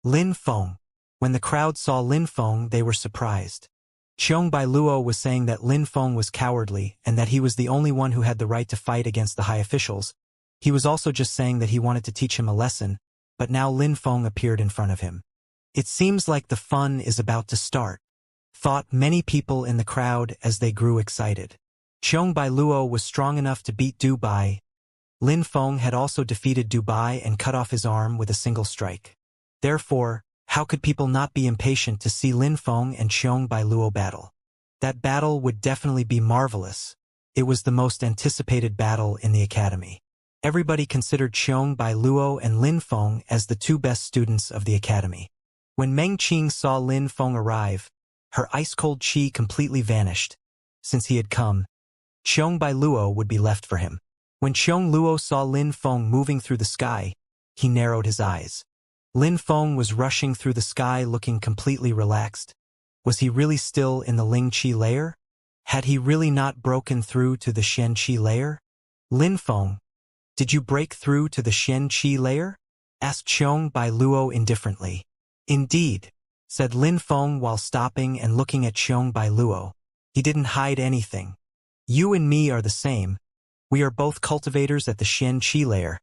Lin Feng. When the crowd saw Lin Feng, they were surprised. Xiong Bai Luo was saying that Lin Feng was cowardly and that he was the only one who had the right to fight against the high officials. He was also just saying that he wanted to teach him a lesson, but now Lin Feng appeared in front of him. It seems like the fun is about to start, thought many people in the crowd as they grew excited. Xiong Bai Luo was strong enough to beat Du Bai. Lin Feng had also defeated Du Bai and cut off his arm with a single strike. Therefore, how could people not be impatient to see Lin Feng and Xiong Bai Luo battle? That battle would definitely be marvelous. It was the most anticipated battle in the academy. Everybody considered Xiong Bai Luo and Lin Feng as the two best students of the academy. When Meng Qing saw Lin Feng arrive, her ice-cold qi completely vanished. Since he had come, Xiong Bai Luo would be left for him. When Xiong Luo saw Lin Feng moving through the sky, he narrowed his eyes. Lin Feng was rushing through the sky looking completely relaxed. Was he really still in the Ling Qi layer? Had he really not broken through to the Shen Qi layer? Lin Feng, did you break through to the Shen Qi layer? Asked Xiong Bai Luo indifferently. Indeed, said Lin Feng while stopping and looking at Xiong Bai Luo. He didn't hide anything. You and me are the same. We are both cultivators at the Shen Qi layer.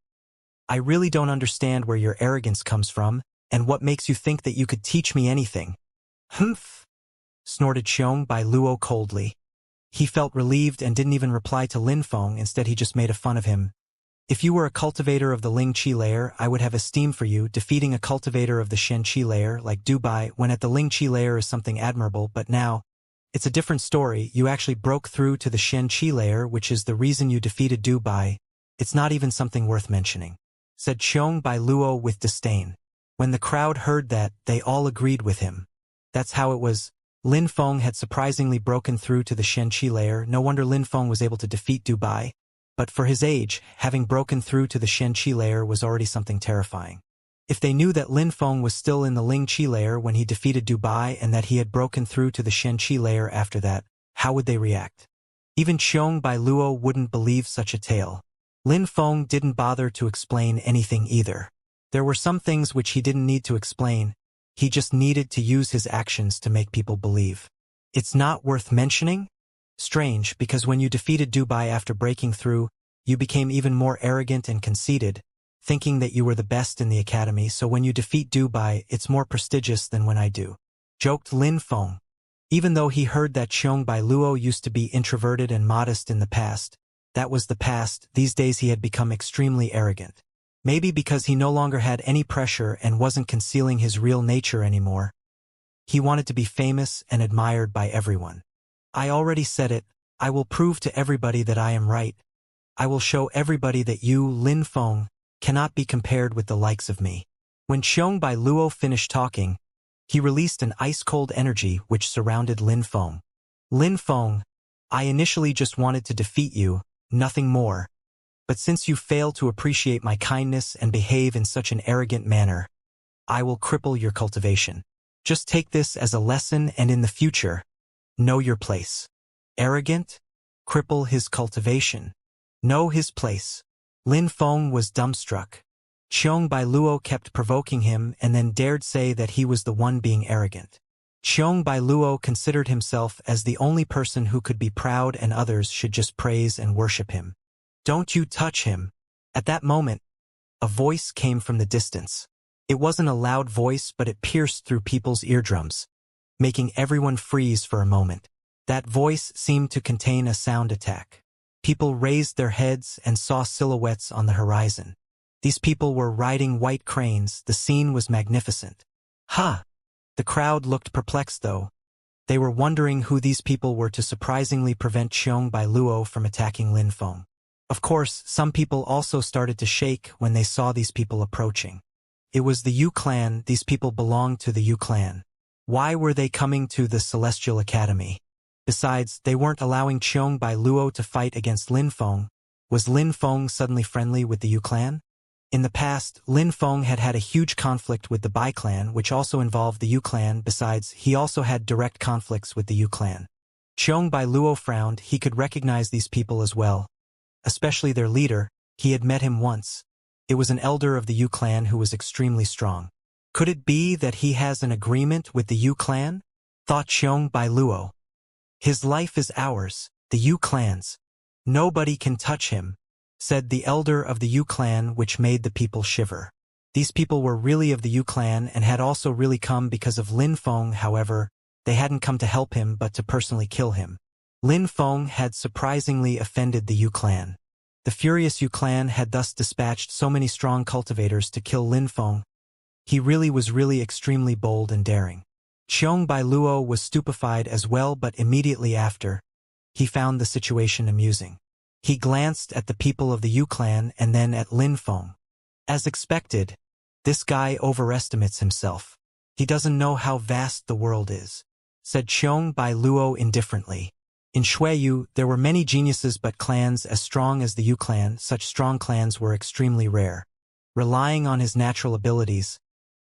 I really don't understand where your arrogance comes from, and what makes you think that you could teach me anything. Humph! Snorted Xiong Bai Luo coldly. He felt relieved and didn't even reply to Lin Feng, instead he just made a fun of him. If you were a cultivator of the Ling Qi layer, I would have esteem for you. Defeating a cultivator of the Shen Qi layer, like Du Bai, when at the Ling Qi layer is something admirable, but now, it's a different story. You actually broke through to the Shen Qi layer, which is the reason you defeated Du Bai. It's not even something worth mentioning, said Xiong Bai Luo with disdain. When the crowd heard that, they all agreed with him. That's how it was. Lin Feng had surprisingly broken through to the Shen Qi layer. No wonder Lin Feng was able to defeat Du Bai. But for his age, having broken through to the Shen Qi layer was already something terrifying. If they knew that Lin Feng was still in the Ling Qi layer when he defeated Du Bai and that he had broken through to the Shen Qi layer after that, how would they react? Even Xiong Bai Luo wouldn't believe such a tale. Lin Feng didn't bother to explain anything either. There were some things which he didn't need to explain. He just needed to use his actions to make people believe. It's not worth mentioning? Strange, because when you defeated Du Bai after breaking through, you became even more arrogant and conceited, thinking that you were the best in the academy, so when you defeat Du Bai, it's more prestigious than when I do, joked Lin Feng. Even though he heard that Xiong Bai Luo used to be introverted and modest in the past, that was the past. These days he had become extremely arrogant. Maybe because he no longer had any pressure and wasn't concealing his real nature anymore. He wanted to be famous and admired by everyone. I already said it, I will prove to everybody that I am right. I will show everybody that you, Lin Feng, cannot be compared with the likes of me. When Xiong Bai Luo finished talking, he released an ice-cold energy which surrounded Lin Feng. Lin Feng, I initially just wanted to defeat you, nothing more. But since you fail to appreciate my kindness and behave in such an arrogant manner, I will cripple your cultivation. Just take this as a lesson, and in the future, know your place. Arrogant? Cripple his cultivation. Know his place. Lin Feng was dumbstruck. Xiong Bai Luo kept provoking him and then dared say that he was the one being arrogant. Xiong Bai Luo considered himself as the only person who could be proud and others should just praise and worship him. Don't you touch him. At that moment, a voice came from the distance. It wasn't a loud voice, but it pierced through people's eardrums, making everyone freeze for a moment. That voice seemed to contain a sound attack. People raised their heads and saw silhouettes on the horizon. These people were riding white cranes. The scene was magnificent. Ha! The crowd looked perplexed though. They were wondering who these people were to surprisingly prevent Xiong Bai Luo from attacking Lin Feng. Of course, some people also started to shake when they saw these people approaching. It was the Yu clan. These people belonged to the Yu clan. Why were they coming to the Celestial Academy? Besides, they weren't allowing Xiong Bai Luo to fight against Lin Feng. Was Lin Feng suddenly friendly with the Yu clan? In the past, Lin Feng had had a huge conflict with the Bai clan, which also involved the Yu clan. Besides, he also had direct conflicts with the Yu clan. Xiong Bai Luo frowned. He could recognize these people as well. Especially their leader. He had met him once. It was an elder of the Yu clan who was extremely strong. Could it be that he has an agreement with the Yu clan? Thought Xiong Bai Luo. His life is ours, the Yu clan's. Nobody can touch him, said the elder of the Yu clan, which made the people shiver. These people were really of the Yu clan and had also really come because of Lin Feng. However, they hadn't come to help him but to personally kill him. Lin Feng had surprisingly offended the Yu clan. The furious Yu clan had thus dispatched so many strong cultivators to kill Lin Feng. He was really extremely bold and daring. Xiong Bai Luo was stupefied as well, but immediately after, he found the situation amusing. He glanced at the people of the Yu clan and then at Lin Feng. As expected, this guy overestimates himself. He doesn't know how vast the world is, said Xiong Bai Luo indifferently. In Xueyu, there were many geniuses but clans as strong as the Yu clan. Such strong clans were extremely rare. Relying on his natural abilities,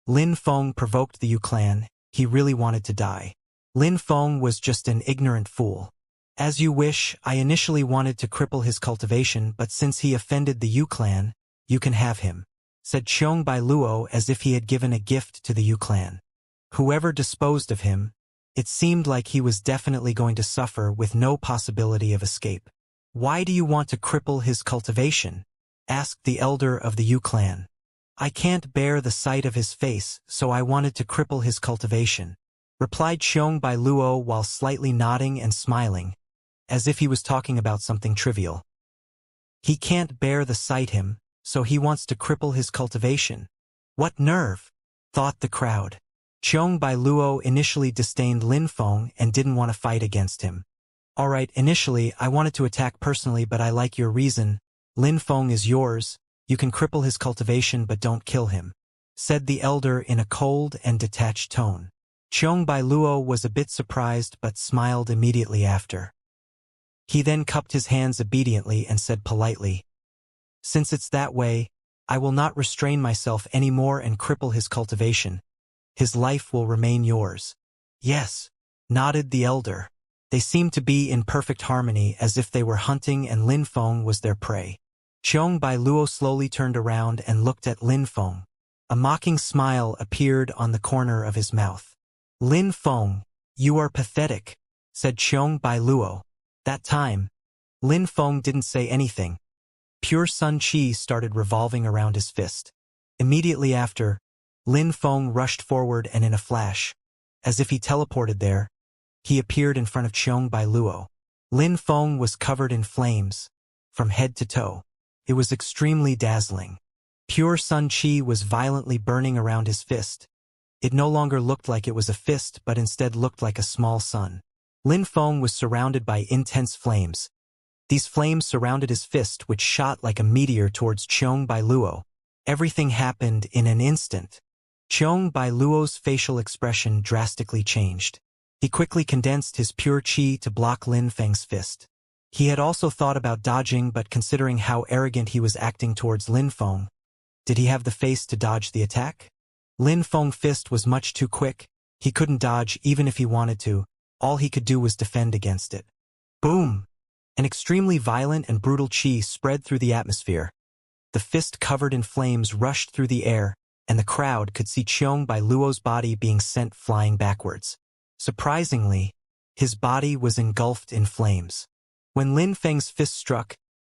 Lin Feng provoked the Yu clan. He really wanted to die. Lin Feng was just an ignorant fool. As you wish, I initially wanted to cripple his cultivation, but since he offended the Yu clan, you can have him, said Xiong Bai Luo as if he had given a gift to the Yu clan. Whoever disposed of him, it seemed like he was definitely going to suffer with no possibility of escape. Why do you want to cripple his cultivation? Asked the elder of the Yu clan. I can't bear the sight of his face, so I wanted to cripple his cultivation, replied Xiong Bai Luo while slightly nodding and smiling, as if he was talking about something trivial. He can't bear the sight him, so he wants to cripple his cultivation. What nerve, thought the crowd. Xiong Bai Luo initially disdained Lin Feng and didn't want to fight against him. Alright, initially I wanted to attack personally, but I like your reason. Lin Feng is yours. You can cripple his cultivation but don't kill him, said the elder in a cold and detached tone. Xiong Bai Luo was a bit surprised but smiled immediately after. He then cupped his hands obediently and said politely, since it's that way, I will not restrain myself any more and cripple his cultivation. His life will remain yours. Yes, nodded the elder. They seemed to be in perfect harmony, as if they were hunting and Lin Feng was their prey. Xiong Bai Luo slowly turned around and looked at Lin Feng. A mocking smile appeared on the corner of his mouth. Lin Feng, you are pathetic, said Xiong Bai Luo. That time, Lin Feng didn't say anything. Pure Sun Qi started revolving around his fist. Immediately after, Lin Feng rushed forward and in a flash, as if he teleported there, he appeared in front of Xiong Bai Luo. Lin Feng was covered in flames, from head to toe. It was extremely dazzling. Pure Sun Qi was violently burning around his fist. It no longer looked like it was a fist but instead looked like a small sun. Lin Feng was surrounded by intense flames. These flames surrounded his fist, which shot like a meteor towards Xiong Bai Luo. Everything happened in an instant. Xiong Bai Luo's facial expression drastically changed. He quickly condensed his pure qi to block Lin Feng's fist. He had also thought about dodging, but considering how arrogant he was acting towards Lin Feng, did he have the face to dodge the attack? Lin Feng's fist was much too quick. He couldn't dodge even if he wanted to. All he could do was defend against it. Boom! An extremely violent and brutal qi spread through the atmosphere. The fist covered in flames rushed through the air, and the crowd could see Xiong Bai Luo's body being sent flying backwards. Surprisingly, his body was engulfed in flames. When Lin Feng's fist struck,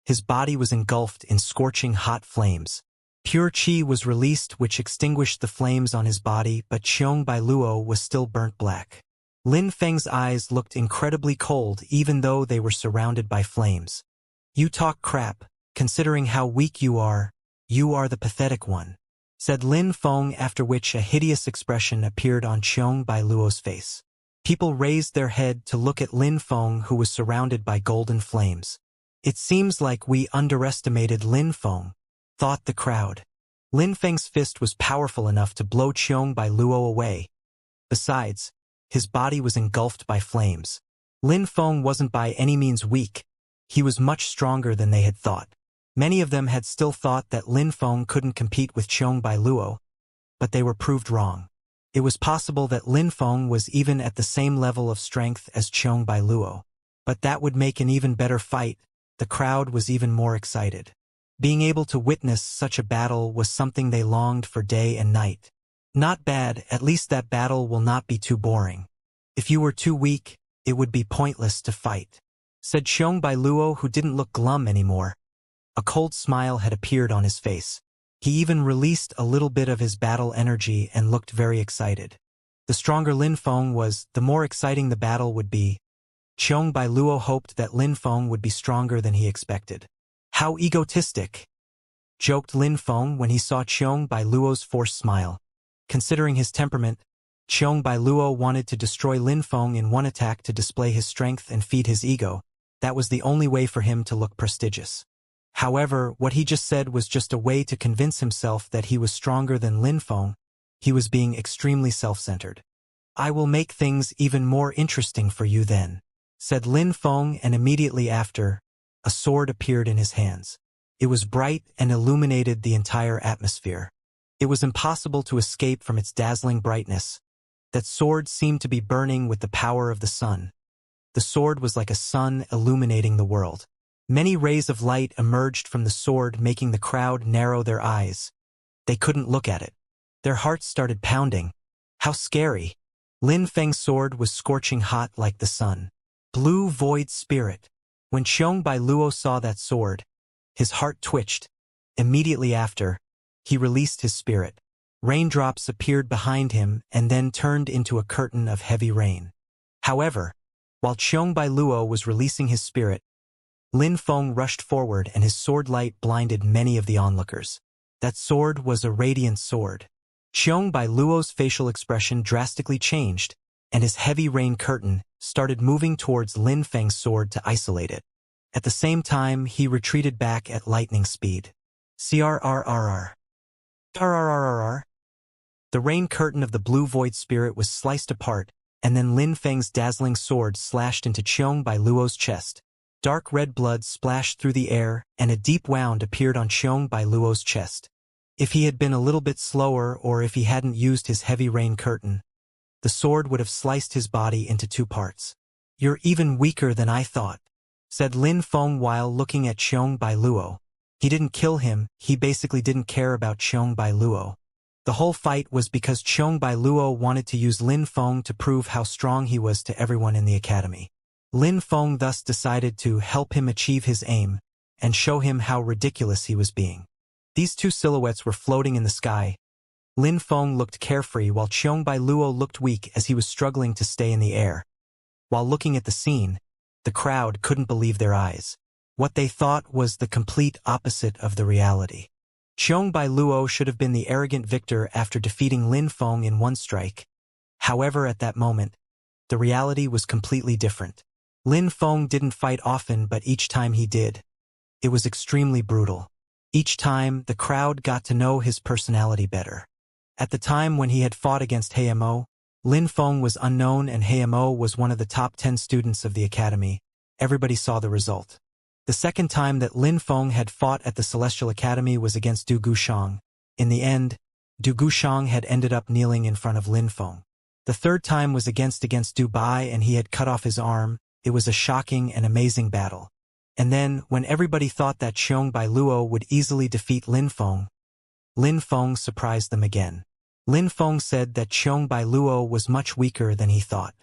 his body was engulfed in scorching hot flames. Pure qi was released, which extinguished the flames on his body, but Xiong Bai Luo was still burnt black. Lin Feng's eyes looked incredibly cold even though they were surrounded by flames. You talk crap, considering how weak you are the pathetic one, said Lin Feng, after which a hideous expression appeared on Xiong Bai Luo's face. People raised their head to look at Lin Feng, who was surrounded by golden flames. It seems like we underestimated Lin Feng, thought the crowd. Lin Feng's fist was powerful enough to blow Xiong Bai Luo away. Besides, his body was engulfed by flames. Lin Feng wasn't by any means weak. He was much stronger than they had thought. Many of them had still thought that Lin Feng couldn't compete with Xiong Bai Luo, but they were proved wrong. It was possible that Lin Feng was even at the same level of strength as Xiong Bai Luo. But that would make an even better fight. The crowd was even more excited. Being able to witness such a battle was something they longed for day and night. Not bad, at least that battle will not be too boring. If you were too weak, it would be pointless to fight, said Xiong Bai Luo, who didn't look glum anymore. A cold smile had appeared on his face. He even released a little bit of his battle energy and looked very excited. The stronger Lin Feng was, the more exciting the battle would be. Xiong Bai Luo hoped that Lin Feng would be stronger than he expected. How egotistic, joked Lin Feng when he saw Xiong Bai Luo's forced smile. Considering his temperament, Xiong Bai Luo wanted to destroy Lin Feng in one attack to display his strength and feed his ego. That was the only way for him to look prestigious. However, what he just said was just a way to convince himself that he was stronger than Lin Feng. He was being extremely self-centered. I will make things even more interesting for you then, said Lin Feng, and immediately after, a sword appeared in his hands. It was bright and illuminated the entire atmosphere. It was impossible to escape from its dazzling brightness. That sword seemed to be burning with the power of the sun. The sword was like a sun illuminating the world. Many rays of light emerged from the sword, making the crowd narrow their eyes. They couldn't look at it. Their hearts started pounding. How scary! Lin Feng's sword was scorching hot like the sun. Blue Void Spirit. When Xiong Bai Luo saw that sword, his heart twitched. Immediately after, he released his spirit. Raindrops appeared behind him and then turned into a curtain of heavy rain. However, while Xiong Bai Luo was releasing his spirit, Lin Feng rushed forward and his sword light blinded many of the onlookers. That sword was a radiant sword. Xiong Bai Luo's facial expression drastically changed, and his heavy rain curtain started moving towards Lin Feng's sword to isolate it. At the same time, he retreated back at lightning speed. CRRRR. RRRRR. The rain curtain of the blue void spirit was sliced apart, and then Lin Feng's dazzling sword slashed into Xiong Bai Luo's chest. Dark red blood splashed through the air, and a deep wound appeared on Xiong Bai Luo's chest. If he had been a little bit slower, or if he hadn't used his heavy rain curtain, the sword would have sliced his body into two parts. You're even weaker than I thought, said Lin Feng while looking at Xiong Bai Luo. He didn't kill him, he basically didn't care about Xiong Bai Luo. The whole fight was because Xiong Bai Luo wanted to use Lin Feng to prove how strong he was to everyone in the academy. Lin Feng thus decided to help him achieve his aim, and show him how ridiculous he was being. These two silhouettes were floating in the sky. Lin Feng looked carefree while Xiong Bai Luo looked weak as he was struggling to stay in the air. While looking at the scene, the crowd couldn't believe their eyes. What they thought was the complete opposite of the reality. Xiong Bai Luo should have been the arrogant victor after defeating Lin Feng in one strike. However, at that moment, the reality was completely different. Lin Feng didn't fight often, but each time he did, it was extremely brutal. Each time, the crowd got to know his personality better. At the time when he had fought against Mo, Lin Feng was unknown and Mo was one of the top 10 students of the academy. Everybody saw the result. The second time that Lin Feng had fought at the Celestial Academy was against Du Gushang. In the end, Du Gushang had ended up kneeling in front of Lin Feng. The third time was against Du Bai, and he had cut off his arm. It was a shocking and amazing battle. And then, when everybody thought that Xiong Bai Luo would easily defeat Lin Feng surprised them again. Lin Feng said that Xiong Bai Luo was much weaker than he thought.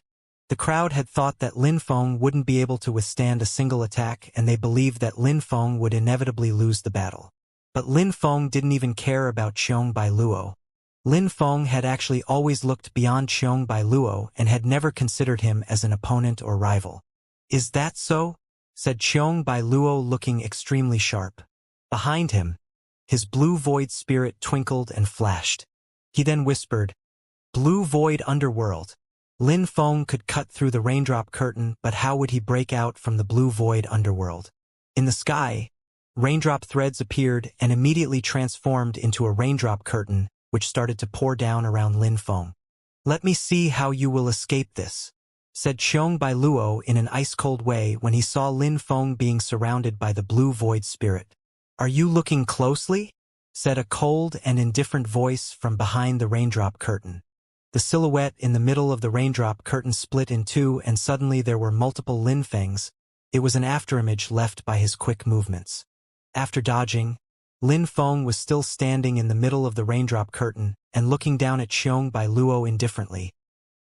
The crowd had thought that Lin Feng wouldn't be able to withstand a single attack, and they believed that Lin Feng would inevitably lose the battle. But Lin Feng didn't even care about Xiong Bai Luo. Lin Feng had actually always looked beyond Xiong Bai Luo and had never considered him as an opponent or rival. Is that so? Said Xiong Bai Luo, looking extremely sharp. Behind him, his blue void spirit twinkled and flashed. He then whispered, "Blue void underworld." Lin Feng could cut through the raindrop curtain, but how would he break out from the blue void underworld? In the sky, raindrop threads appeared and immediately transformed into a raindrop curtain, which started to pour down around Lin Feng. "Let me see how you will escape this," said Xiong Bai Luo in an ice-cold way when he saw Lin Feng being surrounded by the blue void spirit. "Are you looking closely?" said a cold and indifferent voice from behind the raindrop curtain. The silhouette in the middle of the raindrop curtain split in two, and suddenly there were multiple Lin Fengs. It was an afterimage left by his quick movements. After dodging, Lin Feng was still standing in the middle of the raindrop curtain and looking down at Xianxia Luo indifferently,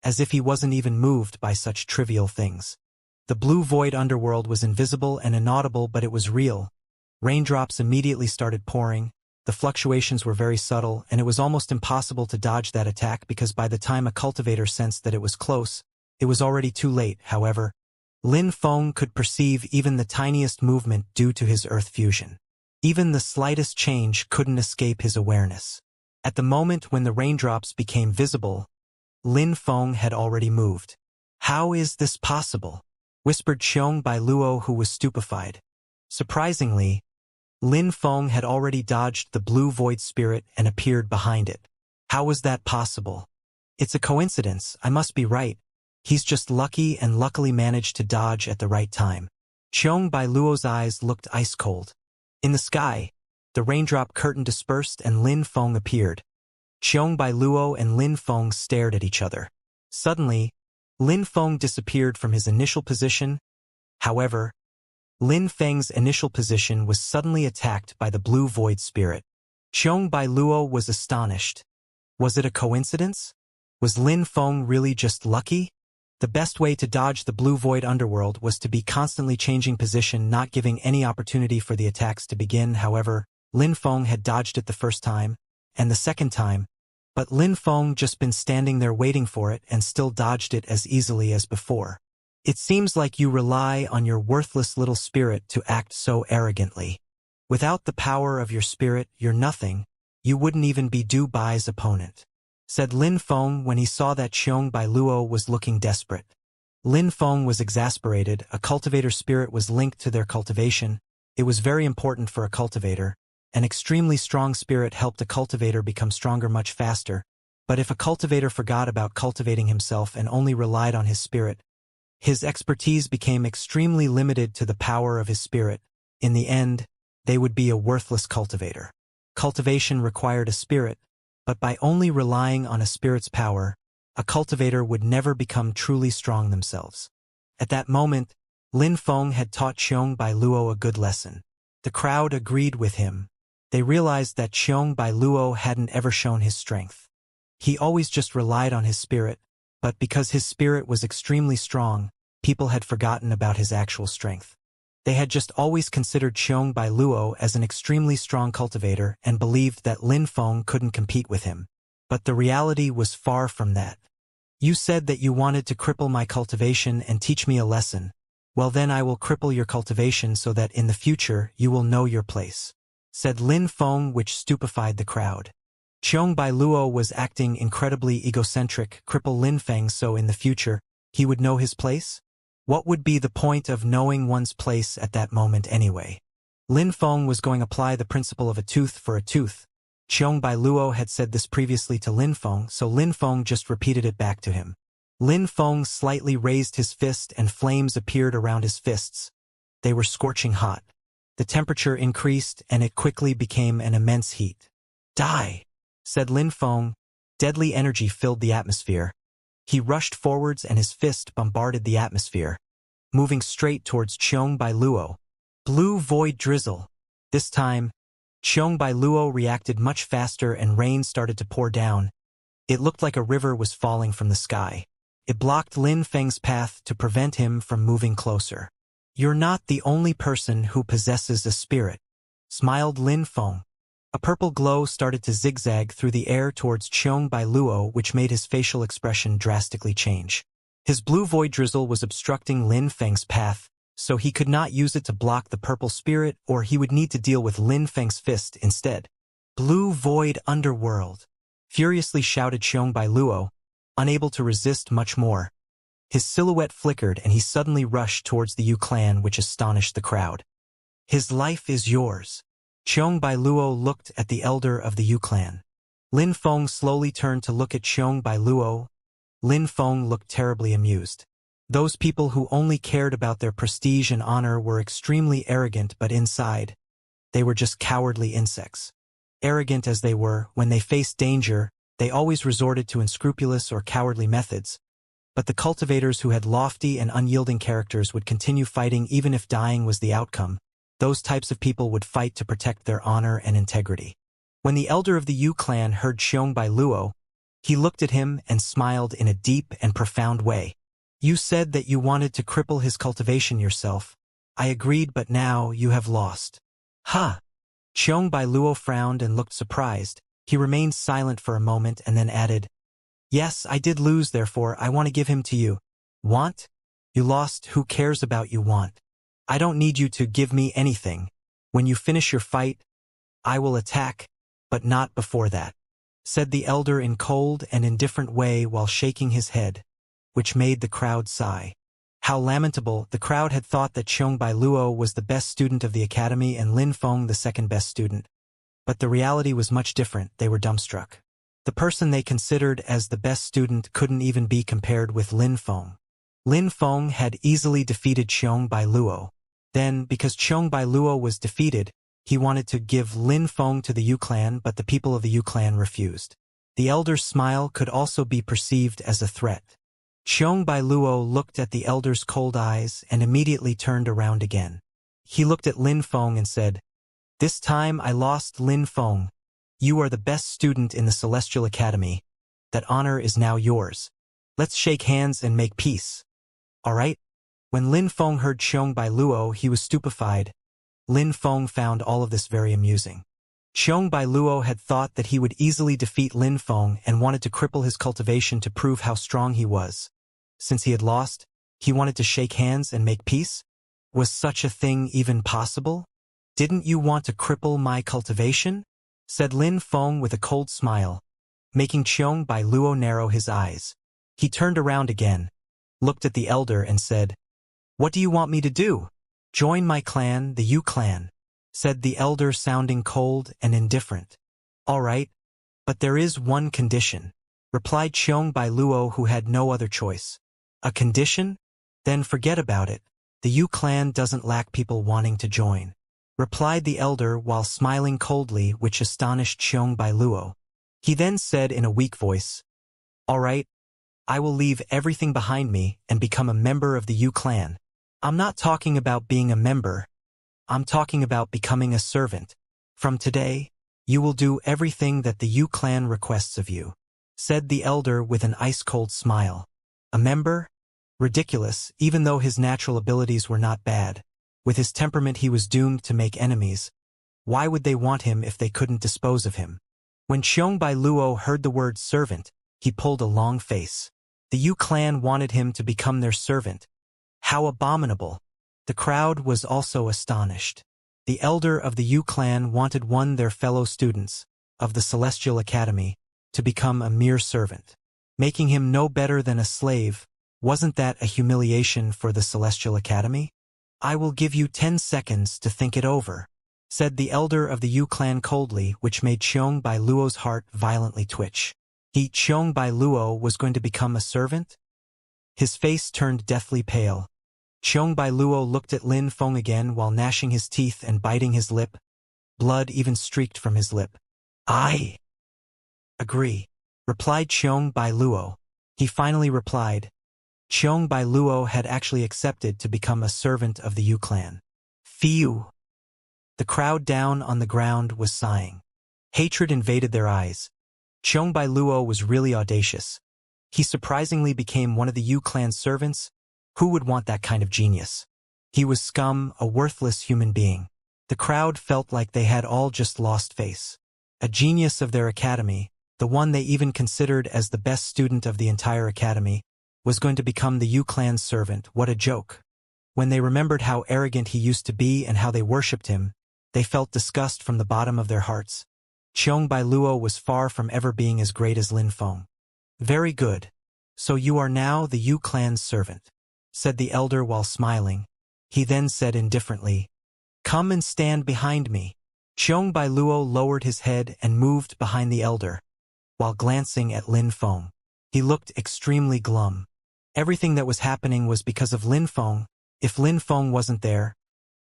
as if he wasn't even moved by such trivial things. The blue void underworld was invisible and inaudible, but it was real. Raindrops immediately started pouring. The fluctuations were very subtle, and it was almost impossible to dodge that attack because by the time a cultivator sensed that it was close, it was already too late. However, Lin Feng could perceive even the tiniest movement due to his earth fusion. Even the slightest change couldn't escape his awareness. At the moment when the raindrops became visible, Lin Feng had already moved. "How is this possible?" whispered Xianxia Luo, who was stupefied. Surprisingly, Lin Feng had already dodged the blue void spirit and appeared behind it. How was that possible? "It's a coincidence, I must be right. He's just lucky and luckily managed to dodge at the right time." Xianxia Luo's eyes looked ice-cold. In the sky, the raindrop curtain dispersed and Lin Feng appeared. Xianxia Luo and Lin Feng stared at each other. Suddenly, Lin Feng disappeared from his initial position. However, Lin Feng's initial position was suddenly attacked by the blue void spirit. Xianxia Luo was astonished. Was it a coincidence? Was Lin Feng really just lucky? The best way to dodge the blue void underworld was to be constantly changing position, not giving any opportunity for the attacks to begin. However, Lin Feng had dodged it the first time, and the second time, but Lin Feng just been standing there waiting for it and still dodged it as easily as before. "It seems like you rely on your worthless little spirit to act so arrogantly. Without the power of your spirit, you're nothing. You wouldn't even be Du Bai's opponent," said Lin Feng when he saw that Xianxia Luo was looking desperate. Lin Feng was exasperated. A cultivator spirit was linked to their cultivation. It was very important for a cultivator. An extremely strong spirit helped a cultivator become stronger much faster. But if a cultivator forgot about cultivating himself and only relied on his spirit, his expertise became extremely limited to the power of his spirit. In the end, they would be a worthless cultivator. Cultivation required a spirit, but by only relying on a spirit's power, a cultivator would never become truly strong themselves. At that moment, Lin Feng had taught Xianxia Luo a good lesson. The crowd agreed with him. They realized that Xianxia Luo hadn't ever shown his strength. He always just relied on his spirit, but because his spirit was extremely strong, people had forgotten about his actual strength. They had just always considered Xianxia Luo as an extremely strong cultivator and believed that Lin Feng couldn't compete with him. But the reality was far from that. "You said that you wanted to cripple my cultivation and teach me a lesson. Well, then I will cripple your cultivation so that in the future you will know your place," said Lin Feng, which stupefied the crowd. Xianxia Luo was acting incredibly egocentric. Cripple Lin Feng so in the future he would know his place? What would be the point of knowing one's place at that moment anyway? Lin Feng was going to apply the principle of a tooth for a tooth. Xianxia Luo had said this previously to Lin Feng, so Lin Feng just repeated it back to him. Lin Feng slightly raised his fist and flames appeared around his fists. They were scorching hot. The temperature increased and it quickly became an immense heat. "Die," said Lin Feng. Deadly energy filled the atmosphere. He rushed forwards and his fist bombarded the atmosphere, moving straight towards Xianxia Luo. Blue void drizzle. This time, Xianxia Luo reacted much faster and rain started to pour down. It looked like a river was falling from the sky. It blocked Lin Feng's path to prevent him from moving closer. "You're not the only person who possesses a spirit," smiled Lin Feng. A purple glow started to zigzag through the air towards Xianxia Luo, which made his facial expression drastically change. His blue void drizzle was obstructing Lin Feng's path, so he could not use it to block the purple spirit, or he would need to deal with Lin Feng's fist instead. "Blue void underworld," furiously shouted Xianxia Luo, unable to resist much more. His silhouette flickered and he suddenly rushed towards the Yu clan, which astonished the crowd. "His life is yours." Xianxia Luo looked at the elder of the Yu clan. Lin Feng slowly turned to look at Xianxia Luo. Lin Feng looked terribly amused. Those people who only cared about their prestige and honor were extremely arrogant, but inside, they were just cowardly insects. Arrogant as they were, when they faced danger, they always resorted to unscrupulous or cowardly methods. But the cultivators who had lofty and unyielding characters would continue fighting even if dying was the outcome. those types of people would fight to protect their honor and integrity. When the elder of the Yu clan heard Xiong by Luo, he looked at him and smiled in a deep and profound way. You said that you wanted to cripple his cultivation yourself. I agreed, but now you have lost. Ha! Xiong by Luo frowned and looked surprised. He remained silent for a moment and then added, Yes, I did lose, therefore I want to give him to you. Want? You lost, who cares about you want? I don't need you to give me anything. When you finish your fight, I will attack, but not before that, said the elder in cold and indifferent way while shaking his head, which made the crowd sigh. How lamentable! The crowd had thought that Xiong Bai Luo was the best student of the academy and Lin Feng the second best student. But the reality was much different. They were dumbstruck. The person they considered as the best student couldn't even be compared with Lin Feng. Lin Feng had easily defeated Xiong Bai Luo. Then, because Xiong Bai Luo was defeated, he wanted to give Lin Feng to the Yu clan, but the people of the Yu clan refused. The elder's smile could also be perceived as a threat. Xiong Bai Luo looked at the elder's cold eyes and immediately turned around again. He looked at Lin Feng and said, This time I lost, Lin Feng. You are the best student in the Celestial Academy. That honor is now yours. Let's shake hands and make peace. All right? When Lin Feng heard Xiong Bai Luo, he was stupefied. Lin Feng found all of this very amusing. Xiong Bai Luo had thought that he would easily defeat Lin Feng and wanted to cripple his cultivation to prove how strong he was. Since he had lost, he wanted to shake hands and make peace? Was such a thing even possible? Didn't you want to cripple my cultivation? Said Lin Feng with a cold smile, making Xiong Bai Luo narrow his eyes. He turned around again, looked at the elder and said, What do you want me to do? Join my clan, the Yu clan, said the elder, sounding cold and indifferent. All right, but there is one condition, replied Xiong Bai Luo, who had no other choice. A condition? Then forget about it. The Yu clan doesn't lack people wanting to join, replied the elder while smiling coldly, which astonished Xiong Bai Luo. He then said in a weak voice, All right, I will leave everything behind me and become a member of the Yu clan. I'm not talking about being a member. I'm talking about becoming a servant. From today, you will do everything that the Yu clan requests of you, said the elder with an ice-cold smile. A member? Ridiculous, even though his natural abilities were not bad. With his temperament he was doomed to make enemies. Why would they want him if they couldn't dispose of him? When Xiong Bai Luo heard the word servant, he pulled a long face. The Yu clan wanted him to become their servant. How abominable! The crowd was also astonished. The elder of the Yu clan wanted one their fellow students, of the Celestial Academy, to become a mere servant. Making him no better than a slave, wasn't that a humiliation for the Celestial Academy? I will give you 10 seconds to think it over, said the elder of the Yu clan coldly, which made Xiong Bai Luo's heart violently twitch. Xiong Bai Luo was going to become a servant? His face turned deathly pale. Xiong Bai Luo looked at Lin Feng again while gnashing his teeth and biting his lip. Blood even streaked from his lip. I agree, replied Xiong Bai Luo. He finally replied. Xiong Bai Luo had actually accepted to become a servant of the Yu clan. Phew! The crowd down on the ground was sighing. Hatred invaded their eyes. Xiong Bai Luo was really audacious. He surprisingly became one of the Yu clan's servants. Who would want that kind of genius? He was scum, a worthless human being. The crowd felt like they had all just lost face. A genius of their academy, the one they even considered as the best student of the entire academy, was going to become the Yu clan's servant. What a joke. When they remembered how arrogant he used to be and how they worshipped him, they felt disgust from the bottom of their hearts. Xiong Bai Luo was far from ever being as great as Lin Feng. Very good. So you are now the Yu clan's servant, said the elder while smiling. He then said indifferently, Come and stand behind me. Xiong Bai Luo lowered his head and moved behind the elder, while glancing at Lin Feng. He looked extremely glum. Everything that was happening was because of Lin Feng. If Lin Feng wasn't there,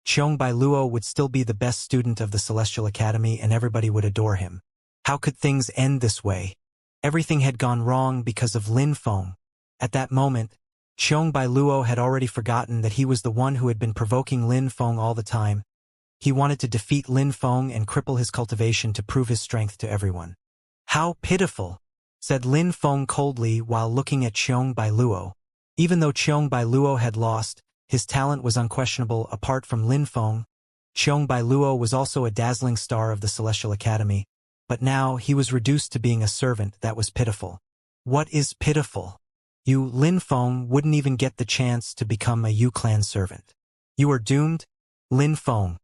Xiong Bai Luo would still be the best student of the Celestial Academy and everybody would adore him. How could things end this way? Everything had gone wrong because of Lin Feng. At that moment, Xiong Bai Luo had already forgotten that he was the one who had been provoking Lin Feng all the time. He wanted to defeat Lin Feng and cripple his cultivation to prove his strength to everyone. How pitiful, said Lin Feng coldly while looking at Xiong Bai Luo. Even though Xiong Bai Luo had lost, his talent was unquestionable. Apart from Lin Feng, Xiong Bai Luo was also a dazzling star of the Celestial Academy, but now he was reduced to being a servant. That was pitiful. What is pitiful? You, Lin Feng, wouldn't even get the chance to become a Yu clan servant. You are doomed, Lin Feng.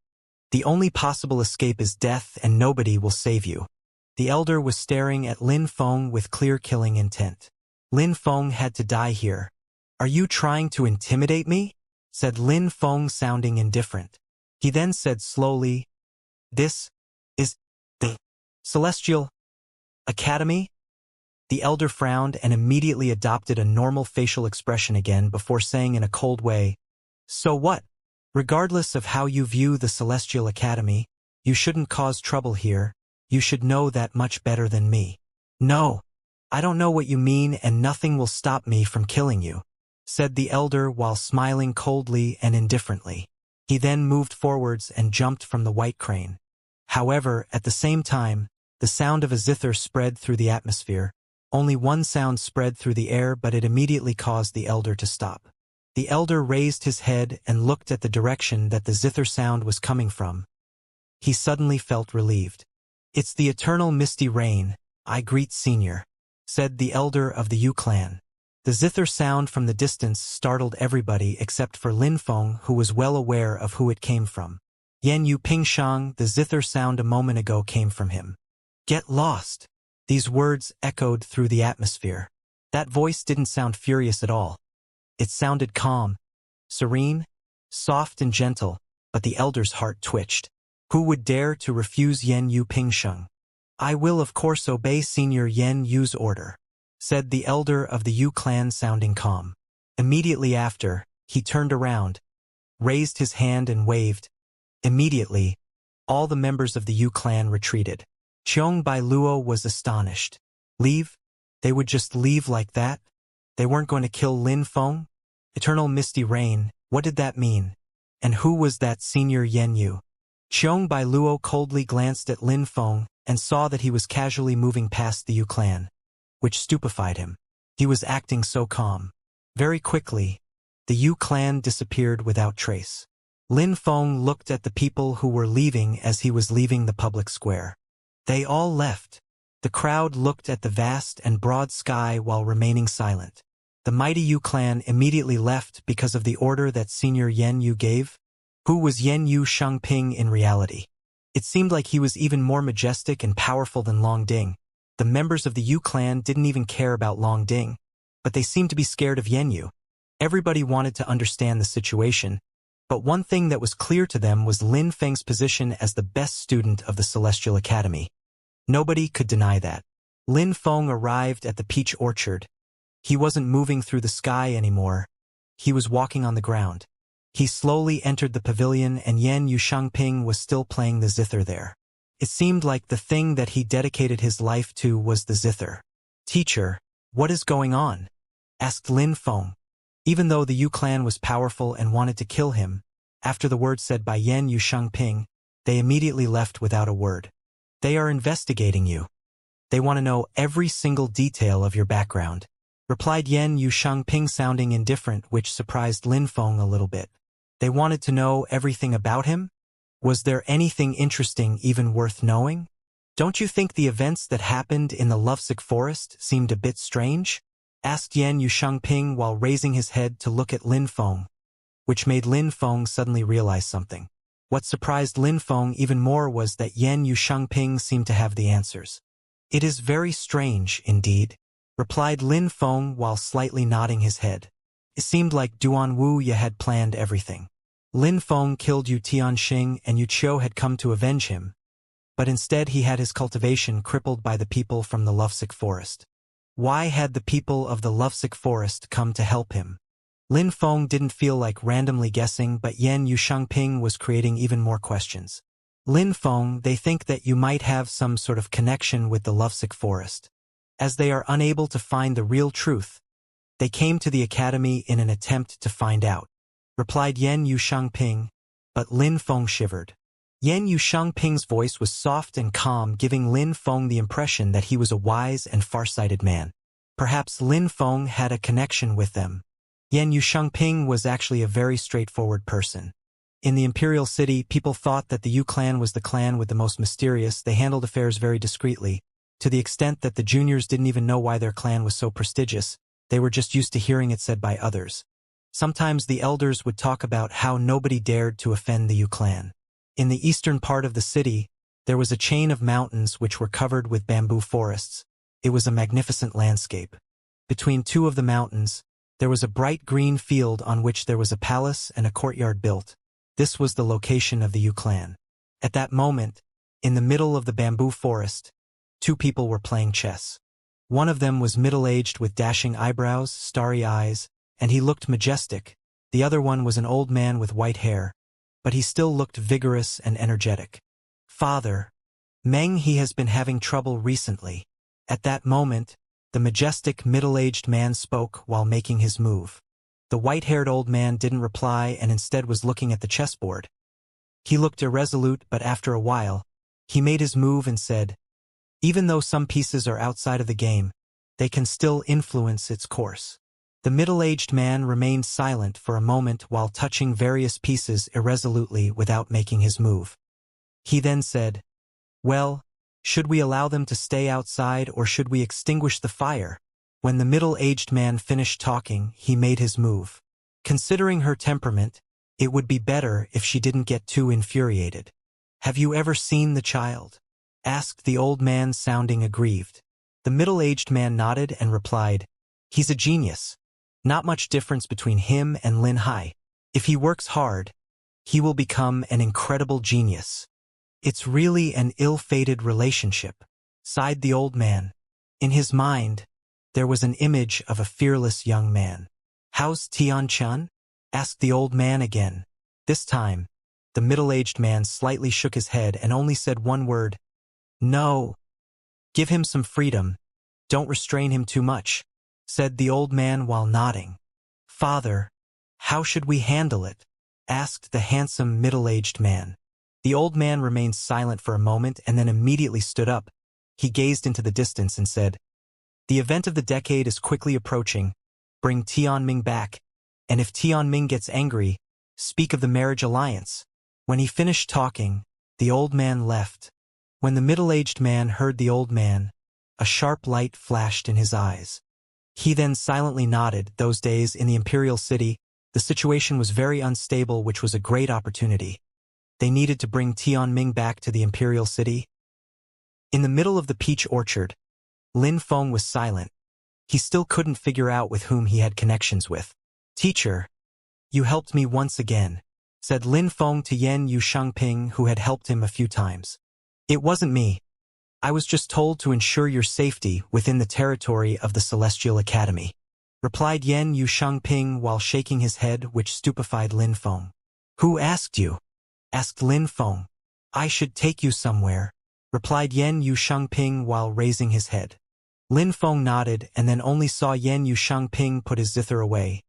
The only possible escape is death, and nobody will save you. The elder was staring at Lin Feng with clear killing intent. Lin Feng had to die here. Are you trying to intimidate me? Said Lin Feng, sounding indifferent. He then said slowly, "This is the Celestial Academy?" The elder frowned and immediately adopted a normal facial expression again before saying in a cold way, "So what? Regardless of how you view the Celestial Academy, you shouldn't cause trouble here. You should know that much better than me." "No, I don't know what you mean, and nothing will stop me from killing you," said the elder while smiling coldly and indifferently. He then moved forwards and jumped from the white crane. However, at the same time, the sound of a zither spread through the atmosphere. Only one sound spread through the air, but it immediately caused the elder to stop. The elder raised his head and looked at the direction that the zither sound was coming from. He suddenly felt relieved. "It's the eternal misty rain, I greet senior," said the elder of the Yu clan. The zither sound from the distance startled everybody except for Lin Feng, who was well aware of who it came from. "Yan Yu Pingshang, the zither sound a moment ago came from him." "Get lost." These words echoed through the atmosphere. That voice didn't sound furious at all. It sounded calm, serene, soft and gentle, but the elder's heart twitched. Who would dare to refuse Yan Yu Pingsheng? "I will of course obey Senior Yan Yu's order," said the elder of the Yu clan, sounding calm. Immediately after, he turned around, raised his hand and waved. Immediately, all the members of the Yu clan retreated. Xiong Bai Luo was astonished. Leave? They would just leave like that? They weren't going to kill Lin Feng? Eternal misty rain, what did that mean? And who was that Senior Yan Yu? Xiong Bai Luo coldly glanced at Lin Feng and saw that he was casually moving past the Yu clan, which stupefied him. He was acting so calm. Very quickly, the Yu clan disappeared without trace. Lin Feng looked at the people who were leaving as he was leaving the public square. They all left. The crowd looked at the vast and broad sky while remaining silent. The mighty Yu clan immediately left because of the order that Senior Yan Yu gave. Who was Yan Yu Shangping in reality? It seemed like he was even more majestic and powerful than Long Ding. The members of the Yu clan didn't even care about Long Ding, but they seemed to be scared of Yan Yu. Everybody wanted to understand the situation, but one thing that was clear to them was Lin Feng's position as the best student of the Celestial Academy. Nobody could deny that. Lin Feng arrived at the peach orchard. He wasn't moving through the sky anymore. He was walking on the ground. He slowly entered the pavilion, and Yan Yu Shangping was still playing the zither there. It seemed like the thing that he dedicated his life to was the zither. "Teacher, what is going on?" asked Lin Feng. Even though the Yu clan was powerful and wanted to kill him, after the words said by Yan Yu Shangping, they immediately left without a word. "They are investigating you. They want to know every single detail of your background," replied Yan Yu Shangping, sounding indifferent, which surprised Lin Feng a little bit. They wanted to know everything about him? Was there anything interesting even worth knowing? "Don't you think the events that happened in the lovesick forest seemed a bit strange?" asked Yan Yu Shangping while raising his head to look at Lin Feng, which made Lin Feng suddenly realize something. What surprised Lin Feng even more was that Yan Yu Shangping seemed to have the answers. "It is very strange, indeed," replied Lin Feng while slightly nodding his head. It seemed like Duan Wuya had planned everything. Lin Feng killed Yu Tianxing and Yu Qiu had come to avenge him, but instead he had his cultivation crippled by the people from the lovesick forest. Why had the people of the lovesick forest come to help him? Lin Feng didn't feel like randomly guessing, but Yan Yu Shangping was creating even more questions. "Lin Feng, they think that you might have some sort of connection with the lovesick forest. As they are unable to find the real truth, they came to the academy in an attempt to find out," replied Yan Yu Shangping, but Lin Feng shivered. Yan Yushengping's voice was soft and calm, giving Lin Feng the impression that he was a wise and far-sighted man. Perhaps Lin Feng had a connection with them. Yan Yushengping was actually a very straightforward person. In the imperial city, people thought that the Yu clan was the clan with the most mysterious. They handled affairs very discreetly, to the extent that the juniors didn't even know why their clan was so prestigious. They were just used to hearing it said by others. Sometimes the elders would talk about how nobody dared to offend the Yu clan. In the eastern part of the city, there was a chain of mountains which were covered with bamboo forests. It was a magnificent landscape. Between two of the mountains, there was a bright green field on which there was a palace and a courtyard built. This was the location of the Yu clan. At that moment, in the middle of the bamboo forest, two people were playing chess. One of them was middle-aged with dashing eyebrows, starry eyes, and he looked majestic. The other one was an old man with white hair, but he still looked vigorous and energetic. "Father, Meng, he has been having trouble recently." At that moment, the majestic middle-aged man spoke while making his move. The white-haired old man didn't reply and instead was looking at the chessboard. He looked irresolute, but after a while, he made his move and said, "Even though some pieces are outside of the game, they can still influence its course." The middle-aged man remained silent for a moment while touching various pieces irresolutely without making his move. He then said, "Well, should we allow them to stay outside or should we extinguish the fire?" When the middle-aged man finished talking, he made his move. Considering her temperament, it would be better if she didn't get too infuriated. "Have you ever seen the child?" asked the old man, sounding aggrieved. The middle-aged man nodded and replied, "He's a genius. Not much difference between him and Lin Hai. If he works hard, he will become an incredible genius." "It's really an ill-fated relationship," sighed the old man. In his mind, there was an image of a fearless young man. "How's Tian-chan?" asked the old man again. This time, the middle-aged man slightly shook his head and only said one word, "No. Give him some freedom. Don't restrain him too much," said the old man while nodding. "Father, how should we handle it?" asked the handsome middle-aged man. The old man remained silent for a moment and then immediately stood up. He gazed into the distance and said, "The event of the decade is quickly approaching. Bring Tianming back, and if Tianming gets angry, speak of the marriage alliance." When he finished talking, the old man left. When the middle-aged man heard the old man, a sharp light flashed in his eyes. He then silently nodded. Those days in the imperial city, the situation was very unstable, which was a great opportunity. They needed to bring Tianming back to the imperial city. In the middle of the peach orchard, Lin Feng was silent. He still couldn't figure out with whom he had connections with. "Teacher, you helped me once again," said Lin Feng to Yan Yushengping, who had helped him a few times. "It wasn't me. I was just told to ensure your safety within the territory of the Celestial Academy," replied Yan Yushengping while shaking his head, which stupefied Lin Feng. "Who asked you?" asked Lin Feng. "I should take you somewhere," replied Yan Yushengping while raising his head. Lin Feng nodded and then only saw Yan Yushengping put his zither away,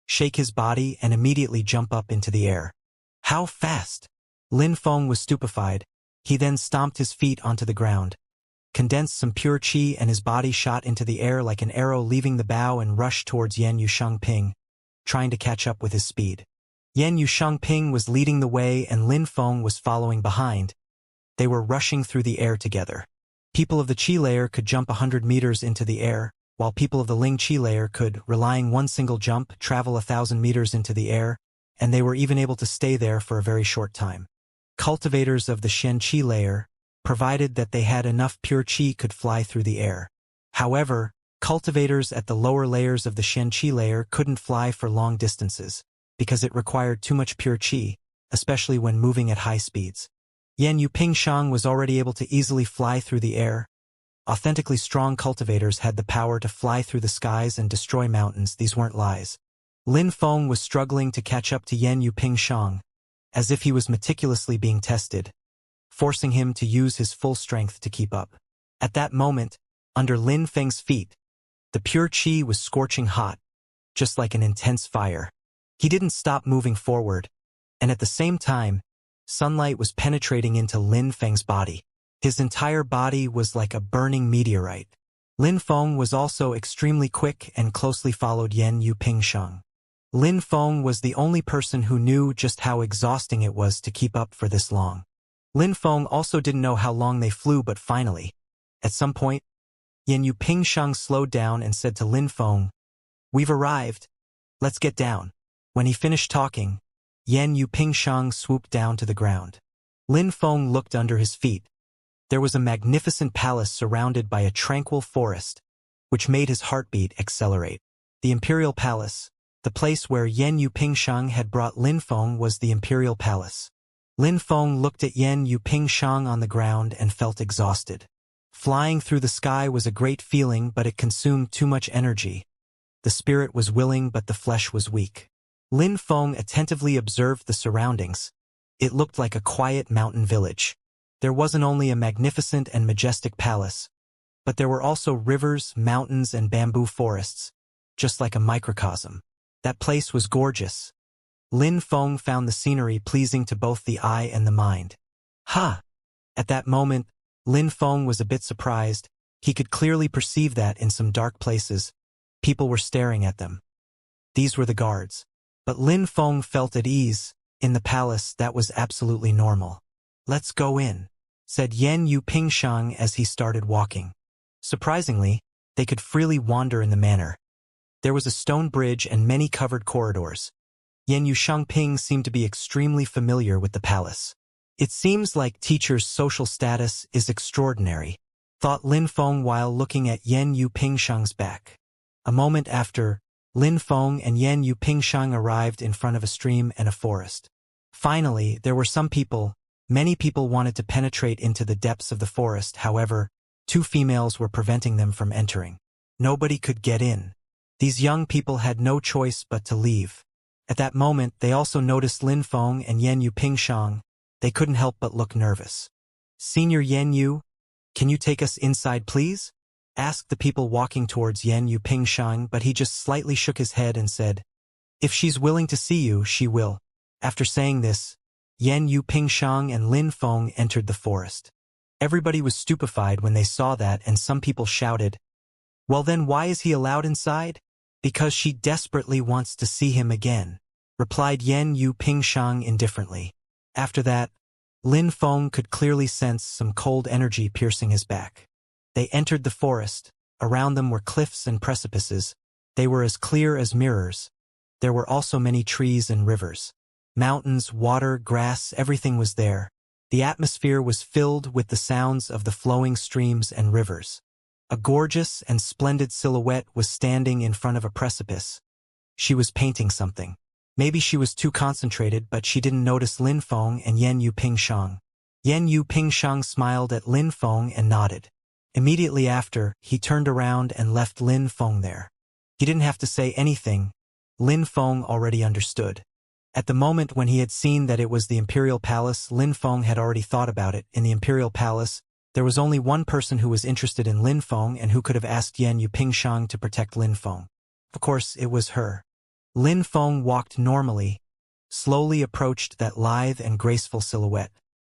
shake his body and immediately jump up into the air. "How fast?" Lin Feng was stupefied. He then stomped his feet onto the ground, condensed some pure qi, and his body shot into the air like an arrow, leaving the bow and rushed towards Yan Yushengping, trying to catch up with his speed. Yan Yushengping was leading the way and Lin Feng was following behind. They were rushing through the air together. People of the Qi layer could jump 100 meters into the air, while people of the Ling Qi layer could, relying one single jump, travel 1,000 meters into the air, and they were even able to stay there for a very short time. Cultivators of the Shen Qi layer, provided that they had enough pure Qi, could fly through the air. However, cultivators at the lower layers of the Shen Qi layer couldn't fly for long distances, because it required too much pure Qi, especially when moving at high speeds. Yan Yupingshang was already able to easily fly through the air. Authentically strong cultivators had the power to fly through the skies and destroy mountains. These weren't lies. Lin Feng was struggling to catch up to Yan Yupingshang, as if he was meticulously being tested, forcing him to use his full strength to keep up. At that moment, under Lin Feng's feet, the pure Qi was scorching hot, just like an intense fire. He didn't stop moving forward, and at the same time, Sunlight was penetrating into Lin Feng's body. His entire body was like a burning meteorite. Lin Feng was also extremely quick and closely followed Yan Yu Pingsheng. Lin Feng was the only person who knew just how exhausting it was to keep up for this long. Lin Feng also didn't know how long they flew, but finally, at some point, Yan Yu Pingsheng slowed down and said to Lin Feng, "We've arrived. Let's get down." When he finished talking, Yan Yu Pingsheng swooped down to the ground. Lin Feng looked under his feet. There was a magnificent palace surrounded by a tranquil forest, which made his heartbeat accelerate. The Imperial Palace. The place where Yan Yu Pingsheng had brought Lin Feng was the Imperial Palace. Lin Feng looked at Yan Yu Pingsheng on the ground and felt exhausted. Flying through the sky was a great feeling, but it consumed too much energy. The spirit was willing, but the flesh was weak. Lin Feng attentively observed the surroundings. It looked like a quiet mountain village. There wasn't only a magnificent and majestic palace, but there were also rivers, mountains, and bamboo forests, just like a microcosm. That place was gorgeous. Lin Feng found the scenery pleasing to both the eye and the mind. Ha! At that moment, Lin Feng was a bit surprised. He could clearly perceive that in some dark places, people were staring at them. These were the guards. But Lin Feng felt at ease. In the palace, that was absolutely normal. "Let's go in," said Yan Yu Pingsheng as he started walking. Surprisingly, they could freely wander in the manor. There was a stone bridge and many covered corridors. Yan Yu Shangping seemed to be extremely familiar with the palace. "It seems like teacher's social status is extraordinary," thought Lin Feng while looking at Yan Yu Pingsheng's back. A moment after, Lin Feng and Yan Yu Pingsheng arrived in front of a stream and a forest. Finally, there were some people. Many people wanted to penetrate into the depths of the forest. However, two females were preventing them from entering. Nobody could get in. These young people had no choice but to leave. At that moment, they also noticed Lin Feng and Yan Yu Pingsheng. They couldn't help but look nervous. "Senior Yan Yu, can you take us inside, please?" asked the people walking towards Yan Yu Pingsheng, but he just slightly shook his head and said, "If she's willing to see you, she will." After saying this, Yan Yu Pingsheng and Lin Feng entered the forest. Everybody was stupefied when they saw that, and some people shouted, "Well then, why is he allowed inside?" "Because she desperately wants to see him again," replied Yan Yu Pingsheng indifferently. After that, Lin Feng could clearly sense some cold energy piercing his back. They entered the forest. Around them were cliffs and precipices. They were as clear as mirrors. There were also many trees and rivers. Mountains, water, grass, everything was there. The atmosphere was filled with the sounds of the flowing streams and rivers. A gorgeous and splendid silhouette was standing in front of a precipice. She was painting something. Maybe she was too concentrated, but she didn't notice Lin Feng and Yan Yu Pingsheng. Yan Yu Pingsheng smiled at Lin Feng and nodded. Immediately after, he turned around and left Lin Feng there. He didn't have to say anything. Lin Feng already understood. At the moment when he had seen that it was the Imperial Palace, Lin Feng had already thought about it. In the Imperial Palace, there was only one person who was interested in Lin Feng and who could have asked Yan Yu Pingsheng to protect Lin Feng. Of course, it was her. Lin Feng walked normally, slowly approached that lithe and graceful silhouette.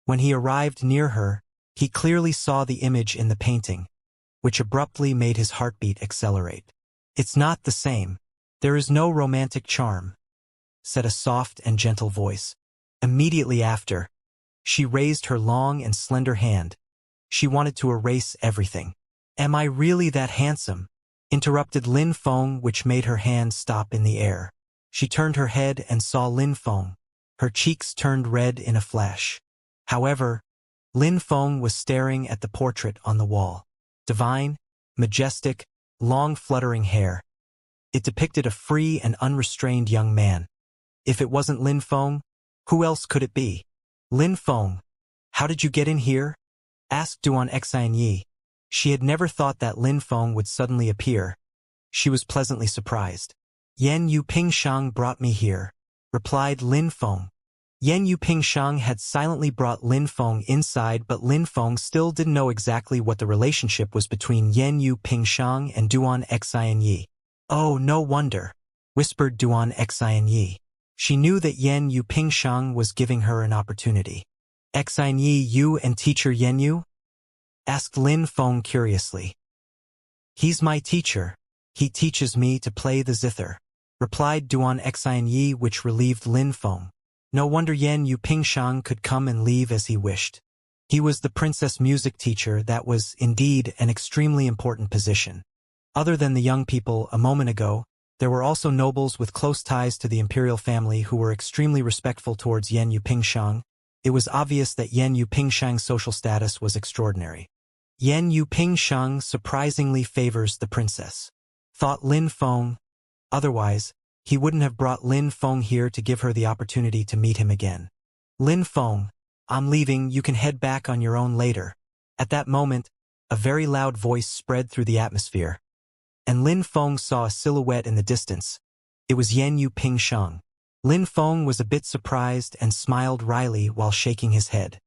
When he arrived near her, he clearly saw the image in the painting, which abruptly made his heartbeat accelerate. "It's not the same. There is no romantic charm," said a soft and gentle voice. Immediately after, she raised her long and slender hand. She wanted to erase everything. "Am I really that handsome?" interrupted Lin Feng, which made her hand stop in the air. She turned her head and saw Lin Feng. Her cheeks turned red in a flash. However, Lin Feng was staring at the portrait on the wall. Divine, majestic, long fluttering hair. It depicted a free and unrestrained young man. If it wasn't Lin Feng, who else could it be? "Lin Feng, how did you get in here?" asked Duan Xianxia. She had never thought that Lin Feng would suddenly appear. She was pleasantly surprised. "Yan Yu Pingsheng brought me here," replied Lin Feng. Yan Yu Pingsheng had silently brought Lin Feng inside, but Lin Feng still didn't know exactly what the relationship was between Yan Yu Pingsheng and Duan Xianxia. "Oh, no wonder," whispered Duan Xianxia. She knew that Yan Yu Pingshang was giving her an opportunity. Xin Yi you and teacher Yan Yu? Asked Lin Feng curiously. He's my teacher. He teaches me to play the zither, replied Duan Xin Yi, which relieved Lin Feng. No wonder Yan Yu Pingshang could come and leave as he wished. He was the princess music teacher. That was, indeed, an extremely important position. Other than the young people a moment ago, there were also nobles with close ties to the imperial family who were extremely respectful towards Yan Yu Pingshang. It was obvious that Yan Yu Pingshang's social status was extraordinary. Yan Yu Pingshang surprisingly favors the princess, thought Lin Feng. Otherwise, he wouldn't have brought Lin Feng here to give her the opportunity to meet him again. Lin Feng, I'm leaving, you can head back on your own later. At that moment, a very loud voice spread through the atmosphere, and Lin Feng saw a silhouette in the distance. It was Yan Yu Pingshang. Lin Feng was a bit surprised and smiled wryly while shaking his head.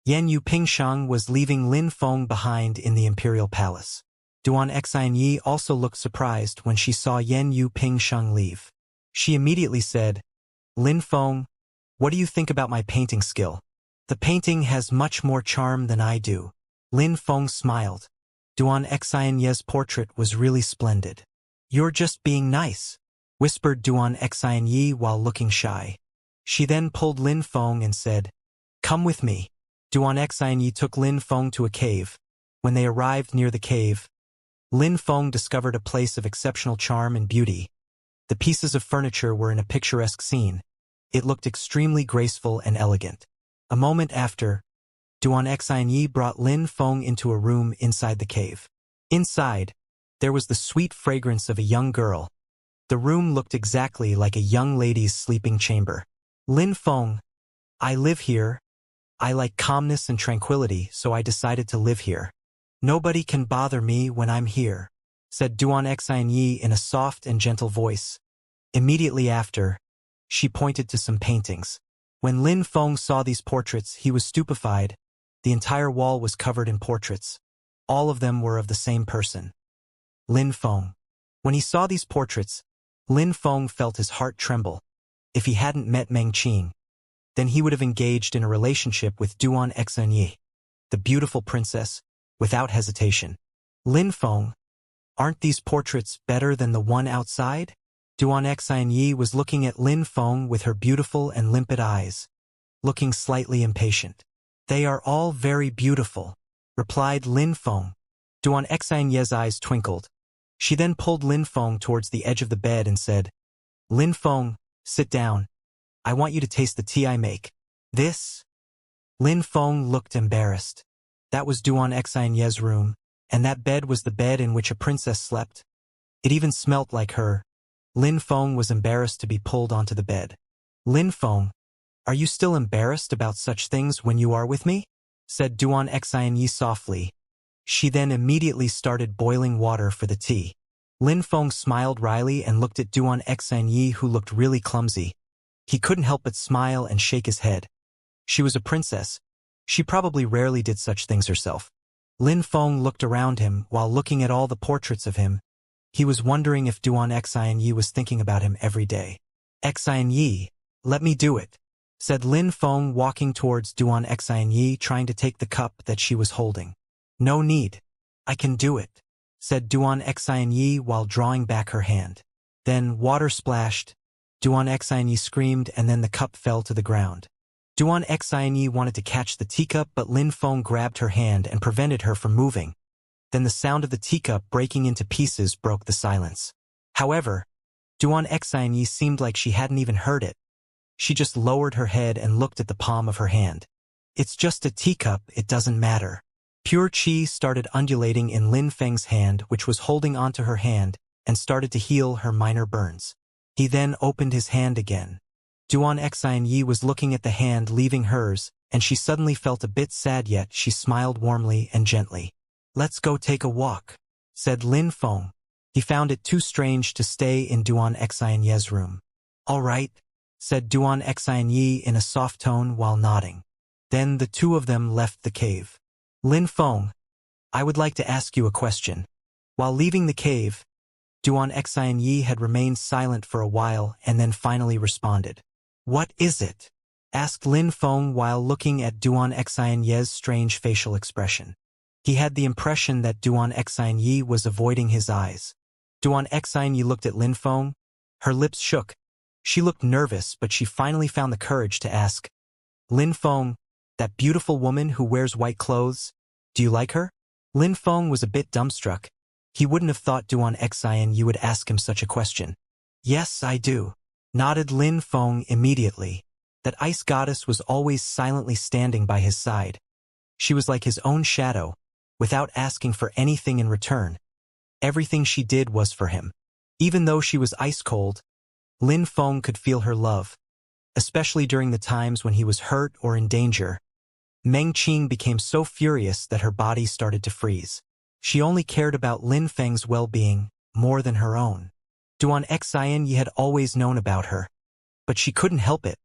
Yan Yu Pingshang was leaving Lin Feng behind in the imperial palace. Duan Xin Yi also looked surprised when she saw Yan Yu Pingshang leave. She immediately said, Lin Feng, what do you think about my painting skill? The painting has much more charm than I do. Lin Feng smiled. Duan Xin Yi's portrait was really splendid. You're just being nice, whispered Duan Xin Yi while looking shy. She then pulled Lin Feng and said, Come with me. Duan Xin Yi took Lin Feng to a cave. When they arrived near the cave, Lin Feng discovered a place of exceptional charm and beauty. The pieces of furniture were in a picturesque scene. It looked extremely graceful and elegant. A moment after, Duan Xin Yi brought Lin Feng into a room inside the cave. Inside, there was the sweet fragrance of a young girl. The room looked exactly like a young lady's sleeping chamber. Lin Feng, I live here. I like calmness and tranquility, so I decided to live here. Nobody can bother me when I'm here, said Duan Xin Yi in a soft and gentle voice. Immediately after, she pointed to some paintings. When Lin Feng saw these portraits, he was stupefied. The entire wall was covered in portraits. All of them were of the same person, Lin Feng. When he saw these portraits, Lin Feng felt his heart tremble. If he hadn't met Meng Qing, then he would have engaged in a relationship with Duan Xin Yi, the beautiful princess, without hesitation. Lin Feng, aren't these portraits better than the one outside? Duan Xin Yi was looking at Lin Feng with her beautiful and limpid eyes, looking slightly impatient. They are all very beautiful, replied Lin Feng. Duan Xin Yi's eyes twinkled. She then pulled Lin Feng towards the edge of the bed and said, Lin Feng, sit down. I want you to taste the tea I make. This? Lin Feng looked embarrassed. That was Duan Xin Yi's room, and that bed was the bed in which a princess slept. It even smelt like her. Lin Feng was embarrassed to be pulled onto the bed. Lin Feng, are you still embarrassed about such things when you are with me? Said Duan Xin Yi softly. She then immediately started boiling water for the tea. Lin Feng smiled wryly and looked at Duan Xin Yi, who looked really clumsy. He couldn't help but smile and shake his head. She was a princess. She probably rarely did such things herself. Lin Feng looked around him while looking at all the portraits of him. He was wondering if Duan Xin Yi was thinking about him every day. Xin Yi, let me do it, said Lin Feng, walking towards Duan Xin Yi, trying to take the cup that she was holding. No need. I can do it, said Duan Xin Yi while drawing back her hand. Then water splashed. Duan Xin Yi screamed, and then the cup fell to the ground. Duan Xin Yi wanted to catch the teacup, but Lin Feng grabbed her hand and prevented her from moving. Then the sound of the teacup breaking into pieces broke the silence. However, Duan Xin Yi seemed like she hadn't even heard it. She just lowered her head and looked at the palm of her hand. It's just a teacup, it doesn't matter. Pure qi started undulating in Lin Feng's hand, which was holding onto her hand, and started to heal her minor burns. He then opened his hand again. Duan Xin Yi was looking at the hand leaving hers, and she suddenly felt a bit sad, yet she smiled warmly and gently. Let's go take a walk, said Lin Feng. He found it too strange to stay in Duan Xin Yi's room. All right, said Duan Xin Yi in a soft tone while nodding. Then the two of them left the cave. Lin Feng, I would like to ask you a question. While leaving the cave, Duan Xin Yi had remained silent for a while and then finally responded. "What is it?" asked Lin Feng while looking at Duan Xianye's strange facial expression. He had the impression that Duan Xianye was avoiding his eyes. Duan Xianye looked at Lin Feng. Her lips shook. She looked nervous, but she finally found the courage to ask, "Lin Feng, that beautiful woman who wears white clothes, do you like her?" Lin Feng was a bit dumbstruck. He wouldn't have thought Duan Xianye would ask him such a question. "Yes, I do," nodded Lin Feng immediately. That ice goddess was always silently standing by his side. She was like his own shadow, without asking for anything in return. Everything she did was for him. Even though she was ice-cold, Lin Feng could feel her love, especially during the times when he was hurt or in danger. Meng Qing became so furious that her body started to freeze. She only cared about Lin Feng's well-being more than her own. Duan Xianye had always known about her, but she couldn't help it.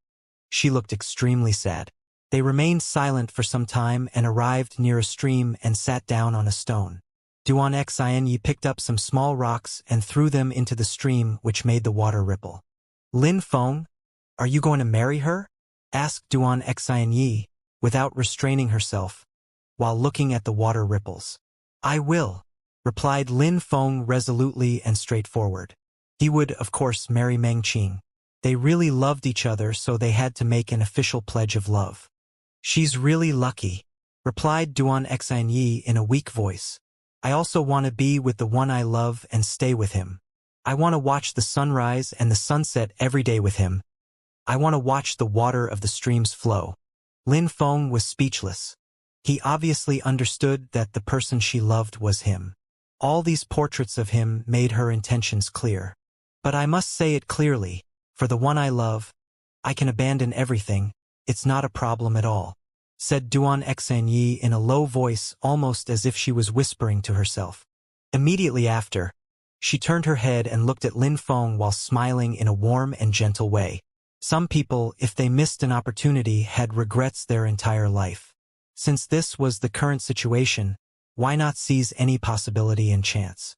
She looked extremely sad. They remained silent for some time and arrived near a stream and sat down on a stone. Duan Xianye picked up some small rocks and threw them into the stream, which made the water ripple. "Lin Feng, are you going to marry her?" asked Duan Xianye, without restraining herself, while looking at the water ripples. "I will," replied Lin Feng resolutely and straightforward. He would, of course, marry Meng Qing. They really loved each other, so they had to make an official pledge of love. "She's really lucky," replied Duan Xianye in a weak voice. "I also want to be with the one I love and stay with him. I want to watch the sunrise and the sunset every day with him. I want to watch the water of the streams flow." Lin Feng was speechless. He obviously understood that the person she loved was him. All these portraits of him made her intentions clear. "But I must say it clearly, for the one I love, I can abandon everything, it's not a problem at all," said Duan Xianye in a low voice, almost as if she was whispering to herself. Immediately after, she turned her head and looked at Lin Feng while smiling in a warm and gentle way. Some people, if they missed an opportunity, had regrets their entire life. Since this was the current situation, why not seize any possibility and chance?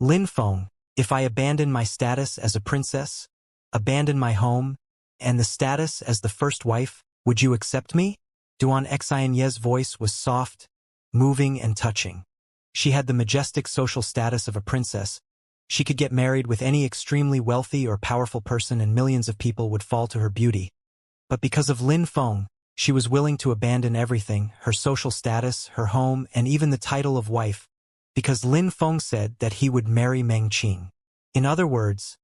"Lin Feng, if I abandon my status as a princess, abandon my home, and the status as the first wife, would you accept me?" Duan Xianye's voice was soft, moving and touching. She had the majestic social status of a princess. She could get married with any extremely wealthy or powerful person and millions of people would fall to her beauty. But because of Lin Feng, she was willing to abandon everything, her social status, her home, and even the title of wife, because Lin Feng said that he would marry Meng Qing. In other words,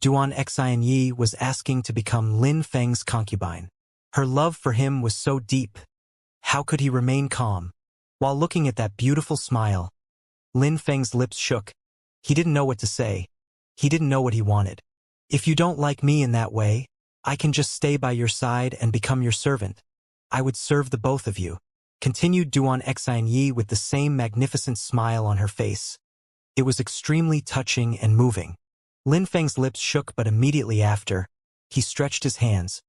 Duan Xianye was asking to become Lin Feng's concubine. Her love for him was so deep. How could he remain calm? While looking at that beautiful smile, Lin Feng's lips shook. He didn't know what to say. He didn't know what he wanted. "If you don't like me in that way, I can just stay by your side and become your servant. I would serve the both of you," continued Duan Xianye with the same magnificent smile on her face. It was extremely touching and moving. Lin Feng's lips shook, but immediately after, he stretched his hands,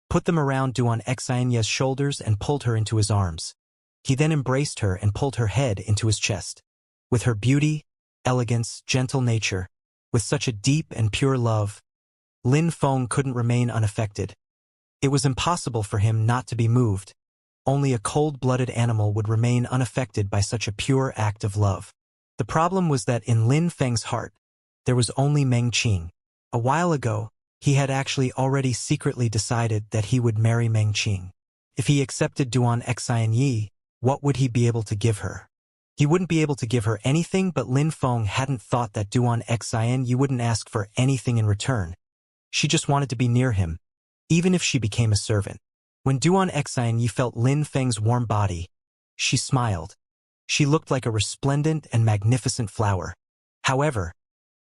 put them around Duan Xianye's shoulders and pulled her into his arms. He then embraced her and pulled her head into his chest. With her beauty, elegance, gentle nature, with such a deep and pure love, Lin Feng couldn't remain unaffected. It was impossible for him not to be moved. Only a cold-blooded animal would remain unaffected by such a pure act of love. The problem was that in Lin Feng's heart, there was only Meng Qing. A while ago, he had actually already secretly decided that he would marry Meng Qing. If he accepted Duan Xianye, what would he be able to give her? He wouldn't be able to give her anything, but Lin Feng hadn't thought that Duan Xianye wouldn't ask for anything in return. She just wanted to be near him, even if she became a servant. When Duan Xianye felt Lin Feng's warm body, she smiled. She looked like a resplendent and magnificent flower. However,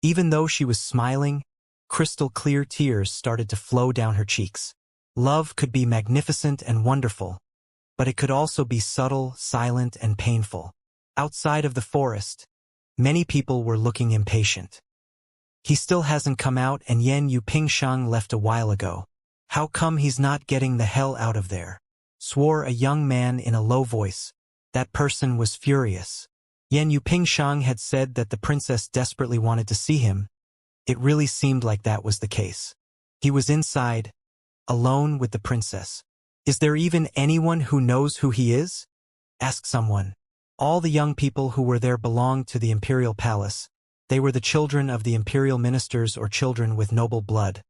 even though she was smiling, crystal-clear tears started to flow down her cheeks. Love could be magnificent and wonderful, but it could also be subtle, silent, and painful. Outside of the forest, many people were looking impatient. "He still hasn't come out, and Yan Yu Pingshang left a while ago. How come he's not getting the hell out of there?" swore a young man in a low voice. That person was furious. Yan Yu Pingshang had said that the princess desperately wanted to see him. It really seemed like that was the case. He was inside, alone with the princess. "Is there even anyone who knows who he is?" asked someone. All the young people who were there belonged to the imperial palace. They were the children of the imperial ministers or children with noble blood.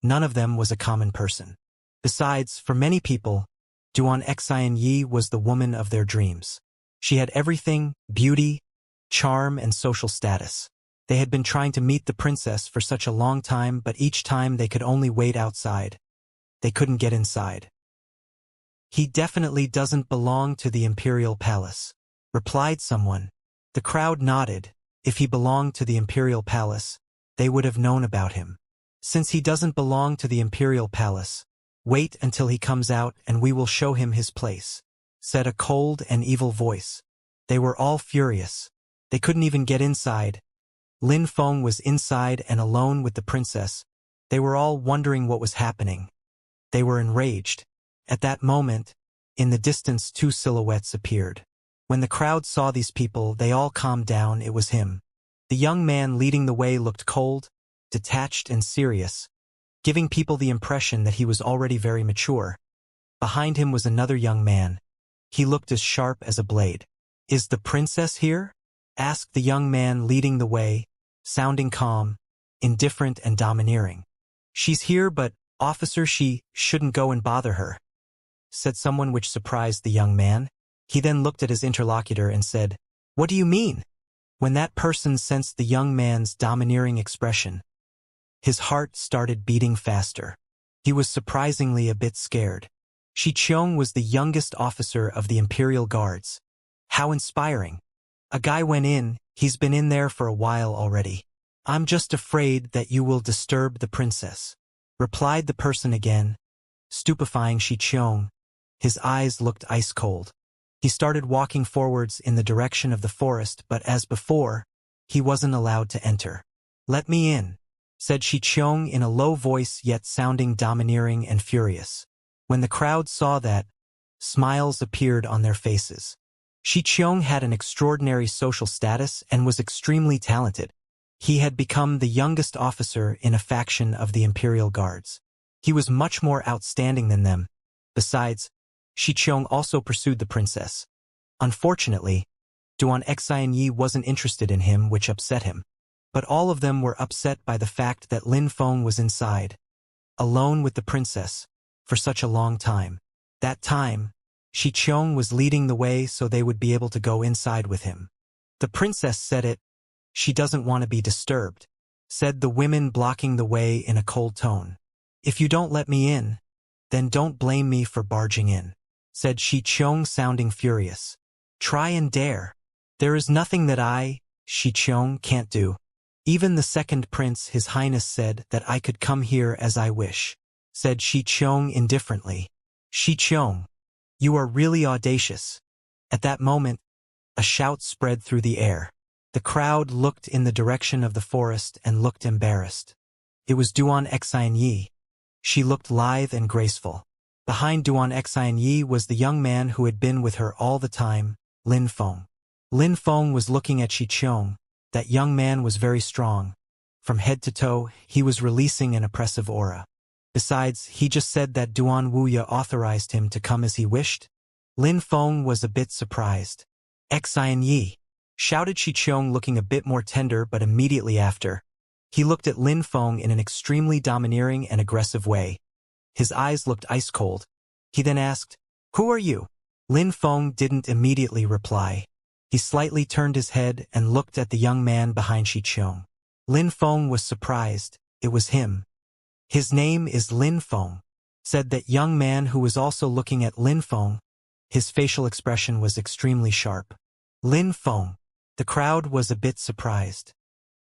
None of them was a common person. Besides, for many people, Xianxia was the woman of their dreams. She had everything: beauty, charm, and social status. They had been trying to meet the princess for such a long time, but each time they could only wait outside. They couldn't get inside. "He definitely doesn't belong to the imperial palace," replied someone. The crowd nodded. If he belonged to the imperial palace, they would have known about him. "Since he doesn't belong to the imperial palace, wait until he comes out and we will show him his place," said a cold and evil voice. They were all furious. They couldn't even get inside. Lin Feng was inside and alone with the princess. They were all wondering what was happening. They were enraged. At that moment, in the distance, two silhouettes appeared. When the crowd saw these people, they all calmed down. It was him. The young man leading the way looked cold, detached, and serious, giving people the impression that he was already very mature. Behind him was another young man. He looked as sharp as a blade. "Is the princess here?" asked the young man leading the way, sounding calm, indifferent, and domineering. "She's here, but, officer, she shouldn't go and bother her," said someone, which surprised the young man. He then looked at his interlocutor and said, "What do you mean?" When that person sensed the young man's domineering expression, his heart started beating faster. He was surprisingly a bit scared. Xianxia was the youngest officer of the Imperial Guards. How inspiring. A guy went in. "He's been in there for a while already. I'm just afraid that you will disturb the princess," replied the person again. Stupefying Xianxia, his eyes looked ice cold. He started walking forwards in the direction of the forest, but as before, he wasn't allowed to enter. "Let me in," said Xianxia in a low voice, yet sounding domineering and furious. When the crowd saw that, smiles appeared on their faces. Xianxia had an extraordinary social status and was extremely talented. He had become the youngest officer in a faction of the Imperial Guards. He was much more outstanding than them. Besides, Xianxia also pursued the princess. Unfortunately, Xianxia wasn't interested in him, which upset him. But all of them were upset by the fact that Lin Feng was inside, alone with the princess, for such a long time. That time, Xianxia was leading the way so they would be able to go inside with him. "The princess said it. She doesn't want to be disturbed," said the women blocking the way in a cold tone. "If you don't let me in, then don't blame me for barging in," said Xianxia, sounding furious. "Try and dare. There is nothing that Xianxia, can't do. Even the second prince, His Highness, said that I could come here as I wish," said Xianxia indifferently. "Xianxia, you are really audacious." At that moment, a shout spread through the air. The crowd looked in the direction of the forest and looked embarrassed. It was Xianxia. She looked lithe and graceful. Behind Xianxia was the young man who had been with her all the time, Lin Feng. Lin Feng was looking at Xianxia. That young man was very strong. From head to toe, he was releasing an oppressive aura. Besides, he just said that Wuxia authorized him to come as he wished. Lin Feng was a bit surprised. "Xianxia!" shouted Xianxia, looking a bit more tender, but immediately after, he looked at Lin Feng in an extremely domineering and aggressive way. His eyes looked ice cold. He then asked, "Who are you?" Lin Feng didn't immediately reply. He slightly turned his head and looked at the young man behind Xianxia. Lin Feng was surprised. It was him. "His name is Lin Feng," said that young man who was also looking at Lin Feng. His facial expression was extremely sharp. "Lin Feng." The crowd was a bit surprised.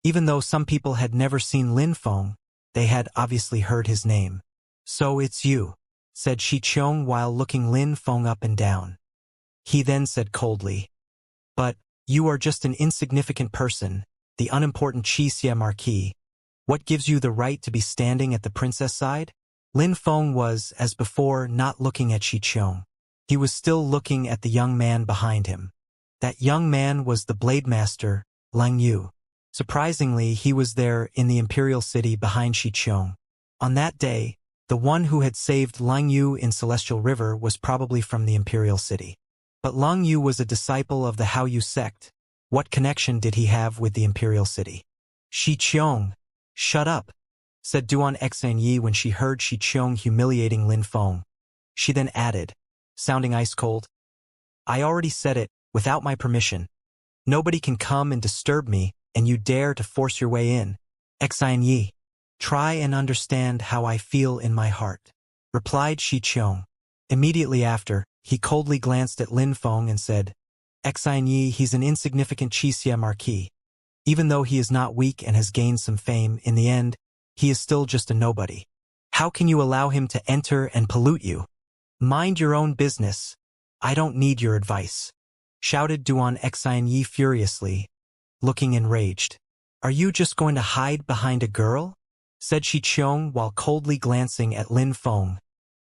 Even though some people had never seen Lin Feng, they had obviously heard his name. "So it's you," said Xianxia while looking Lin Feng up and down. He then said coldly, "But, you are just an insignificant person, the unimportant Xianxia Marquis. What gives you the right to be standing at the princess side?" Lin Feng was, as before, not looking at Xianxia. He was still looking at the young man behind him. That young man was the Blade Master, Lang Yu. Surprisingly, he was there in the Imperial City behind Xianxia. On that day, The one who had saved Lang Yu in Celestial River was probably from the Imperial City. But Lang Yu was a disciple of the Hao Yu sect. What connection did he have with the Imperial City? Shi Qiong, shut up, said Duan Xanyi when she heard Shi Qiong humiliating Lin Feng. She then added, sounding ice-cold, I already said it, without my permission. Nobody can come and disturb me, and you dare to force your way in. Xanyi, try and understand how I feel in my heart, replied Shi Qiong. Immediately after, he coldly glanced at Lin Feng and said, Xanyi, he's an insignificant Xianxia marquis. Even though he is not weak and has gained some fame, in the end, he is still just a nobody. How can you allow him to enter and pollute you? Mind your own business. I don't need your advice, shouted Duan Xanyi furiously, looking enraged. Are you just going to hide behind a girl? Said Shi Qiong while coldly glancing at Lin Feng,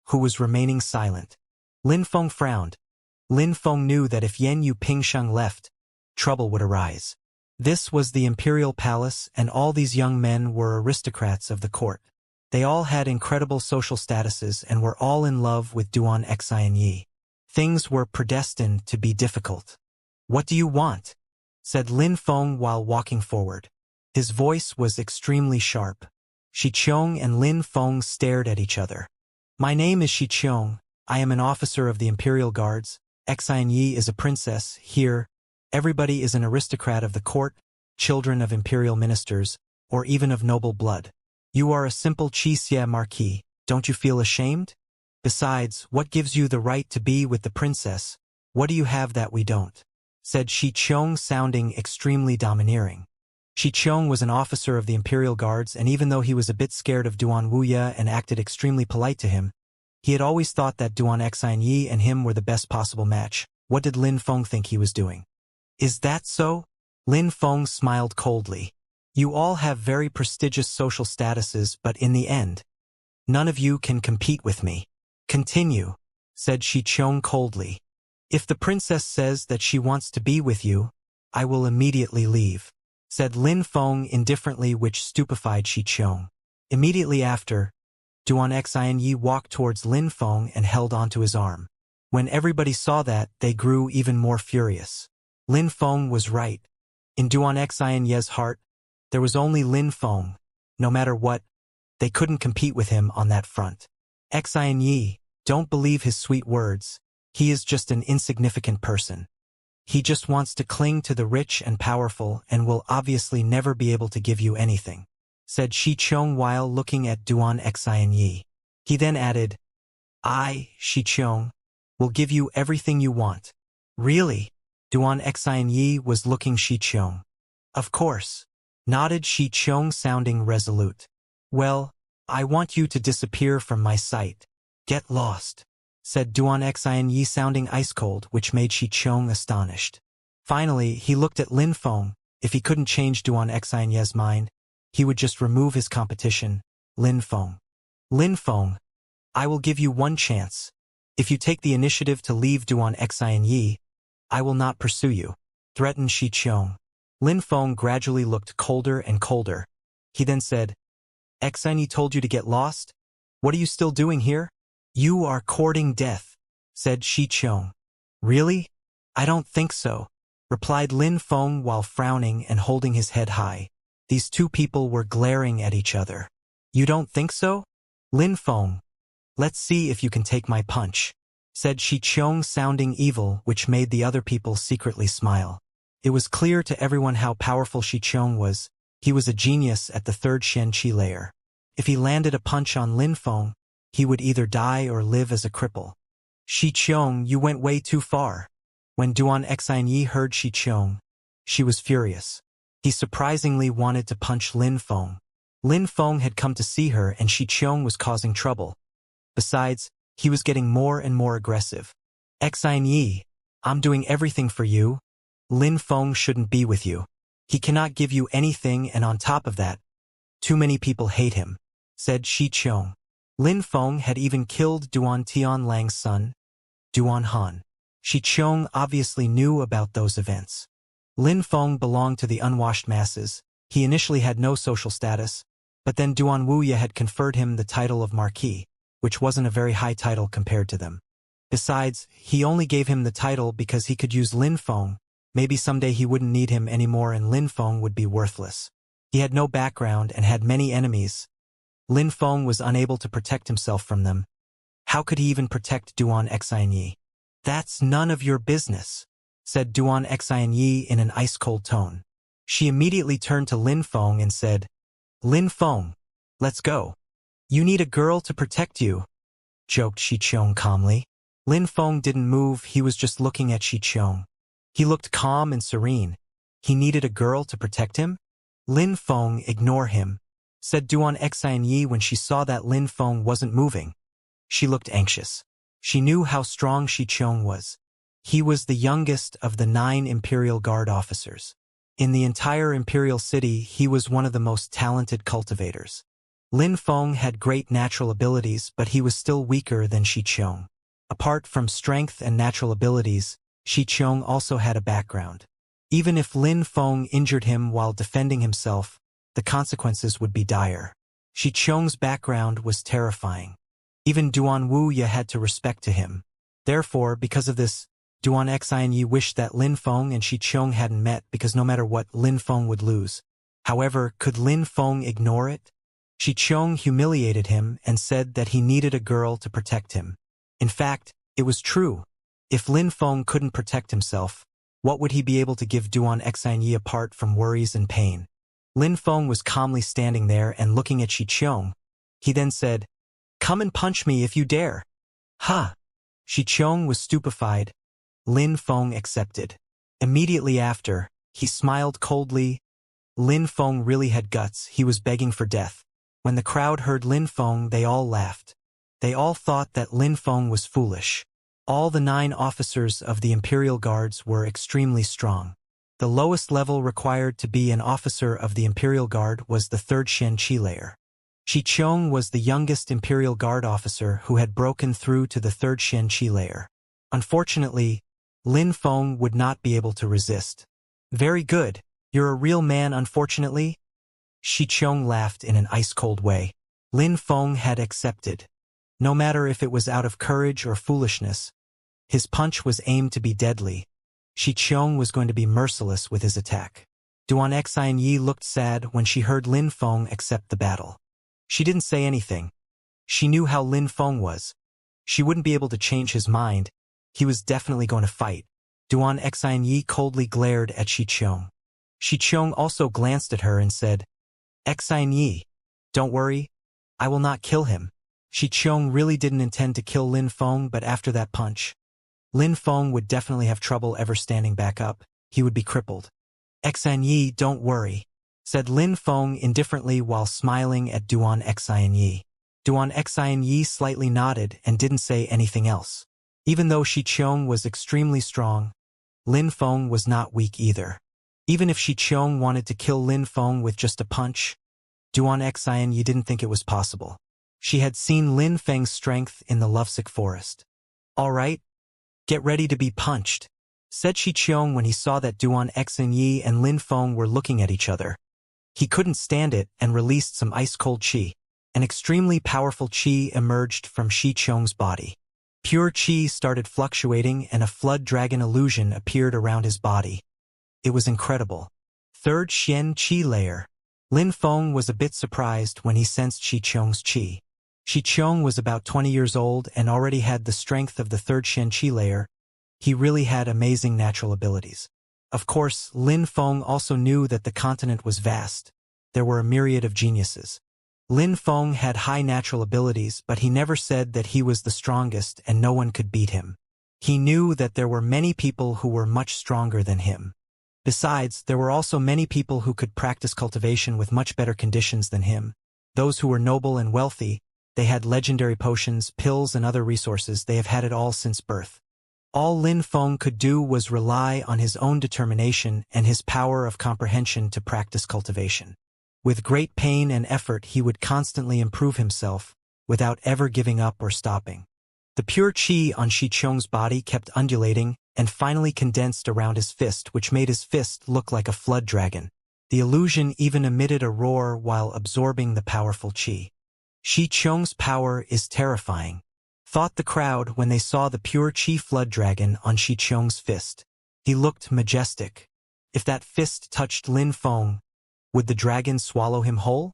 who was remaining silent. Lin Feng frowned. Lin Feng knew that if Yan Yu Pingsheng left, trouble would arise. This was the Imperial Palace, and all these young men were aristocrats of the court. They all had incredible social statuses and were all in love with Duan Xanyi. Things were predestined to be difficult. What do you want? Said Lin Feng while walking forward. His voice was extremely sharp. Shi Qiong and Lin Feng stared at each other. My name is Shi Qiong. I am an officer of the Imperial Guards. Xanyi is a princess. Here, everybody is an aristocrat of the court, children of imperial ministers, or even of noble blood. You are a simple Xianxia marquis. Don't you feel ashamed? Besides, what gives you the right to be with the princess? What do you have that we don't? Said Shi Qiong, sounding extremely domineering. Shi Qiong was an officer of the Imperial Guards, and even though he was a bit scared of Duan Wuya and acted extremely polite to him, he had always thought that Duan Xanyi and him were the best possible match. What did Lin Feng think he was doing? Is that so? Lin Feng smiled coldly. You all have very prestigious social statuses, but in the end, none of you can compete with me. Continue, said Shi Qiong coldly. If the princess says that she wants to be with you, I will immediately leave, said Lin Feng indifferently, which stupefied Shi Qiong. Immediately after, Duan Xanyi walked towards Lin Feng and held onto his arm. When everybody saw that, they grew even more furious. Lin Feng was right. In Duan Xanyi's heart, there was only Lin Feng. No matter what, they couldn't compete with him on that front. Xanyi, don't believe his sweet words. He is just an insignificant person. He just wants to cling to the rich and powerful and will obviously never be able to give you anything, said Shi Qiong while looking at Duan Xanyi. He then added, I, Shi Qiong, will give you everything you want. Really? Duan Xanyi was looking Shi Qiong. Of course, nodded Shi Qiong, sounding resolute. Well, I want you to disappear from my sight. Get lost, said Duan Xanyi, sounding ice-cold, which made Shi Qiong astonished. Finally, he looked at Lin Feng. If he couldn't change Duan Xanyi's mind, he would just remove his competition, Lin Feng. Lin Feng, I will give you one chance. If you take the initiative to leave Duan Xanyi, I will not pursue you, threatened Shi Qiong. Lin Feng gradually looked colder and colder. He then said, Xanyi told you to get lost? What are you still doing here? You are courting death, said Shi Qiong. Really? I don't think so, replied Lin Feng while frowning and holding his head high. These two people were glaring at each other. You don't think so? Lin Feng, let's see if you can take my punch, said Shi Qiong, sounding evil, which made the other people secretly smile. It was clear to everyone how powerful Shi Qiong was. He was a genius at the third Xianxia layer. If he landed a punch on Lin Feng, he would either die or live as a cripple. Shi Qiong, you went way too far. When Duan Xanyi heard Shi Qiong, she was furious. He surprisingly wanted to punch Lin Feng. Lin Feng had come to see her and Shi Qiong was causing trouble. Besides, he was getting more and more aggressive. Xanyi, I'm doing everything for you. Lin Feng shouldn't be with you. He cannot give you anything, and on top of that, too many people hate him, said Shi Qiong. Lin Feng had even killed Duan Tianlang's son, Duan Han. Shi Qiong obviously knew about those events. Lin Feng belonged to the unwashed masses. He initially had no social status, but then Duan Wuya had conferred him the title of Marquis. which wasn't a very high title compared to them. Besides, he only gave him the title because he could use Lin Feng. Maybe someday he wouldn't need him anymore and Lin Feng would be worthless. He had no background and had many enemies. Lin Feng was unable to protect himself from them. How could he even protect Duan Xianyi? That's none of your business, said Duan Xianyi in an ice-cold tone. She immediately turned to Lin Feng and said, Lin Feng, let's go. You need a girl to protect you, joked Xiqiong calmly. Lin Feng didn't move, he was just looking at Xiqiong. He looked calm and serene. He needed a girl to protect him? Lin Feng, ignore him, said Duan Xianyi when she saw that Lin Feng wasn't moving. She looked anxious. She knew how strong Xiqiong was. He was the youngest of the 9 Imperial Guard officers. In the entire Imperial City, he was one of the most talented cultivators. Lin Feng had great natural abilities, but he was still weaker than Xiqiong. Apart from strength and natural abilities, Xiqiong also had a background. Even if Lin Feng injured him while defending himself, the consequences would be dire. Xiqiong's background was terrifying. Even Duan Wuxia had to respect to him. Therefore, because of this, Duan Xianyi wished that Lin Feng and Xiqiong hadn't met because no matter what, Lin Feng would lose. However, could Lin Feng ignore it? Xiqiong humiliated him and said that he needed a girl to protect him. In fact, it was true. If Lin Feng couldn't protect himself, what would he be able to give Duan Xianyi apart from worries and pain? Lin Feng was calmly standing there and looking at Xiqiong. He then said, Come and punch me if you dare. Ha! Xiqiong was stupefied. Lin Feng accepted. Immediately after, he smiled coldly. Lin Feng really had guts, he was begging for death. When the crowd heard Lin Feng, they all laughed. They all thought that Lin Feng was foolish. All the 9 officers of the Imperial Guards were extremely strong. The lowest level required to be an officer of the Imperial Guard was the 3rd Xianxia layer. Xiqiong was the youngest Imperial Guard officer who had broken through to the 3rd Xianxia layer. Unfortunately, Lin Feng would not be able to resist. Very good, you're a real man unfortunately? Xiqiong laughed in an ice-cold way. Lin Feng had accepted. No matter if it was out of courage or foolishness, his punch was aimed to be deadly. Xiqiong was going to be merciless with his attack. Duan Xianyi looked sad when she heard Lin Feng accept the battle. She didn't say anything. She knew how Lin Feng was. She wouldn't be able to change his mind. He was definitely going to fight. Duan Xianyi coldly glared at Xiqiong. Xiqiong also glanced at her and said, Xianyi, don't worry, I will not kill him. Xiqiong really didn't intend to kill Lin Feng, but after that punch, Lin Feng would definitely have trouble ever standing back up. He would be crippled. Xianyi, don't worry, said Lin Feng indifferently while smiling at Duan Xianyi. Duan Xianyi slightly nodded and didn't say anything else. Even though Xiqiong was extremely strong, Lin Feng was not weak either. Even if Xiqiong wanted to kill Lin Feng with just a punch, Duan Xianyi didn't think it was possible. She had seen Lin Feng's strength in the lovesick forest. All right, get ready to be punched, said Xiqiong when he saw that Duan Xianyi and Lin Feng were looking at each other. He couldn't stand it and released some ice-cold qi. An extremely powerful qi emerged from Xiqiong's body. Pure qi started fluctuating and a flood dragon illusion appeared around his body. It was incredible. 3rd Xianxia layer. Lin Feng was a bit surprised when he sensed Xiqiong's qi. Xiqiong was about 20 years old and already had the strength of the 3rd Xianxia layer. He really had amazing natural abilities. Of course, Lin Feng also knew that the continent was vast. There were a myriad of geniuses. Lin Feng had high natural abilities, but he never said that he was the strongest and no one could beat him. He knew that there were many people who were much stronger than him. Besides, there were also many people who could practice cultivation with much better conditions than him. Those who were noble and wealthy, they had legendary potions, pills, and other resources. They have had it all since birth. All Lin Feng could do was rely on his own determination and his power of comprehension to practice cultivation. With great pain and effort, he would constantly improve himself, without ever giving up or stopping. The pure qi on Xiqiong's body kept undulating and finally condensed around his fist, which made his fist look like a flood dragon. The illusion even emitted a roar while absorbing the powerful qi. Xianxia's power is terrifying, thought the crowd when they saw the pure chi flood dragon on Xianxia's fist. He looked majestic. If that fist touched Lin Feng, would the dragon swallow him whole?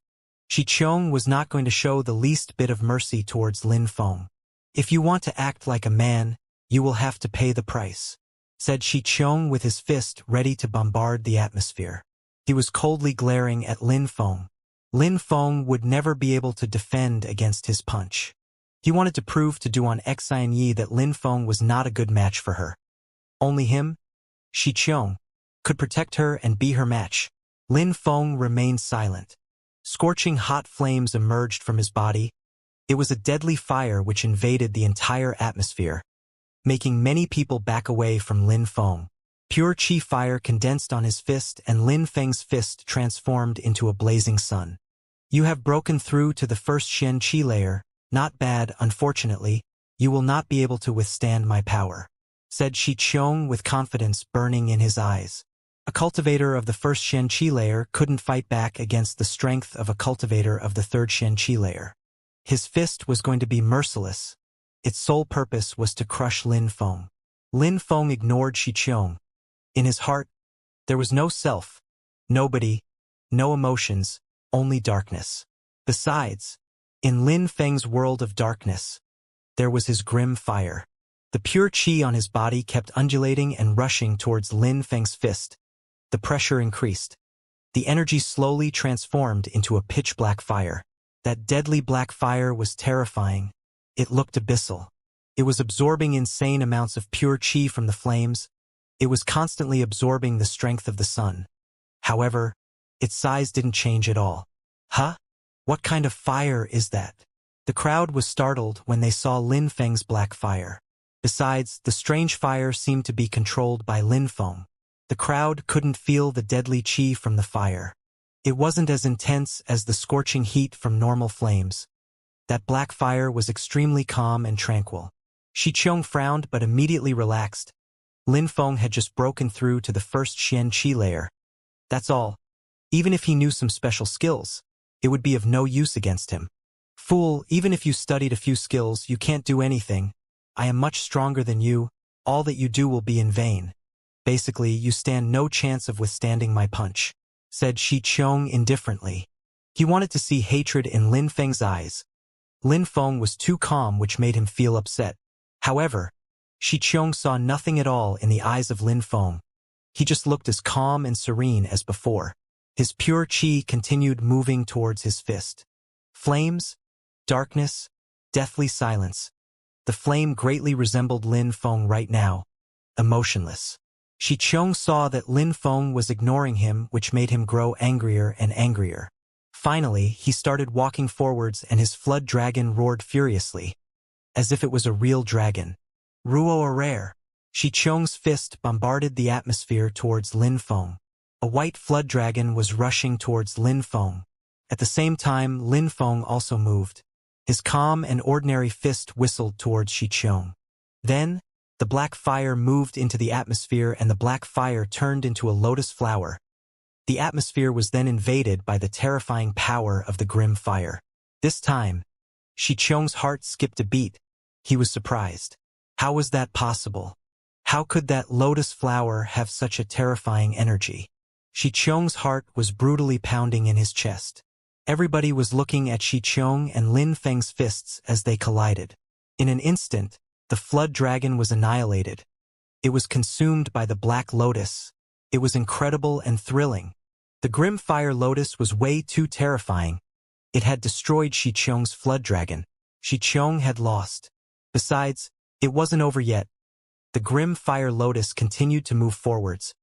Xianxia was not going to show the least bit of mercy towards Lin Feng. If you want to act like a man, you will have to pay the price, said Xianxia with his fist ready to bombard the atmosphere. He was coldly glaring at Lin Feng. Lin Feng would never be able to defend against his punch. He wanted to prove to Xianxia that Lin Feng was not a good match for her. Only him, Xianxia, could protect her and be her match. Lin Feng remained silent. Scorching hot flames emerged from his body. It was a deadly fire which invaded the entire atmosphere, making many people back away from Lin Feng. Pure chi fire condensed on his fist and Lin Feng's fist transformed into a blazing sun. You have broken through to the first Xianxia layer. Not bad, unfortunately. You will not be able to withstand my power, said Xianxia with confidence burning in his eyes. A cultivator of the first Xianxia layer couldn't fight back against the strength of a cultivator of the third Xianxia layer. His fist was going to be merciless. Its sole purpose was to crush Lin Feng. Lin Feng ignored Xianxia. In his heart, there was no self, nobody, no emotions, only darkness. Besides, in Lin Feng's world of darkness, there was his grim fire. The pure chi on his body kept undulating and rushing towards Lin Feng's fist. The pressure increased. The energy slowly transformed into a pitch-black fire. That deadly black fire was terrifying. It looked abyssal. It was absorbing insane amounts of pure chi from the flames. It was constantly absorbing the strength of the sun. However, its size didn't change at all. Huh? What kind of fire is that? The crowd was startled when they saw Lin Feng's black fire. Besides, the strange fire seemed to be controlled by Lin Feng. The crowd couldn't feel the deadly chi from the fire. It wasn't as intense as the scorching heat from normal flames. That black fire was extremely calm and tranquil. Xianxia frowned but immediately relaxed. Lin Feng had just broken through to the first Xianxia layer. That's all. Even if he knew some special skills, it would be of no use against him. Fool, even if you studied a few skills, you can't do anything. I am much stronger than you. All that you do will be in vain. Basically, you stand no chance of withstanding my punch, said Xianxia indifferently. He wanted to see hatred in Lin Feng's eyes. Lin Feng was too calm, which made him feel upset. However, Xianxia saw nothing at all in the eyes of Lin Feng. He just looked as calm and serene as before. His pure chi continued moving towards his fist. Flames, darkness, deathly silence. The flame greatly resembled Lin Feng right now, emotionless. Xianxia saw that Lin Feng was ignoring him, which made him grow angrier and angrier. Finally, he started walking forwards and his flood dragon roared furiously, as if it was a real dragon. Ruo a rare. Xianxia's fist bombarded the atmosphere towards Lin Feng. A white flood dragon was rushing towards Lin Feng. At the same time, Lin Feng also moved. His calm and ordinary fist whistled towards Xianxia. Then, the black fire moved into the atmosphere and the black fire turned into a lotus flower. The atmosphere was then invaded by the terrifying power of the grim fire. This time, Xianxia's heart skipped a beat. He was surprised. How was that possible? How could that lotus flower have such a terrifying energy? Xianxia's heart was brutally pounding in his chest. Everybody was looking at Xianxia and Lin Feng's fists as they collided. In an instant, the flood dragon was annihilated. It was consumed by the black lotus. It was incredible and thrilling. The grim fire lotus was way too terrifying. It had destroyed Xianxia's flood dragon. Xianxia had lost. Besides, it wasn't over yet. The grim fire lotus continued to move forwards,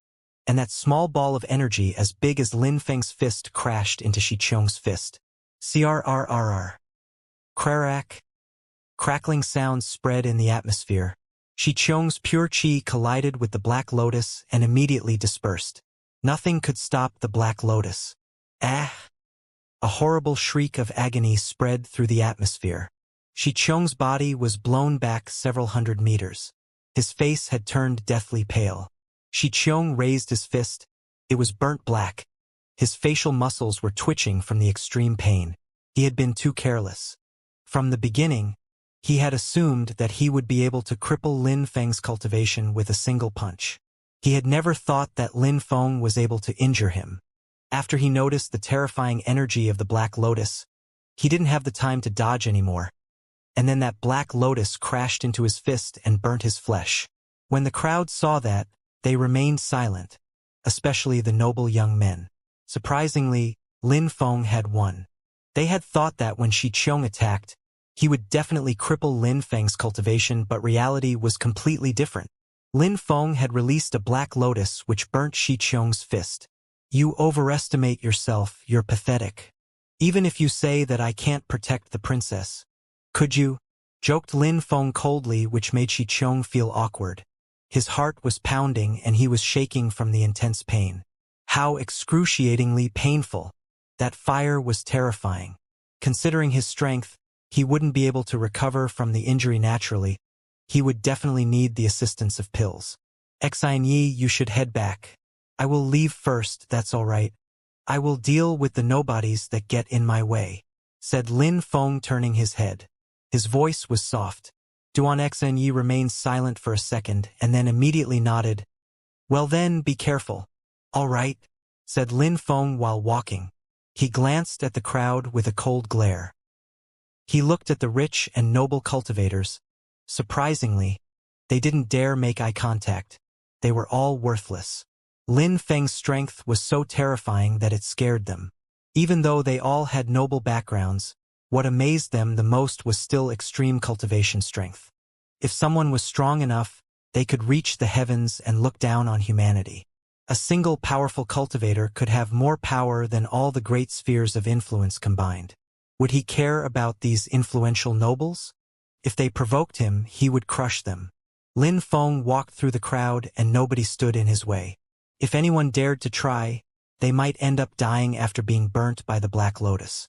and that small ball of energy as big as Lin Feng's fist crashed into Xianxia's fist. Crrrr. Crack. Crackling sounds spread in the atmosphere. Xianxia's pure chi collided with the black lotus and immediately dispersed. Nothing could stop the black lotus. Ah! A horrible shriek of agony spread through the atmosphere. Xianxia's body was blown back several hundred meters. His face had turned deathly pale. Xianxia raised his fist. It was burnt black. His facial muscles were twitching from the extreme pain. He had been too careless. From the beginning, he had assumed that he would be able to cripple Lin Feng's cultivation with a single punch. He had never thought that Lin Feng was able to injure him. After he noticed the terrifying energy of the Black Lotus, he didn't have the time to dodge anymore. And then that Black Lotus crashed into his fist and burnt his flesh. When the crowd saw that, they remained silent, especially the noble young men. Surprisingly, Lin Feng had won. They had thought that when Shi Qiong attacked, he would definitely cripple Lin Feng's cultivation, but reality was completely different. Lin Feng had released a Black Lotus which burnt Shi Qiong's fist. You overestimate yourself, you're pathetic. Even if you say that I can't protect the princess. Could you? Joked Lin Feng coldly, which made Shi Qiong feel awkward. His heart was pounding and he was shaking from the intense pain. How excruciatingly painful. That fire was terrifying. Considering his strength, he wouldn't be able to recover from the injury naturally. He would definitely need the assistance of pills. Xianxia, you should head back. I will leave first, that's all right. I will deal with the nobodies that get in my way, said Lin Feng, turning his head. His voice was soft. Xianxia remained silent for a second and then immediately nodded. Well then, be careful. All right, said Lin Feng while walking. He glanced at the crowd with a cold glare. He looked at the rich and noble cultivators. Surprisingly, they didn't dare make eye contact. They were all worthless. Lin Feng's strength was so terrifying that it scared them. Even though they all had noble backgrounds, what amazed them the most was still extreme cultivation strength. If someone was strong enough, they could reach the heavens and look down on humanity. A single powerful cultivator could have more power than all the great spheres of influence combined. Would he care about these influential nobles? If they provoked him, he would crush them. Lin Feng walked through the crowd and nobody stood in his way. If anyone dared to try, they might end up dying after being burnt by the Black Lotus.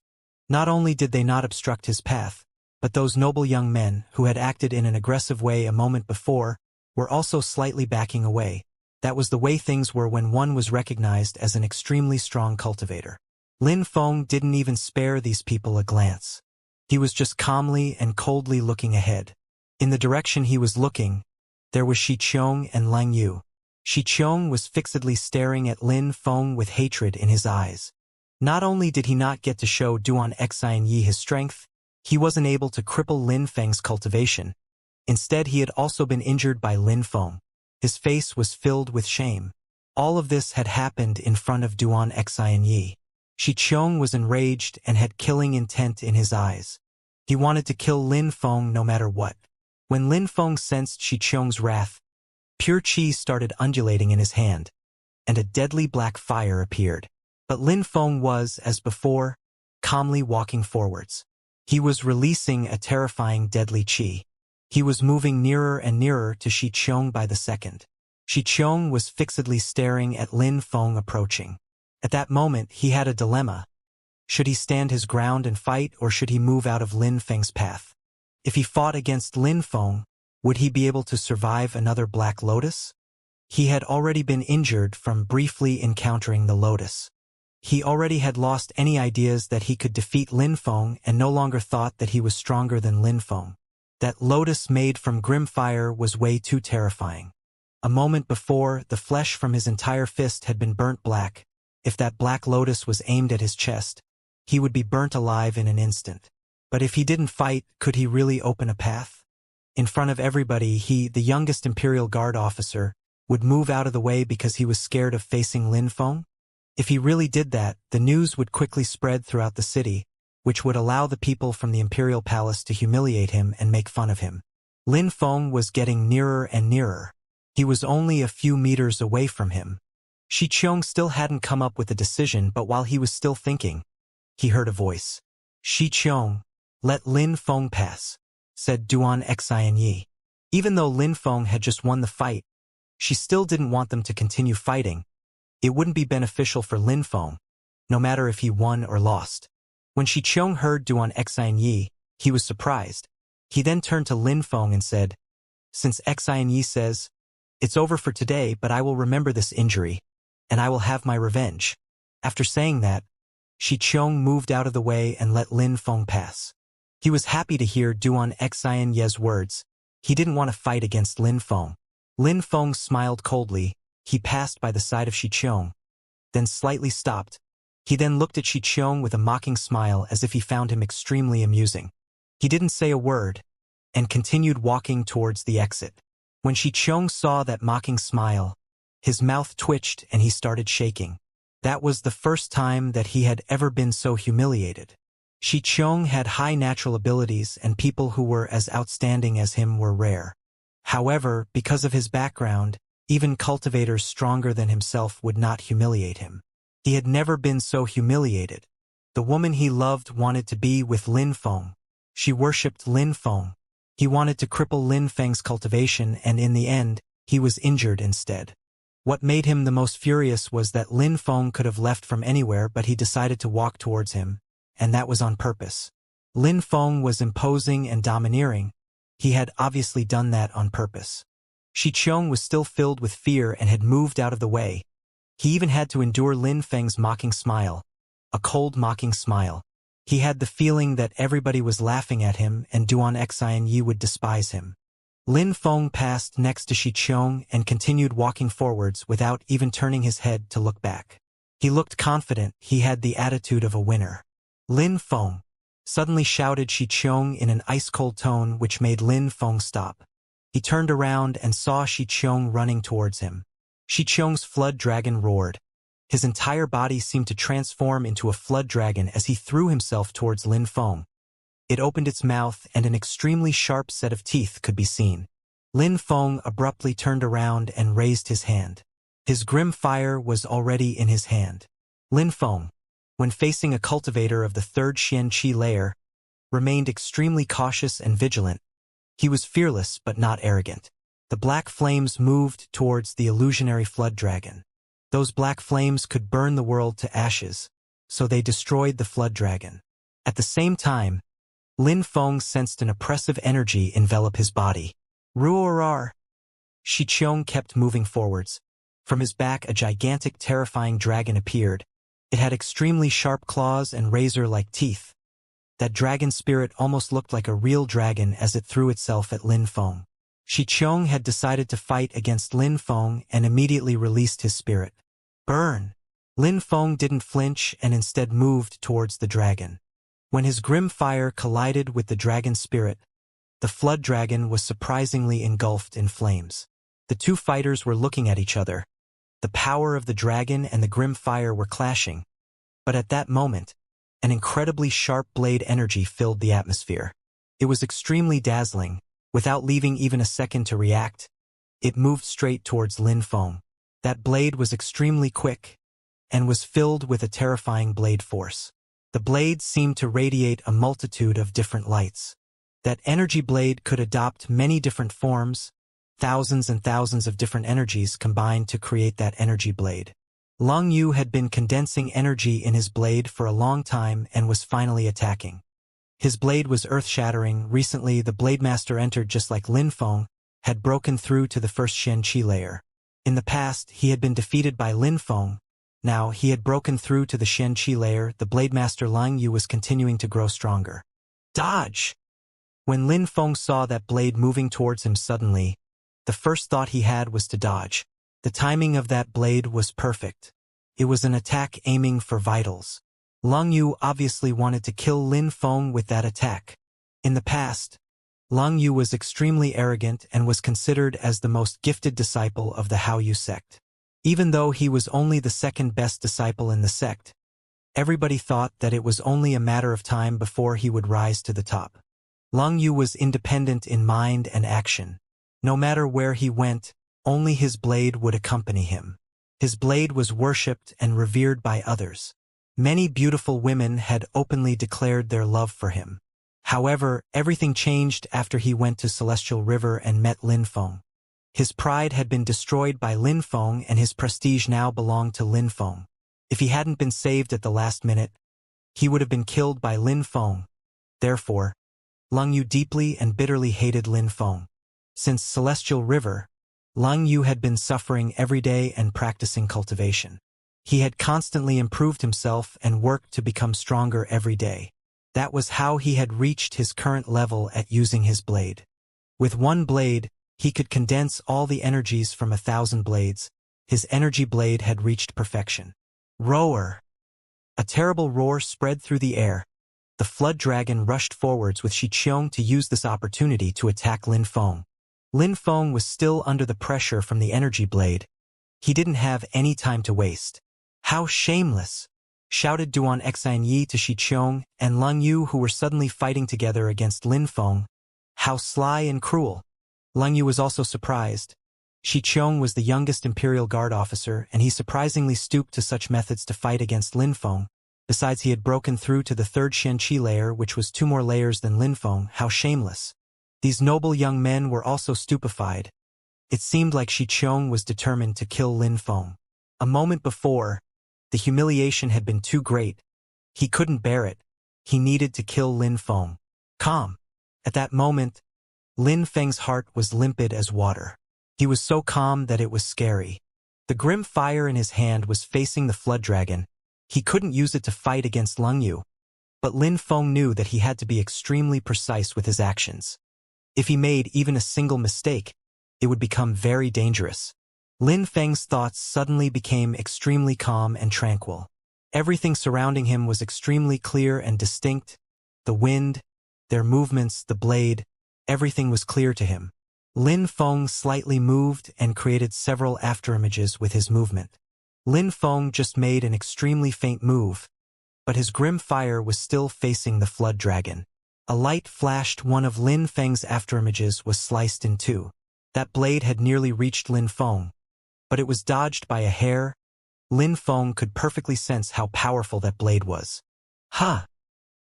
Not only did they not obstruct his path, but those noble young men, who had acted in an aggressive way a moment before, were also slightly backing away. That was the way things were when one was recognized as an extremely strong cultivator. Lin Feng didn't even spare these people a glance. He was just calmly and coldly looking ahead. In the direction he was looking, there was Shi Qiong and Lang Yu. Shi Qiong was fixedly staring at Lin Feng with hatred in his eyes. Not only did he not get to show Xianxia his strength, he wasn't able to cripple Lin Feng's cultivation. Instead, he had also been injured by Lin Feng. His face was filled with shame. All of this had happened in front of Xianxia. Shi Qiong was enraged and had killing intent in his eyes. He wanted to kill Lin Feng no matter what. When Lin Feng sensed Shi Qiong's wrath, pure qi started undulating in his hand, and a deadly black fire appeared. But Lin Feng was, as before, calmly walking forwards. He was releasing a terrifying deadly qi. He was moving nearer and nearer to Shi Qiong by the second. Shi Qiong was fixedly staring at Lin Feng approaching. At that moment, he had a dilemma. Should he stand his ground and fight, or should he move out of Lin Feng's path? If he fought against Lin Feng, would he be able to survive another Black Lotus? He had already been injured from briefly encountering the Lotus. He already had lost any ideas that he could defeat Lin Feng and no longer thought that he was stronger than Lin Feng. That Lotus made from grim fire was way too terrifying. A moment before, the flesh from his entire fist had been burnt black. If that Black Lotus was aimed at his chest, he would be burnt alive in an instant. But if he didn't fight, could he really open a path? In front of everybody, he, the youngest Imperial Guard officer, would move out of the way because he was scared of facing Lin Feng? If he really did that, the news would quickly spread throughout the city, which would allow the people from the Imperial Palace to humiliate him and make fun of him. Lin Feng was getting nearer and nearer. He was only a few meters away from him. Shi Qiong still hadn't come up with a decision, but while he was still thinking, he heard a voice. Shi Qiong, let Lin Feng pass, said Xianxia. Even though Lin Feng had just won the fight, she still didn't want them to continue fighting. It wouldn't be beneficial for Lin Feng, no matter if he won or lost. When Shi Qiong heard Xianxia, he was surprised. He then turned to Lin Feng and said, since Xianxia says, it's over for today, but I will remember this injury, and I will have my revenge. After saying that, Shi Qiong moved out of the way and let Lin Feng pass. He was happy to hear Duan Xianxia's words. He didn't want to fight against Lin Feng. Lin Feng smiled coldly. He passed by the side of Shi Qiong, then slightly stopped. He then looked at Shi Qiong with a mocking smile as if he found him extremely amusing. He didn't say a word, and continued walking towards the exit. When Shi Qiong saw that mocking smile, his mouth twitched and he started shaking. That was the first time that he had ever been so humiliated. Shi Qiong had high natural abilities and people who were as outstanding as him were rare. However, because of his background, even cultivators stronger than himself would not humiliate him. He had never been so humiliated. The woman he loved wanted to be with Lin Feng. She worshipped Lin Feng. He wanted to cripple Lin Feng's cultivation, and in the end, he was injured instead. What made him the most furious was that Lin Feng could have left from anywhere, but he decided to walk towards him, and that was on purpose. Lin Feng was imposing and domineering. He had obviously done that on purpose. Shi Qiong was still filled with fear and had moved out of the way. He even had to endure Lin Feng's mocking smile, a cold mocking smile. He had the feeling that everybody was laughing at him and Duan Xianxia would despise him. Lin Feng passed next to Shi Qiong and continued walking forwards without even turning his head to look back. He looked confident. He had the attitude of a winner. Lin Feng, suddenly shouted Shi Qiong in an ice-cold tone which made Lin Feng stop. He turned around and saw Shi Qiong running towards him. Shi Qiong's flood dragon roared. His entire body seemed to transform into a flood dragon as he threw himself towards Lin Feng. It opened its mouth and an extremely sharp set of teeth could be seen. Lin Feng abruptly turned around and raised his hand. His grim fire was already in his hand. Lin Feng, when facing a cultivator of the third Xianxia layer, remained extremely cautious and vigilant. He was fearless but not arrogant. The black flames moved towards the illusionary flood dragon. Those black flames could burn the world to ashes, so they destroyed the flood dragon. At the same time, Lin Feng sensed an oppressive energy envelop his body. Roar! Shi Qiong kept moving forwards. From his back a gigantic terrifying dragon appeared. It had extremely sharp claws and razor-like teeth. That dragon spirit almost looked like a real dragon as it threw itself at Lin Feng. Shi Qiong had decided to fight against Lin Feng and immediately released his spirit. Burn! Lin Feng didn't flinch and instead moved towards the dragon. When his grim fire collided with the dragon spirit, the flood dragon was surprisingly engulfed in flames. The two fighters were looking at each other. The power of the dragon and the grim fire were clashing. But at that moment, an incredibly sharp blade energy filled the atmosphere. It was extremely dazzling. Without leaving even a second to react, it moved straight towards Lin Feng. That blade was extremely quick and was filled with a terrifying blade force. The blade seemed to radiate a multitude of different lights. That energy blade could adopt many different forms. Thousands and thousands of different energies combined to create that energy blade. Long Yu had been condensing energy in his blade for a long time and was finally attacking. His blade was earth-shattering. Recently, the Blade Master entered just like Lin Feng, had broken through to the first Xianxia layer. In the past, he had been defeated by Lin Feng. Now, he had broken through to the Xianxia layer. The Blade Master Lang Yu was continuing to grow stronger. Dodge! When Lin Feng saw that blade moving towards him suddenly, the first thought he had was to dodge. The timing of that blade was perfect. It was an attack aiming for vitals. Lang Yu obviously wanted to kill Lin Feng with that attack. In the past, Lang Yu was extremely arrogant and was considered as the most gifted disciple of the Hao Yu sect. Even though he was only the second best disciple in the sect, everybody thought that it was only a matter of time before he would rise to the top. Lang Yu was independent in mind and action. No matter where he went, only his blade would accompany him. His blade was worshipped and revered by others. Many beautiful women had openly declared their love for him. However, everything changed after he went to Celestial River and met Lin Feng. His pride had been destroyed by Lin Feng and his prestige now belonged to Lin Feng. If he hadn't been saved at the last minute, he would have been killed by Lin Feng. Therefore, Lang Yu deeply and bitterly hated Lin Feng. Since Celestial River, Lang Yu had been suffering every day and practicing cultivation. He had constantly improved himself and worked to become stronger every day. That was how he had reached his current level at using his blade. With one blade, he could condense all the energies from 1,000 blades. His energy blade had reached perfection. Roar! A terrible roar spread through the air. The flood dragon rushed forwards with Xianxia to use this opportunity to attack Lin Feng. Lin Feng was still under the pressure from the energy blade. He didn't have any time to waste. "How shameless!" shouted Duan Xianyi to Xianxia and Lang Yu, who were suddenly fighting together against Lin Feng. "How sly and cruel!" Lang Yu was also surprised. Xianxia was the youngest Imperial Guard officer, and he surprisingly stooped to such methods to fight against Lin Feng. Besides, he had broken through to the third Xianxia layer, which was 2 more layers than Lin Feng. How shameless! These noble young men were also stupefied. It seemed like Xianxia was determined to kill Lin Feng. A moment before, the humiliation had been too great. He couldn't bear it. He needed to kill Lin Feng. Calm. At that moment, Lin Feng's heart was limpid as water. He was so calm that it was scary. The grim fire in his hand was facing the flood dragon. He couldn't use it to fight against Lang Yu. But Lin Feng knew that he had to be extremely precise with his actions. If he made even a single mistake, it would become very dangerous. Lin Feng's thoughts suddenly became extremely calm and tranquil. Everything surrounding him was extremely clear and distinct. The wind, their movements, the blade, everything was clear to him. Lin Feng slightly moved and created several afterimages with his movement. Lin Feng just made an extremely faint move, but his grim fire was still facing the flood dragon. A light flashed. One of Lin Feng's afterimages was sliced in two. That blade had nearly reached Lin Feng, but it was dodged by a hair. Lin Feng could perfectly sense how powerful that blade was. "Huh!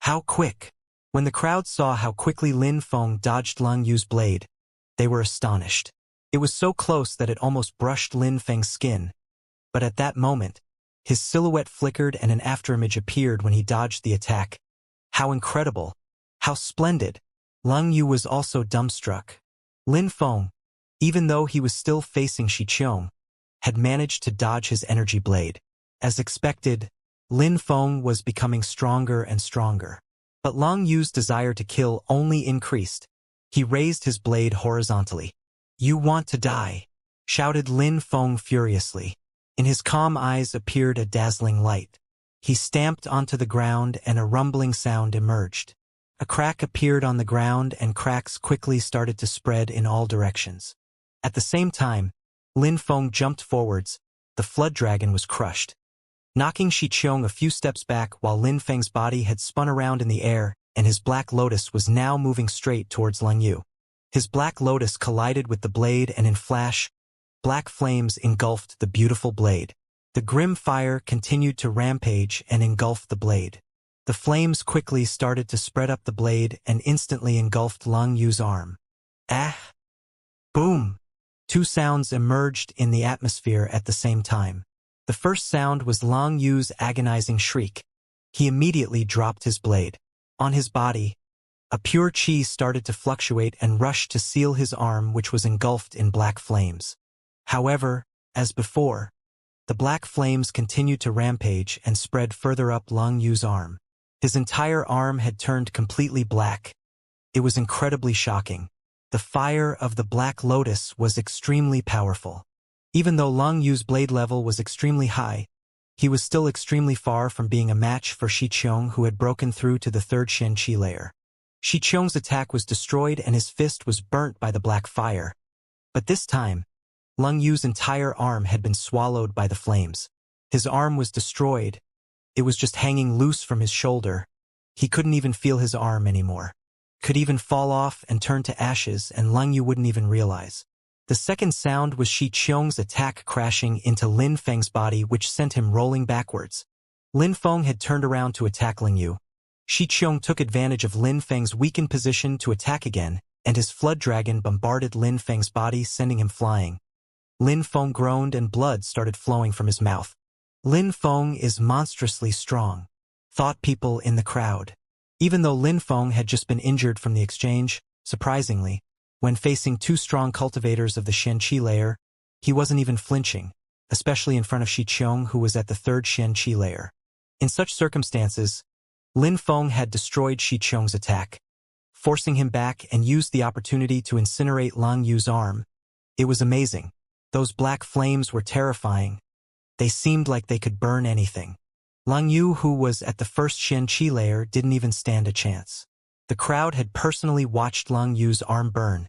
How quick!" When the crowd saw how quickly Lin Feng dodged Lang Yu's blade, they were astonished. It was so close that it almost brushed Lin Feng's skin. But at that moment, his silhouette flickered and an afterimage appeared when he dodged the attack. How incredible! How splendid! Lang Yu was also dumbstruck. Lin Feng, even though he was still facing Xianxia, had managed to dodge his energy blade. As expected, Lin Feng was becoming stronger and stronger. But Lang Yu's desire to kill only increased. He raised his blade horizontally. "You want to die!" shouted Lin Feng furiously. In his calm eyes appeared a dazzling light. He stamped onto the ground and a rumbling sound emerged. A crack appeared on the ground and cracks quickly started to spread in all directions. At the same time, Lin Feng jumped forwards. The flood dragon was crushed, knocking Xianxia a few steps back while Lin Feng's body had spun around in the air, and his black lotus was now moving straight towards Lang Yu. His black lotus collided with the blade and in flash, black flames engulfed the beautiful blade. The grim fire continued to rampage and engulf the blade. The flames quickly started to spread up the blade and instantly engulfed Lang Yu's arm. Ah! Boom! 2 sounds emerged in the atmosphere at the same time. The first sound was Lang Yu's agonizing shriek. He immediately dropped his blade. On his body, a pure chi started to fluctuate and rushed to seal his arm, which was engulfed in black flames. However, as before, the black flames continued to rampage and spread further up Lang Yu's arm. His entire arm had turned completely black. It was incredibly shocking. The fire of the Black Lotus was extremely powerful. Even though Lang Yu's blade level was extremely high, he was still extremely far from being a match for Xianxia, who had broken through to the third Xianxia layer. Xianxia's attack was destroyed and his fist was burnt by the black fire. But this time, Lang Yu's entire arm had been swallowed by the flames. His arm was destroyed. It was just hanging loose from his shoulder. He couldn't even feel his arm anymore. Could even fall off and turn to ashes, and Lang Yu wouldn't even realize. The second sound was Xianxia's attack crashing into Lin Feng's body, which sent him rolling backwards. Lin Feng had turned around to attack Lang Yu. Xianxia took advantage of Lin Feng's weakened position to attack again, and his flood dragon bombarded Lin Feng's body, sending him flying. Lin Feng groaned and blood started flowing from his mouth. Lin Feng is monstrously strong, thought people in the crowd. Even though Lin Feng had just been injured from the exchange, surprisingly, when facing 2 strong cultivators of the Xianxia layer, he wasn't even flinching. especially in front of Xianxia, who was at the third Xianxia layer. In such circumstances, Lin Feng had destroyed Xianxia's attack, forcing him back and used the opportunity to incinerate Lang Yu's arm. It was amazing. Those black flames were terrifying. They seemed like they could burn anything. Lang Yu, who was at the first Xianxia layer, didn't even stand a chance. The crowd had personally watched Lang Yu's arm burn.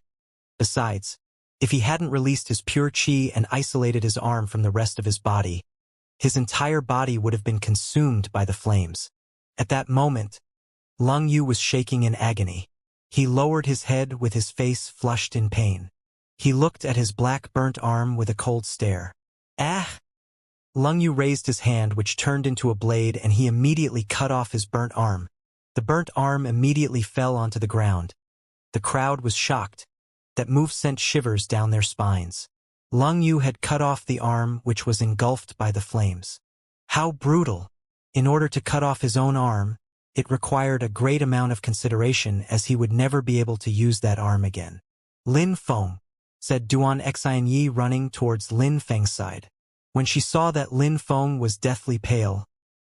Besides, if he hadn't released his pure qi and isolated his arm from the rest of his body, his entire body would have been consumed by the flames. At that moment, Lang Yu was shaking in agony. He lowered his head with his face flushed in pain. He looked at his black burnt arm with a cold stare. Ah! Lang Yu raised his hand, which turned into a blade, and he immediately cut off his burnt arm. The burnt arm immediately fell onto the ground. The crowd was shocked. That move sent shivers down their spines. Lang Yu had cut off the arm, which was engulfed by the flames. How brutal! In order to cut off his own arm, it required a great amount of consideration, as he would never be able to use that arm again. Lin Feng, said Duan Xianyi, running towards Lin Feng's side. When she saw that Lin Feng was deathly pale,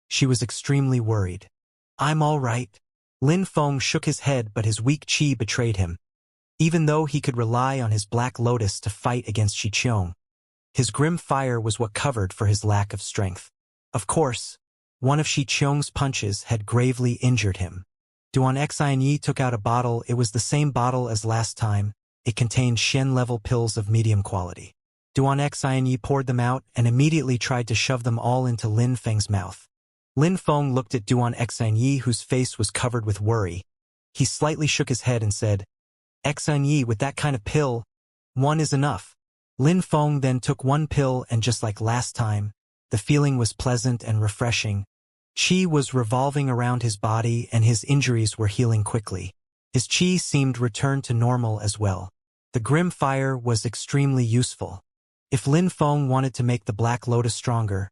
she was extremely worried. I'm all right. Lin Feng shook his head, but his weak qi betrayed him. Even though he could rely on his black lotus to fight against Xianxia, his grim fire was what covered for his lack of strength. Of course, one of Xianxia's punches had gravely injured him. Duan Xianyi took out a bottle. It was the same bottle as last time. It contained Shen-level pills of medium quality. Duan Xianyi poured them out and immediately tried to shove them all into Lin Feng's mouth. Lin Feng looked at Duan Xianyi, whose face was covered with worry. He slightly shook his head and said, Xianyi, with that kind of pill, one is enough. Lin Feng then took one pill, and just like last time, the feeling was pleasant and refreshing. Qi was revolving around his body and his injuries were healing quickly. His qi seemed returned to normal as well. The grim fire was extremely useful. If Lin Feng wanted to make the Black Lotus stronger,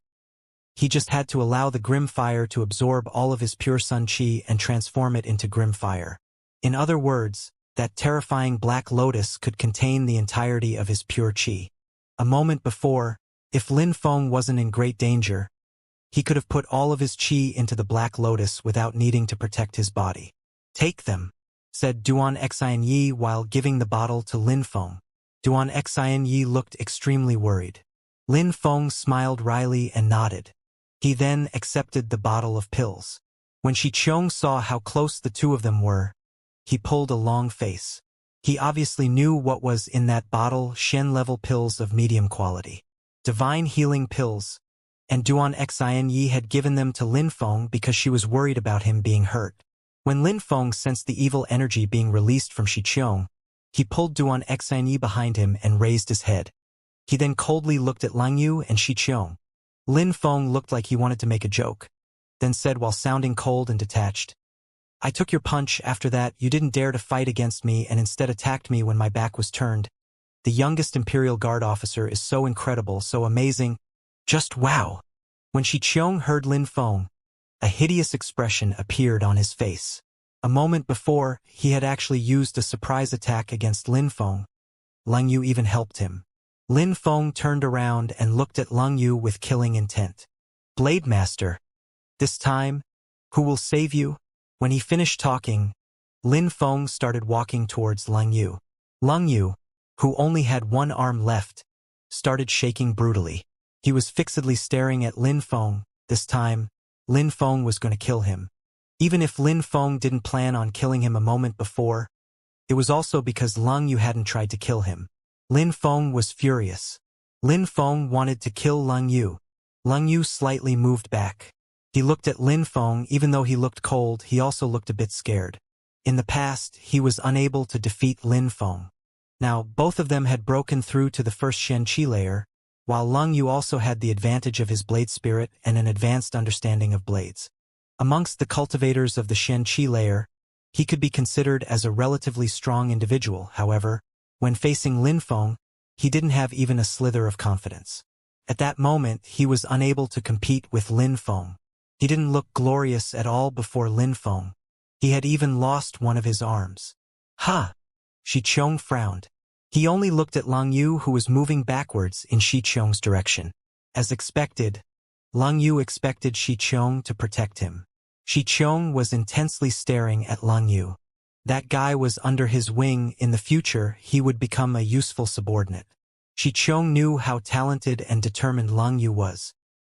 he just had to allow the grim fire to absorb all of his pure sun qi and transform it into grim fire. In other words, that terrifying Black Lotus could contain the entirety of his pure qi. A moment before, if Lin Feng wasn't in great danger, he could have put all of his qi into the Black Lotus without needing to protect his body. Take them, said Duan Xianyi while giving the bottle to Lin Feng. Duan Xianyi looked extremely worried. Lin Feng smiled wryly and nodded. He then accepted the bottle of pills. When Xianxia saw how close the two of them were, he pulled a long face. He obviously knew what was in that bottle: Shen-level pills of medium quality. Divine healing pills. And Duan Xianyi had given them to Lin Feng because she was worried about him being hurt. When Lin Feng sensed the evil energy being released from Xianxia, he pulled Duan Xianyi behind him and raised his head. He then coldly looked at Lang Yu and Xianxia. Lin Feng looked like he wanted to make a joke, then said while sounding cold and detached, I took your punch. After that, you didn't dare to fight against me and instead attacked me when my back was turned. The youngest Imperial Guard officer is so incredible, so amazing. Just wow. When Xianxia heard Lin Feng, a hideous expression appeared on his face. A moment before, he had actually used a surprise attack against Lin Feng. Lang Yu even helped him. Lin Feng turned around and looked at Lang Yu with killing intent. Blade Master. This time, who will save you? When he finished talking, Lin Feng started walking towards Lang Yu. Lang Yu, who only had one arm left, started shaking brutally. He was fixedly staring at Lin Feng. This time, Lin Feng was going to kill him. Even if Lin Feng didn't plan on killing him a moment before, it was also because Lang Yu hadn't tried to kill him. Lin Feng was furious. Lin Feng wanted to kill Lang Yu. Lang Yu slightly moved back. He looked at Lin Feng. Even though he looked cold, he also looked a bit scared. In the past, he was unable to defeat Lin Feng. Now, both of them had broken through to the first Xianxia layer, while Lang Yu also had the advantage of his blade spirit and an advanced understanding of blades. Amongst the cultivators of the Xianxia layer, he could be considered as a relatively strong individual. However, when facing Lin Feng, he didn't have even a slither of confidence. At that moment, he was unable to compete with Lin Feng. He didn't look glorious at all before Lin Feng. He had even lost one of his arms. Ha! Xianxia frowned. He only looked at Lang Yu, who was moving backwards in Xianxia's direction. As expected, Lang Yu expected Shi Qiong to protect him. Shi Qiong was intensely staring at Lang Yu. That guy was under his wing. In the future, he would become a useful subordinate. Shi Qiong knew how talented and determined Lang Yu was.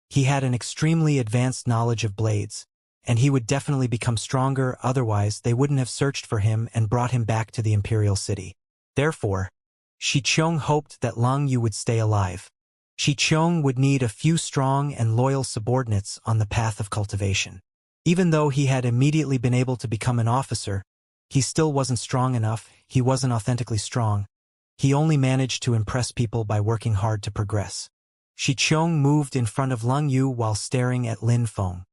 He had an extremely advanced knowledge of blades, and he would definitely become stronger, otherwise they wouldn't have searched for him and brought him back to the imperial city. Therefore, Shi Qiong hoped that Lang Yu would stay alive. Shi Qiong would need a few strong and loyal subordinates on the path of cultivation. Even though he had immediately been able to become an officer, he still wasn't strong enough. He wasn't authentically strong. He only managed to impress people by working hard to progress. Shi Qiong moved in front of Lang Yu while staring at Lin Feng.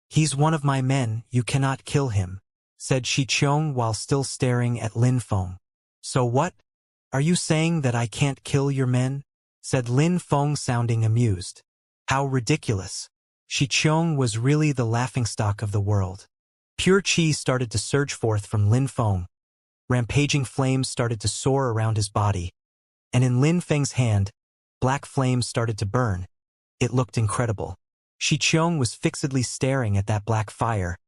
"He's one of my men, you cannot kill him," said Shi Qiong while still staring at Lin Feng. "So what? Are you saying that I can't kill your men?" said Lin Feng, sounding amused. How ridiculous. Shi Qiong was really the laughingstock of the world. Pure qi started to surge forth from Lin Feng. Rampaging flames started to soar around his body. And in Lin Feng's hand, black flames started to burn. It looked incredible. Shi Qiong was fixedly staring at that black fire.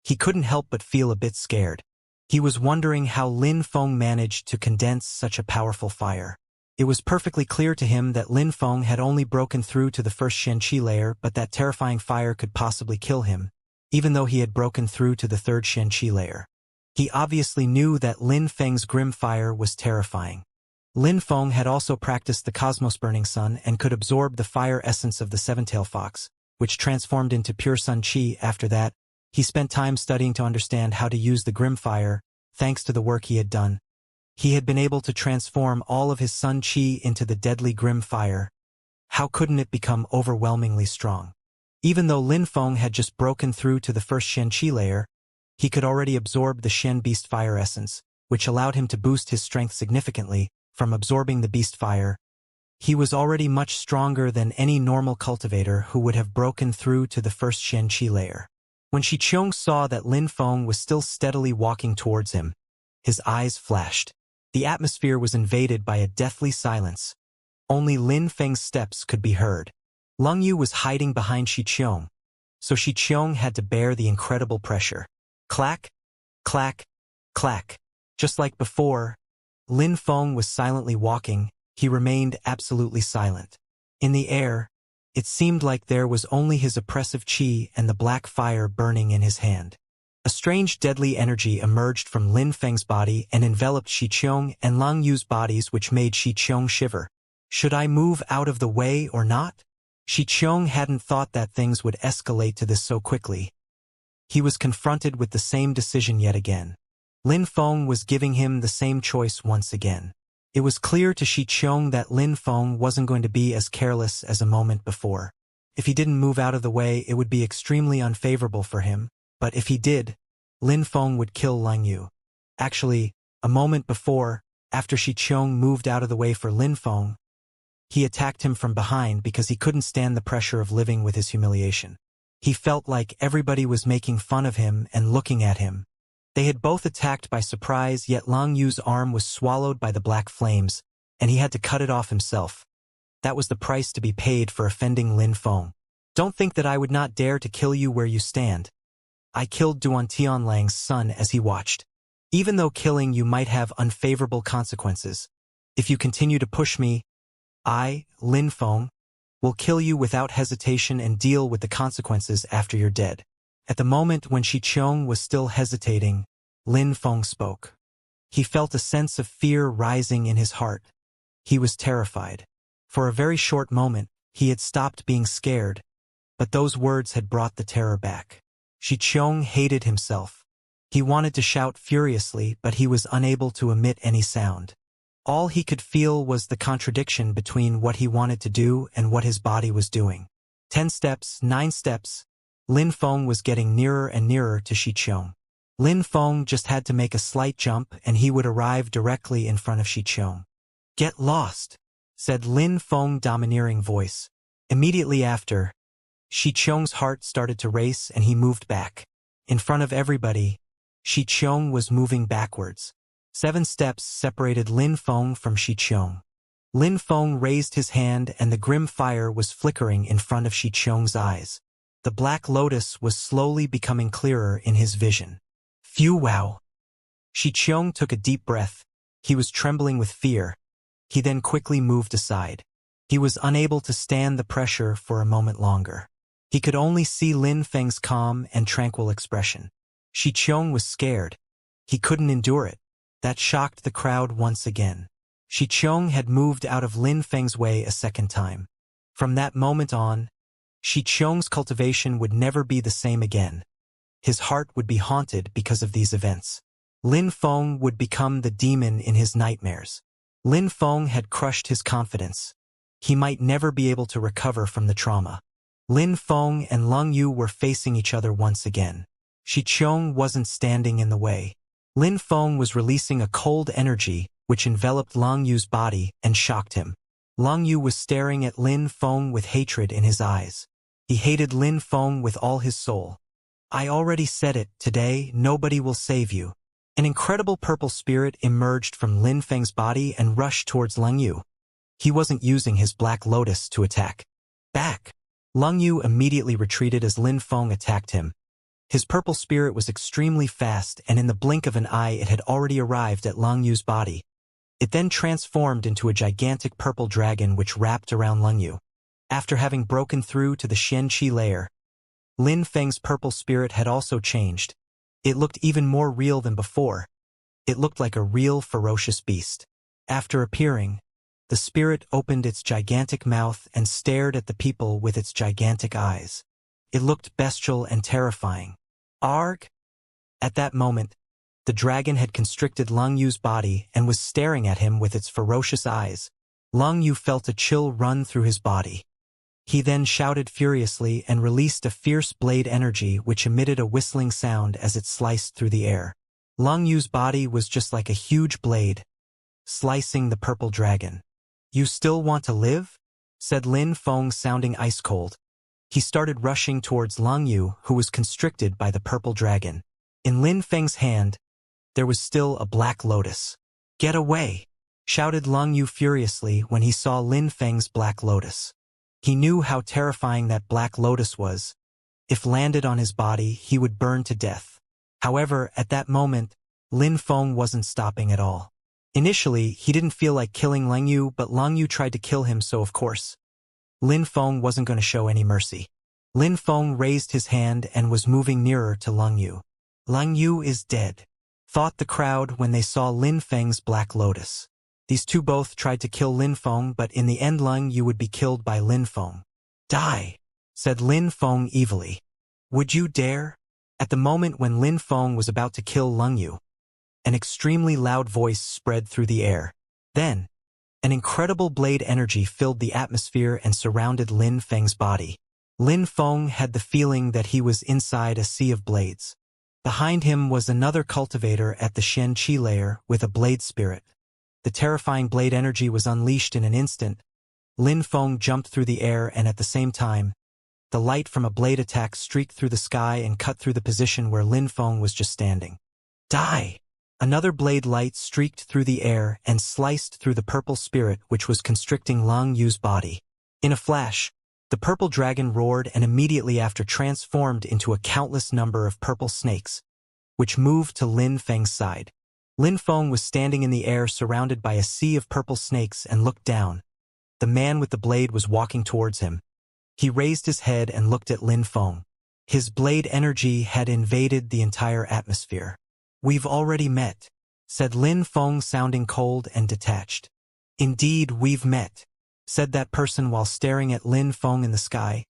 He couldn't help but feel a bit scared. He was wondering how Lin Feng managed to condense such a powerful fire. It was perfectly clear to him that Lin Feng had only broken through to the first Xianxia layer, but that terrifying fire could possibly kill him, even though he had broken through to the third Xianxia layer. He obviously knew that Lin Feng's grim fire was terrifying. Lin Feng had also practiced the Cosmos Burning Sun and could absorb the fire essence of the seven-tailed fox, which transformed into pure sun qi. After that, he spent time studying to understand how to use the grim fire. Thanks to the work he had done, he had been able to transform all of his sun qi into the deadly grim fire. How couldn't it become overwhelmingly strong? Even though Lin Feng had just broken through to the first Xianxia layer, he could already absorb the Shen Beast Fire essence, which allowed him to boost his strength significantly. From absorbing the beast fire, he was already much stronger than any normal cultivator who would have broken through to the first Xianxia layer. When Shi Qiong saw that Lin Feng was still steadily walking towards him, his eyes flashed. The atmosphere was invaded by a deathly silence. Only Lin Feng's steps could be heard. Lang Yu was hiding behind Shi Qiong, so Shi Qiong had to bear the incredible pressure. Clack, clack, clack. Just like before, Lin Feng was silently walking. He remained absolutely silent. In the air, it seemed like there was only his oppressive qi and the black fire burning in his hand. A strange deadly energy emerged from Lin Feng's body and enveloped Shi Qiong and Lang Yu's bodies, which made Shi Qiong shiver. Should I move out of the way or not? Shi Qiong hadn't thought that things would escalate to this so quickly. He was confronted with the same decision yet again. Lin Feng was giving him the same choice once again. It was clear to Shi Qiong that Lin Feng wasn't going to be as careless as a moment before. If he didn't move out of the way, it would be extremely unfavorable for him. But if he did, Lin Feng would kill Lang Yu. Actually, a moment before, after Shi Qiong moved out of the way for Lin Feng, he attacked him from behind because he couldn't stand the pressure of living with his humiliation. He felt like everybody was making fun of him and looking at him. They had both attacked by surprise, yet Lang Yu's arm was swallowed by the black flames, and he had to cut it off himself. That was the price to be paid for offending Lin Feng. Don't think that I would not dare to kill you where you stand. I killed Duan Tianlang's son as he watched. Even though killing you might have unfavorable consequences, if you continue to push me, I, Lin Feng, will kill you without hesitation and deal with the consequences after you're dead. At the moment when Shi Qiong was still hesitating, Lin Feng spoke. He felt a sense of fear rising in his heart. He was terrified. For a very short moment, he had stopped being scared, but those words had brought the terror back. Shi Qiong hated himself. He wanted to shout furiously, but he was unable to emit any sound. All he could feel was the contradiction between what he wanted to do and what his body was doing. 10 steps, 9 steps. Lin Feng was getting nearer and nearer to Shi Qiong. Lin Feng just had to make a slight jump and he would arrive directly in front of Shi Qiong. Get lost, said Lin Feng's domineering voice. Immediately after, Shi Qiong's heart started to race and he moved back. In front of everybody, Shi Qiong was moving backwards. 7 steps separated Lin Feng from Shi Qiong. Lin Feng raised his hand and the grim fire was flickering in front of Xianxia's eyes. The black lotus was slowly becoming clearer in his vision. Phew, wow. Xianxia took a deep breath. He was trembling with fear. He then quickly moved aside. He was unable to stand the pressure for a moment longer. He could only see Lin Feng's calm and tranquil expression. Xianxia was scared. He couldn't endure it. That shocked the crowd once again. Xianxia had moved out of Lin Feng's way a second time. From that moment on, Xianxia's cultivation would never be the same again. His heart would be haunted because of these events. Lin Feng would become the demon in his nightmares. Lin Feng had crushed his confidence. He might never be able to recover from the trauma. Lin Feng and Lung Yu were facing each other once again. Xianxia wasn't standing in the way. Lin Feng was releasing a cold energy which enveloped Lung Yu's body and shocked him. Lung Yu was staring at Lin Feng with hatred in his eyes. He hated Lin Feng with all his soul. I already said it, today nobody will save you. An incredible purple spirit emerged from Lin Feng's body and rushed towards Lung Yu. He wasn't using his black lotus to attack. Back! Lung Yu immediately retreated as Lin Feng attacked him. His purple spirit was extremely fast and in the blink of an eye it had already arrived at Lung Yu's body. It then transformed into a gigantic purple dragon which wrapped around Lung Yu. After having broken through to the Xianxia layer, Lin Feng's purple spirit had also changed. It looked even more real than before. It looked like a real ferocious beast. After appearing, the spirit opened its gigantic mouth and stared at the people with its gigantic eyes. It looked bestial and terrifying. Arg! At that moment, the dragon had constricted Lung Yu's body and was staring at him with its ferocious eyes. Lung Yu felt a chill run through his body. He then shouted furiously and released a fierce blade energy which emitted a whistling sound as it sliced through the air. Lung Yu's body was just like a huge blade, slicing the purple dragon. You still want to live? Said Lin Feng, sounding ice cold. He started rushing towards Lung Yu, who was constricted by the purple dragon. In Lin Feng's hand, there was still a black lotus. Get away! Shouted Lung Yu furiously when he saw Lin Feng's black lotus. He knew how terrifying that black lotus was. If landed on his body, he would burn to death. However, at that moment, Lin Feng wasn't stopping at all. Initially, he didn't feel like killing Lung Yu, but Lung Yu tried to kill him, so of course, Lin Feng wasn't going to show any mercy. Lin Feng raised his hand and was moving nearer to Lung Yu. Lung Yu is dead, thought the crowd when they saw Lin Feng's black lotus. These two both tried to kill Lin Feng, but in the end Lung Yu would be killed by Lin Feng. Die, said Lin Feng evilly. Would you dare? At the moment when Lin Feng was about to kill Lung Yu, an extremely loud voice spread through the air. Then, an incredible blade energy filled the atmosphere and surrounded Lin Feng's body. Lin Feng had the feeling that he was inside a sea of blades. Behind him was another cultivator at the Xianxia layer with a blade spirit. The terrifying blade energy was unleashed in an instant. Lin Feng jumped through the air and at the same time, the light from a blade attack streaked through the sky and cut through the position where Lin Feng was just standing. Die! Another blade light streaked through the air and sliced through the purple spirit which was constricting Lung Yu's body. In a flash, the purple dragon roared and immediately after transformed into a countless number of purple snakes, which moved to Lin Feng's side. Lin Feng was standing in the air surrounded by a sea of purple snakes and looked down. The man with the blade was walking towards him. He raised his head and looked at Lin Feng. His blade energy had invaded the entire atmosphere. We've already met, said Lin Feng, sounding cold and detached. Indeed, we've met, said that person while staring at Lin Feng in the sky.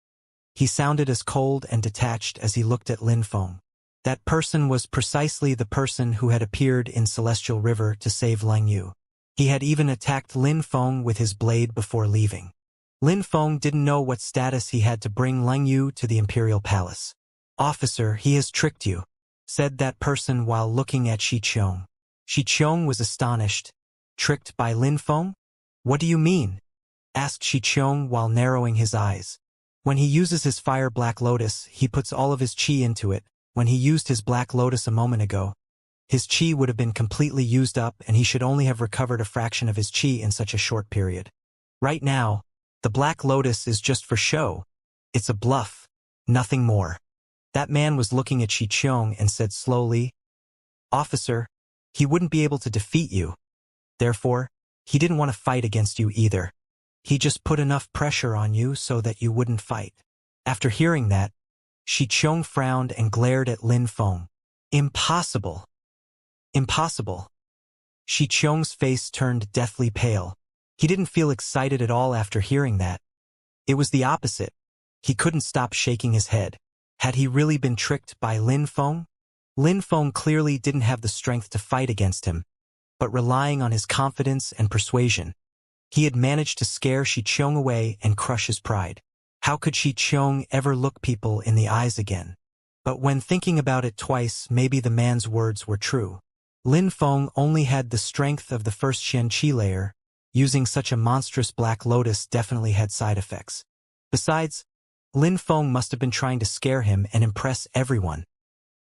He sounded as cold and detached as he looked at Lin Feng. That person was precisely the person who had appeared in Celestial River to save Lung Yu. He had even attacked Lin Feng with his blade before leaving. Lin Feng didn't know what status he had to bring Lung Yu to the Imperial Palace. Officer, he has tricked you, said that person while looking at Xianxia. Xianxia was astonished. Tricked by Lin Feng? What do you mean? Asked Xianxia while narrowing his eyes. When he uses his fire black lotus, he puts all of his qi into it. When he used his black lotus a moment ago, his qi would have been completely used up and he should only have recovered a fraction of his qi in such a short period. Right now, the Black Lotus is just for show. It's a bluff, nothing more. That man was looking at Xianxia and said slowly, Officer, he wouldn't be able to defeat you. Therefore, he didn't want to fight against you either. He just put enough pressure on you so that you wouldn't fight. After hearing that, Xianxia frowned and glared at Lin Feng. Impossible. Impossible. Xianxia's face turned deathly pale. He didn't feel excited at all after hearing that. It was the opposite. He couldn't stop shaking his head. Had he really been tricked by Lin Feng? Lin Feng clearly didn't have the strength to fight against him, but relying on his confidence and persuasion, he had managed to scare Xianxia away and crush his pride. How could Xianxia ever look people in the eyes again? But when thinking about it twice, maybe the man's words were true. Lin Feng only had the strength of the first Xianxia layer. Using such a monstrous Black Lotus definitely had side effects. Besides, Lin Feng must have been trying to scare him and impress everyone.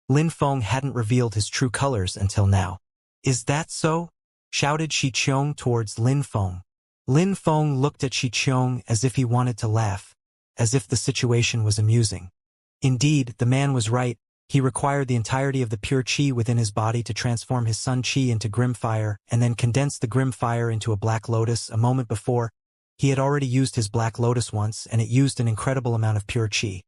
Lin Feng hadn't revealed his true colors until now. Is that so? Shouted Xianxia towards Lin Feng. Lin Feng looked at Xianxia as if he wanted to laugh, as if the situation was amusing. Indeed, the man was right. He required the entirety of the pure qi within his body to transform his sun qi into grim fire and then condense the grim fire into a Black Lotus. A moment before, he had already used his Black Lotus once, and it used an incredible amount of pure qi.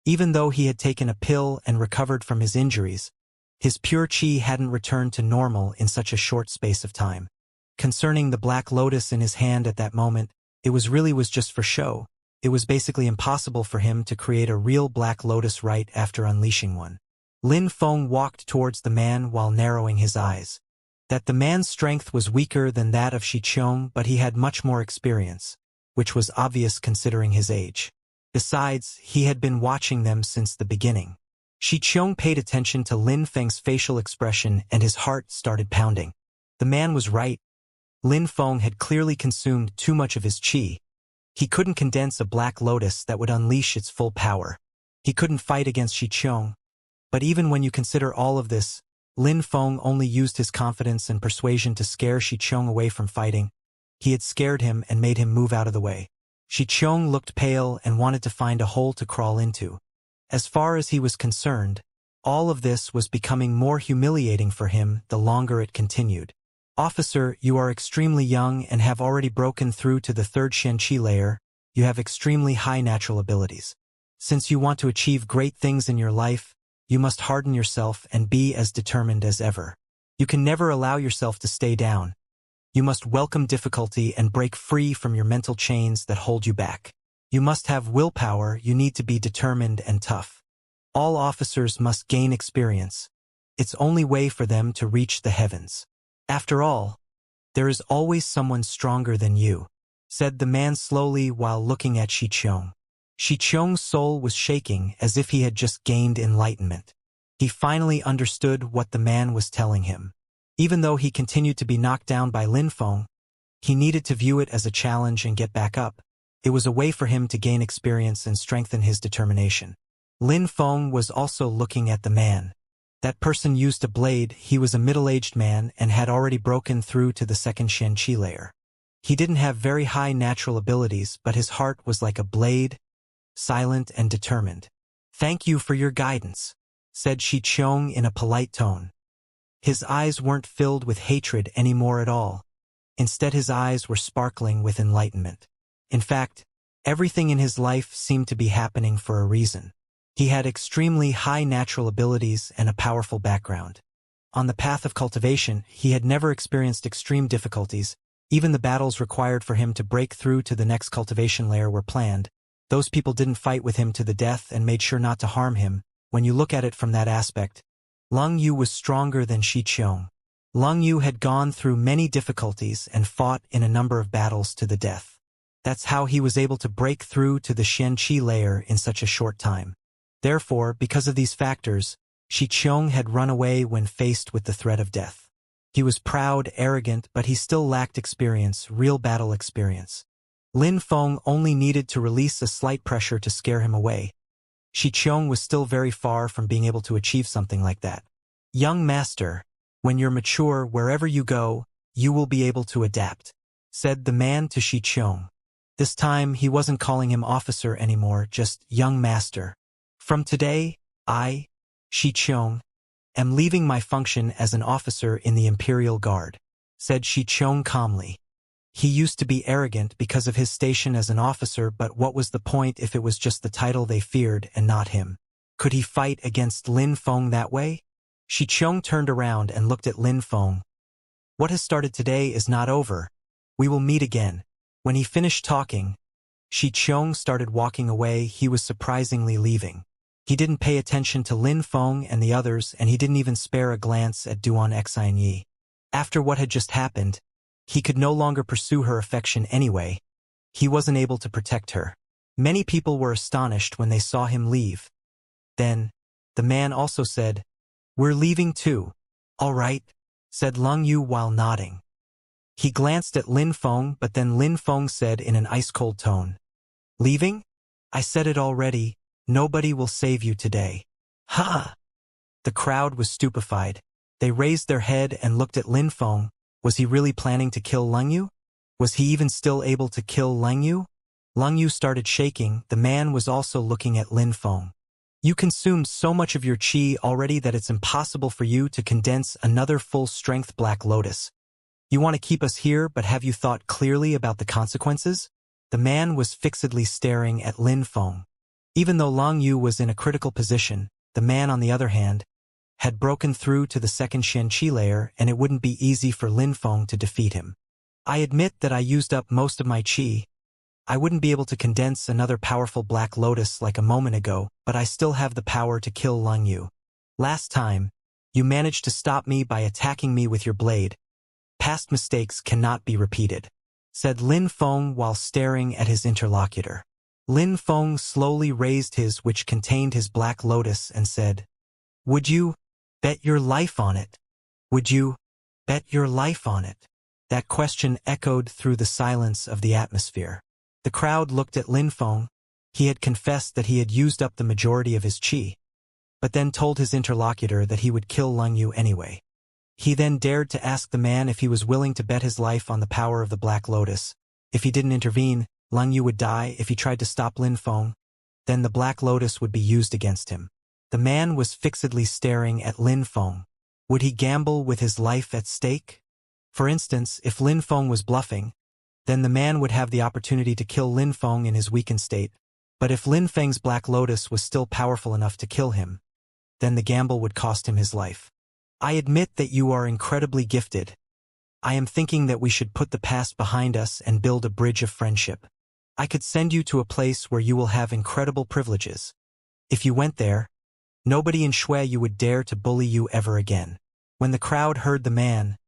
Even though he had taken a pill and recovered from his injuries, his pure qi hadn't returned to normal in such a short space of time. Concerning the Black Lotus in his hand at that moment, it was just for show. It was basically impossible for him to create a real Black Lotus right after unleashing one. Lin Feng walked towards the man while narrowing his eyes. That the man's strength was weaker than that of Xianxia, but he had much more experience, which was obvious considering his age. Besides, he had been watching them since the beginning. Xianxia paid attention to Lin Feng's facial expression and his heart started pounding. The man was right. Lin Feng had clearly consumed too much of his qi. He couldn't condense a Black Lotus that would unleash its full power. He couldn't fight against Xianxia. But even when you consider all of this, Lin Feng only used his confidence and persuasion to scare Xianxia away from fighting. He had scared him and made him move out of the way. Xianxia looked pale and wanted to find a hole to crawl into. As far as he was concerned, all of this was becoming more humiliating for him the longer it continued. Officer, you are extremely young and have already broken through to the third Xianxia layer. You have extremely high natural abilities. Since you want to achieve great things in your life, you must harden yourself and be as determined as ever. You can never allow yourself to stay down. You must welcome difficulty and break free from your mental chains that hold you back. You must have willpower. You need to be determined and tough. All officers must gain experience. It's only way for them to reach the heavens. After all, there is always someone stronger than you, said the man slowly while looking at Xianxia. Xianxia's soul was shaking as if he had just gained enlightenment. He finally understood what the man was telling him. Even though he continued to be knocked down by Lin Feng, he needed to view it as a challenge and get back up. It was a way for him to gain experience and strengthen his determination. Lin Feng was also looking at the man. That person used a blade. He was a middle-aged man and had already broken through to the second Xianxia layer. He didn't have very high natural abilities, but his heart was like a blade, silent and determined. Thank you for your guidance, said Xianxia in a polite tone. His eyes weren't filled with hatred anymore at all. Instead, his eyes were sparkling with enlightenment. In fact, everything in his life seemed to be happening for a reason. He had extremely high natural abilities and a powerful background. On the path of cultivation, he had never experienced extreme difficulties. Even the battles required for him to break through to the next cultivation layer were planned. Those people didn't fight with him to the death and made sure not to harm him. When you look at it from that aspect, Lung Yu was stronger than Xianxia. Lung Yu had gone through many difficulties and fought in a number of battles to the death. That's how he was able to break through to the Xianxia layer in such a short time. Therefore, because of these factors, Xianxia had run away when faced with the threat of death. He was proud, arrogant, but he still lacked experience, real battle experience. Lin Feng only needed to release a slight pressure to scare him away. Xianxia was still very far from being able to achieve something like that. Young master, when you're mature, wherever you go, you will be able to adapt, said the man to Xianxia. This time, he wasn't calling him officer anymore, just young master. From today, I, Shi Qiong, am leaving my function as an officer in the Imperial Guard, said Shi Qiong calmly. He used to be arrogant because of his station as an officer, but what was the point if it was just the title they feared and not him? Could he fight against Lin Feng that way? Shi Qiong turned around and looked at Lin Feng. What has started today is not over. We will meet again. When he finished talking, Shi Qiong started walking away. He was surprisingly leaving. He didn't pay attention to Lin Feng and the others, and he didn't even spare a glance at Duan Xianxia. After what had just happened, he could no longer pursue her affection anyway. He wasn't able to protect her. Many people were astonished when they saw him leave. Then, the man also said, "We're leaving too." "All right," said Lung Yu while nodding. He glanced at Lin Feng, but then Lin Feng said in an ice-cold tone, "Leaving? I said it already, nobody will save you today." Ha! The crowd was stupefied. They raised their head and looked at Lin Feng. Was he really planning to kill Lung Yu? Was he even still able to kill Lung Yu? Lung Yu started shaking. The man was also looking at Lin Feng. "You consumed so much of your qi already that it's impossible for you to condense another full-strength Black Lotus. You want to keep us here, but have you thought clearly about the consequences?" The man was fixedly staring at Lin Feng. Even though Lung Yu was in a critical position, the man, on the other hand, had broken through to the second Xianxia layer, and it wouldn't be easy for Lin Feng to defeat him. "I admit that I used up most of my qi. I wouldn't be able to condense another powerful Black Lotus like a moment ago, but I still have the power to kill Lung Yu. Last time, you managed to stop me by attacking me with your blade. Past mistakes cannot be repeated," said Lin Feng while staring at his interlocutor. Lin Feng slowly raised his, which contained his Black Lotus, and said, "Would you bet your life on it? Would you bet your life on it?" That question echoed through the silence of the atmosphere. The crowd looked at Lin Feng. He had confessed that he had used up the majority of his qi, but then told his interlocutor that he would kill Lung Yu anyway. He then dared to ask the man if he was willing to bet his life on the power of the Black Lotus. If he didn't intervene, Lung Yu would die. If he tried to stop Lin Feng, then the Black Lotus would be used against him. The man was fixedly staring at Lin Feng. Would he gamble with his life at stake? For instance, if Lin Feng was bluffing, then the man would have the opportunity to kill Lin Feng in his weakened state. But if Lin Feng's Black Lotus was still powerful enough to kill him, then the gamble would cost him his life. "I admit that you are incredibly gifted. I am thinking that we should put the past behind us and build a bridge of friendship. I could send you to a place where you will have incredible privileges. If you went there, nobody in Shui you would dare to bully you ever again." When the crowd heard the man,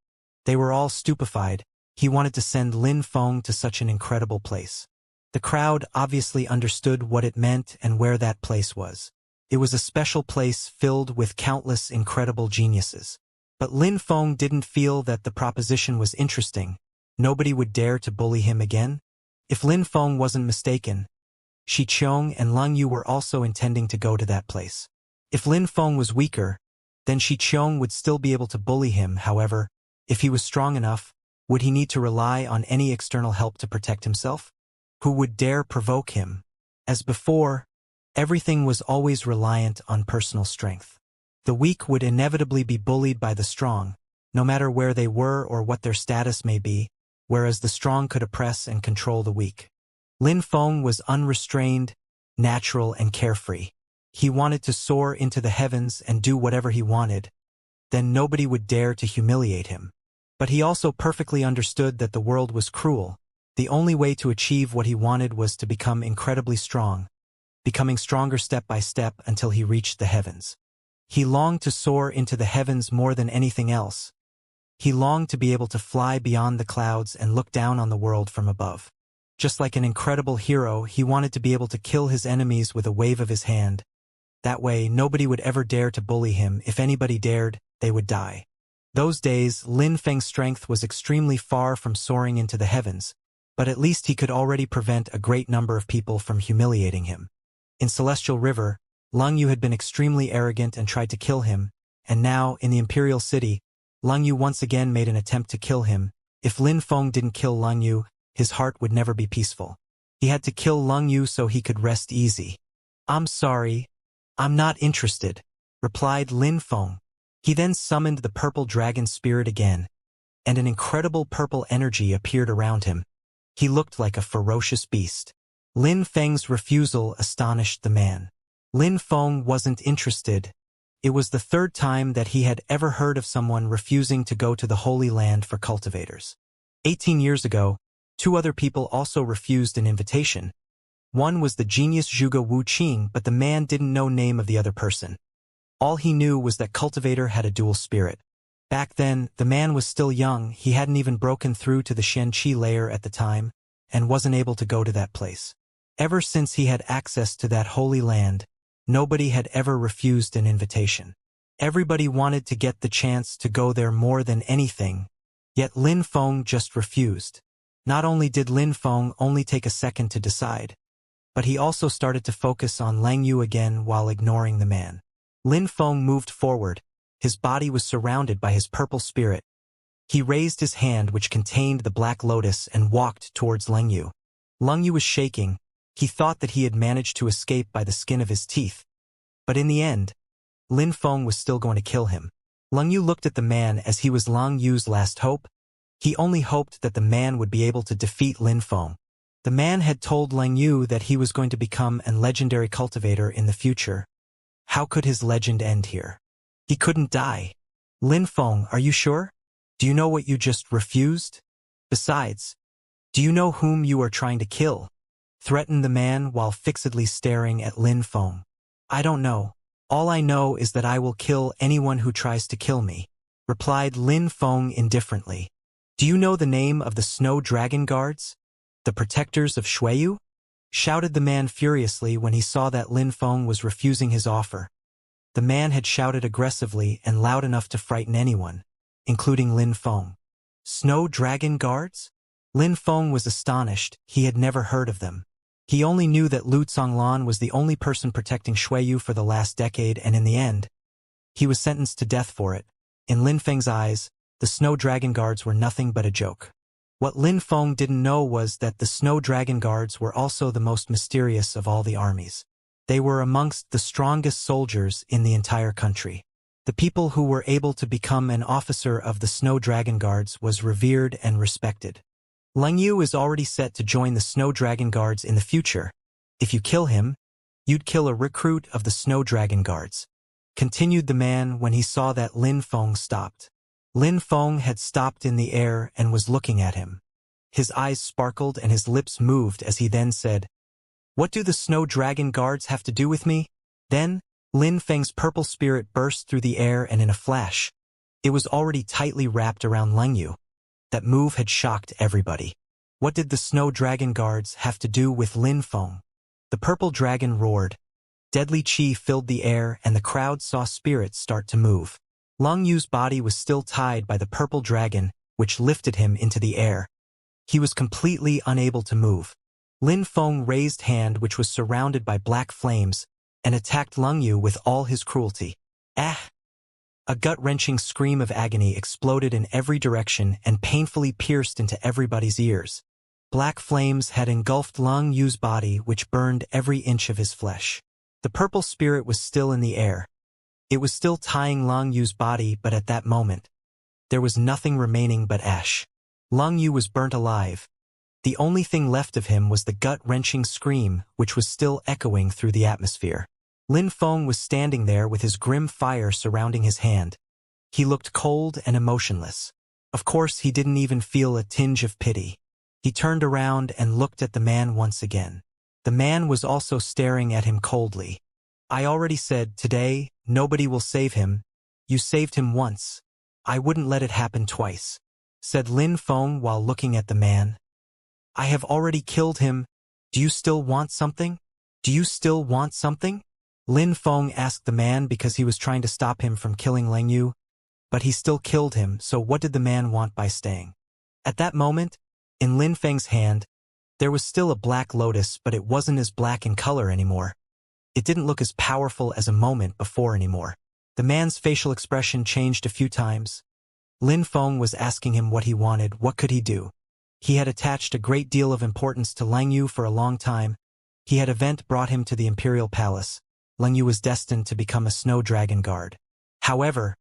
they were all stupefied. He wanted to send Lin Feng to such an incredible place. The crowd obviously understood what it meant and where that place was. It was a special place filled with countless incredible geniuses. But Lin Feng didn't feel that the proposition was interesting. Nobody would dare to bully him again. If Lin Feng wasn't mistaken, Shi Qiong and Lung Yu were also intending to go to that place. If Lin Feng was weaker, then Shi Qiong would still be able to bully him. However, if he was strong enough, would he need to rely on any external help to protect himself? Who would dare provoke him? As before, everything was always reliant on personal strength. The weak would inevitably be bullied by the strong, no matter where they were or what their status may be, whereas the strong could oppress and control the weak. Lin Feng was unrestrained, natural, and carefree. He wanted to soar into the heavens and do whatever he wanted. Then nobody would dare to humiliate him. But he also perfectly understood that the world was cruel. The only way to achieve what he wanted was to become incredibly strong, becoming stronger step by step until he reached the heavens. He longed to soar into the heavens more than anything else. He longed to be able to fly beyond the clouds and look down on the world from above. Just like an incredible hero, he wanted to be able to kill his enemies with a wave of his hand. That way, nobody would ever dare to bully him. If anybody dared, they would die. Those days, Lin Feng's strength was extremely far from soaring into the heavens, but at least he could already prevent a great number of people from humiliating him. In Celestial River, Lung Yu had been extremely arrogant and tried to kill him, and now, in the Imperial City, Lung Yu once again made an attempt to kill him. If Lin Feng didn't kill Lung Yu, his heart would never be peaceful. He had to kill Leng Yu so he could rest easy. "I'm sorry. I'm not interested," replied Lin Feng. He then summoned the purple dragon spirit again, and an incredible purple energy appeared around him. He looked like a ferocious beast. Lin Feng's refusal astonished the man. Lin Feng wasn't interested. It was the third time that he had ever heard of someone refusing to go to the Holy Land for cultivators. 18 years ago, 2 other people also refused an invitation. One was the genius Zhuge Wu Qing, but the man didn't know the name of the other person. All he knew was that cultivator had a dual spirit. Back then, the man was still young, he hadn't even broken through to the Xianxia layer at the time, and wasn't able to go to that place. Ever since he had access to that holy land, nobody had ever refused an invitation. Everybody wanted to get the chance to go there more than anything, yet Lin Feng just refused. Not only did Lin Feng only take a second to decide, but he also started to focus on Leng Yu again while ignoring the man. Lin Feng moved forward. His body was surrounded by his purple spirit. He raised his hand which contained the black lotus and walked towards Leng Yu. Leng Yu was shaking. He thought that he had managed to escape by the skin of his teeth. But in the end, Lin Feng was still going to kill him. Leng Yu looked at the man as he was Leng Yu's last hope. He only hoped that the man would be able to defeat Lin Feng. The man had told Leng Yu that he was going to become a legendary cultivator in the future. How could his legend end here? He couldn't die. Lin Feng, are you sure? Do you know what you just refused? Besides, do you know whom you are trying to kill? Threatened the man while fixedly staring at Lin Feng. I don't know. All I know is that I will kill anyone who tries to kill me, replied Lin Feng indifferently. Do you know the name of the Snow Dragon Guards? The protectors of Shuiyu? Shouted the man furiously when he saw that Lin Feng was refusing his offer. The man had shouted aggressively and loud enough to frighten anyone, including Lin Feng. Snow Dragon Guards? Lin Feng was astonished. He had never heard of them. He only knew that Lu Zonglan was the only person protecting Shuiyu for the last decade, and in the end, he was sentenced to death for it. In Lin Feng's eyes, the Snow Dragon Guards were nothing but a joke. What Lin Feng didn't know was that the Snow Dragon Guards were also the most mysterious of all the armies. They were amongst the strongest soldiers in the entire country. The people who were able to become an officer of the Snow Dragon Guards was revered and respected. Leng Yu is already set to join the Snow Dragon Guards in the future. If you kill him, you'd kill a recruit of the Snow Dragon Guards. Continued the man when he saw that Lin Feng stopped. Lin Feng had stopped in the air and was looking at him. His eyes sparkled and his lips moved as he then said, "What do the Snow Dragon Guards have to do with me?" Then, Lin Feng's purple spirit burst through the air and in a flash, it was already tightly wrapped around Leng Yu. That move had shocked everybody. What did the Snow Dragon Guards have to do with Lin Feng? The purple dragon roared. Deadly chi filled the air and the crowd saw spirits start to move. Leng Yu's body was still tied by the purple dragon, which lifted him into the air. He was completely unable to move. Lin Feng raised hand which was surrounded by black flames and attacked Leng Yu with all his cruelty. Ah! A gut-wrenching scream of agony exploded in every direction and painfully pierced into everybody's ears. Black flames had engulfed Leng Yu's body which burned every inch of his flesh. The purple spirit was still in the air. It was still tying Leng Yu's body, but at that moment, there was nothing remaining but ash. Leng Yu was burnt alive. The only thing left of him was the gut-wrenching scream which was still echoing through the atmosphere. Lin Feng was standing there with his grim fire surrounding his hand. He looked cold and emotionless. Of course, he didn't even feel a tinge of pity. He turned around and looked at the man once again. The man was also staring at him coldly. I already said, today, nobody will save him. You saved him once. I wouldn't let it happen twice, said Lin Feng while looking at the man. I have already killed him. Do you still want something? Do you still want something? Lin Feng asked the man because he was trying to stop him from killing Leng Yu, but he still killed him, so what did the man want by staying? At that moment, in Lin Feng's hand, there was still a black lotus, but it wasn't as black in color anymore. It didn't look as powerful as a moment before anymore. The man's facial expression changed a few times. Lin Feng was asking him what he wanted, what could he do? He had attached a great deal of importance to Lang Yu for a long time. He had event brought him to the Imperial Palace. Lang Yu was destined to become a snow dragon guard. However,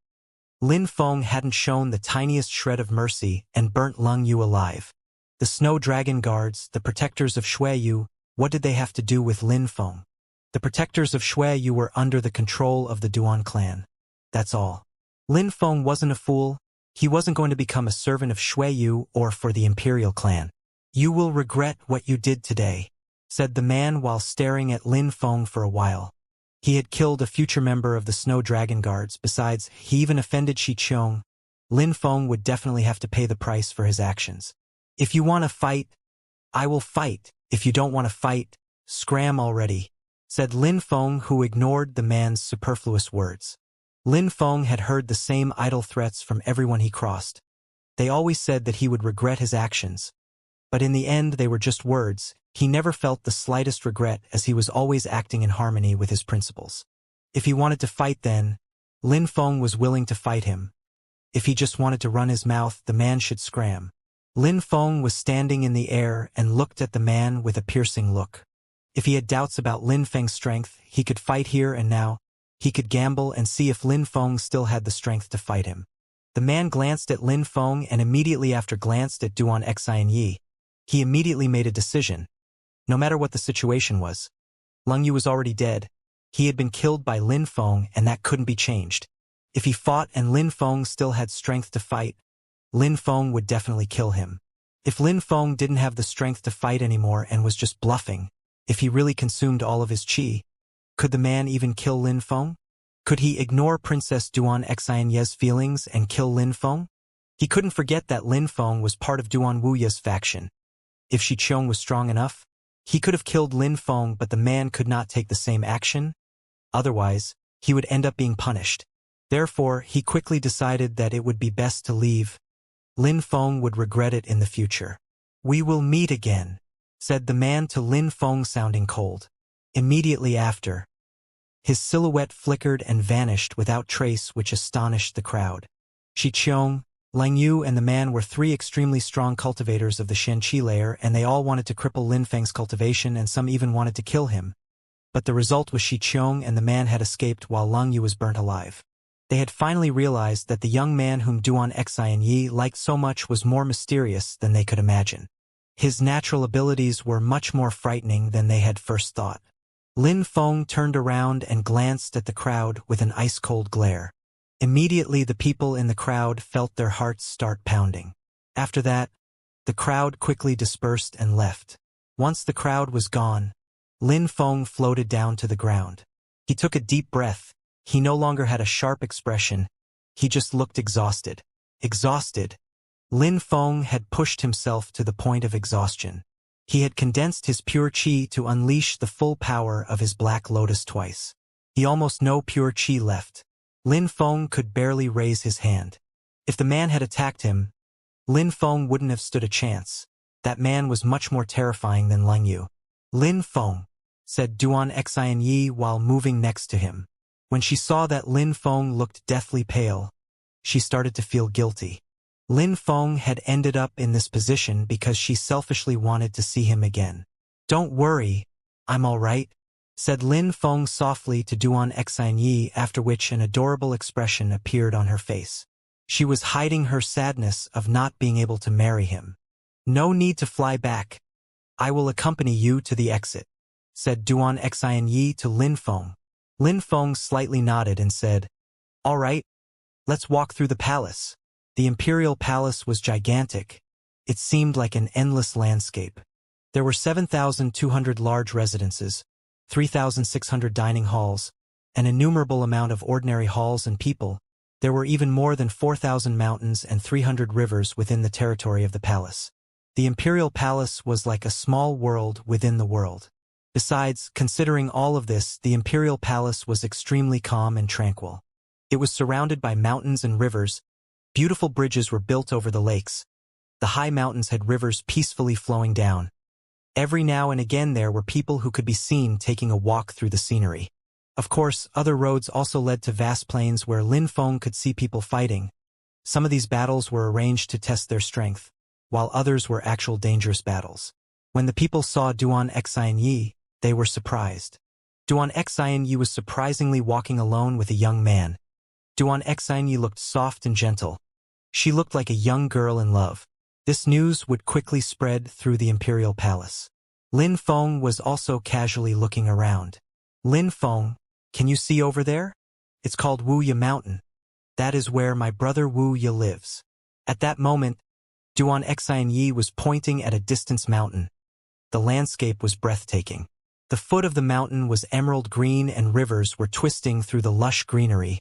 Lin Feng hadn't shown the tiniest shred of mercy and burnt Lang Yu alive. The snow dragon guards, the protectors of Shui Yu, what did they have to do with Lin Feng? The protectors of Shui Yu were under the control of the Duan clan. That's all. Lin Feng wasn't a fool. He wasn't going to become a servant of Shui Yu or for the Imperial clan. You will regret what you did today, said the man while staring at Lin Feng for a while. He had killed a future member of the Snow Dragon Guards. Besides, he even offended Shi Qiong. Lin Feng would definitely have to pay the price for his actions. If you want to fight, I will fight. If you don't want to fight, scram already, said Lin Feng, who ignored the man's superfluous words. Lin Feng had heard the same idle threats from everyone he crossed. They always said that he would regret his actions. But in the end they were just words. He never felt the slightest regret as he was always acting in harmony with his principles. If he wanted to fight then, Lin Feng was willing to fight him. If he just wanted to run his mouth, the man should scram. Lin Feng was standing in the air and looked at the man with a piercing look. If he had doubts about Lin Feng's strength, he could fight here and now. He could gamble and see if Lin Feng still had the strength to fight him. The man glanced at Lin Feng and immediately after glanced at Duan Xianxia. He immediately made a decision. No matter what the situation was, Lang Yu was already dead. He had been killed by Lin Feng and that couldn't be changed. If he fought and Lin Feng still had strength to fight, Lin Feng would definitely kill him. If Lin Feng didn't have the strength to fight anymore and was just bluffing, if he really consumed all of his qi, could the man even kill Lin Feng? Could he ignore Princess Duan Xianxia's feelings and kill Lin Feng? He couldn't forget that Lin Feng was part of Duan Wuya's faction. If Shi Qiong was strong enough, he could have killed Lin Feng, but the man could not take the same action. Otherwise, he would end up being punished. Therefore, he quickly decided that it would be best to leave. Lin Feng would regret it in the future. We will meet again, said the man to Lin Feng, sounding cold. Immediately after, his silhouette flickered and vanished without trace, which astonished the crowd. Shi Qiong, Lang Yu and the man were three extremely strong cultivators of the Xianxia layer, and they all wanted to cripple Lin Feng's cultivation, and some even wanted to kill him. But the result was Shi Qiong and the man had escaped while Lang Yu was burnt alive. They had finally realized that the young man whom Duan Xianxia liked so much was more mysterious than they could imagine. His natural abilities were much more frightening than they had first thought. Lin Feng turned around and glanced at the crowd with an ice-cold glare. Immediately the people in the crowd felt their hearts start pounding. After that, the crowd quickly dispersed and left. Once the crowd was gone, Lin Feng floated down to the ground. He took a deep breath. He no longer had a sharp expression. He just looked exhausted. Exhausted. Lin Feng had pushed himself to the point of exhaustion. He had condensed his pure qi to unleash the full power of his Black Lotus twice. He almost no pure qi left. Lin Feng could barely raise his hand. If the man had attacked him, Lin Feng wouldn't have stood a chance. That man was much more terrifying than Lang Yu. Lin Feng, said Duan Xianxia while moving next to him. When she saw that Lin Feng looked deathly pale, she started to feel guilty. Lin Feng had ended up in this position because she selfishly wanted to see him again. Don't worry, I'm all right, said Lin Feng softly to Duan Xianxia, after which an adorable expression appeared on her face. She was hiding her sadness of not being able to marry him. No need to fly back. I will accompany you to the exit, said Duan Xianxia to Lin Feng. Lin Feng slightly nodded and said, all right, let's walk through the palace. The imperial palace was gigantic. It seemed like an endless landscape. There were 7,200 large residences, 3,600 dining halls, an innumerable amount of ordinary halls and people. There were even more than 4,000 mountains and 300 rivers within the territory of the palace. The imperial palace was like a small world within the world. Besides, considering all of this, the imperial palace was extremely calm and tranquil. It was surrounded by mountains and rivers. Beautiful bridges were built over the lakes. The high mountains had rivers peacefully flowing down. Every now and again there were people who could be seen taking a walk through the scenery. Of course, other roads also led to vast plains where Lin Feng could see people fighting. Some of these battles were arranged to test their strength. while others were actual dangerous battles. When the people saw Duan Xianyi, they were surprised. Duan Xianyi was surprisingly walking alone with a young man. Duan Xianyi looked soft and gentle. She looked like a young girl in love. This news would quickly spread through the imperial palace. Lin Feng was also casually looking around. Lin Feng, can you see over there? It's called Wuxia Mountain. That is where my brother Wuxia lives. At that moment, Duan Xianyi was pointing at a distant mountain. The landscape was breathtaking. The foot of the mountain was emerald green and rivers were twisting through the lush greenery.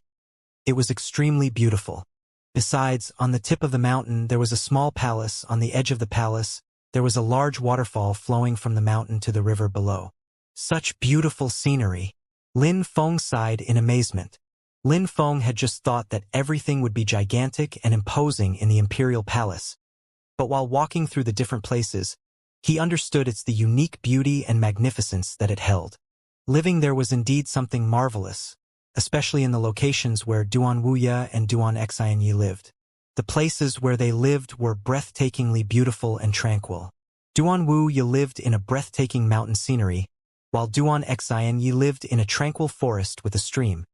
It was extremely beautiful. Besides, on the tip of the mountain there was a small palace. On the edge of the palace, there was a large waterfall flowing from the mountain to the river below. Such beautiful scenery. Lin Feng sighed in amazement. Lin Feng had just thought that everything would be gigantic and imposing in the imperial palace. But while walking through the different places, he understood its the unique beauty and magnificence that it held. Living there was indeed something marvelous, especially in the locations where Duan Wuxia and Duan Xianyi lived. The places where they lived were breathtakingly beautiful and tranquil. Duan Wuxia lived in a breathtaking mountain scenery, while Duan Xianyi lived in a tranquil forest with a stream.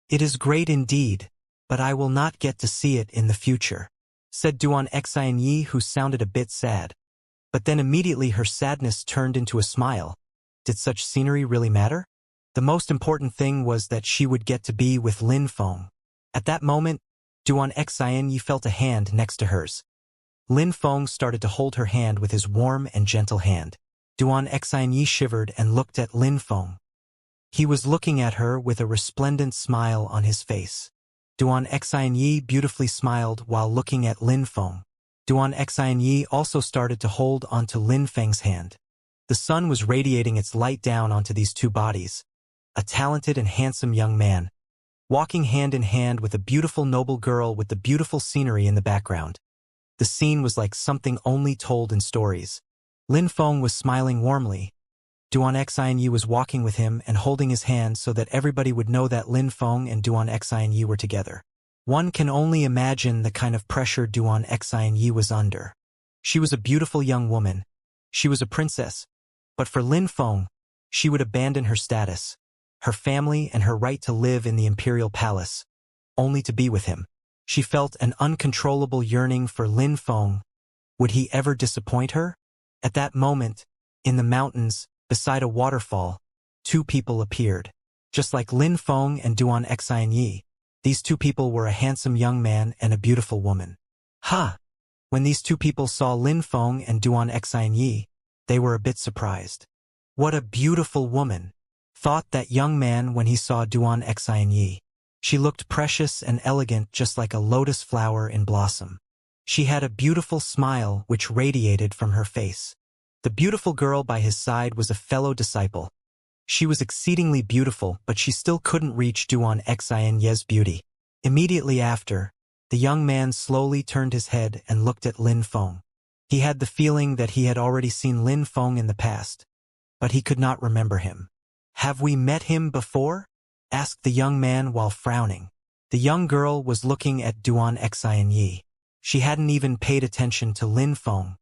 It is great indeed, but I will not get to see it in the future, said Duan Xianyi, who sounded a bit sad. But then immediately her sadness turned into a smile. Did such scenery really matter? The most important thing was that she would get to be with Lin Feng. At that moment, Duan Xianyi felt a hand next to hers. Lin Feng started to hold her hand with his warm and gentle hand. Duan Xianyi shivered and looked at Lin Feng. He was looking at her with a resplendent smile on his face. Duan Xianyi beautifully smiled while looking at Lin Feng. Duan Xianyi also started to hold onto Lin Feng's hand. The sun was radiating its light down onto these two bodies. A talented and handsome young man, walking hand in hand with a beautiful noble girl with the beautiful scenery in the background. The scene was like something only told in stories. Lin Feng was smiling warmly. Duan Xianyi was walking with him and holding his hand so that everybody would know that Lin Feng and Duan Xianyi were together. One can only imagine the kind of pressure Duan Xianyi was under. She was a beautiful young woman. She was a princess. But for Lin Feng, she would abandon her status, her family and her right to live in the imperial palace, only to be with him. She felt an uncontrollable yearning for Lin Feng. Would he ever disappoint her? At that moment, in the mountains, beside a waterfall, two people appeared. Just like Lin Feng and Duan Xianyi, these two people were a handsome young man and a beautiful woman. Ha! When these two people saw Lin Feng and Duan Xianyi, they were a bit surprised. What a beautiful woman, thought that young man when he saw Duan Xianyi. She looked precious and elegant, just like a lotus flower in blossom. She had a beautiful smile which radiated from her face. The beautiful girl by his side was a fellow disciple. She was exceedingly beautiful, but she still couldn't reach Duan Xianyi's beauty. Immediately after, the young man slowly turned his head and looked at Lin Feng. He had the feeling that he had already seen Lin Feng in the past, but he could not remember him. Have we met him before? Asked the young man while frowning. The young girl was looking at Duan Xianyi. She hadn't even paid attention to Lin Feng.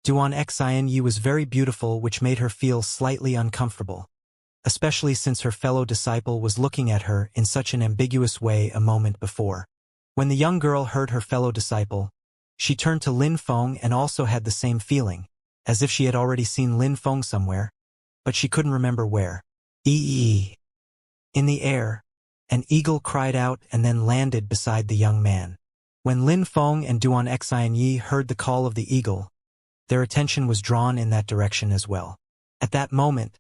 Duan Xianyi was very beautiful, which made her feel slightly uncomfortable, especially since her fellow disciple was looking at her in such an ambiguous way a moment before. When the young girl heard her fellow disciple, she turned to Lin Feng and also had the same feeling, as if she had already seen Lin Feng somewhere, but she couldn't remember where. Ee! In the air, an eagle cried out and then landed beside the young man. When Lin Feng and Duan Xianyi heard the call of the eagle, their attention was drawn in that direction as well. At that moment,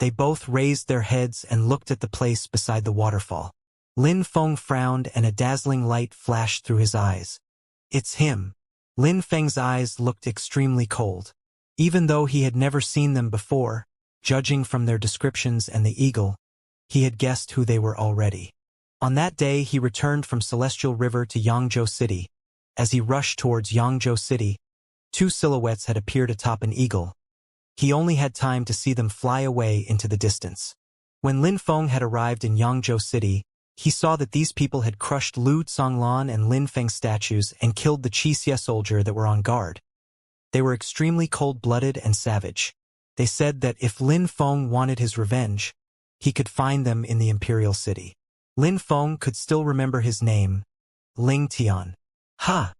they both raised their heads and looked at the place beside the waterfall. Lin Feng frowned and a dazzling light flashed through his eyes. It's him. Lin Feng's eyes looked extremely cold. Even though he had never seen them before, judging from their descriptions and the eagle, he had guessed who they were already. On that day he returned from Celestial River to Yangzhou City. As he rushed towards Yangzhou City, two silhouettes had appeared atop an eagle. He only had time to see them fly away into the distance. When Lin Feng had arrived in Yangzhou City, he saw that these people had crushed Lu Conglan and Lin Feng statues and killed the Xianxia soldier that were on guard. They were extremely cold-blooded and savage. They said that if Lin Feng wanted his revenge, he could find them in the imperial city. Lin Feng could still remember his name, Ling Tian. Ha!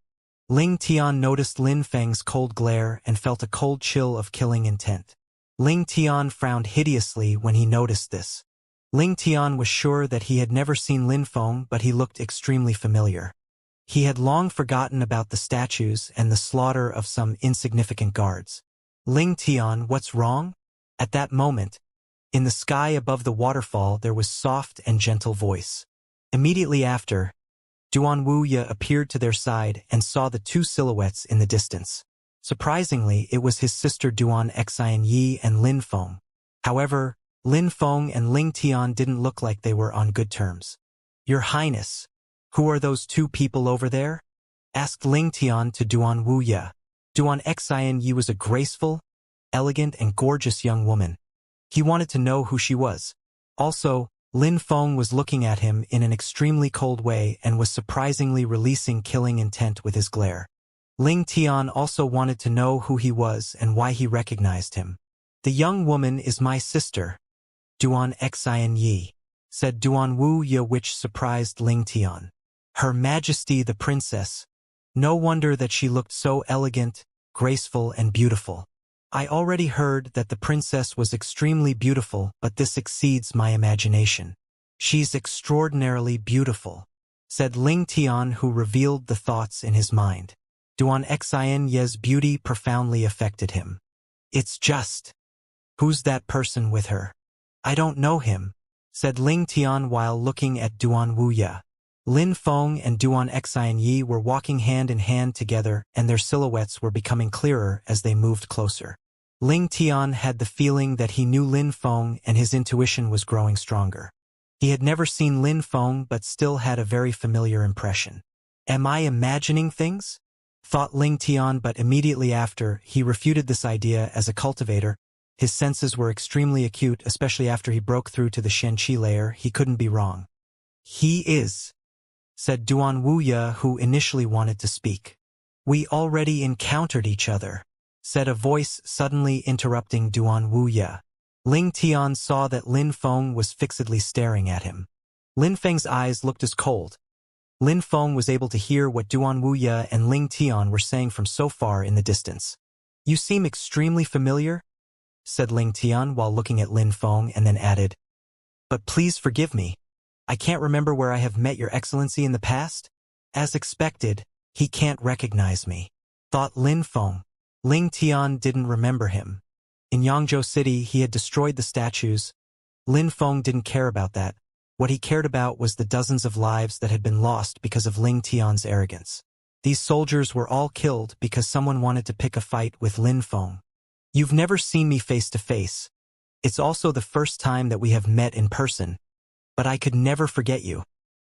Ling Tian noticed Lin Feng's cold glare and felt a cold chill of killing intent. Ling Tian frowned hideously when he noticed this. Ling Tian was sure that he had never seen Lin Feng, but he looked extremely familiar. He had long forgotten about the statues and the slaughter of some insignificant guards. Ling Tian, what's wrong? At that moment, in the sky above the waterfall there was soft and gentle voice. Immediately after, Duan Wuya appeared to their side and saw the two silhouettes in the distance. Surprisingly, it was his sister Duan Xianyi and Lin Feng. However, Lin Feng and Ling Tian didn't look like they were on good terms. Your Highness, who are those two people over there? Asked Ling Tian to Duan Wuya. Duan Xianyi was a graceful, elegant, and gorgeous young woman. He wanted to know who she was. Also, Lin Feng was looking at him in an extremely cold way and was surprisingly releasing killing intent with his glare. Ling Tian also wanted to know who he was and why he recognized him. The young woman is my sister, Duan Xianyi, said Duan Wuya, which surprised Ling Tian. Her Majesty the Princess. No wonder that she looked so elegant, graceful, and beautiful. I already heard that the princess was extremely beautiful, but this exceeds my imagination. She's extraordinarily beautiful, said Ling Tian, who revealed the thoughts in his mind. Duan Xianyi's beauty profoundly affected him. It's just. Who's that person with her? I don't know him, said Ling Tian while looking at Duan Wuya. Lin Feng and Duan Xianyi were walking hand in hand together, and their silhouettes were becoming clearer as they moved closer. Ling Tian had the feeling that he knew Lin Feng, and his intuition was growing stronger. He had never seen Lin Feng but still had a very familiar impression. Am I imagining things? Thought Ling Tian, but immediately after, he refuted this idea. As a cultivator, his senses were extremely acute, especially after he broke through to the Xianxia layer. He couldn't be wrong. He is, said Duan Wuya, who initially wanted to speak. We already encountered each other, said a voice suddenly interrupting Duan Wuya. Ling Tian saw that Lin Feng was fixedly staring at him. Lin Feng's eyes looked as cold. Lin Feng was able to hear what Duan Wuya and Ling Tian were saying from so far in the distance. You seem extremely familiar, said Ling Tian while looking at Lin Feng, and then added, but please forgive me. I can't remember where I have met your excellency in the past. As expected, he can't recognize me, thought Lin Feng. Ling Tian didn't remember him. In Yangzhou City, he had destroyed the statues. Lin Feng didn't care about that. What he cared about was the dozens of lives that had been lost because of Ling Tian's arrogance. These soldiers were all killed because someone wanted to pick a fight with Lin Feng. You've never seen me face to face. It's also the first time that we have met in person. But I could never forget you.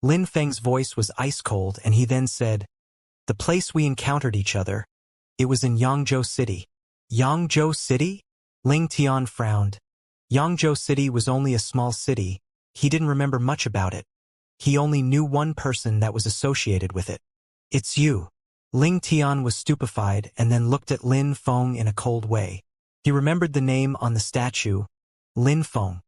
Lin Feng's voice was ice cold, and he then said, the place we encountered each other. It was in Yangzhou City. Yangzhou City? Ling Tian frowned. Yangzhou City was only a small city. He didn't remember much about it. He only knew one person that was associated with it. It's you. Ling Tian was stupefied and then looked at Lin Feng in a cold way. He remembered the name on the statue, Lin Feng.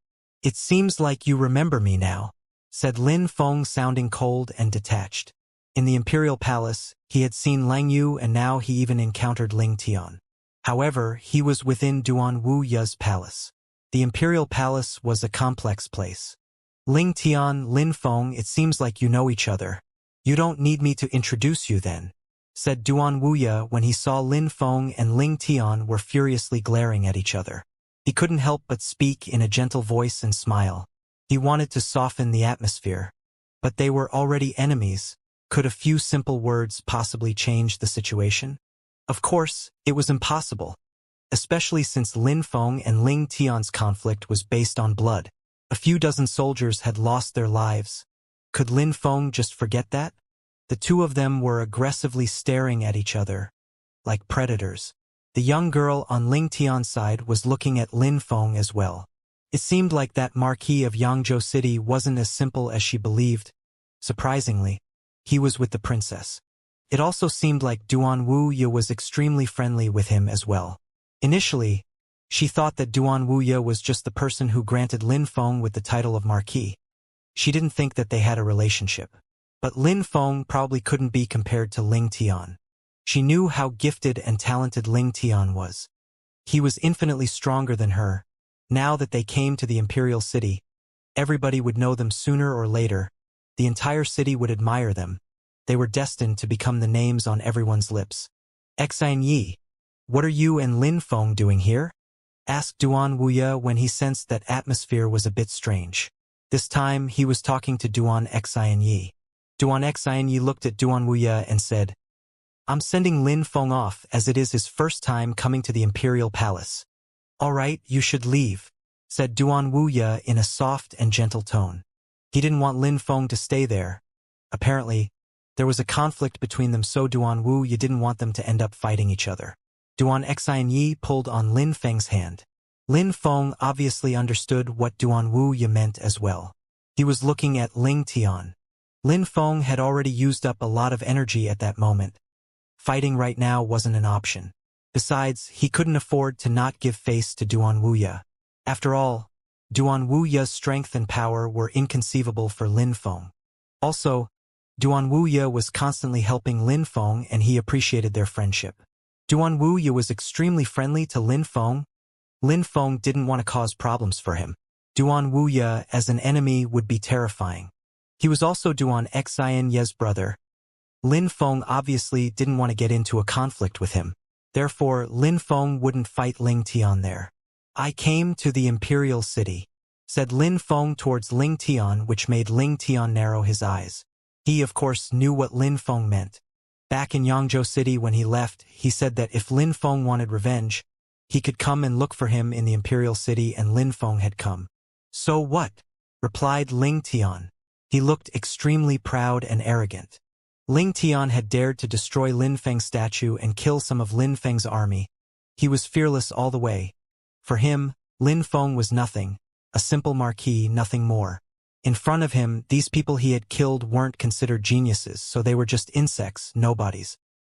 It seems like you remember me now, said Lin Feng, sounding cold and detached. In the imperial palace, he had seen Lang Yu, and now he even encountered Ling Tian. However, he was within Duan Wuya's palace. The imperial palace was a complex place. Ling Tian, Lin Feng, it seems like you know each other. You don't need me to introduce you then, said Duan Wuya when he saw Lin Feng and Ling Tian were furiously glaring at each other. He couldn't help but speak in a gentle voice and smile. He wanted to soften the atmosphere. But they were already enemies. Could a few simple words possibly change the situation? Of course, it was impossible. Especially since Lin Feng and Ling Tian's conflict was based on blood. A few dozen soldiers had lost their lives. Could Lin Feng just forget that? The two of them were aggressively staring at each other, like predators. The young girl on Ling Tian's side was looking at Lin Feng as well. It seemed like that Marquis of Yangzhou City wasn't as simple as she believed. Surprisingly, he was with the princess. It also seemed like Duan Wuya was extremely friendly with him as well. Initially, she thought that Duan Wuya was just the person who granted Lin Feng with the title of Marquis. She didn't think that they had a relationship. But Lin Feng probably couldn't be compared to Ling Tian. She knew how gifted and talented Ling Tian was. He was infinitely stronger than her. Now that they came to the imperial city, everybody would know them sooner or later. The entire city would admire them. They were destined to become the names on everyone's lips. Xianxia, what are you and Lin Feng doing here? Asked Duan Wuya when he sensed that atmosphere was a bit strange. This time he was talking to Duan Xianxia. Duan Xianxia looked at Duan Wuya and said, I'm sending Lin Feng off as it is his first time coming to the imperial palace. All right, you should leave, said Duan Wuya in a soft and gentle tone. He didn't want Lin Feng to stay there. Apparently, there was a conflict between them, so Duan Wuya didn't want them to end up fighting each other. Duan Xianxia pulled on Lin Feng's hand. Lin Feng obviously understood what Duan Wuya meant as well. He was looking at Ling Tian. Lin Feng had already used up a lot of energy at that moment. Fighting right now wasn't an option. Besides, he couldn't afford to not give face to Duan Wuya. After all, Duan Wuya's strength and power were inconceivable for Lin Feng. Also, Duan Wuya was constantly helping Lin Feng and he appreciated their friendship. Duan Wuya was extremely friendly to Lin Feng. Lin Feng didn't want to cause problems for him. Duan Wuya as an enemy would be terrifying. He was also Duan Xianxia's brother. Lin Feng obviously didn't want to get into a conflict with him. Therefore, Lin Feng wouldn't fight Ling Tian there. I came to the imperial city, said Lin Feng towards Ling Tian, which made Ling Tian narrow his eyes. He, of course, knew what Lin Feng meant. Back in Yangzhou City when he left, he said that if Lin Feng wanted revenge, he could come and look for him in the imperial city, and Lin Feng had come. So what? Replied Ling Tian. He looked extremely proud and arrogant. Ling Tian had dared to destroy Lin Feng's statue and kill some of Lin Feng's army. He was fearless all the way. For him, Lin Feng was nothing, a simple marquis, nothing more. In front of him, these people he had killed weren't considered geniuses, so they were just insects, nobodies.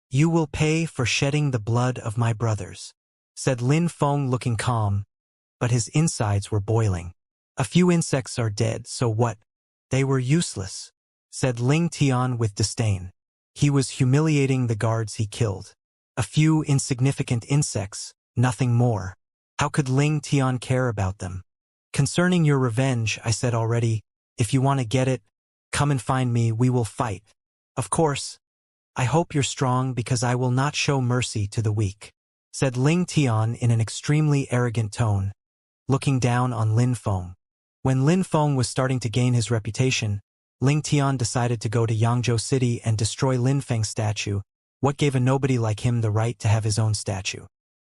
You will pay for shedding the blood of my brothers, said Lin Feng looking calm, but his insides were boiling. A few insects are dead, so what? They were useless, said Ling Tian with disdain. He was humiliating the guards he killed. A few insignificant insects, nothing more. How could Ling Tian care about them? Concerning your revenge, I said already, if you want to get it, come and find me, we will fight. Of course. I hope you're strong because I will not show mercy to the weak, said Ling Tian in an extremely arrogant tone, looking down on Lin Feng. When Lin Feng was starting to gain his reputation, Ling Tian decided to go to Yangzhou City and destroy Lin Feng's statue. What gave a nobody like him the right to have his own statue?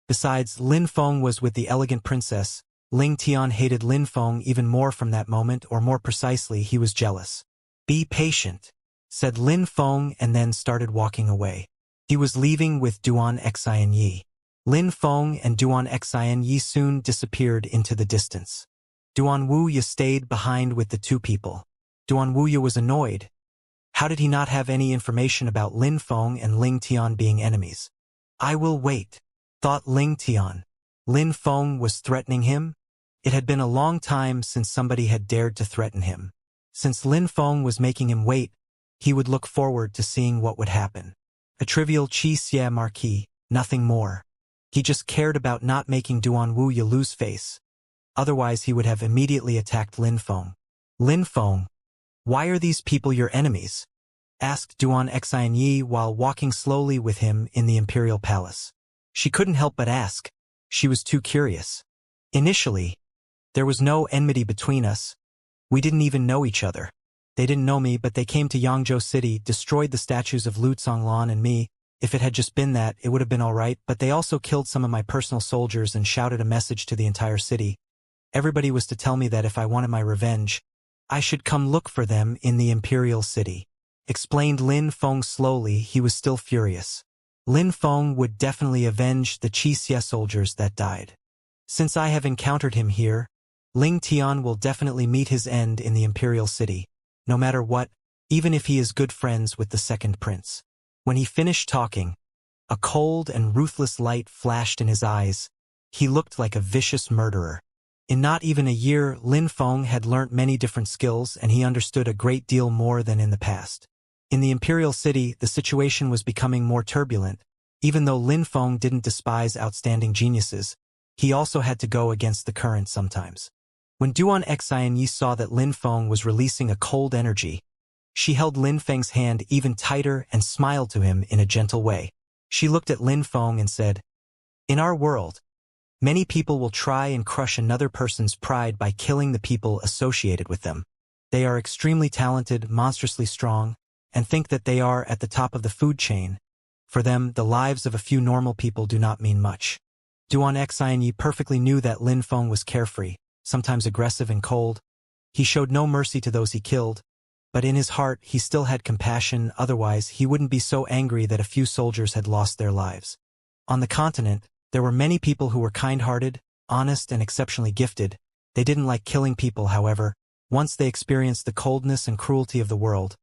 Besides, Lin Feng was with the elegant princess. Ling Tian hated Lin Feng even more from that moment, or more precisely, he was jealous. Be patient, said Lin Feng and then started walking away. He was leaving with Duan Xianxia. Lin Feng and Duan Xianxia soon disappeared into the distance. Duan Wuya stayed behind with the two people. Duan Wuya was annoyed. How did he not have any information about Lin Feng and Ling Tian being enemies? I will wait, thought Ling Tian. Lin Feng was threatening him? It had been a long time since somebody had dared to threaten him. Since Lin Feng was making him wait, he would look forward to seeing what would happen. A trivial Xianxia marquis, nothing more. He just cared about not making Duan Wuya lose face. Otherwise he would have immediately attacked Lin Feng. Lin Feng, why are these people your enemies? Asked Duan Xianxia while walking slowly with him in the imperial palace. She couldn't help but ask. She was too curious. Initially, there was no enmity between us. We didn't even know each other. They didn't know me, but they came to Yangzhou City, destroyed the statues of Lu Zonglan and me. If it had just been that, it would have been all right, but they also killed some of my personal soldiers and shouted a message to the entire city. Everybody was to tell me that if I wanted my revenge, I should come look for them in the imperial city. Explained Lin Feng slowly. He was still furious. Lin Feng would definitely avenge the Xianxia soldiers that died. Since I have encountered him here, Ling Tian will definitely meet his end in the imperial city, no matter what, even if he is good friends with the second prince. When he finished talking, a cold and ruthless light flashed in his eyes. He looked like a vicious murderer. In not even a year, Lin Feng had learnt many different skills and he understood a great deal more than in the past. In the Imperial City, the situation was becoming more turbulent. Even though Lin Feng didn't despise outstanding geniuses, he also had to go against the current sometimes. When Duan Xianyi saw that Lin Feng was releasing a cold energy, she held Lin Feng's hand even tighter and smiled to him in a gentle way. She looked at Lin Feng and said, "In our world, many people will try and crush another person's pride by killing the people associated with them. They are extremely talented, monstrously strong, and think that they are at the top of the food chain. For them, the lives of a few normal people do not mean much." Duan Xianyi perfectly knew that Lin Feng was carefree, sometimes aggressive and cold. He showed no mercy to those he killed, but in his heart he still had compassion, otherwise he wouldn't be so angry that a few soldiers had lost their lives. On the continent, there were many people who were kind-hearted, honest, and exceptionally gifted. They didn't like killing people, however. Once they experienced the coldness and cruelty of the world,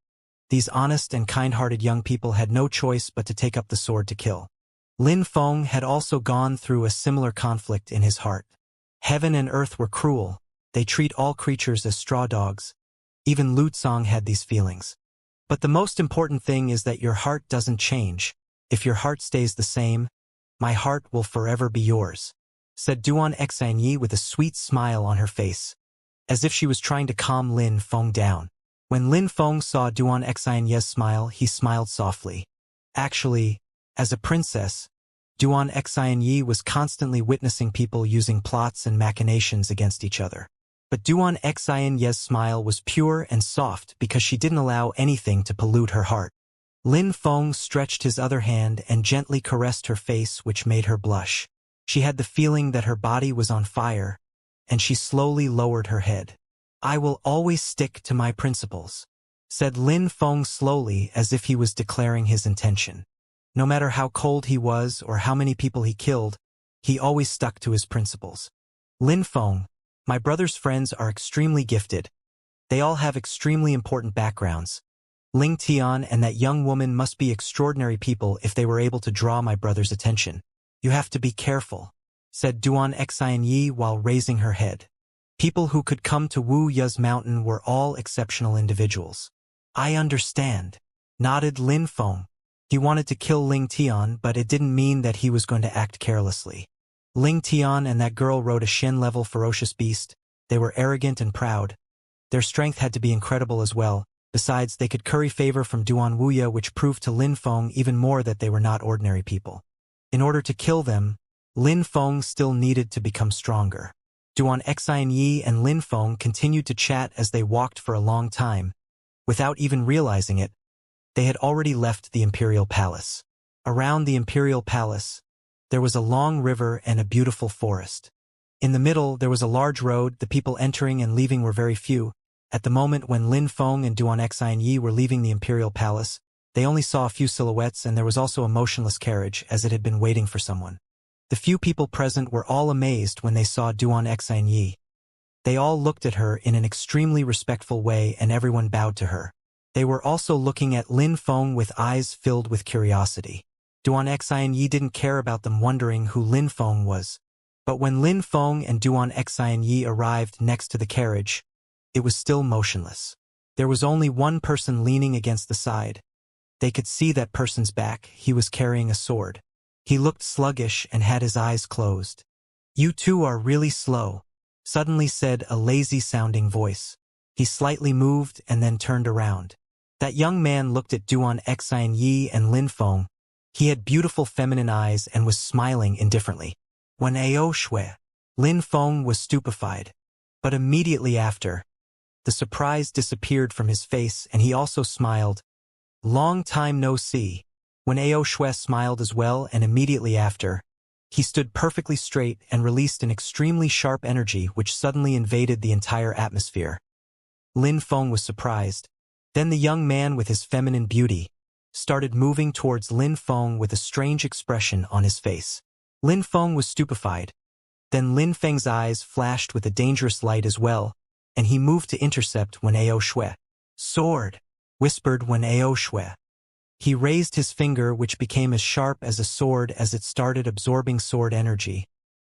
these honest and kind-hearted young people had no choice but to take up the sword to kill. Lin Feng had also gone through a similar conflict in his heart. Heaven and earth were cruel. They treat all creatures as straw dogs. Even Lu Tsong had these feelings. But the most important thing is that your heart doesn't change. If your heart stays the same, my heart will forever be yours, said Duan Xianyi with a sweet smile on her face, as if she was trying to calm Lin Feng down. When Lin Feng saw Duan Xianyi's smile, he smiled softly. Actually, as a princess, Duan Xianyi was constantly witnessing people using plots and machinations against each other. But Duan Xianyi's smile was pure and soft because she didn't allow anything to pollute her heart. Lin Feng stretched his other hand and gently caressed her face, which made her blush. She had the feeling that her body was on fire, and she slowly lowered her head. "I will always stick to my principles," said Lin Feng slowly as if he was declaring his intention. No matter how cold he was or how many people he killed, he always stuck to his principles. "Lin Feng, my brother's friends are extremely gifted. They all have extremely important backgrounds. Ling Tian and that young woman must be extraordinary people if they were able to draw my brother's attention. You have to be careful," said Duan Xianyi while raising her head. People who could come to Wu Ya's mountain were all exceptional individuals. "I understand," nodded Lin Feng. He wanted to kill Ling Tian, but it didn't mean that he was going to act carelessly. Ling Tian and that girl rode a Shen-level ferocious beast. They were arrogant and proud. Their strength had to be incredible as well. Besides, they could curry favor from Duan Wuya, which proved to Lin Feng even more that they were not ordinary people. In order to kill them, Lin Feng still needed to become stronger. Duan Xianyi and Lin Feng continued to chat as they walked for a long time. Without even realizing it, they had already left the Imperial Palace. Around the Imperial Palace, there was a long river and a beautiful forest. In the middle, there was a large road. The people entering and leaving were very few. At the moment when Lin Feng and Duan Xianyi were leaving the Imperial Palace, they only saw a few silhouettes, and there was also a motionless carriage, as it had been waiting for someone. The few people present were all amazed when they saw Duan Xianyi. They all looked at her in an extremely respectful way, and everyone bowed to her. They were also looking at Lin Feng with eyes filled with curiosity. Duan Xianyi didn't care about them wondering who Lin Feng was. But when Lin Feng and Duan Xianyi arrived next to the carriage, it was still motionless. There was only one person leaning against the side. They could see that person's back. He was carrying a sword. He looked sluggish and had his eyes closed. "You two are really slow," suddenly said a lazy-sounding voice. He slightly moved and then turned around. That young man looked at Duan Xianyi and Lin Feng. He had beautiful feminine eyes and was smiling indifferently. When Ao Shui, Lin Feng was stupefied. But immediately after, the surprise disappeared from his face and he also smiled. "Long time no see." When Ao Shui smiled as well, and immediately after, he stood perfectly straight and released an extremely sharp energy which suddenly invaded the entire atmosphere. Lin Feng was surprised. Then the young man with his feminine beauty started moving towards Lin Feng with a strange expression on his face. Lin Feng was stupefied. Then Lin Feng's eyes flashed with a dangerous light as well, and he moved to intercept when Ao Shui. "Sword," whispered when Ao Shui. He raised his finger, which became as sharp as a sword as it started absorbing sword energy.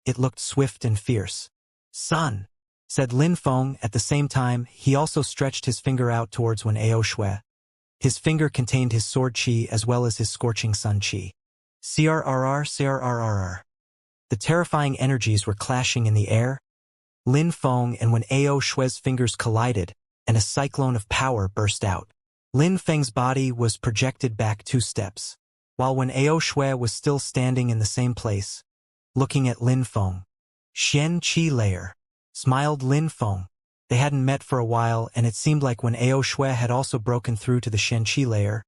It looked swift and fierce. "Son," said Lin Feng. At the same time, he also stretched his finger out towards Wen Ao Shui. His finger contained his sword chi as well as his scorching sun chi. CRRR, CRRR. The terrifying energies were clashing in the air. Lin Feng and Wen Ao Shui's fingers collided, and a cyclone of power burst out. Lin Feng's body was projected back 2 steps, while Wen Ao Shui was still standing in the same place, looking at Lin Feng. "Xianxia layer," smiled Lin Feng. They hadn't met for a while, and it seemed like Wen Ao Shui had also broken through to the Xianxia layer.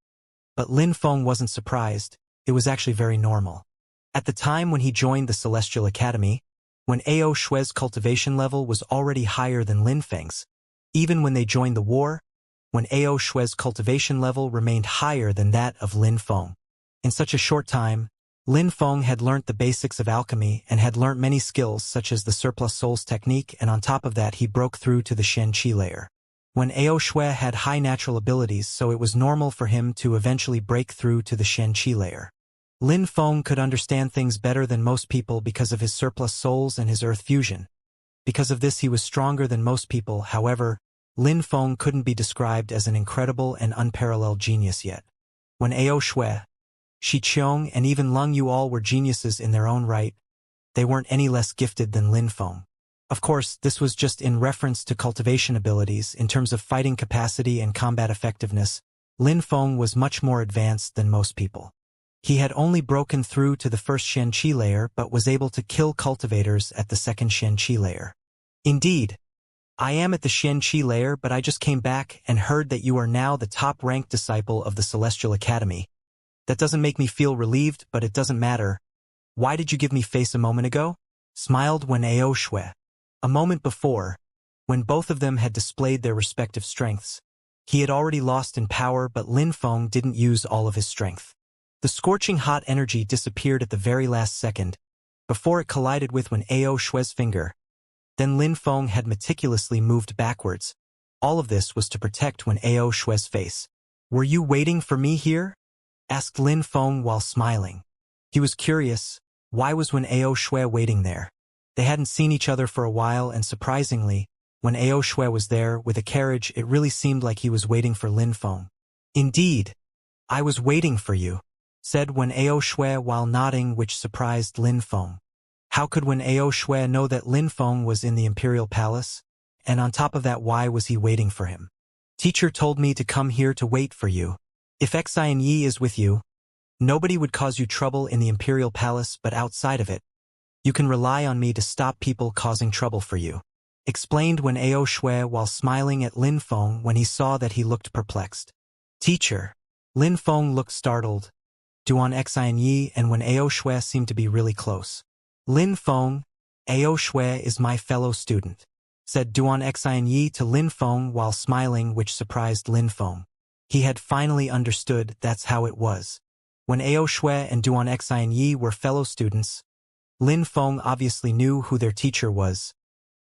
But Lin Feng wasn't surprised. It was actually very normal. At the time when he joined the Celestial Academy, Wen Ao Shui's cultivation level was already higher than Lin Feng's. Even when they joined the war, Wen Ao Shui's cultivation level remained higher than that of Lin Feng. In such a short time, Lin Feng had learnt the basics of alchemy and had learnt many skills such as the surplus souls technique, and on top of that he broke through to the Xianxia layer. Wen Ao Shui had high natural abilities, so it was normal for him to eventually break through to the Xianxia layer. Lin Feng could understand things better than most people because of his surplus souls and his earth fusion. Because of this he was stronger than most people. However, Lin Feng couldn't be described as an incredible and unparalleled genius yet. Wen Ao Shui, Shi Qiong, and even Lung Yu all were geniuses in their own right. They weren't any less gifted than Lin Feng. Of course, this was just in reference to cultivation abilities. In terms of fighting capacity and combat effectiveness, Lin Feng was much more advanced than most people. He had only broken through to the first Xianxia layer but was able to kill cultivators at the second Xianxia layer. "Indeed, I am at the Xianxia layer, but I just came back and heard that you are now the top-ranked disciple of the Celestial Academy. That doesn't make me feel relieved, but it doesn't matter. Why did you give me face a moment ago?" smiled Wen Ao Shui. A moment before, when both of them had displayed their respective strengths, he had already lost in power, but Lin Feng didn't use all of his strength. The scorching hot energy disappeared at the very last second, before it collided with Wen Ao Shui's finger. Then Lin Feng had meticulously moved backwards. All of this was to protect Wen Ao Shui's face. "Were you waiting for me here?" asked Lin Feng while smiling. He was curious, why was Wen Ao Shui waiting there? They hadn't seen each other for a while, and surprisingly, when Ao Shui was there with a carriage, it really seemed like he was waiting for Lin Feng. "Indeed, I was waiting for you," said Wen Ao Shui while nodding, which surprised Lin Feng. How could Wen Ao Shui know that Lin Feng was in the Imperial Palace? And on top of that, why was he waiting for him? "Teacher told me to come here to wait for you. If Xianxia is with you, nobody would cause you trouble in the Imperial Palace, but outside of it, you can rely on me to stop people causing trouble for you," explained Wen Ao Shui while smiling at Lin Feng when he saw that he looked perplexed. "Teacher." Lin Feng looked startled. Duan Xianxia and Wen Ao Shui seemed to be really close. "Lin Feng, Ao Shui is my fellow student," said Duan Xianxia to Lin Feng while smiling, which surprised Lin Feng. He had finally understood that's how it was. When Ao Shui and Duan Xianxia were fellow students, Lin Feng obviously knew who their teacher was,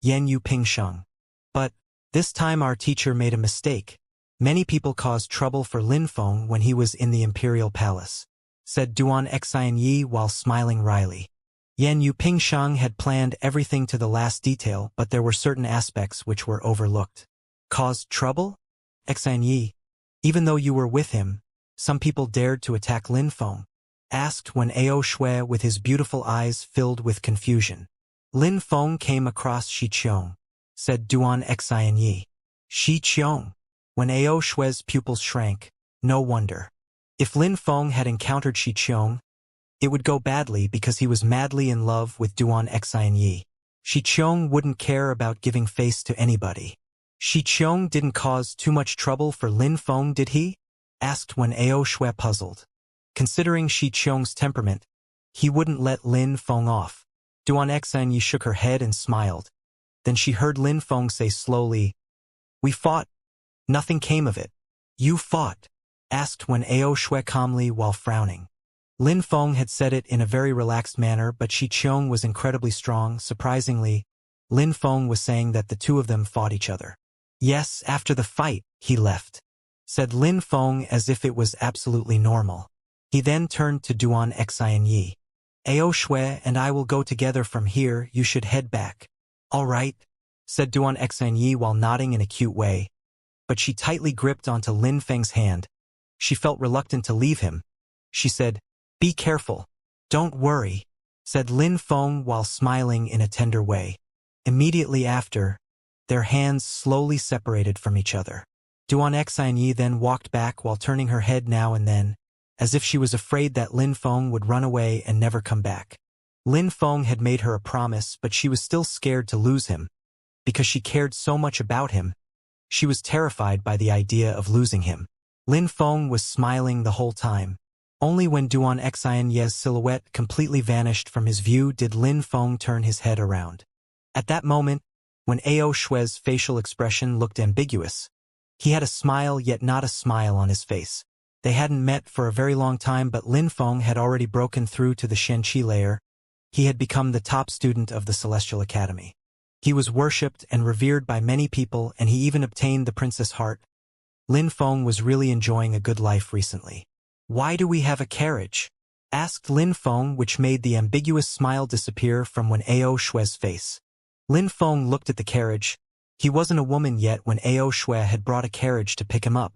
Yan Yu Pingsheng. But this time our teacher made a mistake. Many people caused trouble for Lin Feng when he was in the Imperial Palace, said Duan Xianxia while smiling wryly. Yan Yu Pingsheng had planned everything to the last detail, but there were certain aspects which were overlooked. "Caused trouble? Xianxia, even though you were with him, some people dared to attack Lin Feng?" asked Wen Ao Shui with his beautiful eyes filled with confusion. "Lin Feng came across Shi Qiong," said Duan Xianxia. "Shi Qiong?" Wen Ao Shui's pupils shrank. No wonder. If Lin Feng had encountered Shi Qiong, it would go badly because he was madly in love with Duan Xianxia. Shi Qiong wouldn't care about giving face to anybody. "Shi Qiong didn't cause too much trouble for Lin Feng, did he?" asked Wen Ao Shui, puzzled. Considering Shi Qiong's temperament, he wouldn't let Lin Feng off. Duan Xianxia shook her head and smiled. Then she heard Lin Feng say slowly, "We fought. Nothing came of it." "You fought?" asked Wen Ao Shui calmly while frowning. Lin Feng had said it in a very relaxed manner, but Shi Qiong was incredibly strong. Surprisingly, Lin Feng was saying that the two of them fought each other. "Yes, after the fight, he left. said Lin Feng as if it was absolutely normal. He then turned to Duan Xianyi. Ao Shui and I will go together from here, you should head back. All right, said Duan Xianyi while nodding in a cute way. But she tightly gripped onto Lin Feng's hand. She felt reluctant to leave him. She said, be careful. Don't worry, said Lin Feng while smiling in a tender way. Immediately after, their hands slowly separated from each other. Duan Xianyi then walked back while turning her head now and then, as if she was afraid that Lin Feng would run away and never come back. Lin Feng had made her a promise, but she was still scared to lose him. Because she cared so much about him, she was terrified by the idea of losing him. Lin Feng was smiling the whole time. Only when Duan Xianyi's silhouette completely vanished from his view did Lin Feng turn his head around. At that moment, when Ao Shui's facial expression looked ambiguous, he had a smile yet not a smile on his face. They hadn't met for a very long time, but Lin Feng had already broken through to the Xianxia layer. He had become the top student of the Celestial Academy. He was worshipped and revered by many people, and he even obtained the Princess Heart. Lin Feng was really enjoying a good life recently. Why do we have a carriage? Asked Lin Feng, which made the ambiguous smile disappear from when Ao Shui's face. Lin Feng looked at the carriage. He wasn't a woman yet when Ao Shui had brought a carriage to pick him up.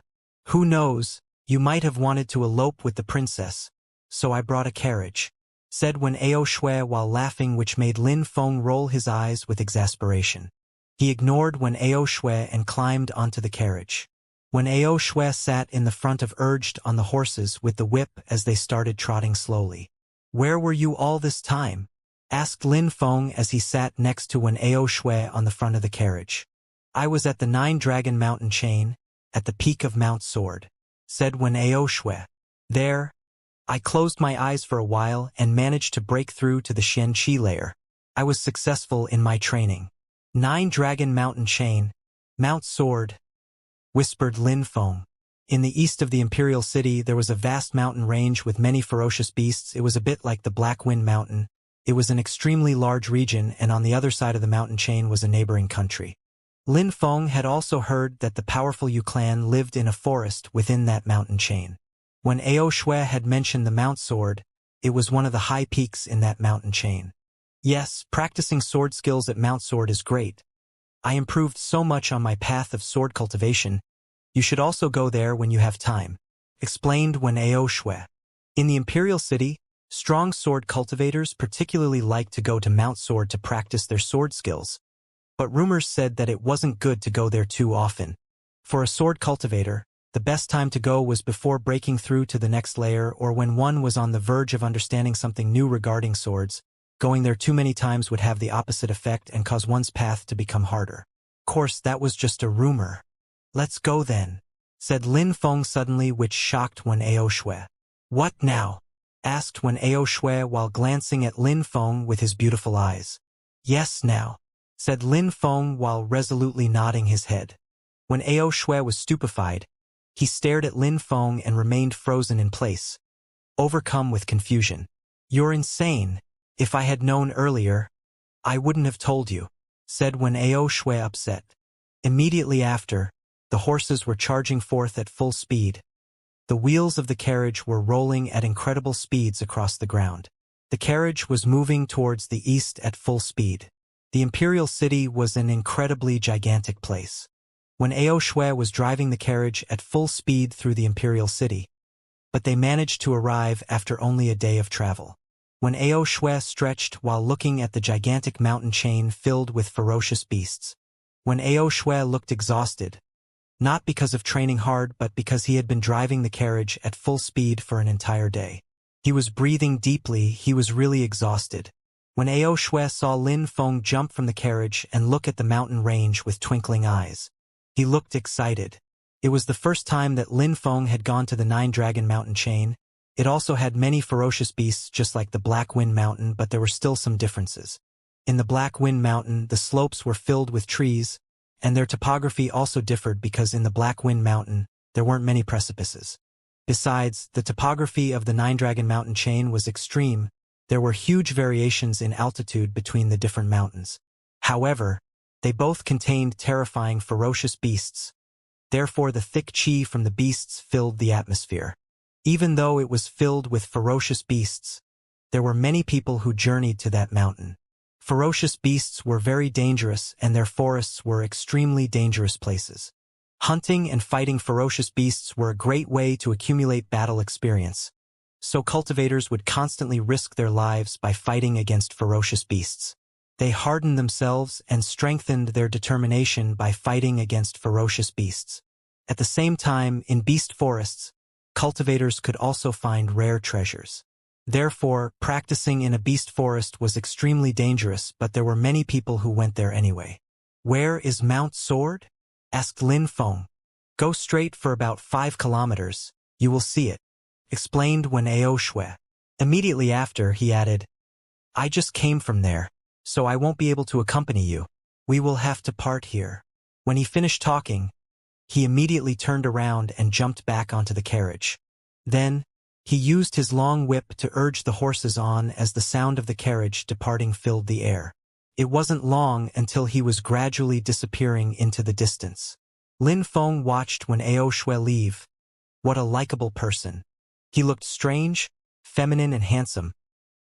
Who knows, you might have wanted to elope with the princess, so I brought a carriage, said when Ao Shui while laughing, which made Lin Feng roll his eyes with exasperation. He ignored when Ao Shui and climbed onto the carriage. When Ao Shui sat in the front of urged on the horses with the whip as they started trotting slowly. Where were you all this time? Asked Lin Feng as he sat next to when Ao Shui on the front of the carriage. I was at the 9-Dragon Mountain chain, at the peak of Mount Sword, said when Ao Shui. There, I closed my eyes for a while and managed to break through to the Xianxia layer. I was successful in my training. 9-Dragon Mountain chain, Mount Sword, whispered Lin Feng. In the east of the Imperial City there was a vast mountain range with many ferocious beasts. It was a bit like the Black Wind Mountain. It was an extremely large region, and on the other side of the mountain chain was a neighboring country. Lin Feng had also heard that the powerful Yu clan lived in a forest within that mountain chain. When Ao Shui had mentioned the Mount Sword, it was one of the high peaks in that mountain chain. Yes, practicing sword skills at Mount Sword is great. I improved so much on my path of sword cultivation. You should also go there when you have time, explained when Ao Shui. In the Imperial City, strong sword cultivators particularly like to go to Mount Sword to practice their sword skills. But rumors said that it wasn't good to go there too often. For a sword cultivator, the best time to go was before breaking through to the next layer or when one was on the verge of understanding something new regarding swords. Going there too many times would have the opposite effect and cause one's path to become harder. Of course, that was just a rumor. Let's go then, said Lin Feng suddenly, which shocked when Ao Shui. What now? Asked when Ao Shui while glancing at Lin Feng with his beautiful eyes. Yes now, said Lin Feng while resolutely nodding his head. When Ao Shui was stupefied, he stared at Lin Feng and remained frozen in place, overcome with confusion. You're insane. If I had known earlier, I wouldn't have told you, said when Ao Shui upset. Immediately after, the horses were charging forth at full speed. The wheels of the carriage were rolling at incredible speeds across the ground. The carriage was moving towards the east at full speed. The Imperial City was an incredibly gigantic place. When Ao Shui was driving the carriage at full speed through the Imperial City, but they managed to arrive after only a day of travel. When Ao Shui stretched while looking at the gigantic mountain chain filled with ferocious beasts. When Ao Shui looked exhausted, not because of training hard but because he had been driving the carriage at full speed for an entire day. He was breathing deeply, he was really exhausted. When Ao Shui saw Lin Feng jump from the carriage and look at the mountain range with twinkling eyes, he looked excited. It was the first time that Lin Feng had gone to the 9-Dragon Mountain chain. It also had many ferocious beasts just like the Black Wind Mountain, but there were still some differences. In the Black Wind Mountain, the slopes were filled with trees, and their topography also differed because in the Black Wind Mountain, there weren't many precipices. Besides, the topography of the 9-Dragon Mountain chain was extreme. There were huge variations in altitude between the different mountains. However, they both contained terrifying ferocious beasts. Therefore the thick qi from the beasts filled the atmosphere. Even though it was filled with ferocious beasts, there were many people who journeyed to that mountain. Ferocious beasts were very dangerous, and their forests were extremely dangerous places. Hunting and fighting ferocious beasts were a great way to accumulate battle experience, so cultivators would constantly risk their lives by fighting against ferocious beasts. They hardened themselves and strengthened their determination by fighting against ferocious beasts. At the same time, in beast forests, cultivators could also find rare treasures. Therefore, practicing in a beast forest was extremely dangerous, but there were many people who went there anyway. "Where is Mount Sword?" asked Lin Feng. "Go straight for about 5 kilometers, you will see it," explained Wen Aoshui. Immediately after, he added, "I just came from there, so I won't be able to accompany you. We will have to part here." When he finished talking, he immediately turned around and jumped back onto the carriage. Then, he used his long whip to urge the horses on as the sound of the carriage departing filled the air. It wasn't long until he was gradually disappearing into the distance. Lin Feng watched when Aoshui leave. What a likable person. He looked strange, feminine and handsome,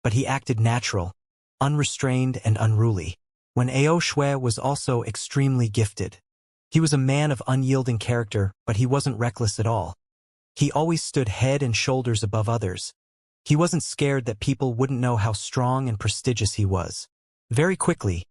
but he acted natural, unrestrained and unruly. When Aoshui was also extremely gifted. He was a man of unyielding character, but he wasn't reckless at all. He always stood head and shoulders above others. He wasn't scared that people wouldn't know how strong and prestigious he was. Very quickly,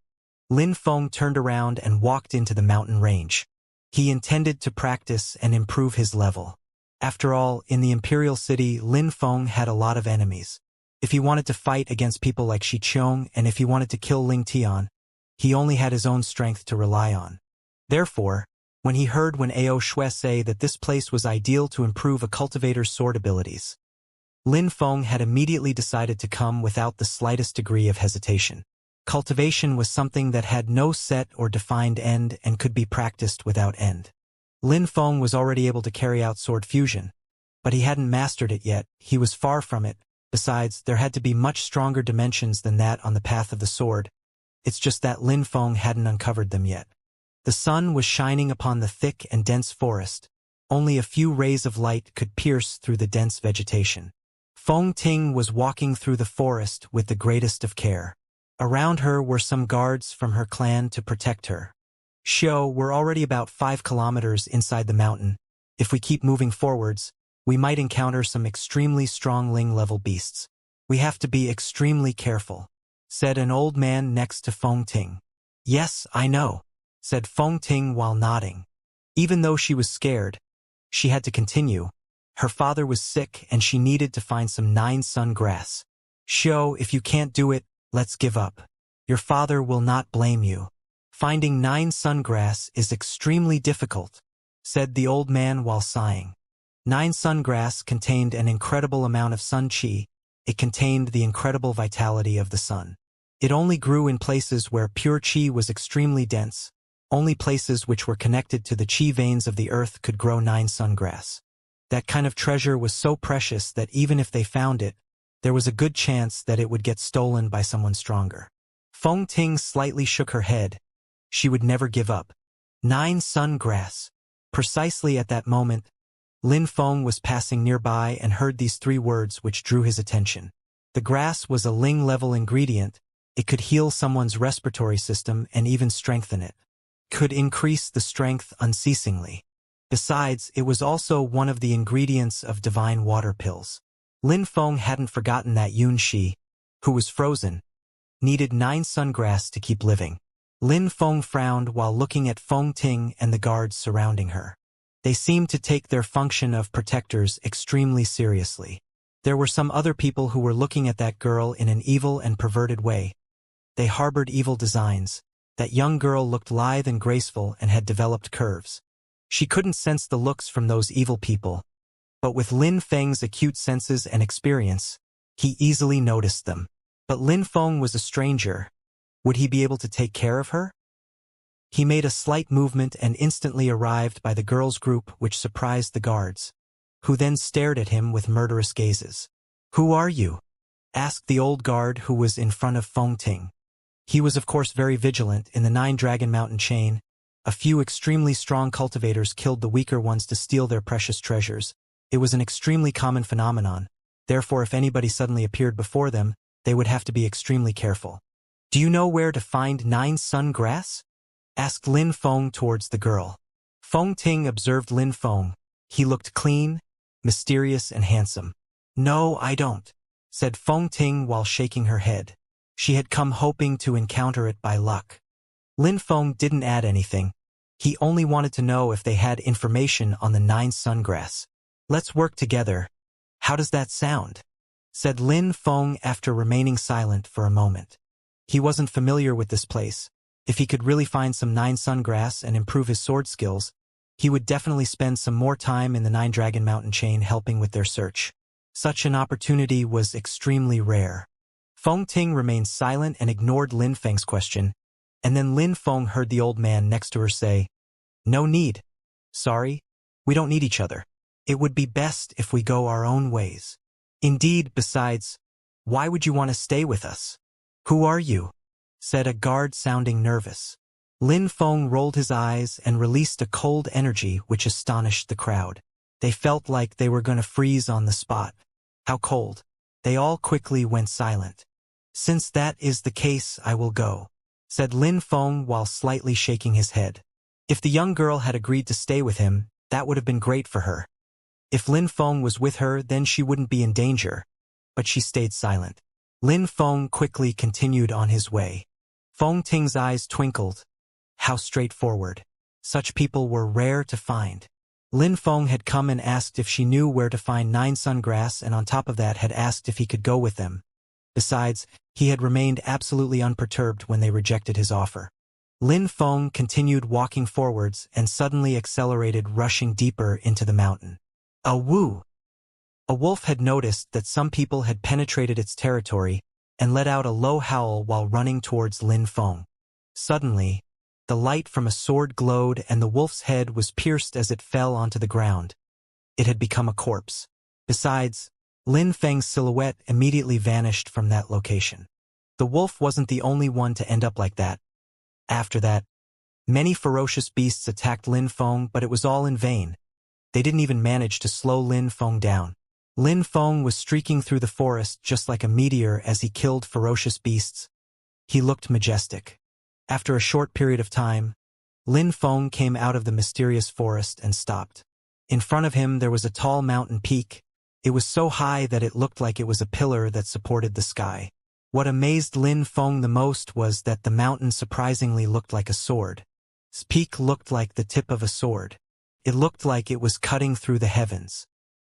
Lin Feng turned around and walked into the mountain range. He intended to practice and improve his level. After all, in the imperial city, Lin Feng had a lot of enemies. If he wanted to fight against people like Xianxia and if he wanted to kill Ling Tian, he only had his own strength to rely on. Therefore, when he heard Wen Aoshui say that this place was ideal to improve a cultivator's sword abilities, Lin Feng had immediately decided to come without the slightest degree of hesitation. Cultivation was something that had no set or defined end and could be practiced without end. Lin Feng was already able to carry out sword fusion, but he hadn't mastered it yet. He was far from it. Besides, there had to be much stronger dimensions than that on the path of the sword. It's just that Lin Feng hadn't uncovered them yet. The sun was shining upon the thick and dense forest. Only a few rays of light could pierce through the dense vegetation. Feng Ting was walking through the forest with the greatest of care. Around her were some guards from her clan to protect her. "Xiao, we're already about 5 kilometers inside the mountain. If we keep moving forwards, we might encounter some extremely strong Ling-level beasts. We have to be extremely careful," said an old man next to Feng Ting. "Yes, I know," said Feng Ting while nodding. Even though she was scared, she had to continue. Her father was sick and she needed to find some 9-sun grass. "Xiao, if you can't do it, let's give up. Your father will not blame you. Finding 9-sun grass is extremely difficult," said the old man while sighing. 9-sun grass contained an incredible amount of sun qi. It contained the incredible vitality of the sun. It only grew in places where pure qi was extremely dense. Only places which were connected to the qi veins of the earth could grow 9-sun grass. That kind of treasure was so precious that even if they found it, there was a good chance that it would get stolen by someone stronger. Feng Ting slightly shook her head. She would never give up. 9-sun grass. Precisely at that moment, Lin Feng was passing nearby and heard these 3 words which drew his attention. The grass was a Ling-level ingredient. It could heal someone's respiratory system and even strengthen it. Could increase the strength unceasingly. Besides, it was also one of the ingredients of divine water pills. Lin Feng hadn't forgotten that Yunxi, who was frozen, needed 9-sun grass to keep living. Lin Feng frowned while looking at Feng Ting and the guards surrounding her. They seemed to take their function of protectors extremely seriously. There were some other people who were looking at that girl in an evil and perverted way. They harbored evil designs. That young girl looked lithe and graceful and had developed curves. She couldn't sense the looks from those evil people, but with Lin Feng's acute senses and experience, he easily noticed them. But Lin Feng was a stranger. Would he be able to take care of her? He made a slight movement and instantly arrived by the girls' group, which surprised the guards, who then stared at him with murderous gazes. "Who are you?" asked the old guard who was in front of Feng Ting. He was of course very vigilant in the 9-dragon mountain chain. A few extremely strong cultivators killed the weaker ones to steal their precious treasures. It was an extremely common phenomenon. Therefore, if anybody suddenly appeared before them, they would have to be extremely careful. "Do you know where to find 9 sun grass?" asked Lin Feng towards the girl. Feng Ting observed Lin Feng. He looked clean, mysterious, and handsome. "No, I don't," said Feng Ting while shaking her head. She had come hoping to encounter it by luck. Lin Feng didn't add anything. He only wanted to know if they had information on the 9 sun grass. "Let's work together. How does that sound?" said Lin Feng after remaining silent for a moment. He wasn't familiar with this place. If he could really find some 9 sun grass and improve his sword skills, he would definitely spend some more time in the 9 Dragon Mountain chain helping with their search. Such an opportunity was extremely rare. Feng Ting remained silent and ignored Lin Feng's question, and then Lin Feng heard the old man next to her say, "No need. Sorry, we don't need each other. It would be best if we go our own ways. Indeed, besides, why would you want to stay with us?" "Who are you?" said a guard sounding nervous. Lin Feng rolled his eyes and released a cold energy which astonished the crowd. They felt like they were going to freeze on the spot. How cold. They all quickly went silent. "Since that is the case, I will go," said Lin Feng while slightly shaking his head. If the young girl had agreed to stay with him, that would have been great for her. If Lin Feng was with her, then she wouldn't be in danger. But she stayed silent. Lin Feng quickly continued on his way. Feng Ting's eyes twinkled. How straightforward. Such people were rare to find. Lin Feng had come and asked if she knew where to find 9 sun grass, and on top of that had asked if he could go with them. Besides, he had remained absolutely unperturbed when they rejected his offer. Lin Feng continued walking forwards and suddenly accelerated, rushing deeper into the mountain. A woo! A wolf had noticed that some people had penetrated its territory and let out a low howl while running towards Lin Feng. Suddenly, the light from a sword glowed and the wolf's head was pierced as it fell onto the ground. It had become a corpse. Besides, Lin Feng's silhouette immediately vanished from that location. The wolf wasn't the only one to end up like that. After that, many ferocious beasts attacked Lin Feng, but it was all in vain. They didn't even manage to slow Lin Feng down. Lin Feng was streaking through the forest just like a meteor as he killed ferocious beasts. He looked majestic. After a short period of time, Lin Feng came out of the mysterious forest and stopped. In front of him there was a tall mountain peak. It was so high that it looked like it was a pillar that supported the sky. What amazed Lin Feng the most was that the mountain surprisingly looked like a sword. Its peak looked like the tip of a sword. It looked like it was cutting through the heavens.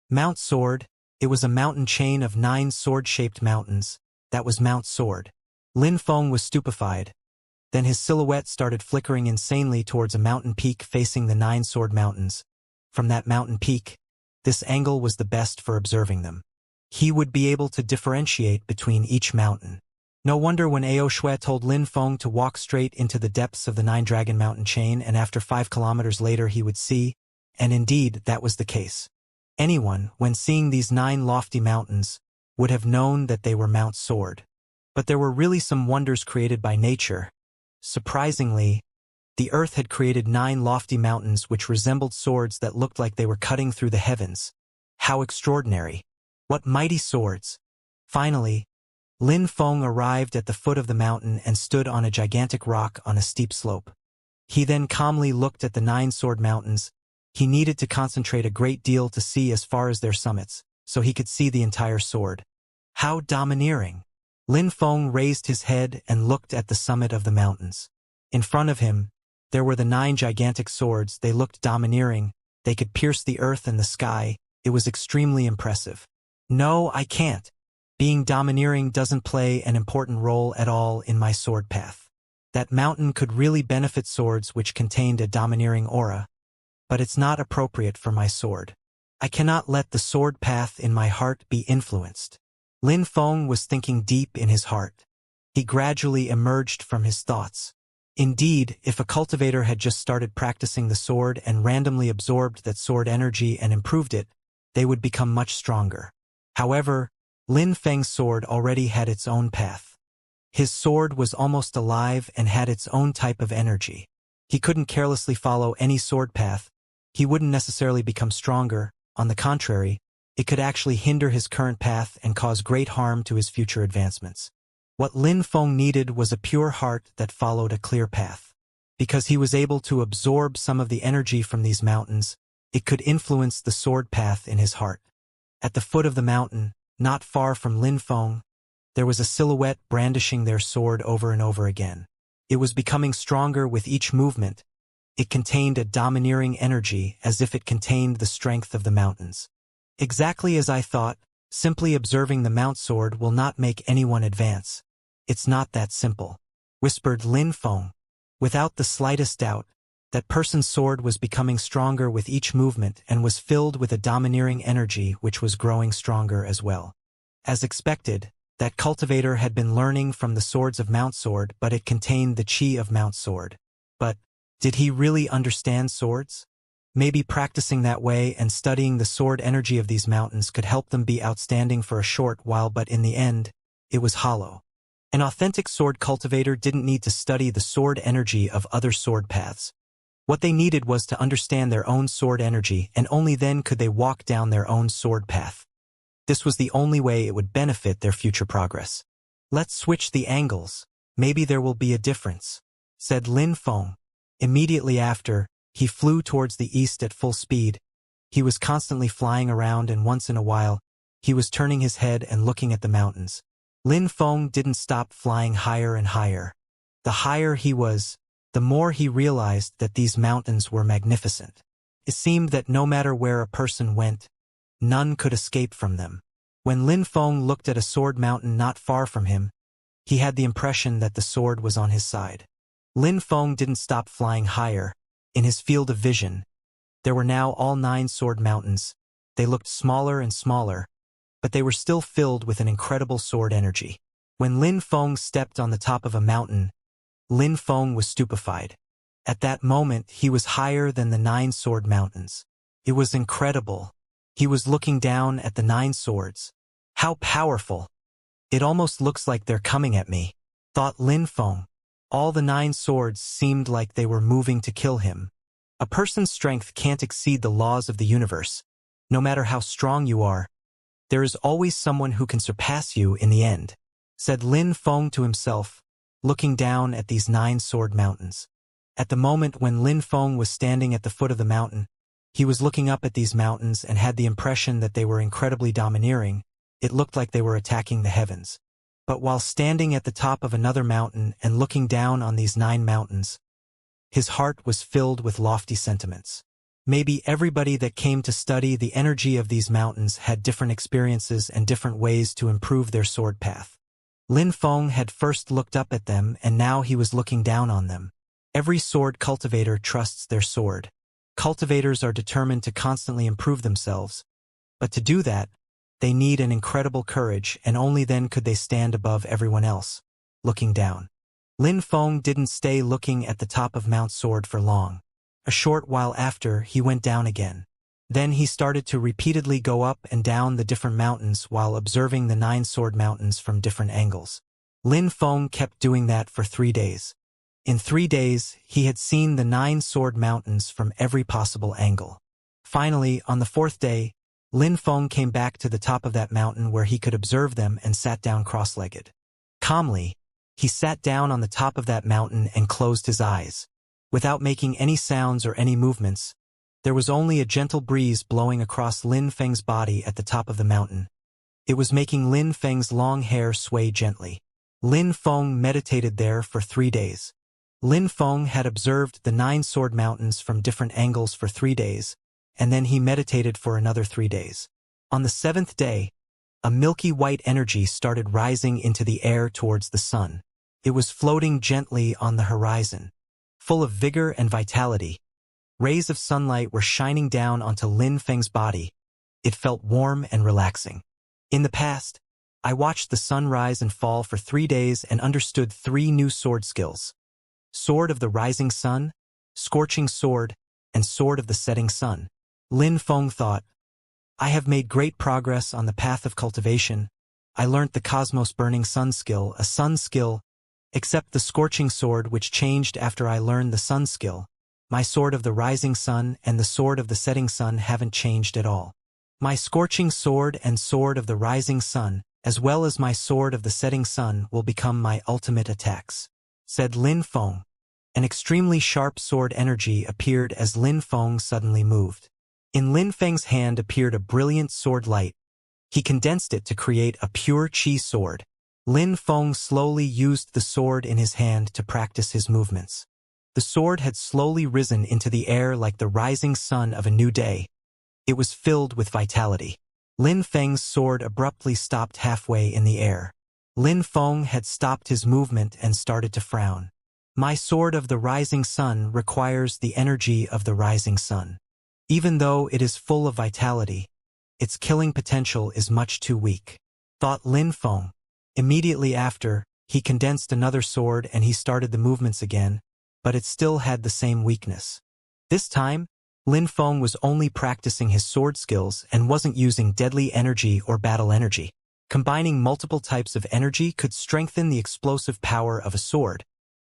Mount Sword. It was a mountain chain of 9 sword-shaped mountains. That was Mount Sword. Lin Feng was stupefied. Then his silhouette started flickering insanely towards a mountain peak facing the 9 sword mountains. From that mountain peak, this angle was the best for observing them. He would be able to differentiate between each mountain. No wonder when Ao Shui told Lin Feng to walk straight into the depths of the 9 Dragon Mountain chain, and after 5 kilometers later he would see, and indeed that was the case. Anyone, when seeing these 9 lofty mountains, would have known that they were Mount Sword. But there were really some wonders created by nature. Surprisingly, the earth had created 9 lofty mountains which resembled swords that looked like they were cutting through the heavens. How extraordinary! What mighty swords! Finally, Lin Feng arrived at the foot of the mountain and stood on a gigantic rock on a steep slope. He then calmly looked at the 9 sword mountains. He needed to concentrate a great deal to see as far as their summits, so he could see the entire sword. How domineering! Lin Feng raised his head and looked at the summit of the mountains. In front of him, there were the 9 gigantic swords. They looked domineering. They could pierce the earth and the sky. It was extremely impressive. No, I can't. Being domineering doesn't play an important role at all in my sword path. That mountain could really benefit swords which contained a domineering aura, but it's not appropriate for my sword. I cannot let the sword path in my heart be influenced. Lin Feng was thinking deep in his heart. He gradually emerged from his thoughts. Indeed, if a cultivator had just started practicing the sword and randomly absorbed that sword energy and improved it, they would become much stronger. However, Lin Feng's sword already had its own path. His sword was almost alive and had its own type of energy. He couldn't carelessly follow any sword path. He wouldn't necessarily become stronger. On the contrary, it could actually hinder his current path and cause great harm to his future advancements. What Lin Feng needed was a pure heart that followed a clear path. Because he was able to absorb some of the energy from these mountains, it could influence the sword path in his heart. At the foot of the mountain, not far from Lin Feng, there was a silhouette brandishing their sword over and over again. It was becoming stronger with each movement. It contained a domineering energy as if it contained the strength of the mountains. Exactly as I thought, simply observing the mount sword will not make anyone advance. It's not that simple, whispered Lin Feng. Without the slightest doubt, that person's sword was becoming stronger with each movement and was filled with a domineering energy which was growing stronger as well. As expected, that cultivator had been learning from the swords of Mount Sword, but it contained the chi of Mount Sword. But did he really understand swords? Maybe practicing that way and studying the sword energy of these mountains could help them be outstanding for a short while, but in the end, it was hollow. An authentic sword cultivator didn't need to study the sword energy of other sword paths. What they needed was to understand their own sword energy, and only then could they walk down their own sword path. This was the only way it would benefit their future progress. Let's switch the angles. Maybe there will be a difference, said Lin Feng. Immediately after, he flew towards the east at full speed. He was constantly flying around, and once in a while, he was turning his head and looking at the mountains. Lin Feng didn't stop flying higher and higher. The higher he was, the more he realized that these mountains were magnificent. It seemed that no matter where a person went, none could escape from them. When Lin Feng looked at a sword mountain not far from him, he had the impression that the sword was on his side. Lin Feng didn't stop flying higher. In his field of vision, there were now all 9 sword mountains. They looked smaller and smaller, but they were still filled with an incredible sword energy. When Lin Feng stepped on the top of a mountain, Lin Feng was stupefied. At that moment, he was higher than the 9 sword mountains. It was incredible. He was looking down at the 9 swords. How powerful! It almost looks like they're coming at me, thought Lin Feng. All the 9 swords seemed like they were moving to kill him. A person's strength can't exceed the laws of the universe. No matter how strong you are, there is always someone who can surpass you in the end, said Lin Feng to himself, looking down at these 9 sword mountains. At the moment when Lin Feng was standing at the foot of the mountain, he was looking up at these mountains and had the impression that they were incredibly domineering. It looked like they were attacking the heavens. But while standing at the top of another mountain and looking down on these 9 mountains, his heart was filled with lofty sentiments. Maybe everybody that came to study the energy of these mountains had different experiences and different ways to improve their sword path. Lin Feng had first looked up at them, and now he was looking down on them. Every sword cultivator trusts their sword. Cultivators are determined to constantly improve themselves. But to do that, they need an incredible courage, and only then could they stand above everyone else, looking down. Lin Feng didn't stay looking at the top of Mount Sword for long. A short while after, he went down again. Then he started to repeatedly go up and down the different mountains while observing the 9 sword mountains from different angles. Lin Feng kept doing that for 3 days. In 3 days, he had seen the 9 sword mountains from every possible angle. Finally, on the 4th day, Lin Feng came back to the top of that mountain where he could observe them and sat down cross-legged. Calmly, he sat down on the top of that mountain and closed his eyes. Without making any sounds or any movements, there was only a gentle breeze blowing across Lin Feng's body at the top of the mountain. It was making Lin Feng's long hair sway gently. Lin Feng meditated there for 3 days. Lin Feng had observed the 9 sword mountains from different angles for 3 days, and then he meditated for another 3 days. On the 7th day, a milky white energy started rising into the air towards the sun. It was floating gently on the horizon, full of vigor and vitality. Rays of sunlight were shining down onto Lin Feng's body. It felt warm and relaxing. In the past, I watched the sun rise and fall for 3 days and understood 3 new sword skills: Sword of the Rising Sun, Scorching Sword, and Sword of the Setting Sun. Lin Feng thought, I have made great progress on the path of cultivation. I learnt the Cosmos Burning Sun skill, a sun skill Except the scorching sword which changed after I learned the sun skill. My sword of the rising sun and the sword of the setting sun haven't changed at all. My scorching sword and sword of the rising sun, as well as my sword of the setting sun, will become my ultimate attacks," said Lin Feng. An extremely sharp sword energy appeared as Lin Feng suddenly moved. In Lin Feng's hand appeared a brilliant sword light. He condensed it to create a pure qi sword. Lin Feng slowly used the sword in his hand to practice his movements. The sword had slowly risen into the air like the rising sun of a new day. It was filled with vitality. Lin Feng's sword abruptly stopped halfway in the air. Lin Feng had stopped his movement and started to frown. My sword of the rising sun requires the energy of the rising sun. Even though it is full of vitality, its killing potential is much too weak, thought Lin Feng. Immediately after, he condensed another sword and he started the movements again, but it still had the same weakness. This time, Lin Feng was only practicing his sword skills and wasn't using deadly energy or battle energy. Combining multiple types of energy could strengthen the explosive power of a sword,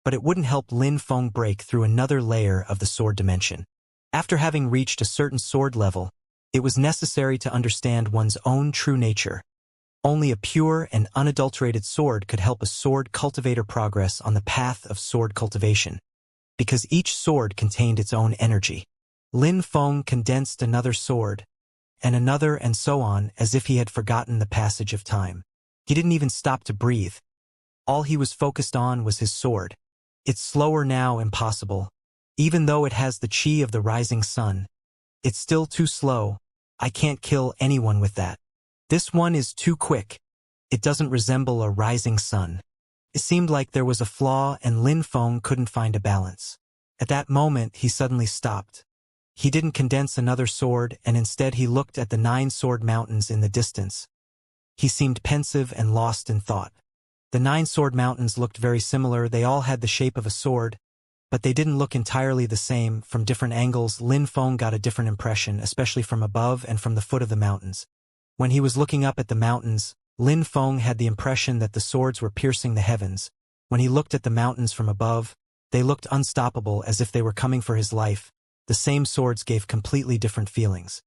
but it wouldn't help Lin Feng break through another layer of the sword dimension. After having reached a certain sword level, it was necessary to understand one's own true nature. Only a pure and unadulterated sword could help a sword cultivator progress on the path of sword cultivation, because each sword contained its own energy. Lin Feng condensed another sword, and so on, as if he had forgotten the passage of time. He didn't even stop to breathe. All he was focused on was his sword. It's slower now, impossible. Even though it has the qi of the rising sun, it's still too slow. I can't kill anyone with that. This one is too quick. It doesn't resemble a rising sun. It seemed like there was a flaw and Lin Feng couldn't find a balance. At that moment, he suddenly stopped. He didn't condense another sword and instead he looked at the 9-sword mountains in the distance. He seemed pensive and lost in thought. The 9-sword mountains looked very similar. They all had the shape of a sword, but they didn't look entirely the same. From different angles, Lin Feng got a different impression, especially from above and from the foot of the mountains. When he was looking up at the mountains, Lin Feng had the impression that the swords were piercing the heavens. When he looked at the mountains from above, they looked unstoppable, as if they were coming for his life. The same swords gave completely different feelings.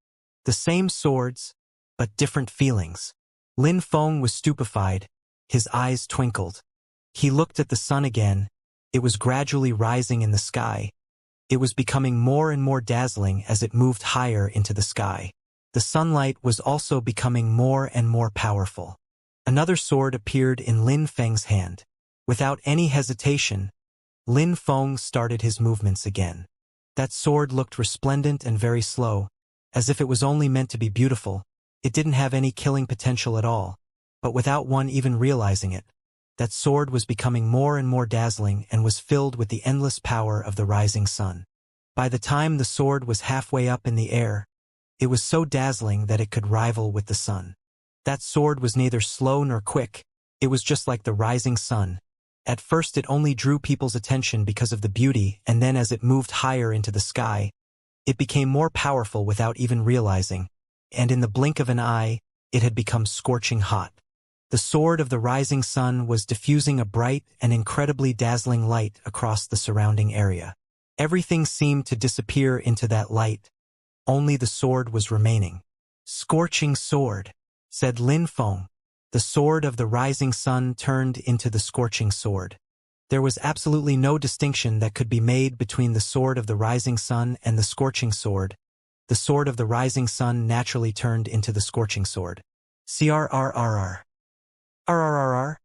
The same swords, but different feelings. Lin Feng was stupefied. His eyes twinkled. He looked at the sun again. It was gradually rising in the sky. It was becoming more and more dazzling as it moved higher into the sky. The sunlight was also becoming more and more powerful. Another sword appeared in Lin Feng's hand. Without any hesitation, Lin Feng started his movements again. That sword looked resplendent and very slow, as if it was only meant to be beautiful. It didn't have any killing potential at all, but without one even realizing it, that sword was becoming more and more dazzling and was filled with the endless power of the rising sun. By the time the sword was halfway up in the air, it was so dazzling that it could rival with the sun. That sword was neither slow nor quick. It was just like the rising sun. At first it only drew people's attention because of the beauty, and then as it moved higher into the sky, it became more powerful without even realizing, and in the blink of an eye, it had become scorching hot. The sword of the rising sun was diffusing a bright and incredibly dazzling light across the surrounding area. Everything seemed to disappear into that light. Only the sword was remaining. "Scorching sword," said Lin Feng. The sword of the rising sun turned into the scorching sword. There was absolutely no distinction that could be made between the sword of the rising sun and the scorching sword. The sword of the rising sun naturally turned into the scorching sword. CRRRR. RRRR.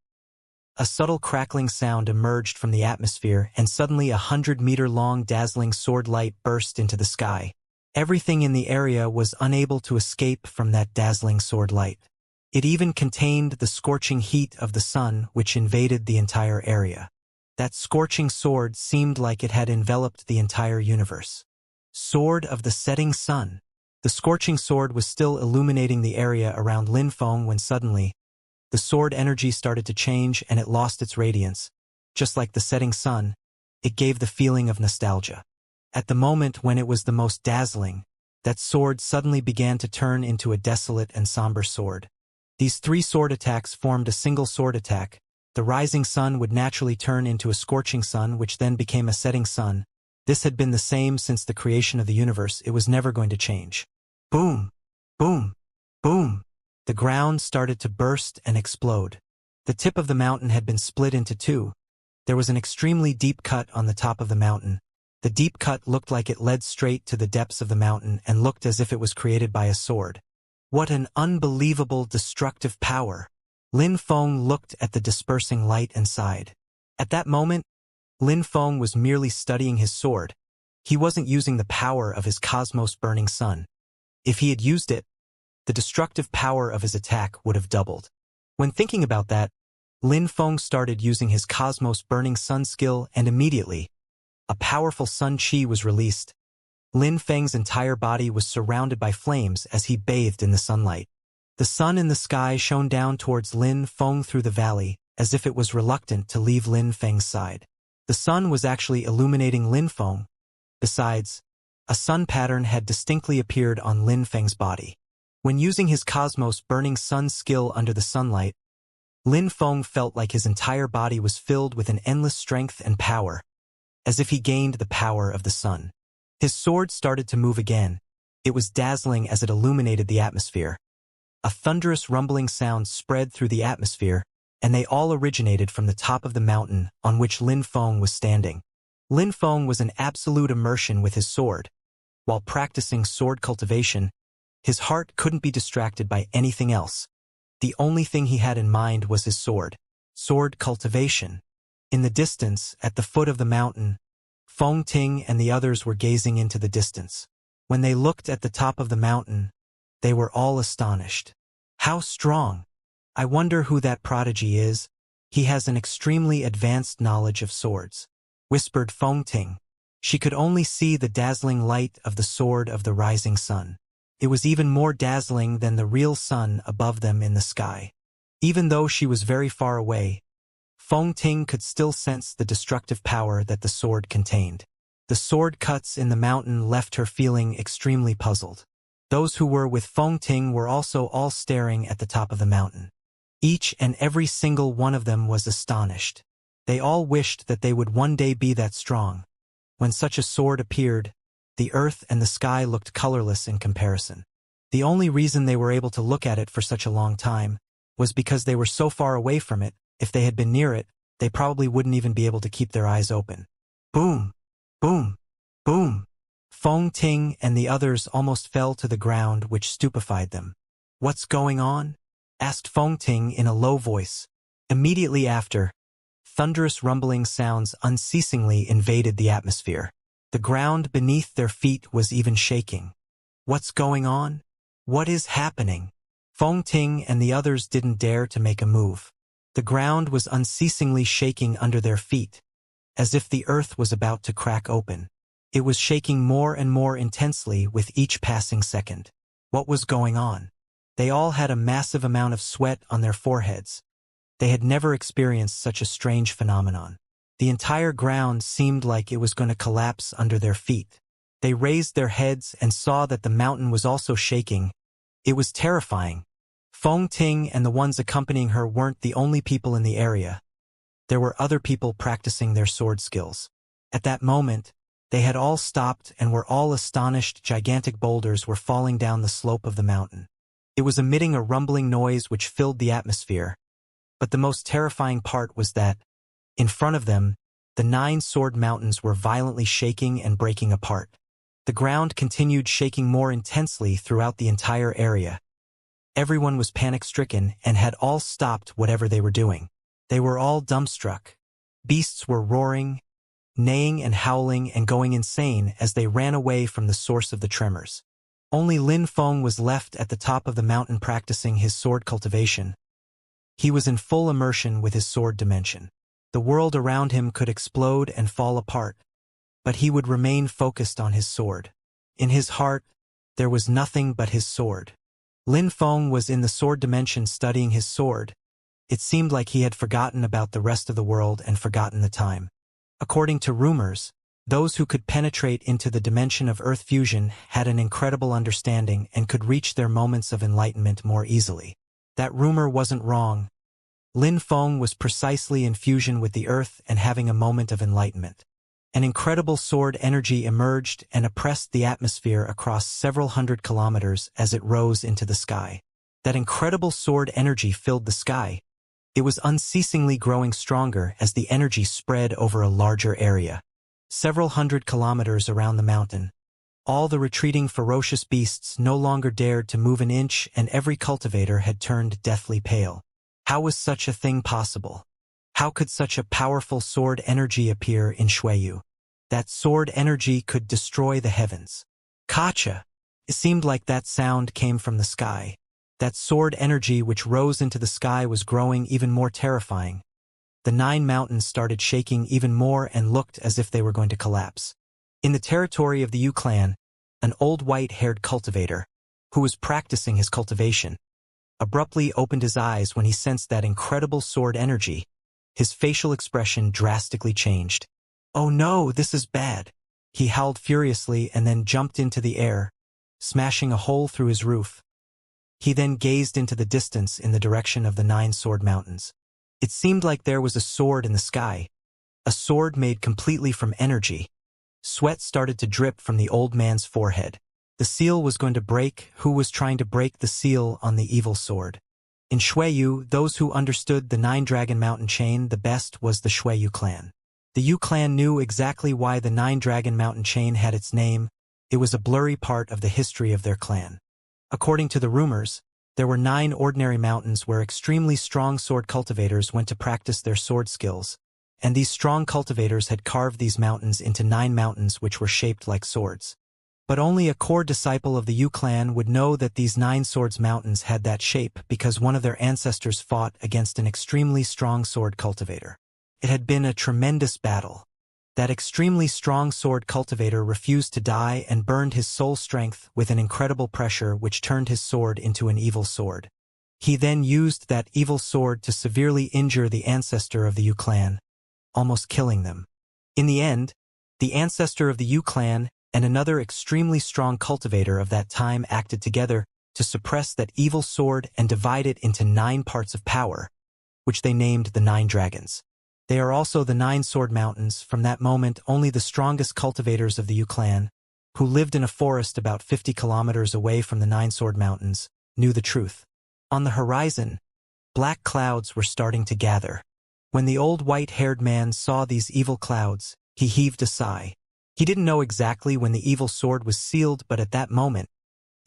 A subtle crackling sound emerged from the atmosphere, and suddenly a 100-meter-long dazzling sword light burst into the sky. Everything in the area was unable to escape from that dazzling sword light. It even contained the scorching heat of the sun, which invaded the entire area. That scorching sword seemed like it had enveloped the entire universe. Sword of the setting sun. The scorching sword was still illuminating the area around Lin Feng when suddenly, the sword energy started to change and it lost its radiance. Just like the setting sun, it gave the feeling of nostalgia. At the moment when it was the most dazzling, that sword suddenly began to turn into a desolate and somber sword. These 3 sword attacks formed a single sword attack, The rising sun would naturally turn into a scorching sun, which then became a setting sun. This had been the same since the creation of the universe. It was never going to change. Boom! Boom! Boom! The ground started to burst and explode. The tip of the mountain had been split into two. There was an extremely deep cut on the top of the mountain. The deep cut looked like it led straight to the depths of the mountain and looked as if it was created by a sword. What an unbelievable destructive power! Lin Feng looked at the dispersing light and sighed. At that moment, Lin Feng was merely studying his sword. He wasn't using the power of his cosmos-burning sun. If he had used it, the destructive power of his attack would have doubled. When thinking about that, Lin Feng started using his cosmos-burning sun skill, and immediately, a powerful sun chi was released. Lin Feng's entire body was surrounded by flames as he bathed in the sunlight. The sun in the sky shone down towards Lin Feng through the valley, as if it was reluctant to leave Lin Feng's side. The sun was actually illuminating Lin Feng. Besides, a sun pattern had distinctly appeared on Lin Feng's body. When using his cosmos-burning sun skill under the sunlight, Lin Feng felt like his entire body was filled with an endless strength and power, as if he gained the power of the sun. His sword started to move again. It was dazzling as it illuminated the atmosphere. A thunderous rumbling sound spread through the atmosphere, and they all originated from the top of the mountain on which Lin Feng was standing. Lin Feng was in absolute immersion with his sword. While practicing sword cultivation, his heart couldn't be distracted by anything else. The only thing he had in mind was his sword. Sword cultivation. In the distance, at the foot of the mountain, Feng Ting and the others were gazing into the distance. When they looked at the top of the mountain, they were all astonished. How strong! I wonder who that prodigy is. He has an extremely advanced knowledge of swords, whispered Feng Ting. She could only see the dazzling light of the sword of the rising sun. It was even more dazzling than the real sun above them in the sky. Even though she was very far away, Feng Ting could still sense the destructive power that the sword contained. The sword cuts in the mountain left her feeling extremely puzzled. Those who were with Feng Ting were also all staring at the top of the mountain. Each and every single one of them was astonished. They all wished that they would one day be that strong. When such a sword appeared, the earth and the sky looked colorless in comparison. The only reason they were able to look at it for such a long time was because they were so far away from it. If they had been near it, they probably wouldn't even be able to keep their eyes open. Boom! Boom! Boom! Feng Ting and the others almost fell to the ground, which stupefied them. What's going on? Asked Feng Ting in a low voice. Immediately after, thunderous rumbling sounds unceasingly invaded the atmosphere. The ground beneath their feet was even shaking. What's going on? What is happening? Feng Ting and the others didn't dare to make a move. The ground was unceasingly shaking under their feet, as if the earth was about to crack open. It was shaking more and more intensely with each passing second. What was going on? They all had a massive amount of sweat on their foreheads. They had never experienced such a strange phenomenon. The entire ground seemed like it was going to collapse under their feet. They raised their heads and saw that the mountain was also shaking. It was terrifying. Feng Ting and the ones accompanying her weren't the only people in the area. There were other people practicing their sword skills. At that moment, they had all stopped and were all astonished. Gigantic boulders were falling down the slope of the mountain. It was emitting a rumbling noise which filled the atmosphere. But the most terrifying part was that, in front of them, the 9 sword mountains were violently shaking and breaking apart. The ground continued shaking more intensely throughout the entire area. Everyone was panic-stricken and had all stopped whatever they were doing. They were all dumbstruck. Beasts were roaring, neighing and howling and going insane as they ran away from the source of the tremors. Only Lin Feng was left at the top of the mountain practicing his sword cultivation. He was in full immersion with his sword dimension. The world around him could explode and fall apart, but he would remain focused on his sword. In his heart, there was nothing but his sword. Lin Feng was in the sword dimension studying his sword. It seemed like he had forgotten about the rest of the world and forgotten the time. According to rumors, those who could penetrate into the dimension of earth fusion had an incredible understanding and could reach their moments of enlightenment more easily. That rumor wasn't wrong. Lin Feng was precisely in fusion with the earth and having a moment of enlightenment. An incredible sword energy emerged and oppressed the atmosphere across several hundred kilometers as it rose into the sky. That incredible sword energy filled the sky. It was unceasingly growing stronger as the energy spread over a larger area. Several hundred kilometers around the mountain, all the retreating ferocious beasts no longer dared to move an inch, and every cultivator had turned deathly pale. How was such a thing possible? How could such a powerful sword energy appear in Shuiyu? That sword energy could destroy the heavens. Kacha! It seemed like that sound came from the sky. That sword energy which rose into the sky was growing even more terrifying. The 9 mountains started shaking even more and looked as if they were going to collapse. In the territory of the Yu clan, an old white-haired cultivator, who was practicing his cultivation, abruptly opened his eyes when he sensed that incredible sword energy. His facial expression drastically changed. "Oh no, this is bad!" He howled furiously and then jumped into the air, smashing a hole through his roof. He then gazed into the distance in the direction of the 9 sword mountains. It seemed like there was a sword in the sky, a sword made completely from energy. Sweat started to drip from the old man's forehead. The seal was going to break. Who was trying to break the seal on the evil sword? In Shuiyu, those who understood the 9-dragon mountain chain the best was the Shuiyu clan. The Yu clan knew exactly why the 9-dragon mountain chain had its name. It was a blurry part of the history of their clan. According to the rumors, there were 9 ordinary mountains where extremely strong sword cultivators went to practice their sword skills, and these strong cultivators had carved these mountains into 9 mountains which were shaped like swords. But only a core disciple of the Yu clan would know that these 9 swords mountains had that shape because one of their ancestors fought against an extremely strong sword cultivator. It had been a tremendous battle. That extremely strong sword cultivator refused to die and burned his soul strength with an incredible pressure which turned his sword into an evil sword. He then used that evil sword to severely injure the ancestor of the Yu clan, almost killing them. In the end, the ancestor of the Yu clan and another extremely strong cultivator of that time acted together to suppress that evil sword and divide it into 9 parts of power, which they named the 9 dragons. They are also the 9 sword mountains. From that moment, only the strongest cultivators of the Yu clan, who lived in a forest about 50 kilometers away from the 9 sword mountains, knew the truth. On the horizon, black clouds were starting to gather. When the old white-haired man saw these evil clouds, he heaved a sigh. He didn't know exactly when the evil sword was sealed, but at that moment,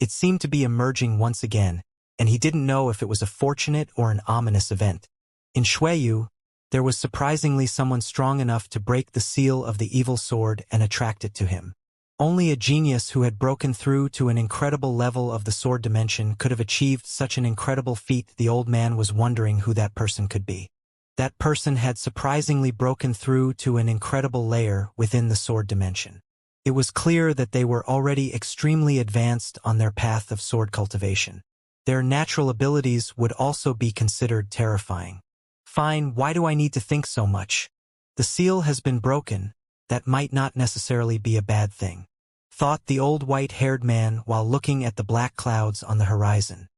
it seemed to be emerging once again, and he didn't know if it was a fortunate or an ominous event. In Shuiyu, there was surprisingly someone strong enough to break the seal of the evil sword and attract it to him. Only a genius who had broken through to an incredible level of the sword dimension could have achieved such an incredible feat. The old man was wondering who that person could be. That person had surprisingly broken through to an incredible layer within the sword dimension. It was clear that they were already extremely advanced on their path of sword cultivation. Their natural abilities would also be considered terrifying. Fine, why do I need to think so much? The seal has been broken. That might not necessarily be a bad thing, thought the old white-haired man while looking at the black clouds on the horizon.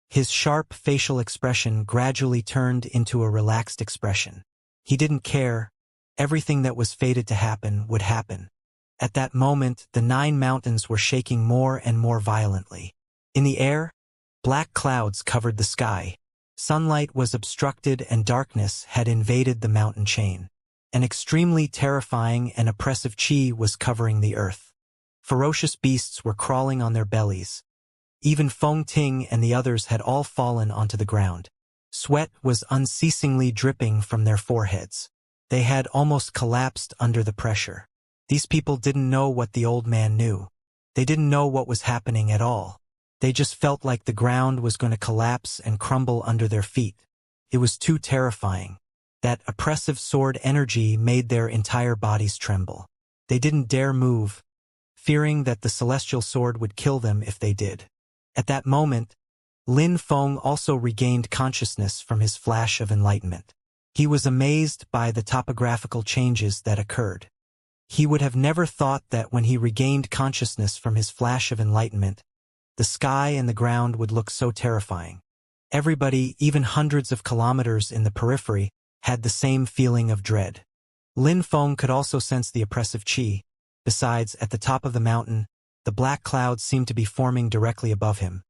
His sharp facial expression gradually turned into a relaxed expression. He didn't care. Everything that was fated to happen would happen. At that moment, the 9 mountains were shaking more and more violently. In the air, black clouds covered the sky. Sunlight was obstructed and darkness had invaded the mountain chain. An extremely terrifying and oppressive chi was covering the earth. Ferocious beasts were crawling on their bellies. Even Feng Ting and the others had all fallen onto the ground. Sweat was unceasingly dripping from their foreheads. They had almost collapsed under the pressure. These people didn't know what the old man knew. They didn't know what was happening at all. They just felt like the ground was going to collapse and crumble under their feet. It was too terrifying. That oppressive sword energy made their entire bodies tremble. They didn't dare move, fearing that the celestial sword would kill them if they did. At that moment, Lin Feng also regained consciousness from his flash of enlightenment. He was amazed by the topographical changes that occurred. He would have never thought that when he regained consciousness from his flash of enlightenment, the sky and the ground would look so terrifying. Everybody, even hundreds of kilometers in the periphery, had the same feeling of dread. Lin Feng could also sense the oppressive qi. Besides, at the top of the mountain, the black clouds seemed to be forming directly above him.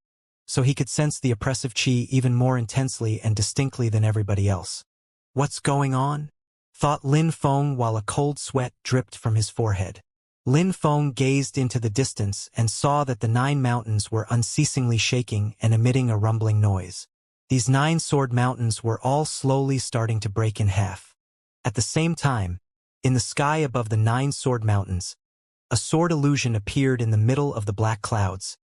So he could sense the oppressive qi even more intensely and distinctly than everybody else. What's going on? Thought Lin Feng while a cold sweat dripped from his forehead. Lin Feng gazed into the distance and saw that the 9 mountains were unceasingly shaking and emitting a rumbling noise. These 9 sword mountains were all slowly starting to break in half. At the same time, in the sky above the 9 sword mountains, a sword illusion appeared in the middle of the black clouds.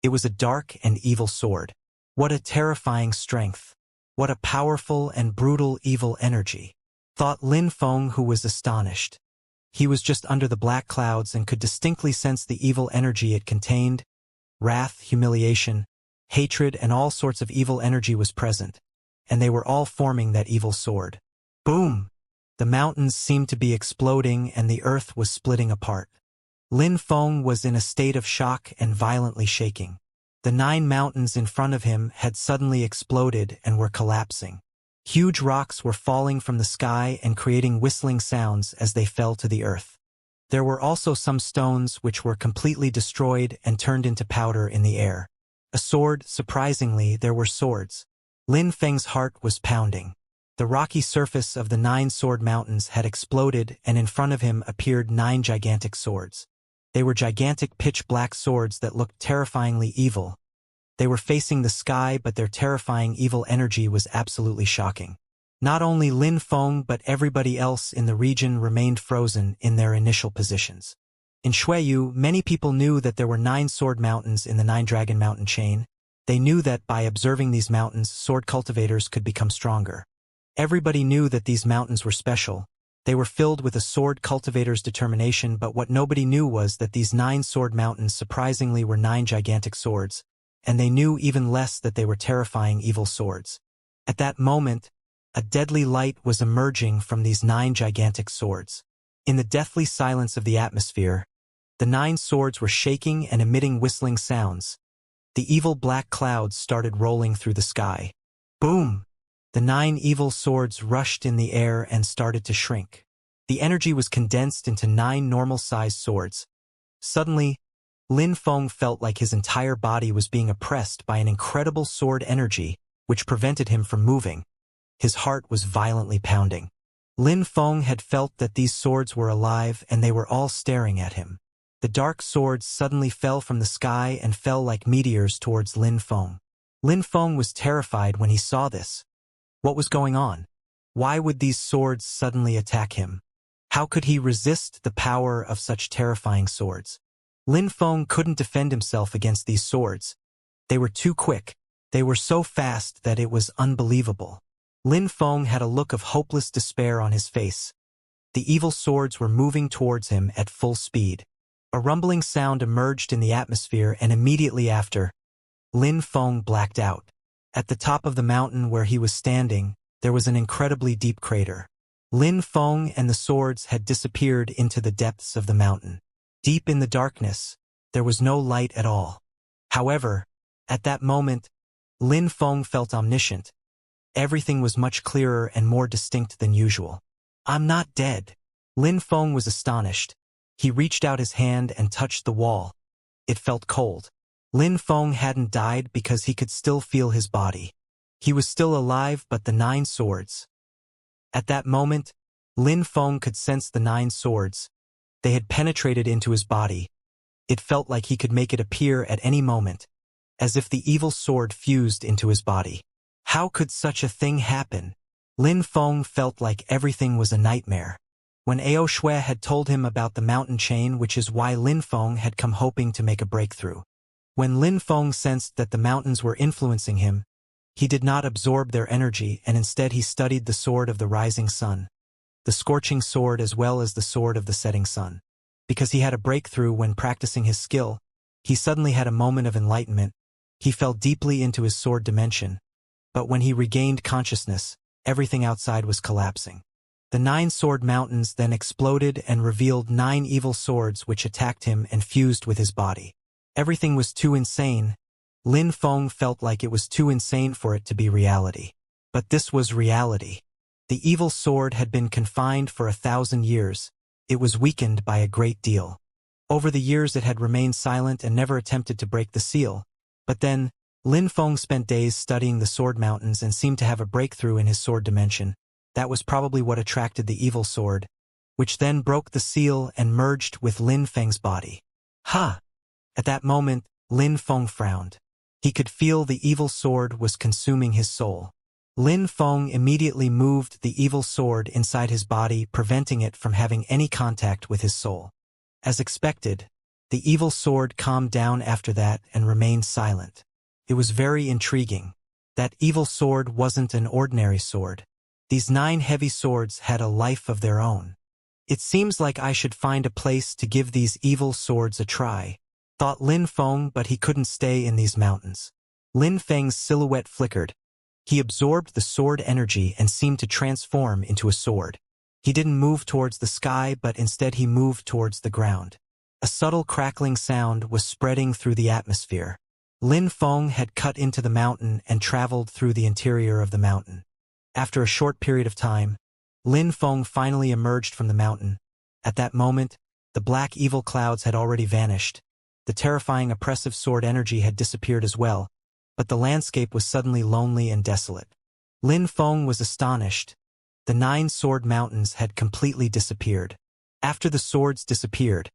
It was a dark and evil sword. What a terrifying strength. What a powerful and brutal evil energy. Thought Lin Feng, who was astonished. He was just under the black clouds and could distinctly sense the evil energy it contained. Wrath, humiliation, hatred, and all sorts of evil energy was present, and they were all forming that evil sword. Boom! The mountains seemed to be exploding and the earth was splitting apart. Lin Feng was in a state of shock and violently shaking. The 9 mountains in front of him had suddenly exploded and were collapsing. Huge rocks were falling from the sky and creating whistling sounds as they fell to the earth. There were also some stones which were completely destroyed and turned into powder in the air. A sword, surprisingly, there were swords. Lin Feng's heart was pounding. The rocky surface of the 9 sword mountains had exploded and in front of him appeared 9 gigantic swords. They were gigantic pitch-black swords that looked terrifyingly evil. They were facing the sky, but their terrifying evil energy was absolutely shocking. Not only Lin Feng but everybody else in the region remained frozen in their initial positions. In Xueyu, many people knew that there were 9 sword mountains in the 9-dragon mountain chain. They knew that by observing these mountains, sword cultivators could become stronger. Everybody knew that these mountains were special. They were filled with a sword cultivator's determination, but what nobody knew was that these 9 sword mountains surprisingly were 9 gigantic swords, and they knew even less that they were terrifying evil swords. At that moment, a deadly light was emerging from these 9 gigantic swords. In the deathly silence of the atmosphere, the 9 swords were shaking and emitting whistling sounds. The evil black clouds started rolling through the sky. Boom! The 9 evil swords rushed in the air and started to shrink. The energy was condensed into 9 normal-sized swords. Suddenly, Lin Feng felt like his entire body was being oppressed by an incredible sword energy, which prevented him from moving. His heart was violently pounding. Lin Feng had felt that these swords were alive and they were all staring at him. The dark swords suddenly fell from the sky and fell like meteors towards Lin Feng. Lin Feng was terrified when he saw this. What was going on? Why would these swords suddenly attack him? How could he resist the power of such terrifying swords? Lin Feng couldn't defend himself against these swords. They were too quick. They were so fast that it was unbelievable. Lin Feng had a look of hopeless despair on his face. The evil swords were moving towards him at full speed. A rumbling sound emerged in the atmosphere and immediately after, Lin Feng blacked out. At the top of the mountain where he was standing, there was an incredibly deep crater. Lin Feng and the swords had disappeared into the depths of the mountain. Deep in the darkness, there was no light at all. However, at that moment, Lin Feng felt omniscient. Everything was much clearer and more distinct than usual. I'm not dead. Lin Feng was astonished. He reached out his hand and touched the wall. It felt cold. Lin Feng hadn't died because he could still feel his body. He was still alive, but the 9 swords. At that moment, Lin Feng could sense the 9 swords. They had penetrated into his body. It felt like he could make it appear at any moment, as if the evil sword fused into his body. How could such a thing happen? Lin Feng felt like everything was a nightmare. When Ao Shui had told him about the mountain chain, which is why Lin Feng had come hoping to make a breakthrough. When Lin Feng sensed that the mountains were influencing him, he did not absorb their energy and instead he studied the sword of the rising sun, the scorching sword as well as the sword of the setting sun. Because he had a breakthrough when practicing his skill, he suddenly had a moment of enlightenment. He fell deeply into his sword dimension, but when he regained consciousness, everything outside was collapsing. The 9 sword mountains then exploded and revealed 9 evil swords which attacked him and fused with his body. Everything was too insane. Lin Feng felt like it was too insane for it to be reality. But this was reality. The evil sword had been confined for 1,000 years. It was weakened by a great deal. Over the years it had remained silent and never attempted to break the seal. But then, Lin Feng spent days studying the sword mountains and seemed to have a breakthrough in his sword dimension. That was probably what attracted the evil sword, which then broke the seal and merged with Lin Feng's body. Ha! At that moment, Lin Feng frowned. He could feel the evil sword was consuming his soul. Lin Feng immediately moved the evil sword inside his body, preventing it from having any contact with his soul. As expected, the evil sword calmed down after that and remained silent. It was very intriguing. That evil sword wasn't an ordinary sword. These 9 heavy swords had a life of their own. It seems like I should find a place to give these evil swords a try, thought Lin Feng, but he couldn't stay in these mountains. Lin Feng's silhouette flickered. He absorbed the sword energy and seemed to transform into a sword. He didn't move towards the sky, but instead he moved towards the ground. A subtle crackling sound was spreading through the atmosphere. Lin Feng had cut into the mountain and traveled through the interior of the mountain. After a short period of time, Lin Feng finally emerged from the mountain. At that moment, the black evil clouds had already vanished. The terrifying oppressive sword energy had disappeared as well, but the landscape was suddenly lonely and desolate. Lin Feng was astonished. The 9 sword mountains had completely disappeared. After the swords disappeared,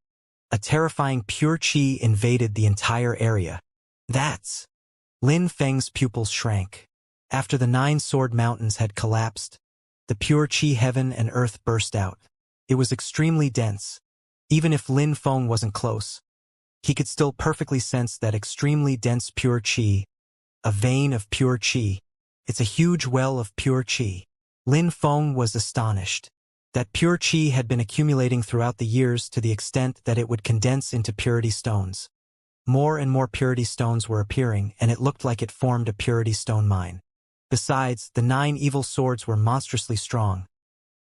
a terrifying pure qi invaded the entire area. That's... Lin Feng's pupils shrank. After the 9 sword mountains had collapsed, the pure qi heaven and earth burst out. It was extremely dense. Even if Lin Feng wasn't close, he could still perfectly sense that extremely dense pure qi, a vein of pure qi. It's a huge well of pure qi. Lin Feng was astonished. That pure qi had been accumulating throughout the years to the extent that it would condense into purity stones. More and more purity stones were appearing, and it looked like it formed a purity stone mine. Besides, the 9 evil swords were monstrously strong.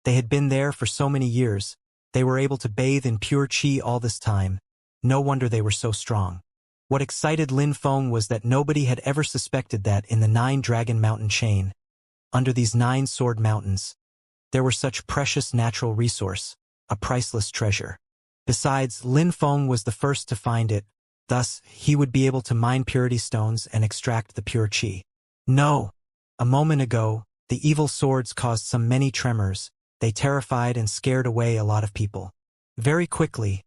They had been there for so many years. They were able to bathe in pure qi all this time. No wonder they were so strong. What excited Lin Feng was that nobody had ever suspected that in the 9 Dragon Mountain chain, under these 9 sword mountains, there were such precious natural resource, a priceless treasure. Besides, Lin Feng was the first to find it, thus he would be able to mine purity stones and extract the pure qi. No! A moment ago, the evil swords caused some many tremors. They terrified and scared away a lot of people. Very quickly,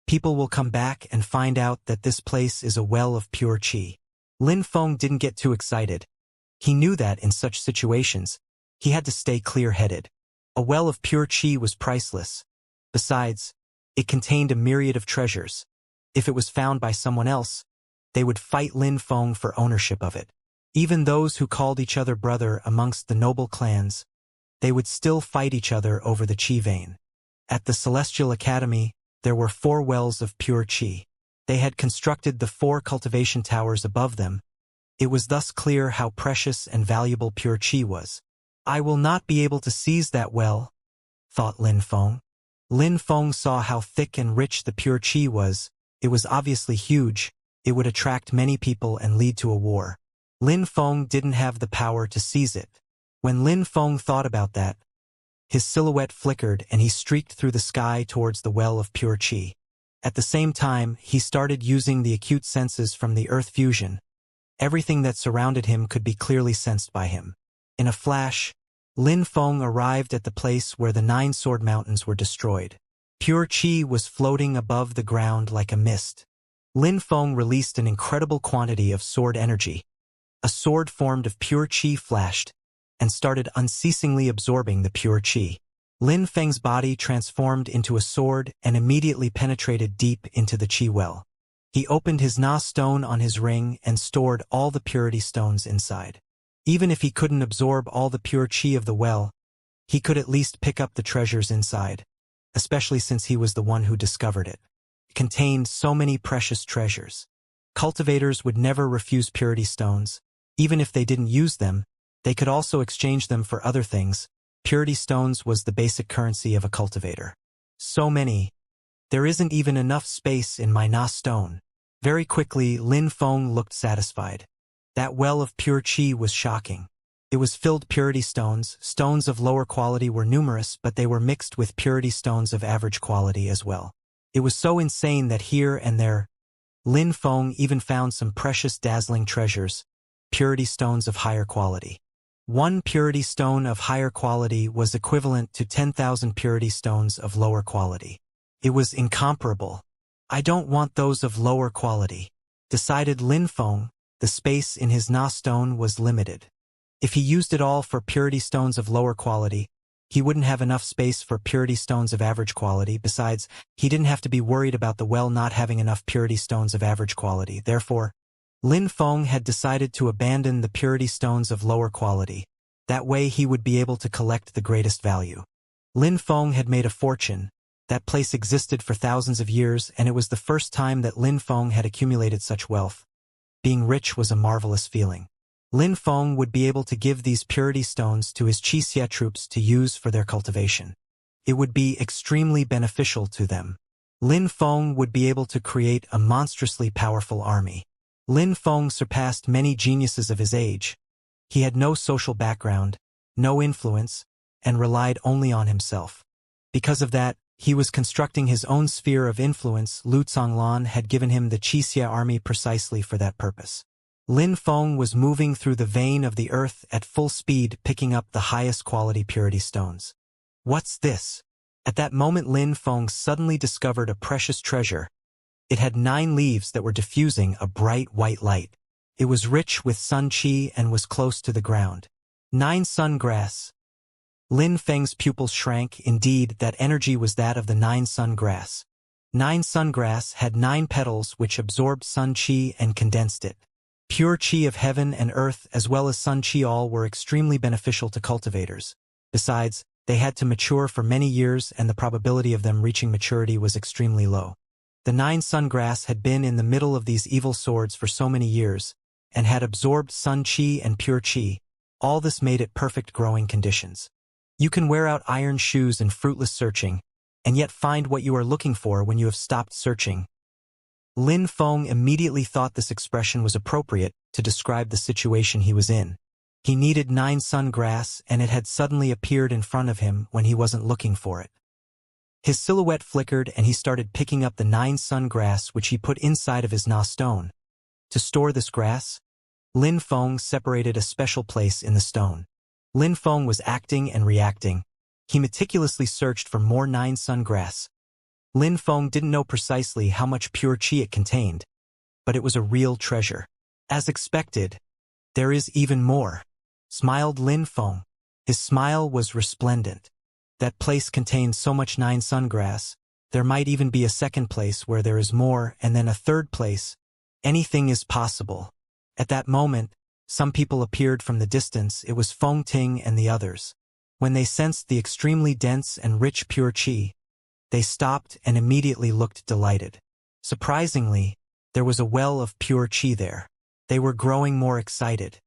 people will come back and find out that this place is a well of pure qi. Lin Feng didn't get too excited. He knew that in such situations, he had to stay clear-headed. A well of pure qi was priceless. Besides, it contained a myriad of treasures. If it was found by someone else, they would fight Lin Feng for ownership of it. Even those who called each other brother amongst the noble clans, they would still fight each other over the qi vein. At the Celestial Academy, there were 4 wells of pure qi. They had constructed the 4 cultivation towers above them. It was thus clear how precious and valuable pure qi was. I will not be able to seize that well, thought Lin Feng. Lin Feng saw how thick and rich the pure qi was. It was obviously huge. It would attract many people and lead to a war. Lin Feng didn't have the power to seize it. When Lin Feng thought about that, his silhouette flickered and he streaked through the sky towards the well of pure qi. At the same time, he started using the acute senses from the earth fusion. Everything that surrounded him could be clearly sensed by him. In a flash, Lin Feng arrived at the place where the 9 sword mountains were destroyed. Pure qi was floating above the ground like a mist. Lin Feng released an incredible quantity of sword energy. A sword formed of pure qi flashed, and started unceasingly absorbing the pure qi. Lin Feng's body transformed into a sword and immediately penetrated deep into the qi well. He opened his Na stone on his ring and stored all the purity stones inside. Even if he couldn't absorb all the pure qi of the well, he could at least pick up the treasures inside, especially since he was the one who discovered it. It contained so many precious treasures. Cultivators would never refuse purity stones. Even if they didn't use them, they could also exchange them for other things. Purity stones was the basic currency of a cultivator. So many. There isn't even enough space in my Na stone. Very quickly, Lin Feng looked satisfied. That well of pure qi was shocking. It was filled purity stones. Stones of lower quality were numerous, but they were mixed with purity stones of average quality as well. It was so insane that here and there, Lin Feng even found some precious dazzling treasures, purity stones of higher quality. One purity stone of higher quality was equivalent to 10,000 purity stones of lower quality. It was incomparable. I don't want those of lower quality, decided Lin Feng. The space in his Na stone was limited. If he used it all for purity stones of lower quality, he wouldn't have enough space for purity stones of average quality. Besides, he didn't have to be worried about the well not having enough purity stones of average quality. Therefore, Lin Feng had decided to abandon the purity stones of lower quality. That way he would be able to collect the greatest value. Lin Feng had made a fortune. That place existed for thousands of years, and it was the first time that Lin Feng had accumulated such wealth. Being rich was a marvelous feeling. Lin Feng would be able to give these purity stones to his Xianxia troops to use for their cultivation. It would be extremely beneficial to them. Lin Feng would be able to create a monstrously powerful army. Lin Feng surpassed many geniuses of his age. He had no social background, no influence, and relied only on himself. Because of that, he was constructing his own sphere of influence. Lu Zonglan had given him the Xianxia army precisely for that purpose. Lin Feng was moving through the vein of the earth at full speed, picking up the highest quality purity stones. What's this? At that moment Lin Feng suddenly discovered a precious treasure. It had 9 leaves that were diffusing a bright white light. It was rich with sun qi and was close to the ground. 9 sun grass. Lin Feng's pupils shrank. Indeed, that energy was that of the 9 sun grass. 9 sun grass had 9 petals which absorbed sun qi and condensed it. Pure qi of heaven and earth as well as sun qi all were extremely beneficial to cultivators. Besides, they had to mature for many years and the probability of them reaching maturity was extremely low. The 9 sun grass had been in the middle of these evil swords for so many years, and had absorbed sun qi and pure qi. All this made it perfect growing conditions. You can wear out iron shoes in fruitless searching, and yet find what you are looking for when you have stopped searching. Lin Feng immediately thought this expression was appropriate to describe the situation he was in. He needed 9 sun grass, and it had suddenly appeared in front of him when he wasn't looking for it. His silhouette flickered and he started picking up the 9 sun grass which he put inside of his Na stone. To store this grass, Lin Feng separated a special place in the stone. Lin Feng was acting and reacting. He meticulously searched for more 9 sun grass. Lin Feng didn't know precisely how much pure qi it contained, but it was a real treasure. As expected, there is even more, smiled Lin Feng. His smile was resplendent. That place contained so much 9 sun grass. There might even be a second place where there is more, and then a third place. Anything is possible. At that moment, some people appeared from the distance. It was Feng Ting and the others. When they sensed the extremely dense and rich pure qi, they stopped and immediately looked delighted. Surprisingly, there was a well of pure qi there. They were growing more excited.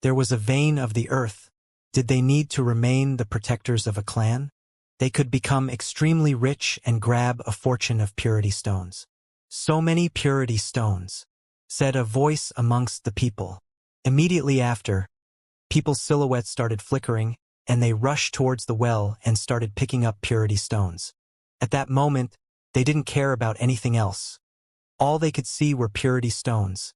There was a vein of the earth. Did they need to remain the protectors of a clan? They could become extremely rich and grab a fortune of purity stones. So many purity stones, said a voice amongst the people. Immediately after, people's silhouettes started flickering, and they rushed towards the well and started picking up purity stones. At that moment, they didn't care about anything else. All they could see were purity stones.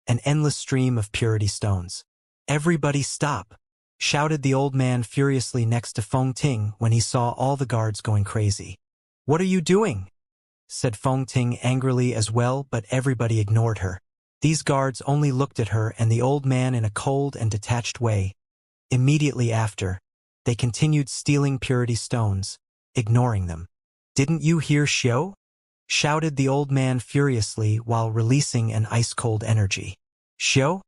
An endless stream of purity stones. Everybody stop, shouted the old man furiously next to Feng Ting when he saw all the guards going crazy. What are you doing? Said Feng Ting angrily as well, but everybody ignored her. These guards only looked at her and the old man in a cold and detached way. Immediately after, they continued stealing purity stones, ignoring them. Didn't you hear Xiao? Shouted the old man furiously while releasing an ice-cold energy. Xiao?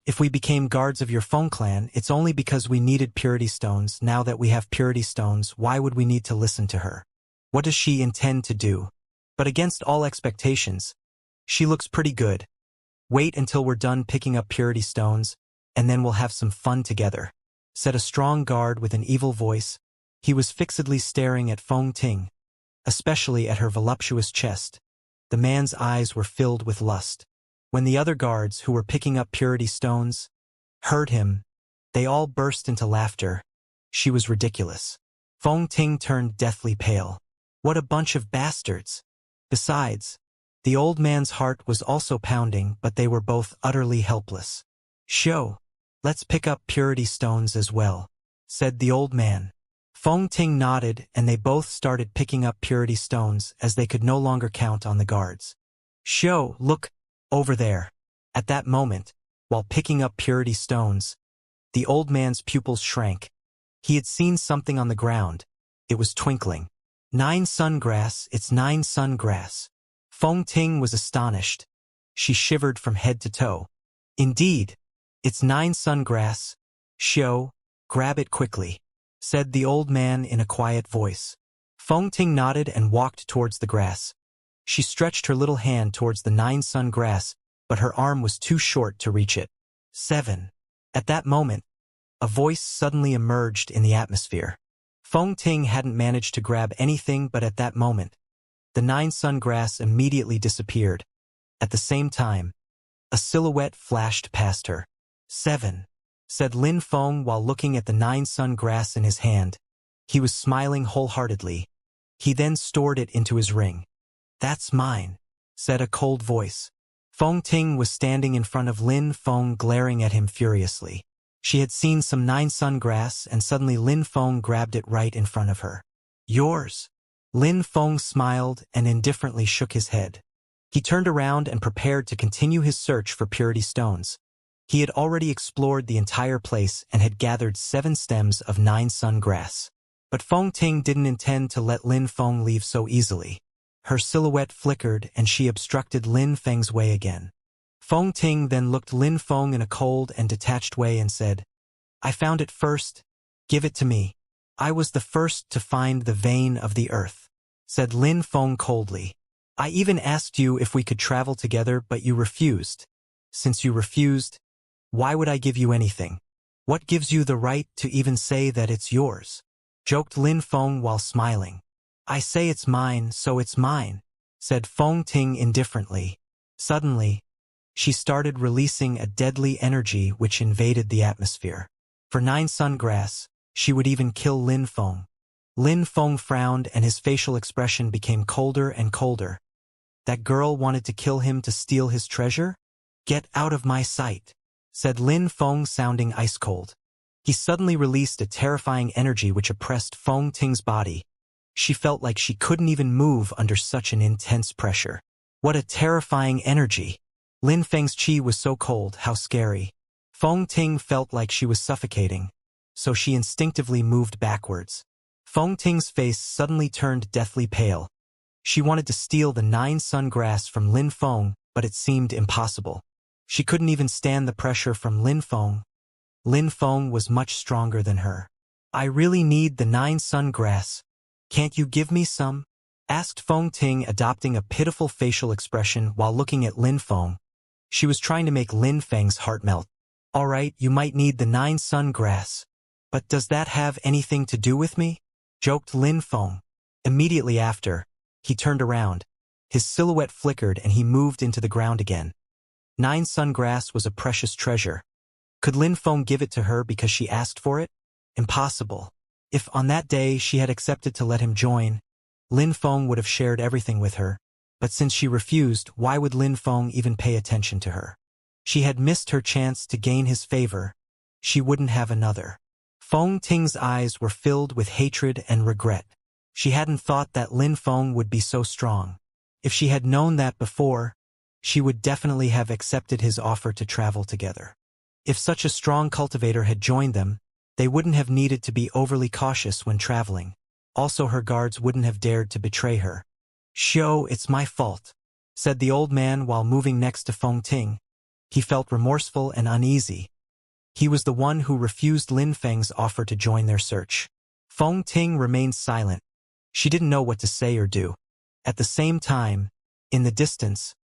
If we became guards of your Feng clan, it's only because we needed purity stones. Now that we have purity stones, why would we need to listen to her? What does she intend to do? But against all expectations, she looks pretty good. Wait until we're done picking up purity stones, and then we'll have some fun together, said a strong guard with an evil voice. He was fixedly staring at Feng Ting, especially at her voluptuous chest. The man's eyes were filled with lust. When the other guards, who were picking up purity stones, heard him, they all burst into laughter. She was ridiculous. Feng Ting turned deathly pale. What a bunch of bastards! Besides, the old man's heart was also pounding, but they were both utterly helpless. "Show, let's pick up purity stones as well," said the old man. Feng Ting nodded, and they both started picking up purity stones as they could no longer count on the guards. "Show, look, over there." At that moment, while picking up purity stones, the old man's pupils shrank. He had seen something on the ground. It was twinkling. 9 sungrass, it's 9 sungrass. Feng Ting was astonished. She shivered from head to toe. "Indeed, it's 9 sungrass. Show, grab it quickly," said the old man in a quiet voice. Feng Ting nodded and walked towards the grass. She stretched her little hand towards the 9 sungrass, but her arm was too short to reach it. 7. At that moment, a voice suddenly emerged in the atmosphere. Feng Ting hadn't managed to grab anything, but at that moment, the 9 sungrass immediately disappeared. At the same time, a silhouette flashed past her. 7, said Lin Feng while looking at the 9 sungrass in his hand. He was smiling wholeheartedly. He then stored it into his ring. "That's mine," said a cold voice. Feng Ting was standing in front of Lin Feng, glaring at him furiously. She had seen some 9 sungrass, and suddenly Lin Feng grabbed it right in front of her. "Yours." Lin Feng smiled and indifferently shook his head. He turned around and prepared to continue his search for purity stones. He had already explored the entire place and had gathered 7 stems of 9 sungrass. But Feng Ting didn't intend to let Lin Feng leave so easily. Her silhouette flickered and she obstructed Lin Feng's way again. Feng Ting then looked Lin Feng in a cold and detached way and said, "I found it first. Give it to me." "I was the first to find the vein of the earth," said Lin Feng coldly. "I even asked you if we could travel together, but you refused. Since you refused, why would I give you anything? What gives you the right to even say that it's yours?" joked Lin Feng while smiling. "I say it's mine, so it's mine," said Feng Ting indifferently. Suddenly, she started releasing a deadly energy which invaded the atmosphere. For 9 sungrass, she would even kill Lin Feng. Lin Feng frowned and his facial expression became colder and colder. That girl wanted to kill him to steal his treasure? "Get out of my sight," said Lin Feng, sounding ice cold. He suddenly released a terrifying energy which oppressed Feng Ting's body. She felt like she couldn't even move under such an intense pressure. What a terrifying energy! Lin Feng's chi was so cold, how scary. Feng Ting felt like she was suffocating, so she instinctively moved backwards. Feng Ting's face suddenly turned deathly pale. She wanted to steal the 9 sungrass from Lin Feng, but it seemed impossible. She couldn't even stand the pressure from Lin Feng. Lin Feng was much stronger than her. "I really need the 9 sungrass. Can't you give me some?" asked Feng Ting, adopting a pitiful facial expression while looking at Lin Feng. She was trying to make Lin Feng's heart melt. "All right, you might need the 9 sungrass. But does that have anything to do with me?" joked Lin Feng. Immediately after, he turned around. His silhouette flickered and he moved into the ground again. 9 sungrass was a precious treasure. Could Lin Feng give it to her because she asked for it? Impossible. If on that day she had accepted to let him join, Lin Feng would have shared everything with her. But since she refused, why would Lin Feng even pay attention to her? She had missed her chance to gain his favor. She wouldn't have another. Feng Ting's eyes were filled with hatred and regret. She hadn't thought that Lin Feng would be so strong. If she had known that before, she would definitely have accepted his offer to travel together. If such a strong cultivator had joined them, they wouldn't have needed to be overly cautious when traveling. Also, her guards wouldn't have dared to betray her. "Show, it's my fault," said the old man while moving next to Feng Ting. He felt remorseful and uneasy. He was the one who refused Lin Feng's offer to join their search. Feng Ting remained silent. She didn't know what to say or do. At the same time, in the distance,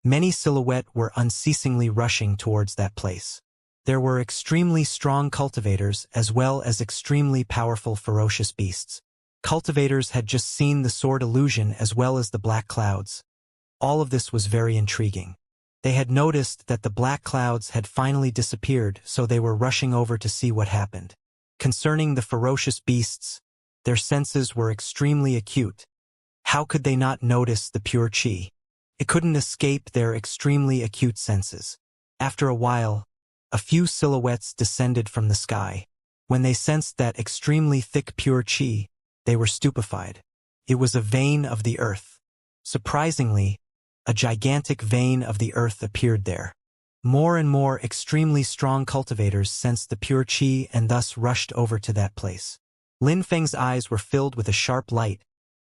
many silhouettes were unceasingly rushing towards that place. There were extremely strong cultivators as well as extremely powerful ferocious beasts. Cultivators had just seen the sword illusion as well as the black clouds. All of this was very intriguing. They had noticed that the black clouds had finally disappeared, so they were rushing over to see what happened. Concerning the ferocious beasts, their senses were extremely acute. How could they not notice the pure qi? It couldn't escape their extremely acute senses. After a while, a few silhouettes descended from the sky. When they sensed that extremely thick pure qi, they were stupefied. It was a vein of the earth. Surprisingly, a gigantic vein of the earth appeared there. More and more extremely strong cultivators sensed the pure qi and thus rushed over to that place. Lin Feng's eyes were filled with a sharp light.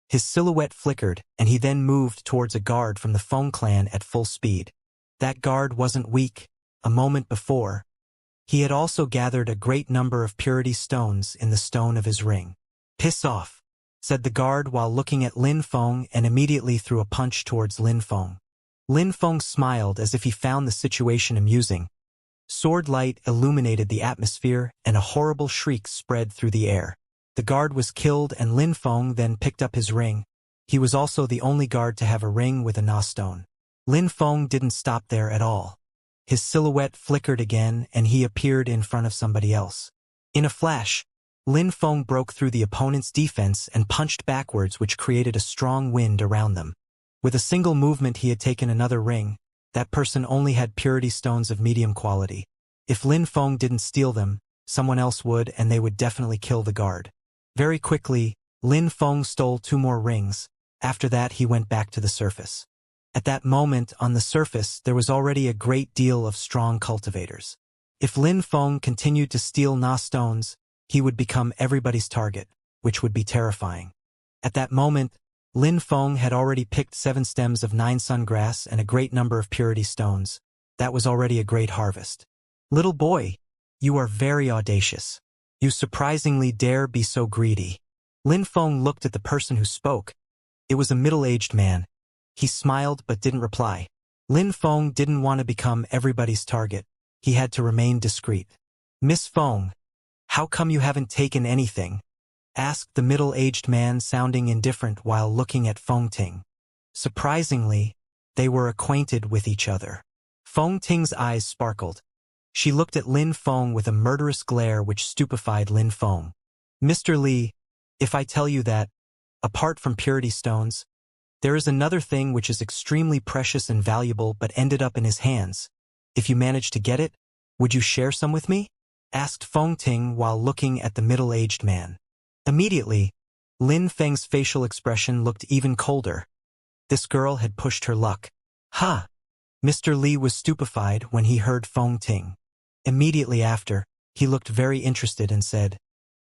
His silhouette flickered, and he then moved towards a guard from the Feng clan at full speed. That guard wasn't weak. A moment before, he had also gathered a great number of purity stones in the stone of his ring. "Piss off," said the guard while looking at Lin Feng, and immediately threw a punch towards Lin Feng. Lin Feng smiled as if he found the situation amusing. Sword light illuminated the atmosphere, and a horrible shriek spread through the air. The guard was killed, and Lin Feng then picked up his ring. He was also the only guard to have a ring with a Na stone. Lin Feng didn't stop there at all. His silhouette flickered again, and he appeared in front of somebody else. In a flash, Lin Feng broke through the opponent's defense and punched backwards, which created a strong wind around them. With a single movement he had taken another ring. That person only had purity stones of medium quality. If Lin Feng didn't steal them, someone else would, and they would definitely kill the guard. Very quickly, Lin Feng stole 2 more rings. After that he went back to the surface. At that moment, on the surface, there was already a great deal of strong cultivators. If Lin Feng continued to steal Na stones, he would become everybody's target, which would be terrifying. At that moment, Lin Feng had already picked 7 stems of 9 sun grass and a great number of purity stones. That was already a great harvest. "Little boy, you are very audacious. You surprisingly dare be so greedy." Lin Feng looked at the person who spoke. It was a middle-aged man. He smiled but didn't reply. Lin Feng didn't want to become everybody's target. He had to remain discreet. "Miss Feng, how come you haven't taken anything?" asked the middle-aged man, sounding indifferent while looking at Feng Ting. Surprisingly, they were acquainted with each other. Feng Ting's eyes sparkled. She looked at Lin Feng with a murderous glare which stupefied Lin Feng. "Mr. Li, if I tell you that, apart from purity stones, there is another thing which is extremely precious and valuable but ended up in his hands. If you manage to get it, would you share some with me?" asked Feng Ting while looking at the middle-aged man. Immediately, Lin Feng's facial expression looked even colder. This girl had pushed her luck. "Ha!" Mr. Li was stupefied when he heard Feng Ting. Immediately after, he looked very interested and said,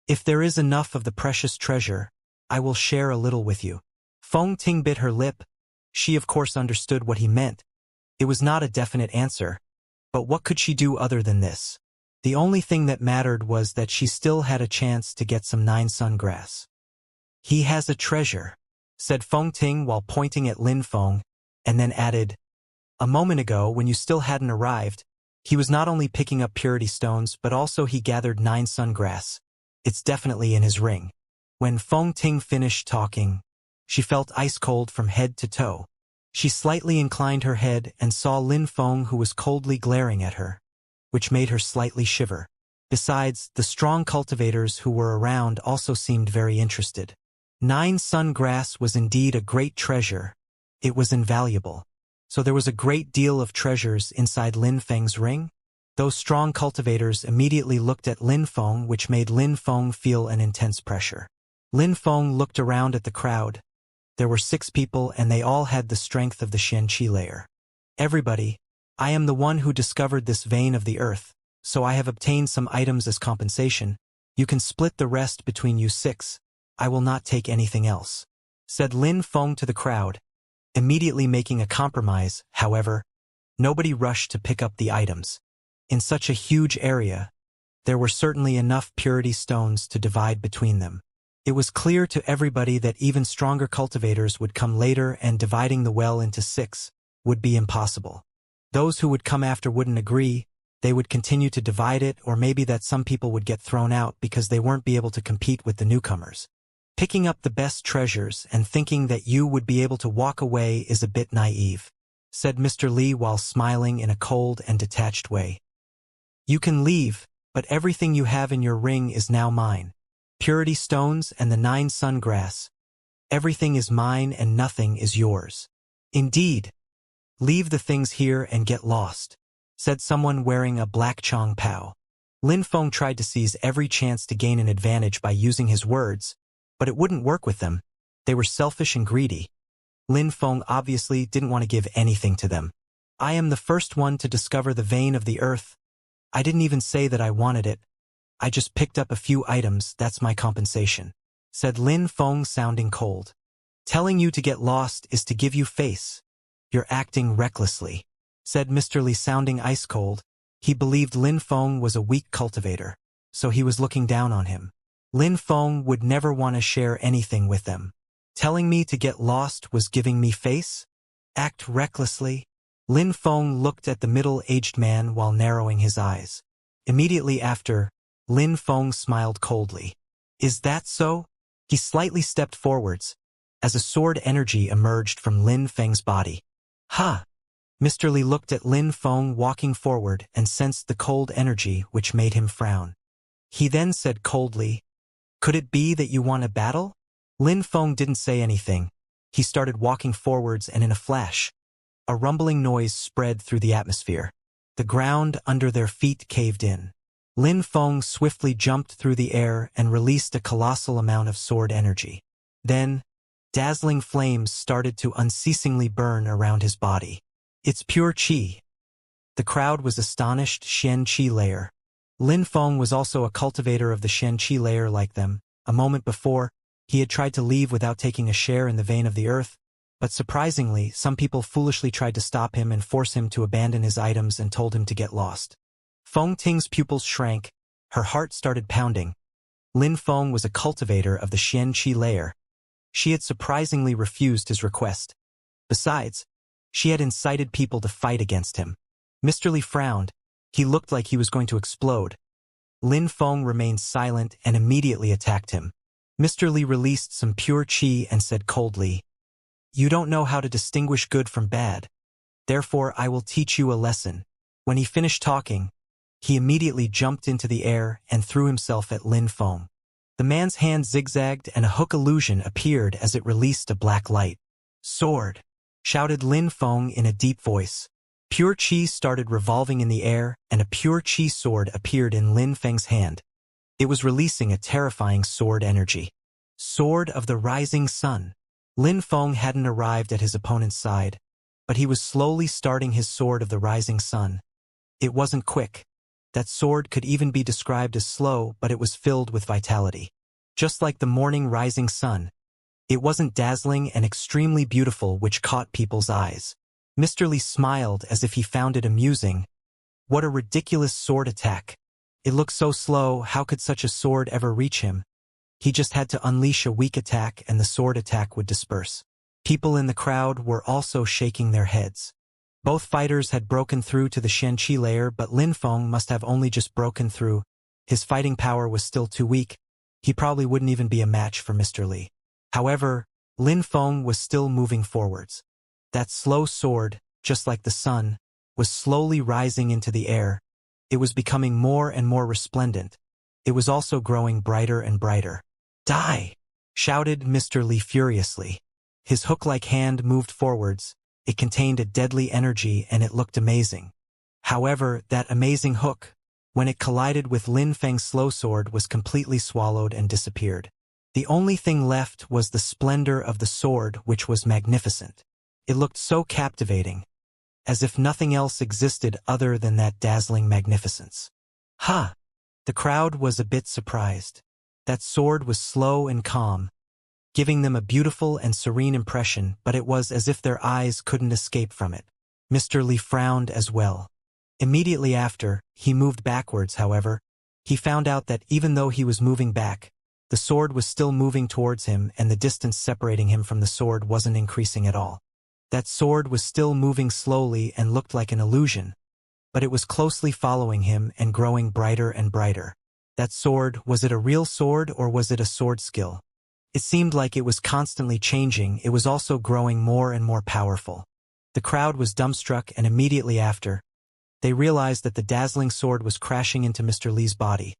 "If there is enough of the precious treasure, I will share a little with you." Feng Ting bit her lip. She of course understood what he meant. It was not a definite answer, but what could she do other than this? The only thing that mattered was that she still had a chance to get some 9 sun grass. "He has a treasure," said Feng Ting while pointing at Lin Feng, and then added, "A moment ago, when you still hadn't arrived, he was not only picking up purity stones but also he gathered 9 sun grass. It's definitely in his ring." When Feng Ting finished talking, she felt ice cold from head to toe. She slightly inclined her head and saw Lin Feng, who was coldly glaring at her, which made her slightly shiver. Besides, the strong cultivators who were around also seemed very interested. 9 sun grass was indeed a great treasure. It was invaluable. So there was a great deal of treasures inside Lin Feng's ring? Those strong cultivators immediately looked at Lin Feng, which made Lin Feng feel an intense pressure. Lin Feng looked around at the crowd. There were 6 people and they all had the strength of the Xianxia layer. "Everybody, I am the one who discovered this vein of the earth, so I have obtained some items as compensation. You can split the rest between you 6. I will not take anything else," said Lin Feng to the crowd. Immediately making a compromise, however, nobody rushed to pick up the items. In such a huge area, there were certainly enough purity stones to divide between them. It was clear to everybody that even stronger cultivators would come later, and dividing the well into 6 would be impossible. Those who would come after wouldn't agree. They would continue to divide it, or maybe that some people would get thrown out because they weren't be able to compete with the newcomers. Picking up the best treasures and thinking that you would be able to walk away is a bit naive. said Mr. Li while smiling in a cold and detached way. You can leave, but everything you have in your ring is now mine. Purity stones and the 9 sun grass. Everything is mine and nothing is yours. Indeed. Leave the things here and get lost, said someone wearing a black Chong Pao. Lin Feng tried to seize every chance to gain an advantage by using his words, but it wouldn't work with them. They were selfish and greedy. Lin Feng obviously didn't want to give anything to them. I am the first one to discover the vein of the earth. I didn't even say that I wanted it. I just picked up a few items, that's my compensation, said Lin Feng sounding cold. Telling you to get lost is to give you face. You're acting recklessly, said Mr. Li sounding ice-cold. He believed Lin Feng was a weak cultivator, so he was looking down on him. Lin Feng would never want to share anything with them. Telling me to get lost was giving me face? Act recklessly? Lin Feng looked at the middle-aged man while narrowing his eyes. Immediately after, Lin Feng smiled coldly. Is that so? He slightly stepped forwards, as a sword energy emerged from Lin Feng's body. Ha! Mr. Li looked at Lin Feng walking forward and sensed the cold energy which made him frown. He then said coldly, Could it be that you want a battle? Lin Feng didn't say anything. He started walking forwards and in a flash, a rumbling noise spread through the atmosphere. The ground under their feet caved in. Lin Feng swiftly jumped through the air and released a colossal amount of sword energy. Then, dazzling flames started to unceasingly burn around his body. It's pure qi. The crowd was astonished. Xianxia layer. Lin Feng was also a cultivator of the Xianxia layer like them. A moment before, he had tried to leave without taking a share in the vein of the earth, but surprisingly, some people foolishly tried to stop him and force him to abandon his items and told him to get lost. Feng Ting's pupils shrank. Her heart started pounding. Lin Feng was a cultivator of the Xianxia layer. She had surprisingly refused his request. Besides, she had incited people to fight against him. Mr. Li frowned. He looked like he was going to explode. Lin Feng remained silent and immediately attacked him. Mr. Li released some pure qi and said coldly, You don't know how to distinguish good from bad. Therefore, I will teach you a lesson. When he finished talking, he immediately jumped into the air and threw himself at Lin Feng. The man's hand zigzagged and a hook illusion appeared as it released a black light. Sword! Shouted Lin Feng in a deep voice. Pure qi started revolving in the air and a pure qi sword appeared in Lin Feng's hand. It was releasing a terrifying sword energy. Sword of the Rising Sun. Lin Feng hadn't arrived at his opponent's side, but he was slowly starting his Sword of the Rising Sun. It wasn't quick. That sword could even be described as slow, but it was filled with vitality. Just like the morning rising sun. It wasn't dazzling and extremely beautiful, which caught people's eyes. Mr. Li smiled as if he found it amusing. What a ridiculous sword attack. It looked so slow, how could such a sword ever reach him? He just had to unleash a weak attack and the sword attack would disperse. People in the crowd were also shaking their heads. Both fighters had broken through to the Xianxia layer, but Lin Feng must have only just broken through. His fighting power was still too weak. He probably wouldn't even be a match for Mr. Li. However, Lin Feng was still moving forwards. That slow sword, just like the sun, was slowly rising into the air. It was becoming more and more resplendent. It was also growing brighter and brighter. Die! Shouted Mr. Li furiously. His hook-like hand moved forwards. It contained a deadly energy and it looked amazing. However, that amazing hook, when it collided with Lin Feng's slow sword, was completely swallowed and disappeared. The only thing left was the splendor of the sword, which was magnificent. It looked so captivating, as if nothing else existed other than that dazzling magnificence. Ha! The crowd was a bit surprised. That sword was slow and calm, giving them a beautiful and serene impression, but it was as if their eyes couldn't escape from it. Mr. Li frowned as well. Immediately after, he moved backwards, however. He found out that even though he was moving back, the sword was still moving towards him and the distance separating him from the sword wasn't increasing at all. That sword was still moving slowly and looked like an illusion, but it was closely following him and growing brighter and brighter. That sword, was it a real sword or was it a sword skill? It seemed like it was constantly changing. It was also growing more and more powerful. The crowd was dumbstruck, and immediately after, they realized that the dazzling sword was crashing into Mr. Li's body.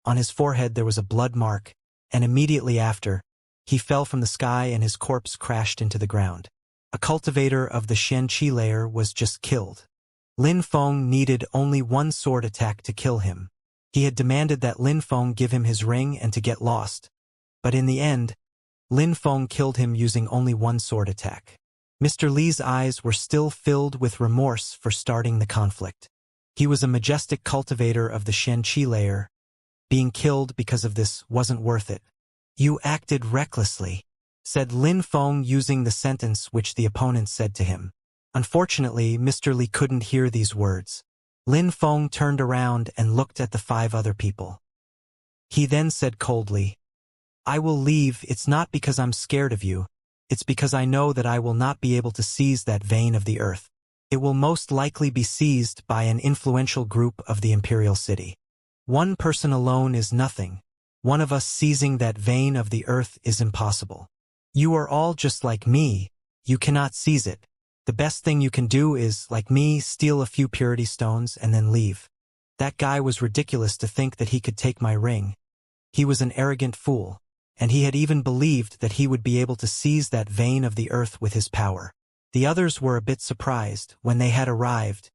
On his forehead there was a blood mark, and immediately after, he fell from the sky and his corpse crashed into the ground. A cultivator of the Xianxia layer was just killed. Lin Feng needed only one sword attack to kill him. He had demanded that Lin Feng give him his ring and to get lost. But in the end, Lin Feng killed him using only one sword attack. Mr. Li's eyes were still filled with remorse for starting the conflict. He was a majestic cultivator of the Xianxia layer. Being killed because of this wasn't worth it. "You acted recklessly," said Lin Feng, using the sentence which the opponent said to him. Unfortunately, Mr. Li couldn't hear these words. Lin Feng turned around and looked at the 5 other people. He then said coldly, "I will leave. It's not because I'm scared of you. It's because I know that I will not be able to seize that vein of the earth. It will most likely be seized by an influential group of the imperial city. One person alone is nothing. One of us seizing that vein of the earth is impossible. You are all just like me. You cannot seize it. The best thing you can do is, like me, steal a few purity stones and then leave. That guy was ridiculous to think that he could take my ring. He was an arrogant fool, and he had even believed that he would be able to seize that vein of the earth with his power." The others were a bit surprised. When they had arrived,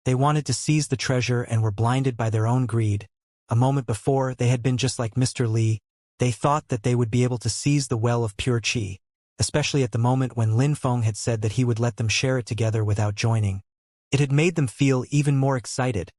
they wanted to seize the treasure and were blinded by their own greed. A moment before, they had been just like Mr. Li. They thought that they would be able to seize the well of pure qi, especially at the moment when Lin Feng had said that he would let them share it together without joining. It had made them feel even more excited,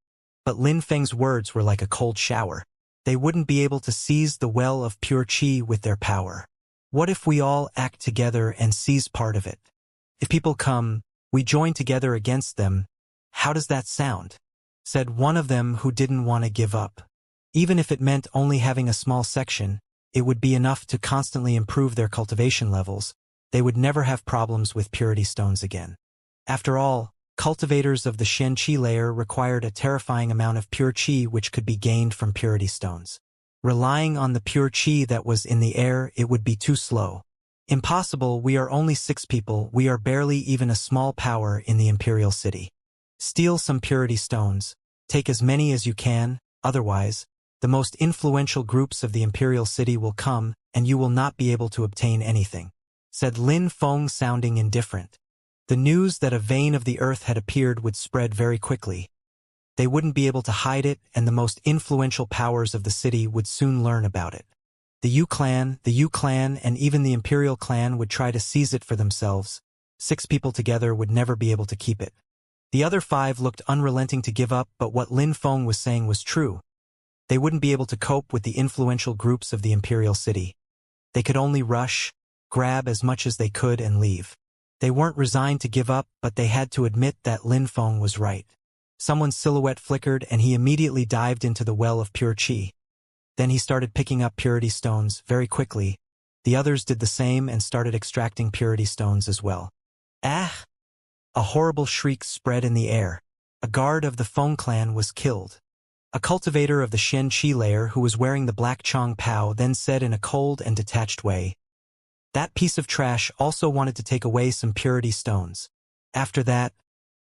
but Lin Feng's words were like a cold shower. They wouldn't be able to seize the well of pure qi with their power. What if we all act together and seize part of it? If people come, we join together against them. How does that sound? Said one of them who didn't want to give up. Even if it meant only having a small section, it would be enough to constantly improve their cultivation levels. They would never have problems with purity stones again. After all, cultivators of the Xianxia layer required a terrifying amount of pure qi which could be gained from purity stones. Relying on the pure qi that was in the air, it would be too slow. Impossible. We are only 6 people. We are barely even a small power in the imperial city. Steal some purity stones. Take as many as you can, otherwise, the most influential groups of the imperial city will come, and you will not be able to obtain anything," said Lin Feng, sounding indifferent. The news that a vein of the earth had appeared would spread very quickly. They wouldn't be able to hide it, and the most influential powers of the city would soon learn about it. The Yu clan, and even the imperial clan would try to seize it for themselves. 6 people together would never be able to keep it. The other 5 looked unrelenting to give up, but what Lin Feng was saying was true. They wouldn't be able to cope with the influential groups of the imperial city. They could only rush, grab as much as they could and leave. They weren't resigned to give up, but they had to admit that Lin Feng was right. Someone's silhouette flickered and he immediately dived into the well of pure qi. Then he started picking up purity stones very quickly. The others did the same and started extracting purity stones as well. Ah! A horrible shriek spread in the air. A guard of the Feng clan was killed. A cultivator of the Xianxia layer who was wearing the black Chong Pao then said in a cold and detached way, "That piece of trash also wanted to take away some purity stones." After that,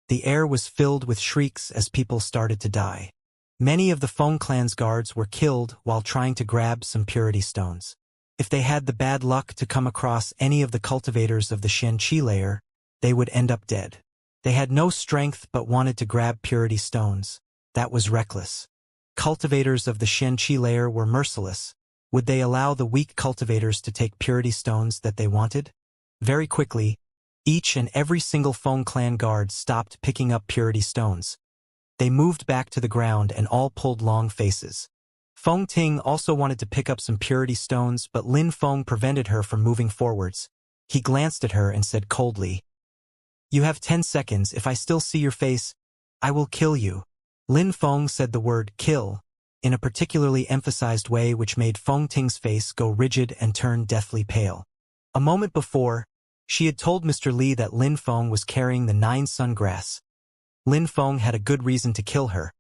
the air was filled with shrieks as people started to die. Many of the Feng clan's guards were killed while trying to grab some purity stones. If they had the bad luck to come across any of the cultivators of the Xianxia layer, they would end up dead. They had no strength but wanted to grab purity stones. That was reckless. Cultivators of the Xianxia layer were merciless. Would they allow the weak cultivators to take purity stones that they wanted? Very quickly, each and every single Feng clan guard stopped picking up purity stones. They moved back to the ground and all pulled long faces. Feng Ting also wanted to pick up some purity stones, but Lin Feng prevented her from moving forwards. He glanced at her and said coldly, "You have 10 seconds. If I still see your face, I will kill you." Lin Feng said the word kill in a particularly emphasized way which made Feng Ting's face go rigid and turn deathly pale. A moment before, she had told Mr. Li that Lin Feng was carrying the 9 sun grass. Lin Feng had a good reason to kill her.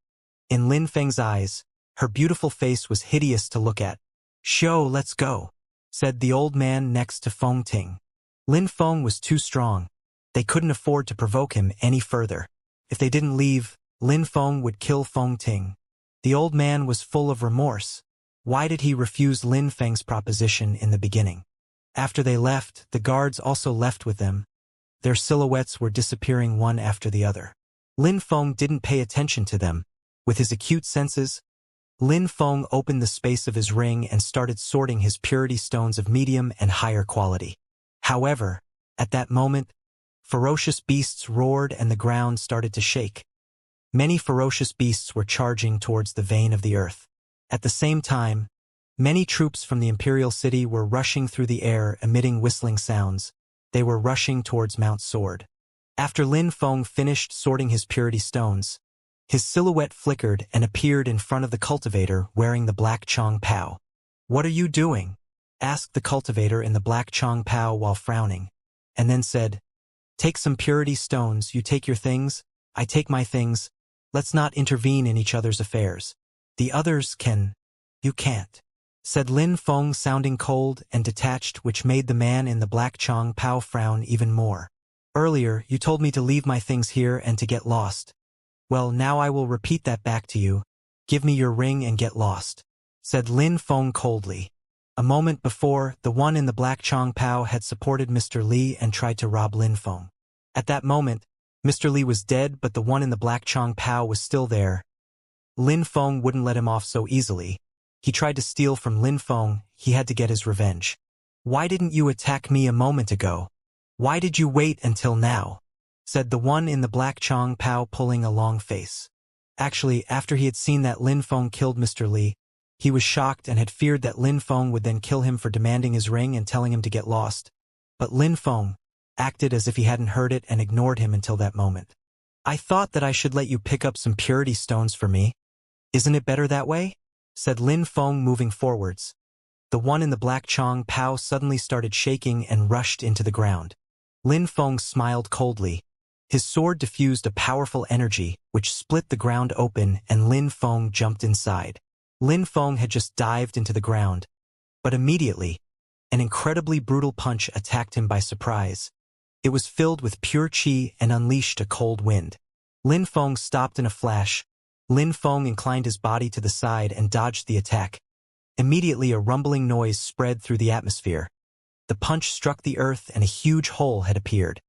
In Lin Feng's eyes, her beautiful face was hideous to look at. "Show, let's go," said the old man next to Feng Ting. Lin Feng was too strong. They couldn't afford to provoke him any further. If they didn't leave, Lin Feng would kill Feng Ting. The old man was full of remorse. Why did he refuse Lin Feng's proposition in the beginning? After they left, the guards also left with them. Their silhouettes were disappearing one after the other. Lin Feng didn't pay attention to them. With his acute senses, Lin Feng opened the space of his ring and started sorting his purity stones of medium and higher quality. However, at that moment, ferocious beasts roared and the ground started to shake. Many ferocious beasts were charging towards the vein of the earth. At the same time, many troops from the imperial city were rushing through the air emitting whistling sounds. They were rushing towards Mount Sword. After Lin Feng finished sorting his purity stones, his silhouette flickered and appeared in front of the cultivator wearing the black Chong Pao. "What are you doing?" asked the cultivator in the black Chong Pao while frowning, and then said, "Take some purity stones, you take your things, I take my things, let's not intervene in each other's affairs. The others can, you can't," said Lin Feng sounding cold and detached, which made the man in the black Chong Pao frown even more. "Earlier, you told me to leave my things here and to get lost. Well, now I will repeat that back to you. Give me your ring and get lost," said Lin Feng coldly. A moment before, the one in the black Chong Pao had supported Mr. Li and tried to rob Lin Feng. At that moment, Mr. Li was dead, but the one in the black Chong Pao was still there. Lin Feng wouldn't let him off so easily. He tried to steal from Lin Feng. He had to get his revenge. "Why didn't you attack me a moment ago? Why did you wait until now?" said the one in the black Chong Pao, pulling a long face. Actually, after he had seen that Lin Feng killed Mr. Li, he was shocked and had feared that Lin Feng would then kill him for demanding his ring and telling him to get lost. But Lin Feng acted as if he hadn't heard it and ignored him until that moment. "I thought that I should let you pick up some purity stones for me. Isn't it better that way?" said Lin Feng, moving forwards. The one in the black Chong Pao suddenly started shaking and rushed into the ground. Lin Feng smiled coldly. His sword diffused a powerful energy, which split the ground open, and Lin Feng jumped inside. Lin Feng had just dived into the ground, but immediately, an incredibly brutal punch attacked him by surprise. It was filled with pure qi and unleashed a cold wind. Lin Feng stopped in a flash. Lin Feng inclined his body to the side and dodged the attack. Immediately a rumbling noise spread through the atmosphere. The punch struck the earth and a huge hole had appeared.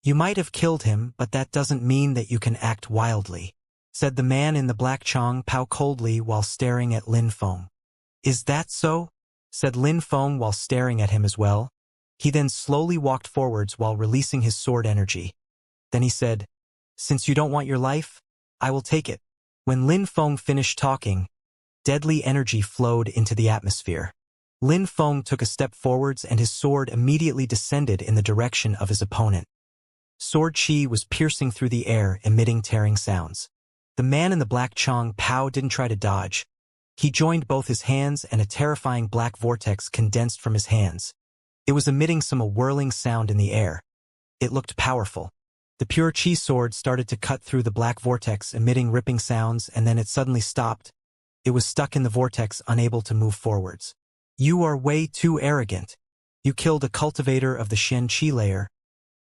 "You might have killed him, but that doesn't mean that you can act wildly," said the man in the black Chong Pao coldly while staring at Lin Feng. "Is that so?" said Lin Feng while staring at him as well. He then slowly walked forwards while releasing his sword energy. Then he said, "Since you don't want your life, I will take it." When Lin Feng finished talking, deadly energy flowed into the atmosphere. Lin Feng took a step forwards and his sword immediately descended in the direction of his opponent. Sword chi was piercing through the air, emitting tearing sounds. The man in the black Chong Pao didn't try to dodge. He joined both his hands and a terrifying black vortex condensed from his hands. It was emitting some whirling sound in the air. It looked powerful. The pure chi sword started to cut through the black vortex, emitting ripping sounds, and then it suddenly stopped. It was stuck in the vortex, unable to move forwards. "You are way too arrogant. You killed a cultivator of the Xianxia layer.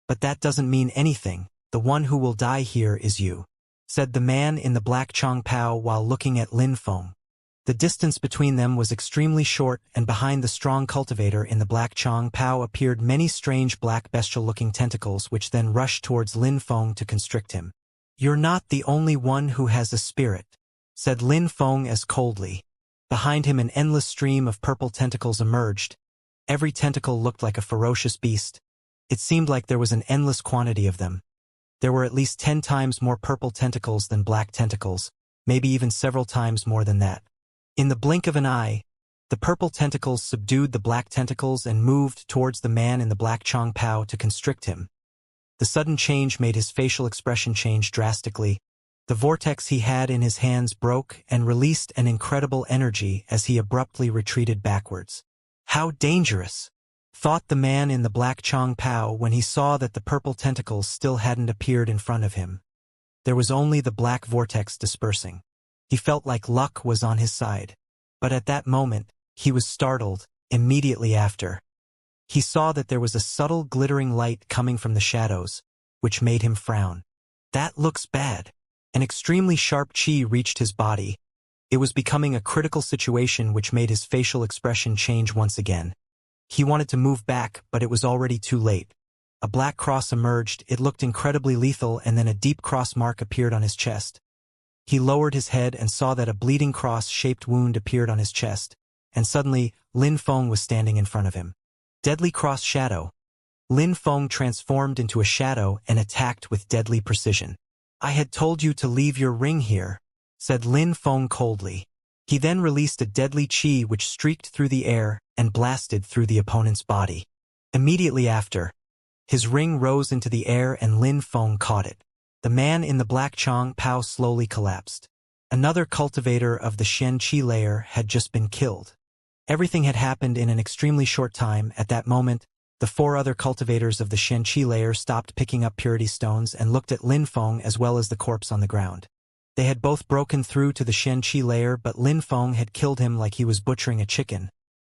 But that doesn't mean anything. The one who will die here is you," said the man in the black Chong Pao while looking at Lin Feng. The distance between them was extremely short, and behind the strong cultivator in the black Chong Pao appeared many strange black bestial-looking tentacles which then rushed towards Lin Feng to constrict him. "You're not the only one who has a spirit," said Lin Feng as coldly. Behind him an endless stream of purple tentacles emerged. Every tentacle looked like a ferocious beast. It seemed like there was an endless quantity of them. There were at least 10 times more purple tentacles than black tentacles, maybe even several times more than that. In the blink of an eye, the purple tentacles subdued the black tentacles and moved towards the man in the black Chong Pao to constrict him. The sudden change made his facial expression change drastically. The vortex he had in his hands broke and released an incredible energy as he abruptly retreated backwards. "How dangerous," thought the man in the black Chong Pao when he saw that the purple tentacles still hadn't appeared in front of him. There was only the black vortex dispersing. He felt like luck was on his side. But at that moment, he was startled. Immediately after, he saw that there was a subtle glittering light coming from the shadows, which made him frown. That looks bad. An extremely sharp chi reached his body. It was becoming a critical situation which made his facial expression change once again. He wanted to move back, but it was already too late. A black cross emerged, it looked incredibly lethal, and then a deep cross mark appeared on his chest. He lowered his head and saw that a bleeding cross-shaped wound appeared on his chest, and suddenly, Lin Feng was standing in front of him. Deadly cross shadow. Lin Feng transformed into a shadow and attacked with deadly precision. I had told you to leave your ring here, said Lin Feng coldly. He then released a deadly chi which streaked through the air and blasted through the opponent's body. Immediately after, his ring rose into the air and Lin Feng caught it. The man in the black Chong Pao slowly collapsed. Another cultivator of the Shen Qi layer had just been killed. Everything had happened in an extremely short time. At that moment, the 4 other cultivators of the Shen Qi layer stopped picking up purity stones and looked at Lin Feng as well as the corpse on the ground. They had both broken through to the Shen Qi layer, but Lin Feng had killed him like he was butchering a chicken.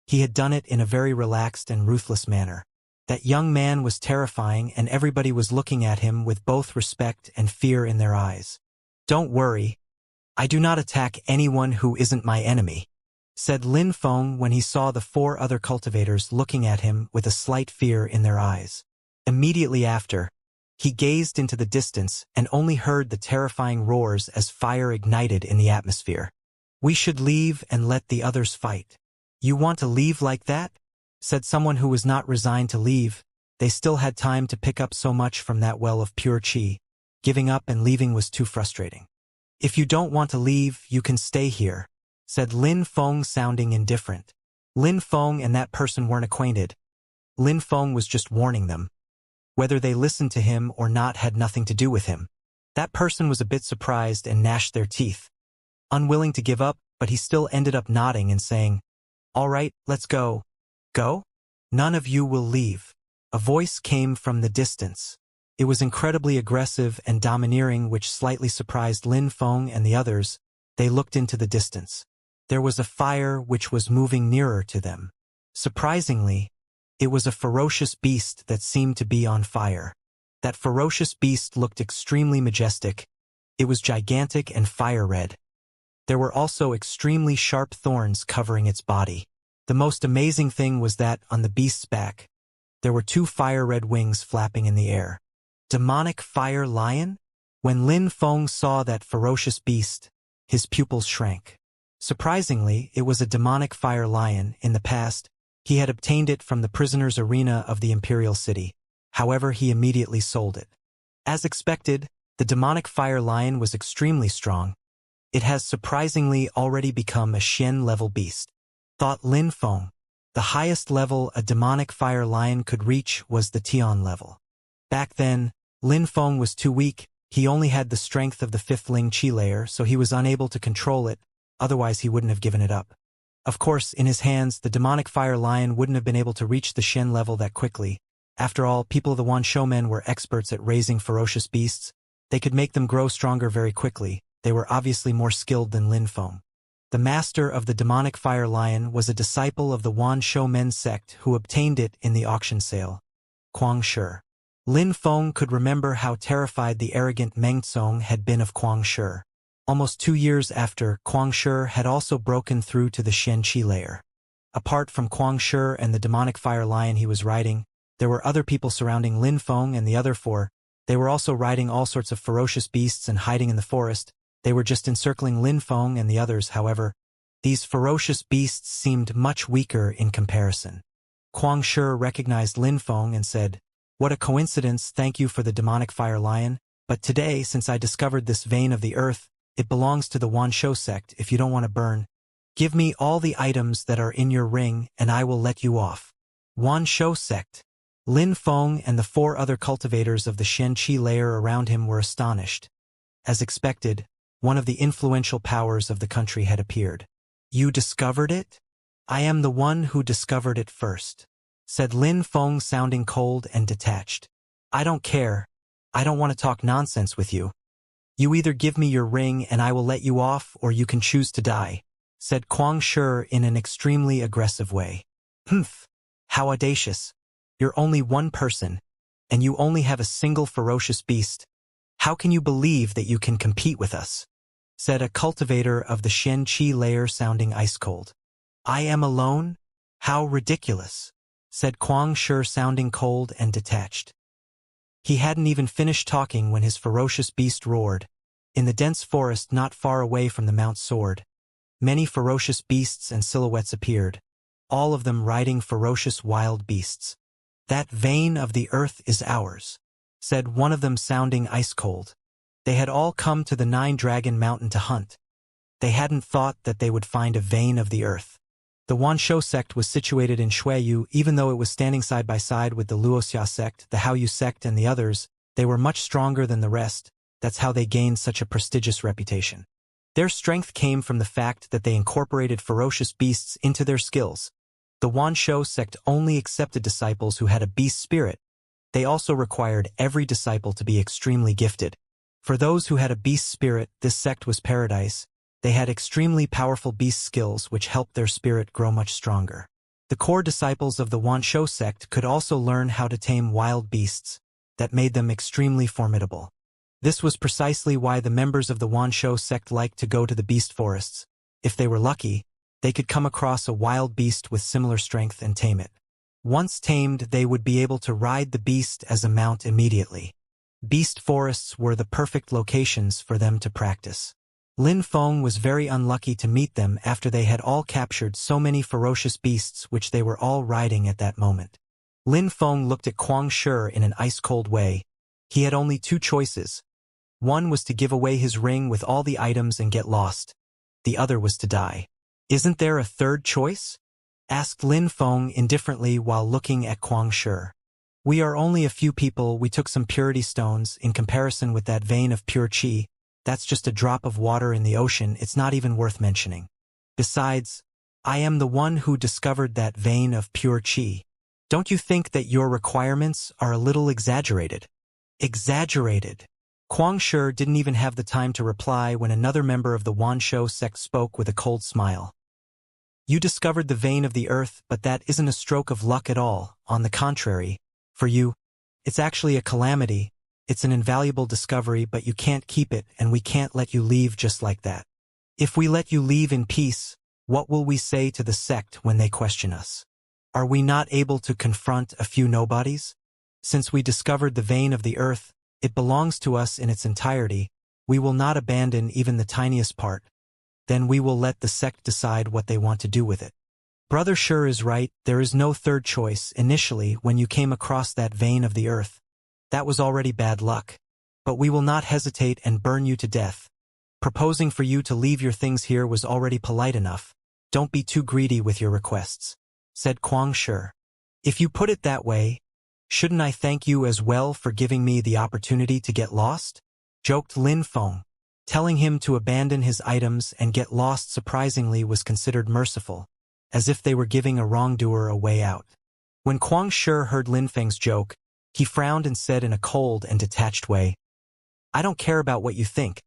He had done it in a very relaxed and ruthless manner. That young man was terrifying, and everybody was looking at him with both respect and fear in their eyes. Don't worry. I do not attack anyone who isn't my enemy, said Lin Feng when he saw the 4 other cultivators looking at him with a slight fear in their eyes. Immediately after, he gazed into the distance and only heard the terrifying roars as fire ignited in the atmosphere. We should leave and let the others fight. You want to leave like that? Said someone who was not resigned to leave. They still had time to pick up so much from that well of pure chi. Giving up and leaving was too frustrating. If you don't want to leave, you can stay here, said Lin Feng, sounding indifferent. Lin Feng and that person weren't acquainted. Lin Feng was just warning them. Whether they listened to him or not had nothing to do with him. That person was a bit surprised and gnashed their teeth. Unwilling to give up, but he still ended up nodding and saying, "All right, let's go." Go? None of you will leave. A voice came from the distance. It was incredibly aggressive and domineering, which slightly surprised Lin Feng and the others. They looked into the distance. There was a fire which was moving nearer to them. Surprisingly, it was a ferocious beast that seemed to be on fire. That ferocious beast looked extremely majestic. It was gigantic and fire-red. There were also extremely sharp thorns covering its body. The most amazing thing was that, on the beast's back, there were 2 fire-red wings flapping in the air. Demonic fire lion? When Lin Feng saw that ferocious beast, his pupils shrank. Surprisingly, it was a demonic fire lion. In the past, he had obtained it from the prisoner's arena of the Imperial City. However, he immediately sold it. As expected, the demonic fire lion was extremely strong. It has surprisingly already become a Xian-level beast, thought Lin Feng. The highest level a demonic fire lion could reach was the Tian level. Back then, Lin Feng was too weak. He only had the strength of the 5th Ling Qi layer, so he was unable to control it, otherwise he wouldn't have given it up. Of course, in his hands, the demonic fire lion wouldn't have been able to reach the Shen level that quickly. After all, people of the Wanshou men were experts at raising ferocious beasts. They could make them grow stronger very quickly. They were obviously more skilled than Lin Feng. The master of the demonic fire lion was a disciple of the Wanshou men sect who obtained it in the auction sale. Kuang Shi. Lin Feng could remember how terrified the arrogant Meng Tsong had been of Kuang Shi. Almost 2 years after, Kuang Shi had also broken through to the Shen Qi layer. Apart from Kuang Shi and the demonic fire lion he was riding, there were other people surrounding Lin Feng and the other 4. They were also riding all sorts of ferocious beasts and hiding in the forest. They were just encircling Lin Feng and the others. However, these ferocious beasts seemed much weaker in comparison. Kuang Shi recognized Lin Feng and said, "What a coincidence, thank you for the demonic fire lion, but today, since I discovered this vein of the earth, it belongs to the Wanshou sect. If you don't want to burn, give me all the items that are in your ring and I will let you off." Wanshou sect. Lin Feng and the 4 other cultivators of the Shen Qi layer around him were astonished. As expected, one of the influential powers of the country had appeared. "You discovered it? I am the one who discovered it first," said Lin Feng, sounding cold and detached. "I don't care. I don't want to talk nonsense with you. You either give me your ring and I will let you off, or you can choose to die," said Kuang Shi in an extremely aggressive way. "Humph! How audacious. You're only one person. and you only have a single ferocious beast. How can you believe that you can compete with us? Said a cultivator of the Xianxia layer sounding ice-cold. I am alone? How ridiculous, said Kuang Shi sounding cold and detached. He hadn't even finished talking when his ferocious beast roared. In the dense forest not far away from the Mount Sword, many ferocious beasts and silhouettes appeared, all of them riding ferocious wild beasts. That vein of the earth is ours, said one of them sounding ice-cold. They had all come to the Nine-Dragon Mountain to hunt. They hadn't thought that they would find a vein of the earth. The Wanshou sect was situated in Shuiyu, even though it was standing side by side with the Luoxia sect, the Haoyu sect, and the others. They were much stronger than the rest. That's how they gained such a prestigious reputation. Their strength came from the fact that they incorporated ferocious beasts into their skills. The Wanshou sect only accepted disciples who had a beast spirit. They also required every disciple to be extremely gifted. For those who had a beast spirit, this sect was paradise. They had extremely powerful beast skills which helped their spirit grow much stronger. The core disciples of the Wanshou sect could also learn how to tame wild beasts. That made them extremely formidable. This was precisely why the members of the Wanshou sect liked to go to the beast forests. If they were lucky, they could come across a wild beast with similar strength and tame it. Once tamed, they would be able to ride the beast as a mount immediately. Beast forests were the perfect locations for them to practice. Lin Feng was very unlucky to meet them after they had all captured so many ferocious beasts which they were all riding at that moment. Lin Feng looked at Kuang Shi in an ice-cold way. He had only two choices. One was to give away his ring with all the items and get lost. The other was to die. Isn't there a third choice? Asked Lin Feng indifferently while looking at Kuang Shi. We are only a few people. We took some purity stones. In comparison with that vein of pure qi, that's just a drop of water in the ocean. It's not even worth mentioning. Besides, I am the one who discovered that vein of pure qi. Don't you think that your requirements are a little exaggerated? Exaggerated. Kuang Shi didn't even have the time to reply when another member of the Wanshou sect spoke with a cold smile. You discovered the vein of the earth, but that isn't a stroke of luck at all. On the contrary, for you, it's actually a calamity. It's an invaluable discovery, but you can't keep it, and we can't let you leave just like that. If we let you leave in peace, what will we say to the sect when they question us? Are we not able to confront a few nobodies? Since we discovered the vein of the earth, it belongs to us in its entirety. We will not abandon even the tiniest part. Then we will let the sect decide what they want to do with it. Brother Shi is right. There is no third choice. Initially, when you came across that vein of the earth, that was already bad luck. But we will not hesitate and burn you to death. Proposing for you to leave your things here was already polite enough. Don't be too greedy with your requests, said Kuang Shi. If you put it that way, shouldn't I thank you as well for giving me the opportunity to get lost? Joked Lin Feng. Telling him to abandon his items and get lost surprisingly was considered merciful, as if they were giving a wrongdoer a way out. When Kuang Shi heard Lin Feng's joke, he frowned and said in a cold and detached way, I don't care about what you think.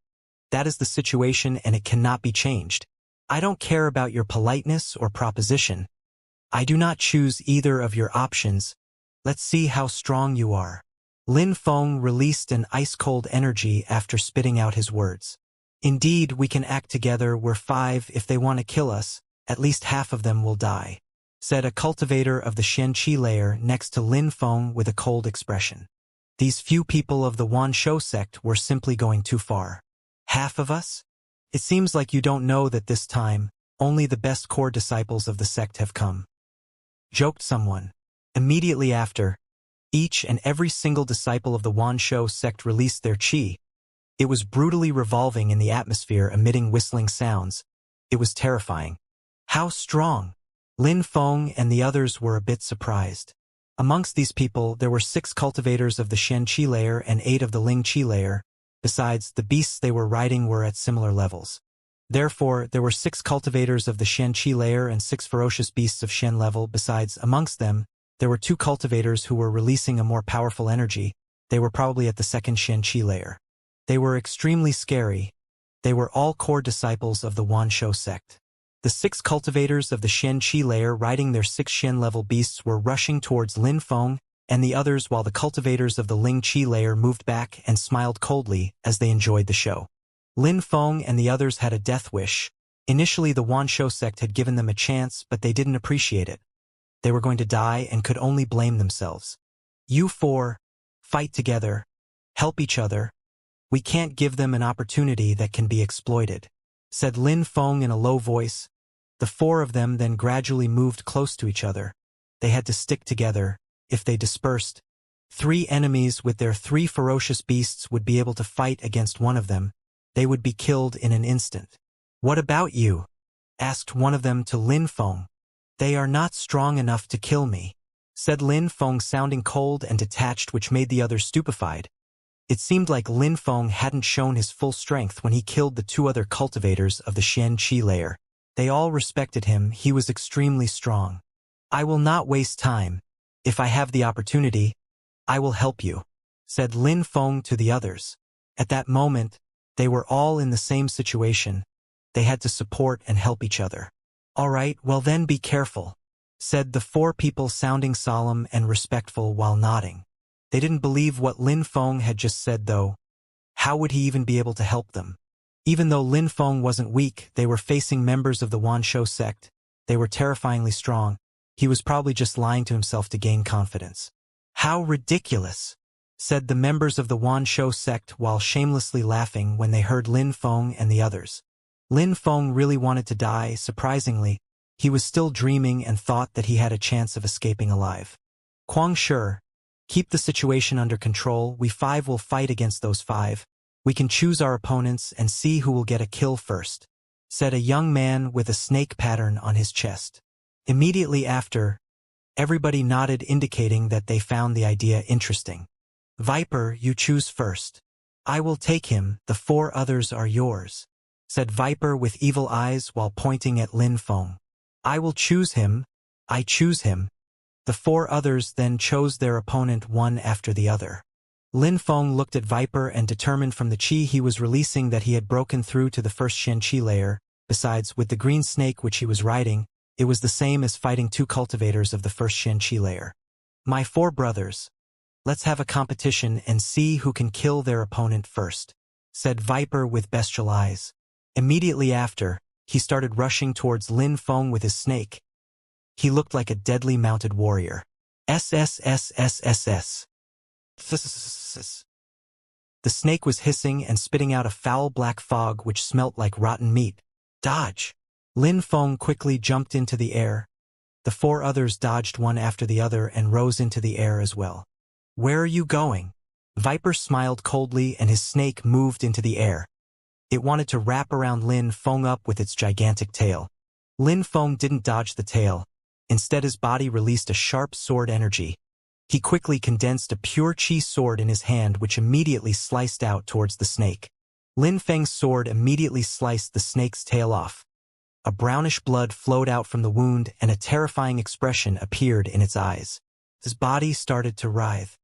That is the situation and it cannot be changed. I don't care about your politeness or proposition. I do not choose either of your options. Let's see how strong you are. Lin Feng released an ice-cold energy after spitting out his words. Indeed, we can act together. We're 5. If they want to kill us, at least half of them will die, said a cultivator of the Xianxia layer next to Lin Feng with a cold expression. These few people of the Wanshou sect were simply going too far. Half of us? It seems like you don't know that this time, only the best core disciples of the sect have come, joked someone. Immediately after, each and every single disciple of the Wanshou sect released their qi. It was brutally revolving in the atmosphere, emitting whistling sounds. It was terrifying. How strong! Lin Feng and the others were a bit surprised. Amongst these people, there were 6 cultivators of the Xianxia layer and 8 of the Ling Qi layer. Besides, the beasts they were riding were at similar levels. Therefore, there were 6 cultivators of the Xianxia layer and 6 ferocious beasts of Xian level. Besides, amongst them, there were 2 cultivators who were releasing a more powerful energy. They were probably at the second Xianxia layer. They were extremely scary. They were all core disciples of the Wanshou sect. The 6 cultivators of the Xianxia layer riding their 6 Xian level beasts were rushing towards Lin Feng and the others, while the cultivators of the Ling Qi layer moved back and smiled coldly as they enjoyed the show. Lin Feng and the others had a death wish. Initially the Wanshou sect had given them a chance, but they didn't appreciate it. They were going to die and could only blame themselves. You four, fight together, help each other. We can't give them an opportunity that can be exploited, said Lin Feng in a low voice. The four of them then gradually moved close to each other. They had to stick together. If they dispersed, 3 enemies with their 3 ferocious beasts would be able to fight against one of them. They would be killed in an instant. What about you? Asked one of them to Lin Feng. They are not strong enough to kill me, said Lin Feng, sounding cold and detached, which made the others stupefied. It seemed like Lin Feng hadn't shown his full strength when he killed the 2 other cultivators of the Xianxia layer. They all respected him. He was extremely strong. I will not waste time. If I have the opportunity, I will help you, said Lin Feng to the others. At that moment, they were all in the same situation. They had to support and help each other. All right, well then be careful, said the 4 people, sounding solemn and respectful while nodding. They didn't believe what Lin Feng had just said, though. How would he even be able to help them? Even though Lin Feng wasn't weak, they were facing members of the Wanshou sect. They were terrifyingly strong. He was probably just lying to himself to gain confidence. How ridiculous, said the members of the Wanshou sect while shamelessly laughing when they heard Lin Feng and the others. Lin Feng really wanted to die. Surprisingly, he was still dreaming and thought that he had a chance of escaping alive. Kuang Shi, keep the situation under control. We 5 will fight against those 5. We can choose our opponents and see who will get a kill first, said a young man with a snake pattern on his chest. Immediately after, everybody nodded, indicating that they found the idea interesting. Viper, you choose first. I will take him. The 4 others are yours, said Viper with evil eyes while pointing at Lin Feng. I will choose him. I choose him. The 4 others then chose their opponent one after the other. Lin Feng looked at Viper and determined from the qi he was releasing that he had broken through to the first Xianxia layer. Besides, with the green snake which he was riding, it was the same as fighting 2 cultivators of the first Xianxia layer. My 4 brothers, let's have a competition and see who can kill their opponent first, said Viper with bestial eyes. Immediately after, he started rushing towards Lin Feng with his snake. He looked like a deadly mounted warrior. SSSSSS. The snake was hissing and spitting out a foul black fog which smelt like rotten meat. Dodge! Lin Feng quickly jumped into the air. The 4 others dodged one after the other and rose into the air as well. Where are you going? Viper smiled coldly and his snake moved into the air. It wanted to wrap around Lin Feng up with its gigantic tail. Lin Feng didn't dodge the tail. Instead, his body released a sharp sword energy. He quickly condensed a pure qi sword in his hand, which immediately sliced out towards the snake. Lin Feng's sword immediately sliced the snake's tail off. A brownish blood flowed out from the wound and a terrifying expression appeared in its eyes. His body started to writhe.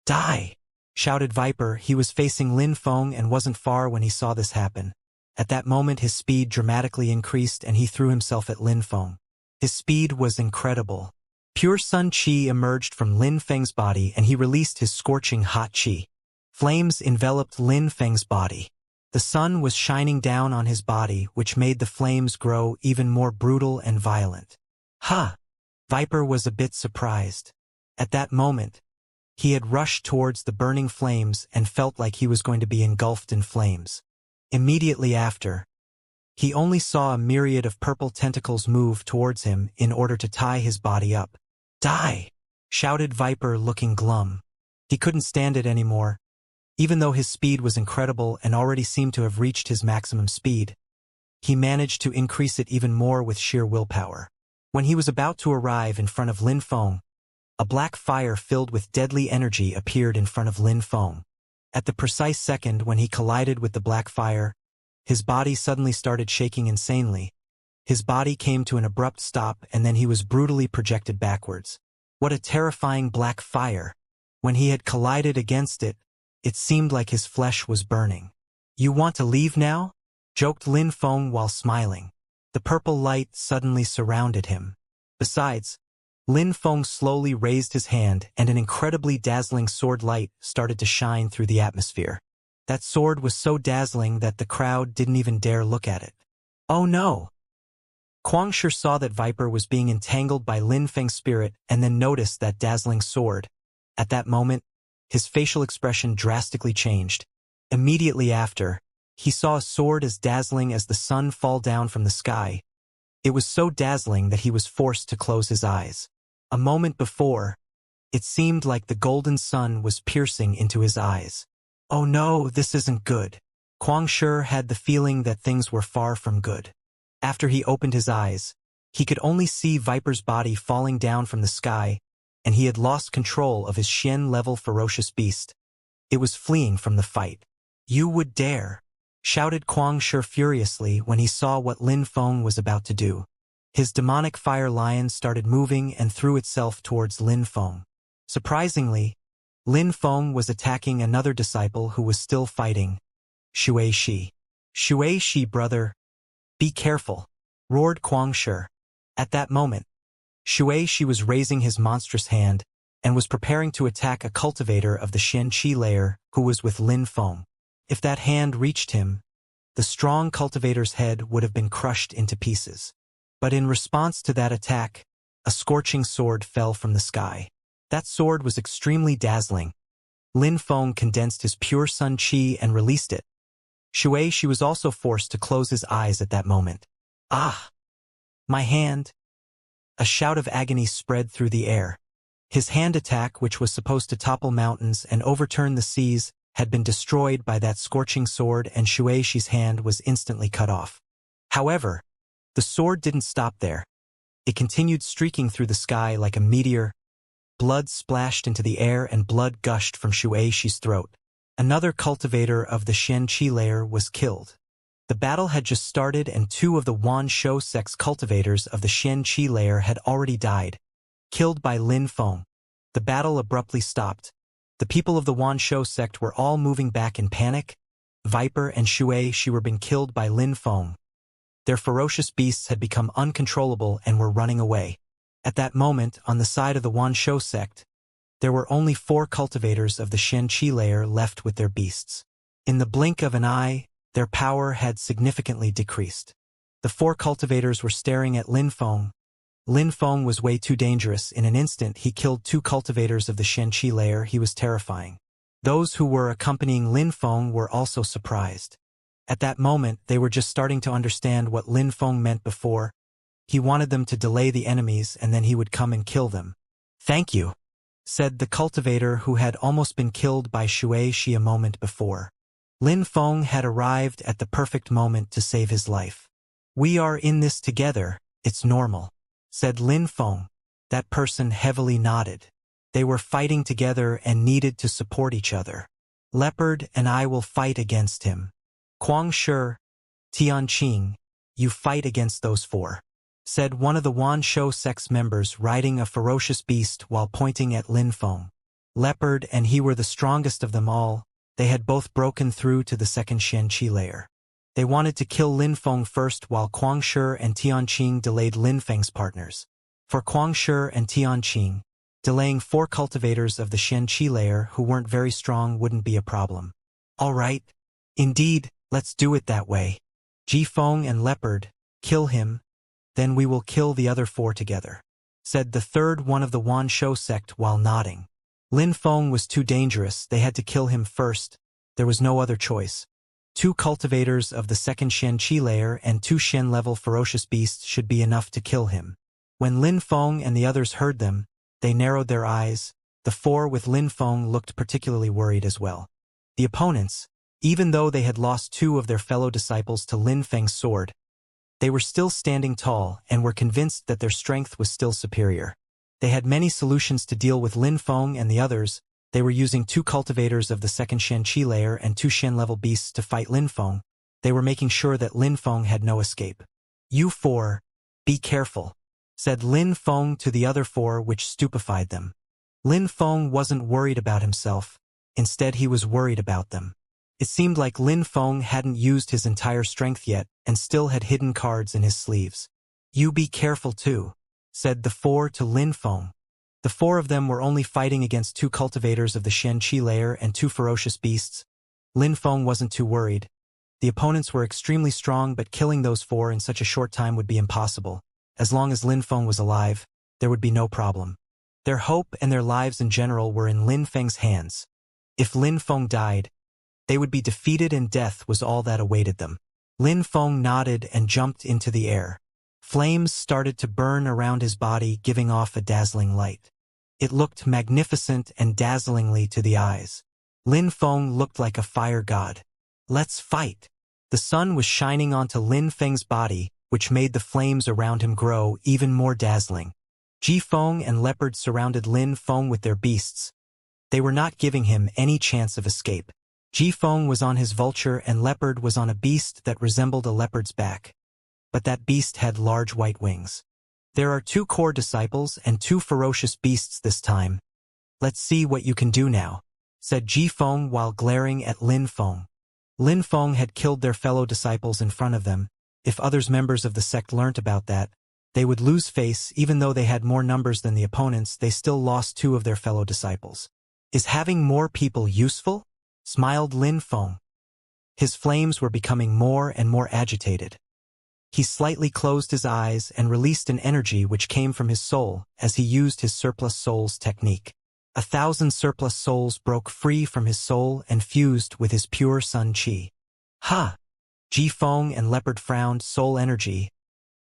Die! Shouted Viper. He was facing Lin Feng and wasn't far when he saw this happen. At that moment his speed dramatically increased and he threw himself at Lin Feng. His speed was incredible. Pure sun qi emerged from Lin Feng's body and he released his scorching hot qi. Flames enveloped Lin Feng's body. The sun was shining down on his body, which made the flames grow even more brutal and violent. Ha! Viper was a bit surprised. At that moment, he had rushed towards the burning flames and felt like he was going to be engulfed in flames. Immediately after, he only saw a myriad of purple tentacles move towards him in order to tie his body up. Die! Shouted Viper, looking glum. He couldn't stand it anymore. Even though his speed was incredible and already seemed to have reached his maximum speed, he managed to increase it even more with sheer willpower. When he was about to arrive in front of Lin Feng, a black fire filled with deadly energy appeared in front of Lin Feng. At the precise second when he collided with the black fire, his body suddenly started shaking insanely. His body came to an abrupt stop and then he was brutally projected backwards. What a terrifying black fire! When he had collided against it, it seemed like his flesh was burning. You want to leave now? Joked Lin Feng while smiling. The purple light suddenly surrounded him. Besides, Lin Feng slowly raised his hand and an incredibly dazzling sword light started to shine through the atmosphere. That sword was so dazzling that the crowd didn't even dare look at it. Oh no! Guangshi saw that Viper was being entangled by Lin Feng's spirit and then noticed that dazzling sword. At that moment, his facial expression drastically changed. Immediately after, he saw a sword as dazzling as the sun fall down from the sky. It was so dazzling that he was forced to close his eyes. A moment before, it seemed like the golden sun was piercing into his eyes. Oh no, this isn't good. Guangshi had the feeling that things were far from good. After he opened his eyes, he could only see Viper's body falling down from the sky, and he had lost control of his Xian-level ferocious beast. It was fleeing from the fight. You would dare, shouted Guangshi furiously when he saw what Lin Feng was about to do. His demonic fire lion started moving and threw itself towards Lin Feng. Surprisingly, Lin Feng was attacking another disciple who was still fighting, Xueshi. Xueshi, brother, be careful, roared Guangshi. At that moment, Xueshi was raising his monstrous hand and was preparing to attack a cultivator of the Xianxia layer who was with Lin Feng. If that hand reached him, the strong cultivator's head would have been crushed into pieces. But in response to that attack, a scorching sword fell from the sky. That sword was extremely dazzling. Lin Feng condensed his pure sun qi and released it. Xueshi was also forced to close his eyes at that moment. Ah! My hand! A shout of agony spread through the air. His hand attack, which was supposed to topple mountains and overturn the seas, had been destroyed by that scorching sword, and Xuexi's hand was instantly cut off. However, the sword didn't stop there. It continued streaking through the sky like a meteor. Blood splashed into the air and blood gushed from Xuexi's throat. Another cultivator of the Xianxia layer was killed. The battle had just started and 2 of the Wan Shou sect's cultivators of the Xianxia layer had already died, killed by Lin Feng. The battle abruptly stopped. The people of the Wan Shou sect were all moving back in panic. Viper and Xueshi were being killed by Lin Feng. Their ferocious beasts had become uncontrollable and were running away. At that moment, on the side of the Wan Shou sect, there were only 4 cultivators of the Xianxia layer left with their beasts. In the blink of an eye, their power had significantly decreased. The 4 cultivators were staring at Lin Feng. Lin Feng was way too dangerous. In an instant, he killed 2 cultivators of the Xianxia layer. He was terrifying. Those who were accompanying Lin Feng were also surprised. At that moment, they were just starting to understand what Lin Feng meant before. He wanted them to delay the enemies and then he would come and kill them. Thank you, said the cultivator who had almost been killed by Xueshi a moment before. Lin Feng had arrived at the perfect moment to save his life. We are in this together, it's normal, said Lin Feng. That person heavily nodded. They were fighting together and needed to support each other. Leopard and I will fight against him. Guangshi, Tianqing, you fight against those 4, said one of the Wan Shou sect's members riding a ferocious beast while pointing at Lin Feng. Leopard and he were the strongest of them all. They had both broken through to the second Xianxia layer. They wanted to kill Lin Feng first while Guangshi and Tianqing delayed Lin Feng's partners. For Guangshi and Tianqing, delaying 4 cultivators of the Xianxia layer who weren't very strong wouldn't be a problem. All right. Indeed, let's do it that way. Jifeng and Leopard, kill him, then we will kill the other 4 together, said the third one of the Wan Shou sect while nodding. Lin Feng was too dangerous. They had to kill him first. There was no other choice. 2 cultivators of the second Xianxia layer and 2 Xian-level ferocious beasts should be enough to kill him. When Lin Feng and the others heard them, they narrowed their eyes. The 4 with Lin Feng looked particularly worried as well. The opponents, even though they had lost 2 of their fellow disciples to Lin Feng's sword, they were still standing tall and were convinced that their strength was still superior. They had many solutions to deal with Lin Feng and the others. They were using 2 cultivators of the second Xianxia layer and 2 Xian-level beasts to fight Lin Feng. They were making sure that Lin Feng had no escape. You 4, be careful, said Lin Feng to the other 4, which stupefied them. Lin Feng wasn't worried about himself. Instead, he was worried about them. It seemed like Lin Feng hadn't used his entire strength yet and still had hidden cards in his sleeves. You be careful too, said the four to Lin Feng. The four of them were only fighting against two cultivators of the Xianxia layer and two ferocious beasts. Lin Feng wasn't too worried. The opponents were extremely strong, but killing those four in such a short time would be impossible. As long as Lin Feng was alive, there would be no problem. Their hope and their lives in general were in Lin Feng's hands. If Lin Feng died, they would be defeated and death was all that awaited them. Lin Feng nodded and jumped into the air. Flames started to burn around his body, giving off a dazzling light. It looked magnificent and dazzlingly to the eyes. Lin Feng looked like a fire god. Let's fight! The sun was shining onto Lin Feng's body, which made the flames around him grow even more dazzling. Ji Feng and Leopard surrounded Lin Feng with their beasts. They were not giving him any chance of escape. Ji Feng was on his vulture and Leopard was on a beast that resembled a leopard's back. But that beast had large white wings. There are two core disciples and two ferocious beasts this time. Let's see what you can do now, said Ji Feng while glaring at Lin Feng. Lin Feng had killed their fellow disciples in front of them. If others members of the sect learnt about that, they would lose face. Even though they had more numbers than the opponents, they still lost two of their fellow disciples. Is having more people useful? Smiled Lin Feng. His flames were becoming more and more agitated. He slightly closed his eyes and released an energy which came from his soul as he used his surplus souls technique. 1,000 surplus souls broke free from his soul and fused with his pure sun qi. Ha! Ji Feng and Leopard frowned. Soul energy.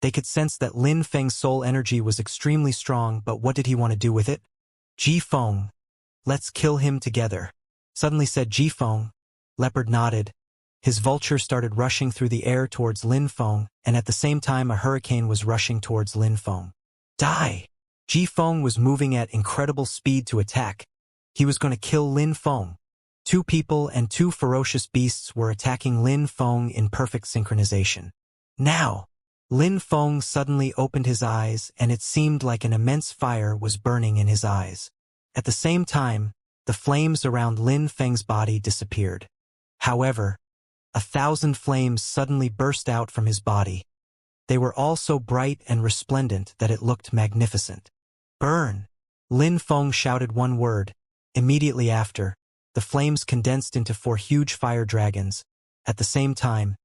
They could sense that Lin Feng's soul energy was extremely strong, but what did he want to do with it? Ji Feng. Let's kill him together, suddenly said Ji Feng. Leopard nodded. His vulture started rushing through the air towards Lin Feng, and at the same time a hurricane was rushing towards Lin Feng. Die! Ji Feng was moving at incredible speed to attack. He was going to kill Lin Feng. Two people and two ferocious beasts were attacking Lin Feng in perfect synchronization. Now! Lin Feng suddenly opened his eyes, and it seemed like an immense fire was burning in his eyes. At the same time, the flames around Lin Feng's body disappeared. However, 1,000 flames suddenly burst out from his body. They were all so bright and resplendent that it looked magnificent. Burn! Lin Feng shouted one word. Immediately after, the flames condensed into 4 huge fire dragons. At the same time,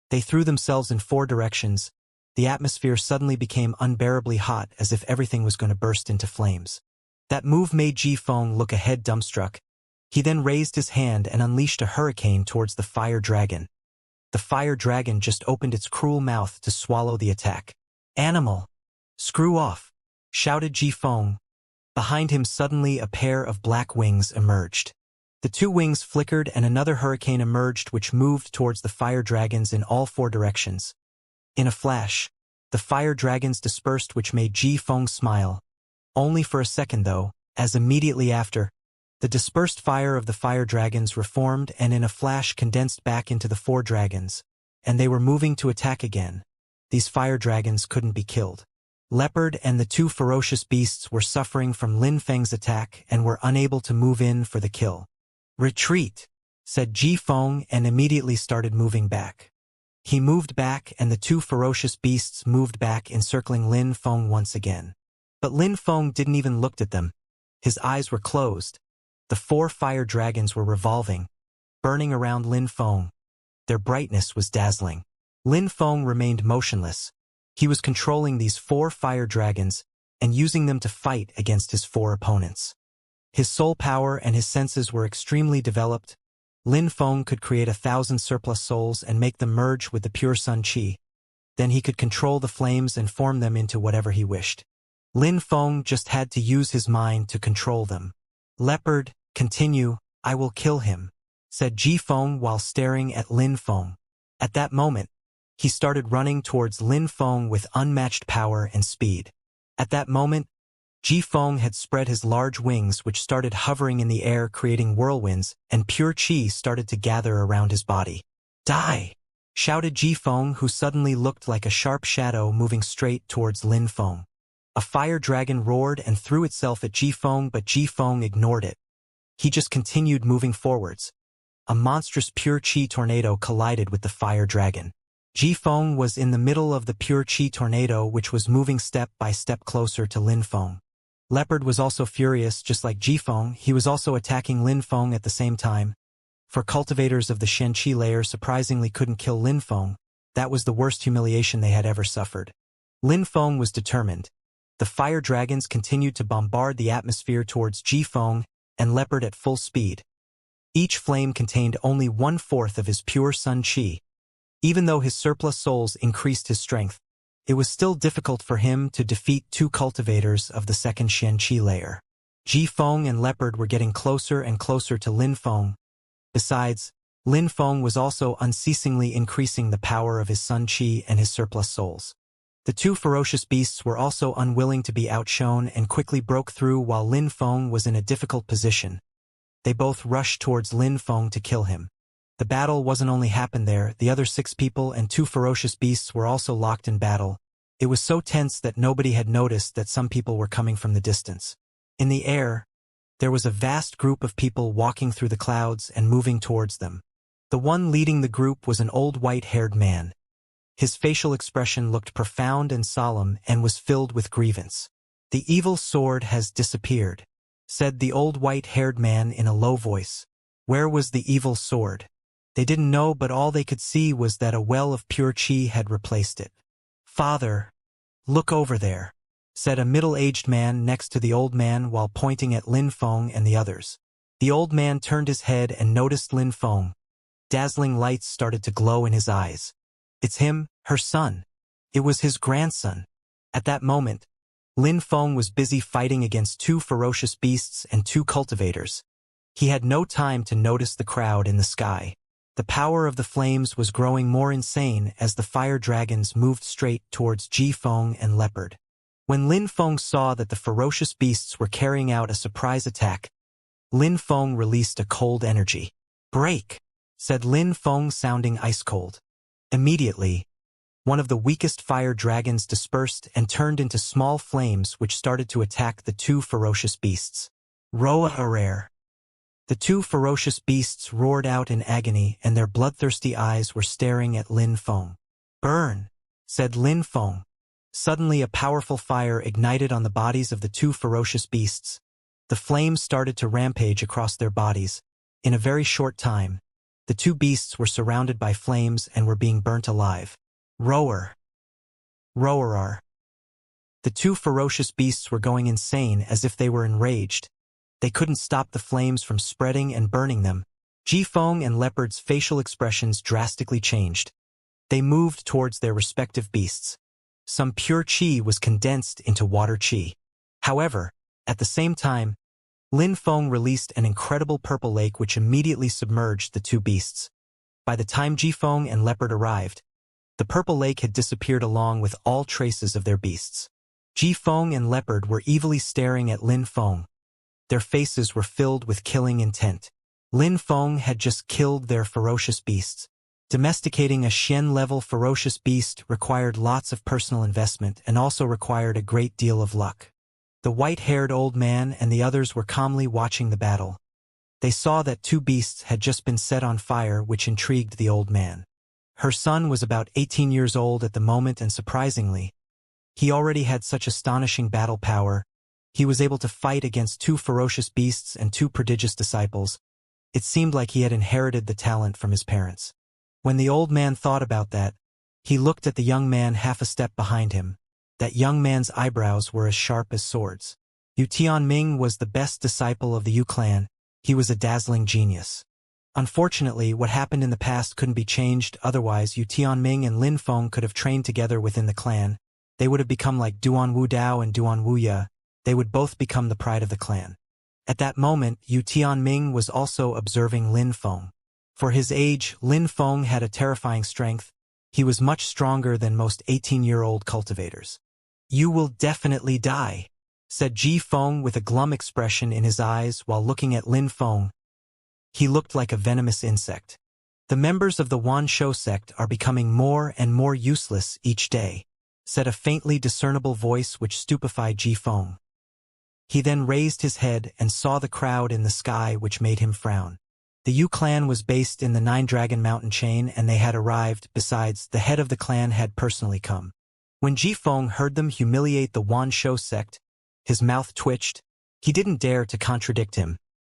they threw themselves in 4 directions. The atmosphere suddenly became unbearably hot, as if everything was going to burst into flames. That move made Ji Feng look ahead dumbstruck. He then raised his hand and unleashed a hurricane towards the fire dragon. The fire dragon just opened its cruel mouth to swallow the attack. Animal! Screw off! Shouted Ji Feng. Behind him suddenly a pair of black wings emerged. The 2 wings flickered and another hurricane emerged which moved towards the fire dragons in all 4 directions. In a flash, the fire dragons dispersed, which made Ji Feng smile. Only for a second though, as immediately after, the dispersed fire of the fire dragons reformed and in a flash condensed back into the 4 dragons, and they were moving to attack again. These fire dragons couldn't be killed. Leopard and the 2 ferocious beasts were suffering from Lin Feng's attack and were unable to move in for the kill. Retreat, said Ji Feng and immediately started moving back. He moved back and the 2 ferocious beasts moved back, encircling Lin Feng once again. But Lin Feng didn't even look at them. His eyes were closed. The 4 fire dragons were revolving, burning around Lin Feng. Their brightness was dazzling. Lin Feng remained motionless. He was controlling these 4 fire dragons and using them to fight against his 4 opponents. His soul power and his senses were extremely developed. Lin Feng could create 1,000 surplus souls and make them merge with the pure sun qi. Then he could control the flames and form them into whatever he wished. Lin Feng just had to use his mind to control them. Leopard, continue, I will kill him, said Ji Feng while staring at Lin Feng. At that moment, he started running towards Lin Feng with unmatched power and speed. At that moment, Ji Feng had spread his large wings which started hovering in the air creating whirlwinds, and pure qi started to gather around his body. Die! Shouted Ji Feng, who suddenly looked like a sharp shadow moving straight towards Lin Feng. A fire dragon roared and threw itself at Ji Feng, but Ji Feng ignored it. He just continued moving forwards. A monstrous pure qi tornado collided with the fire dragon. Ji Feng was in the middle of the pure qi tornado which was moving step by step closer to Lin Feng. Leopard was also furious, just like Ji Feng. He was also attacking Lin Feng at the same time. For cultivators of the Xianxia layer surprisingly couldn't kill Lin Feng. That was the worst humiliation they had ever suffered. Lin Feng was determined. The fire dragons continued to bombard the atmosphere towards Ji Feng and Leopard at full speed. Each flame contained only 1/4 of his pure sun qi. Even though his surplus souls increased his strength, it was still difficult for him to defeat 2 cultivators of the second Xianxia layer. Ji Feng and Leopard were getting closer and closer to Lin Feng. Besides, Lin Feng was also unceasingly increasing the power of his sun qi and his surplus souls. The 2 ferocious beasts were also unwilling to be outshone and quickly broke through while Lin Feng was in a difficult position. They both rushed towards Lin Feng to kill him. The battle wasn't only happened there, the other 6 people and 2 ferocious beasts were also locked in battle. It was so tense that nobody had noticed that some people were coming from the distance. In the air, there was a vast group of people walking through the clouds and moving towards them. The one leading the group was an old white-haired man. His facial expression looked profound and solemn and was filled with grievance. "The evil sword has disappeared," said the old white-haired man in a low voice. Where was the evil sword? They didn't know, but all they could see was that a well of pure qi had replaced it. "Father, look over there," said a middle-aged man next to the old man while pointing at Lin Feng and the others. The old man turned his head and noticed Lin Feng. Dazzling lights started to glow in his eyes. "It's him, her son." It was his grandson. At that moment, Lin Feng was busy fighting against 2 ferocious beasts and 2 cultivators. He had no time to notice the crowd in the sky. The power of the flames was growing more insane as the fire dragons moved straight towards Ji Feng and Leopard. When Lin Feng saw that the ferocious beasts were carrying out a surprise attack, Lin Feng released a cold energy. "Break," said Lin Feng, sounding ice-cold. Immediately, one of the weakest fire dragons dispersed and turned into small flames which started to attack the 2 ferocious beasts. "Roa Arer." The 2 ferocious beasts roared out in agony and their bloodthirsty eyes were staring at Lin Feng. "Burn," said Lin Feng. Suddenly a powerful fire ignited on the bodies of the 2 ferocious beasts. The flames started to rampage across their bodies. In a very short time, the 2 beasts were surrounded by flames and were being burnt alive. "Roar! Roarar!" The 2 ferocious beasts were going insane as if they were enraged. They couldn't stop the flames from spreading and burning them. Ji Feng and Leopard's facial expressions drastically changed. They moved towards their respective beasts. Some pure qi was condensed into water qi. However, at the same time, Lin Feng released an incredible purple lake which immediately submerged the 2 beasts. By the time Ji Feng and Leopard arrived, the purple lake had disappeared along with all traces of their beasts. Ji Feng and Leopard were evilly staring at Lin Feng. Their faces were filled with killing intent. Lin Feng had just killed their ferocious beasts. Domesticating a Xian-level ferocious beast required lots of personal investment and also required a great deal of luck. The white-haired old man and the others were calmly watching the battle. They saw that 2 beasts had just been set on fire, which intrigued the old man. Her son was about 18 years old at the moment, and surprisingly, he already had such astonishing battle power. He was able to fight against 2 ferocious beasts and 2 prodigious disciples. It seemed like he had inherited the talent from his parents. When the old man thought about that, he looked at the young man half a step behind him. That young man's eyebrows were as sharp as swords. Yu Tianming was the best disciple of the Yu clan. He was a dazzling genius. Unfortunately, what happened in the past couldn't be changed, otherwise Yu Tianming and Lin Feng could have trained together within the clan. They would have become like Duan Wu Dao and Duan Wu Ya. They would both become the pride of the clan. At that moment, Yu Tianming was also observing Lin Feng. For his age, Lin Feng had a terrifying strength. He was much stronger than most 18-year-old cultivators. "You will definitely die," said Ji Feng with a glum expression in his eyes while looking at Lin Feng. He looked like a venomous insect. "The members of the Wanshou sect are becoming more and more useless each day," said a faintly discernible voice which stupefied Ji Feng. He then raised his head and saw the crowd in the sky, which made him frown. The Yu clan was based in the Nine Dragon Mountain chain and they had arrived. Besides, the head of the clan had personally come. When Ji Feng heard them humiliate the Wan Shou sect, his mouth twitched. He didn't dare to contradict him.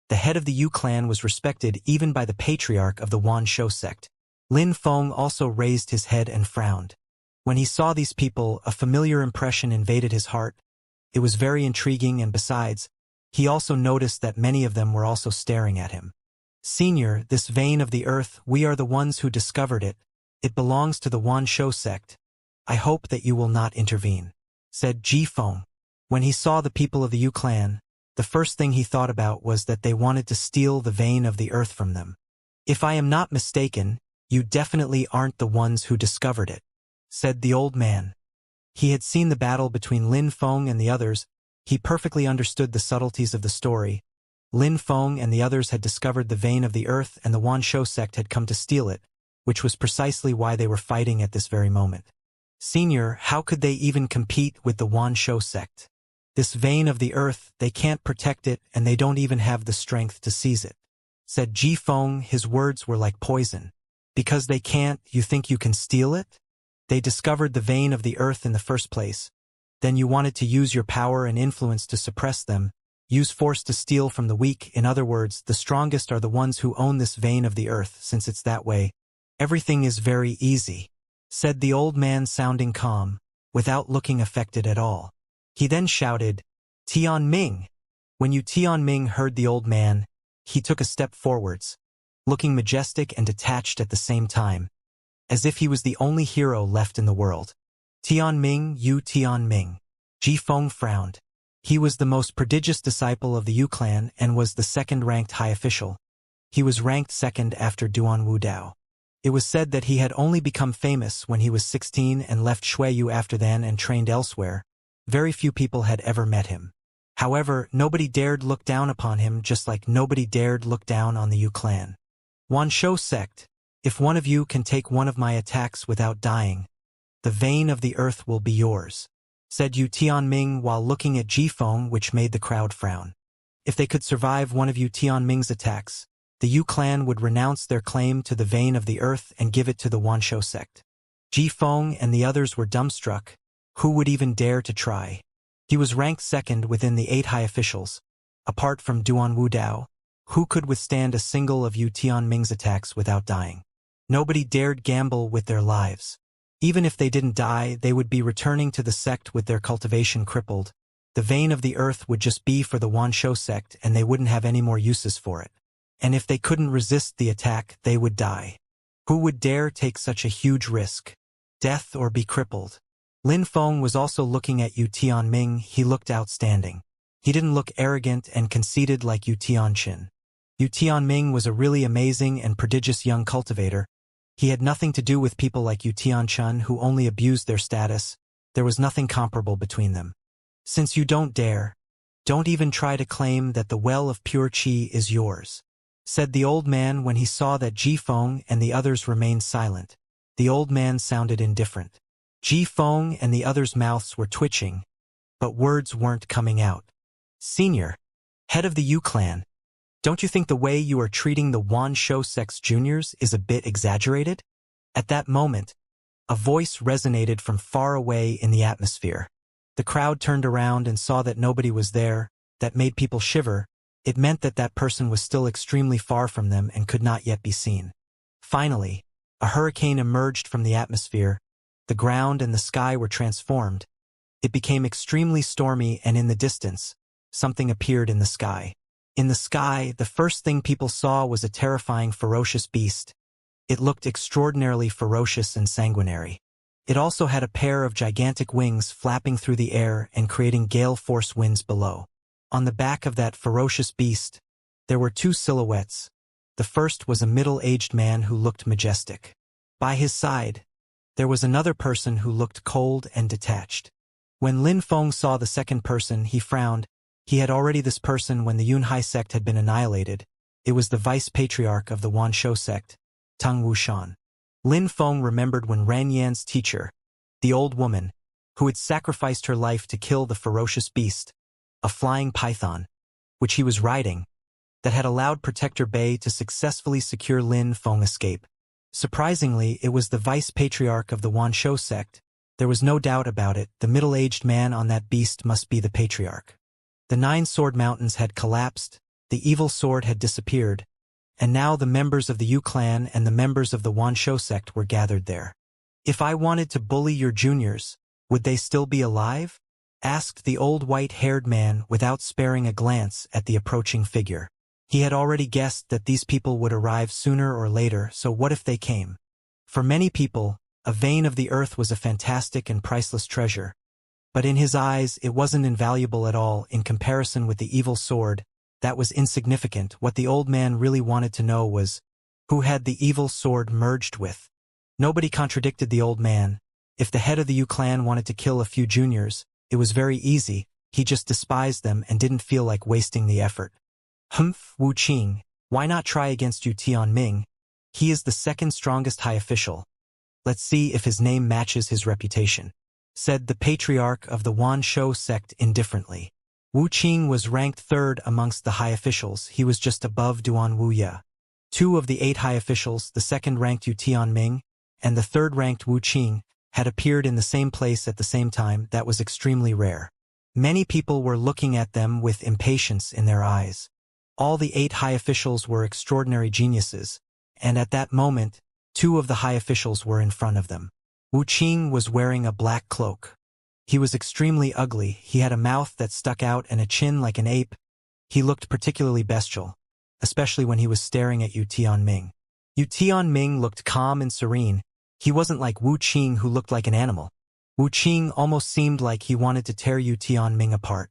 The head of the Yu clan was respected even by the patriarch of the Wan Shou sect. Lin Feng also raised his head and frowned. When he saw these people, a familiar impression invaded his heart. It was very intriguing, and besides, he also noticed that many of them were also staring at him. Senior, this vein of the earth, we are the ones who discovered it. It belongs to the Wan Shou sect. I hope that you will not intervene, said Ji Feng. When he saw the people of the Yu clan, the first thing he thought about was that they wanted to steal the vein of the earth from them. If I am not mistaken, you definitely aren't the ones who discovered it, said the old man. He had seen the battle between Lin Feng and the others. He perfectly understood the subtleties of the story. Lin Feng and the others had discovered the vein of the earth and the Wan Shou sect had come to steal it, which was precisely why they were fighting at this very moment. Senior, how could they even compete with the Wan Shou sect? This vein of the earth, they can't protect it and they don't even have the strength to seize it, said Ji Feng. His words were like poison. Because they can't, you think you can steal it? They discovered the vein of the earth in the first place. Then you wanted to use your power and influence to suppress them, use force to steal from the weak. In other words, the strongest are the ones who own this vein of the earth. Since it's that way, everything is very easy, said the old man, sounding calm, without looking affected at all. He then shouted, Tianming. When Tianming heard the old man, he took a step forwards, looking majestic and detached at the same time, as if he was the only hero left in the world. Tianming, Tianming. Ji Feng frowned. He was the most prodigious disciple of the Yu clan and was the second-ranked high official. He was ranked second after Duan Wudao. It was said that he had only become famous when he was 16 and left Shuiyu after then and trained elsewhere. Very few people had ever met him. However, nobody dared look down upon him, just like nobody dared look down on the Yu clan. Wan Shou sect, if one of you can take one of my attacks without dying, the vein of the earth will be yours, said Tianming while looking at Ji Feng, which made the crowd frown. If they could survive one of Tianming's attacks, the Yu clan would renounce their claim to the vein of the earth and give it to the Wan Shou sect. Ji Feng and the others were dumbstruck. Who would even dare to try? He was ranked second within the 8 high officials. Apart from Duan Wudao, who could withstand a single of Tianming's attacks without dying? Nobody dared gamble with their lives. Even if they didn't die, they would be returning to the sect with their cultivation crippled. The vein of the earth would just be for the Wan Shou sect and they wouldn't have any more uses for it. And if they couldn't resist the attack, they would die. Who would dare take such a huge risk? Death or be crippled? Lin Feng was also looking at Tianming. He looked outstanding. He didn't look arrogant and conceited like Tianqin. Tianming was a really amazing and prodigious young cultivator. He had nothing to do with people like Tianqin who only abused their status. There was nothing comparable between them. Since you don't dare, don't even try to claim that the well of pure qi is yours, said the old man when he saw that Ji Feng and the others remained silent. The old man sounded indifferent. Ji Feng and the others' mouths were twitching, but words weren't coming out. Senior, head of the Yu clan, don't you think the way you are treating the Wan Shou sect's juniors is a bit exaggerated? At that moment, a voice resonated from far away in the atmosphere. The crowd turned around and saw that nobody was there. That made people shiver. It meant that that person was still extremely far from them and could not yet be seen. Finally, a hurricane emerged from the atmosphere. The ground and the sky were transformed. It became extremely stormy, and in the distance, something appeared in the sky. In the sky, the first thing people saw was a terrifying, ferocious beast. It looked extraordinarily ferocious and sanguinary. It also had a pair of gigantic wings flapping through the air and creating gale-force winds below. On the back of that ferocious beast, there were 2 silhouettes. The first was a middle-aged man who looked majestic. By his side, there was another person who looked cold and detached. When Lin Feng saw the second person, he frowned. He had already this person when the Yunhai sect had been annihilated. It was the vice-patriarch of the Wan Shou sect, Tang Wushan. Lin Feng remembered when Ran Yan's teacher, the old woman, who had sacrificed her life to kill the ferocious beast, a flying python, which he was riding, that had allowed Protector Bay to successfully secure Lin Feng escape. Surprisingly, it was the vice-patriarch of the Wanshou sect. There was no doubt about it, the middle-aged man on that beast must be the patriarch. The 9 sword mountains had collapsed, the evil sword had disappeared, and now the members of the Yu clan and the members of the Wanshou sect were gathered there. If I wanted to bully your juniors, would they still be alive? Asked the old white-haired man without sparing a glance at the approaching figure. He had already guessed that these people would arrive sooner or later, so what if they came? For many people, a vein of the earth was a fantastic and priceless treasure. But in his eyes, it wasn't invaluable at all in comparison with the evil sword. That was insignificant. What the old man really wanted to know was, who had the evil sword merged with? Nobody contradicted the old man. If the head of the Yu clan wanted to kill a few juniors, it was very easy, he just despised them and didn't feel like wasting the effort. Humph, Wu Qing, why not try against Yu Tianming? He is the second strongest high official. Let's see if his name matches his reputation, said the patriarch of the Wanshou sect indifferently. Wu Qing was ranked 3rd amongst the high officials. He was just above Duan Wuya. 2 of the 8 high officials, the 2nd-ranked Yu Tianming and the 3rd-ranked Wu Qing, had appeared in the same place at the same time. That was extremely rare. Many people were looking at them with impatience in their eyes. All the 8 high officials were extraordinary geniuses, and at that moment, 2 of the high officials were in front of them. Wu Qing was wearing a black cloak. He was extremely ugly. He had a mouth that stuck out and a chin like an ape. He looked particularly bestial, especially when he was staring at Yu Tianming. Yu Tianming looked calm and serene. He wasn't like Wu Qing, who looked like an animal. Wu Qing almost seemed like he wanted to tear Yu Tianming apart.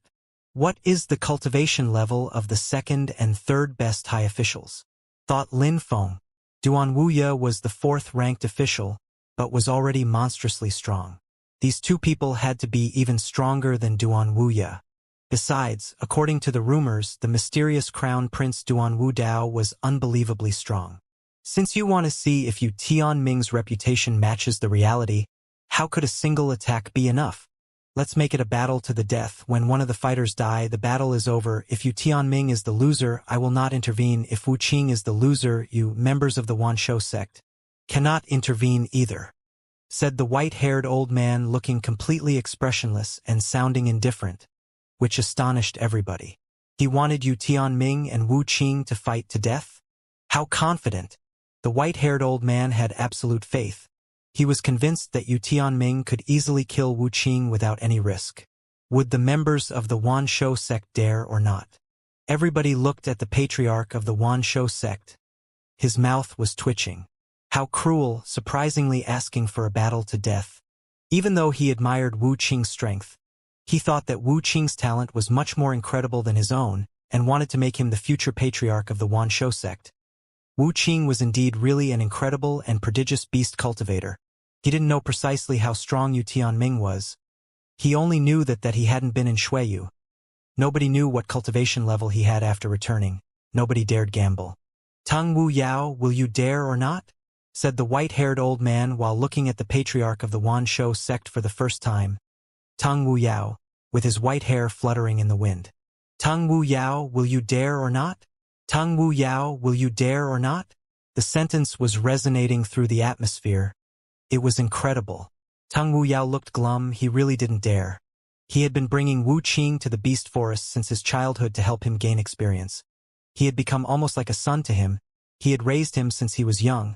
What is the cultivation level of the 2nd and 3rd best high officials? Thought Lin Feng. Duan Wuya was the 4th-ranked official, but was already monstrously strong. These 2 people had to be even stronger than Duan Wuya. Besides, according to the rumors, the mysterious crown prince Duan Wu Dao was unbelievably strong. Since you want to see if Yu Tianming's reputation matches the reality, how could a single attack be enough? Let's make it a battle to the death. When one of the fighters die, the battle is over. If Yu Tianming is the loser, I will not intervene. If Wu Qing is the loser, you, members of the Wanshou sect, cannot intervene either, said the white-haired old man, looking completely expressionless and sounding indifferent, which astonished everybody. He wanted Yu Tianming and Wu Qing to fight to death? How confident! The white-haired old man had absolute faith. He was convinced that Yu Tianming could easily kill Wu Qing without any risk. Would the members of the Wanshou sect dare or not? Everybody looked at the patriarch of the Wanshou sect. His mouth was twitching. How cruel, surprisingly asking for a battle to death. Even though he admired Wu Qing's strength, he thought that Wu Qing's talent was much more incredible than his own and wanted to make him the future patriarch of the Wanshou sect. Wu Qing was indeed really an incredible and prodigious beast cultivator. He didn't know precisely how strong Yu Tianming was. He only knew that he hadn't been in Xueyu. Nobody knew what cultivation level he had after returning. Nobody dared gamble. Tung Wu Yao, will you dare or not? Said the white-haired old man while looking at the patriarch of the Wanshou sect for the first time. Tung Wu Yao, with his white hair fluttering in the wind. Tung Wu Yao, will you dare or not? Tung Wu Yao, will you dare or not? The sentence was resonating through the atmosphere. It was incredible. Tung Wu Yao looked glum. He really didn't dare. He had been bringing Wu Qing to the beast forest since his childhood to help him gain experience. He had become almost like a son to him. He had raised him since he was young.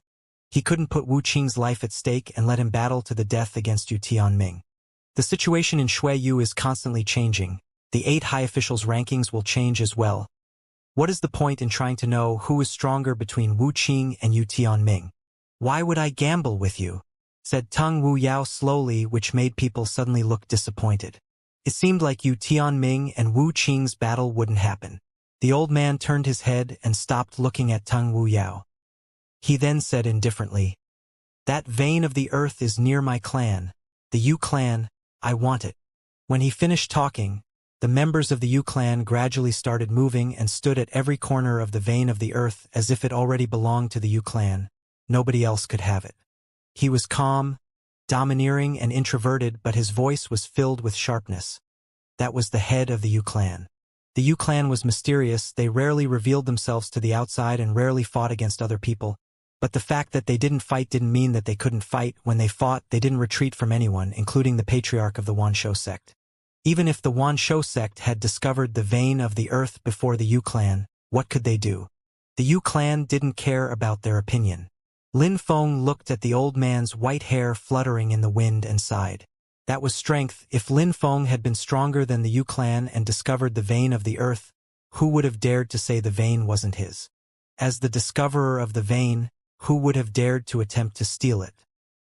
He couldn't put Wu Qing's life at stake and let him battle to the death against Yu Tianming. The situation in Xueyu is constantly changing. The 8 high officials' rankings will change as well. What is the point in trying to know who is stronger between Wu Qing and Yu Tianming? Why would I gamble with you? Said Tung Wu Yao slowly, which made people suddenly look disappointed. It seemed like Yu Tianming and Wu Qing's battle wouldn't happen. The old man turned his head and stopped looking at Tung Wu Yao. He then said indifferently, "That vein of the earth is near my clan, the Yu clan. I want it." When he finished talking, the members of the Yu clan gradually started moving and stood at every corner of the vein of the earth as if it already belonged to the Yu clan. Nobody else could have it. He was calm, domineering and introverted, but his voice was filled with sharpness. That was the head of the Yu clan. The Yu clan was mysterious, they rarely revealed themselves to the outside and rarely fought against other people. But the fact that they didn't fight didn't mean that they couldn't fight. When they fought, they didn't retreat from anyone, including the patriarch of the Wanshou sect. Even if the Wanshou sect had discovered the vein of the earth before the Yu clan, what could they do? The Yu clan didn't care about their opinion. Lin Feng looked at the old man's white hair fluttering in the wind and sighed. That was strength. If Lin Feng had been stronger than the Yu clan and discovered the vein of the earth, who would have dared to say the vein wasn't his? As the discoverer of the vein, who would have dared to attempt to steal it?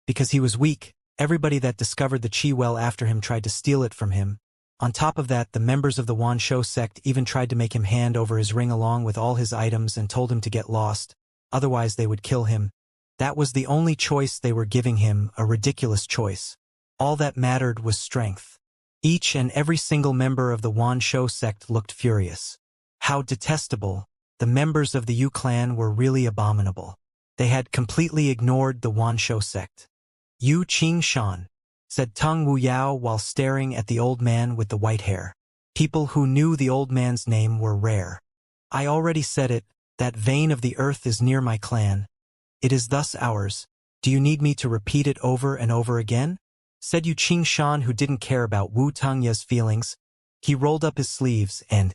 Because he was weak, everybody that discovered the Qi well after him tried to steal it from him. On top of that, the members of the Wanshou sect even tried to make him hand over his ring along with all his items and told him to get lost, otherwise they would kill him. That was the only choice they were giving him, a ridiculous choice. All that mattered was strength. Each and every single member of the Wanshou sect looked furious. How detestable! The members of the Yu clan were really abominable. They had completely ignored the Wanshou sect. "You Qingshan," said Tung Wuyao while staring at the old man with the white hair. People who knew the old man's name were rare. "I already said it, that vein of the earth is near my clan. It is thus ours. Do you need me to repeat it over and over again?" said Yu Qingshan, who didn't care about Wu Tangya's feelings. He rolled up his sleeves and,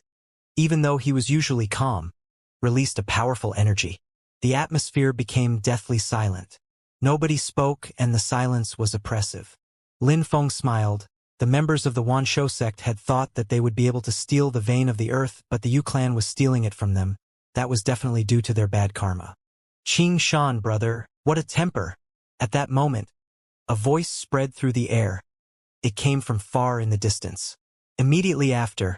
even though he was usually calm, released a powerful energy. The atmosphere became deathly silent. Nobody spoke and the silence was oppressive. Lin Feng smiled. The members of the Wanshou sect had thought that they would be able to steal the vein of the earth, but the Yu clan was stealing it from them. That was definitely due to their bad karma. "Qingshan, brother, what a temper!" At that moment, a voice spread through the air. It came from far in the distance. Immediately after,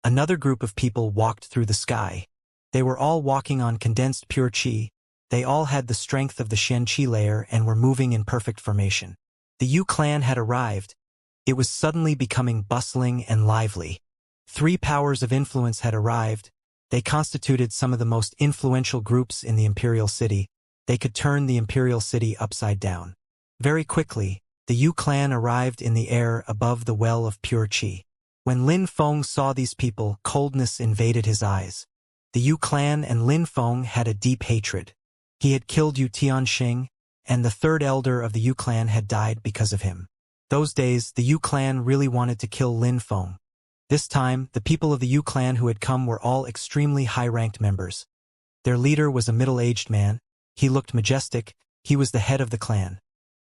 another group of people walked through the sky. They were all walking on condensed pure qi. They all had the strength of the Shen qi layer and were moving in perfect formation. The Yu clan had arrived. It was suddenly becoming bustling and lively. 3 powers of influence had arrived. They constituted some of the most influential groups in the imperial city. They could turn the imperial city upside down. Very quickly, the Yu clan arrived in the air above the well of pure qi. When Lin Feng saw these people, coldness invaded his eyes. The Yu clan and Lin Feng had a deep hatred. He had killed Yu Tianxing, and the 3rd elder of the Yu clan had died because of him. Those days, the Yu clan really wanted to kill Lin Feng. This time, the people of the Yu clan who had come were all extremely high-ranked members. Their leader was a middle-aged man. He looked majestic. He was the head of the clan.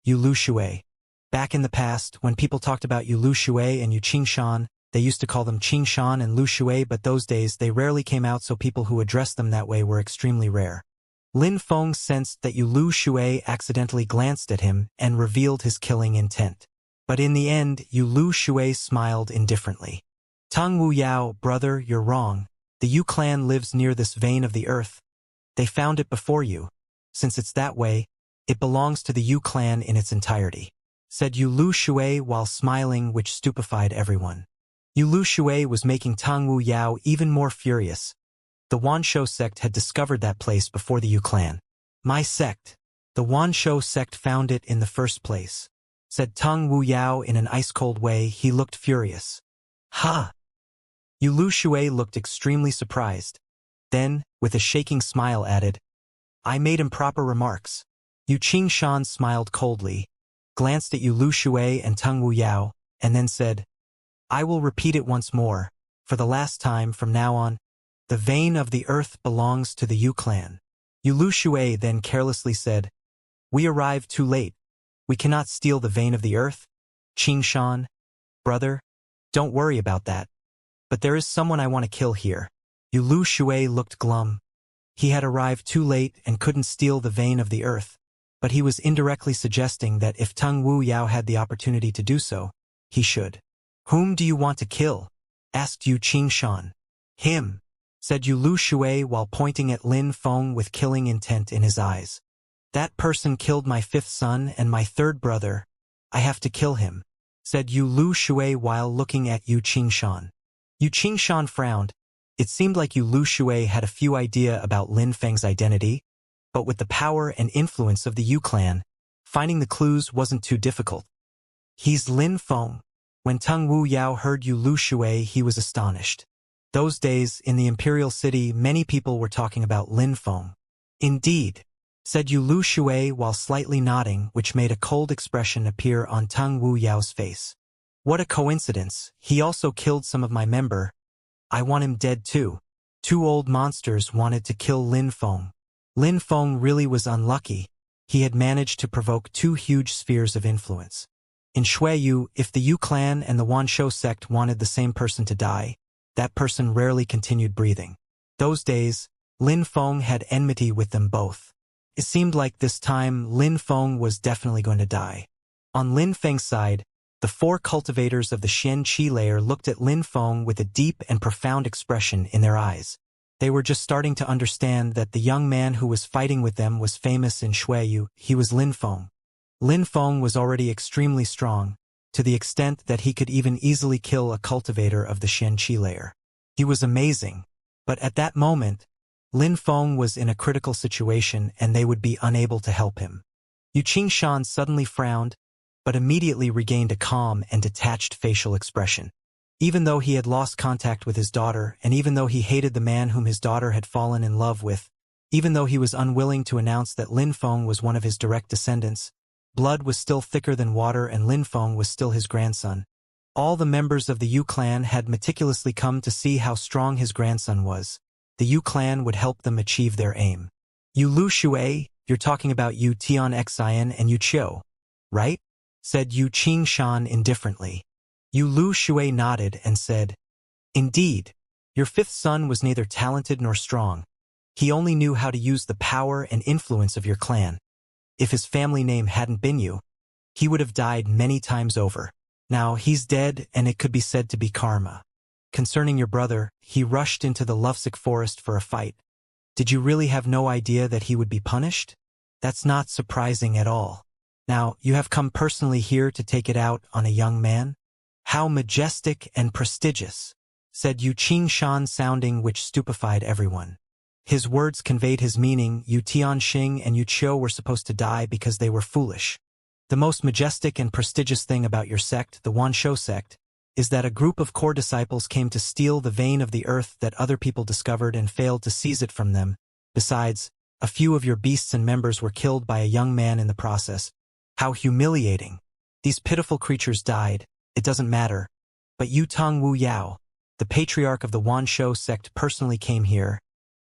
Yu Lu Shui. Back in the past, when people talked about Yu Lu Shui and Yu Qingshan, they used to call them Qingshan and Lu Shui, but those days they rarely came out, so people who addressed them that way were extremely rare. Lin Feng sensed that Yu Lu Shui accidentally glanced at him and revealed his killing intent. But in the end, Yu Lu Shui smiled indifferently. "Tung Wuyao, brother, you're wrong. The Yu clan lives near this vein of the earth. They found it before you. Since it's that way, it belongs to the Yu clan in its entirety," said Yu Lu Shui while smiling, which stupefied everyone. Yu Lu Shui was making Tang Wu Yao even more furious. The Wanshou sect had discovered that place before the Yu clan. "My sect. The Wanshou sect found it in the first place," said Tang Wu Yao in an ice-cold way. He looked furious. "Ha!" Yu Lu Shui looked extremely surprised. Then, with a shaking smile, added, "I made improper remarks." Yu Qingshan smiled coldly, glanced at Yu Lu Shui and Tang Wu Yao, and then said, "I will repeat it once more, for the last time from now on. The vein of the earth belongs to the Yu clan." Yu Lu Shui then carelessly said, "We arrived too late. We cannot steal the vein of the earth. Qingshan, brother, don't worry about that. But there is someone I want to kill here." Yu Lu Shui looked glum. He had arrived too late and couldn't steal the vein of the earth, but he was indirectly suggesting that if Tang Wu Yao had the opportunity to do so, he should. "Whom do you want to kill?" asked Yu Qingshan. "Him," said Yu Lu Shui while pointing at Lin Feng with killing intent in his eyes. "That person killed my 5th son and my 3rd brother. I have to kill him," said Yu Lu Shui while looking at Yu Qingshan. Yu Qingshan frowned. It seemed like Yu Lu Shui had a few idea about Lin Feng's identity, but with the power and influence of the Yu clan, finding the clues wasn't too difficult. "He's Lin Feng." When Tang Wu Yao heard Yu Lu Shui, he was astonished. Those days, in the imperial city, many people were talking about Lin Feng. Indeed, said Yu Lu Shui while slightly nodding, which made a cold expression appear on Tang Wu Yao's face. What a coincidence, he also killed some of my member. I want him dead too. 2 old monsters wanted to kill Lin Feng. Lin Feng really was unlucky. He had managed to provoke 2 huge spheres of influence. In Shuiyu, if the Yu clan and the Wanshou sect wanted the same person to die, that person rarely continued breathing. Those days, Lin Feng had enmity with them both. It seemed like this time Lin Feng was definitely going to die. On Lin Feng's side, the 4 cultivators of the Xianxia layer looked at Lin Feng with a deep and profound expression in their eyes. They were just starting to understand that the young man who was fighting with them was famous in Shuiyu. He was Lin Feng. Lin Feng was already extremely strong, to the extent that he could even easily kill a cultivator of the Xianxia layer. He was amazing, but at that moment, Lin Feng was in a critical situation and they would be unable to help him. Yu Qingshan suddenly frowned, but immediately regained a calm and detached facial expression. Even though he had lost contact with his daughter, and even though he hated the man whom his daughter had fallen in love with, even though he was unwilling to announce that Lin Feng was one of his direct descendants, blood was still thicker than water and Lin Feng was still his grandson. All the members of the Yu clan had meticulously come to see how strong his grandson was. The Yu clan would help them achieve their aim. Yu Lu Shui, you're talking about Yu Tian Xian and Yu Qiu, right? Said Yu Qingshan indifferently. Yu Lu Shui nodded and said, Indeed, your 5th son was neither talented nor strong. He only knew how to use the power and influence of your clan. If his family name hadn't been Yu, he would have died many times over. Now he's dead and it could be said to be karma. Concerning your brother, he rushed into the lovesick forest for a fight. Did you really have no idea that he would be punished? That's not surprising at all. Now, you have come personally here to take it out on a young man? How majestic and prestigious, said Yu Qingshan sounding which stupefied everyone. His words conveyed his meaning. Yu Tianxing and Yu Qiu were supposed to die because they were foolish. The most majestic and prestigious thing about your sect, the Wanshou sect, is that a group of core disciples came to steal the vein of the earth that other people discovered and failed to seize it from them. Besides, a few of your beasts and members were killed by a young man in the process. How humiliating. These pitiful creatures died. It doesn't matter. But you Tang Wu Yao, the patriarch of the Wanshou sect, personally came here.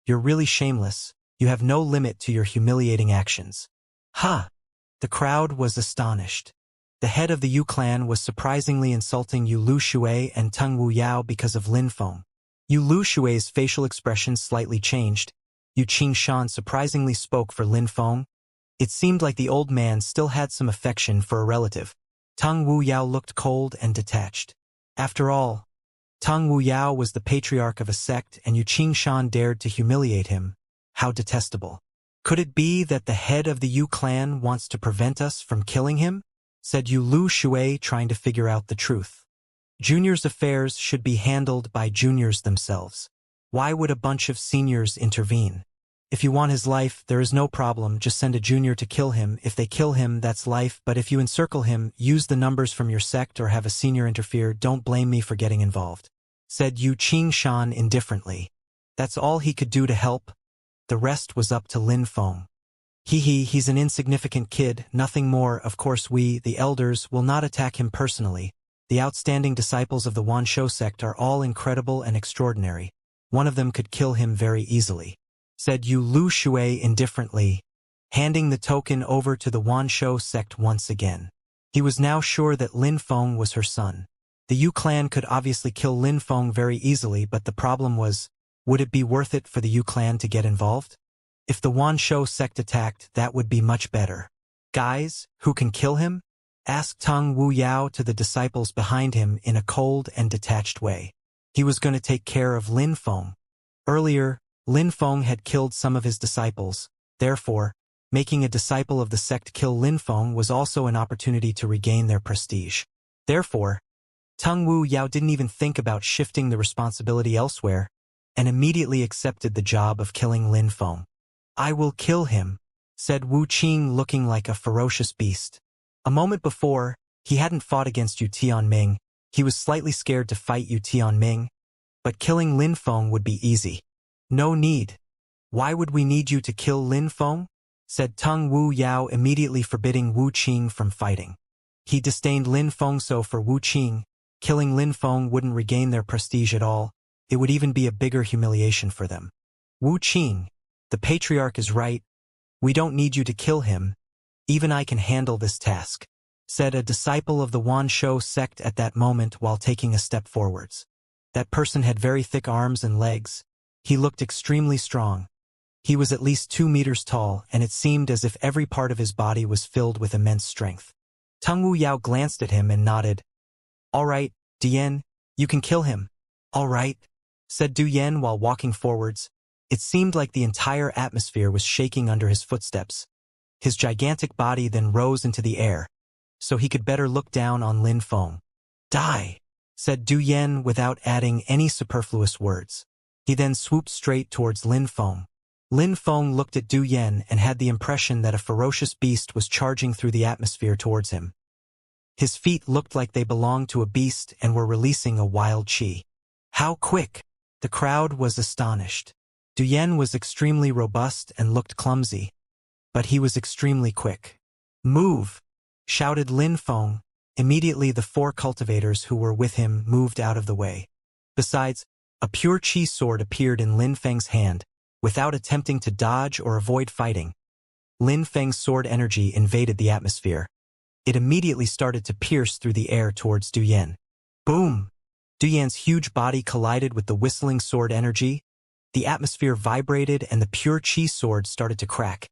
You're really shameless. You have no limit to your humiliating actions. Ha! The crowd was astonished. The head of the Yu clan was surprisingly insulting Yu Lu Shui and Tang Wu Yao because of Lin Feng. Yu Lu Shui's facial expression slightly changed. Yu Qingshan surprisingly spoke for Lin Feng. It seemed like the old man still had some affection for a relative. Tang Wu Yao looked cold and detached. After all, Tang Wu Yao was the patriarch of a sect and Yu Qingshan dared to humiliate him. How detestable. Could it be that the head of the Yu clan wants to prevent us from killing him? Said Yu Lu Shui, trying to figure out the truth. Juniors' affairs should be handled by juniors themselves. Why would a bunch of seniors intervene? If you want his life, there is no problem, just send a junior to kill him. If they kill him, that's life, but if you encircle him, use the numbers from your sect or have a senior interfere, don't blame me for getting involved. Said Yu Qingshan indifferently. That's all he could do to help. The rest was up to Lin Feng. He's an insignificant kid, nothing more. Of course we, the elders, will not attack him personally. The outstanding disciples of the Wanshou sect are all incredible and extraordinary. One of them could kill him very easily. Said Yu Lu Shui indifferently, handing the token over to the Wanshou sect once again. He was now sure that Lin Feng was her son. The Yu clan could obviously kill Lin Feng very easily, but the problem was, would it be worth it for the Yu clan to get involved? If the Wanshou sect attacked, that would be much better. Guys, who can kill him? Asked Tang Wu Yao to the disciples behind him in a cold and detached way. He was going to take care of Lin Feng. Earlier, Lin Feng had killed some of his disciples. Therefore, making a disciple of the sect kill Lin Feng was also an opportunity to regain their prestige. Therefore, Tang Wu Yao didn't even think about shifting the responsibility elsewhere, and immediately accepted the job of killing Lin Feng. I will kill him, said Wu Qing, looking like a ferocious beast. A moment before, he hadn't fought against Yu Tianming. He was slightly scared to fight Yu Tianming, but killing Lin Feng would be easy. No need. Why would we need you to kill Lin Feng? Said Tung Wu Yao, immediately forbidding Wu Qing from fighting. He disdained Lin Feng, so for Wu Qing, killing Lin Feng wouldn't regain their prestige at all. It would even be a bigger humiliation for them. Wu Qing, the patriarch is right. We don't need you to kill him. Even I can handle this task, said a disciple of the Wan Shou sect at that moment while taking a step forwards. That person had very thick arms and legs. He looked extremely strong. He was at least 2 meters tall, and it seemed as if every part of his body was filled with immense strength. Tung Wu Yao glanced at him and nodded. All right, Dian, you can kill him. All right, said Du Yan while walking forwards. It seemed like the entire atmosphere was shaking under his footsteps. His gigantic body then rose into the air, so he could better look down on Lin Feng. Die, said Du Yan without adding any superfluous words. He then swooped straight towards Lin Feng. Lin Feng looked at Du Yan and had the impression that a ferocious beast was charging through the atmosphere towards him. His feet looked like they belonged to a beast and were releasing a wild qi. How quick! The crowd was astonished. Du Yan was extremely robust and looked clumsy, but he was extremely quick. Move! Shouted Lin Feng. Immediately the 4 cultivators who were with him moved out of the way. Besides, a pure qi sword appeared in Lin Feng's hand. Without attempting to dodge or avoid fighting, Lin Feng's sword energy invaded the atmosphere. It immediately started to pierce through the air towards Du Yan. Boom! Du Yan's huge body collided with the whistling sword energy. The atmosphere vibrated and the pure qi sword started to crack.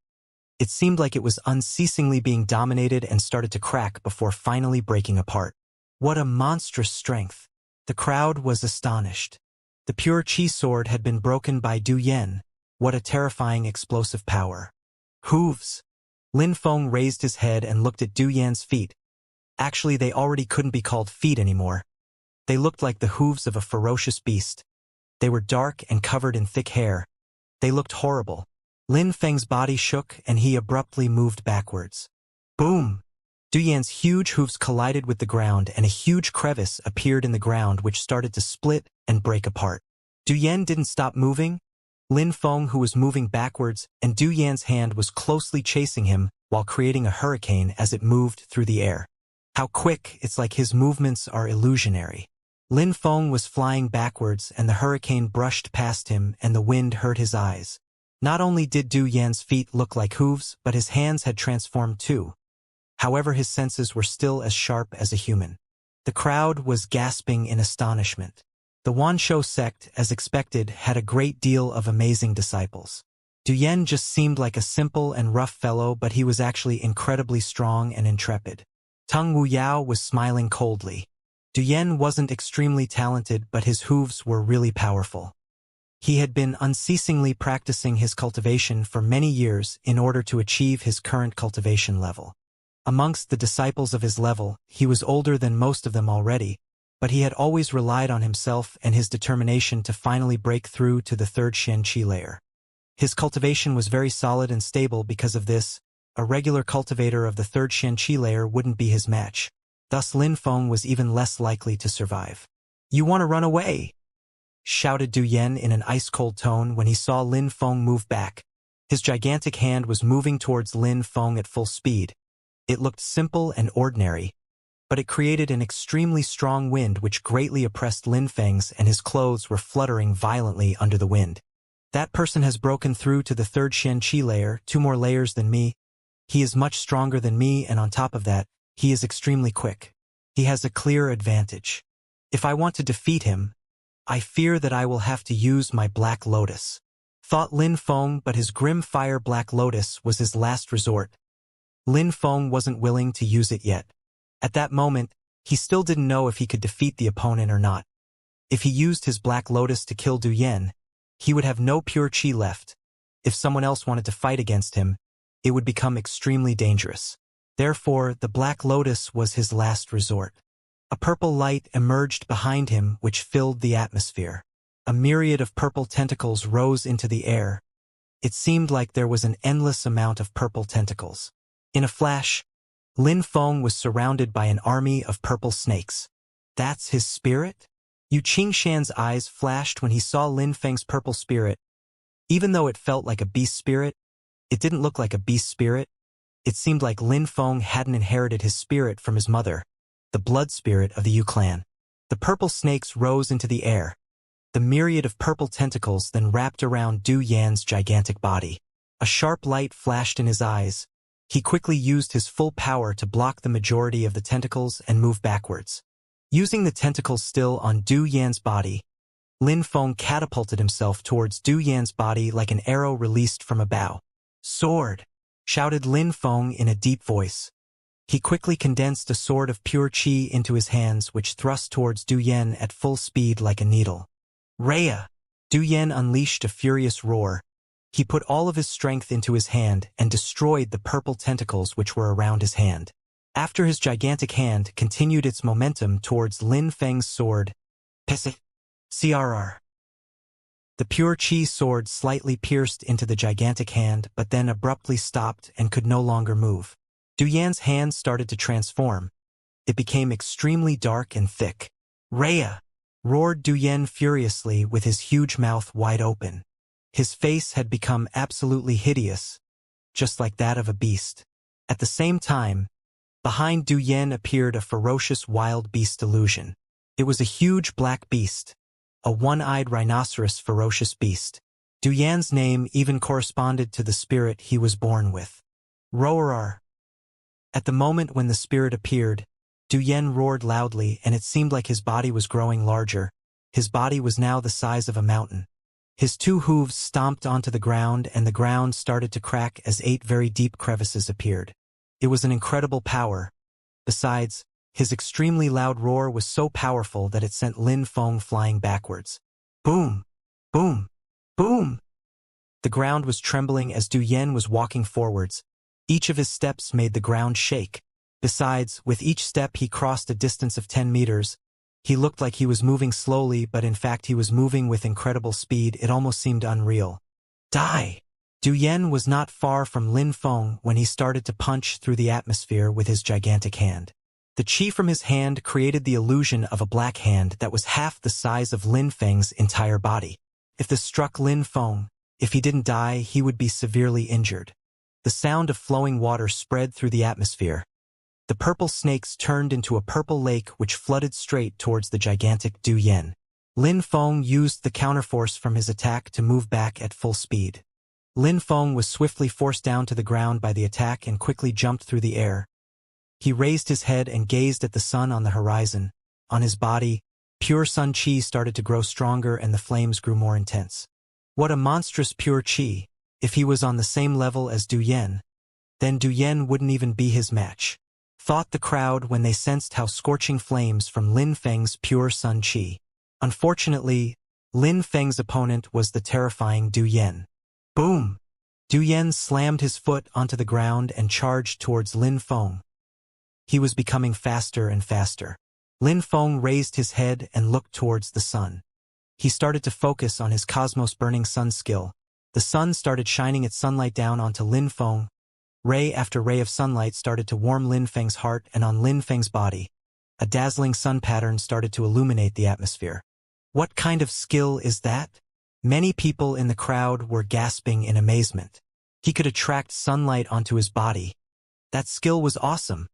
It seemed like it was unceasingly being dominated and started to crack before finally breaking apart. What a monstrous strength! The crowd was astonished. The pure qi sword had been broken by Du Yan. What a terrifying explosive power. Hooves! Lin Feng raised his head and looked at Du Yan's feet. Actually, they already couldn't be called feet anymore. They looked like the hooves of a ferocious beast. They were dark and covered in thick hair. They looked horrible. Lin Feng's body shook and he abruptly moved backwards. Boom! Du Yan's huge hooves collided with the ground and a huge crevice appeared in the ground which started to split and break apart. Du Yan didn't stop moving. Lin Feng, who was moving backwards, and Du Yan's hand was closely chasing him while creating a hurricane as it moved through the air. How quick! It's like his movements are illusionary. Lin Feng was flying backwards and the hurricane brushed past him and the wind hurt his eyes. Not only did Du Yan's feet look like hooves, but his hands had transformed too. However, his senses were still as sharp as a human. The crowd was gasping in astonishment. The Wan Shou sect, as expected, had a great deal of amazing disciples. Du Yan just seemed like a simple and rough fellow, but he was actually incredibly strong and intrepid. Tung Wu Yao was smiling coldly. Du Yan wasn't extremely talented, but his hooves were really powerful. He had been unceasingly practicing his cultivation for many years in order to achieve his current cultivation level. Amongst the disciples of his level, he was older than most of them already, but he had always relied on himself and his determination to finally break through to the 3rd Xianxia layer. His cultivation was very solid and stable. Because of this, a regular cultivator of the 3rd Xianxia layer wouldn't be his match. Thus Lin Feng was even less likely to survive. You want to run away? Shouted Du Yan in an ice-cold tone when he saw Lin Feng move back. His gigantic hand was moving towards Lin Feng at full speed. It looked simple and ordinary, but it created an extremely strong wind which greatly oppressed Lin Feng's, and his clothes were fluttering violently under the wind. That person has broken through to the 3rd Xianxia layer, 2 more layers than me. He is much stronger than me, and on top of that, he is extremely quick. He has a clear advantage. If I want to defeat him, I fear that I will have to use my Black Lotus, thought Lin Feng, but his grim fire Black Lotus was his last resort. Lin Feng wasn't willing to use it yet. At that moment, he still didn't know if he could defeat the opponent or not. If he used his Black Lotus to kill Du Yan, he would have no pure qi left. If someone else wanted to fight against him, it would become extremely dangerous. Therefore, the Black Lotus was his last resort. A purple light emerged behind him which filled the atmosphere. A myriad of purple tentacles rose into the air. It seemed like there was an endless amount of purple tentacles. In a flash, Lin Feng was surrounded by an army of purple snakes. That's his spirit? Xianxia's eyes flashed when he saw Lin Feng's purple spirit. Even though it felt like a beast spirit, it didn't look like a beast spirit. It seemed like Lin Feng hadn't inherited his spirit from his mother, the blood spirit of the Yu clan. The purple snakes rose into the air. The myriad of purple tentacles then wrapped around Du Yan's gigantic body. A sharp light flashed in his eyes. He quickly used his full power to block the majority of the tentacles and move backwards. Using the tentacles still on Du Yan's body, Lin Feng catapulted himself towards Du Yan's body like an arrow released from a bow. "Sword!" shouted Lin Feng in a deep voice. He quickly condensed a sword of pure qi into his hands, which thrust towards Du Yan at full speed like a needle. "Rhea!" Du Yan unleashed a furious roar. He put all of his strength into his hand and destroyed the purple tentacles which were around his hand. After his gigantic hand continued its momentum towards Lin Feng's sword, CRR. The pure qi sword slightly pierced into the gigantic hand but then abruptly stopped and could no longer move. Du Yan's hand started to transform. It became extremely dark and thick. "Rhea!" roared Du Yan furiously with his huge mouth wide open. His face had become absolutely hideous, just like that of a beast. At the same time, behind Du Yan appeared a ferocious wild beast illusion. It was a huge black beast, a one-eyed rhinoceros ferocious beast. Du Yan's name even corresponded to the spirit he was born with. Roarar. At the moment when the spirit appeared, Du Yan roared loudly and it seemed like his body was growing larger. His body was now the size of a mountain. His two hooves stomped onto the ground and the ground started to crack as 8 very deep crevices appeared. It was an incredible power. Besides, his extremely loud roar was so powerful that it sent Lin Feng flying backwards. Boom! Boom! Boom! The ground was trembling as Du Yan was walking forwards. Each of his steps made the ground shake. Besides, with each step he crossed a distance of 10 meters. He looked like he was moving slowly, but in fact he was moving with incredible speed. It almost seemed unreal. Die! Du Yan was not far from Lin Feng when he started to punch through the atmosphere with his gigantic hand. The qi from his hand created the illusion of a black hand that was half the size of Lin Feng's entire body. If this struck Lin Feng, if he didn't die, he would be severely injured. The sound of flowing water spread through the atmosphere. The purple snakes turned into a purple lake which flooded straight towards the gigantic Du Yan. Lin Feng used the counterforce from his attack to move back at full speed. Lin Feng was swiftly forced down to the ground by the attack and quickly jumped through the air. He raised his head and gazed at the sun on the horizon. On his body, pure sun qi started to grow stronger and the flames grew more intense. What a monstrous pure qi! If he was on the same level as Du Yan, then Du Yan wouldn't even be his match, thought the crowd when they sensed how scorching flames from Lin Feng's pure sun qi. Unfortunately, Lin Feng's opponent was the terrifying Du Yan. Boom! Du Yan slammed his foot onto the ground and charged towards Lin Feng. He was becoming faster and faster. Lin Feng raised his head and looked towards the sun. He started to focus on his cosmos-burning sun skill. The sun started shining its sunlight down onto Lin Feng. Ray after ray of sunlight started to warm Lin Feng's heart and on Lin Feng's body. A dazzling sun pattern started to illuminate the atmosphere. What kind of skill is that? Many people in the crowd were gasping in amazement. He could attract sunlight onto his body. That skill was awesome.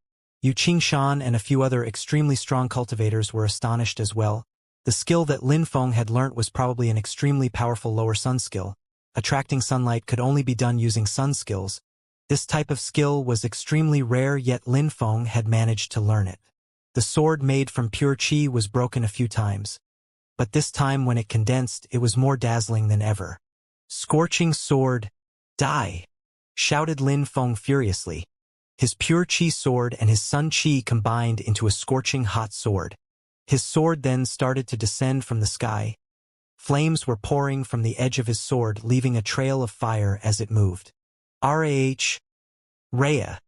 Xianxia and a few other extremely strong cultivators were astonished as well. The skill that Lin Feng had learnt was probably an extremely powerful lower sun skill. Attracting sunlight could only be done using sun skills. This type of skill was extremely rare, yet Lin Feng had managed to learn it. The sword made from pure qi was broken a few times, but this time when it condensed, it was more dazzling than ever. Scorching sword, die! Shouted Lin Feng furiously. His pure qi sword and his sun qi combined into a scorching hot sword. His sword then started to descend from the sky. Flames were pouring from the edge of his sword, leaving a trail of fire as it moved. Rhea.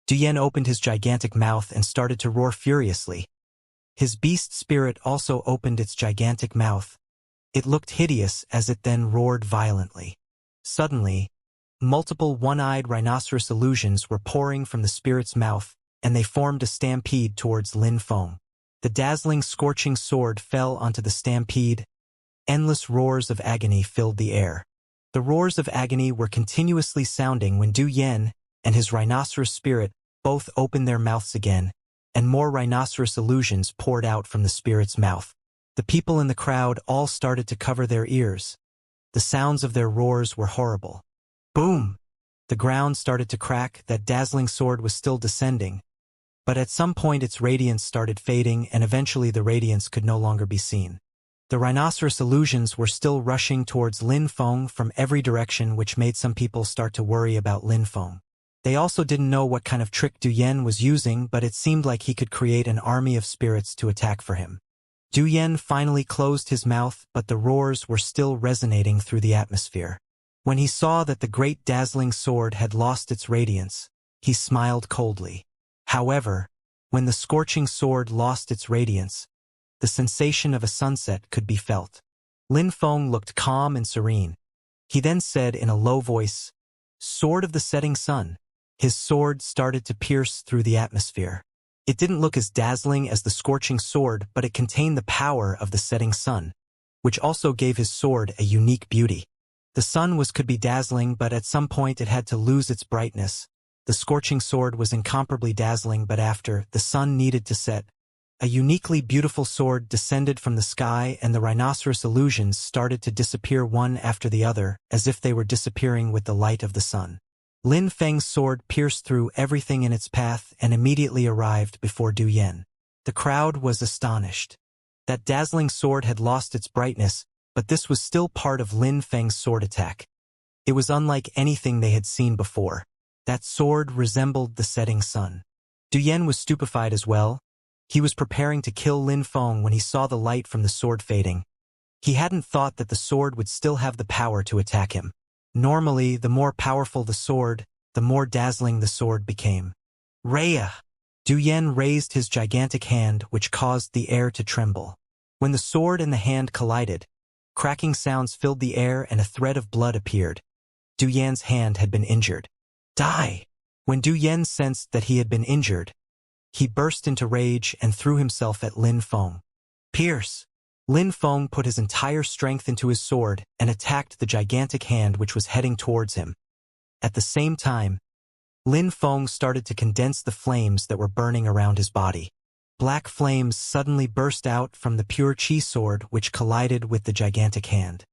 Du Yan opened his gigantic mouth and started to roar furiously. His beast spirit also opened its gigantic mouth. It looked hideous as it then roared violently. Suddenly, multiple one-eyed rhinoceros illusions were pouring from the spirit's mouth, and they formed a stampede towards Lin Feng. The dazzling, scorching sword fell onto the stampede. Endless roars of agony filled the air. The roars of agony were continuously sounding when Du Yan and his rhinoceros spirit both opened their mouths again, and more rhinoceros illusions poured out from the spirit's mouth. The people in the crowd all started to cover their ears. The sounds of their roars were horrible. Boom! The ground started to crack. That dazzling sword was still descending, but at some point its radiance started fading, and eventually the radiance could no longer be seen. The rhinoceros illusions were still rushing towards Lin Feng from every direction, which made some people start to worry about Lin Feng. They also didn't know what kind of trick Du Yan was using, but it seemed like he could create an army of spirits to attack for him. Du Yan finally closed his mouth, but the roars were still resonating through the atmosphere. When he saw that the great dazzling sword had lost its radiance, he smiled coldly. However, when the scorching sword lost its radiance, the sensation of a sunset could be felt. Lin Feng looked calm and serene. He then said in a low voice, "Sword of the setting sun." His sword started to pierce through the atmosphere. It didn't look as dazzling as the scorching sword, but it contained the power of the setting sun, which also gave his sword a unique beauty. The sun could be dazzling, but at some point it had to lose its brightness. The scorching sword was incomparably dazzling, but after the sun needed to set, a uniquely beautiful sword descended from the sky, and the rhinoceros illusions started to disappear one after the other, as if they were disappearing with the light of the sun. Lin Feng's sword pierced through everything in its path and immediately arrived before Du Yan. The crowd was astonished. That dazzling sword had lost its brightness, but this was still part of Lin Feng's sword attack. It was unlike anything they had seen before. That sword resembled the setting sun. Du Yan was stupefied as well. He was preparing to kill Lin Feng when he saw the light from the sword fading. He hadn't thought that the sword would still have the power to attack him. Normally, the more powerful the sword, the more dazzling the sword became. Rhea! Du Yan raised his gigantic hand, which caused the air to tremble. When the sword and the hand collided, cracking sounds filled the air and a thread of blood appeared. Du Yan's hand had been injured. Die! When Du Yan sensed that he had been injured, he burst into rage and threw himself at Lin Feng. Pierce! Lin Feng put his entire strength into his sword and attacked the gigantic hand which was heading towards him. At the same time, Lin Feng started to condense the flames that were burning around his body. Black flames suddenly burst out from the pure chi sword which collided with the gigantic hand.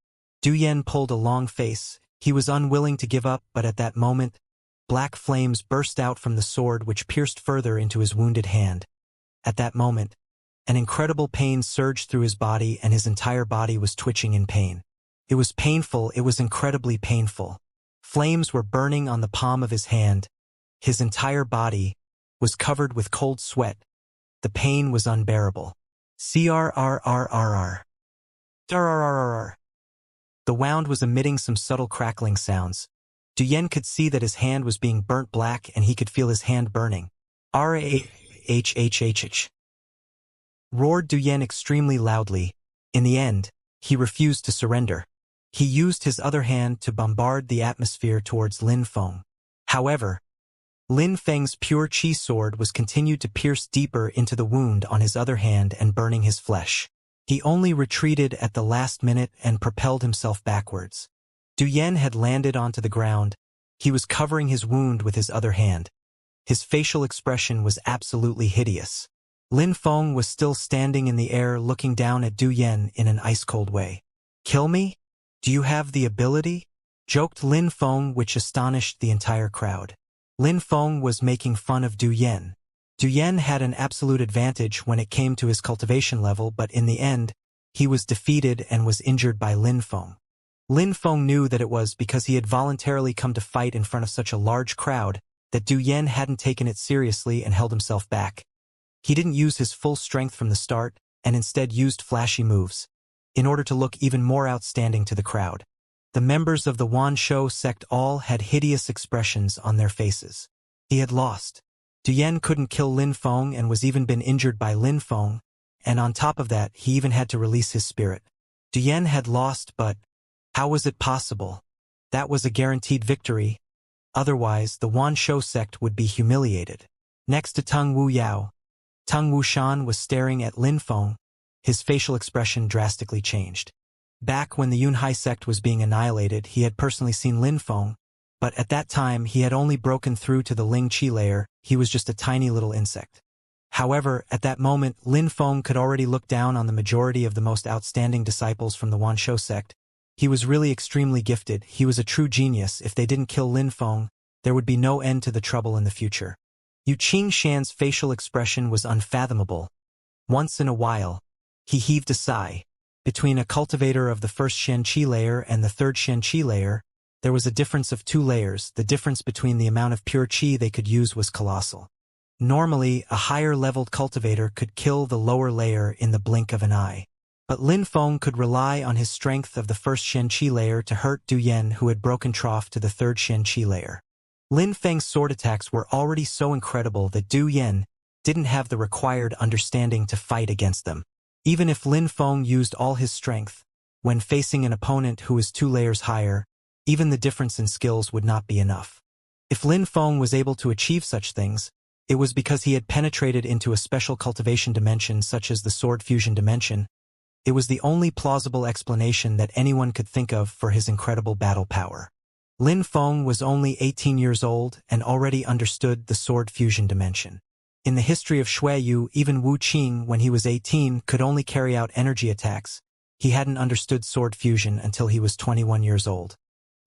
Du Yan pulled a long face. He was unwilling to give up, but at that moment, black flames burst out from the sword which pierced further into his wounded hand. At that moment, an incredible pain surged through his body and his entire body was twitching in pain. It was painful, it was incredibly painful. Flames were burning on the palm of his hand. His entire body was covered with cold sweat. The pain was unbearable. Crrrrrrr. The wound was emitting some subtle crackling sounds. Du Yan could see that his hand was being burnt black and he could feel his hand burning. Rahhhhh. Roared Du Yan extremely loudly. In the end, he refused to surrender. He used his other hand to bombard the atmosphere towards Lin Feng. However, Lin Feng's pure chi sword was continued to pierce deeper into the wound on his other hand and burning his flesh. He only retreated at the last minute and propelled himself backwards. Du Yan had landed onto the ground. He was covering his wound with his other hand. His facial expression was absolutely hideous. Lin Feng was still standing in the air looking down at Du Yan in an ice-cold way. "Kill me? Do you have the ability?" joked Lin Feng, which astonished the entire crowd. Lin Feng was making fun of Du Yan. Du Yan had an absolute advantage when it came to his cultivation level, but in the end, he was defeated and was injured by Lin Feng. Lin Feng knew that it was because he had voluntarily come to fight in front of such a large crowd that Du Yan hadn't taken it seriously and held himself back. He didn't use his full strength from the start and instead used flashy moves in order to look even more outstanding to the crowd. The members of the Wan Shou sect all had hideous expressions on their faces. He had lost. Du Yan couldn't kill Lin Feng and was even been injured by Lin Feng, and on top of that he even had to release his spirit. Du Yan had lost, but how was it possible? That was a guaranteed victory. Otherwise, the Wan Shou sect would be humiliated. Next to Tung Wu Yao, Tung Wushan was staring at Lin Feng. His facial expression drastically changed. Back when the Yunhai sect was being annihilated, he had personally seen Lin Feng, but at that time he had only broken through to the Ling Qi layer. He was just a tiny little insect. However, at that moment, Lin Feng could already look down on the majority of the most outstanding disciples from the Wanshou sect. He was really extremely gifted. He was a true genius. If they didn't kill Lin Feng, there would be no end to the trouble in the future. Yu Qingshan's facial expression was unfathomable. Once in a while, he heaved a sigh. Between a cultivator of the first Xianxia layer and the third Xianxia layer, there was a difference of 2 layers. The difference between the amount of pure qi they could use was colossal. Normally, a higher-leveled cultivator could kill the lower layer in the blink of an eye. But Lin Feng could rely on his strength of the first Xianxia layer to hurt Du Yan, who had broken trough to the third Xianxia layer. Lin Feng's sword attacks were already so incredible that Du Yan didn't have the required understanding to fight against them. Even if Lin Feng used all his strength, when facing an opponent who is 2 layers higher, even the difference in skills would not be enough. If Lin Feng was able to achieve such things, it was because he had penetrated into a special cultivation dimension such as the sword fusion dimension. It was the only plausible explanation that anyone could think of for his incredible battle power. Lin Feng was only 18 years old and already understood the sword fusion dimension. In the history of Shuiyu, even Wu Qing, when he was 18, could only carry out energy attacks. He hadn't understood sword fusion until he was 21 years old.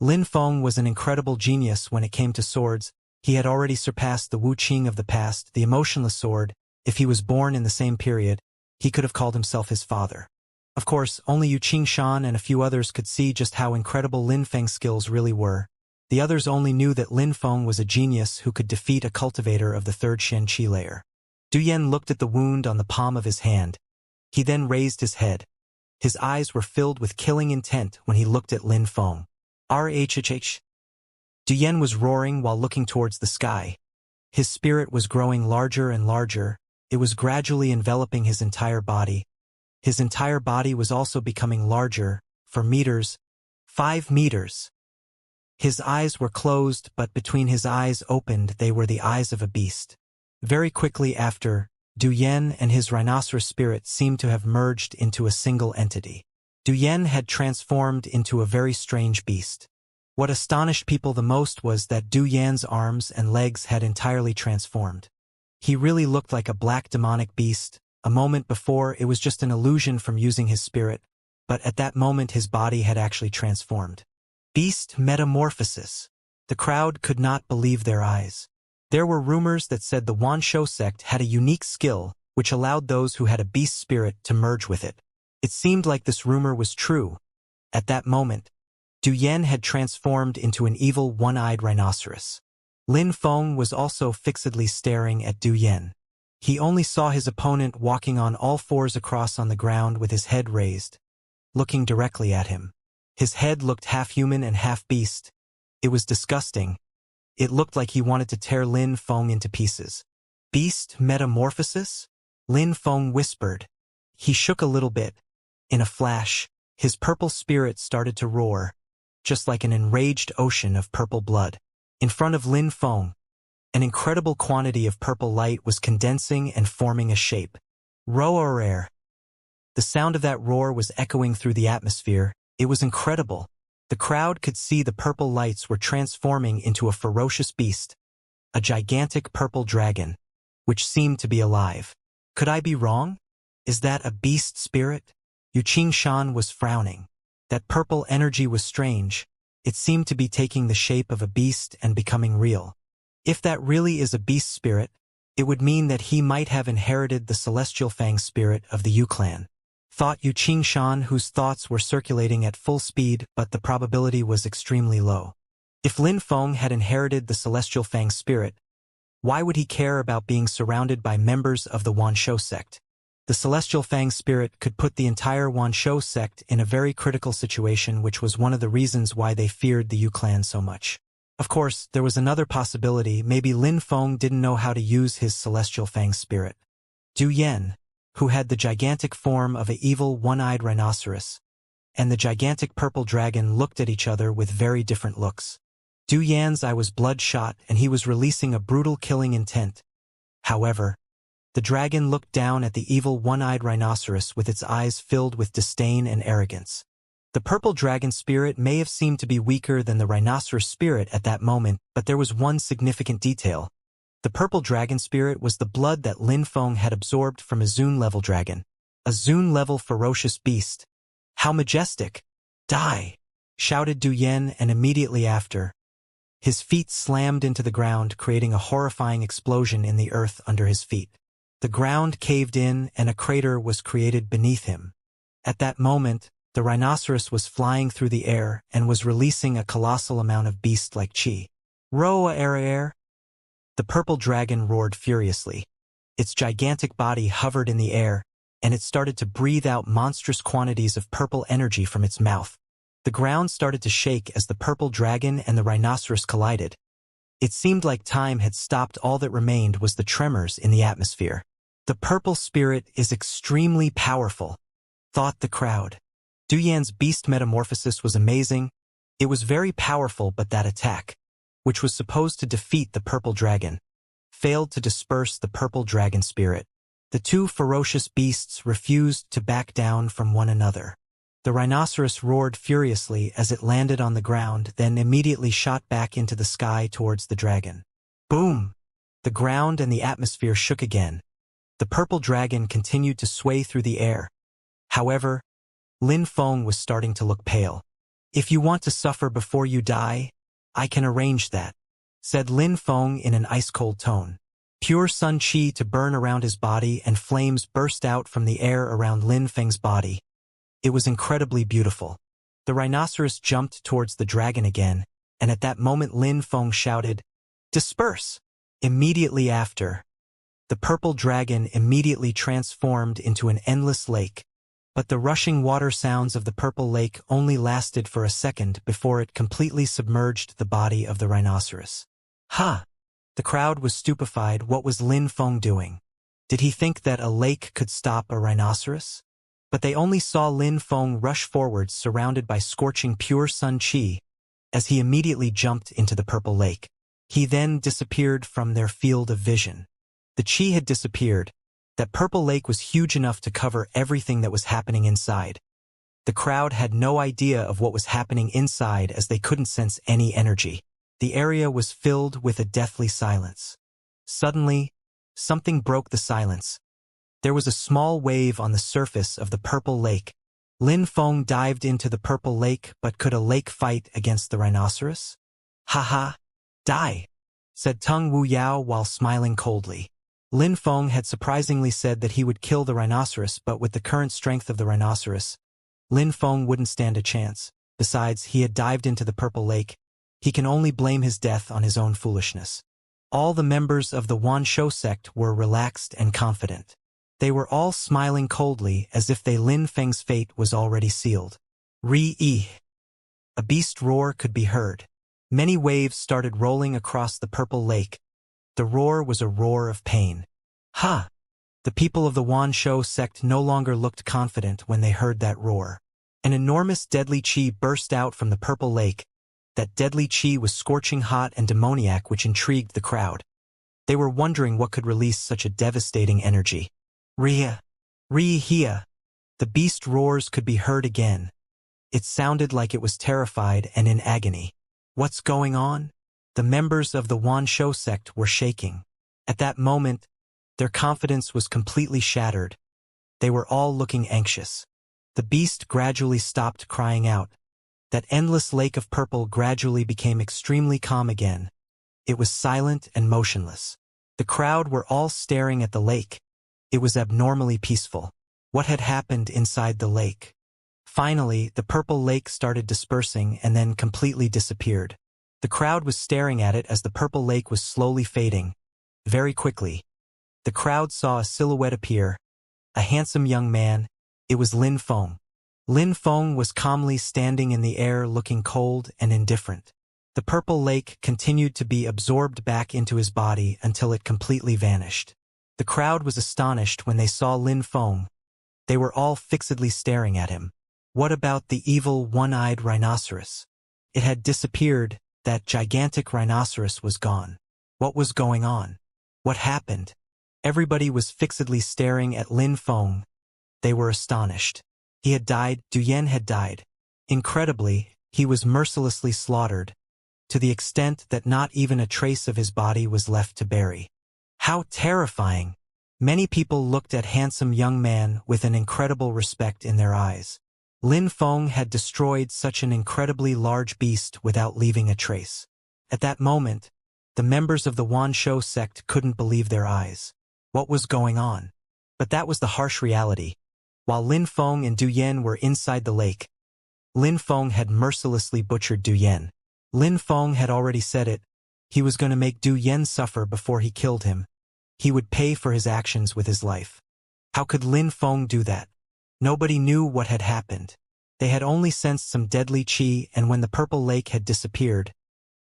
Lin Feng was an incredible genius when it came to swords. He had already surpassed the Wu Qing of the past, the emotionless sword. If he was born in the same period, he could have called himself his father. Of course, only Yu Qingshan and a few others could see just how incredible Lin Feng's skills really were. The others only knew that Lin Feng was a genius who could defeat a cultivator of the third Xianxia layer. Du Yan looked at the wound on the palm of his hand. He then raised his head. His eyes were filled with killing intent when he looked at Lin Feng. RHHH. Du Yan was roaring while looking towards the sky. His spirit was growing larger and larger. It was gradually enveloping his entire body. His entire body was also becoming larger, for meters, 5 meters. His eyes were closed, but between his eyes opened, they were the eyes of a beast. Very quickly after, Du Yan and his rhinoceros spirit seemed to have merged into a single entity. Du Yan had transformed into a very strange beast. What astonished people the most was that Du Yan's arms and legs had entirely transformed. He really looked like a black demonic beast. A moment before, it was just an illusion from using his spirit, but at that moment his body had actually transformed. Beast metamorphosis. The crowd could not believe their eyes. There were rumors that said the Wanshou sect had a unique skill which allowed those who had a beast spirit to merge with it. It seemed like this rumor was true. At that moment, Du Yan had transformed into an evil one-eyed rhinoceros. Lin Feng was also fixedly staring at Du Yan. He only saw his opponent walking on all fours across on the ground with his head raised, looking directly at him. His head looked half human and half beast. It was disgusting. It looked like he wanted to tear Lin Feng into pieces. Beast metamorphosis? Lin Feng whispered. He shook a little bit. In a flash, his purple spirit started to roar, just like an enraged ocean of purple blood. In front of Lin Feng, an incredible quantity of purple light was condensing and forming a shape. Roar. The sound of that roar was echoing through the atmosphere. It was incredible. The crowd could see the purple lights were transforming into a ferocious beast, a gigantic purple dragon, which seemed to be alive. Could I be wrong? Is that a beast spirit? Yu Qingshan was frowning. That purple energy was strange. It seemed to be taking the shape of a beast and becoming real. If that really is a beast spirit, it would mean that he might have inherited the celestial fang spirit of the Yu clan. Thought Yu Qingshan, whose thoughts were circulating at full speed, but the probability was extremely low. If Lin Feng had inherited the celestial fang spirit, why would he care about being surrounded by members of the Wanshou sect? The celestial fang spirit could put the entire Wanshou sect in a very critical situation, which was one of the reasons why they feared the Yu clan so much. Of course, there was another possibility. Maybe Lin Feng didn't know how to use his celestial fang spirit. Du Yan, who had the gigantic form of an evil one-eyed rhinoceros, and the gigantic purple dragon looked at each other with very different looks. Du Yan's eye was bloodshot and he was releasing a brutal killing intent. However, The dragon looked down at the evil one-eyed rhinoceros with its eyes filled with disdain and arrogance. The purple dragon spirit may have seemed to be weaker than the rhinoceros spirit at that moment, but there was one significant detail. The purple dragon spirit was the blood that Lin Feng had absorbed from a Zun-level dragon. A Zun-level ferocious beast. How majestic! Die! Shouted Du Yen, and immediately after, his feet slammed into the ground, creating a horrifying explosion in the earth under his feet. The ground caved in and a crater was created beneath him. At that moment, the rhinoceros was flying through the air and was releasing a colossal amount of beast-like chi. Roa air. The purple dragon roared furiously. Its gigantic body hovered in the air, and it started to breathe out monstrous quantities of purple energy from its mouth. The ground started to shake as the purple dragon and the rhinoceros collided. It seemed like time had stopped. All that remained was the tremors in the atmosphere. The purple spirit is extremely powerful, thought the crowd. Du Yan's beast metamorphosis was amazing. It was very powerful, but that attack, which was supposed to defeat the purple dragon, failed to disperse the purple dragon spirit. The two ferocious beasts refused to back down from one another. The rhinoceros roared furiously as it landed on the ground, then immediately shot back into the sky towards the dragon. Boom! The ground and the atmosphere shook again. The purple dragon continued to sway through the air. However, Lin Feng was starting to look pale. If you want to suffer before you die, I can arrange that, said Lin Feng in an ice-cold tone. Pure sun chi to burn around his body and flames burst out from the air around Lin Feng's body. It was incredibly beautiful. The rhinoceros jumped towards the dragon again, and at that moment Lin Feng shouted, "Disperse!" Immediately after, the purple dragon immediately transformed into an endless lake, but the rushing water sounds of the purple lake only lasted for a second before it completely submerged the body of the rhinoceros. Ha! The crowd was stupefied. What was Lin Feng doing? Did he think that a lake could stop a rhinoceros? But they only saw Lin Feng rush forwards surrounded by scorching pure sun chi as he immediately jumped into the purple lake. He then disappeared from their field of vision. The chi had disappeared. That purple lake was huge enough to cover everything that was happening inside. The crowd had no idea of what was happening inside as they couldn't sense any energy. The area was filled with a deathly silence. Suddenly, something broke the silence. There was a small wave on the surface of the purple lake. Lin Feng dived into the purple lake, but could a lake fight against the rhinoceros? "Ha! Die!" said Tung Wu Yao while smiling coldly. Lin Feng had surprisingly said that he would kill the rhinoceros, but with the current strength of the rhinoceros, Lin Feng wouldn't stand a chance. Besides, he had dived into the purple lake. He can only blame his death on his own foolishness. All the members of the Wan Shou sect were relaxed and confident. They were all smiling coldly as if Lin Feng's fate was already sealed. Re-e. A beast roar could be heard. Many waves started rolling across the purple lake. The roar was a roar of pain. Ha! The people of the Wan Shou sect no longer looked confident when they heard that roar. An enormous deadly chi burst out from the purple lake. That deadly chi was scorching hot and demoniac, which intrigued the crowd. They were wondering what could release such a devastating energy. Ria! Ria! The beast roars could be heard again. It sounded like it was terrified and in agony. What's going on? The members of the Wan Shou sect were shaking. At that moment, their confidence was completely shattered. They were all looking anxious. The beast gradually stopped crying out. That endless lake of purple gradually became extremely calm again. It was silent and motionless. The crowd were all staring at the lake. It was abnormally peaceful. What had happened inside the lake? Finally, the purple lake started dispersing and then completely disappeared. The crowd was staring at it as the purple lake was slowly fading. Very quickly, the crowd saw a silhouette appear. A handsome young man. It was Lin Feng. Lin Feng was calmly standing in the air, looking cold and indifferent. The purple lake continued to be absorbed back into his body until it completely vanished. The crowd was astonished when they saw Lin Feng. They were all fixedly staring at him. What about the evil one-eyed rhinoceros? It had disappeared. That gigantic rhinoceros was gone. What was going on? What happened? Everybody was fixedly staring at Lin Feng. They were astonished. He had died, Du Yan had died. Incredibly, he was mercilessly slaughtered, to the extent that not even a trace of his body was left to bury. How terrifying! Many people looked at handsome young man with an incredible respect in their eyes. Lin Feng had destroyed such an incredibly large beast without leaving a trace. At that moment, the members of the Wan Shou sect couldn't believe their eyes. What was going on? But that was the harsh reality. While Lin Feng and Du Yan were inside the lake, Lin Feng had mercilessly butchered Du Yan. Lin Feng had already said it. He was going to make Du Yan suffer before he killed him. He would pay for his actions with his life. How could Lin Feng do that? Nobody knew what had happened. They had only sensed some deadly qi, and when the purple lake had disappeared,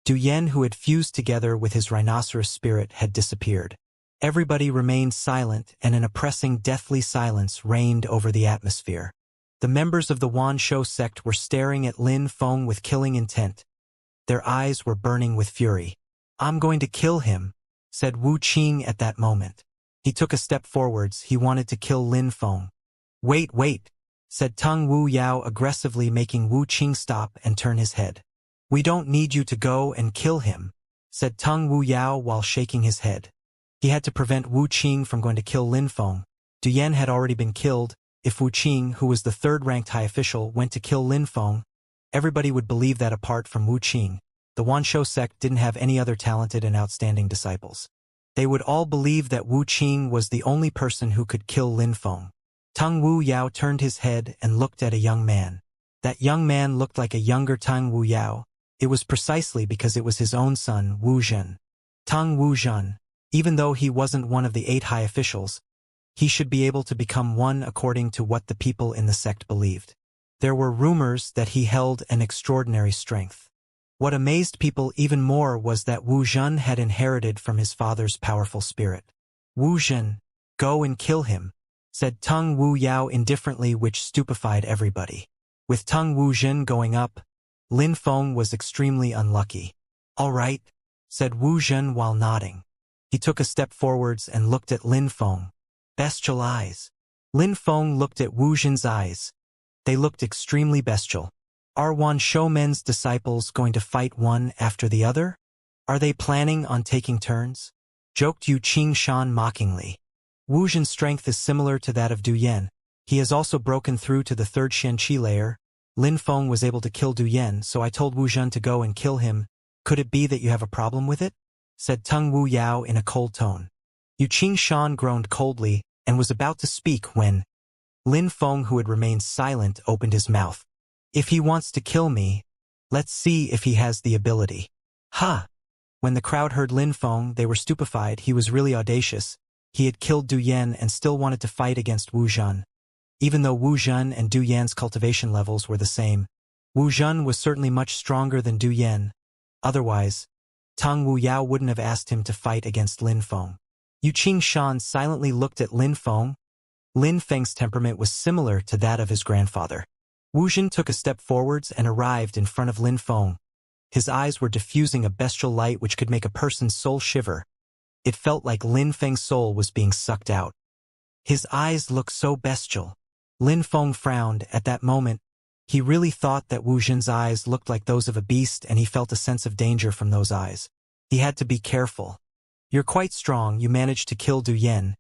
Du Yan, who had fused together with his rhinoceros spirit, had disappeared. Everybody remained silent, and an oppressing deathly silence reigned over the atmosphere. The members of the Wan Shou sect were staring at Lin Feng with killing intent. Their eyes were burning with fury. "I'm going to kill him," said Wu Qing at that moment. He took a step forwards. He wanted to kill Lin Feng. Wait, said Tung Wu Yao aggressively, making Wu Qing stop and turn his head. "We don't need you to go and kill him," said Tung Wu Yao while shaking his head. He had to prevent Wu Qing from going to kill Lin Feng. Du Yan had already been killed. If Wu Qing, who was the third-ranked high official, went to kill Lin Feng, everybody would believe that apart from Wu Qing. The Wan Shou sect didn't have any other talented and outstanding disciples. They would all believe that Wu Qing was the only person who could kill Lin Feng. Tung Wu Yao turned his head and looked at a young man. That young man looked like a younger Tung Wu Yao. It was precisely because it was his own son, Wu Zhen. Tung Wu Zhen, even though he wasn't one of the 8 high officials, he should be able to become one according to what the people in the sect believed. There were rumors that he held an extraordinary strength. What amazed people even more was that Wu Zhen had inherited from his father's powerful spirit. "Wu Zhen, go and kill him," said Tung Wu Yao indifferently, which stupefied everybody. With Tung Wu Zhen going up, Lin Feng was extremely unlucky. "All right," said Wu Zhen while nodding. He took a step forwards and looked at Lin Feng. Bestial eyes. Lin Feng looked at Wu Zhen's eyes. They looked extremely bestial. Are Wan Shou men's disciples going to fight one after the other? Are they planning on taking turns? Joked Yu Qing Shan mockingly. Wu Zhen's strength is similar to that of Du Yan. He has also broken through to the 3rd Xianxia layer. Lin Feng was able to kill Du Yan, so I told Wu Zhen to go and kill him. Could it be that you have a problem with it? Said Tung Wu Yao in a cold tone. Yu Qing Shan groaned coldly and was about to speak when Lin Feng, who had remained silent, opened his mouth. "If he wants to kill me, let's see if he has the ability." Ha! When the crowd heard Lin Feng, they were stupefied. He was really audacious. He had killed Du Yan and still wanted to fight against Wu Zhen. Even though Wu Zhen and Du Yan's cultivation levels were the same, Wu Zhen was certainly much stronger than Du Yan. Otherwise, Tung Wu Yao wouldn't have asked him to fight against Lin Feng. Yu Qing Shan silently looked at Lin Feng. Lin Feng's temperament was similar to that of his grandfather. Wu Zhen took a step forwards and arrived in front of Lin Feng. His eyes were diffusing a bestial light which could make a person's soul shiver. It felt like Lin Feng's soul was being sucked out. His eyes looked so bestial. Lin Feng frowned at that moment. He really thought that Wu Zhen's eyes looked like those of a beast, and he felt a sense of danger from those eyes. He had to be careful. "You're quite strong. You managed to kill Du Yan,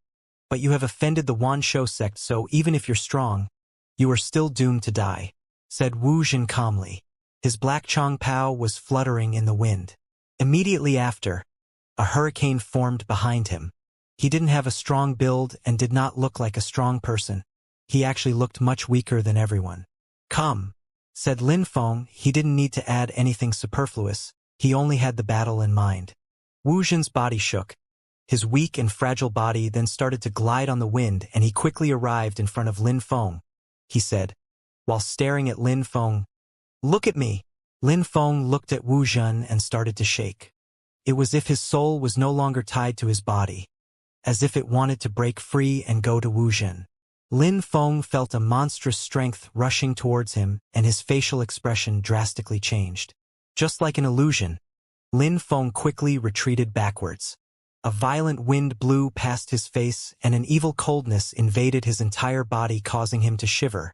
but you have offended the Wan Shou sect, so even if you're strong, you are still doomed to die," said Wu Zhen calmly. His black Chong Pao was fluttering in the wind. Immediately after, a hurricane formed behind him. He didn't have a strong build and did not look like a strong person. He actually looked much weaker than everyone. "Come," said Lin Feng. He didn't need to add anything superfluous. He only had the battle in mind. Wu Zhen's body shook. His weak and fragile body then started to glide on the wind, and he quickly arrived in front of Lin Feng. He said, while staring at Lin Feng, "Look at me." Lin Feng looked at Wu Zhen and started to shake. It was as if his soul was no longer tied to his body, as if it wanted to break free and go to Wu Zhen. Lin Feng felt a monstrous strength rushing towards him, and his facial expression drastically changed. Just like an illusion, Lin Feng quickly retreated backwards. A violent wind blew past his face and an evil coldness invaded his entire body, causing him to shiver.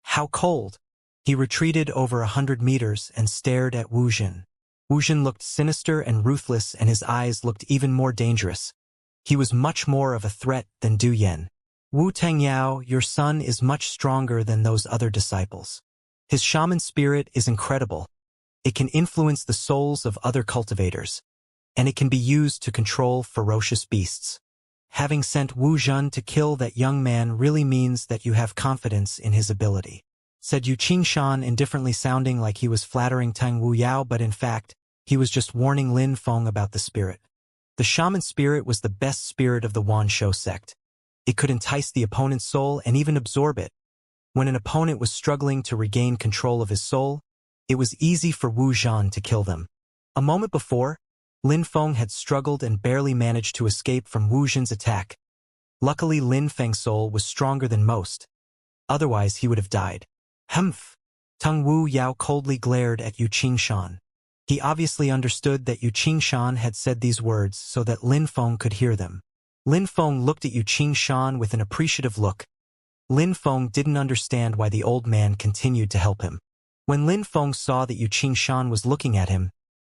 How cold! He retreated over 100 meters and stared at Wu Zhen. Wu Zhen looked sinister and ruthless, and his eyes looked even more dangerous. He was much more of a threat than Du Yan. Wu Tengyao, your son is much stronger than those other disciples. His shaman spirit is incredible. It can influence the souls of other cultivators, and it can be used to control ferocious beasts. Having sent Wu Zhen to kill that young man really means that you have confidence in his ability, said Yu Qingshan indifferently, sounding like he was flattering Tang Wu Yao, but in fact, he was just warning Lin Feng about the spirit. The shaman spirit was the best spirit of the Wan Shou sect. It could entice the opponent's soul and even absorb it. When an opponent was struggling to regain control of his soul, it was easy for Wu Zhen to kill them. A moment before, Lin Feng had struggled and barely managed to escape from Wu Zhen's attack. Luckily, Lin Feng's soul was stronger than most. Otherwise, he would have died. Humph! Tang Wu Yao coldly glared at Yu Qingshan. He obviously understood that Yu Qingshan had said these words so that Lin Feng could hear them. Lin Feng looked at Yu Qingshan with an appreciative look. Lin Feng didn't understand why the old man continued to help him. When Lin Feng saw that Yu Qingshan was looking at him,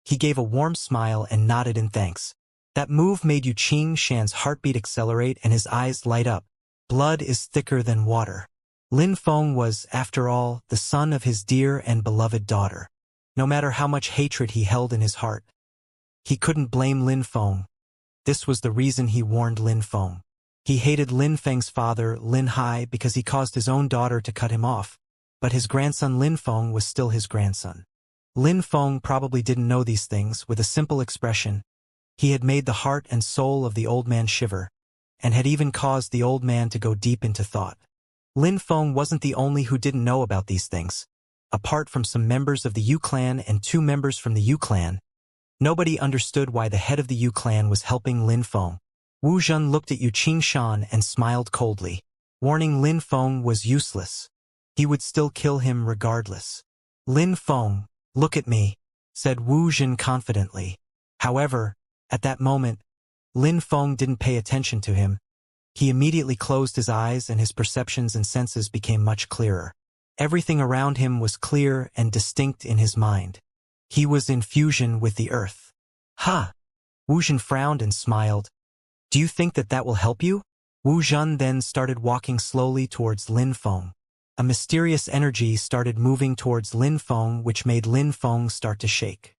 he gave a warm smile and nodded in thanks. That move made Yu Qingshan's heartbeat accelerate and his eyes light up. Blood is thicker than water. Lin Feng was, after all, the son of his dear and beloved daughter. No matter how much hatred he held in his heart, he couldn't blame Lin Feng. This was the reason he warned Lin Feng. He hated Lin Feng's father, Lin Hai, because he caused his own daughter to cut him off, but his grandson Lin Feng was still his grandson. Lin Feng probably didn't know these things. With a simple expression, he had made the heart and soul of the old man shiver, and had even caused the old man to go deep into thought. Lin Feng wasn't the only who didn't know about these things. Apart from some members of the Yu clan and 2 members from the Yu clan, nobody understood why the head of the Yu clan was helping Lin Feng. Wu Zhen looked at Yu Qingshan and smiled coldly. Warning Lin Feng was useless. He would still kill him regardless. Lin Feng, look at me, said Wu Zhen confidently. However, at that moment, Lin Feng didn't pay attention to him. He immediately closed his eyes and his perceptions and senses became much clearer. Everything around him was clear and distinct in his mind. He was in fusion with the earth. Ha! Wu Zhen frowned and smiled. Do you think that will help you? Wu Zhen then started walking slowly towards Lin Feng. A mysterious energy started moving towards Lin Feng, which made Lin Feng start to shake.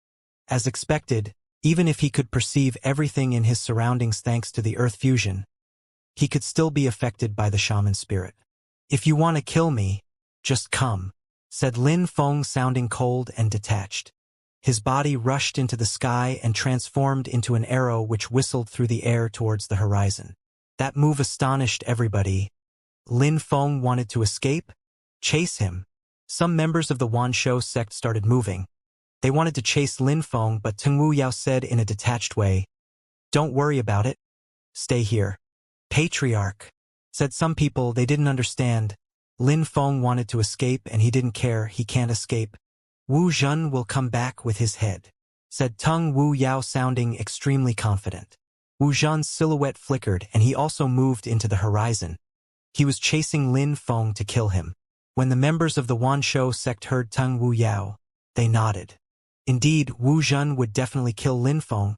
As expected, even if he could perceive everything in his surroundings thanks to the earth fusion, he could still be affected by the shaman spirit. If you want to kill me, just come, said Lin Feng, sounding cold and detached. His body rushed into the sky and transformed into an arrow which whistled through the air towards the horizon. That move astonished everybody. Lin Feng wanted to escape? Chase him. Some members of the Wan Shou sect started moving. They wanted to chase Lin Feng, but Tang Wu Yao said in a detached way, "Don't worry about it. Stay here." Patriarch, said some people. They didn't understand. Lin Feng wanted to escape and he didn't care. He can't escape. Wu Zhen will come back with his head, said Tang Wu Yao, sounding extremely confident. Wu Zhen's silhouette flickered and he also moved into the horizon. He was chasing Lin Feng to kill him. When the members of the Wan Shou sect heard Tang Wu Yao, they nodded. Indeed, Wu Zhen would definitely kill Lin Feng.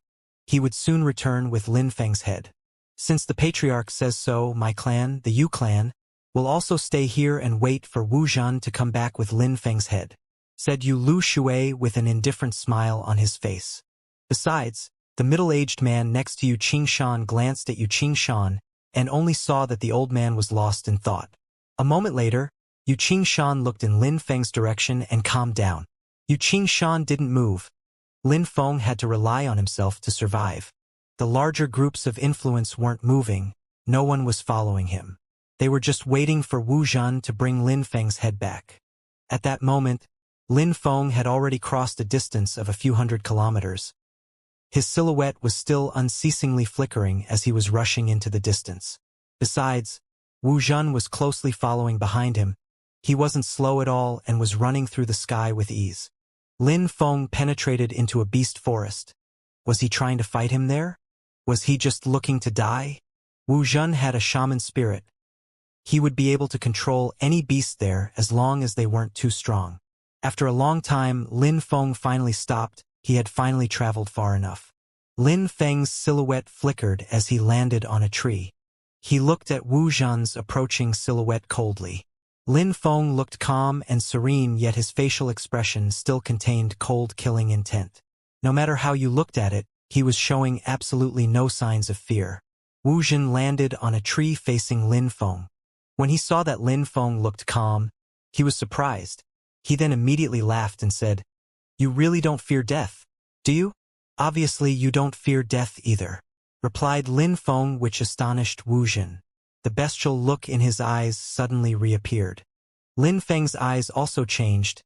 He would soon return with Lin Feng's head. Since the Patriarch says so, my clan, the Yu clan, will also stay here and wait for Wu Zhen to come back with Lin Feng's head, said Yu Lu Shui with an indifferent smile on his face. Besides, the middle-aged man next to Yu Qingshan glanced at Yu Qingshan and only saw that the old man was lost in thought. A moment later, Yu Qingshan looked in Lin Feng's direction and calmed down. Yu Qingshan didn't move. Lin Feng had to rely on himself to survive. The larger groups of influence weren't moving. No one was following him. They were just waiting for Wu Zhen to bring Lin Feng's head back. At that moment, Lin Feng had already crossed a distance of a few hundred kilometers. His silhouette was still unceasingly flickering as he was rushing into the distance. Besides, Wu Zhen was closely following behind him. He wasn't slow at all and was running through the sky with ease. Lin Feng penetrated into a beast forest. Was he trying to fight him there? Was he just looking to die? Wu Zhen had a shaman spirit. He would be able to control any beast there as long as they weren't too strong. After a long time, Lin Feng finally stopped. He had finally traveled far enough. Lin Feng's silhouette flickered as he landed on a tree. He looked at Wu Zhen's approaching silhouette coldly. Lin Feng looked calm and serene, yet his facial expression still contained cold, killing intent. No matter how you looked at it, he was showing absolutely no signs of fear. Wu Zhen landed on a tree facing Lin Feng. When he saw that Lin Feng looked calm, he was surprised. He then immediately laughed and said, "You really don't fear death, do you?" "Obviously you don't fear death either," replied Lin Feng, which astonished Wu Zhen. The bestial look in his eyes suddenly reappeared. Lin Feng's eyes also changed.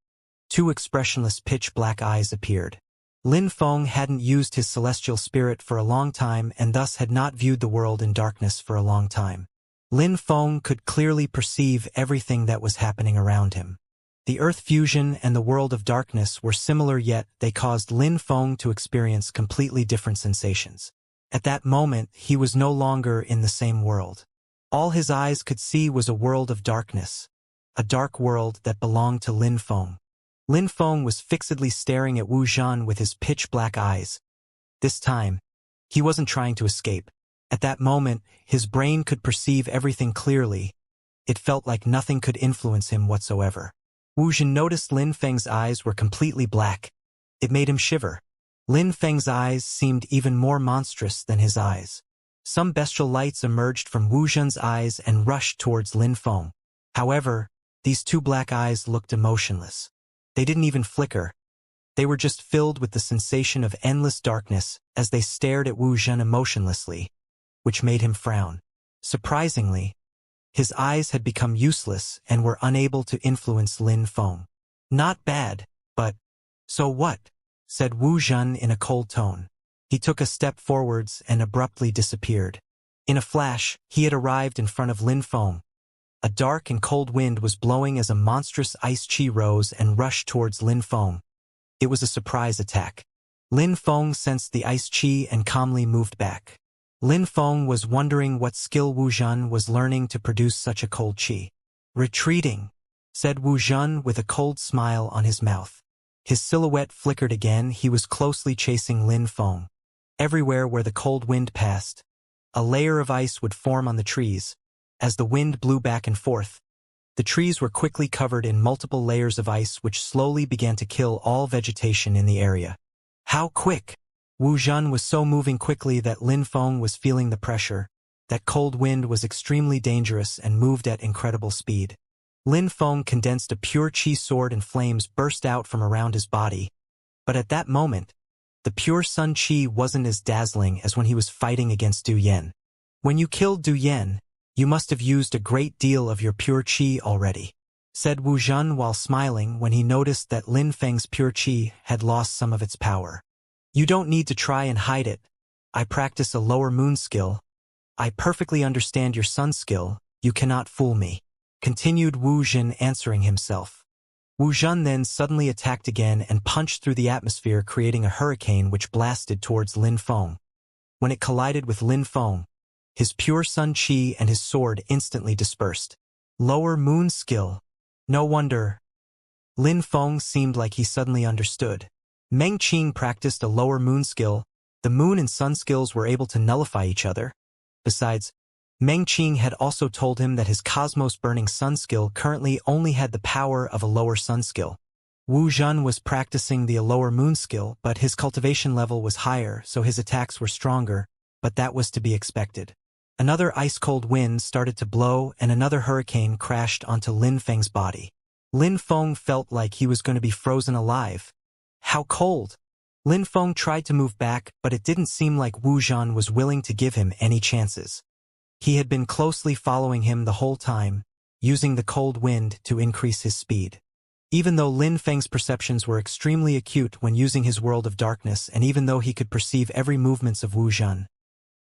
Two expressionless pitch-black eyes appeared. Lin Feng hadn't used his celestial spirit for a long time and thus had not viewed the world in darkness for a long time. Lin Feng could clearly perceive everything that was happening around him. The earth fusion and the world of darkness were similar, yet they caused Lin Feng to experience completely different sensations. At that moment, he was no longer in the same world. All his eyes could see was a world of darkness, a dark world that belonged to Lin Feng. Lin Feng was fixedly staring at Wu Zhen with his pitch-black eyes. This time, he wasn't trying to escape. At that moment, his brain could perceive everything clearly. It felt like nothing could influence him whatsoever. Wu Zhen noticed Lin Feng's eyes were completely black. It made him shiver. Lin Feng's eyes seemed even more monstrous than his eyes. Some bestial lights emerged from Wu Zhen's eyes and rushed towards Lin Feng. However, these two black eyes looked emotionless. They didn't even flicker. They were just filled with the sensation of endless darkness as they stared at Wu Zhen emotionlessly, which made him frown. Surprisingly, his eyes had become useless and were unable to influence Lin Feng. "Not bad, but so what?" said Wu Zhen in a cold tone. He took a step forwards and abruptly disappeared. In a flash, he had arrived in front of Lin Feng. A dark and cold wind was blowing as a monstrous ice chi rose and rushed towards Lin Feng. It was a surprise attack. Lin Feng sensed the ice chi and calmly moved back. Lin Feng was wondering what skill Wu Zhen was learning to produce such a cold chi. "Retreating," said Wu Zhen with a cold smile on his mouth. His silhouette flickered again. He was closely chasing Lin Feng. Everywhere where the cold wind passed, a layer of ice would form on the trees. As the wind blew back and forth, the trees were quickly covered in multiple layers of ice which slowly began to kill all vegetation in the area. How quick! Wu Zhen was so moving quickly that Lin Feng was feeling the pressure. That cold wind was extremely dangerous and moved at incredible speed. Lin Feng condensed a pure chi sword and flames burst out from around his body. But at that moment, the pure sun chi wasn't as dazzling as when he was fighting against Du Yan. "When you killed Du Yan, you must have used a great deal of your pure chi already," said Wu Zhen while smiling when he noticed that Lin Feng's pure chi had lost some of its power. "You don't need to try and hide it. I practice a lower moon skill. I perfectly understand your sun skill. You cannot fool me," continued Wu Zhen, answering himself. Wu Zhen then suddenly attacked again and punched through the atmosphere, creating a hurricane which blasted towards Lin Feng. When it collided with Lin Feng, his pure sun chi and his sword instantly dispersed. Lower moon skill. No wonder. Lin Feng seemed like he suddenly understood. Meng Qing practiced a lower moon skill. The moon and sun skills were able to nullify each other. Besides, Meng Qing had also told him that his cosmos burning sun skill currently only had the power of a lower sun skill. Wu Zhen was practicing the lower moon skill, but his cultivation level was higher, so his attacks were stronger, but that was to be expected. Another ice-cold wind started to blow and another hurricane crashed onto Lin Feng's body. Lin Feng felt like he was going to be frozen alive. How cold! Lin Feng tried to move back, but it didn't seem like Wu Zhen was willing to give him any chances. He had been closely following him the whole time, using the cold wind to increase his speed. Even though Lin Feng's perceptions were extremely acute when using his world of darkness, and even though he could perceive every movements of Wu Zhen,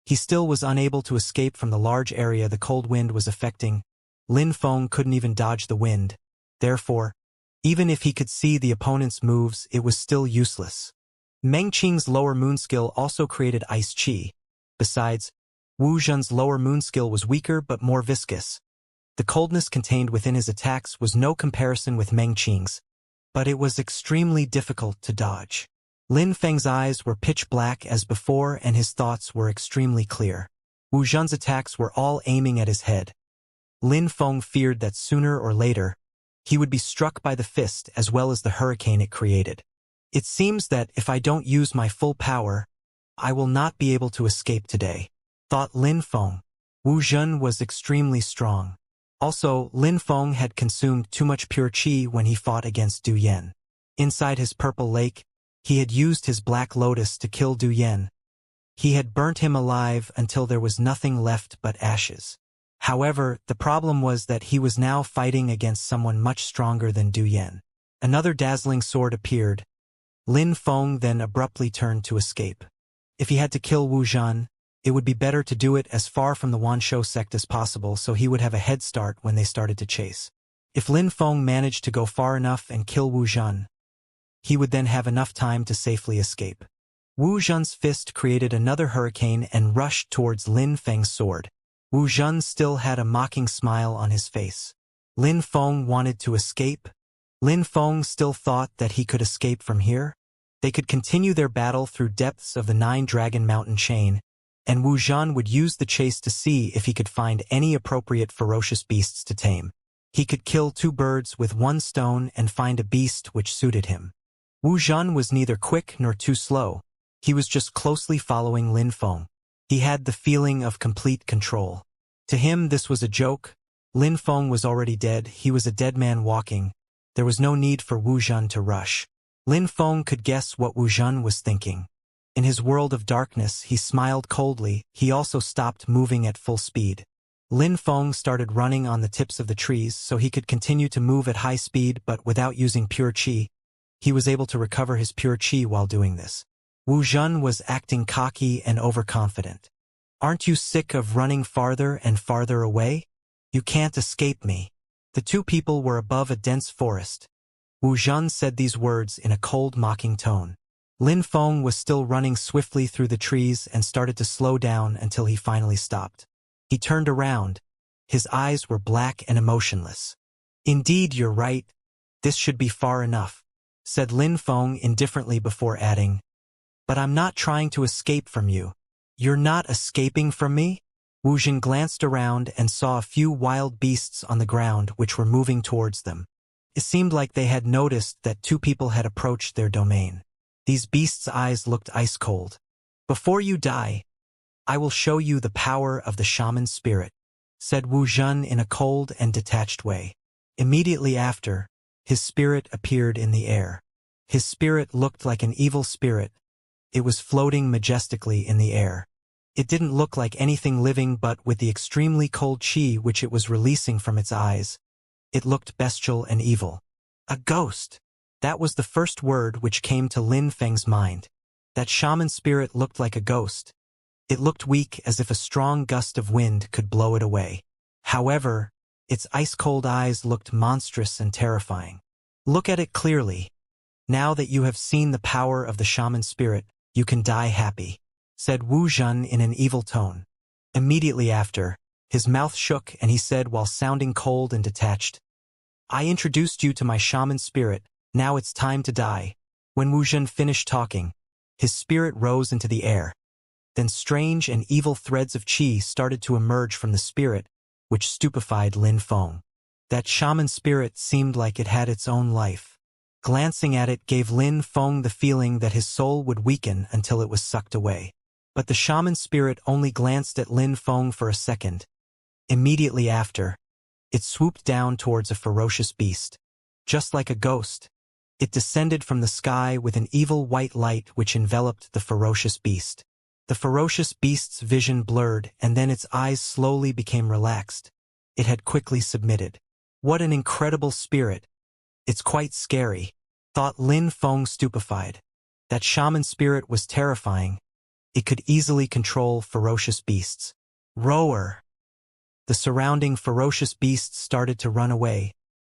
he still was unable to escape from the large area the cold wind was affecting. Lin Feng couldn't even dodge the wind. Therefore, even if he could see the opponent's moves, it was still useless. Meng Qing's lower moon skill also created ice chi. Besides, Wu Zhen's lower moon skill was weaker but more viscous. The coldness contained within his attacks was no comparison with Meng Qing's, but it was extremely difficult to dodge. Lin Feng's eyes were pitch black as before and his thoughts were extremely clear. Wu Zhen's attacks were all aiming at his head. Lin Feng feared that sooner or later, he would be struck by the fist as well as the hurricane it created. It seems that if I don't use my full power, I will not be able to escape today, thought Lin Feng. Wu Zhen was extremely strong. Also, Lin Feng had consumed too much pure qi when he fought against Du Yan. Inside his purple lake, he had used his black lotus to kill Du Yan. He had burnt him alive until there was nothing left but ashes. However, the problem was that he was now fighting against someone much stronger than Du Yan. Another dazzling sword appeared. Lin Feng then abruptly turned to escape. If he had to kill Wu Zhen, it would be better to do it as far from the Wanshou sect as possible so he would have a head start when they started to chase. If Lin Feng managed to go far enough and kill Wu Zhen, he would then have enough time to safely escape. Wu Zhen's fist created another hurricane and rushed towards Lin Feng's sword. Wu Zhen still had a mocking smile on his face. Lin Feng wanted to escape. Lin Feng still thought that he could escape from here. They could continue their battle through depths of the 9-Dragon Mountain chain, and Wu Zhen would use the chase to see if he could find any appropriate ferocious beasts to tame. He could kill 2 birds with 1 stone and find a beast which suited him. Wu Zhen was neither quick nor too slow. He was just closely following Lin Feng. He had the feeling of complete control. To him this was a joke. Lin Feng was already dead. He was a dead man walking. There was no need for Wu Zhen to rush. Lin Feng could guess what Wu Zhen was thinking. In his world of darkness, he smiled coldly. He also stopped moving at full speed. Lin Feng started running on the tips of the trees so he could continue to move at high speed but without using pure qi. He was able to recover his pure qi while doing this. Wu Zhen was acting cocky and overconfident. Aren't you sick of running farther and farther away? You can't escape me. The 2 people were above a dense forest. Wu Zhen said these words in a cold, mocking tone. Lin Feng was still running swiftly through the trees and started to slow down until he finally stopped. He turned around. His eyes were black and emotionless. Indeed, you're right. This should be far enough, said Lin Feng indifferently before adding, but I'm not trying to escape from you. You're not escaping from me? Wu Zhen glanced around and saw a few wild beasts on the ground which were moving towards them. It seemed like they had noticed that 2 people had approached their domain. These beasts' eyes looked ice-cold. Before you die, I will show you the power of the shaman spirit, said Wu Zhen in a cold and detached way. Immediately after, his spirit appeared in the air. His spirit looked like an evil spirit. It was floating majestically in the air. It didn't look like anything living, but with the extremely cold qi which it was releasing from its eyes, it looked bestial and evil. A ghost! That was the first word which came to Lin Feng's mind. That shaman spirit looked like a ghost. It looked weak, as if a strong gust of wind could blow it away. However, its ice-cold eyes looked monstrous and terrifying. Look at it clearly. Now that you have seen the power of the shaman spirit, you can die happy, said Wu Zhen in an evil tone. Immediately after, his mouth shook and he said while sounding cold and detached, I introduced you to my shaman spirit. Now it's time to die. When Wu Zhen finished talking, his spirit rose into the air. Then strange and evil threads of qi started to emerge from the spirit, which stupefied Lin Feng. That shaman spirit seemed like it had its own life. Glancing at it gave Lin Feng the feeling that his soul would weaken until it was sucked away. But the shaman spirit only glanced at Lin Feng for a second. Immediately after, it swooped down towards a ferocious beast. Just like a ghost, it descended from the sky with an evil white light which enveloped the ferocious beast. The ferocious beast's vision blurred and then its eyes slowly became relaxed. It had quickly submitted. What an incredible spirit! It's quite scary, thought Lin Feng stupefied. That shaman spirit was terrifying. It could easily control ferocious beasts. Roar! The surrounding ferocious beasts started to run away.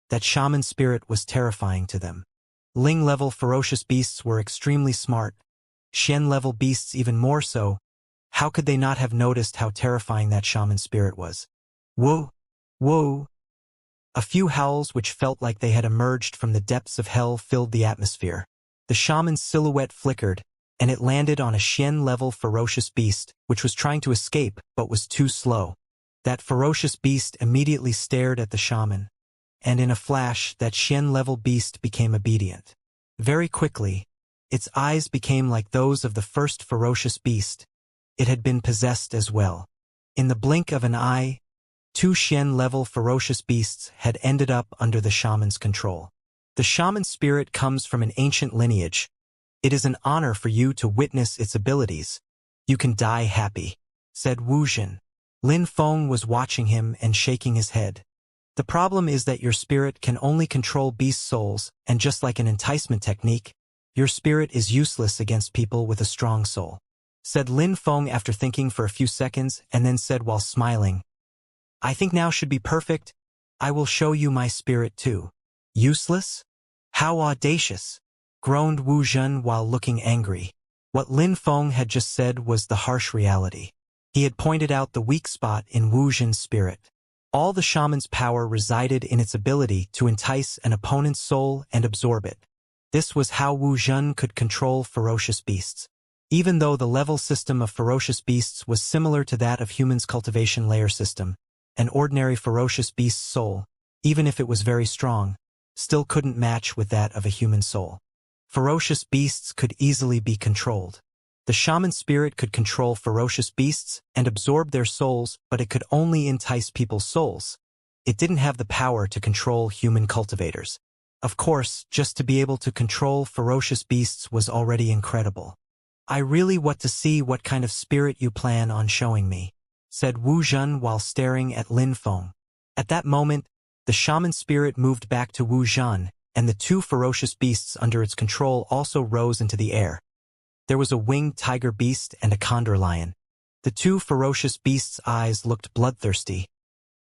That shaman spirit was terrifying to them. Ling-level ferocious beasts were extremely smart. Xian-level beasts even more so. How could they not have noticed how terrifying that shaman spirit was? Whoa! Whoa! A few howls which felt like they had emerged from the depths of hell filled the atmosphere. The shaman's silhouette flickered, and it landed on a Xian-level ferocious beast, which was trying to escape but was too slow. That ferocious beast immediately stared at the shaman, and in a flash that Xian-level beast became obedient. Very quickly, its eyes became like those of the first ferocious beast. It had been possessed as well. In the blink of an eye, two Xian-level ferocious beasts had ended up under the shaman's control. The shaman spirit comes from an ancient lineage. It is an honor for you to witness its abilities. You can die happy, said Wu Zhen. Lin Feng was watching him and shaking his head. The problem is that your spirit can only control beast souls, and just like an enticement technique, your spirit is useless against people with a strong soul, said Lin Feng after thinking for a few seconds and then said while smiling, I think now should be perfect. I will show you my spirit too. Useless? How audacious! Groaned Wu Zhen while looking angry. What Lin Feng had just said was the harsh reality. He had pointed out the weak spot in Wu Zhen's spirit. All the shaman's power resided in its ability to entice an opponent's soul and absorb it. This was how Wu Zhen could control ferocious beasts. Even though the level system of ferocious beasts was similar to that of humans' cultivation layer system, an ordinary ferocious beast's soul, even if it was very strong, still couldn't match with that of a human soul. Ferocious beasts could easily be controlled. The shaman spirit could control ferocious beasts and absorb their souls, but it could only entice people's souls. It didn't have the power to control human cultivators. Of course, just to be able to control ferocious beasts was already incredible. I really want to see what kind of spirit you plan on showing me, said Wu Zhen while staring at Lin Feng. At that moment, the shaman spirit moved back to Wu Zhen, and the two ferocious beasts under its control also rose into the air. There was a winged tiger beast and a condor lion. The two ferocious beasts' eyes looked bloodthirsty.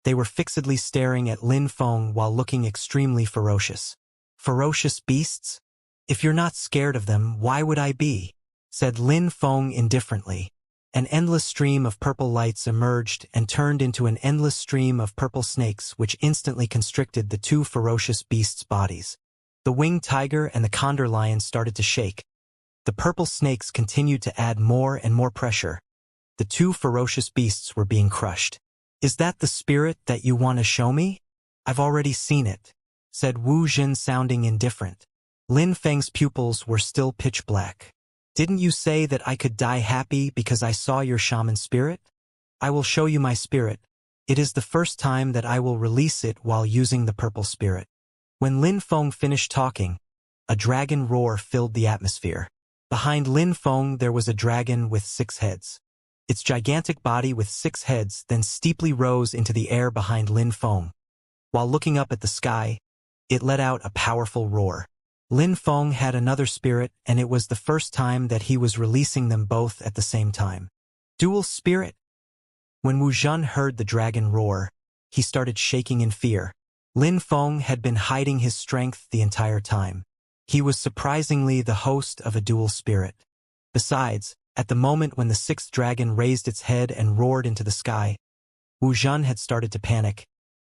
They were fixedly staring at Lin Feng while looking extremely ferocious. Ferocious beasts? If you're not scared of them, why would I be? Said Lin Feng indifferently. An endless stream of purple lights emerged and turned into an endless stream of purple snakes which instantly constricted the two ferocious beasts' bodies. The winged tiger and the condor lion started to shake. The purple snakes continued to add more and more pressure. The two ferocious beasts were being crushed. Is that the spirit that you want to show me? I've already seen it, said Wu Zhen sounding indifferent. Lin Feng's pupils were still pitch black. Didn't you say that I could die happy because I saw your shaman spirit? I will show you my spirit. It is the first time that I will release it while using the purple spirit. When Lin Feng finished talking, a dragon roar filled the atmosphere. Behind Lin Feng there was a dragon with 6 heads. Its gigantic body with 6 heads then steeply rose into the air behind Lin Feng. While looking up at the sky, it let out a powerful roar. Lin Feng had another spirit, and it was the first time that he was releasing them both at the same time. Dual spirit? When Wu Zhen heard the dragon roar, he started shaking in fear. Lin Feng had been hiding his strength the entire time. He was surprisingly the host of a dual spirit. Besides, at the moment when the 6th dragon raised its head and roared into the sky, Wu Zhen had started to panic.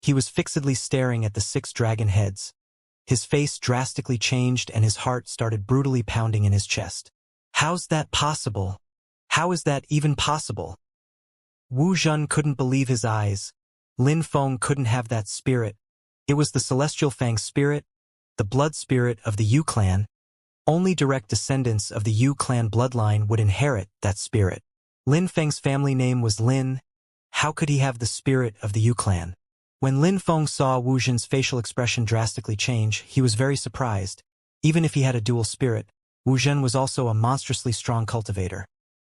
He was fixedly staring at the 6 dragon heads. His face drastically changed and his heart started brutally pounding in his chest. How's that possible? How is that even possible? Wu Zhen couldn't believe his eyes. Lin Feng couldn't have that spirit. It was the Celestial Fang spirit, the blood spirit of the Yu clan. Only direct descendants of the Yu clan bloodline would inherit that spirit. Lin Feng's family name was Lin. How could he have the spirit of the Yu clan? When Lin Feng saw Wu Zhen's facial expression drastically change, he was very surprised. Even if he had a dual spirit, Wu Zhen was also a monstrously strong cultivator.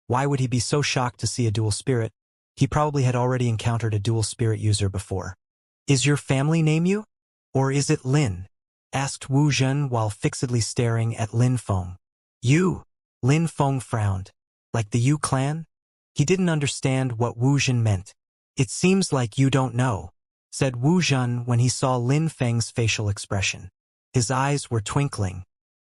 Why would he be so shocked to see a dual spirit? He probably had already encountered a dual spirit user before. Is your family name Yu? Or is it Lin? Asked Wu Zhen while fixedly staring at Lin Feng. Yu? Lin Feng frowned. Like the Yu clan? He didn't understand what Wu Zhen meant. It seems like you don't know, said Wu Zhen when he saw Lin Feng's facial expression. His eyes were twinkling.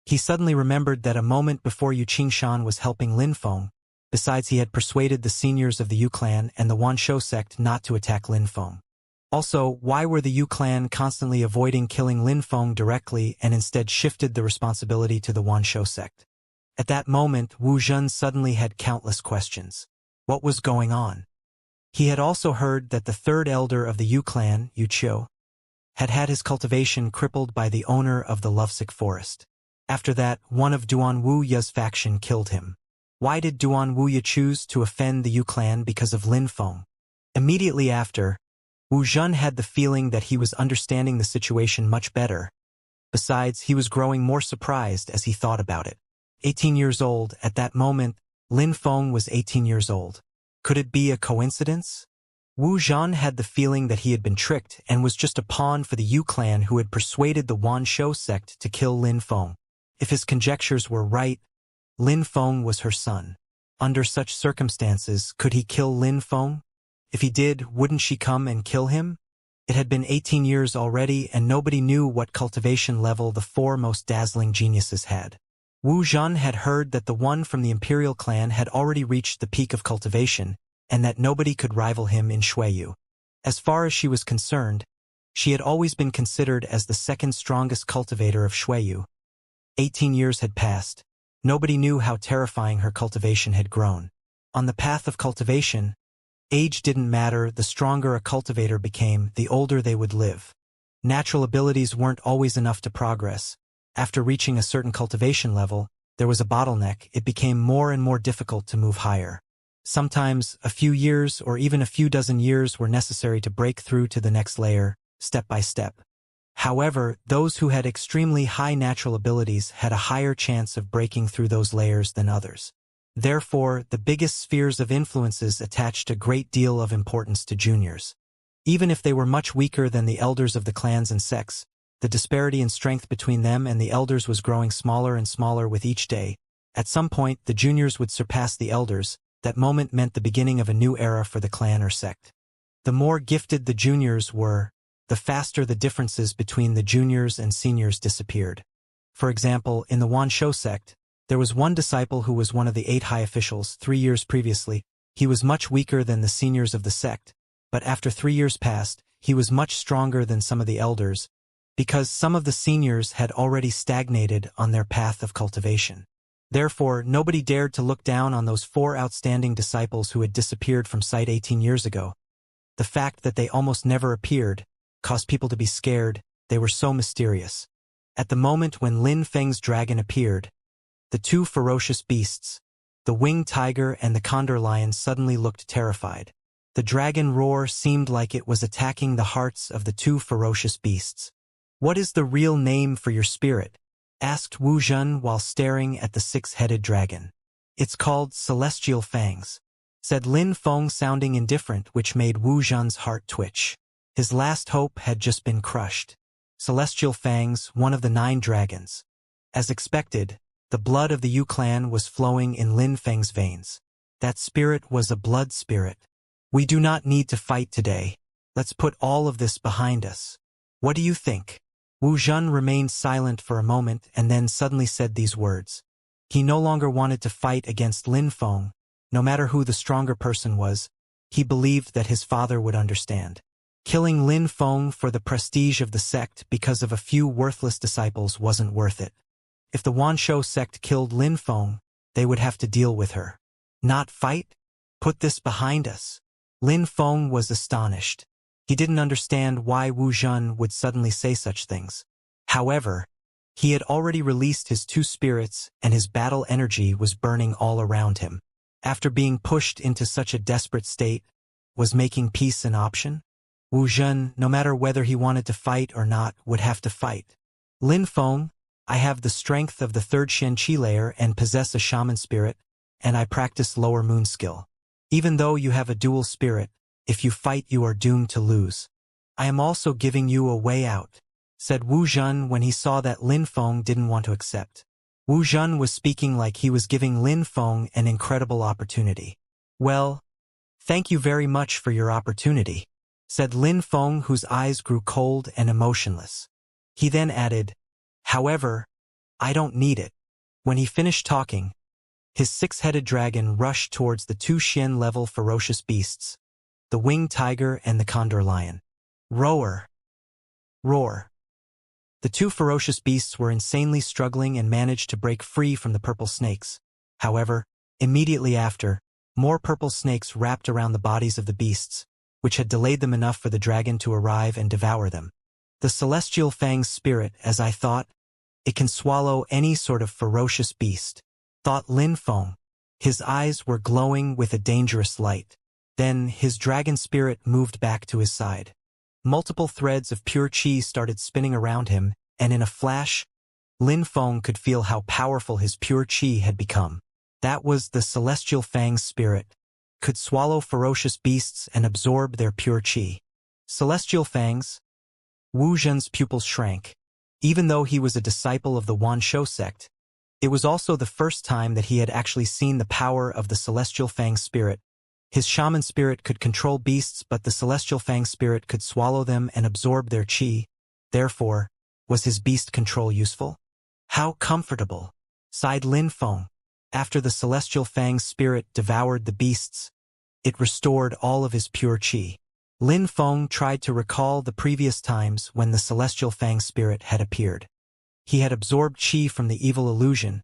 He suddenly remembered that a moment before Yu Qingshan was helping Lin Feng, Besides, he had persuaded the seniors of the Yu clan and the Wanshou sect not to attack Lin Feng. Also, why were the Yu clan constantly avoiding killing Lin Feng directly and instead shifted the responsibility to the Wanshou sect? At that moment, Wu Zhen suddenly had countless questions. What was going on? He had also heard that the third elder of the Yu clan, Yu Qiu, had had his cultivation crippled by the owner of the lovesick forest. After that, one of Duan Wuya's faction killed him. Why did Duan Wuya choose to offend the Yu clan because of Lin Feng? Immediately after, Wu Zhen had the feeling that he was understanding the situation much better. Besides, he was growing more surprised as he thought about it. 18 years old, at that moment, Lin Feng was 18 years old. Could it be a coincidence? Wu Zhen had the feeling that he had been tricked and was just a pawn for the Yu clan who had persuaded the Wanshou sect to kill Lin Feng. If his conjectures were right, Lin Feng was her son. Under such circumstances, could he kill Lin Feng? If he did, wouldn't she come and kill him? It had been 18 years already, and nobody knew what cultivation level the four most dazzling geniuses had. Wu Zhen had heard that the one from the Imperial clan had already reached the peak of cultivation, and that nobody could rival him in Xueyu. As far as she was concerned, she had always been considered as the second strongest cultivator of Xueyu. 18 years had passed. Nobody knew how terrifying her cultivation had grown. On the path of cultivation, age didn't matter. The stronger a cultivator became, the older they would live. Natural abilities weren't always enough to progress. After reaching a certain cultivation level, there was a bottleneck. It became more and more difficult to move higher. Sometimes, a few years or even a few dozen years were necessary to break through to the next layer, step by step. However, those who had extremely high natural abilities had a higher chance of breaking through those layers than others. Therefore, the biggest spheres of influences attached a great deal of importance to juniors. Even if they were much weaker than the elders of the clans and sects, the disparity in strength between them and the elders was growing smaller and smaller with each day. At some point, the juniors would surpass the elders. That moment meant the beginning of a new era for the clan or sect. The more gifted the juniors were, the faster the differences between the juniors and seniors disappeared. For example, in the Wanshou sect, there was one disciple who was one of the 8 high officials 3 years previously. He was much weaker than the seniors of the sect, but after 3 years passed, he was much stronger than some of the elders, because some of the seniors had already stagnated on their path of cultivation. Therefore, nobody dared to look down on those 4 outstanding disciples who had disappeared from sight 18 years ago. The fact that they almost never appeared caused people to be scared. They were so mysterious. At the moment when Lin Feng's dragon appeared, the 2 ferocious beasts, the winged tiger and the condor lion, suddenly looked terrified. The dragon roar seemed like it was attacking the hearts of the 2 ferocious beasts. "What is the real name for your spirit?" asked Wu Zhen while staring at the 6-headed dragon. "It's called Celestial Fangs," said Lin Feng, sounding indifferent, which made Wu Zhen's heart twitch. His last hope had just been crushed. Celestial Fangs, one of the 9 dragons. As expected, the blood of the Yu clan was flowing in Lin Feng's veins. That spirit was a blood spirit. "We do not need to fight today. Let's put all of this behind us. What do you think?" Wu Zhen remained silent for a moment and then suddenly said these words. He no longer wanted to fight against Lin Feng. No matter who the stronger person was, he believed that his father would understand. Killing Lin Feng for the prestige of the sect because of a few worthless disciples wasn't worth it. If the Wanshou sect killed Lin Feng, they would have to deal with her. Not fight? Put this behind us. Lin Feng was astonished. He didn't understand why Wu Zhen would suddenly say such things. However, he had already released his 2 spirits and his battle energy was burning all around him. After being pushed into such a desperate state, was making peace an option? Wu Zhen, no matter whether he wanted to fight or not, would have to fight. "Lin Feng, I have the strength of the 3rd Xianxia layer and possess a shaman spirit, and I practice lower moon skill. Even though you have a dual spirit, if you fight you are doomed to lose. I am also giving you a way out," said Wu Zhen when he saw that Lin Feng didn't want to accept. Wu Zhen was speaking like he was giving Lin Feng an incredible opportunity. "Well, thank you very much for your opportunity," said Lin Feng, whose eyes grew cold and emotionless. He then added, "However, I don't need it." When he finished talking, His six-headed dragon rushed towards the two Xian-level ferocious beasts, the winged tiger and the condor lion. Roar! Roar! The two ferocious beasts were insanely struggling and managed to break free from the purple snakes. However, immediately after, more purple snakes wrapped around the bodies of the beasts, which had delayed them enough for the dragon to arrive and devour them. The celestial fang's spirit, as I thought, it can swallow any sort of ferocious beast, thought Lin Feng. His eyes were glowing with a dangerous light. Then his dragon spirit moved back to his side. Multiple threads of pure qi started spinning around him, and in a flash, Lin Feng could feel how powerful his pure qi had become. That was the celestial fang's spirit, could swallow ferocious beasts and absorb their pure qi. Celestial fangs. Wu Zhen's pupils shrank. Even though he was a disciple of the Wan Shou sect, it was also the first time that he had actually seen the power of the celestial fang spirit. His shaman spirit could control beasts, but the celestial fang spirit could swallow them and absorb their qi. Therefore, was his beast control useful? How comfortable, sighed Lin Feng. After the celestial fang spirit devoured the beasts, it restored all of his pure qi. Lin Feng tried to recall the previous times when the celestial fang spirit had appeared. He had absorbed qi from the evil illusion,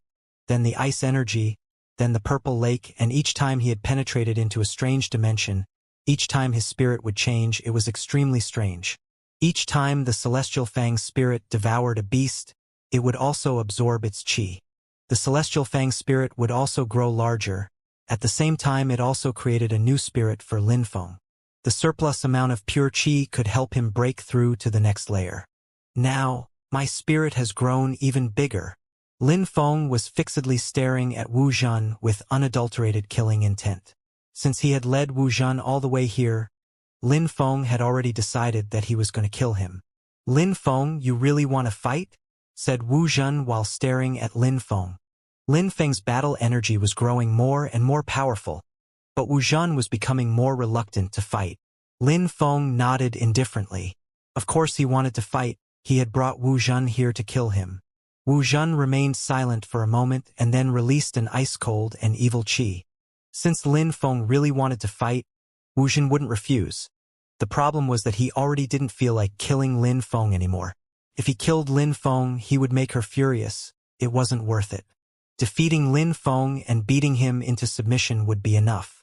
then the ice energy, then the purple lake, and each time he had penetrated into a strange dimension, each time his spirit would change. It was extremely strange. Each time the celestial fang spirit devoured a beast, it would also absorb its qi. The celestial fang spirit would also grow larger. At the same time, it also created a new spirit for Lin Feng. The surplus amount of pure qi could help him break through to the next layer. Now, my spirit has grown even bigger. Lin Feng was fixedly staring at Wu Zhen with unadulterated killing intent. Since he had led Wu Zhen all the way here, Lin Feng had already decided that he was going to kill him. Lin Feng, you really want to fight? Said Wu Zhen while staring at Lin Feng. Lin Feng's battle energy was growing more and more powerful, but Wu Zhen was becoming more reluctant to fight. Lin Feng nodded indifferently. Of course he wanted to fight. He had brought Wu Zhen here to kill him. Wu Zhen remained silent for a moment and then released an ice-cold and evil qi. Since Lin Feng really wanted to fight, Wu Zhen wouldn't refuse. The problem was that he already didn't feel like killing Lin Feng anymore. If he killed Lin Feng, he would make her furious. It wasn't worth it. Defeating Lin Feng and beating him into submission would be enough.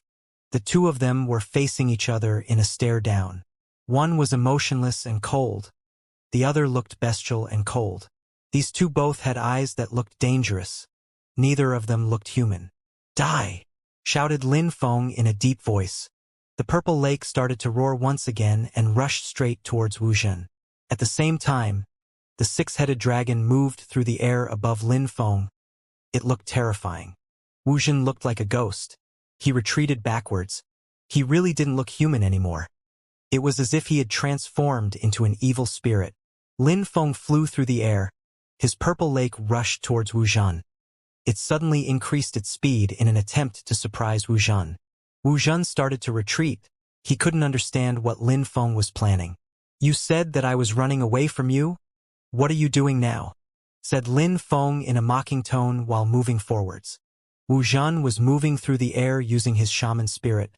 The two of them were facing each other in a stare down. One was emotionless and cold. The other looked bestial and cold. These two both had eyes that looked dangerous. Neither of them looked human. Die! Shouted Lin Feng in a deep voice. The purple lake started to roar once again and rushed straight towards Wu Zhen. At the same time, the six-headed dragon moved through the air above Lin Feng. It looked terrifying. Wu Zhen looked like a ghost. He retreated backwards. He really didn't look human anymore. It was as if he had transformed into an evil spirit. Lin Feng flew through the air. His purple lake rushed towards Wu Zhen. It suddenly increased its speed in an attempt to surprise Wu Zhen. Wu Zhen started to retreat. He couldn't understand what Lin Feng was planning. You said that I was running away from you? What are you doing now? Said Lin Feng in a mocking tone while moving forwards. Wu Zhen was moving through the air using his shaman spirit.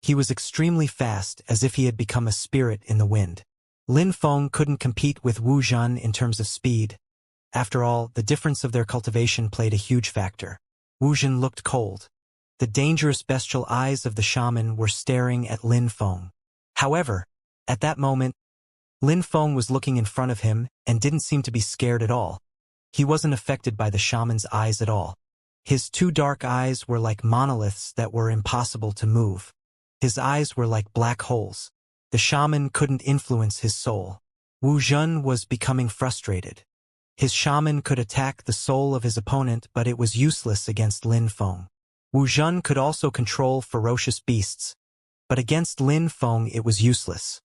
He was extremely fast, as if he had become a spirit in the wind. Lin Feng couldn't compete with Wu Zhen in terms of speed. After all, the difference of their cultivation played a huge factor. Wu Zhen looked cold. The dangerous bestial eyes of the shaman were staring at Lin Feng. However, at that moment, Lin Feng was looking in front of him and didn't seem to be scared at all. He wasn't affected by the shaman's eyes at all. His two dark eyes were like monoliths that were impossible to move. His eyes were like black holes. The shaman couldn't influence his soul. Wu Zhen was becoming frustrated. His shaman could attack the soul of his opponent, but it was useless against Lin Feng. Wu Zhen could also control ferocious beasts, but against Lin Feng it was useless.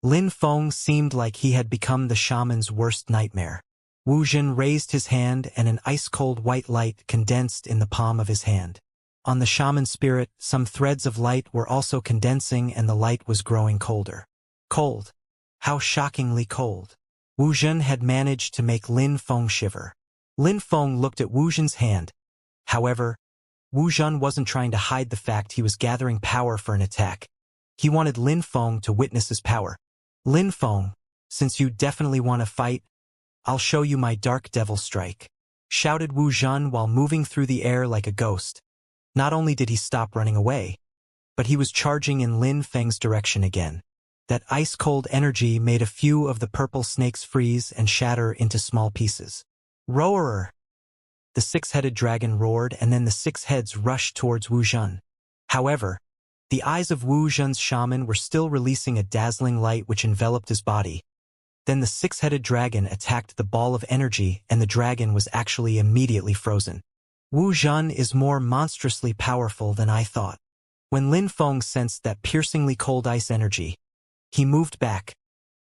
Lin Feng seemed like he had become the shaman's worst nightmare. Wu Zhen raised his hand and an ice-cold white light condensed in the palm of his hand. On the shaman spirit, some threads of light were also condensing and the light was growing colder. Cold. How shockingly cold. Wu Zhen had managed to make Lin Feng shiver. Lin Feng looked at Wu Zhen's hand. However, Wu Zhen wasn't trying to hide the fact he was gathering power for an attack. He wanted Lin Feng to witness his power. Lin Feng, since you definitely want to fight, I'll show you my dark devil strike, shouted Wu Zhen while moving through the air like a ghost. Not only did he stop running away, but he was charging in Lin Feng's direction again. That ice-cold energy made a few of the purple snakes freeze and shatter into small pieces. Roarer! The six-headed dragon roared, and then the six heads rushed towards Wu Zhen. However, the eyes of Wu Zhen's shaman were still releasing a dazzling light which enveloped his body. Then the six-headed dragon attacked the ball of energy, and the dragon was actually immediately frozen. Wu Zhen is more monstrously powerful than I thought. When Lin Feng sensed that piercingly cold ice energy, he moved back.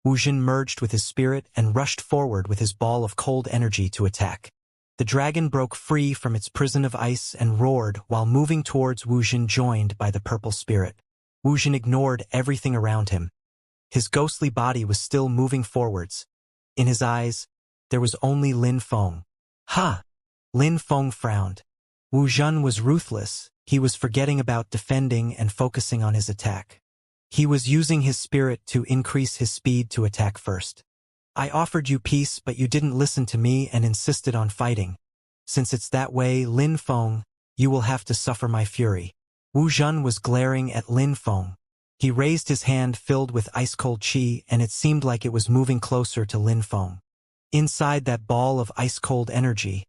Wu Zhen merged with his spirit and rushed forward with his ball of cold energy to attack. The dragon broke free from its prison of ice and roared while moving towards Wu Zhen, joined by the purple spirit. Wu Zhen ignored everything around him. His ghostly body was still moving forwards. In his eyes, there was only Lin Feng. Ha! Lin Feng frowned. Wu Zhen was ruthless. He was forgetting about defending and focusing on his attack. He was using his spirit to increase his speed to attack first. I offered you peace, but you didn't listen to me and insisted on fighting. Since it's that way, Lin Feng, you will have to suffer my fury. Wu Zhen was glaring at Lin Feng. He raised his hand filled with ice-cold qi, and it seemed like it was moving closer to Lin Feng. Inside that ball of ice-cold energy,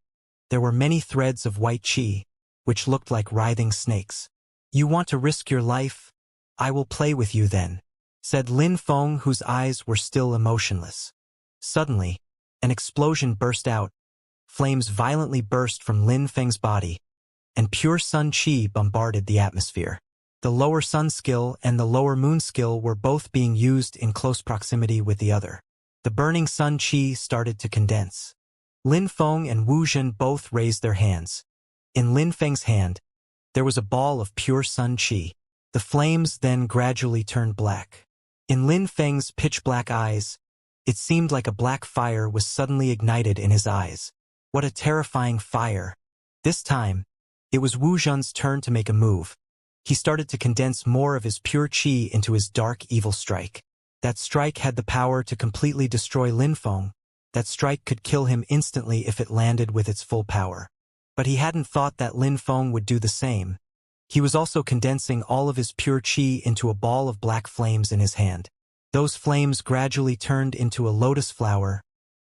there were many threads of white qi, which looked like writhing snakes. You want to risk your life? I will play with you then, said Lin Feng, whose eyes were still emotionless. Suddenly, an explosion burst out. Flames violently burst from Lin Feng's body, and pure sun qi bombarded the atmosphere. The lower sun skill and the lower moon skill were both being used in close proximity with the other. The burning sun qi started to condense. Lin Feng and Wu Zhen both raised their hands. In Lin Feng's hand, there was a ball of pure sun qi. The flames then gradually turned black. In Lin Feng's pitch-black eyes, it seemed like a black fire was suddenly ignited in his eyes. What a terrifying fire! This time, it was Wu Zhen's turn to make a move. He started to condense more of his pure qi into his dark evil strike. That strike had the power to completely destroy Lin Feng. That strike could kill him instantly if it landed with its full power. But he hadn't thought that Lin Feng would do the same. He was also condensing all of his pure qi into a ball of black flames in his hand. Those flames gradually turned into a lotus flower,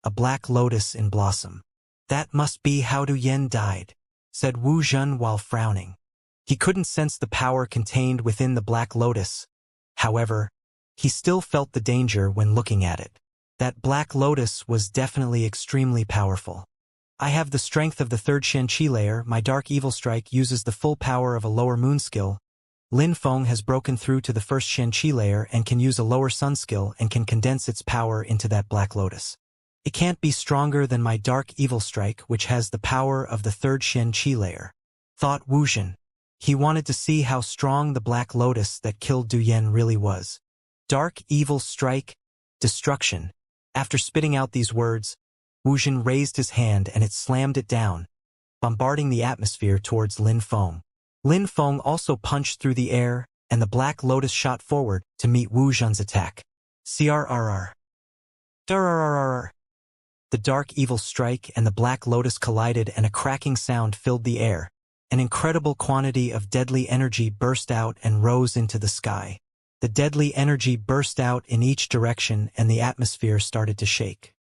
a black lotus in blossom. That must be how Du Yen died, said Wu Zhen while frowning. He couldn't sense the power contained within the black lotus. However, he still felt the danger when looking at it. That black lotus was definitely extremely powerful. I have the strength of the third Xianxia layer. My dark evil strike uses the full power of a lower moon skill. Lin Feng has broken through to the first Xianxia layer and can use a lower sun skill and can condense its power into that black lotus. It can't be stronger than my dark evil strike, which has the power of the third Xianxia layer, thought Wu Zhen. He wanted to see how strong the black lotus that killed Du Yen really was. Dark evil strike, destruction. After spitting out these words, Wu Zhen raised his hand and it slammed it down, bombarding the atmosphere towards Lin Feng. Lin Feng also punched through the air, and the black lotus shot forward to meet Wu Zhen's attack. CRRR. Durrrrrrrr. The dark evil strike and the black lotus collided and a cracking sound filled the air. An incredible quantity of deadly energy burst out and rose into the sky. The deadly energy burst out in each direction and the atmosphere started to shake.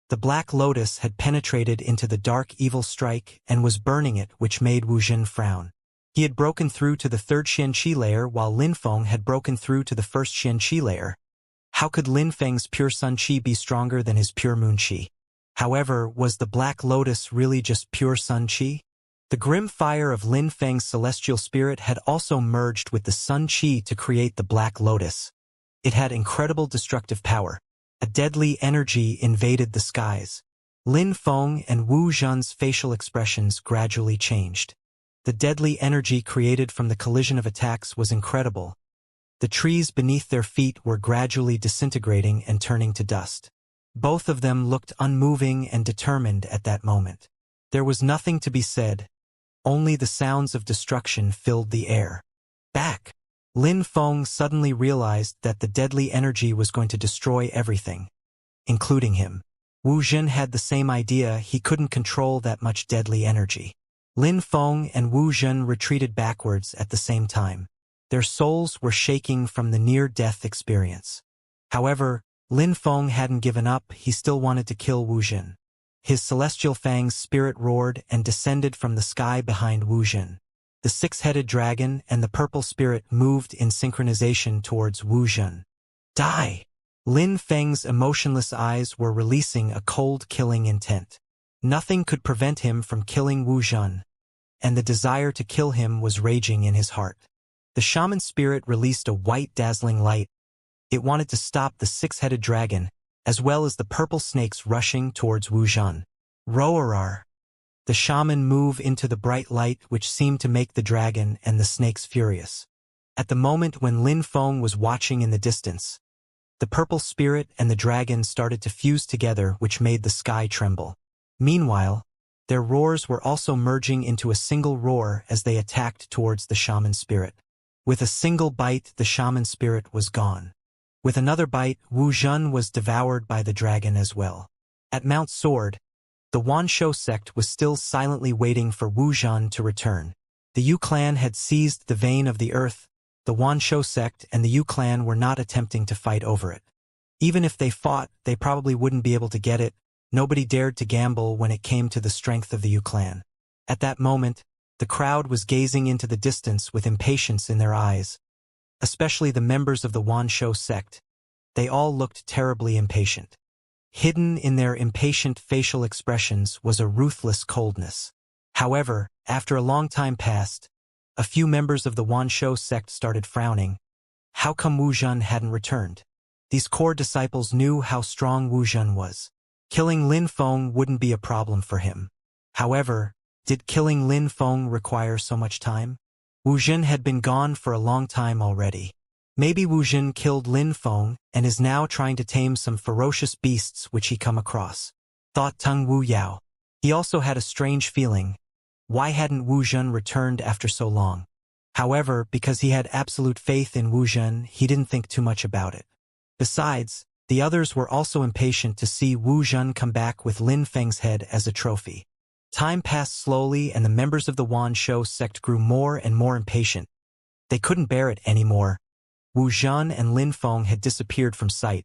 The black lotus had penetrated into the dark evil strike and was burning it, which made Wu Zhen frown. He had broken through to the third Xianxia layer while Lin Feng had broken through to the first Xianxia layer. How could Lin Feng's pure sun qi be stronger than his pure moon qi? However, was the black lotus really just pure sun qi? The grim fire of Lin Feng's celestial spirit had also merged with the sun qi to create the black lotus. It had incredible destructive power. A deadly energy invaded the skies. Lin Feng and Wu Zhen's facial expressions gradually changed. The deadly energy created from the collision of attacks was incredible. The trees beneath their feet were gradually disintegrating and turning to dust. Both of them looked unmoving and determined at that moment. There was nothing to be said, only the sounds of destruction filled the air. Back! Lin Feng suddenly realized that the deadly energy was going to destroy everything, including him. Wu Jin had the same idea. He couldn't control that much deadly energy. Lin Feng and Wu Jin retreated backwards at the same time. Their souls were shaking from the near-death experience. However, Lin Feng hadn't given up. He still wanted to kill Wu Jin. His celestial fang's spirit roared and descended from the sky behind Wu Jin. The six-headed dragon and the purple spirit moved in synchronization towards Wu Jin. Die! Lin Feng's emotionless eyes were releasing a cold killing intent. Nothing could prevent him from killing Wu Jin, and the desire to kill him was raging in his heart. The shaman spirit released a white dazzling light. It wanted to stop the six-headed dragon, as well as the purple snakes rushing towards Wu Jin. Roarar! The shaman moved into the bright light which seemed to make the dragon and the snakes furious. At the moment when Lin Feng was watching in the distance, the purple spirit and the dragon started to fuse together, which made the sky tremble. Meanwhile, their roars were also merging into a single roar as they attacked towards the shaman spirit. With a single bite, the shaman spirit was gone. With another bite, Wu Jin was devoured by the dragon as well. At Mount Sword, the Wanshou sect was still silently waiting for Wu Jin to return. The Yu clan had seized the vein of the earth. The Wanshou sect and the Yu clan were not attempting to fight over it. Even if they fought, they probably wouldn't be able to get it. Nobody dared to gamble when it came to the strength of the Yu clan. At that moment, the crowd was gazing into the distance with impatience in their eyes, especially the members of the Wanshou sect. They all looked terribly impatient. Hidden in their impatient facial expressions was a ruthless coldness. However, after a long time passed, a few members of the Wanshou sect started frowning. How come Wu Jin hadn't returned? These core disciples knew how strong Wu Jin was. Killing Lin Feng wouldn't be a problem for him. However, did killing Lin Feng require so much time? Wu Jin had been gone for a long time already. Maybe Wu Jin killed Lin Feng and is now trying to tame some ferocious beasts which he come across, thought Tung Wu Yao. He also had a strange feeling. Why hadn't Wu Jin returned after so long? However, because he had absolute faith in Wu Jin, he didn't think too much about it. Besides, the others were also impatient to see Wu Jin come back with Lin Feng's head as a trophy. Time passed slowly and the members of the Wanshou sect grew more and more impatient. They couldn't bear it anymore. Wu Jin and Lin Feng had disappeared from sight.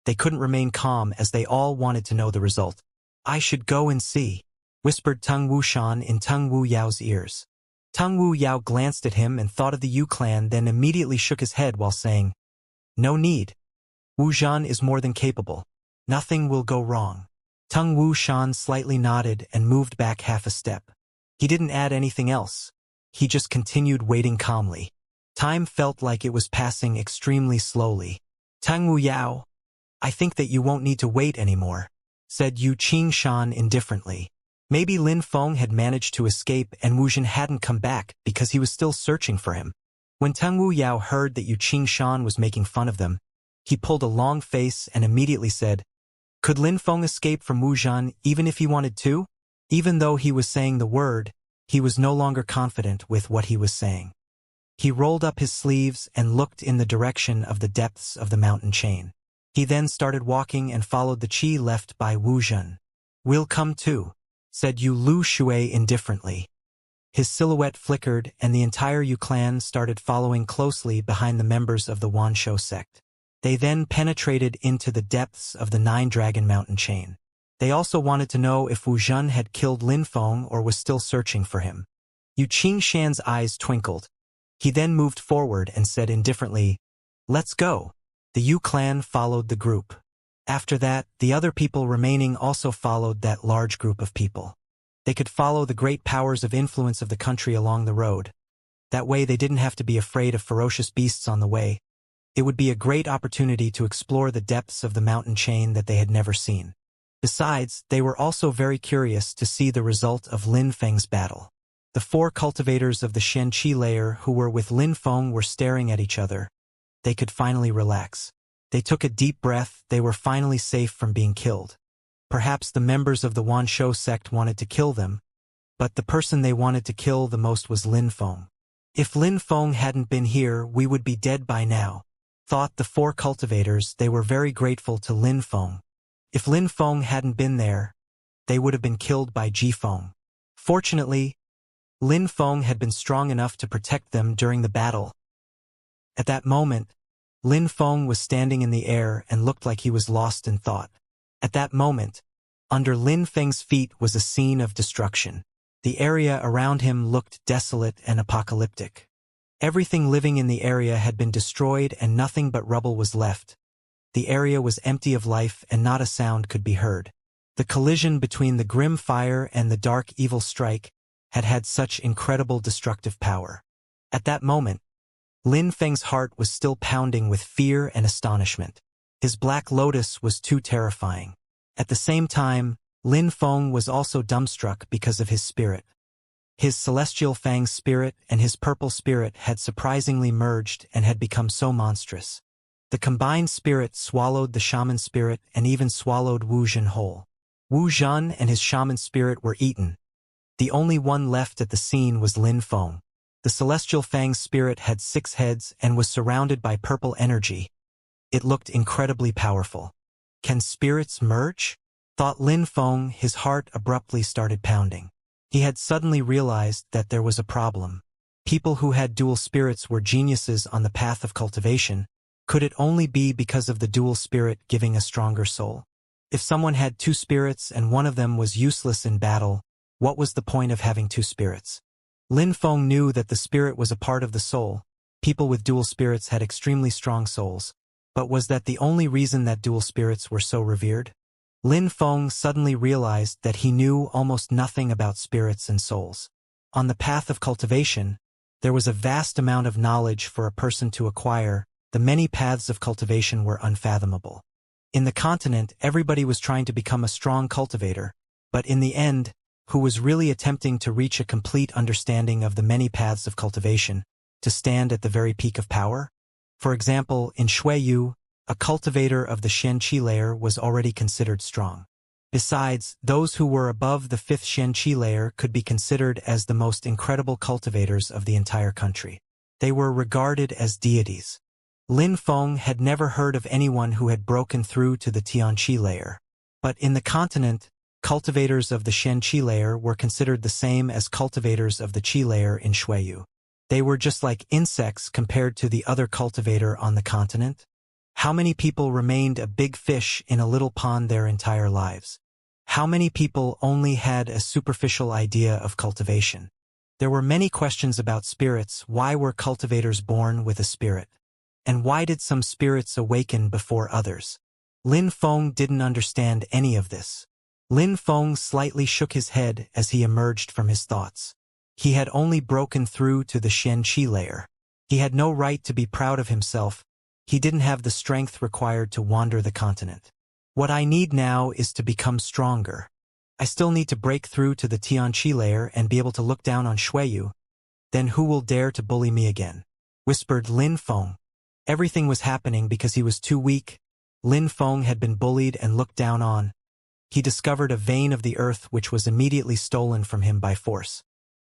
They couldn't remain calm as they all wanted to know the result. I should go and see, whispered Tung Wu Shan in Tung Wu Yao's ears. Tung Wu Yao glanced at him and thought of the Yu clan, then immediately shook his head while saying, "No need. Wu Jin is more than capable. Nothing will go wrong." Tung Wu Shan slightly nodded and moved back half a step. He didn't add anything else. He just continued waiting calmly. Time felt like it was passing extremely slowly. Tung Wu Yao, I think that you won't need to wait anymore, said Yu Qingshan indifferently. Maybe Lin Feng had managed to escape and Wu Jin hadn't come back because he was still searching for him. When Tung Wu Yao heard that Yu Qingshan was making fun of them, he pulled a long face and immediately said, "Could Lin Feng escape from Wu Jin even if he wanted to?" Even though he was saying the word, he was no longer confident with what he was saying. He rolled up his sleeves and looked in the direction of the depths of the mountain chain. He then started walking and followed the qi left by Wu Jin. "We'll come too," said Yu Lu Shui indifferently. His silhouette flickered and the entire Yu clan started following closely behind the members of the Wanshou sect. They then penetrated into the depths of the Nine-Dragon Mountain chain. They also wanted to know if Wu Jin had killed Lin Feng or was still searching for him. Yu Qingshan's eyes twinkled. He then moved forward and said indifferently, "Let's go." The Yu clan followed the group. After that, the other people remaining also followed that large group of people. They could follow the great powers of influence of the country along the road. That way they didn't have to be afraid of ferocious beasts on the way. It would be a great opportunity to explore the depths of the mountain chain that they had never seen. Besides, they were also very curious to see the result of Lin Feng's battle. The four cultivators of the Xianxia layer who were with Lin Feng were staring at each other. They could finally relax. They took a deep breath. They were finally safe from being killed. Perhaps the members of the Wanshou sect wanted to kill them, but the person they wanted to kill the most was Lin Feng. If Lin Feng hadn't been here, we would be dead by now, thought the four cultivators. They were very grateful to Lin Feng. If Lin Feng hadn't been there, they would have been killed by Ji Feng. Fortunately, Lin Feng had been strong enough to protect them during the battle. At that moment, Lin Feng was standing in the air and looked like he was lost in thought. At that moment, under Lin Feng's feet was a scene of destruction. The area around him looked desolate and apocalyptic. Everything living in the area had been destroyed and nothing but rubble was left. The area was empty of life and not a sound could be heard. The collision between the grim fire and the dark evil strike had had such incredible destructive power. At that moment, Lin Feng's heart was still pounding with fear and astonishment. His black lotus was too terrifying. At the same time, Lin Feng was also dumbstruck because of his spirit. His celestial fang spirit and his purple spirit had surprisingly merged and had become so monstrous. The combined spirit swallowed the shaman spirit and even swallowed Wu Zhen whole. Wu Zhen and his shaman spirit were eaten. The only one left at the scene was Lin Feng. The celestial fang spirit had 6 heads and was surrounded by purple energy. It looked incredibly powerful. Can spirits merge? Thought Lin Feng. His heart abruptly started pounding. He had suddenly realized that there was a problem. People who had dual spirits were geniuses on the path of cultivation. Could it only be because of the dual spirit giving a stronger soul? If someone had 2 spirits and one of them was useless in battle, what was the point of having 2 spirits? Lin Feng knew that the spirit was a part of the soul. People with dual spirits had extremely strong souls. But was that the only reason that dual spirits were so revered? Lin Feng suddenly realized that he knew almost nothing about spirits and souls. On the path of cultivation, there was a vast amount of knowledge for a person to acquire. The many paths of cultivation were unfathomable. In the continent, everybody was trying to become a strong cultivator, but in the end, who was really attempting to reach a complete understanding of the many paths of cultivation, to stand at the very peak of power? For example, in Shuiyu, a cultivator of the Xianxia layer was already considered strong. Besides, those who were above the 5th Xianxia layer could be considered as the most incredible cultivators of the entire country. They were regarded as deities. Lin Feng had never heard of anyone who had broken through to the Tianqi layer. But in the continent, cultivators of the Xianxia layer were considered the same as cultivators of the Qi layer in Shuiyu. They were just like insects compared to the other cultivator on the continent. How many people remained a big fish in a little pond their entire lives? How many people only had a superficial idea of cultivation? There were many questions about spirits. Why were cultivators born with a spirit? And why did some spirits awaken before others? Lin Feng didn't understand any of this. Lin Feng slightly shook his head as he emerged from his thoughts. He had only broken through to the Xianxia layer. He had no right to be proud of himself. He didn't have the strength required to wander the continent. What I need now is to become stronger. I still need to break through to the Tianqi layer and be able to look down on Shuiyu. Then who will dare to bully me again? Whispered Lin Feng. Everything was happening because he was too weak. Lin Feng had been bullied and looked down on. He discovered a vein of the earth which was immediately stolen from him by force.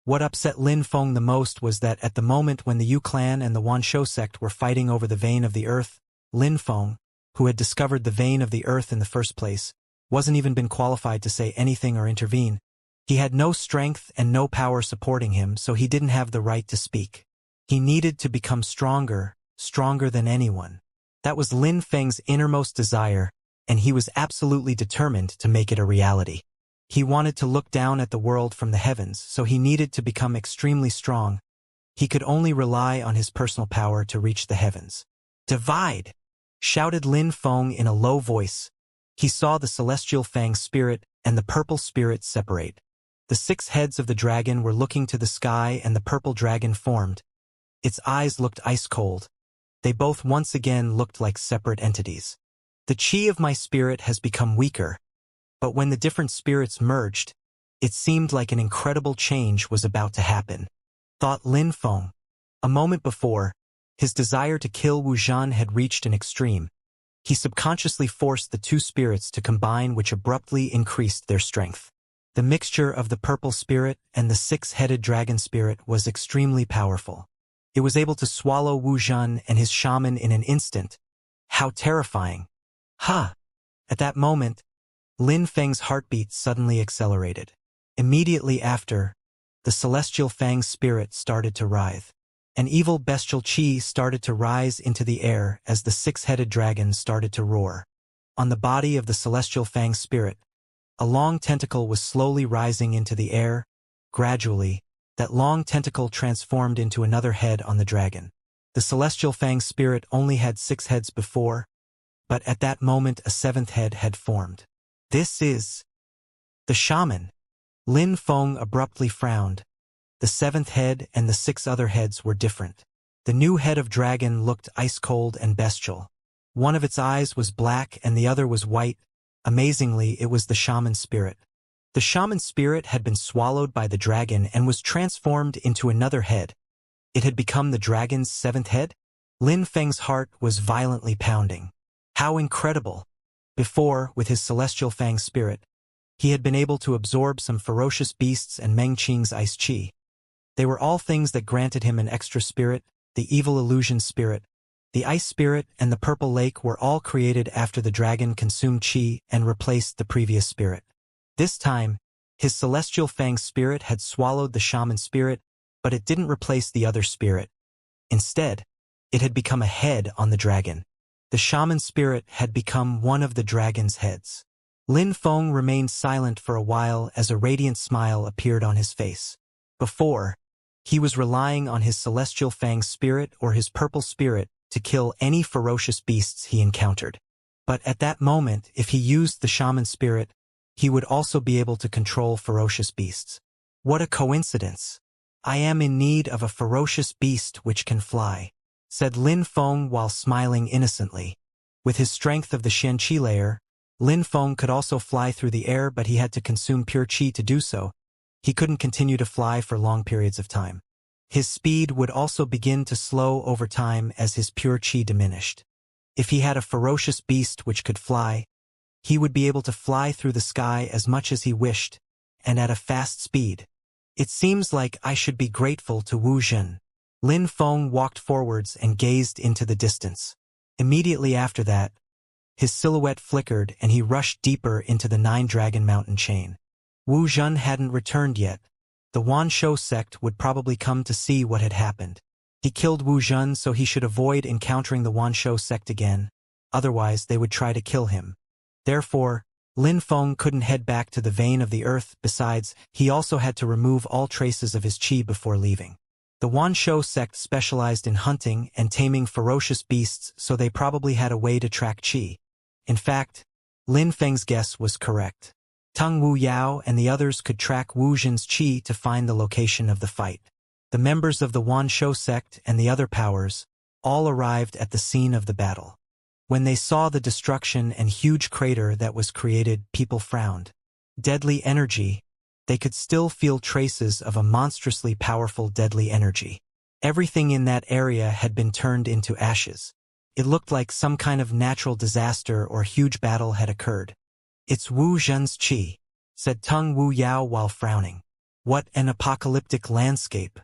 What upset Lin Feng the most was that at the moment when the Yu clan and the Wanshou sect were fighting over the vein of the earth, Lin Feng, who had discovered the vein of the earth in the first place, wasn't even been qualified to say anything or intervene. He had no strength and no power supporting him, so he didn't have the right to speak. He needed to become stronger, stronger than anyone. That was Lin Feng's innermost desire, and he was absolutely determined to make it a reality. He wanted to look down at the world from the heavens, so he needed to become extremely strong. He could only rely on his personal power to reach the heavens. "Divide!" shouted Lin Feng in a low voice. He saw the celestial fang spirit and the purple spirit separate. The 6 heads of the dragon were looking to the sky and the purple dragon formed. Its eyes looked ice-cold. They both once again looked like separate entities. The qi of my spirit has become weaker. But when the different spirits merged, it seemed like an incredible change was about to happen, thought Lin Feng. A moment before, his desire to kill Wu Zhen had reached an extreme. He subconsciously forced the 2 spirits to combine, which abruptly increased their strength. The mixture of the purple spirit and the six-headed dragon spirit was extremely powerful. It was able to swallow Wu Zhen and his shaman in an instant. How terrifying! Ha! At that moment, Lin Feng's heartbeat suddenly accelerated. Immediately after, the celestial Fang spirit started to writhe. An evil bestial qi started to rise into the air as the six-headed dragon started to roar. On the body of the celestial Fang spirit, a long tentacle was slowly rising into the air. Gradually, that long tentacle transformed into another head on the dragon. The celestial Fang spirit only had 6 heads before, but at that moment a 7th head had formed. This is the shaman. Lin Feng abruptly frowned. The 7th head and the 6 other heads were different. The new head of dragon looked ice-cold and bestial. One of its eyes was black and the other was white. Amazingly, it was the shaman spirit. The shaman spirit had been swallowed by the dragon and was transformed into another head. It had become the dragon's 7th head? Lin Feng's heart was violently pounding. How incredible! Before, with his celestial Fang spirit, he had been able to absorb some ferocious beasts and Meng Qing's ice qi. They were all things that granted him an extra spirit. The evil illusion spirit, the ice spirit, and the purple lake were all created after the dragon consumed qi and replaced the previous spirit. This time, his celestial Fang spirit had swallowed the shaman spirit, but it didn't replace the other spirit. Instead, it had become a head on the dragon. The shaman spirit had become one of the dragon's heads. Lin Feng remained silent for a while as a radiant smile appeared on his face. Before, he was relying on his celestial Fang spirit or his purple spirit to kill any ferocious beasts he encountered. But at that moment, if he used the shaman spirit, he would also be able to control ferocious beasts. What a coincidence! I am in need of a ferocious beast which can fly, said Lin Feng while smiling innocently. With his strength of the Xianxia layer, Lin Feng could also fly through the air, but he had to consume pure qi to do so. He couldn't continue to fly for long periods of time. His speed would also begin to slow over time as his pure qi diminished. If he had a ferocious beast which could fly, he would be able to fly through the sky as much as he wished, and at a fast speed. It seems like I should be grateful to Wu Zhen. Lin Feng walked forwards and gazed into the distance. Immediately after that, his silhouette flickered and he rushed deeper into the 9-dragon mountain chain. Wu Zhen hadn't returned yet. The Wanshou sect would probably come to see what had happened. He killed Wu Zhen so he should avoid encountering the Wanshou sect again. Otherwise, they would try to kill him. Therefore, Lin Feng couldn't head back to the vein of the earth. Besides, he also had to remove all traces of his qi before leaving. The Wanshou sect specialized in hunting and taming ferocious beasts, so they probably had a way to track qi. In fact, Lin Feng's guess was correct. Tung Wu Yao and the others could track Wu Zhen's qi to find the location of the fight. The members of the Wanshou sect and the other powers all arrived at the scene of the battle. When they saw the destruction and huge crater that was created, people frowned. Deadly energy. They could still feel traces of a monstrously powerful deadly energy. Everything in that area had been turned into ashes. It looked like some kind of natural disaster or huge battle had occurred. It's Wu Zhen's qi, said Tung Wu Yao while frowning. What an apocalyptic landscape.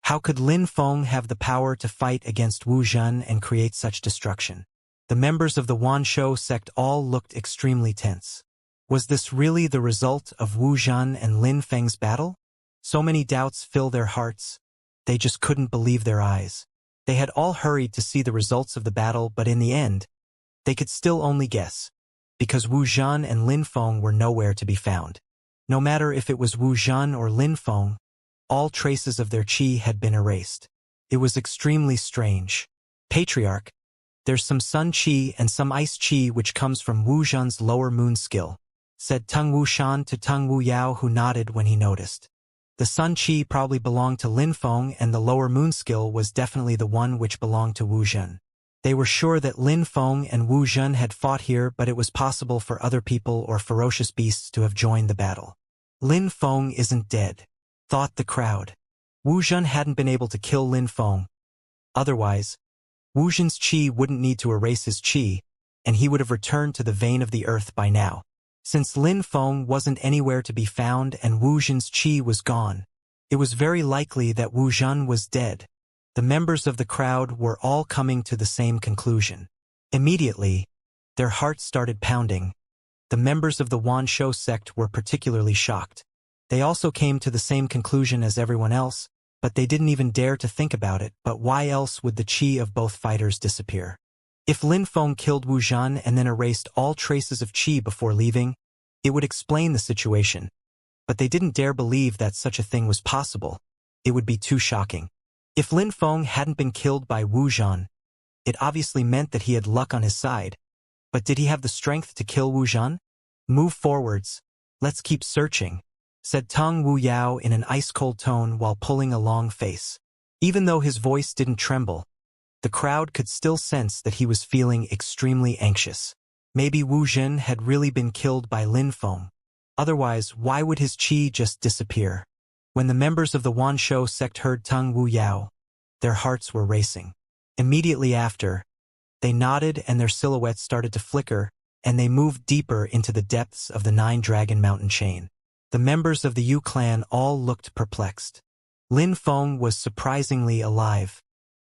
How could Lin Feng have the power to fight against Wu Zhen and create such destruction? The members of the Wanshou sect all looked extremely tense. Was this really the result of Wu Zhen and Lin Feng's battle? So many doubts filled their hearts. They just couldn't believe their eyes. They had all hurried to see the results of the battle, but in the end, they could still only guess, because Wu Zhen and Lin Feng were nowhere to be found. No matter if it was Wu Zhen or Lin Feng, all traces of their qi had been erased. It was extremely strange. Patriarch, there's some sun qi and some ice qi which comes from Wu Zhen's lower moon skill, said Tung Wu Shan to Tung Wu Yao, who nodded when he noticed. The sun qi probably belonged to Lin Feng, and the lower moon skill was definitely the one which belonged to Wu Zhen. They were sure that Lin Feng and Wu Zhen had fought here, but it was possible for other people or ferocious beasts to have joined the battle. Lin Feng isn't dead, thought the crowd. Wu Zhen hadn't been able to kill Lin Feng. Otherwise, Wu Zhen's qi wouldn't need to erase his qi, and he would have returned to the vein of the earth by now. Since Lin Feng wasn't anywhere to be found and Wu Zhen's qi was gone, it was very likely that Wu Zhen was dead. The members of the crowd were all coming to the same conclusion. Immediately, their hearts started pounding. The members of the Wanshou sect were particularly shocked. They also came to the same conclusion as everyone else, but they didn't even dare to think about it. But why else would the qi of both fighters disappear? If Lin Feng killed Wu Zhen and then erased all traces of qi before leaving, it would explain the situation. But they didn't dare believe that such a thing was possible. It would be too shocking. If Lin Feng hadn't been killed by Wu Zhen, it obviously meant that he had luck on his side. But did he have the strength to kill Wu Zhen? Move forwards. Let's keep searching, said Teng Wu Yao in an ice-cold tone while pulling a long face. Even though his voice didn't tremble, the crowd could still sense that he was feeling extremely anxious. Maybe Wu Zhen had really been killed by Lin Feng. Otherwise, why would his qi just disappear? When the members of the Wanshou sect heard Teng Wu Yao, their hearts were racing. Immediately after, they nodded and their silhouettes started to flicker, and they moved deeper into the depths of the Nine-Dragon Mountain chain. The members of the Yu clan all looked perplexed. Lin Feng was surprisingly alive.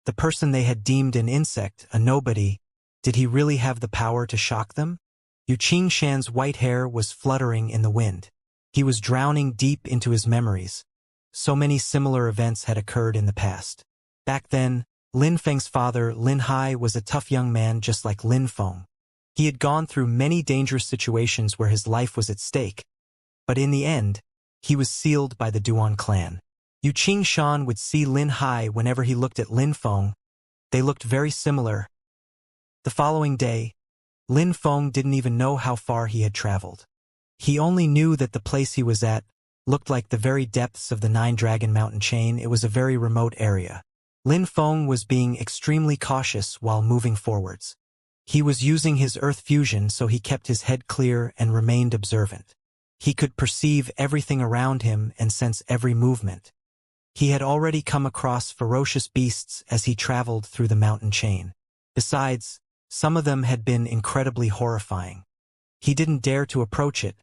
The person they had deemed an insect, a nobody, did he really have the power to shock them? Yu Qingshan's white hair was fluttering in the wind. He was drowning deep into his memories. So many similar events had occurred in the past. Back then, Lin Feng's father, Lin Hai, was a tough young man just like Lin Feng. He had gone through many dangerous situations where his life was at stake, but in the end, he was sealed by the Duan clan. Yu Qingshan would see Lin Hai whenever he looked at Lin Feng. They looked very similar. The following day, Lin Feng didn't even know how far he had traveled. He only knew that the place he was at looked like the very depths of the Nine-Dragon Mountain chain. It was a very remote area. Lin Feng was being extremely cautious while moving forwards. He was using his earth fusion, so he kept his head clear and remained observant. He could perceive everything around him and sense every movement. He had already come across ferocious beasts as he traveled through the mountain chain. Besides, some of them had been incredibly horrifying. He didn't dare to approach it.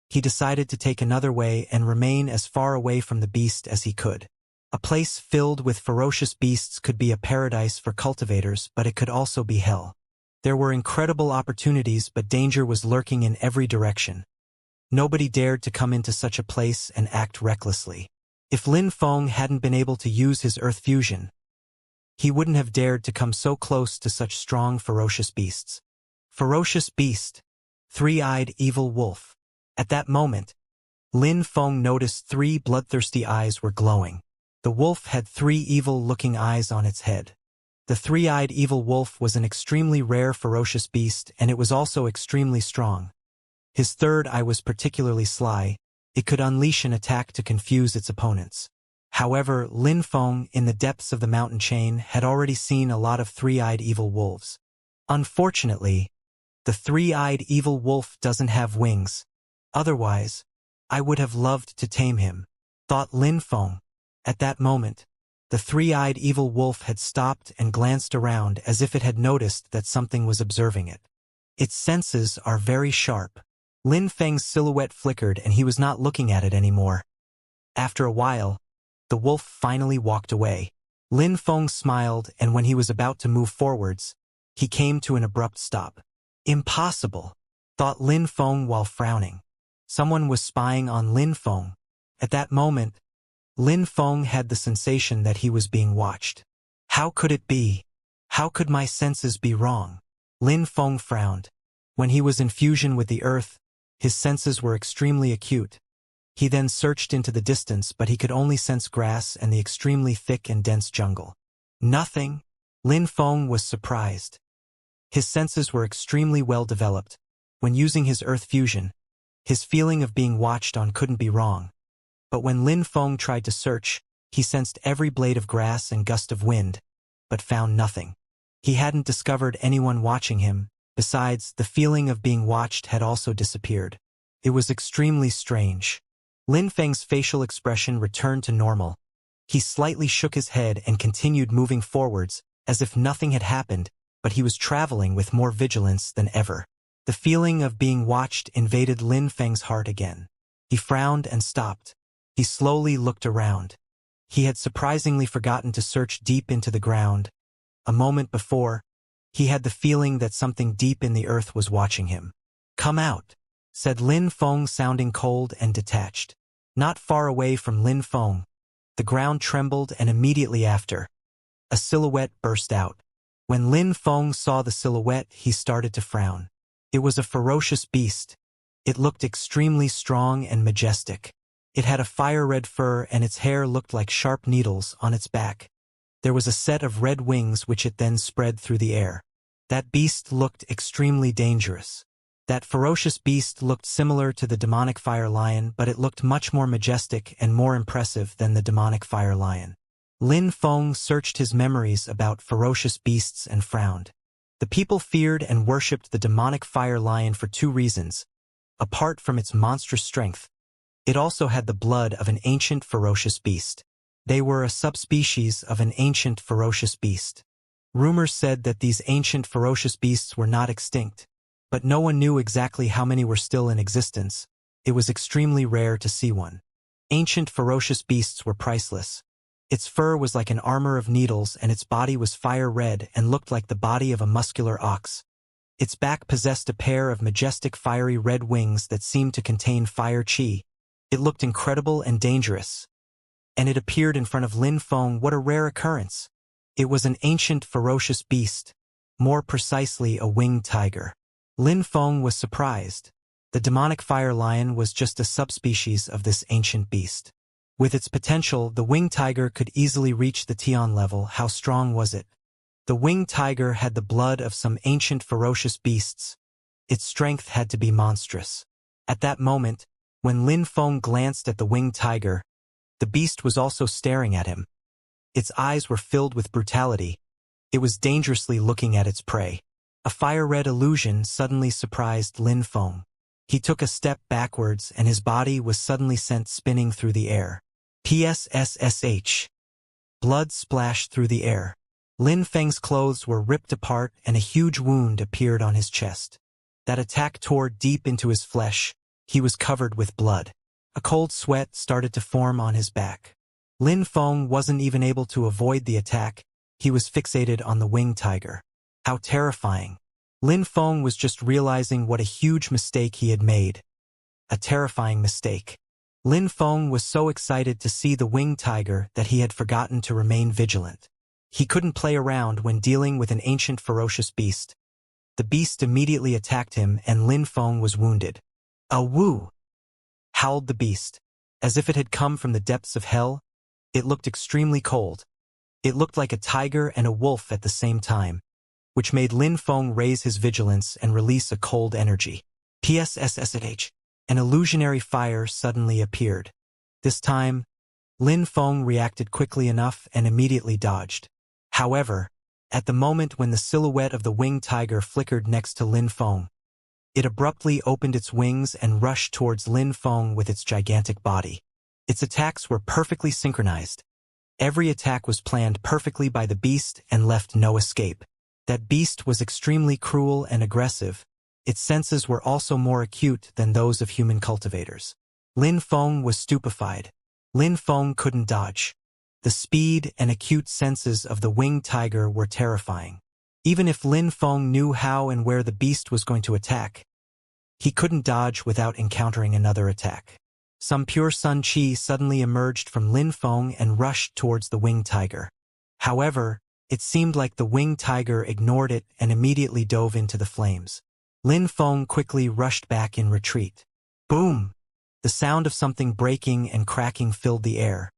He decided to take another way and remain as far away from the beast as he could. A place filled with ferocious beasts could be a paradise for cultivators, but it could also be hell. There were incredible opportunities, but danger was lurking in every direction. Nobody dared to come into such a place and act recklessly. If Lin Feng hadn't been able to use his earth fusion, he wouldn't have dared to come so close to such strong, ferocious beasts. Ferocious beast. Three-eyed evil wolf. At that moment, Lin Feng noticed 3 bloodthirsty eyes were glowing. The wolf had 3 evil-looking eyes on its head. The three-eyed evil wolf was an extremely rare ferocious beast, and it was also extremely strong. His third eye was particularly sly. It could unleash an attack to confuse its opponents. However, Lin Feng, in the depths of the mountain chain, had already seen a lot of three-eyed evil wolves. Unfortunately, the three-eyed evil wolf doesn't have wings. Otherwise, I would have loved to tame him, thought Lin Feng. At that moment, the three-eyed evil wolf had stopped and glanced around as if it had noticed that something was observing it. Its senses are very sharp. Lin Feng's silhouette flickered and he was not looking at it anymore. After a while, the wolf finally walked away. Lin Feng smiled, and when he was about to move forwards, he came to an abrupt stop. Impossible, thought Lin Feng while frowning. Someone was spying on Lin Feng. At that moment, Lin Feng had the sensation that he was being watched. How could it be? How could my senses be wrong? Lin Feng frowned. When he was in fusion with the earth, his senses were extremely acute. He then searched into the distance, but he could only sense grass and the extremely thick and dense jungle. Nothing. Lin Feng was surprised. His senses were extremely well developed. When using his earth fusion, his feeling of being watched on couldn't be wrong. But when Lin Feng tried to search, he sensed every blade of grass and gust of wind, but found nothing. He hadn't discovered anyone watching him. Besides, the feeling of being watched had also disappeared. It was extremely strange. Lin Feng's facial expression returned to normal. He slightly shook his head and continued moving forwards, as if nothing had happened, but he was traveling with more vigilance than ever. The feeling of being watched invaded Lin Feng's heart again. He frowned and stopped. He slowly looked around. He had surprisingly forgotten to search deep into the ground. A moment before, he had the feeling that something deep in the earth was watching him. "Come out," said Lin Feng, sounding cold and detached. Not far away from Lin Feng, the ground trembled, and immediately after, a silhouette burst out. When Lin Feng saw the silhouette, he started to frown. It was a ferocious beast. It looked extremely strong and majestic. It had a fire-red fur, and its hair looked like sharp needles on its back. There was a set of red wings which it then spread through the air. That beast looked extremely dangerous. That ferocious beast looked similar to the demonic fire lion, but it looked much more majestic and more impressive than the demonic fire lion. Lin Feng searched his memories about ferocious beasts and frowned. The people feared and worshipped the demonic fire lion for two reasons. Apart from its monstrous strength, it also had the blood of an ancient ferocious beast. They were a subspecies of an ancient ferocious beast. Rumors said that these ancient ferocious beasts were not extinct, but no one knew exactly how many were still in existence. It was extremely rare to see one. Ancient ferocious beasts were priceless. Its fur was like an armor of needles, and its body was fire-red and looked like the body of a muscular ox. Its back possessed a pair of majestic fiery red wings that seemed to contain fire chi. It looked incredible and dangerous. And it appeared in front of Lin Feng. What a rare occurrence! It was an ancient ferocious beast, more precisely a winged tiger. Lin Feng was surprised. The demonic fire lion was just a subspecies of this ancient beast. With its potential, the winged tiger could easily reach the Tian level. How strong was it? The winged tiger had the blood of some ancient ferocious beasts. Its strength had to be monstrous. At that moment, when Lin Feng glanced at the winged tiger, the beast was also staring at him. Its eyes were filled with brutality. It was dangerously looking at its prey. A fire-red illusion suddenly surprised Lin Feng. He took a step backwards, and his body was suddenly sent spinning through the air. PSSSH. Blood splashed through the air. Lin Feng's clothes were ripped apart, and a huge wound appeared on his chest. That attack tore deep into his flesh. He was covered with blood. A cold sweat started to form on his back. Lin Feng wasn't even able to avoid the attack. He was fixated on the winged tiger. How terrifying. Lin Feng was just realizing what a huge mistake he had made. A terrifying mistake. Lin Feng was so excited to see the winged tiger that he had forgotten to remain vigilant. He couldn't play around when dealing with an ancient ferocious beast. The beast immediately attacked him, and Lin Feng was wounded. "A woo!" howled the beast. As if it had come from the depths of hell, it looked extremely cold. It looked like a tiger and a wolf at the same time, which made Lin Feng raise his vigilance and release a cold energy. PSSSH. An illusionary fire suddenly appeared. This time, Lin Feng reacted quickly enough and immediately dodged. However, at the moment when the silhouette of the winged tiger flickered next to Lin Feng, it abruptly opened its wings and rushed towards Lin Feng with its gigantic body. Its attacks were perfectly synchronized. Every attack was planned perfectly by the beast and left no escape. That beast was extremely cruel and aggressive. Its senses were also more acute than those of human cultivators. Lin Feng was stupefied. Lin Feng couldn't dodge. The speed and acute senses of the winged tiger were terrifying. Even if Lin Feng knew how and where the beast was going to attack, he couldn't dodge without encountering another attack. Some pure sun chi suddenly emerged from Lin Feng and rushed towards the winged tiger. However, it seemed like the winged tiger ignored it and immediately dove into the flames. Lin Feng quickly rushed back in retreat. Boom! The sound of something breaking and cracking filled the air.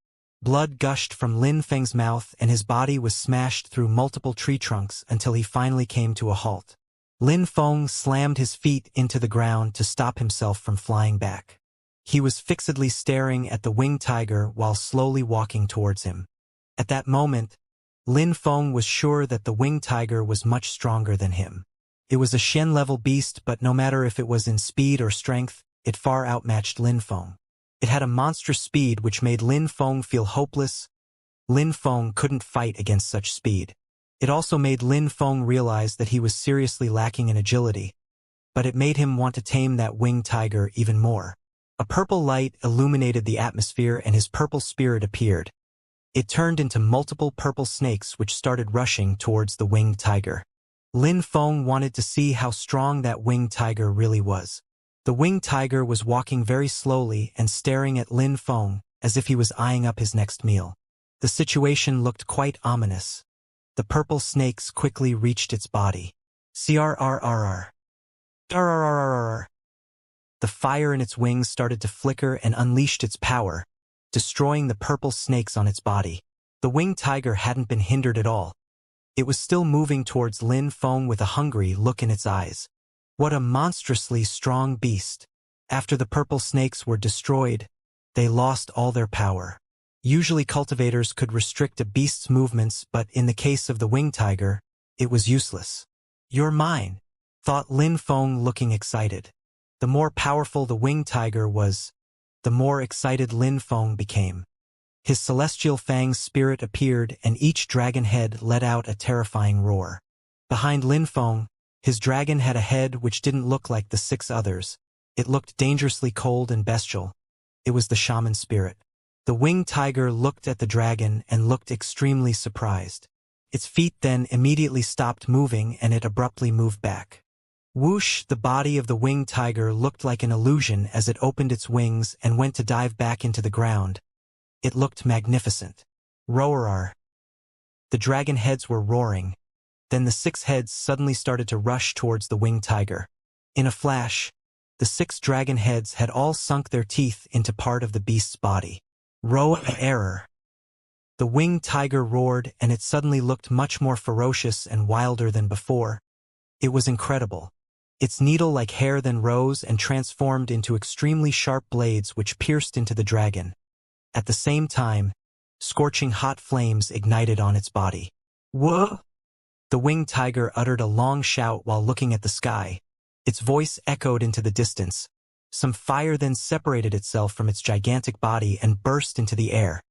Blood gushed from Lin Feng's mouth, and his body was smashed through multiple tree trunks until he finally came to a halt. Lin Feng slammed his feet into the ground to stop himself from flying back. He was fixedly staring at the winged tiger while slowly walking towards him. At that moment, Lin Feng was sure that the winged tiger was much stronger than him. It was a Xian-level beast, but no matter if it was in speed or strength, it far outmatched Lin Feng. It had a monstrous speed which made Lin Feng feel hopeless. Lin Feng couldn't fight against such speed. It also made Lin Feng realize that he was seriously lacking in agility. but it made him want to tame that winged tiger even more. A purple light illuminated the atmosphere and his purple spirit appeared. It turned into multiple purple snakes which started rushing towards the winged tiger. Lin Feng wanted to see how strong that winged tiger really was. The winged tiger was walking very slowly and staring at Lin Feng as if he was eyeing up his next meal. The situation looked quite ominous. The purple snakes quickly reached its body. Crrrr. Rrrr. The fire in its wings started to flicker and unleashed its power, destroying the purple snakes on its body. The winged tiger hadn't been hindered at all. It was still moving towards Lin Feng with a hungry look in its eyes. What a monstrously strong beast. After the purple snakes were destroyed, they lost all their power. Usually cultivators could restrict a beast's movements, but in the case of the winged tiger, it was useless. "You're mine," thought Lin Feng, looking excited. The more powerful the winged tiger was, the more excited Lin Feng became. His celestial fang's spirit appeared and each dragon head let out a terrifying roar. Behind Lin Feng, his dragon had a head which didn't look like the 6 others. It looked dangerously cold and bestial. It was the shaman spirit. The winged tiger looked at the dragon and looked extremely surprised. Its feet then immediately stopped moving and it abruptly moved back. Whoosh! The body of the winged tiger looked like an illusion as it opened its wings and went to dive back into the ground. It looked magnificent. Roarar! The dragon heads were roaring. Then the 6 heads suddenly started to rush towards the winged tiger. In a flash, the 6 dragon heads had all sunk their teeth into part of the beast's body. Roar! The winged tiger roared and it suddenly looked much more ferocious and wilder than before. It was incredible. Its needle-like hair then rose and transformed into extremely sharp blades which pierced into the dragon. At the same time, scorching hot flames ignited on its body. Whoa! The winged tiger uttered a long shout while looking at the sky. Its voice echoed into the distance. Some fire then separated itself from its gigantic body and burst into the air.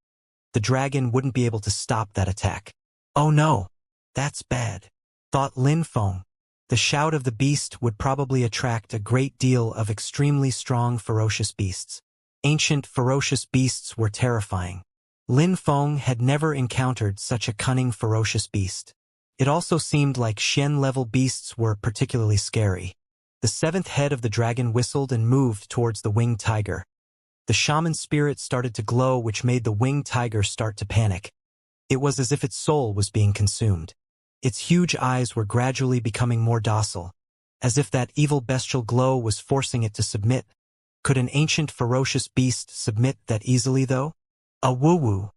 The dragon wouldn't be able to stop that attack. "Oh no! That's bad," thought Lin Feng. The shout of the beast would probably attract a great deal of extremely strong ferocious beasts. Ancient ferocious beasts were terrifying. Lin Feng had never encountered such a cunning ferocious beast. It also seemed like Xian-level beasts were particularly scary. The 7th head of the dragon whistled and moved towards the winged tiger. The shaman spirit started to glow, which made the winged tiger start to panic. It was as if its soul was being consumed. Its huge eyes were gradually becoming more docile, as if that evil bestial glow was forcing it to submit. Could an ancient ferocious beast submit that easily, though? A woo-woo.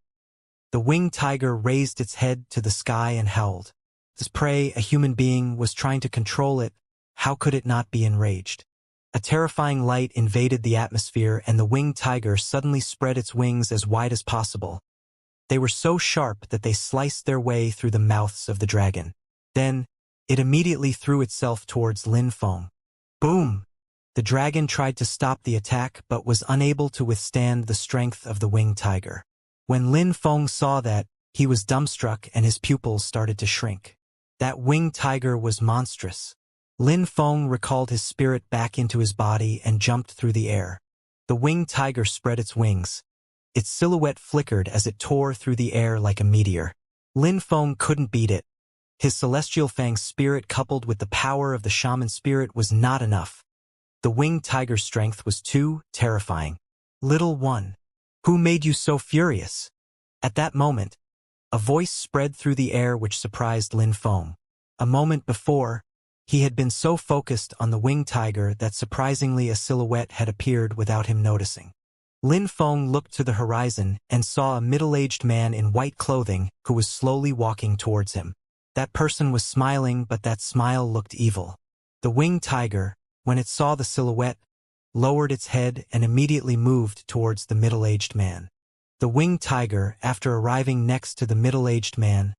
The winged tiger raised its head to the sky and howled. This prey, a human being, was trying to control it. How could it not be enraged? A terrifying light invaded the atmosphere and the winged tiger suddenly spread its wings as wide as possible. They were so sharp that they sliced their way through the mouths of the dragon. Then, it immediately threw itself towards Lin Feng. Boom! The dragon tried to stop the attack but was unable to withstand the strength of the winged tiger. When Lin Feng saw that, he was dumbstruck and his pupils started to shrink. That winged tiger was monstrous. Lin Feng recalled his spirit back into his body and jumped through the air. The winged tiger spread its wings. Its silhouette flickered as it tore through the air like a meteor. Lin Feng couldn't beat it. His celestial fang spirit coupled with the power of the shaman spirit was not enough. The winged tiger's strength was too terrifying. "Little one, who made you so furious?" At that moment, a voice spread through the air which surprised Lin Feng. A moment before, he had been so focused on the winged tiger that surprisingly a silhouette had appeared without him noticing. Lin Feng looked to the horizon and saw a middle-aged man in white clothing who was slowly walking towards him. That person was smiling, but that smile looked evil. The winged tiger, when it saw the silhouette, lowered its head and immediately moved towards the middle-aged man. The winged tiger, after arriving next to the middle-aged man,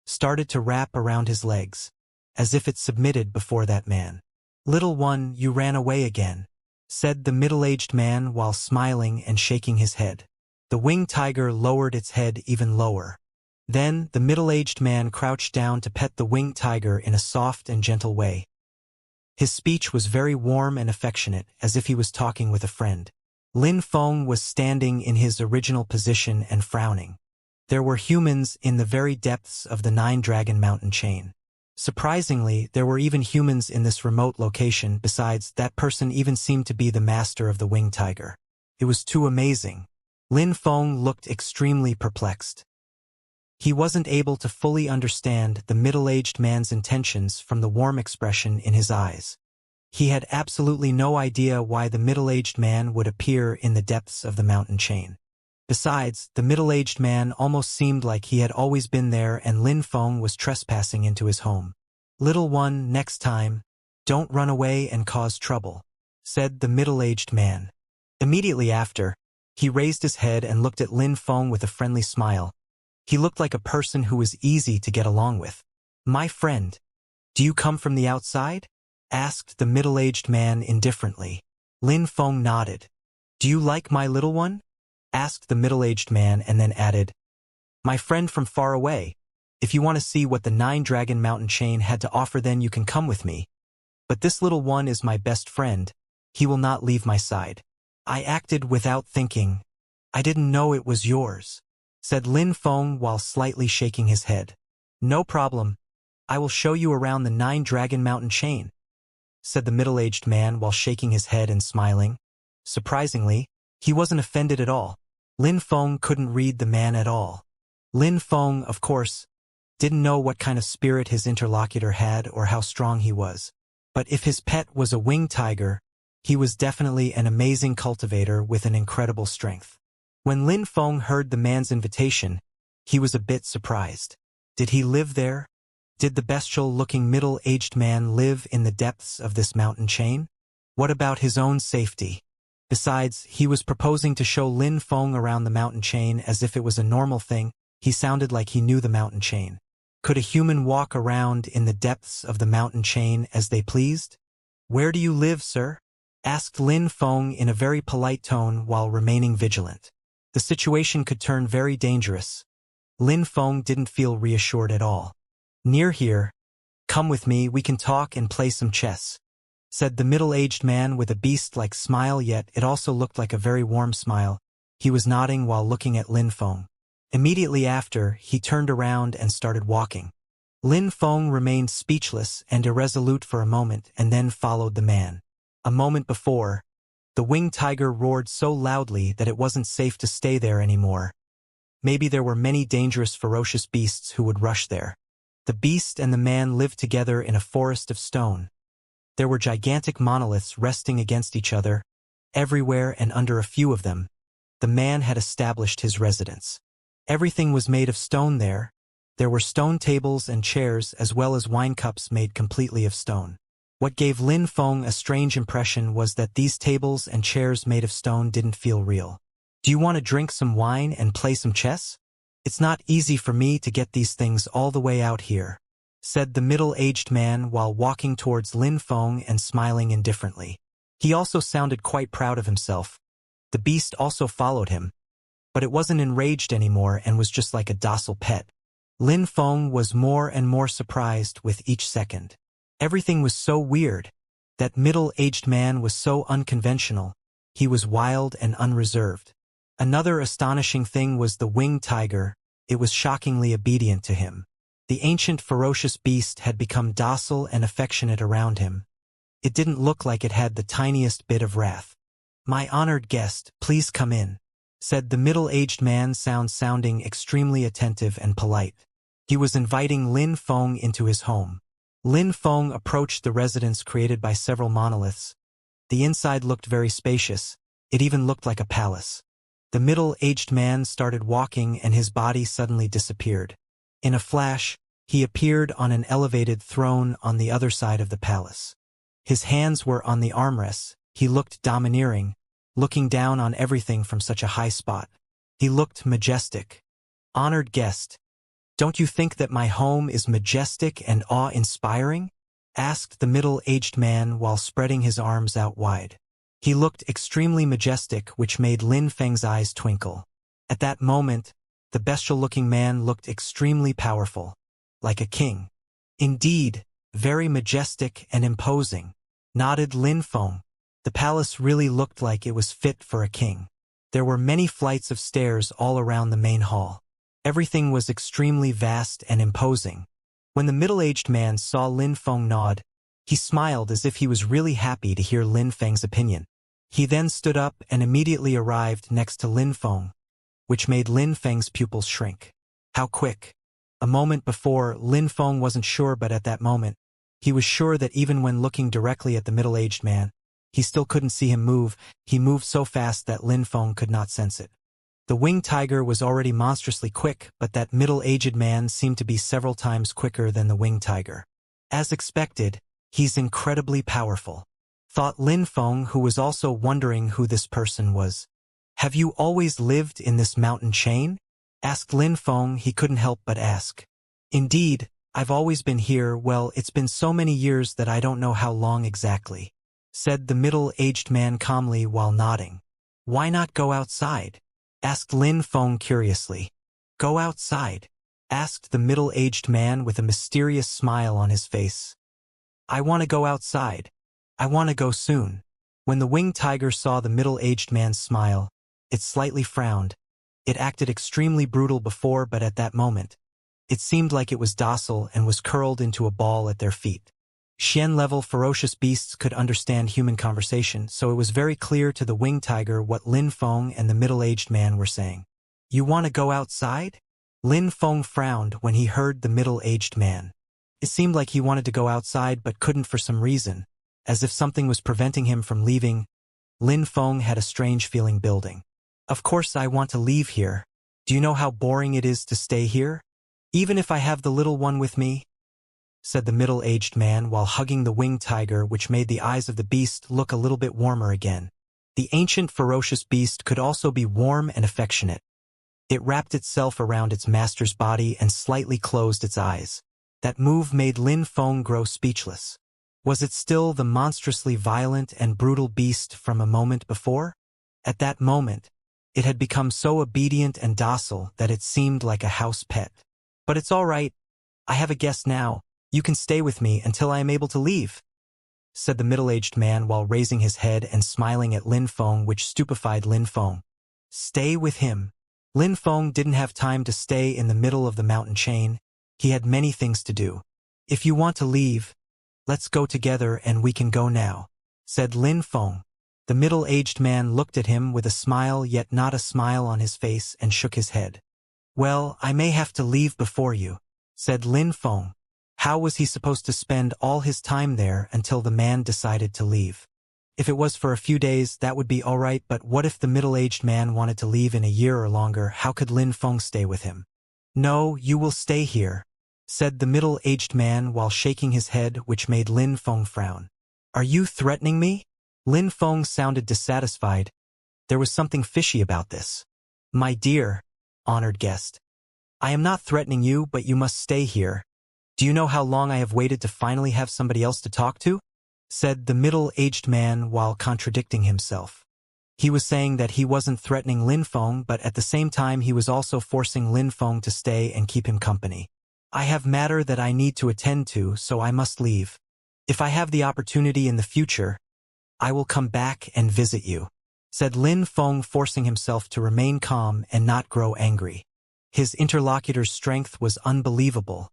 started to wrap around his legs, as if it submitted before that man. "Little one, you ran away again," said the middle-aged man while smiling and shaking his head. The winged tiger lowered its head even lower. Then the middle-aged man crouched down to pet the winged tiger in a soft and gentle way. His speech was very warm and affectionate, as if he was talking with a friend. Lin Feng was standing in his original position and frowning. There were humans in the very depths of the Nine-Dragon Mountain chain. Surprisingly, there were even humans in this remote location. Besides, that person even seemed to be the master of the winged tiger. It was too amazing. Lin Feng looked extremely perplexed. He wasn't able to fully understand the middle-aged man's intentions from the warm expression in his eyes. He had absolutely no idea why the middle-aged man would appear in the depths of the mountain chain. Besides, the middle-aged man almost seemed like he had always been there and Lin Feng was trespassing into his home. "Little one, next time, don't run away and cause trouble," said the middle-aged man. Immediately after, he raised his head and looked at Lin Feng with a friendly smile. He looked like a person who was easy to get along with. "My friend, do you come from the outside?" asked the middle-aged man indifferently. Lin Feng nodded. "Do you like my little one?" asked the middle-aged man and then added, "My friend from far away. If you want to see what the Nine-Dragon Mountain chain had to offer, then you can come with me. But this little one is my best friend. He will not leave my side." "I acted without thinking. I didn't know it was yours," said Lin Feng while slightly shaking his head. "No problem. I will show you around the Nine-Dragon Mountain chain," said the middle-aged man while shaking his head and smiling. Surprisingly, he wasn't offended at all. Lin Feng couldn't read the man at all. Lin Feng, of course, didn't know what kind of spirit his interlocutor had or how strong he was. But if his pet was a winged tiger, he was definitely an amazing cultivator with an incredible strength. When Lin Feng heard the man's invitation, he was a bit surprised. Did he live there? Did the bestial-looking middle-aged man live in the depths of this mountain chain? What about his own safety? Besides, he was proposing to show Lin Feng around the mountain chain as if it was a normal thing. He sounded like he knew the mountain chain. Could a human walk around in the depths of the mountain chain as they pleased? "Where do you live, sir?" asked Lin Feng in a very polite tone while remaining vigilant. The situation could turn very dangerous. Lin Feng didn't feel reassured at all. "Near here. Come with me, we can talk and play some chess," said the middle-aged man with a beast-like smile, yet it also looked like a very warm smile. He was nodding while looking at Lin Feng. Immediately after, he turned around and started walking. Lin Feng remained speechless and irresolute for a moment and then followed the man. A moment before, the winged tiger roared so loudly that it wasn't safe to stay there anymore. Maybe there were many dangerous, ferocious beasts who would rush there. The beast and the man lived together in a forest of stone. There were gigantic monoliths resting against each other, everywhere and under a few of them. The man had established his residence. Everything was made of stone there. There were stone tables and chairs as well as wine cups made completely of stone. What gave Lin Feng a strange impression was that these tables and chairs made of stone didn't feel real. "Do you want to drink some wine and play some chess? It's not easy for me to get these things all the way out here," said the middle-aged man while walking towards Lin Feng and smiling indifferently. He also sounded quite proud of himself. The beast also followed him, but it wasn't enraged anymore and was just like a docile pet. Lin Feng was more and more surprised with each second. Everything was so weird. That middle-aged man was so unconventional. He was wild and unreserved. Another astonishing thing was the winged tiger. It was shockingly obedient to him. The ancient ferocious beast had become docile and affectionate around him. It didn't look like it had the tiniest bit of wrath. "My honored guest, please come in," said the middle-aged man, sounding extremely attentive and polite. He was inviting Lin Feng into his home. Lin Feng approached the residence created by several monoliths. The inside looked very spacious. It even looked like a palace. The middle-aged man started walking and his body suddenly disappeared. In a flash, he appeared on an elevated throne on the other side of the palace. His hands were on the armrests. He looked domineering, looking down on everything from such a high spot. He looked majestic. "Honored guest, don't you think that my home is majestic and awe-inspiring?" asked the middle-aged man while spreading his arms out wide. He looked extremely majestic, which made Lin Feng's eyes twinkle. At that moment, the bestial-looking man looked extremely powerful, like a king. Indeed, very majestic and imposing. nodded Lin Feng. The palace really looked like it was fit for a king. There were many flights of stairs all around the main hall. Everything was extremely vast and imposing. When the middle-aged man saw Lin Feng nod, he smiled as if he was really happy to hear Lin Feng's opinion. He then stood up and immediately arrived next to Lin Feng, which made Lin Feng's pupils shrink. How quick! A moment before, Lin Feng wasn't sure, but at that moment, he was sure that even when looking directly at the middle-aged man, he still couldn't see him move. He moved so fast that Lin Feng could not sense it. The winged tiger was already monstrously quick, but that middle-aged man seemed to be several times quicker than the winged tiger. As expected, he's incredibly powerful, thought Lin Feng, who was also wondering who this person was. Have you always lived in this mountain chain? Asked Lin Feng. He couldn't help but ask. Indeed, I've always been here. Well, it's been so many years that I don't know how long exactly, said the middle-aged man calmly while nodding. Why not go outside? Asked Lin Feng curiously. Go outside? Asked the middle-aged man with a mysterious smile on his face. I want to go outside. I want to go soon. When the winged tiger saw the middle-aged man's smile, it slightly frowned. It acted extremely brutal before, but at that moment, it seemed like it was docile and was curled into a ball at their feet. Xian-level ferocious beasts could understand human conversation, so it was very clear to the winged tiger what Lin Feng and the middle-aged man were saying. You want to go outside? Lin Feng frowned when he heard the middle-aged man. It seemed like he wanted to go outside but couldn't for some reason, as if something was preventing him from leaving. Lin Feng had a strange feeling building. Of course I want to leave here. Do you know how boring it is to stay here? Even if I have the little one with me? Said the middle-aged man while hugging the winged tiger, which made the eyes of the beast look a little bit warmer again. The ancient ferocious beast could also be warm and affectionate. It wrapped itself around its master's body and slightly closed its eyes. That move made Lin Feng grow speechless. Was it still the monstrously violent and brutal beast from a moment before? At that moment, it had become so obedient and docile that it seemed like a house pet. But it's all right. I have a guest now. You can stay with me until I am able to leave, said the middle-aged man while raising his head and smiling at Lin Feng, which stupefied Lin Feng. Stay with him. Lin Feng didn't have time to stay in the middle of the mountain chain. He had many things to do. If you want to leave, let's go together and we can go now, said Lin Feng. The middle-aged man looked at him with a smile yet not a smile on his face and shook his head. Well, I may have to leave before you, said Lin Feng. How was he supposed to spend all his time there until the man decided to leave? If it was for a few days, that would be all right, but what if the middle-aged man wanted to leave in a year or longer? How could Lin Feng stay with him? No, you will stay here, said the middle-aged man while shaking his head, which made Lin Feng frown. Are you threatening me? Lin Feng sounded dissatisfied. There was something fishy about this. My dear, honored guest, I am not threatening you, but you must stay here. Do you know how long I have waited to finally have somebody else to talk to? Said the middle-aged man while contradicting himself. He was saying that he wasn't threatening Lin Feng, but at the same time he was also forcing Lin Feng to stay and keep him company. I have matter that I need to attend to, so I must leave. If I have the opportunity in the future, I will come back and visit you, said Lin Feng, forcing himself to remain calm and not grow angry. His interlocutor's strength was unbelievable.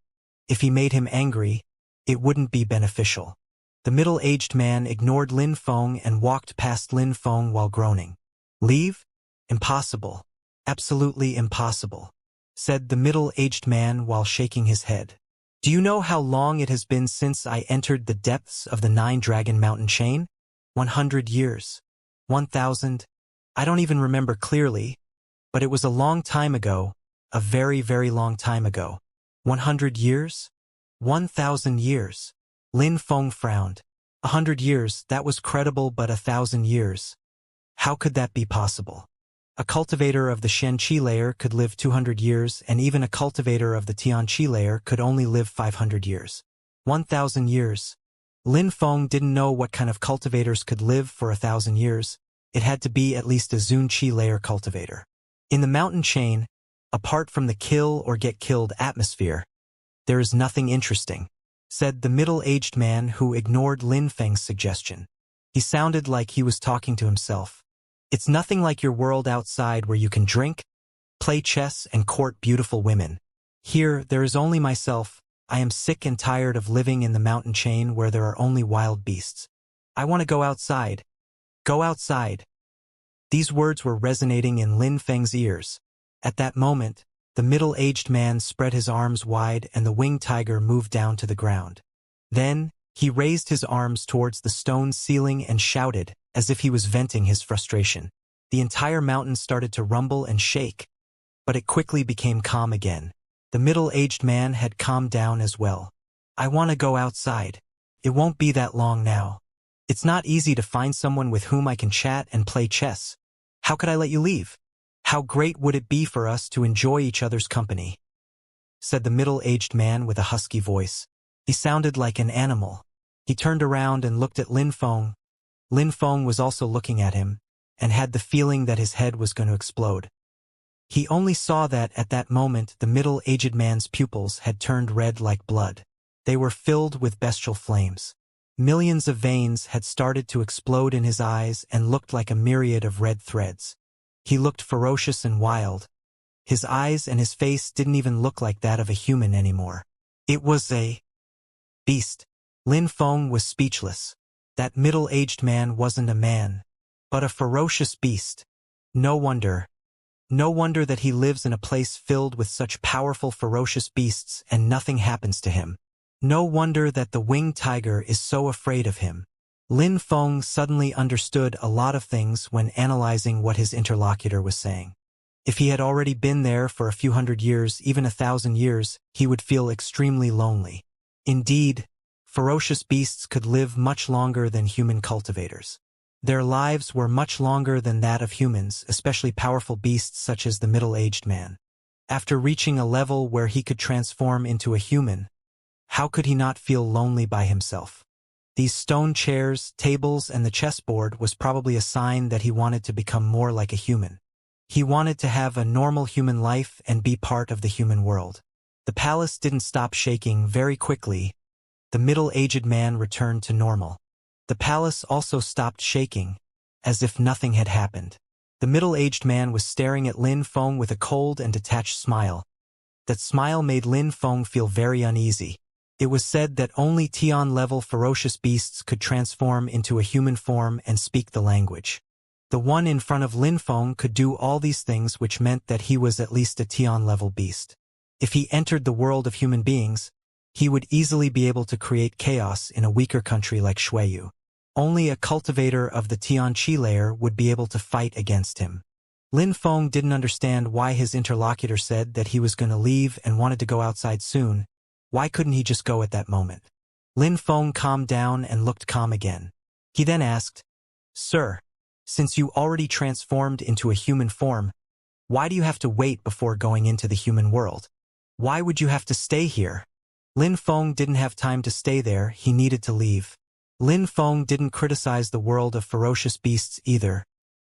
If he made him angry, it wouldn't be beneficial. The middle-aged man ignored Lin Feng and walked past Lin Feng while groaning. Leave? Impossible. Absolutely impossible, said the middle-aged man while shaking his head. Do you know how long it has been since I entered the depths of the Nine-Dragon Mountain chain? 100 years. 1,000. I don't even remember clearly, but it was a long time ago, a very, very long time ago. 100 years? 1,000 years. Lin Feng frowned. 100 years, that was credible, but 1,000 years. How could that be possible? A cultivator of the Xianxia layer could live 200 years, and even a cultivator of the Tianqi layer could only live 500 years. 1,000 years. Lin Feng didn't know what kind of cultivators could live for 1,000 years. It had to be at least a Zunqi layer cultivator. In the mountain chain, apart from the kill or get killed atmosphere, there is nothing interesting. said the middle-aged man who ignored Lin Feng's suggestion. He sounded like he was talking to himself. It's nothing like your world outside where you can drink, play chess, and court beautiful women. Here, there is only myself. I am sick and tired of living in the mountain chain where there are only wild beasts. I want to go outside. Go outside. These words were resonating in Lin Feng's ears. At that moment, the middle-aged man spread his arms wide and the winged tiger moved down to the ground. Then, he raised his arms towards the stone ceiling and shouted, as if he was venting his frustration. The entire mountain started to rumble and shake, but it quickly became calm again. The middle-aged man had calmed down as well. I want to go outside. It won't be that long now. It's not easy to find someone with whom I can chat and play chess. How could I let you leave? How great would it be for us to enjoy each other's company? Said the middle-aged man with a husky voice. He sounded like an animal. He turned around and looked at Lin Feng. Lin Feng was also looking at him, and had the feeling that his head was going to explode. He only saw that at that moment the middle-aged man's pupils had turned red like blood. They were filled with bestial flames. Millions of veins had started to explode in his eyes and looked like a myriad of red threads. He looked ferocious and wild. His eyes and his face didn't even look like that of a human anymore. It was a beast. Lin Feng was speechless. That middle-aged man wasn't a man, but a ferocious beast. No wonder that he lives in a place filled with such powerful ferocious beasts and nothing happens to him. No wonder that the winged tiger is so afraid of him. Lin Feng suddenly understood a lot of things when analyzing what his interlocutor was saying. If he had already been there for a few hundred years, even 1,000 years, he would feel extremely lonely. Indeed, ferocious beasts could live much longer than human cultivators. Their lives were much longer than that of humans, especially powerful beasts such as the middle-aged man. After reaching a level where he could transform into a human, how could he not feel lonely by himself? These stone chairs, tables, and the chessboard was probably a sign that he wanted to become more like a human. He wanted to have a normal human life and be part of the human world. The palace didn't stop shaking. Very quickly, the middle-aged man returned to normal. The palace also stopped shaking, as if nothing had happened. The middle-aged man was staring at Lin Feng with a cold and detached smile. That smile made Lin Feng feel very uneasy. It was said that only Tian-level ferocious beasts could transform into a human form and speak the language. The one in front of Lin Feng could do all these things, which meant that he was at least a Tian-level beast. If he entered the world of human beings, he would easily be able to create chaos in a weaker country like Xueyu. Only a cultivator of the Tian-Chi layer would be able to fight against him. Lin Feng didn't understand why his interlocutor said that he was going to leave and wanted to go outside soon. Why couldn't he just go at that moment? Lin Feng calmed down and looked calm again. He then asked, "Sir, since you already transformed into a human form, why do you have to wait before going into the human world? Why would you have to stay here?" Lin Feng didn't have time to stay there, he needed to leave. Lin Feng didn't criticize the world of ferocious beasts either.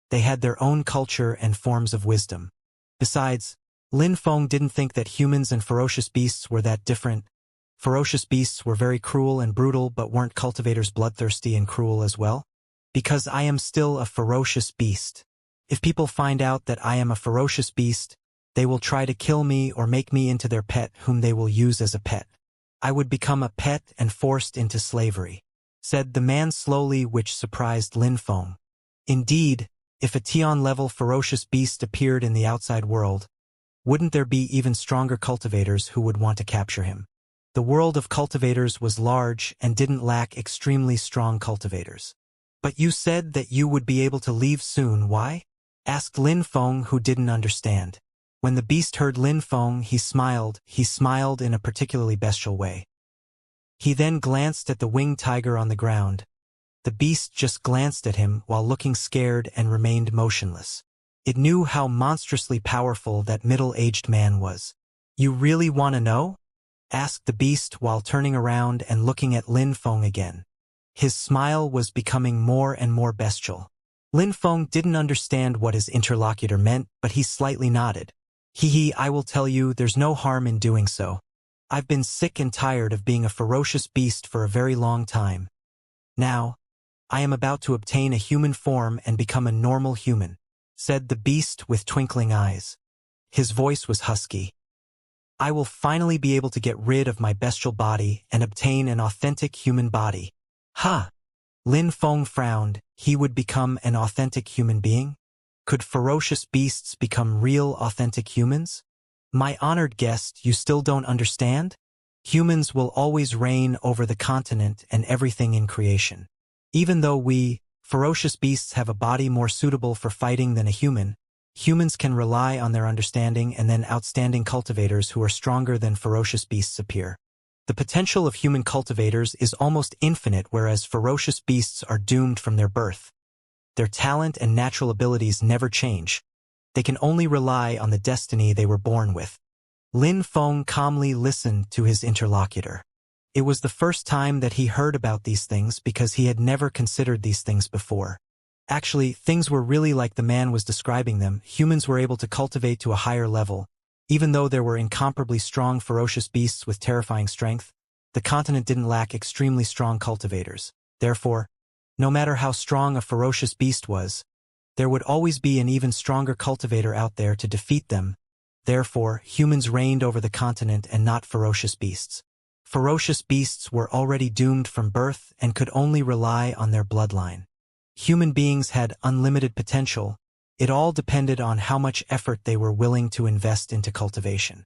They had their own culture and forms of wisdom. Besides, Lin Feng didn't think that humans and ferocious beasts were that different. Ferocious beasts were very cruel and brutal, but weren't cultivators bloodthirsty and cruel as well? Because I am still a ferocious beast. If people find out that I am a ferocious beast, they will try to kill me or make me into their pet whom they will use as a pet. I would become a pet and forced into slavery, said the man slowly, which surprised Lin Feng. Indeed, if a Tian-level ferocious beast appeared in the outside world, wouldn't there be even stronger cultivators who would want to capture him? The world of cultivators was large and didn't lack extremely strong cultivators. But you said that you would be able to leave soon, why? Asked Lin Feng, who didn't understand. When the beast heard Lin Feng, he smiled in a particularly bestial way. He then glanced at the winged tiger on the ground. The beast just glanced at him while looking scared and remained motionless. It knew how monstrously powerful that middle-aged man was. You really want to know? Asked the beast while turning around and looking at Lin Feng again. His smile was becoming more and more bestial. Lin Feng didn't understand what his interlocutor meant, but he slightly nodded. I will tell you, there's no harm in doing so. I've been sick and tired of being a ferocious beast for a very long time. Now, I am about to obtain a human form and become a normal human," said the beast with twinkling eyes. His voice was husky. "I will finally be able to get rid of my bestial body and obtain an authentic human body." "Ha!" Lin Feng frowned. He would become an authentic human being? Could ferocious beasts become real, authentic humans? "My honored guest, you still don't understand? Humans will always reign over the continent and everything in creation. Even though we, ferocious beasts, have a body more suitable for fighting than a human, humans can rely on their understanding, and then outstanding cultivators who are stronger than ferocious beasts appear. The potential of human cultivators is almost infinite, whereas ferocious beasts are doomed from their birth. Their talent and natural abilities never change. They can only rely on the destiny they were born with." Lin Feng calmly listened to his interlocutor. It was the first time that he heard about these things because he had never considered these things before. Actually, things were really like the man was describing them. Humans were able to cultivate to a higher level. Even though there were incomparably strong ferocious beasts with terrifying strength, the continent didn't lack extremely strong cultivators. Therefore, no matter how strong a ferocious beast was, there would always be an even stronger cultivator out there to defeat them. Therefore, humans reigned over the continent and not ferocious beasts. Ferocious beasts were already doomed from birth and could only rely on their bloodline. Human beings had unlimited potential. It all depended on how much effort they were willing to invest into cultivation.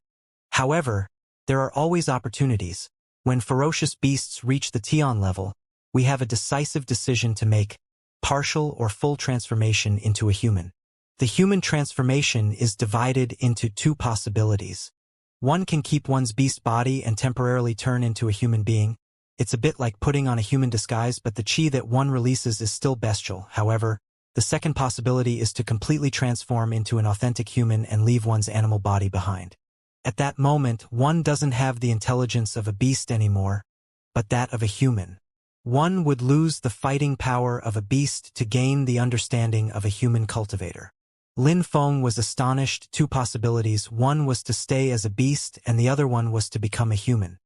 However, there are always opportunities. When ferocious beasts reach the Tian level, we have a decisive decision to make: partial or full transformation into a human. The human transformation is divided into two possibilities. One can keep one's beast body and temporarily turn into a human being. It's a bit like putting on a human disguise, but the chi that one releases is still bestial. However, the second possibility is to completely transform into an authentic human and leave one's animal body behind. At that moment, one doesn't have the intelligence of a beast anymore, but that of a human. One would lose the fighting power of a beast to gain the understanding of a human cultivator. Lin Feng was astonished. Two possibilities: one was to stay as a beast and the other one was to become a human.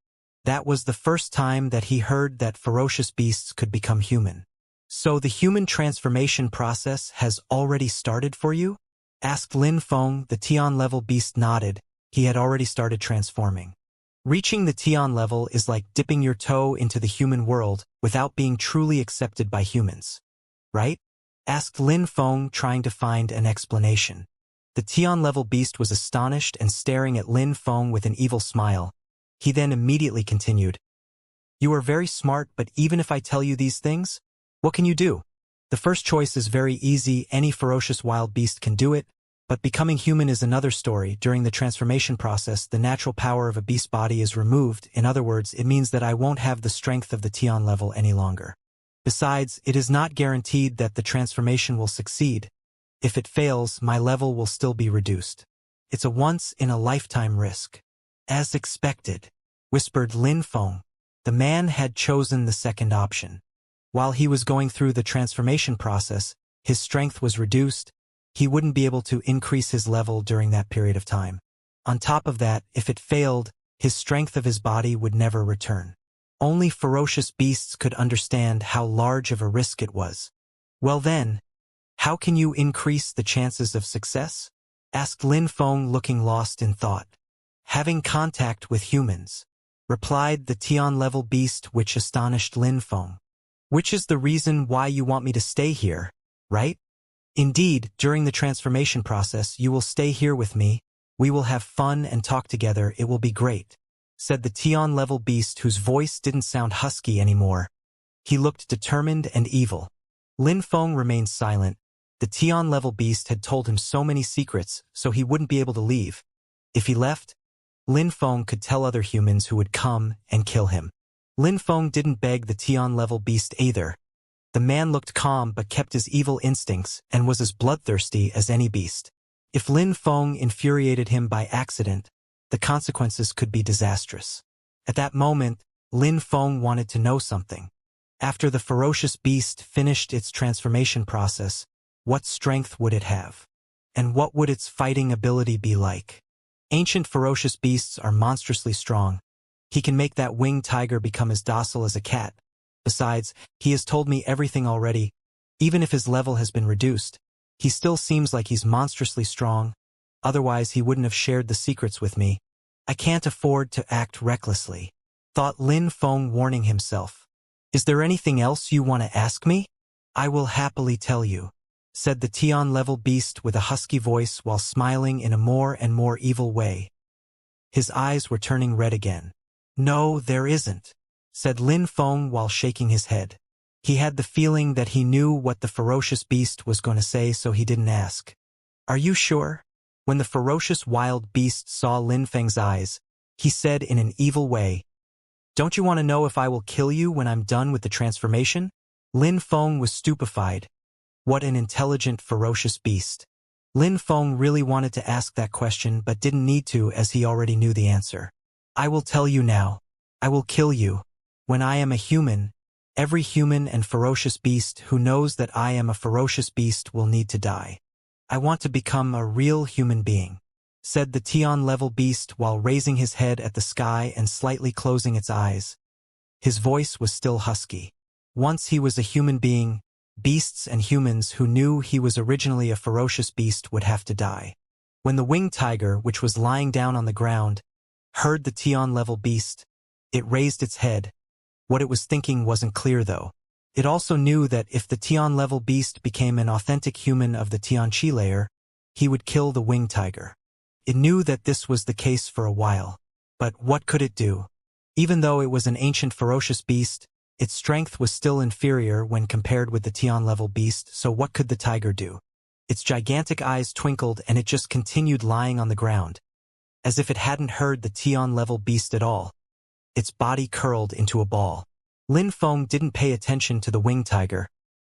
That was the first time that he heard that ferocious beasts could become human. "So the human transformation process has already started for you?" asked Lin Feng. The Tian level beast nodded. He had already started transforming. Reaching the Tian level is like dipping your toe into the human world without being truly accepted by humans. Right? Asked Lin Feng, trying to find an explanation. The Tian level beast was astonished and staring at Lin Feng with an evil smile. He then immediately continued, "You are very smart, but even if I tell you these things, what can you do? The first choice is very easy. Any ferocious wild beast can do it, but becoming human is another story. During the transformation process, the natural power of a beast body is removed. In other words, it means that I won't have the strength of the Tian level any longer. Besides, it is not guaranteed that the transformation will succeed. If it fails, my level will still be reduced. It's a once-in-a-lifetime risk." "As expected," whispered Lin Feng. The man had chosen the second option. While he was going through the transformation process, his strength was reduced. He wouldn't be able to increase his level during that period of time. On top of that, if it failed, his strength of his body would never return. Only ferocious beasts could understand how large of a risk it was. "Well then, how can you increase the chances of success?" asked Lin Feng, looking lost in thought. "Having contact with humans," replied the Tian level beast, which astonished Lin Feng. "Which is the reason why you want me to stay here, right? Indeed, during the transformation process, you will stay here with me. We will have fun and talk together. It will be great," said the Tian level beast, whose voice didn't sound husky anymore. He looked determined and evil. Lin Feng remained silent. The Tian level beast had told him so many secrets, so he wouldn't be able to leave. If he left, Lin Feng could tell other humans who would come and kill him. Lin Feng didn't beg the Tian level beast either. The man looked calm but kept his evil instincts and was as bloodthirsty as any beast. If Lin Feng infuriated him by accident, the consequences could be disastrous. At that moment, Lin Feng wanted to know something. After the ferocious beast finished its transformation process, what strength would it have? And what would its fighting ability be like? Ancient ferocious beasts are monstrously strong. He can make that winged tiger become as docile as a cat. Besides, he has told me everything already. Even if his level has been reduced, he still seems like he's monstrously strong. Otherwise, he wouldn't have shared the secrets with me. I can't afford to act recklessly, thought Lin Feng, warning himself. Is there anything else you want to ask me? I will happily tell you, said the Tian-level beast with a husky voice while smiling in a more and more evil way. His eyes were turning red again. No, there isn't, said Lin Feng while shaking his head. He had the feeling that he knew what the ferocious beast was going to say, so he didn't ask. Are you sure? When the ferocious wild beast saw Lin Feng's eyes, he said in an evil way, Don't you want to know if I will kill you when I'm done with the transformation? Lin Feng was stupefied. What an intelligent, ferocious beast. Lin Feng really wanted to ask that question but didn't need to, as he already knew the answer. I will tell you now. I will kill you. When I am a human, every human and ferocious beast who knows that I am a ferocious beast will need to die. I want to become a real human being, said the Tian-level beast while raising his head at the sky and slightly closing its eyes. His voice was still husky. Once he was a human being, beasts and humans who knew he was originally a ferocious beast would have to die. When the winged tiger, which was lying down on the ground, heard the Tian-level beast, it raised its head. What it was thinking wasn't clear, though. It also knew that if the Tian-level beast became an authentic human of the Tian-Chi layer, he would kill the winged tiger. It knew that this was the case for a while. But what could it do? Even though it was an ancient ferocious beast, its strength was still inferior when compared with the Tian-level beast, so what could the tiger do? Its gigantic eyes twinkled and it just continued lying on the ground, as if it hadn't heard the Tian-level beast at all. Its body curled into a ball. Lin Feng didn't pay attention to the winged tiger.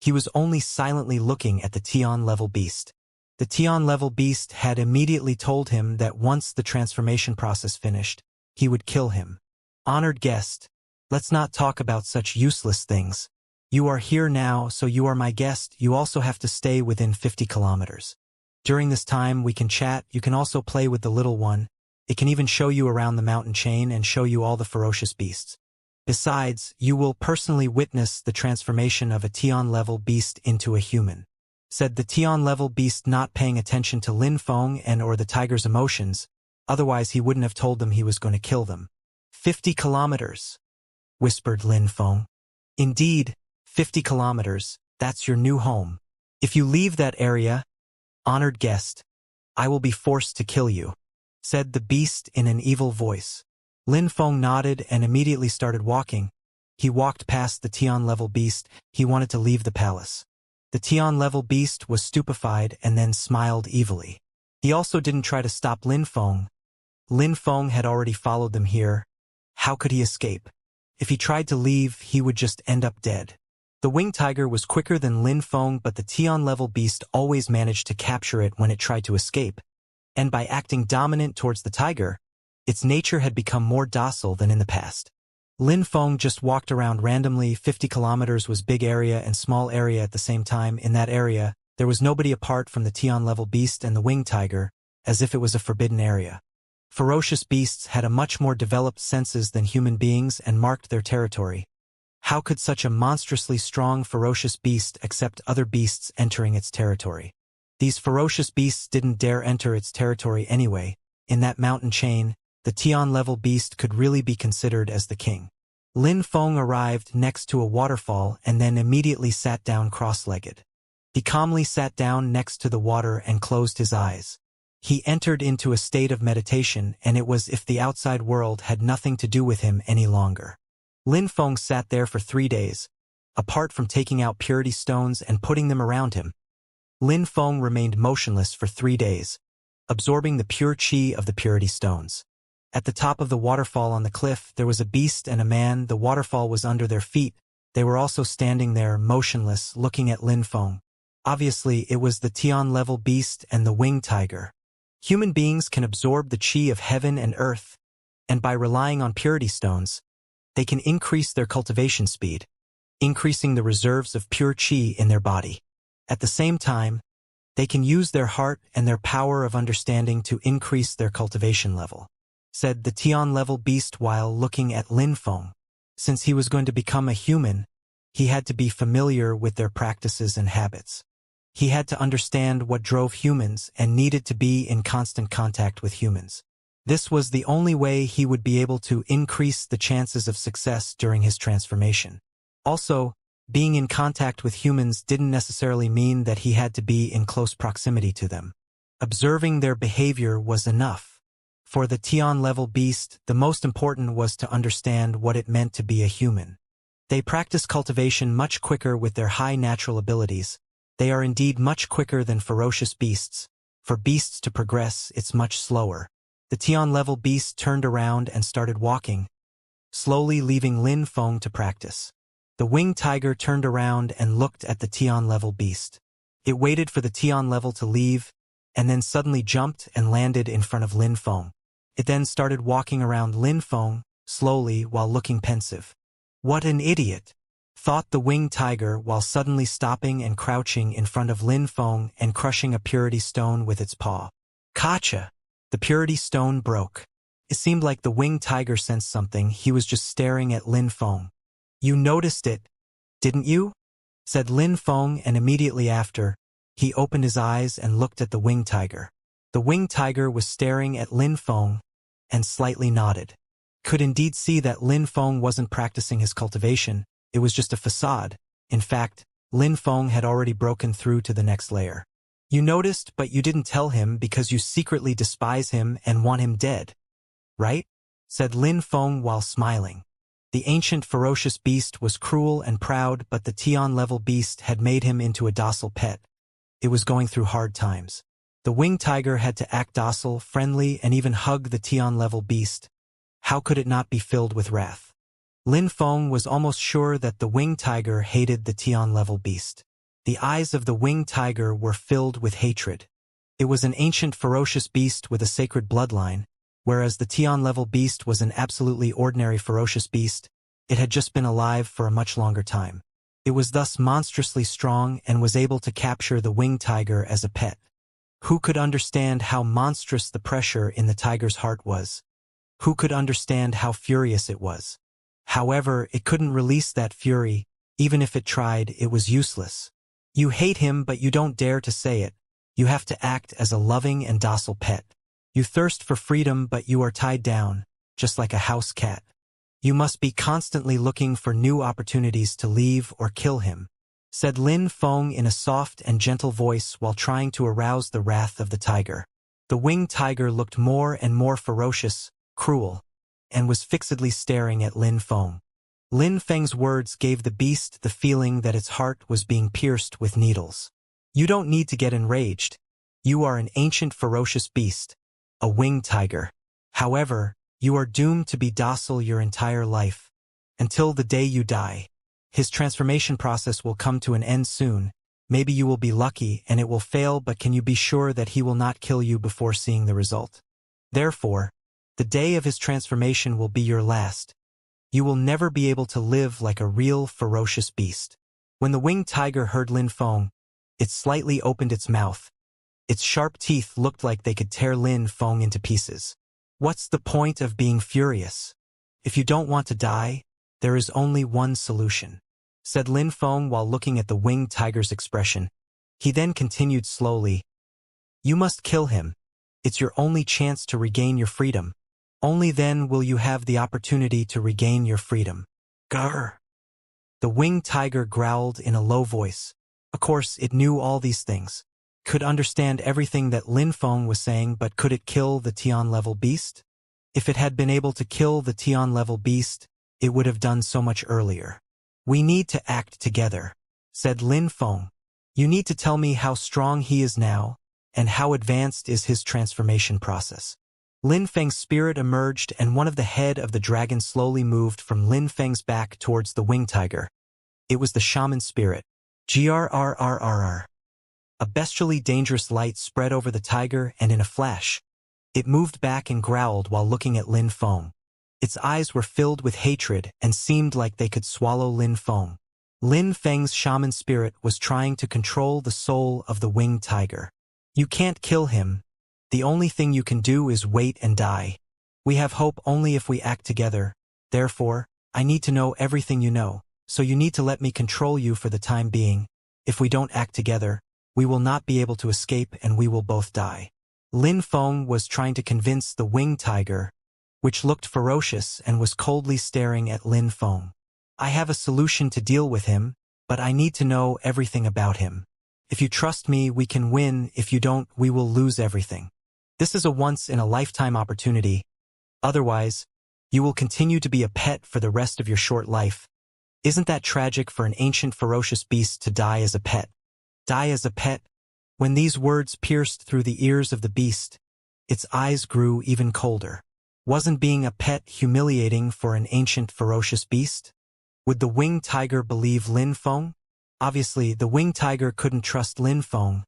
He was only silently looking at the Tian-level beast. The Tian-level beast had immediately told him that once the transformation process finished, he would kill him. Honored guest, let's not talk about such useless things. You are here now, so you are my guest. You also have to stay within 50 kilometers. During this time, we can chat. You can also play with the little one. It can even show you around the mountain chain and show you all the ferocious beasts. Besides, you will personally witness the transformation of a Tian-level beast into a human, said the Tian-level beast, not paying attention to Lin Feng or the tiger's emotions. Otherwise, he wouldn't have told them he was going to kill them. 50 kilometers, whispered Lin Feng. Indeed, 50 kilometers, that's your new home. If you leave that area, honored guest, I will be forced to kill you, said the beast in an evil voice. Lin Feng nodded and immediately started walking. He walked past the Tian-level beast. He wanted to leave the palace. The Tian-level beast was stupefied and then smiled evilly. He also didn't try to stop Lin Feng. Lin Feng had already followed them here. How could he escape? If he tried to leave, he would just end up dead. The winged tiger was quicker than Lin Feng, but the Tian-level beast always managed to capture it when it tried to escape. And by acting dominant towards the tiger, its nature had become more docile than in the past. Lin Feng just walked around randomly. 50 kilometers was big area and small area at the same time. In that area, there was nobody apart from the Tian-level beast and the winged tiger, as if it was a forbidden area. Ferocious beasts had a much more developed senses than human beings and marked their territory. How could such a monstrously strong, ferocious beast accept other beasts entering its territory? These ferocious beasts didn't dare enter its territory anyway. In that mountain chain, the Tian-level beast could really be considered as the king. Lin Feng arrived next to a waterfall and then immediately sat down cross-legged. He calmly sat down next to the water and closed his eyes. He entered into a state of meditation, and it was as if the outside world had nothing to do with him any longer. Lin Feng sat there for 3 days, apart from taking out purity stones and putting them around him. Lin Feng remained motionless for 3 days, absorbing the pure chi of the purity stones. At the top of the waterfall on the cliff, there was a beast and a man. The waterfall was under their feet. They were also standing there, motionless, looking at Lin Feng. Obviously, it was the Tian-level beast and the winged tiger. Human beings can absorb the chi of heaven and earth, and by relying on purity stones, they can increase their cultivation speed, increasing the reserves of pure chi in their body. At the same time, they can use their heart and their power of understanding to increase their cultivation level. said the Tian-level beast while looking at Lin Feng. Since he was going to become a human, he had to be familiar with their practices and habits. He had to understand what drove humans and needed to be in constant contact with humans. This was the only way he would be able to increase the chances of success during his transformation. Also, being in contact with humans didn't necessarily mean that he had to be in close proximity to them. Observing their behavior was enough. For the Tian-level beast, the most important was to understand what it meant to be a human. They practice cultivation much quicker with their high natural abilities. They are indeed much quicker than ferocious beasts. For beasts to progress, it's much slower. The Tian-level beast turned around and started walking, slowly leaving Lin Feng to practice. The winged tiger turned around and looked at the Tian-level beast. It waited for the Tian-level to leave, and then suddenly jumped and landed in front of Lin Feng. It then started walking around Lin Feng, slowly while looking pensive. "What an idiot!" thought the winged tiger while suddenly stopping and crouching in front of Lin Feng and crushing a purity stone with its paw. Gotcha! The purity stone broke. It seemed like the winged tiger sensed something. He was just staring at Lin Feng. "You noticed it, didn't you?" said Lin Feng, and immediately after, he opened his eyes and looked at the winged tiger. The winged tiger was staring at Lin Feng and slightly nodded. Could indeed see that Lin Feng wasn't practicing his cultivation. It was just a facade. In fact, Lin Feng had already broken through to the next layer. "You noticed, but you didn't tell him because you secretly despise him and want him dead, right?" said Lin Feng while smiling. The ancient ferocious beast was cruel and proud, but the Tian-level beast had made him into a docile pet. It was going through hard times. The winged tiger had to act docile, friendly, and even hug the Tian-level beast. How could it not be filled with wrath? Lin Feng was almost sure that the winged tiger hated the Tian-level beast. The eyes of the winged tiger were filled with hatred. It was an ancient ferocious beast with a sacred bloodline, whereas the Tian-level beast was an absolutely ordinary ferocious beast. It had just been alive for a much longer time. It was thus monstrously strong and was able to capture the winged tiger as a pet. Who could understand how monstrous the pressure in the tiger's heart was? Who could understand how furious it was? However, it couldn't release that fury. Even if it tried, it was useless. You hate him, but you don't dare to say it. You have to act as a loving and docile pet. You thirst for freedom, but you are tied down, just like a house cat. You must be constantly looking for new opportunities to leave or kill him, said Lin Feng in a soft and gentle voice while trying to arouse the wrath of the tiger. The winged tiger looked more and more ferocious, cruel, and was fixedly staring at Lin Feng. Lin Feng's words gave the beast the feeling that its heart was being pierced with needles. "You don't need to get enraged. You are an ancient ferocious beast, a winged tiger. However, you are doomed to be docile your entire life, until the day you die. His transformation process will come to an end soon. Maybe you will be lucky and it will fail, but can you be sure that he will not kill you before seeing the result? Therefore, the day of his transformation will be your last. You will never be able to live like a real ferocious beast." When the winged tiger heard Lin Feng, it slightly opened its mouth. Its sharp teeth looked like they could tear Lin Feng into pieces. "What's the point of being furious? If you don't want to die, there is only one solution," said Lin Feng while looking at the winged tiger's expression. He then continued slowly, "You must kill him. It's your only chance to regain your freedom. Only then will you have the opportunity to regain your freedom." Grr! The winged tiger growled in a low voice. Of course, it knew all these things, could understand everything that Lin Feng was saying, but could it kill the Tian-level beast? If it had been able to kill the Tian-level beast, it would have done so much earlier. "We need to act together," said Lin Feng. "You need to tell me how strong he is now, and how advanced is his transformation process." Lin Feng's spirit emerged, and one of the head of the dragon slowly moved from Lin Feng's back towards the winged tiger. It was the shaman spirit. Grrrrrrr. A bestially dangerous light spread over the tiger, and in a flash, it moved back and growled while looking at Lin Feng. Its eyes were filled with hatred and seemed like they could swallow Lin Feng. Lin Feng's shaman spirit was trying to control the soul of the winged tiger. "You can't kill him. The only thing you can do is wait and die." We have hope only if we act together. Therefore, I need to know everything you know, so you need to let me control you for the time being. If we don't act together, we will not be able to escape and we will both die. Lin Feng was trying to convince the winged tiger, which looked ferocious and was coldly staring at Lin Feng. I have a solution to deal with him, but I need to know everything about him. If you trust me, we can win. If you don't, we will lose everything. This is a once-in-a-lifetime opportunity. Otherwise, you will continue to be a pet for the rest of your short life. Isn't that tragic for an ancient ferocious beast to die as a pet? Die as a pet? When these words pierced through the ears of the beast, its eyes grew even colder. Wasn't being a pet humiliating for an ancient ferocious beast? Would the winged tiger believe Lin Feng? Obviously, the winged tiger couldn't trust Lin Feng.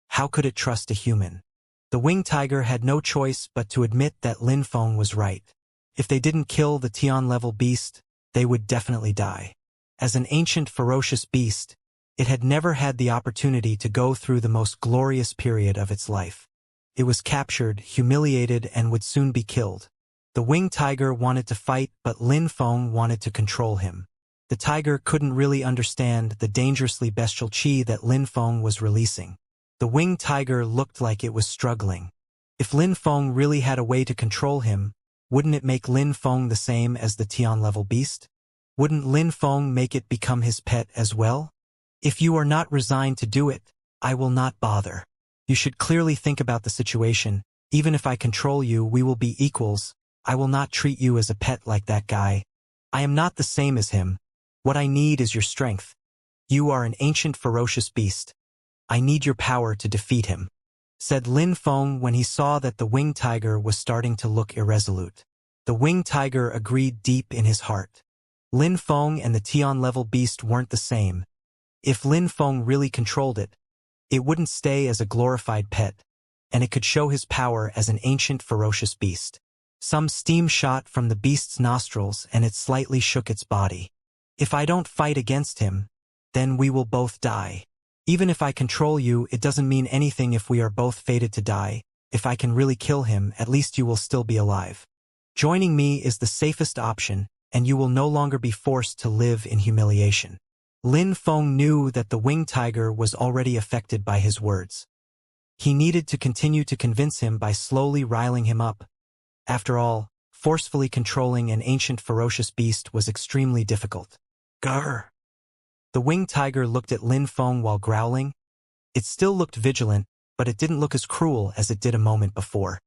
How could it trust a human? The winged tiger had no choice but to admit that Lin Feng was right. If they didn't kill the Tian-level beast, they would definitely die. As an ancient ferocious beast, it had never had the opportunity to go through the most glorious period of its life. It was captured, humiliated, and would soon be killed. The winged tiger wanted to fight, but Lin Feng wanted to control him. The tiger couldn't really understand the dangerously bestial qi that Lin Feng was releasing. The winged tiger looked like it was struggling. If Lin Feng really had a way to control him, wouldn't it make Lin Feng the same as the Tian-level beast? Wouldn't Lin Feng make it become his pet as well? If you are not resigned to do it, I will not bother. You should clearly think about the situation. Even if I control you, we will be equals. I will not treat you as a pet like that guy. I am not the same as him. What I need is your strength. You are an ancient ferocious beast. I need your power to defeat him, said Lin Feng when he saw that the winged tiger was starting to look irresolute. The winged tiger agreed deep in his heart. Lin Feng and the Tian-level beast weren't the same. If Lin Feng really controlled it, it wouldn't stay as a glorified pet, and it could show his power as an ancient ferocious beast. Some steam shot from the beast's nostrils and it slightly shook its body. If I don't fight against him, then we will both die. Even if I control you, it doesn't mean anything if we are both fated to die. If I can really kill him, at least you will still be alive. Joining me is the safest option, and you will no longer be forced to live in humiliation. Lin Feng knew that the winged tiger was already affected by his words. He needed to continue to convince him by slowly riling him up. After all, forcefully controlling an ancient ferocious beast was extremely difficult. Grr! The winged tiger looked at Lin Feng while growling. It still looked vigilant, but it didn't look as cruel as it did a moment before.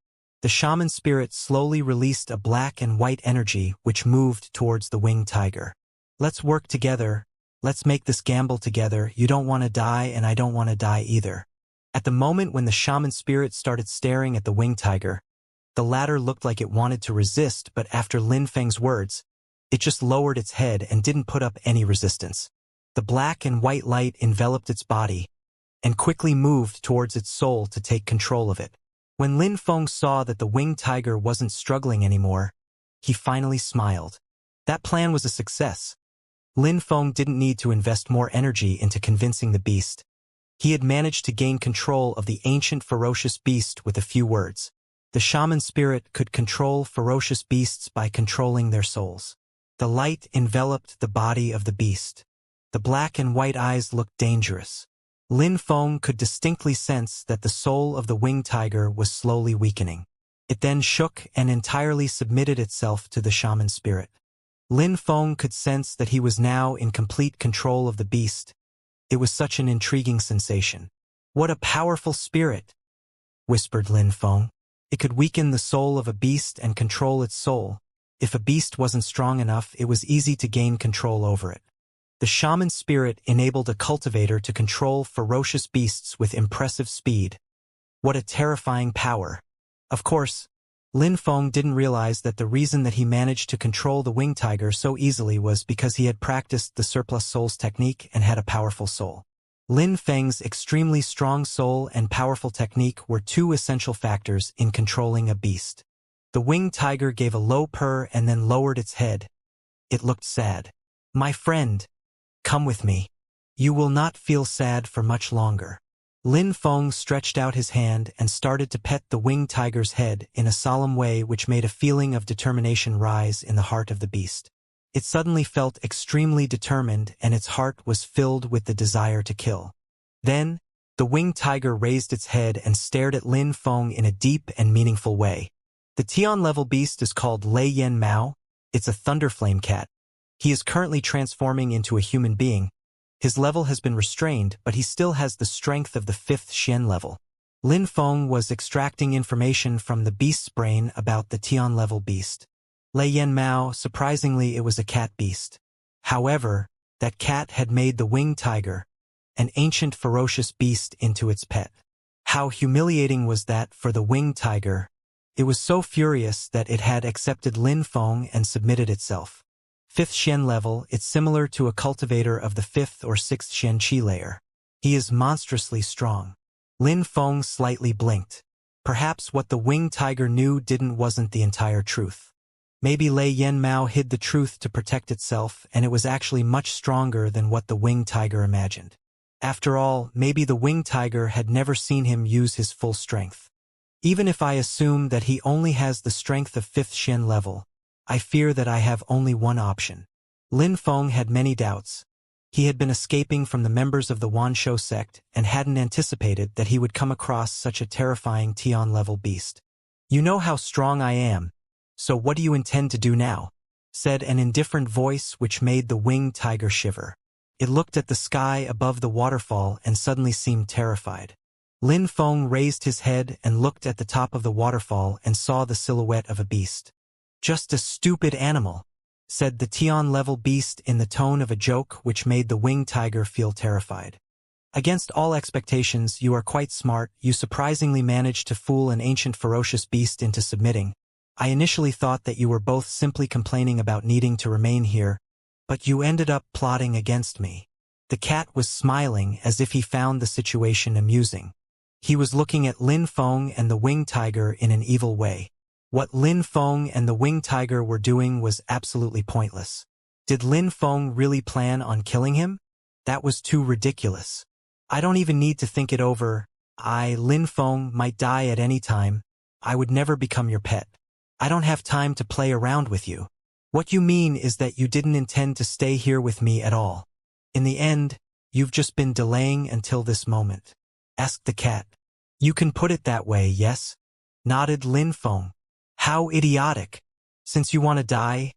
The shaman spirit slowly released a black and white energy which moved towards the winged tiger. Let's work together. Let's make this gamble together. You don't want to die and I don't want to die either. At the moment when the shaman spirit started staring at the winged tiger, the latter looked like it wanted to resist, but after Lin Feng's words, it just lowered its head and didn't put up any resistance. The black and white light enveloped its body and quickly moved towards its soul to take control of it. When Lin Feng saw that the winged tiger wasn't struggling anymore, he finally smiled. That plan was a success. Lin Feng didn't need to invest more energy into convincing the beast. He had managed to gain control of the ancient ferocious beast with a few words. The shaman spirit could control ferocious beasts by controlling their souls. The light enveloped the body of the beast. The black and white eyes looked dangerous. Lin Feng could distinctly sense that the soul of the winged tiger was slowly weakening. It then shook and entirely submitted itself to the shaman spirit. Lin Feng could sense that he was now in complete control of the beast. It was such an intriguing sensation. What a powerful spirit, whispered Lin Feng. It could weaken the soul of a beast and control its soul. If a beast wasn't strong enough, it was easy to gain control over it. The shaman spirit enabled a cultivator to control ferocious beasts with impressive speed. What a terrifying power. Of course, Lin Feng didn't realize that the reason that he managed to control the winged tiger so easily was because he had practiced the surplus souls technique and had a powerful soul. Lin Feng's extremely strong soul and powerful technique were two essential factors in controlling a beast. The winged tiger gave a low purr and then lowered its head. It looked sad. My friend, come with me. You will not feel sad for much longer. Lin Feng stretched out his hand and started to pet the winged tiger's head in a solemn way which made a feeling of determination rise in the heart of the beast. It suddenly felt extremely determined and its heart was filled with the desire to kill. Then, the winged tiger raised its head and stared at Lin Feng in a deep and meaningful way. The Tian-level beast is called Lei Yen Mao. It's a thunderflame cat. He is currently transforming into a human being. His level has been restrained, but he still has the strength of the 5th Xian level. Lin Feng was extracting information from the beast's brain about the Tian-level beast. Lei Yen Mao, surprisingly it was a cat beast. However, that cat had made the winged tiger, an ancient ferocious beast, into its pet. How humiliating was that for the winged tiger? It was so furious that it had accepted Lin Feng and submitted itself. 5th Xian level, it's similar to a cultivator of the 5th or 6th Xian Qi layer. He is monstrously strong. Lin Feng slightly blinked. Perhaps what the winged tiger knew wasn't the entire truth. Maybe Lei Yen Mao hid the truth to protect itself, and it was actually much stronger than what the winged tiger imagined. After all, maybe the winged tiger had never seen him use his full strength. Even if I assume that he only has the strength of 5th Xian level, I fear that I have only one option. Lin Feng had many doubts. He had been escaping from the members of the Wanshou sect and hadn't anticipated that he would come across such a terrifying Tian-level beast. "You know how strong I am, so what do you intend to do now?" said an indifferent voice which made the winged tiger shiver. It looked at the sky above the waterfall and suddenly seemed terrified. Lin Feng raised his head and looked at the top of the waterfall and saw the silhouette of a beast. "Just a stupid animal," said the Tian-level beast in the tone of a joke which made the winged tiger feel terrified. "Against all expectations, you are quite smart. You surprisingly managed to fool an ancient ferocious beast into submitting. I initially thought that you were both simply complaining about needing to remain here, but you ended up plotting against me." The cat was smiling as if he found the situation amusing. He was looking at Lin Feng and the winged tiger in an evil way. What Lin Feng and the winged tiger were doing was absolutely pointless. Did Lin Feng really plan on killing him? That was too ridiculous. "I don't even need to think it over. Lin Feng, might die at any time. I would never become your pet. I don't have time to play around with you. What you mean is that you didn't intend to stay here with me at all. In the end, you've just been delaying until this moment," asked the cat. "You can put it that way, yes?" nodded Lin Feng. "How idiotic. Since you want to die,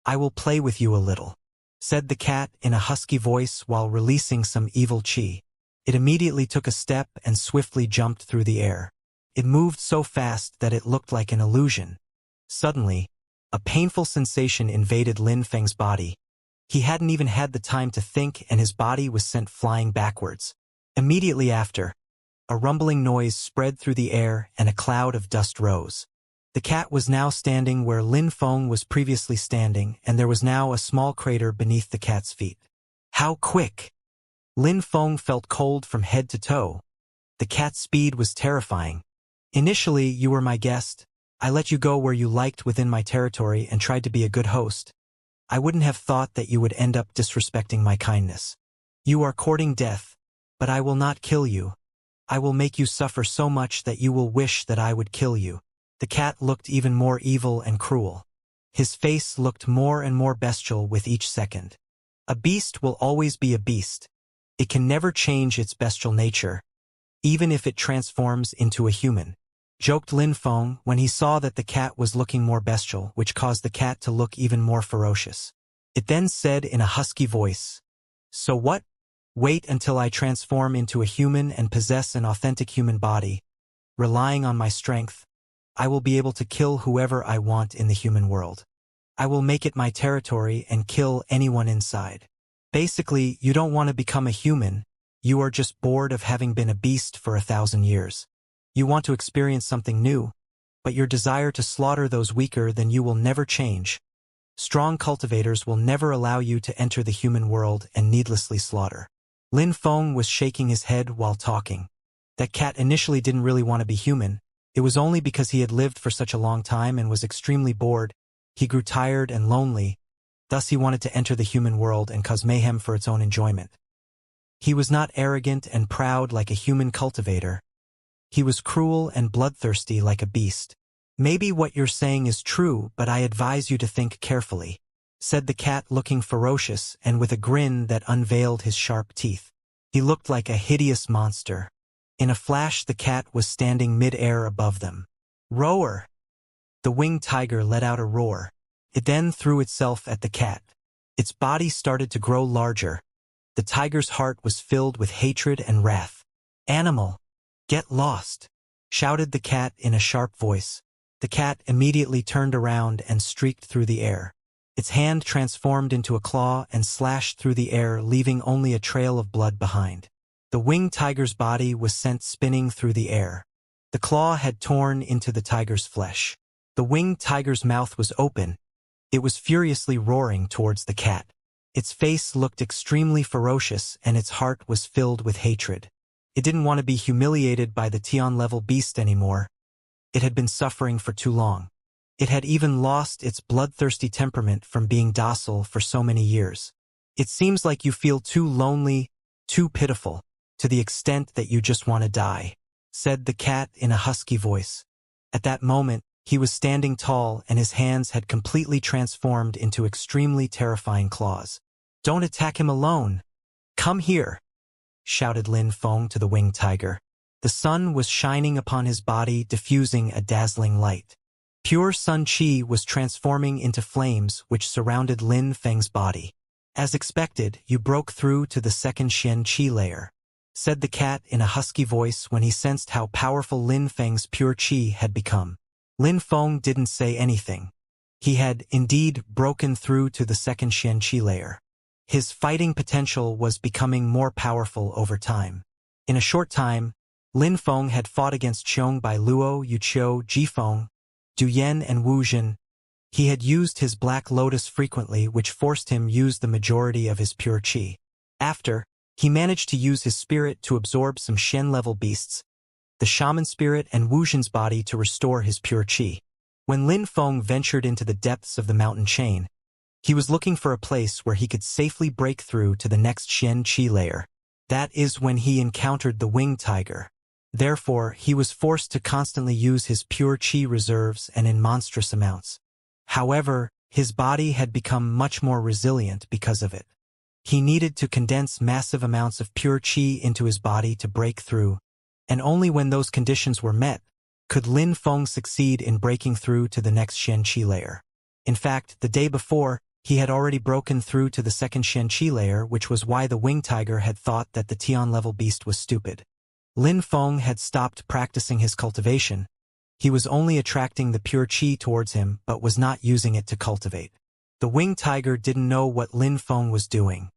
I will play with you a little," said the cat in a husky voice while releasing some evil qi. It immediately took a step and swiftly jumped through the air. It moved so fast that it looked like an illusion. Suddenly, a painful sensation invaded Lin Feng's body. He hadn't even had the time to think and his body was sent flying backwards. Immediately after, a rumbling noise spread through the air and a cloud of dust rose. The cat was now standing where Lin Feng was previously standing, and there was now a small crater beneath the cat's feet. How quick! Lin Feng felt cold from head to toe. The cat's speed was terrifying. "Initially, you were my guest. I let you go where you liked within my territory and tried to be a good host. I wouldn't have thought that you would end up disrespecting my kindness. You are courting death, but I will not kill you. I will make you suffer so much that you will wish that I would kill you." The cat looked even more evil and cruel. His face looked more and more bestial with each second. A beast will always be a beast. It can never change its bestial nature, even if it transforms into a human, joked Lin Feng when he saw that the cat was looking more bestial, which caused the cat to look even more ferocious. It then said in a husky voice, "So what? Wait until I transform into a human and possess an authentic human body. Relying on my strength, I will be able to kill whoever I want in the human world. I will make it my territory and kill anyone inside." Basically, you don't want to become a human. You are just bored of having been a beast for 1,000 years. You want to experience something new, but your desire to slaughter those weaker than you will never change. Strong cultivators will never allow you to enter the human world and needlessly slaughter. Lin Feng was shaking his head while talking. That cat initially didn't really want to be human. It was only because he had lived for such a long time and was extremely bored. He grew tired and lonely. Thus he wanted to enter the human world and cause mayhem for its own enjoyment. He was not arrogant and proud like a human cultivator. He was cruel and bloodthirsty like a beast. "Maybe what you're saying is true, but I advise you to think carefully," said the cat, looking ferocious and with a grin that unveiled his sharp teeth. He looked like a hideous monster. In a flash, the cat was standing mid-air above them. "Roar!" The winged tiger let out a roar. It then threw itself at the cat. Its body started to grow larger. The tiger's heart was filled with hatred and wrath. "Animal, get lost!" shouted the cat in a sharp voice. The cat immediately turned around and streaked through the air. Its hand transformed into a claw and slashed through the air, leaving only a trail of blood behind. The winged tiger's body was sent spinning through the air. The claw had torn into the tiger's flesh. The winged tiger's mouth was open. It was furiously roaring towards the cat. Its face looked extremely ferocious and its heart was filled with hatred. It didn't want to be humiliated by the Tian-level beast anymore. It had been suffering for too long. It had even lost its bloodthirsty temperament from being docile for so many years. "It seems like you feel too lonely, too pitiful, to the extent that you just want to die," said the cat in a husky voice. At that moment, he was standing tall and his hands had completely transformed into extremely terrifying claws. "Don't attack him alone. Come here," shouted Lin Feng to the winged tiger. The sun was shining upon his body, diffusing a dazzling light. Pure sun chi was transforming into flames which surrounded Lin Feng's body. "As expected, you broke through to the second Xianxia layer," said the cat in a husky voice when he sensed how powerful Lin Feng's pure chi had become. Lin Feng didn't say anything. He had, indeed, broken through to the second Xianxia layer. His fighting potential was becoming more powerful over time. In a short time, Lin Feng had fought against Xiong Bai Luo, Yuqiu, Jifeng, Du Yan and Wu Jin. He had used his Black Lotus frequently, which forced him use the majority of his pure chi. After, he managed to use his spirit to absorb some Shen-level beasts, the shaman spirit and Wu Jin's body to restore his pure chi. When Lin Feng ventured into the depths of the mountain chain, he was looking for a place where he could safely break through to the next Xianxia layer. That is when he encountered the winged tiger. Therefore, he was forced to constantly use his pure chi reserves and in monstrous amounts. However, his body had become much more resilient because of it. He needed to condense massive amounts of pure chi into his body to break through, and only when those conditions were met could Lin Feng succeed in breaking through to the next Xianxia layer. In fact, the day before, he had already broken through to the second Xianxia layer, which was why the winged tiger had thought that the Tian-level beast was stupid. Lin Feng had stopped practicing his cultivation. He was only attracting the pure chi towards him but was not using it to cultivate. The winged tiger didn't know what Lin Feng was doing.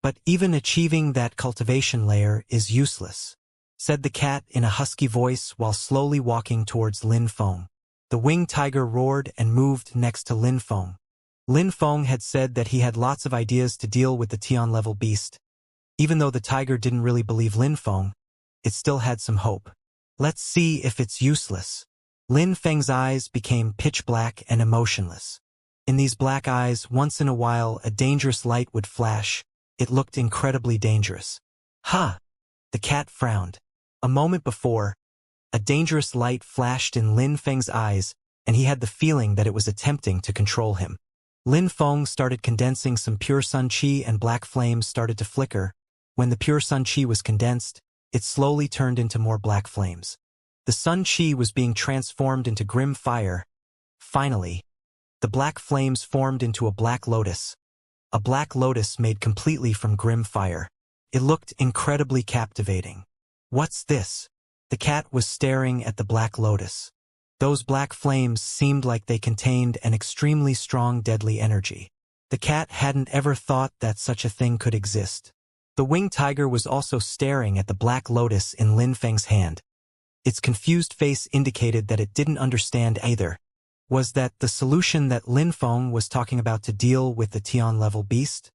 "But even achieving that cultivation layer is useless," said the cat in a husky voice while slowly walking towards Lin Feng. The winged tiger roared and moved next to Lin Feng. Lin Feng had said that he had lots of ideas to deal with the Tian-level beast. Even though the tiger didn't really believe Lin Feng, it still had some hope. "Let's see if it's useless." Lin Feng's eyes became pitch black and emotionless. In these black eyes, once in a while, a dangerous light would flash. It looked incredibly dangerous. "Huh!" The cat frowned. A moment before, a dangerous light flashed in Lin Feng's eyes, and he had the feeling that it was attempting to control him. Lin Feng started condensing some pure sun chi and black flames started to flicker. When the pure sun chi was condensed, it slowly turned into more black flames. The sun chi was being transformed into grim fire. Finally, the black flames formed into a black lotus. A black lotus made completely from grim fire. It looked incredibly captivating. "What's this?" The cat was staring at the black lotus. Those black flames seemed like they contained an extremely strong deadly energy. The cat hadn't ever thought that such a thing could exist. The winged tiger was also staring at the black lotus in Lin Feng's hand. Its confused face indicated that it didn't understand either. Was that the solution that Lin Feng was talking about to deal with the Tian-level beast?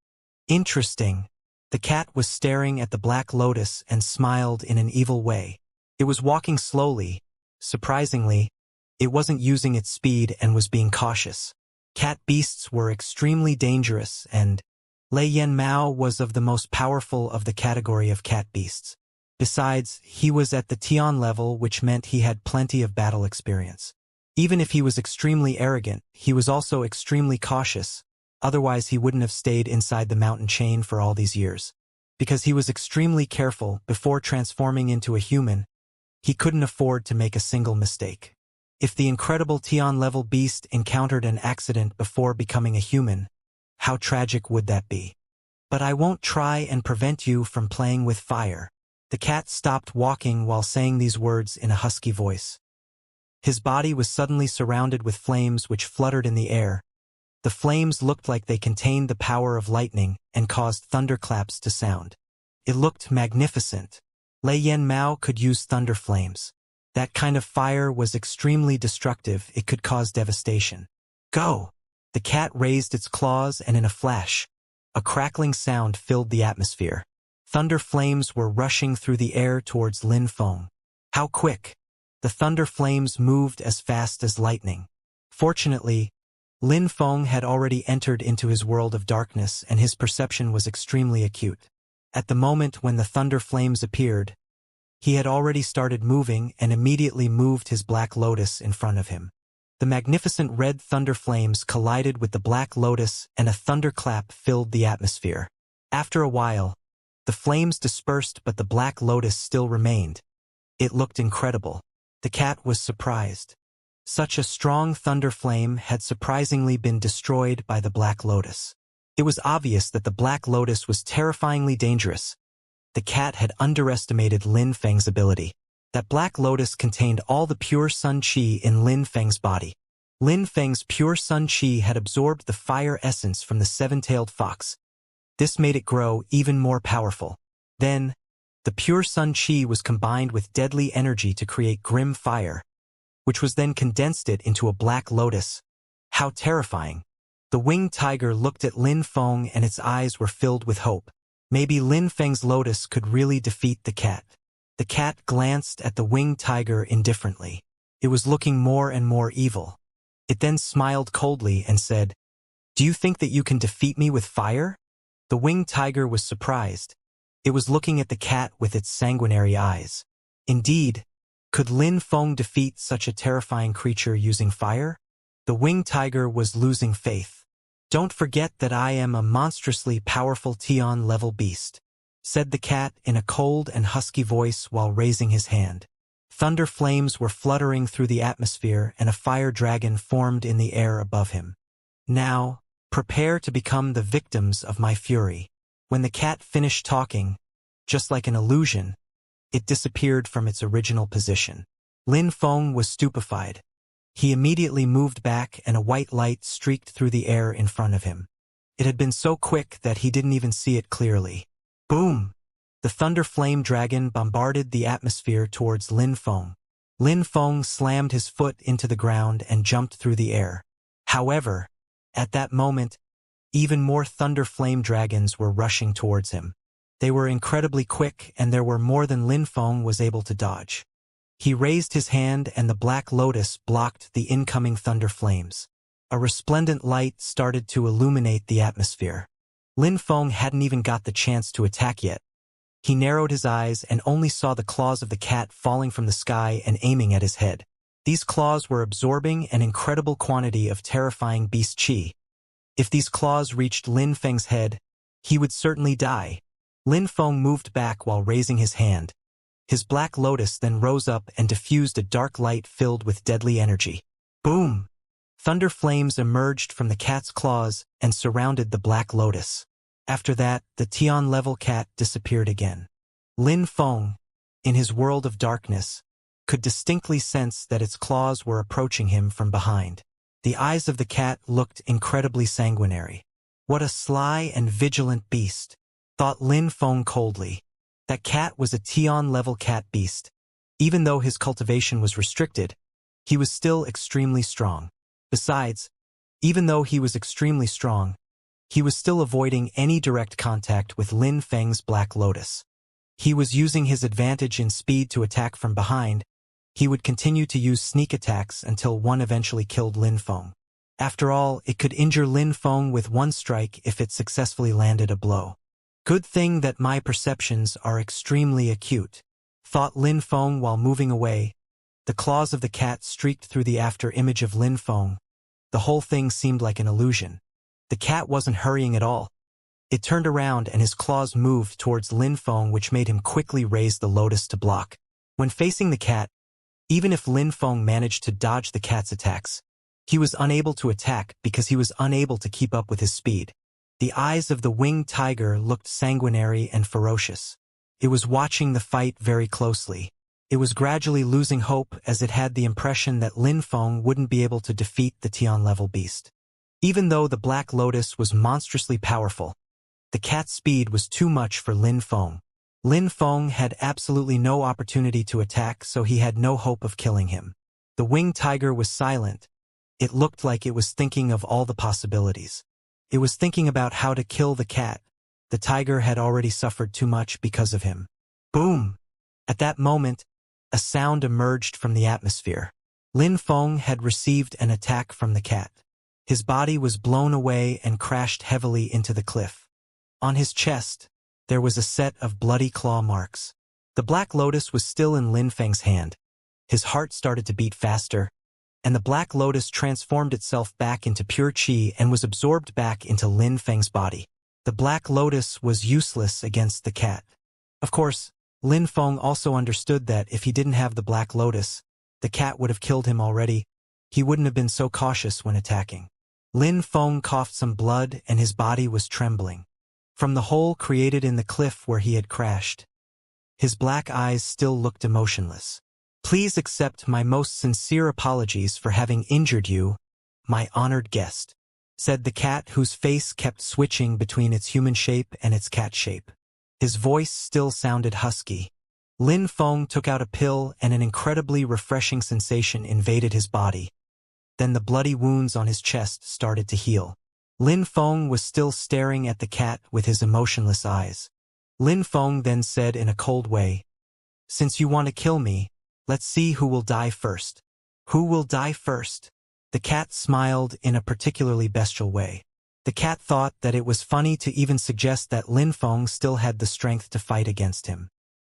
Interesting. The cat was staring at the black lotus and smiled in an evil way. It was walking slowly. Surprisingly, it wasn't using its speed and was being cautious. Cat beasts were extremely dangerous and, Lei Yen Mao was of the most powerful of the category of cat beasts. Besides, he was at the Tian level, which meant he had plenty of battle experience. Even if he was extremely arrogant, he was also extremely cautious, otherwise he wouldn't have stayed inside the mountain chain for all these years. Because he was extremely careful before transforming into a human, he couldn't afford to make a single mistake. If the incredible Tian-level beast encountered an accident before becoming a human, how tragic would that be? But I won't try and prevent you from playing with fire. The cat stopped walking while saying these words in a husky voice. His body was suddenly surrounded with flames which fluttered in the air. The flames looked like they contained the power of lightning and caused thunderclaps to sound. It looked magnificent. Lei Yen Mao could use thunder flames. That kind of fire was extremely destructive. It could cause devastation. Go! The cat raised its claws, and in a flash, a crackling sound filled the atmosphere. Thunder flames were rushing through the air towards Lin Feng. How quick! The thunder flames moved as fast as lightning. Fortunately, Lin Feng had already entered into his world of darkness, and his perception was extremely acute. At the moment when the thunder flames appeared, he had already started moving and immediately moved his black lotus in front of him. The magnificent red thunder flames collided with the black lotus, and a thunderclap filled the atmosphere. After a while, the flames dispersed, but the black lotus still remained. It looked incredible. The cat was surprised. Such a strong thunder flame had surprisingly been destroyed by the black lotus. It was obvious that the black lotus was terrifyingly dangerous. The cat had underestimated Lin Feng's ability. That black lotus contained all the pure sun qi in Lin Feng's body. Lin Feng's pure sun qi had absorbed the fire essence from the seven-tailed fox. This made it grow even more powerful. Then, the pure sun qi was combined with deadly energy to create grim fire, which was then condensed it into a black lotus. How terrifying! The winged tiger looked at Lin Feng, and its eyes were filled with hope. Maybe Lin Feng's lotus could really defeat the cat. The cat glanced at the winged tiger indifferently. It was looking more and more evil. It then smiled coldly and said, "Do you think that you can defeat me with fire?" The winged tiger was surprised. It was looking at the cat with its sanguinary eyes. Indeed, could Lin Feng defeat such a terrifying creature using fire? The winged tiger was losing faith. "Don't forget that I am a monstrously powerful Tian-level beast," said the cat in a cold and husky voice while raising his hand. Thunder flames were fluttering through the atmosphere, and a fire dragon formed in the air above him. "Now, prepare to become the victims of my fury." When the cat finished talking, just like an illusion, it disappeared from its original position. Lin Feng was stupefied. He immediately moved back, and a white light streaked through the air in front of him. It had been so quick that he didn't even see it clearly. Boom! The thunder flame dragon bombarded the atmosphere towards Lin Feng. Lin Feng slammed his foot into the ground and jumped through the air. However, at that moment, even more thunder flame dragons were rushing towards him. They were incredibly quick, and there were more than Lin Feng was able to dodge. He raised his hand, and the black lotus blocked the incoming thunder flames. A resplendent light started to illuminate the atmosphere. Lin Feng hadn't even got the chance to attack yet. He narrowed his eyes and only saw the claws of the cat falling from the sky and aiming at his head. These claws were absorbing an incredible quantity of terrifying beast qi. If these claws reached Lin Feng's head, he would certainly die. Lin Feng moved back while raising his hand. His black lotus then rose up and diffused a dark light filled with deadly energy. Boom! Thunder flames emerged from the cat's claws and surrounded the black lotus. After that, the Tian-level cat disappeared again. Lin Feng, in his world of darkness, could distinctly sense that its claws were approaching him from behind. The eyes of the cat looked incredibly sanguinary. What a sly and vigilant beast, thought Lin Feng coldly. That cat was a Tian-level cat beast. Even though his cultivation was restricted, he was still extremely strong. Besides, even though he was extremely strong, he was still avoiding any direct contact with Lin Feng's black lotus. He was using his advantage in speed to attack from behind. He would continue to use sneak attacks until one eventually killed Lin Feng. After all, it could injure Lin Feng with one strike if it successfully landed a blow. Good thing that my perceptions are extremely acute, thought Lin Feng while moving away. The claws of the cat streaked through the after image of Lin Feng. The whole thing seemed like an illusion. The cat wasn't hurrying at all. It turned around and his claws moved towards Lin Feng, which made him quickly raise the lotus to block. When facing the cat, even if Lin Feng managed to dodge the cat's attacks, he was unable to attack because he was unable to keep up with his speed. The eyes of the winged tiger looked sanguinary and ferocious. It was watching the fight very closely. It was gradually losing hope as it had the impression that Lin Feng wouldn't be able to defeat the Tian-level beast. Even though the Black Lotus was monstrously powerful, the cat's speed was too much for Lin Feng. Lin Feng had absolutely no opportunity to attack, so he had no hope of killing him. The winged tiger was silent. It looked like it was thinking of all the possibilities. It was thinking about how to kill the cat. The tiger had already suffered too much because of him. Boom! At that moment, a sound emerged from the atmosphere. Lin Feng had received an attack from the cat. His body was blown away and crashed heavily into the cliff. On his chest, there was a set of bloody claw marks. The Black Lotus was still in Lin Feng's hand. His heart started to beat faster, and the Black Lotus transformed itself back into pure qi and was absorbed back into Lin Feng's body. The Black Lotus was useless against the cat. Of course, Lin Feng also understood that if he didn't have the Black Lotus, the cat would have killed him already. He wouldn't have been so cautious when attacking. Lin Feng coughed some blood and his body was trembling. From the hole created in the cliff where he had crashed, his black eyes still looked emotionless. Please accept my most sincere apologies for having injured you, my honored guest, said the cat, whose face kept switching between its human shape and its cat shape. His voice still sounded husky. Lin Feng took out a pill and an incredibly refreshing sensation invaded his body. Then the bloody wounds on his chest started to heal. Lin Feng was still staring at the cat with his emotionless eyes. Lin Feng then said in a cold way, "Since you want to kill me, let's see who will die first." Who will die first? The cat smiled in a particularly bestial way. The cat thought that it was funny to even suggest that Lin Feng still had the strength to fight against him.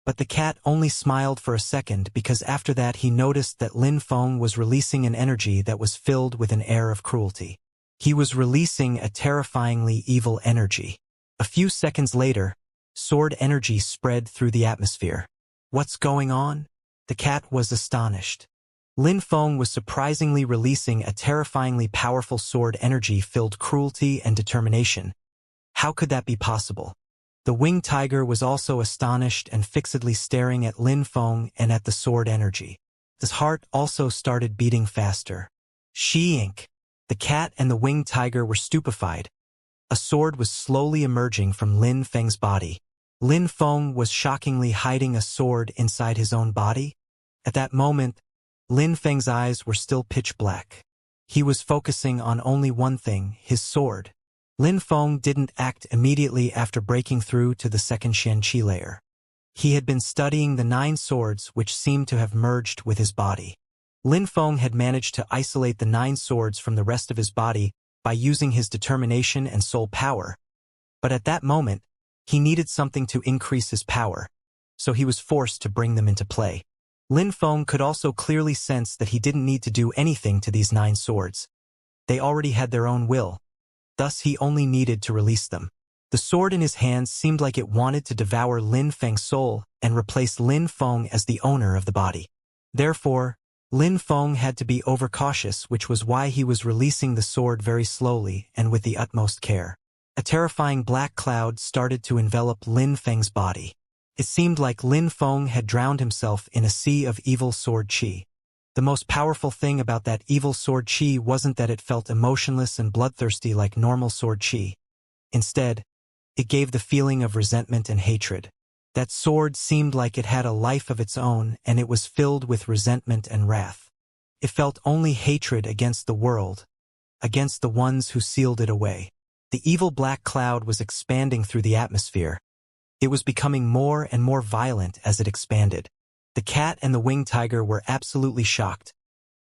But the cat only smiled for a second because after that he noticed that Lin Feng was releasing an energy that was filled with an air of cruelty. He was releasing a terrifyingly evil energy. A few seconds later, sword energy spread through the atmosphere. What's going on? The cat was astonished. Lin Feng was surprisingly releasing a terrifyingly powerful sword energy filled cruelty and determination. How could that be possible? The winged tiger was also astonished and fixedly staring at Lin Feng and at the sword energy. His heart also started beating faster. Xianxia. The cat and the winged tiger were stupefied. A sword was slowly emerging from Lin Feng's body. Lin Feng was shockingly hiding a sword inside his own body. At that moment, Lin Feng's eyes were still pitch black. He was focusing on only one thing, his sword. Lin Feng didn't act immediately after breaking through to the second Xianxia layer. He had been studying the 9 swords which seemed to have merged with his body. Lin Feng had managed to isolate the 9 swords from the rest of his body by using his determination and soul power. But at that moment, he needed something to increase his power, so he was forced to bring them into play. Lin Feng could also clearly sense that he didn't need to do anything to these 9 swords. They already had their own will. Thus he only needed to release them. The sword in his hands seemed like it wanted to devour Lin Feng's soul and replace Lin Feng as the owner of the body. Therefore, Lin Feng had to be overcautious, which was why he was releasing the sword very slowly and with the utmost care. A terrifying black cloud started to envelop Lin Feng's body. It seemed like Lin Feng had drowned himself in a sea of evil sword qi. The most powerful thing about that evil sword qi wasn't that it felt emotionless and bloodthirsty like normal sword qi. Instead, it gave the feeling of resentment and hatred. That sword seemed like it had a life of its own, and it was filled with resentment and wrath. It felt only hatred against the world, against the ones who sealed it away. The evil black cloud was expanding through the atmosphere. It was becoming more and more violent as it expanded. The cat and the winged tiger were absolutely shocked.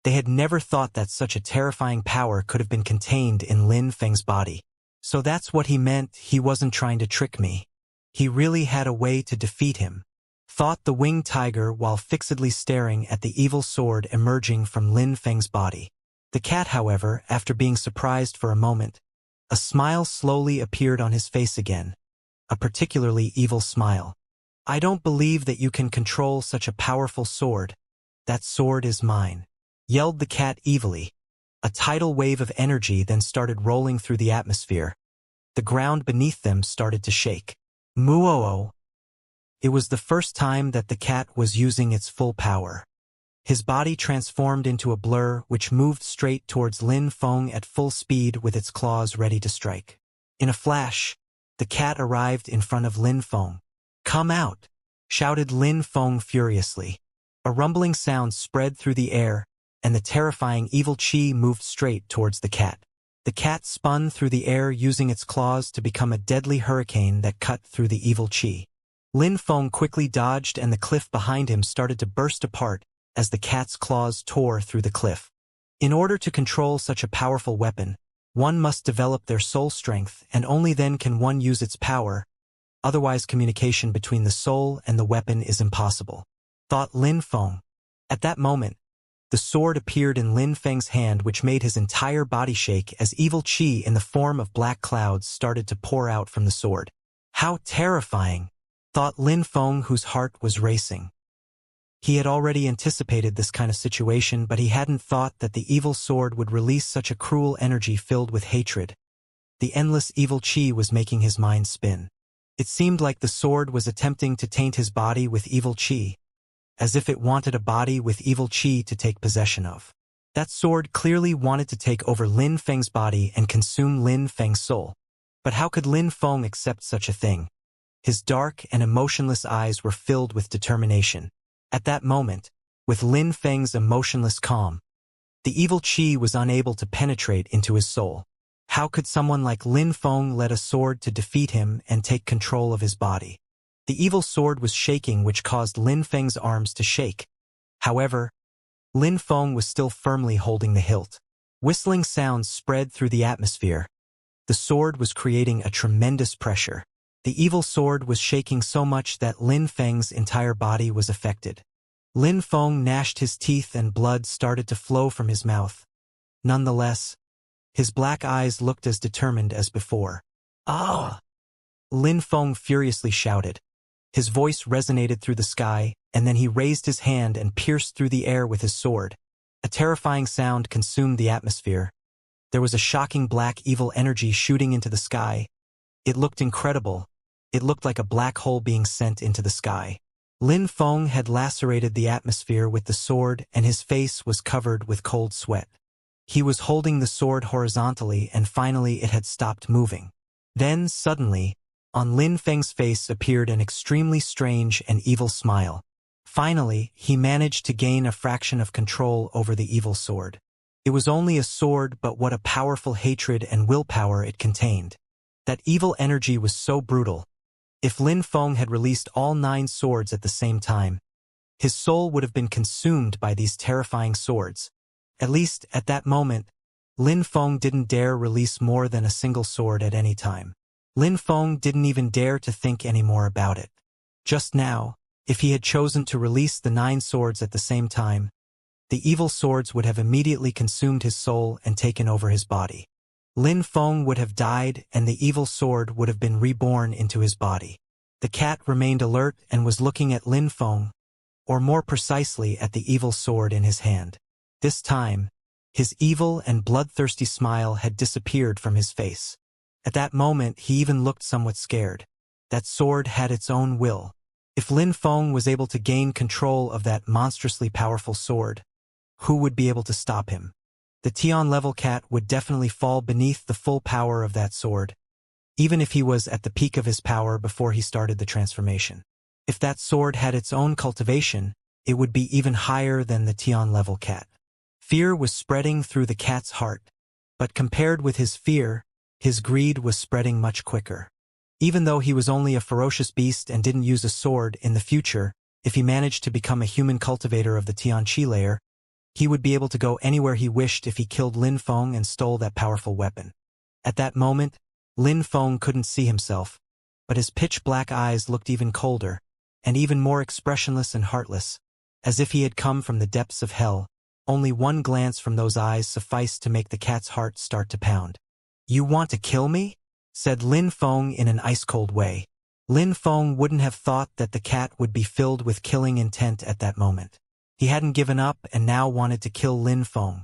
They had never thought that such a terrifying power could have been contained in Lin Feng's body. So that's what he meant. He wasn't trying to trick me. He really had a way to defeat him, thought the winged tiger while fixedly staring at the evil sword emerging from Lin Feng's body. The cat, however, after being surprised for a moment, a smile slowly appeared on his face again, a particularly evil smile. I don't believe that you can control such a powerful sword. That sword is mine, yelled the cat evilly. A tidal wave of energy then started rolling through the atmosphere. The ground beneath them started to shake. Moo-oh-oh. It was the first time that the cat was using its full power. His body transformed into a blur which moved straight towards Lin Feng at full speed with its claws ready to strike. In a flash, the cat arrived in front of Lin Feng. "Come out!" shouted Lin Feng furiously. A rumbling sound spread through the air, and the terrifying evil chi moved straight towards the cat. The cat spun through the air using its claws to become a deadly hurricane that cut through the evil chi. Lin Feng quickly dodged and the cliff behind him started to burst apart as the cat's claws tore through the cliff. In order to control such a powerful weapon, one must develop their soul strength, and only then can one use its power. Otherwise, communication between the soul and the weapon is impossible, thought Lin Feng. At that moment, the sword appeared in Lin Feng's hand, which made his entire body shake as evil chi in the form of black clouds started to pour out from the sword. How terrifying, thought Lin Feng, whose heart was racing. He had already anticipated this kind of situation, but he hadn't thought that the evil sword would release such a cruel energy filled with hatred. The endless evil chi was making his mind spin. It seemed like the sword was attempting to taint his body with evil chi, as if it wanted a body with evil chi to take possession of. That sword clearly wanted to take over Lin Feng's body and consume Lin Feng's soul. But how could Lin Feng accept such a thing? His dark and emotionless eyes were filled with determination. At that moment, with Lin Feng's emotionless calm, the evil chi was unable to penetrate into his soul. How could someone like Lin Feng let a sword to defeat him and take control of his body? The evil sword was shaking, which caused Lin Feng's arms to shake. However, Lin Feng was still firmly holding the hilt. Whistling sounds spread through the atmosphere. The sword was creating a tremendous pressure. The evil sword was shaking so much that Lin Feng's entire body was affected. Lin Feng gnashed his teeth and blood started to flow from his mouth. Nonetheless, his black eyes looked as determined as before. "Ah!" Lin Feng furiously shouted. His voice resonated through the sky, and then he raised his hand and pierced through the air with his sword. A terrifying sound consumed the atmosphere. There was a shocking black evil energy shooting into the sky. It looked incredible. It looked like a black hole being sent into the sky. Lin Feng had lacerated the atmosphere with the sword, and his face was covered with cold sweat. He was holding the sword horizontally, and finally it had stopped moving. Then, suddenly, on Lin Feng's face appeared an extremely strange and evil smile. Finally, he managed to gain a fraction of control over the evil sword. It was only a sword, but what a powerful hatred and willpower it contained. That evil energy was so brutal. If Lin Feng had released all 9 swords at the same time, his soul would have been consumed by these terrifying swords. At least, at that moment, Lin Feng didn't dare release more than a single sword at any time. Lin Feng didn't even dare to think any more about it. Just now, if he had chosen to release the 9 swords at the same time, the evil swords would have immediately consumed his soul and taken over his body. Lin Feng would have died, and the evil sword would have been reborn into his body. The cat remained alert and was looking at Lin Feng, or more precisely at the evil sword in his hand. This time, his evil and bloodthirsty smile had disappeared from his face. At that moment, he even looked somewhat scared. That sword had its own will. If Lin Feng was able to gain control of that monstrously powerful sword, who would be able to stop him? The Tian-level cat would definitely fall beneath the full power of that sword, even if he was at the peak of his power before he started the transformation. If that sword had its own cultivation, it would be even higher than the Tian-level cat. Fear was spreading through the cat's heart, but compared with his fear, his greed was spreading much quicker. Even though he was only a ferocious beast and didn't use a sword in the future, if he managed to become a human cultivator of the Tian Chi layer, He would be able to go anywhere he wished if he killed Lin Feng and stole that powerful weapon. At that moment, Lin Feng couldn't see himself, but his pitch-black eyes looked even colder, and even more expressionless and heartless, as if he had come from the depths of hell. Only one glance from those eyes sufficed to make the cat's heart start to pound. "You want to kill me?" said Lin Feng in an ice-cold way. Lin Feng wouldn't have thought that the cat would be filled with killing intent at that moment. He hadn't given up and now wanted to kill Lin Feng.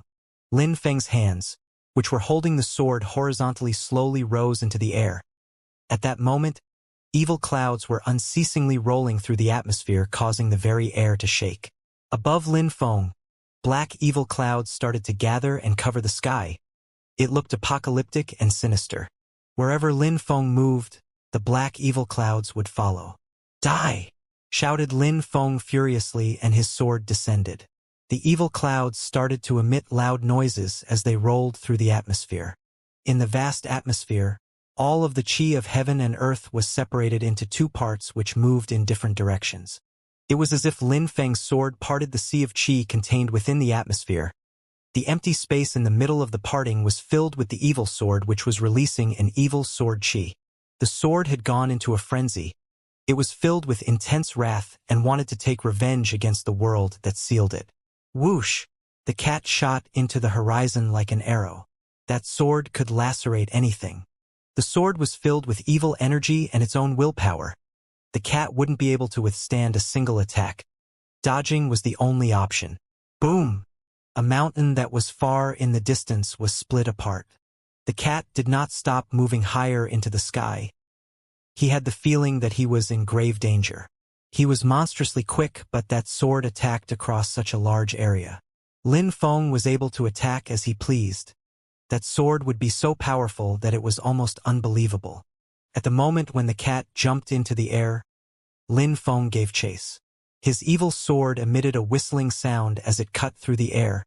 Lin Feng's hands, which were holding the sword horizontally, slowly rose into the air. At that moment, evil clouds were unceasingly rolling through the atmosphere, causing the very air to shake. Above Lin Feng, black evil clouds started to gather and cover the sky. It looked apocalyptic and sinister. Wherever Lin Feng moved, the black evil clouds would follow. "Die!" shouted Lin Feng furiously, and his sword descended. The evil clouds started to emit loud noises as they rolled through the atmosphere. In the vast atmosphere, all of the qi of heaven and earth was separated into two parts which moved in different directions. It was as if Lin Feng's sword parted the sea of qi contained within the atmosphere. The empty space in the middle of the parting was filled with the evil sword, which was releasing an evil sword qi. The sword had gone into a frenzy. It was filled with intense wrath and wanted to take revenge against the world that sealed it. Whoosh! The cat shot into the horizon like an arrow. That sword could lacerate anything. The sword was filled with evil energy and its own willpower. The cat wouldn't be able to withstand a single attack. Dodging was the only option. Boom! A mountain that was far in the distance was split apart. The cat did not stop moving higher into the sky. He had the feeling that he was in grave danger. He was monstrously quick, but that sword attacked across such a large area. Lin Feng was able to attack as he pleased. That sword would be so powerful that it was almost unbelievable. At the moment when the cat jumped into the air, Lin Feng gave chase. His evil sword emitted a whistling sound as it cut through the air.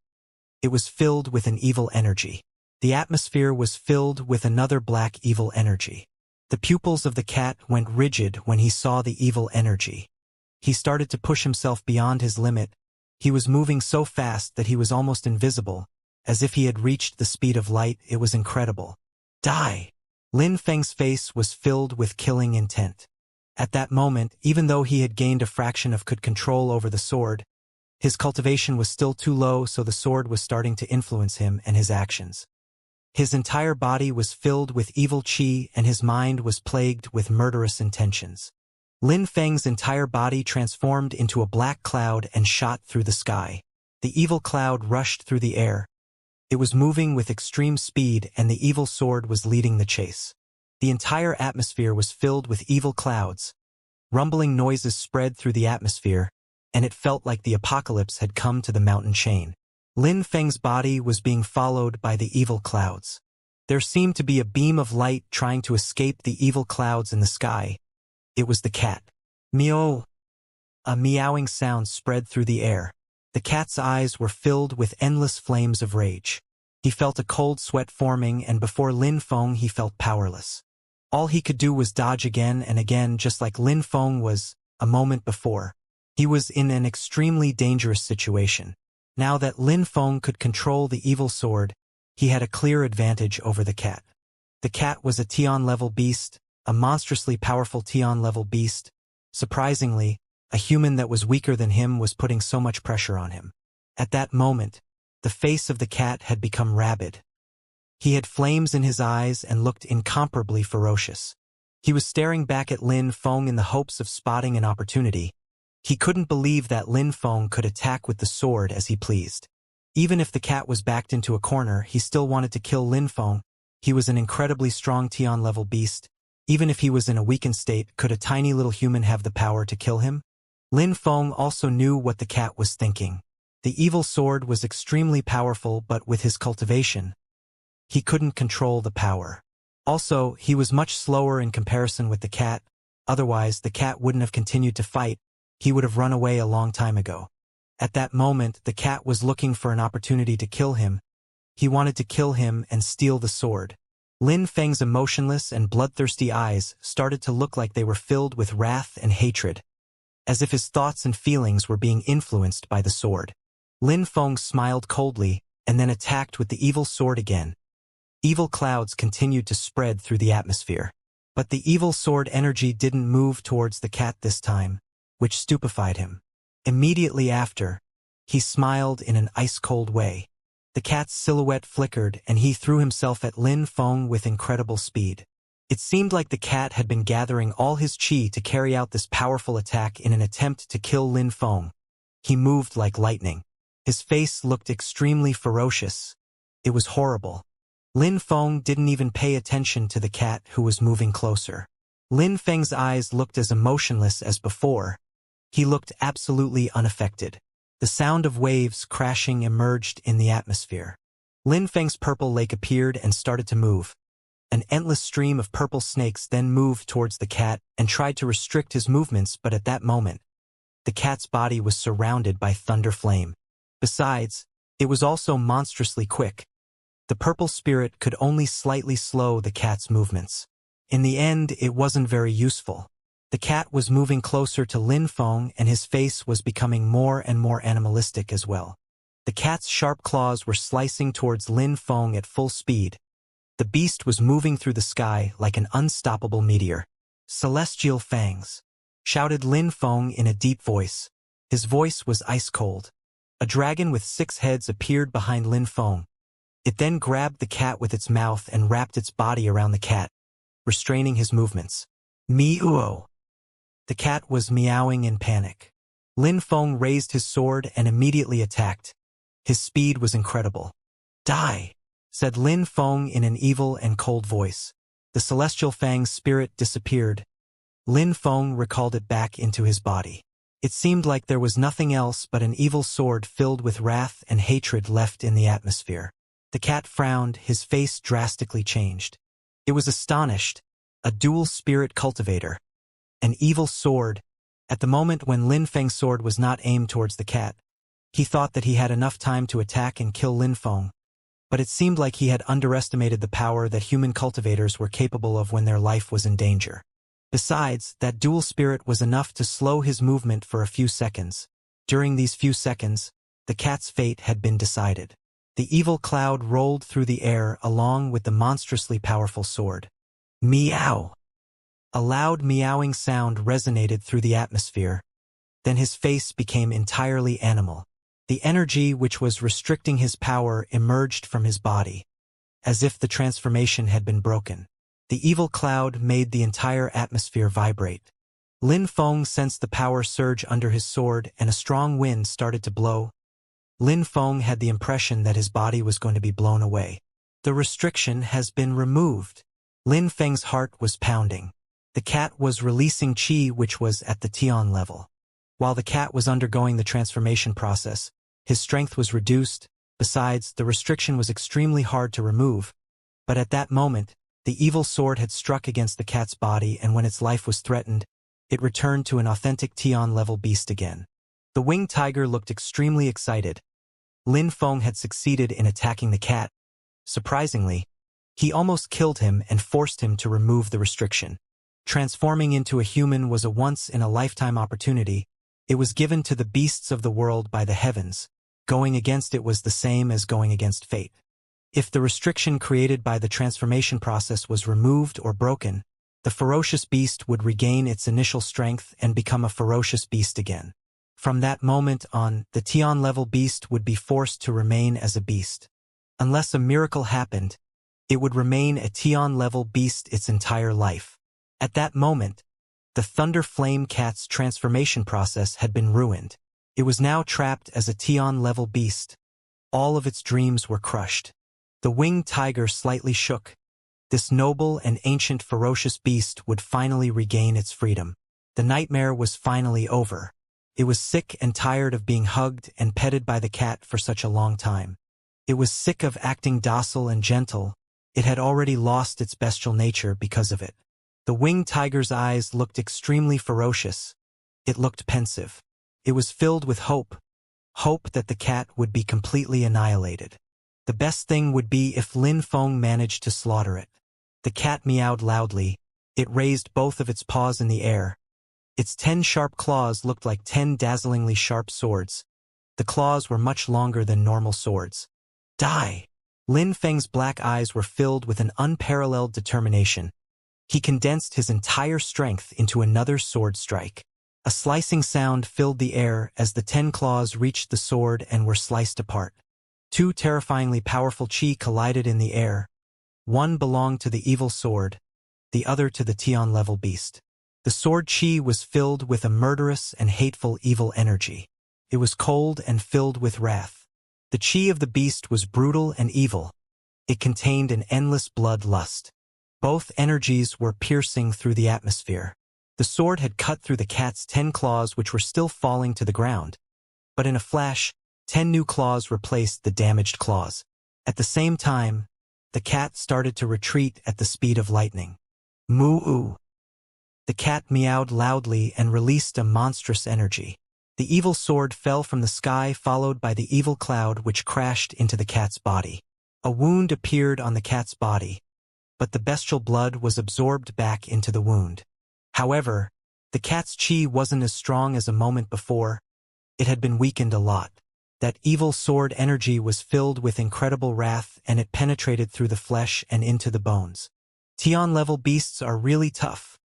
It was filled with an evil energy. The atmosphere was filled with another black evil energy. The pupils of the cat went rigid when he saw the evil energy. He started to push himself beyond his limit. He was moving so fast that he was almost invisible, as if he had reached the speed of light. It was incredible. Die! Lin Feng's face was filled with killing intent. At that moment, even though he had gained a fraction of control over the sword, his cultivation was still too low, so the sword was starting to influence him and his actions. His entire body was filled with evil qi and his mind was plagued with murderous intentions. Lin Feng's entire body transformed into a black cloud and shot through the sky. The evil cloud rushed through the air. It was moving with extreme speed and the evil sword was leading the chase. The entire atmosphere was filled with evil clouds. Rumbling noises spread through the atmosphere, and it felt like the apocalypse had come to the mountain chain. Lin Feng's body was being followed by the evil clouds. There seemed to be a beam of light trying to escape the evil clouds in the sky. It was the cat. Meow! A meowing sound spread through the air. The cat's eyes were filled with endless flames of rage. He felt a cold sweat forming, and before Lin Feng he felt powerless. All he could do was dodge again and again, just like Lin Feng was a moment before. He was in an extremely dangerous situation. Now that Lin Feng could control the evil sword, he had a clear advantage over the cat. The cat was a Tian-level beast, a monstrously powerful Tian-level beast. Surprisingly, a human that was weaker than him was putting so much pressure on him. At that moment, the face of the cat had become rabid. He had flames in his eyes and looked incomparably ferocious. He was staring back at Lin Feng in the hopes of spotting an opportunity. He couldn't believe that Lin Feng could attack with the sword as he pleased. Even if the cat was backed into a corner, he still wanted to kill Lin Feng. He was an incredibly strong Tian-level beast. Even if he was in a weakened state, could a tiny little human have the power to kill him? Lin Feng also knew what the cat was thinking. The evil sword was extremely powerful, but with his cultivation, he couldn't control the power. Also, he was much slower in comparison with the cat. Otherwise, the cat wouldn't have continued to fight. He would have run away a long time ago. At that moment, the cat was looking for an opportunity to kill him. He wanted to kill him and steal the sword. Lin Feng's emotionless and bloodthirsty eyes started to look like they were filled with wrath and hatred, as if his thoughts and feelings were being influenced by the sword. Lin Feng smiled coldly, and then attacked with the evil sword again. Evil clouds continued to spread through the atmosphere. But the evil sword energy didn't move towards the cat this time, which stupefied him. Immediately after, he smiled in an ice-cold way. The cat's silhouette flickered and he threw himself at Lin Feng with incredible speed. It seemed like the cat had been gathering all his qi to carry out this powerful attack in an attempt to kill Lin Feng. He moved like lightning. His face looked extremely ferocious. It was horrible. Lin Feng didn't even pay attention to the cat who was moving closer. Lin Feng's eyes looked as emotionless as before. He looked absolutely unaffected. The sound of waves crashing emerged in the atmosphere. Lin Feng's purple lake appeared and started to move. An endless stream of purple snakes then moved towards the cat and tried to restrict his movements, but at that moment, the cat's body was surrounded by thunder flame. Besides, it was also monstrously quick. The purple spirit could only slightly slow the cat's movements. In the end, it wasn't very useful. The cat was moving closer to Lin Feng and his face was becoming more and more animalistic as well. The cat's sharp claws were slicing towards Lin Feng at full speed. The beast was moving through the sky like an unstoppable meteor. "Celestial fangs!" shouted Lin Feng in a deep voice. His voice was ice-cold. A dragon with 6 heads appeared behind Lin Feng. It then grabbed the cat with its mouth and wrapped its body around the cat, restraining his movements. "Meow!" The cat was meowing in panic. Lin Feng raised his sword and immediately attacked. His speed was incredible. "Die!" said Lin Feng in an evil and cold voice. The celestial fang's spirit disappeared. Lin Feng recalled it back into his body. It seemed like there was nothing else but an evil sword filled with wrath and hatred left in the atmosphere. The cat frowned, his face drastically changed. It was astonished. A dual spirit cultivator. An evil sword. At the moment when Lin Feng's sword was not aimed towards the cat, he thought that he had enough time to attack and kill Lin Feng. But it seemed like he had underestimated the power that human cultivators were capable of when their life was in danger. Besides, that dual spirit was enough to slow his movement for a few seconds. During these few seconds, the cat's fate had been decided. The evil cloud rolled through the air along with the monstrously powerful sword. Meow! A loud meowing sound resonated through the atmosphere. Then his face became entirely animal. The energy which was restricting his power emerged from his body, as if the transformation had been broken. The evil cloud made the entire atmosphere vibrate. Lin Feng sensed the power surge under his sword and a strong wind started to blow. Lin Feng had the impression that his body was going to be blown away. The restriction has been removed. Lin Feng's heart was pounding. The cat was releasing qi which was at the Tian level. While the cat was undergoing the transformation process, his strength was reduced. Besides, the restriction was extremely hard to remove. But at that moment, the evil sword had struck against the cat's body, and when its life was threatened, it returned to an authentic Tian-level beast again. The winged tiger looked extremely excited. Lin Feng had succeeded in attacking the cat. Surprisingly, he almost killed him and forced him to remove the restriction. Transforming into a human was a once-in-a-lifetime opportunity. It was given to the beasts of the world by the heavens. Going against it was the same as going against fate. If the restriction created by the transformation process was removed or broken, the ferocious beast would regain its initial strength and become a ferocious beast again. From that moment on, the Tian-level beast would be forced to remain as a beast. Unless a miracle happened, it would remain a Tian-level beast its entire life. At that moment, the Thunder Flame Cat's transformation process had been ruined. It was now trapped as a Tian-level beast. All of its dreams were crushed. The winged tiger slightly shook. This noble and ancient ferocious beast would finally regain its freedom. The nightmare was finally over. It was sick and tired of being hugged and petted by the cat for such a long time. It was sick of acting docile and gentle. It had already lost its bestial nature because of it. The winged tiger's eyes looked extremely ferocious. It looked pensive. It was filled with hope. Hope that the cat would be completely annihilated. The best thing would be if Lin Feng managed to slaughter it. The cat meowed loudly. It raised both of its paws in the air. Its 10 sharp claws looked like 10 dazzlingly sharp swords. The claws were much longer than normal swords. Die! Lin Feng's black eyes were filled with an unparalleled determination. He condensed his entire strength into another sword strike. A slicing sound filled the air as the 10 claws reached the sword and were sliced apart. Two terrifyingly powerful chi collided in the air. One belonged to the evil sword, the other to the Tian-level beast. The sword chi was filled with a murderous and hateful evil energy. It was cold and filled with wrath. The chi of the beast was brutal and evil. It contained an endless blood lust. Both energies were piercing through the atmosphere. The sword had cut through the cat's 10 claws, which were still falling to the ground. But in a flash, 10 new claws replaced the damaged claws. At the same time, the cat started to retreat at the speed of lightning. Moo-oo! The cat meowed loudly and released a monstrous energy. The evil sword fell from the sky, followed by the evil cloud which crashed into the cat's body. A wound appeared on the cat's body, but the bestial blood was absorbed back into the wound. However, the cat's chi wasn't as strong as a moment before. It had been weakened a lot. That evil sword energy was filled with incredible wrath, and it penetrated through the flesh and into the bones. Tian-level beasts are really tough.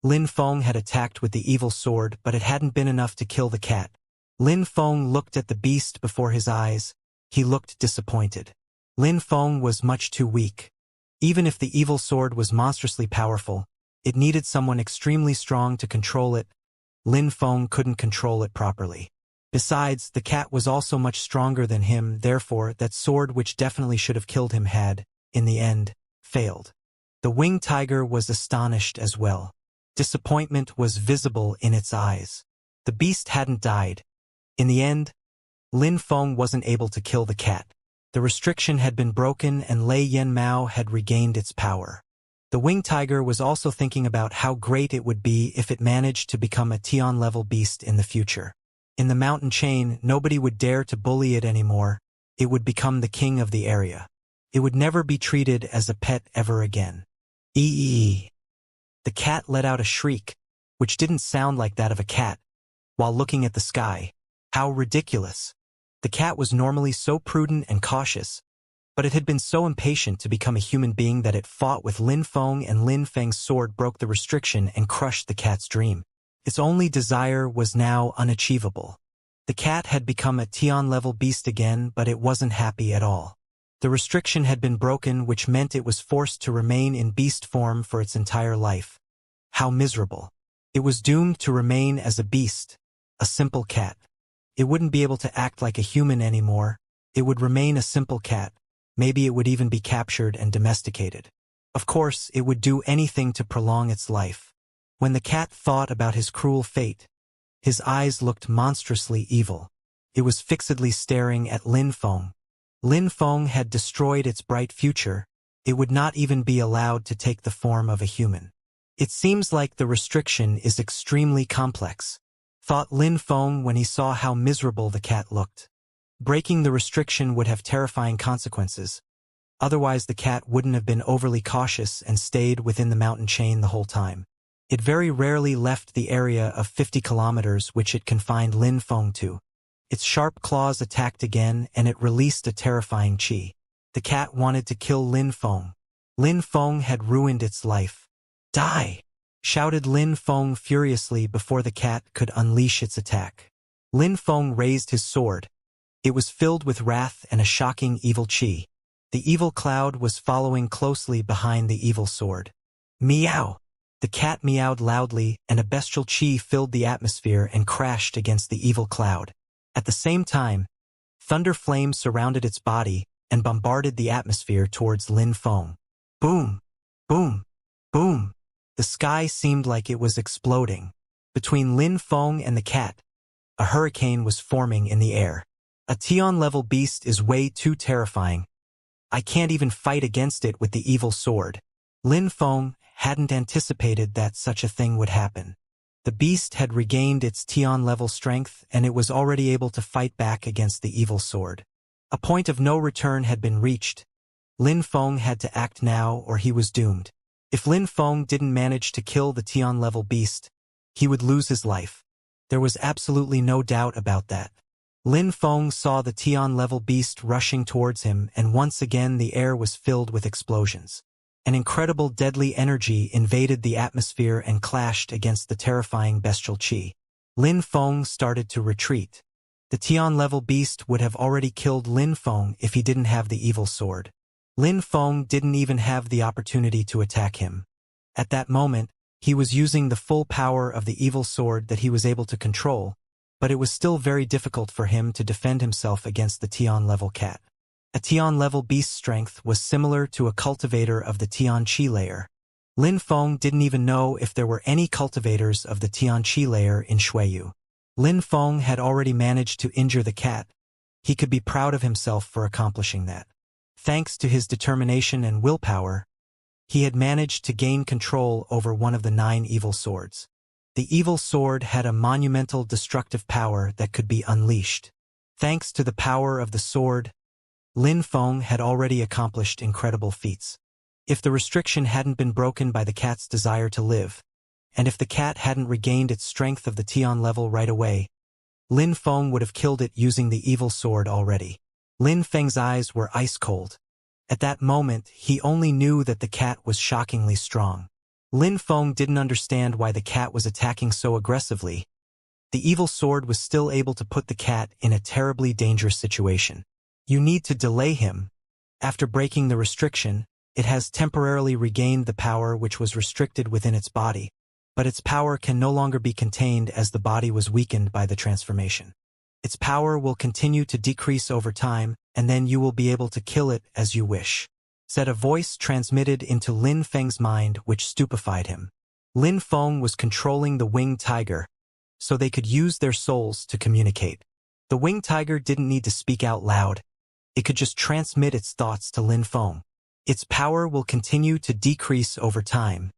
Lin Feng had attacked with the evil sword, but it hadn't been enough to kill the cat. Lin Feng looked at the beast before his eyes. He looked disappointed. Lin Feng was much too weak. Even if the evil sword was monstrously powerful, it needed someone extremely strong to control it. Lin Feng couldn't control it properly. Besides, the cat was also much stronger than him, therefore that sword which definitely should have killed him had, in the end, failed. The winged tiger was astonished as well. Disappointment was visible in its eyes. The beast hadn't died. In the end, Lin Feng wasn't able to kill the cat. The restriction had been broken and Lei Yen Mao had regained its power. The winged tiger was also thinking about how great it would be if it managed to become a Tian-level beast in the future. In the mountain chain, nobody would dare to bully it anymore. It would become the king of the area. It would never be treated as a pet ever again. Ee. The cat let out a shriek, which didn't sound like that of a cat, while looking at the sky. How ridiculous. The cat was normally so prudent and cautious, but it had been so impatient to become a human being that it fought with Lin Feng, and Lin Feng's sword broke the restriction and crushed the cat's dream. Its only desire was now unachievable. The cat had become a Tian-level beast again, but it wasn't happy at all. The restriction had been broken, which meant it was forced to remain in beast form for its entire life. How miserable. It was doomed to remain as a beast, a simple cat. It wouldn't be able to act like a human anymore. It would remain a simple cat. Maybe it would even be captured and domesticated. Of course, it would do anything to prolong its life. When the cat thought about his cruel fate, his eyes looked monstrously evil. It was fixedly staring at Lin Feng. Lin Feng had destroyed its bright future. It would not even be allowed to take the form of a human. It seems like the restriction is extremely complex, thought Lin Feng when he saw how miserable the cat looked. Breaking the restriction would have terrifying consequences. Otherwise, the cat wouldn't have been overly cautious and stayed within the mountain chain the whole time. It very rarely left the area of 50 kilometers which it confined Lin Feng to. Its sharp claws attacked again, and it released a terrifying chi. The cat wanted to kill Lin Feng. Lin Feng had ruined its life. Die! Shouted Lin Feng furiously before the cat could unleash its attack. Lin Feng raised his sword. It was filled with wrath and a shocking evil chi. The evil cloud was following closely behind the evil sword. Meow! The cat meowed loudly, and a bestial chi filled the atmosphere and crashed against the evil cloud. At the same time, thunder flames surrounded its body and bombarded the atmosphere towards Lin Feng. Boom! Boom! Boom! The sky seemed like it was exploding. Between Lin Feng and the cat, a hurricane was forming in the air. A Tian-level beast is way too terrifying. I can't even fight against it with the evil sword. Lin Feng hadn't anticipated that such a thing would happen. The beast had regained its Tian-level strength, and it was already able to fight back against the evil sword. A point of no return had been reached. Lin Feng had to act now or he was doomed. If Lin Feng didn't manage to kill the Tian-level beast, he would lose his life. There was absolutely no doubt about that. Lin Feng saw the Tian-level beast rushing towards him, and once again the air was filled with explosions. An incredible deadly energy invaded the atmosphere and clashed against the terrifying bestial qi. Lin Feng started to retreat. The Tian-level beast would have already killed Lin Feng if he didn't have the evil sword. Lin Feng didn't even have the opportunity to attack him. At that moment, he was using the full power of the evil sword that he was able to control, but it was still very difficult for him to defend himself against the Tian-level cat. A Tian-level beast's strength was similar to a cultivator of the Tian Qi layer. Lin Feng didn't even know if there were any cultivators of the Tian Qi layer in Xueyu. Lin Feng had already managed to injure the cat. He could be proud of himself for accomplishing that. Thanks to his determination and willpower, he had managed to gain control over one of the 9 evil swords. The evil sword had a monumental destructive power that could be unleashed. Thanks to the power of the sword, Lin Feng had already accomplished incredible feats. If the restriction hadn't been broken by the cat's desire to live, and if the cat hadn't regained its strength of the Tian level right away, Lin Feng would have killed it using the evil sword already. Lin Feng's eyes were ice cold. At that moment, he only knew that the cat was shockingly strong. Lin Feng didn't understand why the cat was attacking so aggressively. The evil sword was still able to put the cat in a terribly dangerous situation. You need to delay him. After breaking the restriction, it has temporarily regained the power which was restricted within its body, but its power can no longer be contained as the body was weakened by the transformation. Its power will continue to decrease over time, and then you will be able to kill it as you wish, said a voice transmitted into Lin Feng's mind which stupefied him. Lin Feng was controlling the winged tiger, so they could use their souls to communicate. The winged tiger didn't need to speak out loud. It could just transmit its thoughts to Lin Feng. Its power will continue to decrease over time.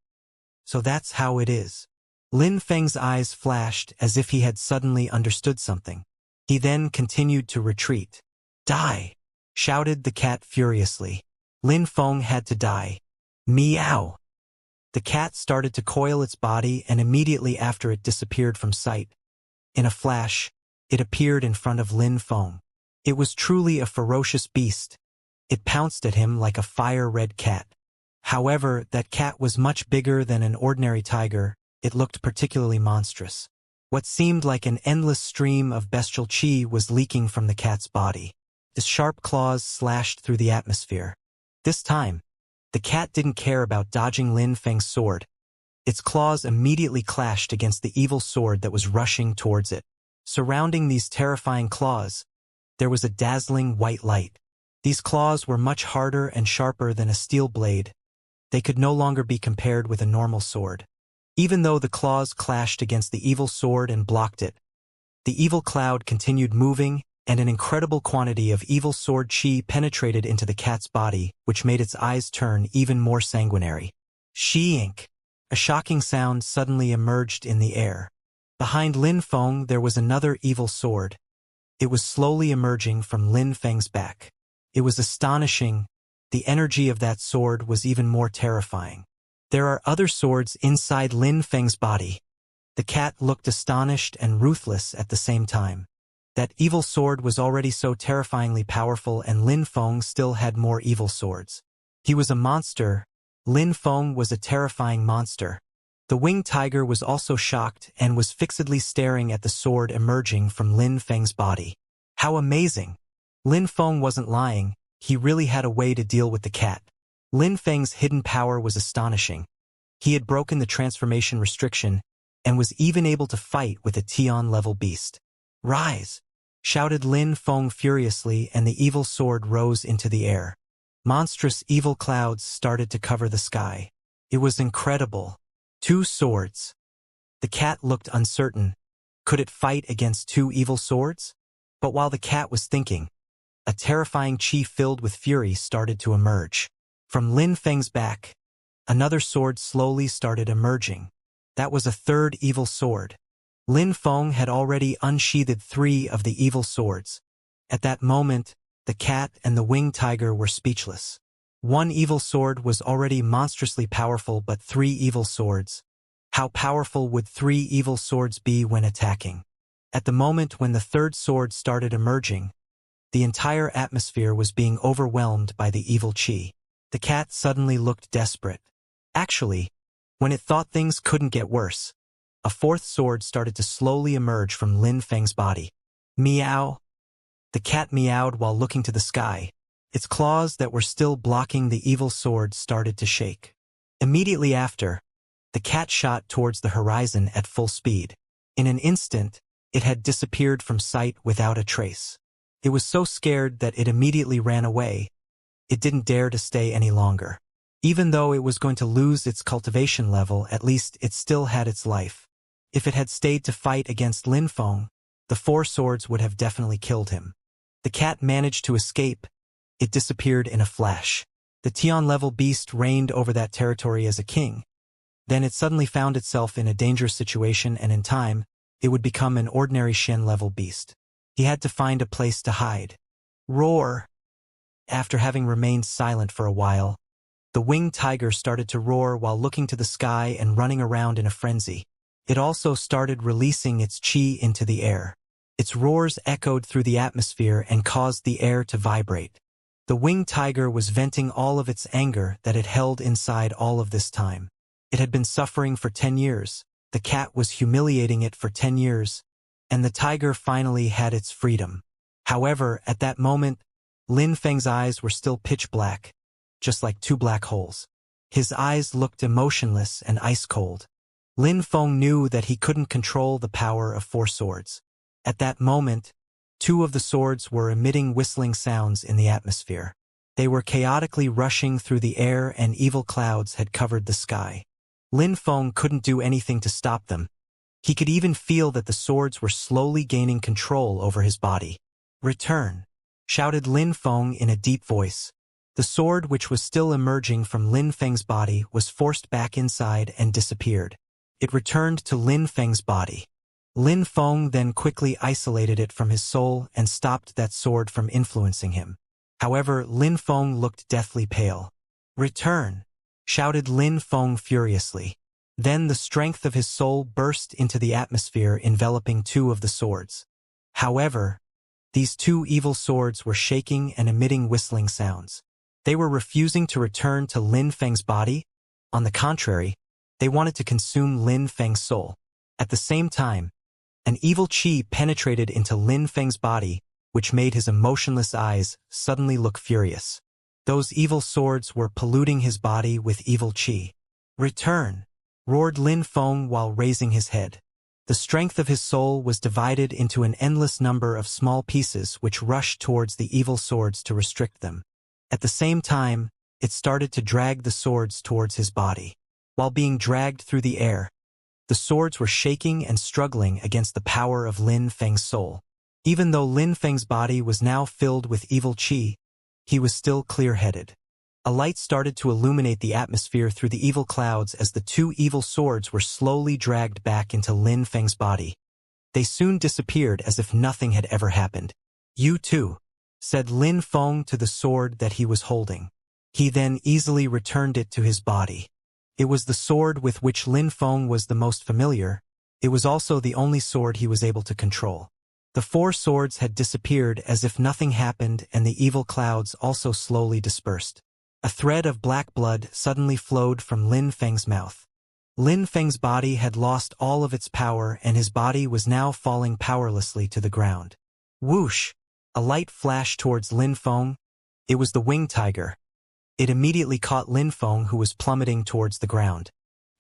So that's how it is. Lin Feng's eyes flashed as if he had suddenly understood something. He then continued to retreat. Die! Shouted the cat furiously. Lin Feng had to die. Meow! The cat started to coil its body, and immediately after it disappeared from sight. In a flash, it appeared in front of Lin Feng. It was truly a ferocious beast. It pounced at him like a fire-red cat. However, that cat was much bigger than an ordinary tiger. It looked particularly monstrous. What seemed like an endless stream of bestial qi was leaking from the cat's body. Its sharp claws slashed through the atmosphere. This time, the cat didn't care about dodging Lin Feng's sword. Its claws immediately clashed against the evil sword that was rushing towards it. Surrounding these terrifying claws, there was a dazzling white light. These claws were much harder and sharper than a steel blade. They could no longer be compared with a normal sword. Even though the claws clashed against the evil sword and blocked it, the evil cloud continued moving, and an incredible quantity of evil sword qi penetrated into the cat's body, which made its eyes turn even more sanguinary. Xianxia! A shocking sound suddenly emerged in the air. Behind Lin Feng there was another evil sword. It was slowly emerging from Lin Feng's back. It was astonishing. The energy of that sword was even more terrifying. There are other swords inside Lin Feng's body. The cat looked astonished and ruthless at the same time. That evil sword was already so terrifyingly powerful, and Lin Feng still had more evil swords. He was a monster. Lin Feng was a terrifying monster. The winged tiger was also shocked and was fixedly staring at the sword emerging from Lin Feng's body. How amazing! Lin Feng wasn't lying. He really had a way to deal with the cat. Lin Feng's hidden power was astonishing. He had broken the transformation restriction and was even able to fight with a Tian-level beast. Rise! Shouted Lin Feng furiously, and the evil sword rose into the air. Monstrous evil clouds started to cover the sky. It was incredible. 2 swords. The cat looked uncertain. Could it fight against 2 evil swords? But while the cat was thinking, a terrifying qi filled with fury started to emerge. From Lin Feng's back, another sword slowly started emerging. That was a 3rd evil sword. Lin Feng had already unsheathed 3 of the evil swords. At that moment, the cat and the winged tiger were speechless. 1 evil sword was already monstrously powerful, but 3 evil swords. How powerful would 3 evil swords be when attacking? At the moment when the third sword started emerging, the entire atmosphere was being overwhelmed by the evil qi. The cat suddenly looked desperate. Actually, when it thought things couldn't get worse, a fourth sword started to slowly emerge from Lin Feng's body. Meow. The cat meowed while looking to the sky. Its claws that were still blocking the evil sword started to shake. Immediately after, the cat shot towards the horizon at full speed. In an instant, it had disappeared from sight without a trace. It was so scared that it immediately ran away. It didn't dare to stay any longer. Even though it was going to lose its cultivation level, at least it still had its life. If it had stayed to fight against Lin Feng, the four swords would have definitely killed him. The cat managed to escape. It disappeared in a flash. The Tian-level beast reigned over that territory as a king. Then it suddenly found itself in a dangerous situation, and in time, it would become an ordinary Xian-level beast. He had to find a place to hide. Roar! After having remained silent for a while, the winged tiger started to roar while looking to the sky and running around in a frenzy. It also started releasing its qi into the air. Its roars echoed through the atmosphere and caused the air to vibrate. The winged tiger was venting all of its anger that it held inside all of this time. It had been suffering for 10 years. The cat was humiliating it for 10 years, and the tiger finally had its freedom. However, at that moment, Lin Feng's eyes were still pitch black, just like two black holes. His eyes looked emotionless and ice-cold. Lin Feng knew that he couldn't control the power of four swords. At that moment, two of the swords were emitting whistling sounds in the atmosphere. They were chaotically rushing through the air, and evil clouds had covered the sky. Lin Feng couldn't do anything to stop them. He could even feel that the swords were slowly gaining control over his body. "Return!" shouted Lin Feng in a deep voice. The sword, which was still emerging from Lin Feng's body, was forced back inside and disappeared. It returned to Lin Feng's body. Lin Feng then quickly isolated it from his soul and stopped that sword from influencing him. However, Lin Feng looked deathly pale. "Return!" shouted Lin Feng furiously. Then the strength of his soul burst into the atmosphere, enveloping two of the swords. However, these two evil swords were shaking and emitting whistling sounds. They were refusing to return to Lin Feng's body. On the contrary, they wanted to consume Lin Feng's soul. At the same time, an evil qi penetrated into Lin Feng's body, which made his emotionless eyes suddenly look furious. Those evil swords were polluting his body with evil qi. "Return!" roared Lin Feng while raising his head. The strength of his soul was divided into an endless number of small pieces which rushed towards the evil swords to restrict them. At the same time, it started to drag the swords towards his body. While being dragged through the air, the swords were shaking and struggling against the power of Lin Feng's soul. Even though Lin Feng's body was now filled with evil qi, he was still clear-headed. A light started to illuminate the atmosphere through the evil clouds as the two evil swords were slowly dragged back into Lin Feng's body. They soon disappeared as if nothing had ever happened. "You too," said Lin Feng to the sword that he was holding. He then easily returned it to his body. It was the sword with which Lin Feng was the most familiar. It was also the only sword he was able to control. The four swords had disappeared as if nothing happened, and the evil clouds also slowly dispersed. A thread of black blood suddenly flowed from Lin Feng's mouth. Lin Feng's body had lost all of its power, and his body was now falling powerlessly to the ground. Whoosh! A light flashed towards Lin Feng. It was the winged tiger. It immediately caught Lin Feng, who was plummeting towards the ground.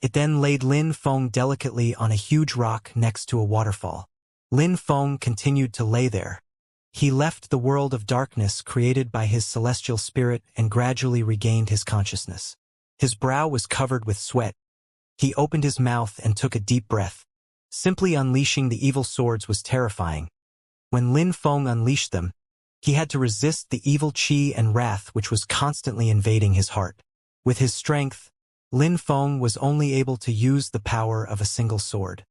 It then laid Lin Feng delicately on a huge rock next to a waterfall. Lin Feng continued to lay there. He left the world of darkness created by his celestial spirit and gradually regained his consciousness. His brow was covered with sweat. He opened his mouth and took a deep breath. Simply unleashing the evil swords was terrifying. When Lin Feng unleashed them, he had to resist the evil qi and wrath which was constantly invading his heart. With his strength, Lin Feng was only able to use the power of a single sword.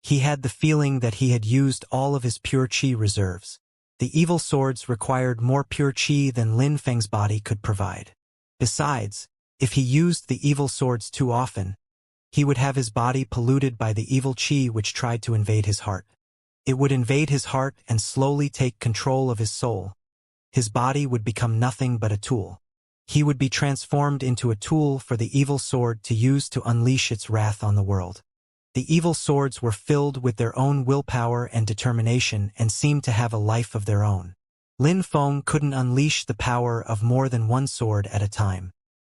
He had the feeling that he had used all of his pure qi reserves. The evil swords required more pure qi than Lin Feng's body could provide. Besides, if he used the evil swords too often, he would have his body polluted by the evil qi which tried to invade his heart. It would invade his heart and slowly take control of his soul. His body would become nothing but a tool. He would be transformed into a tool for the evil sword to use to unleash its wrath on the world. The evil swords were filled with their own willpower and determination and seemed to have a life of their own. Lin Feng couldn't unleash the power of more than one sword at a time.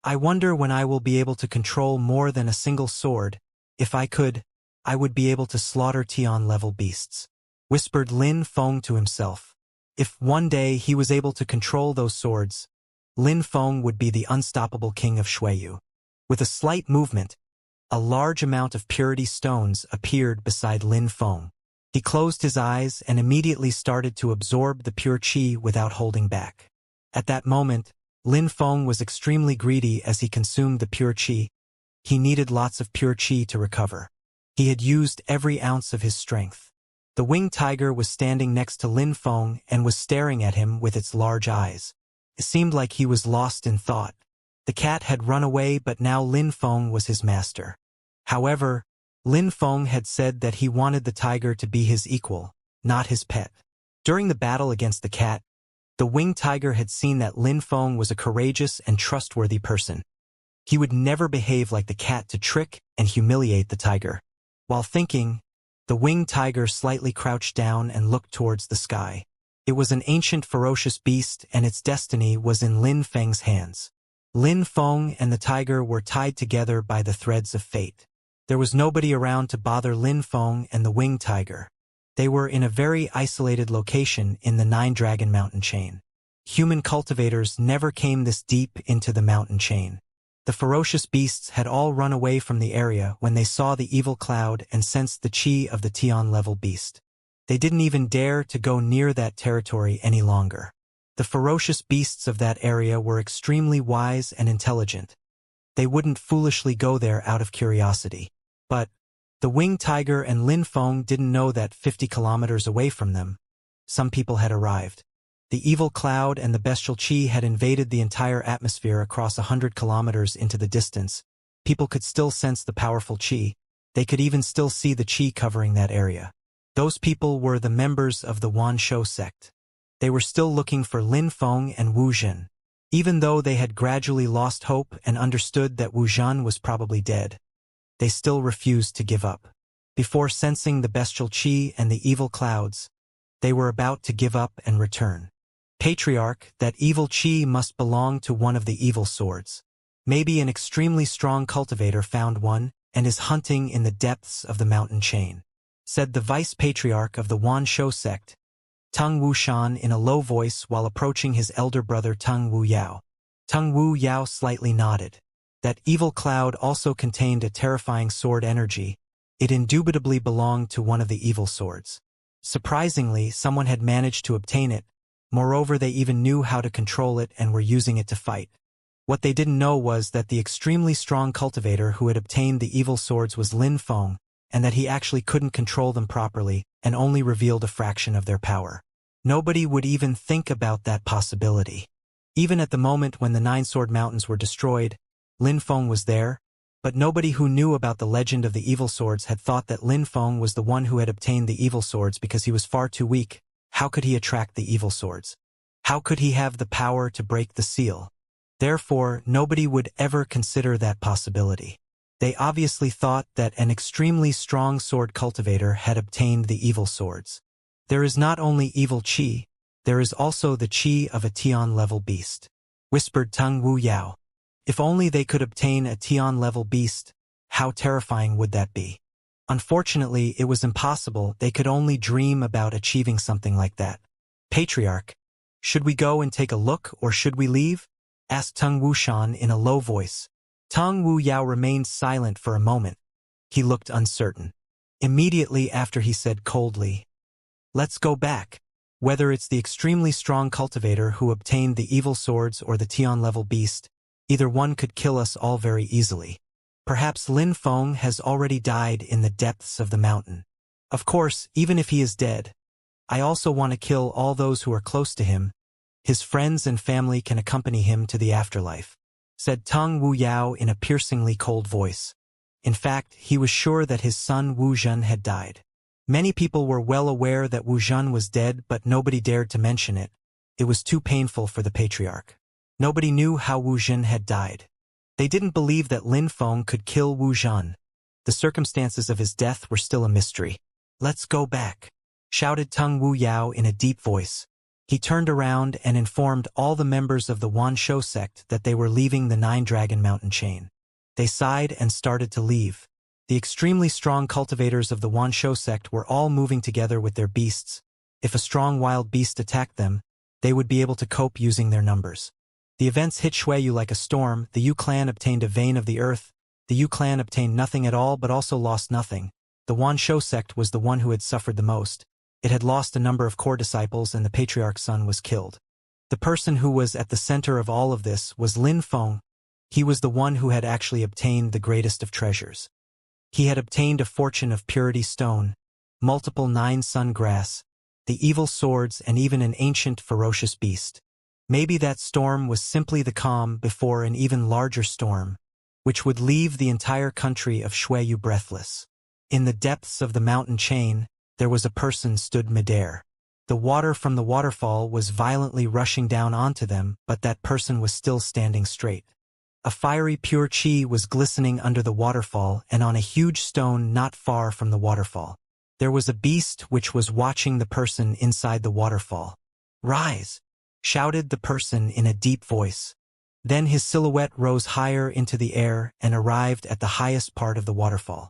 I wonder when I will be able to control more than a single sword. If I could, I would be able to slaughter Tian-level beasts, whispered Lin Feng to himself. If one day he was able to control those swords, Lin Feng would be the unstoppable king of Shuiyu. With a slight movement, a large amount of purity stones appeared beside Lin Feng. He closed his eyes and immediately started to absorb the pure qi without holding back. At that moment, Lin Feng was extremely greedy as he consumed the pure qi. He needed lots of pure qi to recover. He had used every ounce of his strength. The winged tiger was standing next to Lin Feng and was staring at him with its large eyes. It seemed like he was lost in thought. The cat had run away, but now Lin Feng was his master. However, Lin Feng had said that he wanted the tiger to be his equal, not his pet. During the battle against the cat, the winged tiger had seen that Lin Feng was a courageous and trustworthy person. He would never behave like the cat to trick and humiliate the tiger. While thinking, the winged tiger slightly crouched down and looked towards the sky. It was an ancient ferocious beast and its destiny was in Lin Feng's hands. Lin Feng and the tiger were tied together by the threads of fate. There was nobody around to bother Lin Feng and the winged tiger. They were in a very isolated location in the Nine-Dragon mountain chain. Human cultivators never came this deep into the mountain chain. The ferocious beasts had all run away from the area when they saw the evil cloud and sensed the qi of the Tian-level beast. They didn't even dare to go near that territory any longer. The ferocious beasts of that area were extremely wise and intelligent. They wouldn't foolishly go there out of curiosity. But the winged tiger and Lin Feng didn't know that 50 kilometers away from them, some people had arrived. The evil cloud and the bestial qi had invaded the entire atmosphere across 100 kilometers into the distance. People could still sense the powerful qi. They could even still see the qi covering that area. Those people were the members of the Wanshou sect. They were still looking for Lin Feng and Wu Zhen. Even though they had gradually lost hope and understood that Wu Zhen was probably dead, they still refused to give up. Before sensing the bestial qi and the evil clouds, they were about to give up and return. Patriarch, that evil qi must belong to one of the evil swords. Maybe an extremely strong cultivator found one and is hunting in the depths of the mountain chain, said the vice-patriarch of the Wanshou sect, Tung Wushan, in a low voice while approaching his elder brother Tung Wu Yao. Tung Wu Yao slightly nodded. That evil cloud also contained a terrifying sword energy. It indubitably belonged to one of the evil swords. Surprisingly, someone had managed to obtain it. Moreover, they even knew how to control it and were using it to fight. What they didn't know was that the extremely strong cultivator who had obtained the evil swords was Lin Feng, and that he actually couldn't control them properly and only revealed a fraction of their power. Nobody would even think about that possibility. Even at the moment when the Nine Sword Mountains were destroyed, Lin Feng was there, but nobody who knew about the legend of the evil swords had thought that Lin Feng was the one who had obtained the evil swords because he was far too weak. How could he attract the evil swords? How could he have the power to break the seal? Therefore, nobody would ever consider that possibility. They obviously thought that an extremely strong sword cultivator had obtained the evil swords. There is not only evil qi, there is also the qi of a Tian-level beast, whispered Tung Wu Yao. If only they could obtain a Tian-level beast, how terrifying would that be? Unfortunately, it was impossible. They could only dream about achieving something like that. Patriarch, should we go and take a look or should we leave? Asked Tung Wushan in a low voice. Tung Wu Yao remained silent for a moment. He looked uncertain. Immediately after he said coldly, "Let's go back. Whether it's the extremely strong cultivator who obtained the evil swords or the Tian-level beast, either one could kill us all very easily. Perhaps Lin Feng has already died in the depths of the mountain. Of course, even if he is dead, I also want to kill all those who are close to him. His friends and family can accompany him to the afterlife," said Tung Wu Yao in a piercingly cold voice. In fact, he was sure that his son Wu Zhen had died. Many people were well aware that Wu Zhen was dead, but nobody dared to mention it. It was too painful for the patriarch. Nobody knew how Wu Zhen had died. They didn't believe that Lin Feng could kill Wu Zhen. The circumstances of his death were still a mystery. "Let's go back," shouted Tung Wu Yao in a deep voice. He turned around and informed all the members of the Wan Shou sect that they were leaving the Nine-Dragon Mountain chain. They sighed and started to leave. The extremely strong cultivators of the Wan Shou sect were all moving together with their beasts. If a strong wild beast attacked them, they would be able to cope using their numbers. The events hit Xueyu like a storm. The Yu clan obtained a vein of the earth. The Yu clan obtained nothing at all but also lost nothing. The Wan Shou sect was the one who had suffered the most. It had lost a number of core disciples and the patriarch's son was killed. The person who was at the center of all of this was Lin Feng. He was the one who had actually obtained the greatest of treasures. He had obtained a fortune of purity stone, multiple 9-sun grass, the evil swords, and even an ancient ferocious beast. Maybe that storm was simply the calm before an even larger storm, which would leave the entire country of Xueyu breathless. In the depths of the mountain chain, there was a person stood midair. The water from the waterfall was violently rushing down onto them, but that person was still standing straight. A fiery pure chi was glistening under the waterfall and on a huge stone not far from the waterfall. There was a beast which was watching the person inside the waterfall. "Rise!" shouted the person in a deep voice. Then his silhouette rose higher into the air and arrived at the highest part of the waterfall.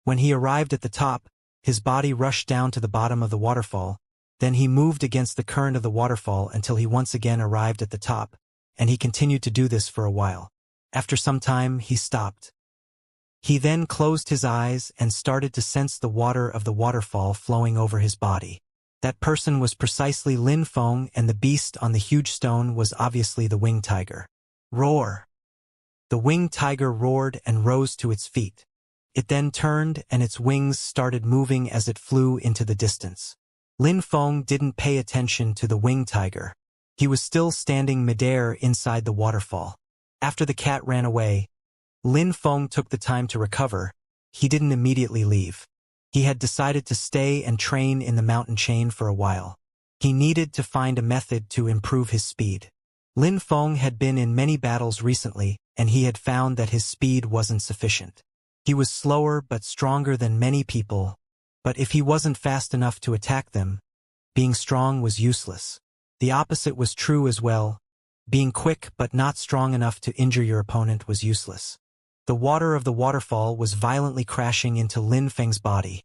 When he arrived at the top, his body rushed down to the bottom of the waterfall. Then he moved against the current of the waterfall until he once again arrived at the top, and he continued to do this for a while. After some time, he stopped. He then closed his eyes and started to sense the water of the waterfall flowing over his body. That person was precisely Lin Feng, and the beast on the huge stone was obviously the winged tiger. Roar! The winged tiger roared and rose to its feet. It then turned and its wings started moving as it flew into the distance. Lin Feng didn't pay attention to the winged tiger. He was still standing midair inside the waterfall. After the cat ran away, Lin Feng took the time to recover. He didn't immediately leave. He had decided to stay and train in the mountain chain for a while. He needed to find a method to improve his speed. Lin Feng had been in many battles recently, and he had found that his speed wasn't sufficient. He was slower but stronger than many people, but if he wasn't fast enough to attack them, being strong was useless. The opposite was true as well. Being quick but not strong enough to injure your opponent was useless. The water of the waterfall was violently crashing into Lin Feng's body.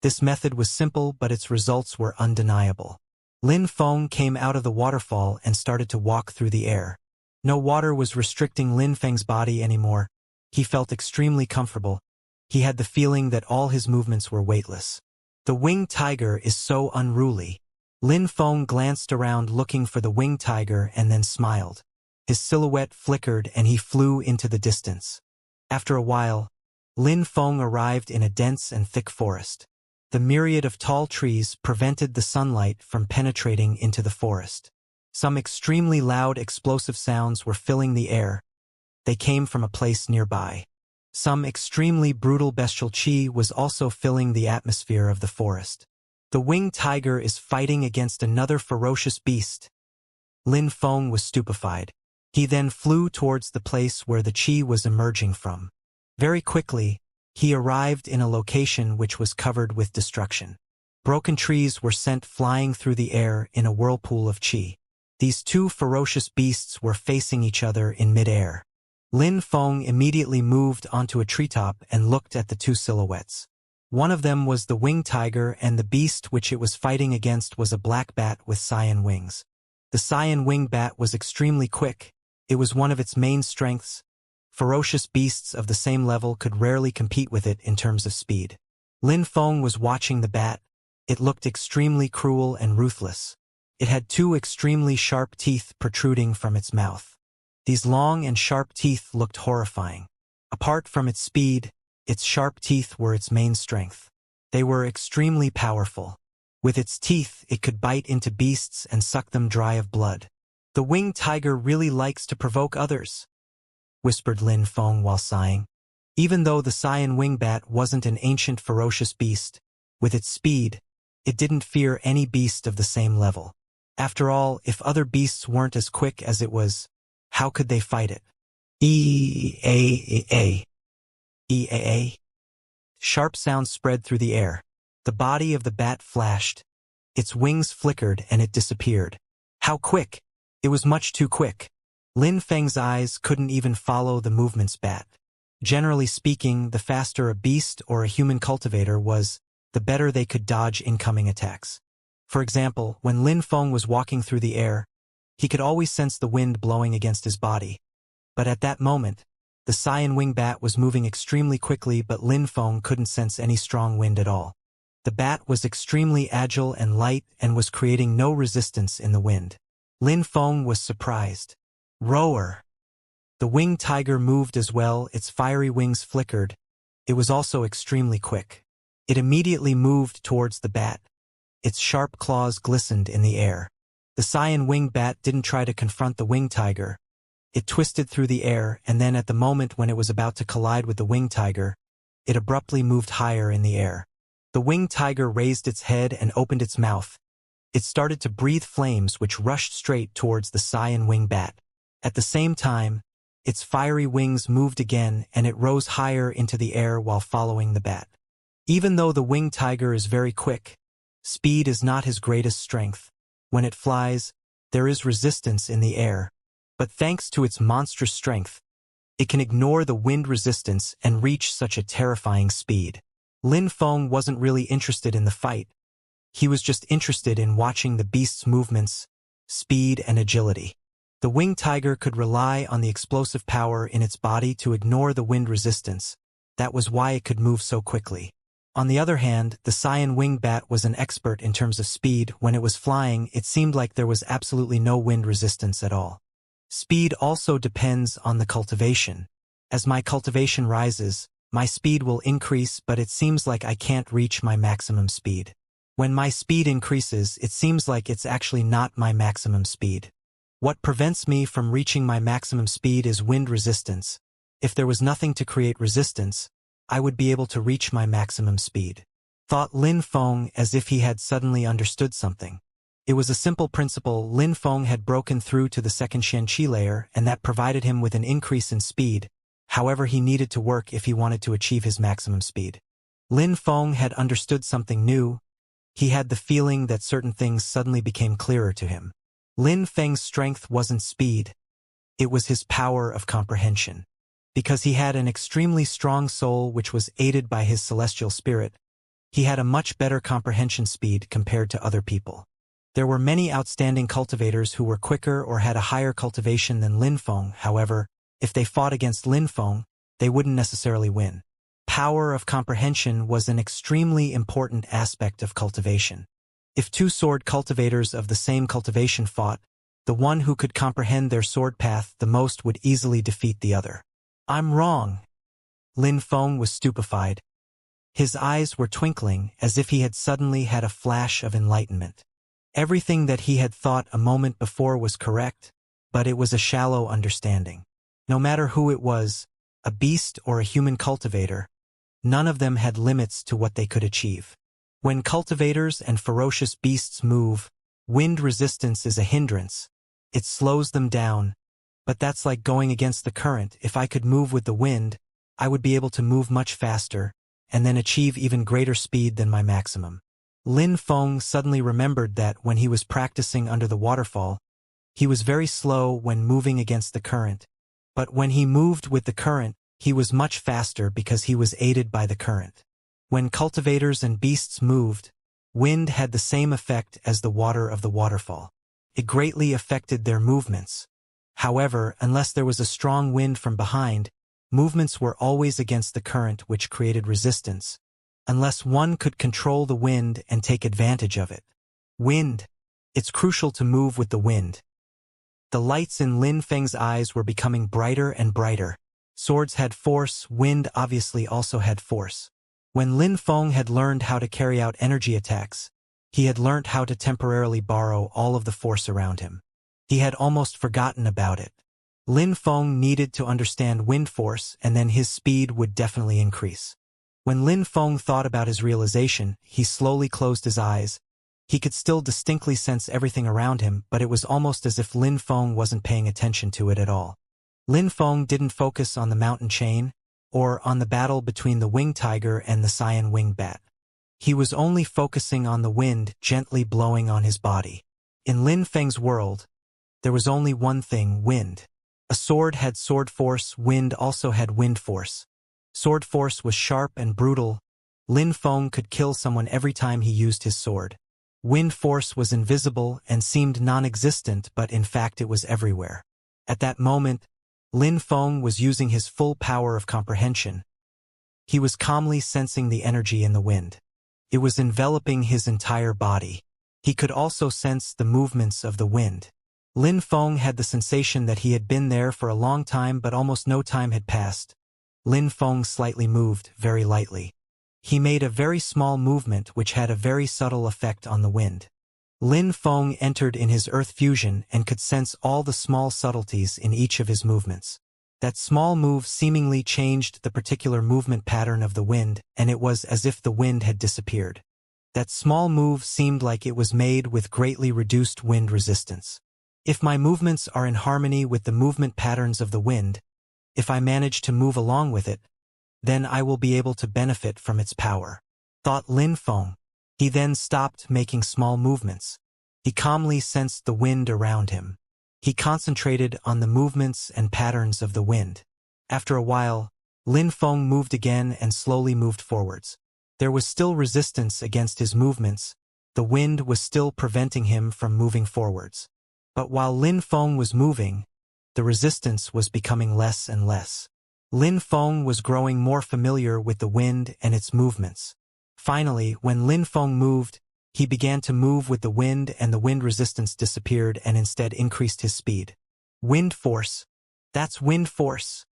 This method was simple, but its results were undeniable. Lin Feng came out of the waterfall and started to walk through the air. No water was restricting Lin Feng's body anymore. He felt extremely comfortable. He had the feeling that all his movements were weightless. The winged tiger is so unruly. Lin Feng glanced around looking for the winged tiger and then smiled. His silhouette flickered and he flew into the distance. After a while, Lin Feng arrived in a dense and thick forest. The myriad of tall trees prevented the sunlight from penetrating into the forest. Some extremely loud explosive sounds were filling the air. They came from a place nearby. Some extremely brutal bestial chi was also filling the atmosphere of the forest. The winged tiger is fighting against another ferocious beast. Lin Feng was stupefied. He then flew towards the place where the chi was emerging from. Very quickly, he arrived in a location which was covered with destruction. Broken trees were sent flying through the air in a whirlpool of chi. These two ferocious beasts were facing each other in midair. Lin Feng immediately moved onto a treetop and looked at the two silhouettes. One of them was the winged tiger, and the beast which it was fighting against was a black bat with cyan wings. The cyan winged bat was extremely quick. It was one of its main strengths. Ferocious beasts of the same level could rarely compete with it in terms of speed. Lin Feng was watching the bat. It looked extremely cruel and ruthless. It had two extremely sharp teeth protruding from its mouth. These long and sharp teeth looked horrifying. Apart from its speed, its sharp teeth were its main strength. They were extremely powerful. With its teeth, it could bite into beasts and suck them dry of blood. "The winged tiger really likes to provoke others," whispered Lin Feng while sighing. Even though the cyan wingbat wasn't an ancient ferocious beast, With its speed, it didn't fear any beast of the same level. After all, if other beasts weren't as quick as it was, how could they fight it? E-A-A. E-A-A. Sharp sounds spread through the air. The body of the bat flashed. Its wings flickered and it disappeared. How quick! It was much too quick. Lin Feng's eyes couldn't even follow the movement's bat. Generally speaking, the faster a beast or a human cultivator was, the better they could dodge incoming attacks. For example, when Lin Feng was walking through the air, he could always sense the wind blowing against his body. But at that moment, the Cyan Wing Bat was moving extremely quickly, but Lin Feng couldn't sense any strong wind at all. The bat was extremely agile and light and was creating no resistance in the wind. Lin Feng was surprised. Roar! The winged tiger moved as well, its fiery wings flickered. It was also extremely quick. It immediately moved towards the bat. Its sharp claws glistened in the air. The Cyan Wing Bat didn't try to confront the winged tiger. It twisted through the air, and then at the moment when it was about to collide with the winged tiger, it abruptly moved higher in the air. The winged tiger raised its head and opened its mouth. It started to breathe flames which rushed straight towards the Cyan Wing Bat. At the same time, its fiery wings moved again and it rose higher into the air while following the bat. Even though the winged tiger is very quick, speed is not his greatest strength. When it flies, there is resistance in the air. But thanks to its monstrous strength, it can ignore the wind resistance and reach such a terrifying speed. Lin Feng wasn't really interested in the fight. He was just interested in watching the beast's movements, speed and agility. The winged tiger could rely on the explosive power in its body to ignore the wind resistance. That was why it could move so quickly. On the other hand, the Cyan Wing Bat was an expert in terms of speed. When it was flying, it seemed like there was absolutely no wind resistance at all. Speed also depends on the cultivation. As my cultivation rises, my speed will increase, but it seems like I can't reach my maximum speed. When my speed increases, it seems like it's actually not my maximum speed. What prevents me from reaching my maximum speed is wind resistance. If there was nothing to create resistance, I would be able to reach my maximum speed. Thought Lin Feng as if he had suddenly understood something. It was a simple principle. Lin Feng had broken through to the second Xianxia layer, and that provided him with an increase in speed. However, he needed to work if he wanted to achieve his maximum speed. Lin Feng had understood something new. He had the feeling that certain things suddenly became clearer to him. Lin Feng's strength wasn't speed. It was his power of comprehension. Because he had an extremely strong soul which was aided by his celestial spirit, he had a much better comprehension speed compared to other people. There were many outstanding cultivators who were quicker or had a higher cultivation than Lin Feng. However, if they fought against Lin Feng, they wouldn't necessarily win. Power of comprehension was an extremely important aspect of cultivation. If two sword cultivators of the same cultivation fought, the one who could comprehend their sword path the most would easily defeat the other. I'm wrong. Lin Feng was stupefied. His eyes were twinkling as if he had suddenly had a flash of enlightenment. Everything that he had thought a moment before was correct, but it was a shallow understanding. No matter who it was, a beast or a human cultivator, none of them had limits to what they could achieve. When cultivators and ferocious beasts move, wind resistance is a hindrance. It slows them down, but that's like going against the current. If I could move with the wind, I would be able to move much faster, and then achieve even greater speed than my maximum. Lin Feng suddenly remembered that when he was practicing under the waterfall, he was very slow when moving against the current. But when he moved with the current, he was much faster because he was aided by the current. When cultivators and beasts moved, wind had the same effect as the water of the waterfall. It greatly affected their movements. However, unless there was a strong wind from behind, movements were always against the current, which created resistance. Unless one could control the wind and take advantage of it. Wind. It's crucial to move with the wind. The lights in Lin Feng's eyes were becoming brighter and brighter. Swords had force, wind obviously also had force. When Lin Feng had learned how to carry out energy attacks, he had learnt how to temporarily borrow all of the force around him. He had almost forgotten about it. Lin Feng needed to understand wind force, and then his speed would definitely increase. When Lin Feng thought about his realization, he slowly closed his eyes. He could still distinctly sense everything around him, but it was almost as if Lin Feng wasn't paying attention to it at all. Lin Feng didn't focus on the mountain chain, or on the battle between the winged tiger and the cyan winged bat. He was only focusing on the wind gently blowing on his body. In Lin Feng's world, there was only one thing: wind. A sword had sword force, wind also had wind force. Sword force was sharp and brutal. Lin Feng could kill someone every time he used his sword. Wind force was invisible and seemed non-existent, but in fact it was everywhere. At that moment, Lin Feng was using his full power of comprehension. He was calmly sensing the energy in the wind. It was enveloping his entire body. He could also sense the movements of the wind. Lin Feng had the sensation that he had been there for a long time, but almost no time had passed. Lin Feng slightly moved, very lightly. He made a very small movement which had a very subtle effect on the wind. Lin Feng entered in his earth fusion and could sense all the small subtleties in each of his movements. That small move seemingly changed the particular movement pattern of the wind, and it was as if the wind had disappeared. That small move seemed like it was made with greatly reduced wind resistance. If my movements are in harmony with the movement patterns of the wind, if I manage to move along with it, then I will be able to benefit from its power, thought Lin Feng. He then stopped making small movements. He calmly sensed the wind around him. He concentrated on the movements and patterns of the wind. After a while, Lin Feng moved again and slowly moved forwards. There was still resistance against his movements. The wind was still preventing him from moving forwards. But while Lin Feng was moving, the resistance was becoming less and less. Lin Feng was growing more familiar with the wind and its movements. Finally, when Lin Feng moved, he began to move with the wind, and the wind resistance disappeared and instead increased his speed. Wind force. That's wind force,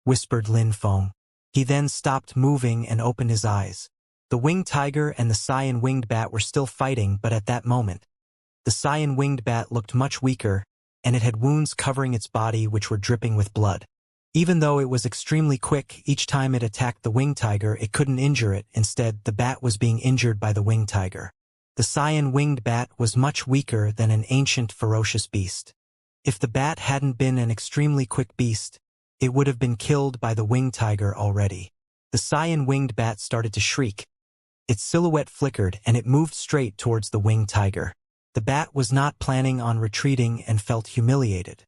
whispered Lin Feng. He then stopped moving and opened his eyes. The winged tiger and the cyan winged bat were still fighting, but at that moment, the cyan winged bat looked much weaker, and it had wounds covering its body which were dripping with blood. Even though it was extremely quick, each time it attacked the winged tiger, it couldn't injure it. Instead, the bat was being injured by the winged tiger. The cyan winged bat was much weaker than an ancient ferocious beast. If the bat hadn't been an extremely quick beast, it would have been killed by the winged tiger already. The cyan winged bat started to shriek. Its silhouette flickered and it moved straight towards the winged tiger. The bat was not planning on retreating and felt humiliated.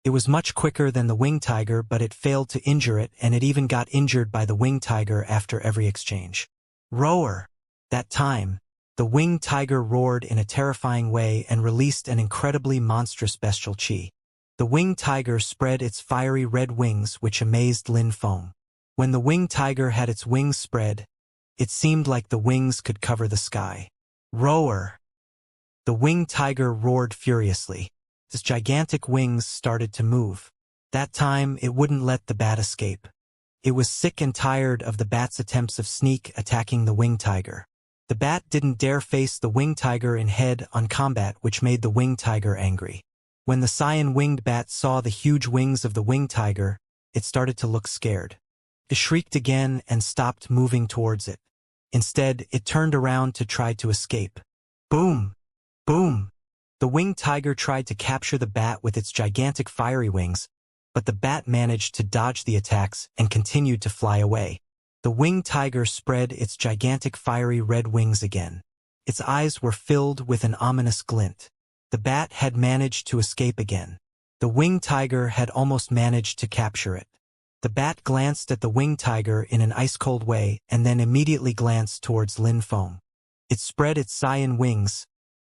It was much quicker than the winged tiger, but it failed to injure it, and it even got injured by the winged tiger after every exchange. Roar! That time, the winged tiger roared in a terrifying way and released an incredibly monstrous bestial chi. The winged tiger spread its fiery red wings, which amazed Lin Feng. When the winged tiger had its wings spread, it seemed like the wings could cover the sky. Roar! The winged tiger roared furiously. Its gigantic wings started to move. That time, it wouldn't let the bat escape. It was sick and tired of the bat's attempts of sneak attacking the winged tiger. The bat didn't dare face the winged tiger in head-on combat, which made the winged tiger angry. When the cyan winged bat saw the huge wings of the winged tiger, it started to look scared. It shrieked again and stopped moving towards it. Instead, it turned around to try to escape. Boom! Boom! The winged tiger tried to capture the bat with its gigantic fiery wings, but the bat managed to dodge the attacks and continued to fly away. The winged tiger spread its gigantic fiery red wings again. Its eyes were filled with an ominous glint. The bat had managed to escape again. The winged tiger had almost managed to capture it. The bat glanced at the winged tiger in an ice-cold way and then immediately glanced towards Lin Feng. It spread its cyan wings.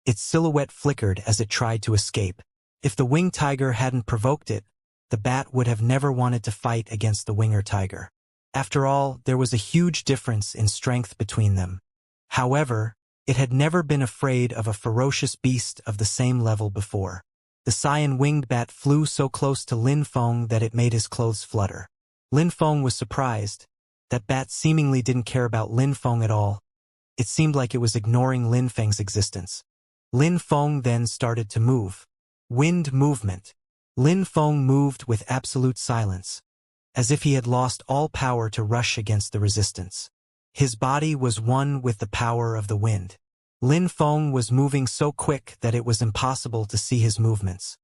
Its silhouette flickered as it tried to escape. If the winged tiger hadn't provoked it, the bat would have never wanted to fight against the winged tiger. After all, there was a huge difference in strength between them. However, it had never been afraid of a ferocious beast of the same level before. The cyan winged bat flew so close to Lin Feng that it made his clothes flutter. Lin Feng was surprised. That bat seemingly didn't care about Lin Feng at all. It seemed like it was ignoring Lin Feng's existence. Lin Feng then started to move. Wind movement. Lin Feng moved with absolute silence, as if he had lost all power to rush against the resistance. His body was one with the power of the wind. Lin Feng was moving so quick that it was impossible to see his movements.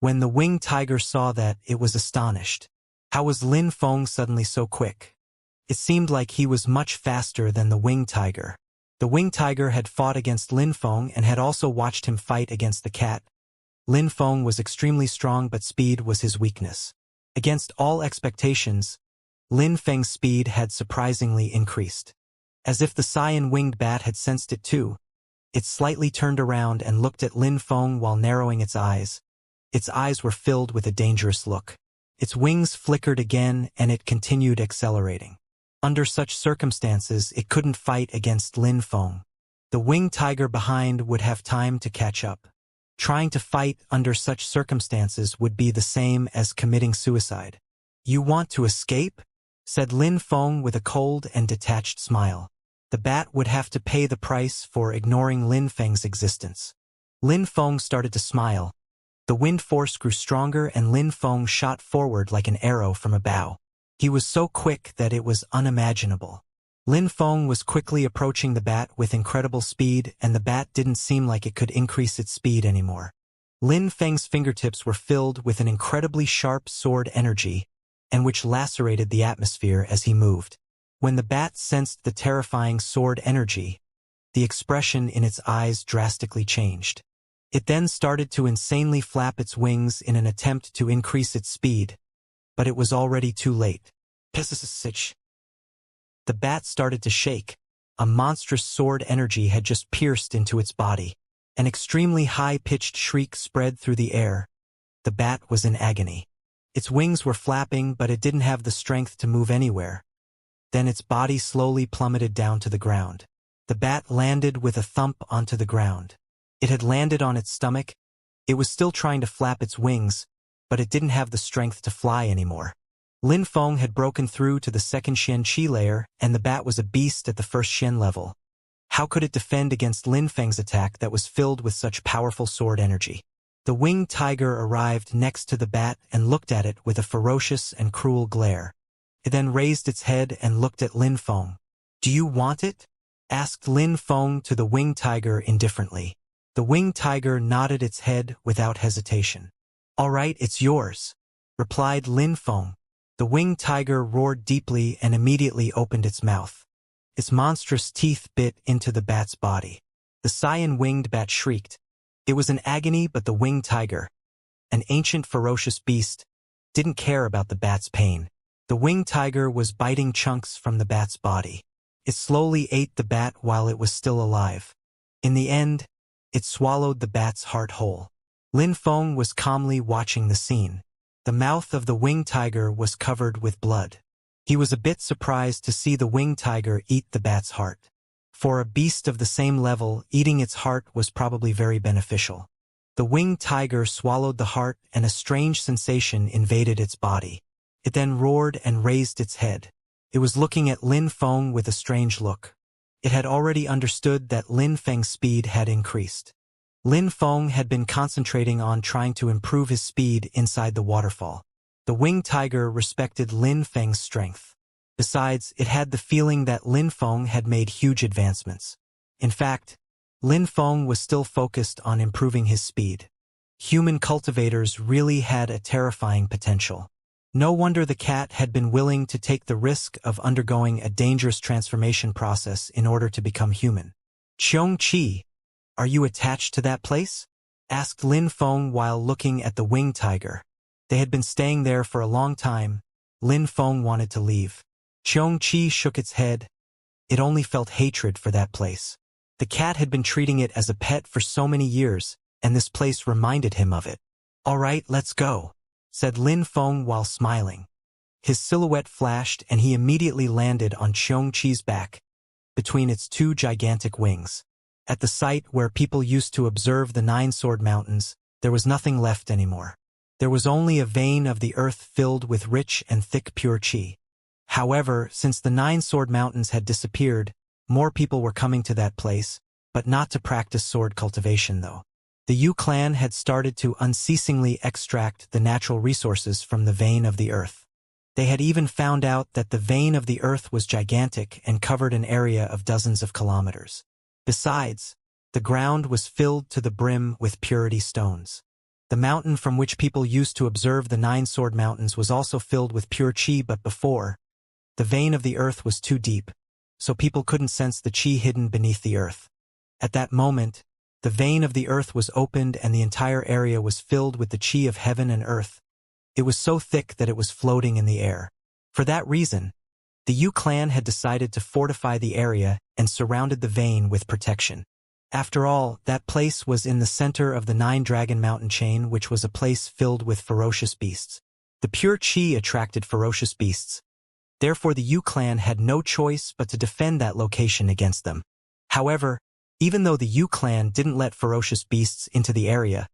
When the winged tiger saw that, it was astonished. How was Lin Feng suddenly so quick? It seemed like he was much faster than the winged tiger. The winged tiger had fought against Lin Feng and had also watched him fight against the cat. Lin Feng was extremely strong, but speed was his weakness. Against all expectations, Lin Feng's speed had surprisingly increased. As if the cyan winged bat had sensed it too, it slightly turned around and looked at Lin Feng while narrowing its eyes. Its eyes were filled with a dangerous look. Its wings flickered again and it continued accelerating. Under such circumstances, it couldn't fight against Lin Feng. The winged tiger behind would have time to catch up. Trying to fight under such circumstances would be the same as committing suicide. "You want to escape?" said Lin Feng with a cold and detached smile. The bat would have to pay the price for ignoring Lin Feng's existence. Lin Feng started to smile. The wind force grew stronger and Lin Feng shot forward like an arrow from a bow. He was so quick that it was unimaginable. Lin Feng was quickly approaching the bat with incredible speed, and the bat didn't seem like it could increase its speed anymore. Lin Feng's fingertips were filled with an incredibly sharp sword energy, and which lacerated the atmosphere as he moved. When the bat sensed the terrifying sword energy, the expression in its eyes drastically changed. It then started to insanely flap its wings in an attempt to increase its speed, but it was already too late. The bat started to shake. A monstrous sword energy had just pierced into its body. An extremely high-pitched shriek spread through the air. The bat was in agony. Its wings were flapping, but it didn't have the strength to move anywhere. Then its body slowly plummeted down to the ground. The bat landed with a thump onto the ground. It had landed on its stomach. It was still trying to flap its wings, but it didn't have the strength to fly anymore. Lin Feng had broken through to the second Xianxia layer, and the bat was a beast at the first Xian level. How could it defend against Lin Feng's attack that was filled with such powerful sword energy? The winged tiger arrived next to the bat and looked at it with a ferocious and cruel glare. It then raised its head and looked at Lin Feng. "Do you want it?" asked Lin Feng to the winged tiger indifferently. The winged tiger nodded its head without hesitation. "All right, it's yours," replied Lin Feng. The winged tiger roared deeply and immediately opened its mouth. Its monstrous teeth bit into the bat's body. The cyan-winged bat shrieked. It was in agony, but the winged tiger, an ancient ferocious beast, didn't care about the bat's pain. The winged tiger was biting chunks from the bat's body. It slowly ate the bat while it was still alive. In the end, it swallowed the bat's heart whole. Lin Feng was calmly watching the scene. The mouth of the winged tiger was covered with blood. He was a bit surprised to see the winged tiger eat the bat's heart. For a beast of the same level, eating its heart was probably very beneficial. The winged tiger swallowed the heart and a strange sensation invaded its body. It then roared and raised its head. It was looking at Lin Feng with a strange look. It had already understood that Lin Feng's speed had increased. Lin Feng had been concentrating on trying to improve his speed inside the waterfall. The winged tiger respected Lin Feng's strength. Besides, it had the feeling that Lin Feng had made huge advancements. In fact, Lin Feng was still focused on improving his speed. Human cultivators really had a terrifying potential. No wonder the cat had been willing to take the risk of undergoing a dangerous transformation process in order to become human. "Xianxia, are you attached to that place?" asked Lin Feng while looking at the winged tiger. They had been staying there for a long time. Lin Feng wanted to leave. Xianxia shook its head. It only felt hatred for that place. The cat had been treating it as a pet for so many years, and this place reminded him of it. "All right, let's go," said Lin Feng while smiling. His silhouette flashed and he immediately landed on Xianxia's back, between its two gigantic wings. At the site where people used to observe the Nine Sword Mountains, there was nothing left anymore. There was only a vein of the earth filled with rich and thick pure qi. However, since the Nine Sword Mountains had disappeared, more people were coming to that place, but not to practice sword cultivation though. The Yu clan had started to unceasingly extract the natural resources from the vein of the earth. They had even found out that the vein of the earth was gigantic and covered an area of dozens of kilometers. Besides, the ground was filled to the brim with purity stones. The mountain from which people used to observe the 9 sword mountains was also filled with pure chi, but before, the vein of the earth was too deep, so people couldn't sense the chi hidden beneath the earth. At that moment, the vein of the earth was opened and the entire area was filled with the chi of heaven and earth. It was so thick that it was floating in the air. For that reason, the Yu clan had decided to fortify the area and surrounded the vein with protection. After all, that place was in the center of the 9-dragon mountain chain, which was a place filled with ferocious beasts. The pure chi attracted ferocious beasts. Therefore, the Yu clan had no choice but to defend that location against them. However, even though the Yu clan didn't let ferocious beasts into the area,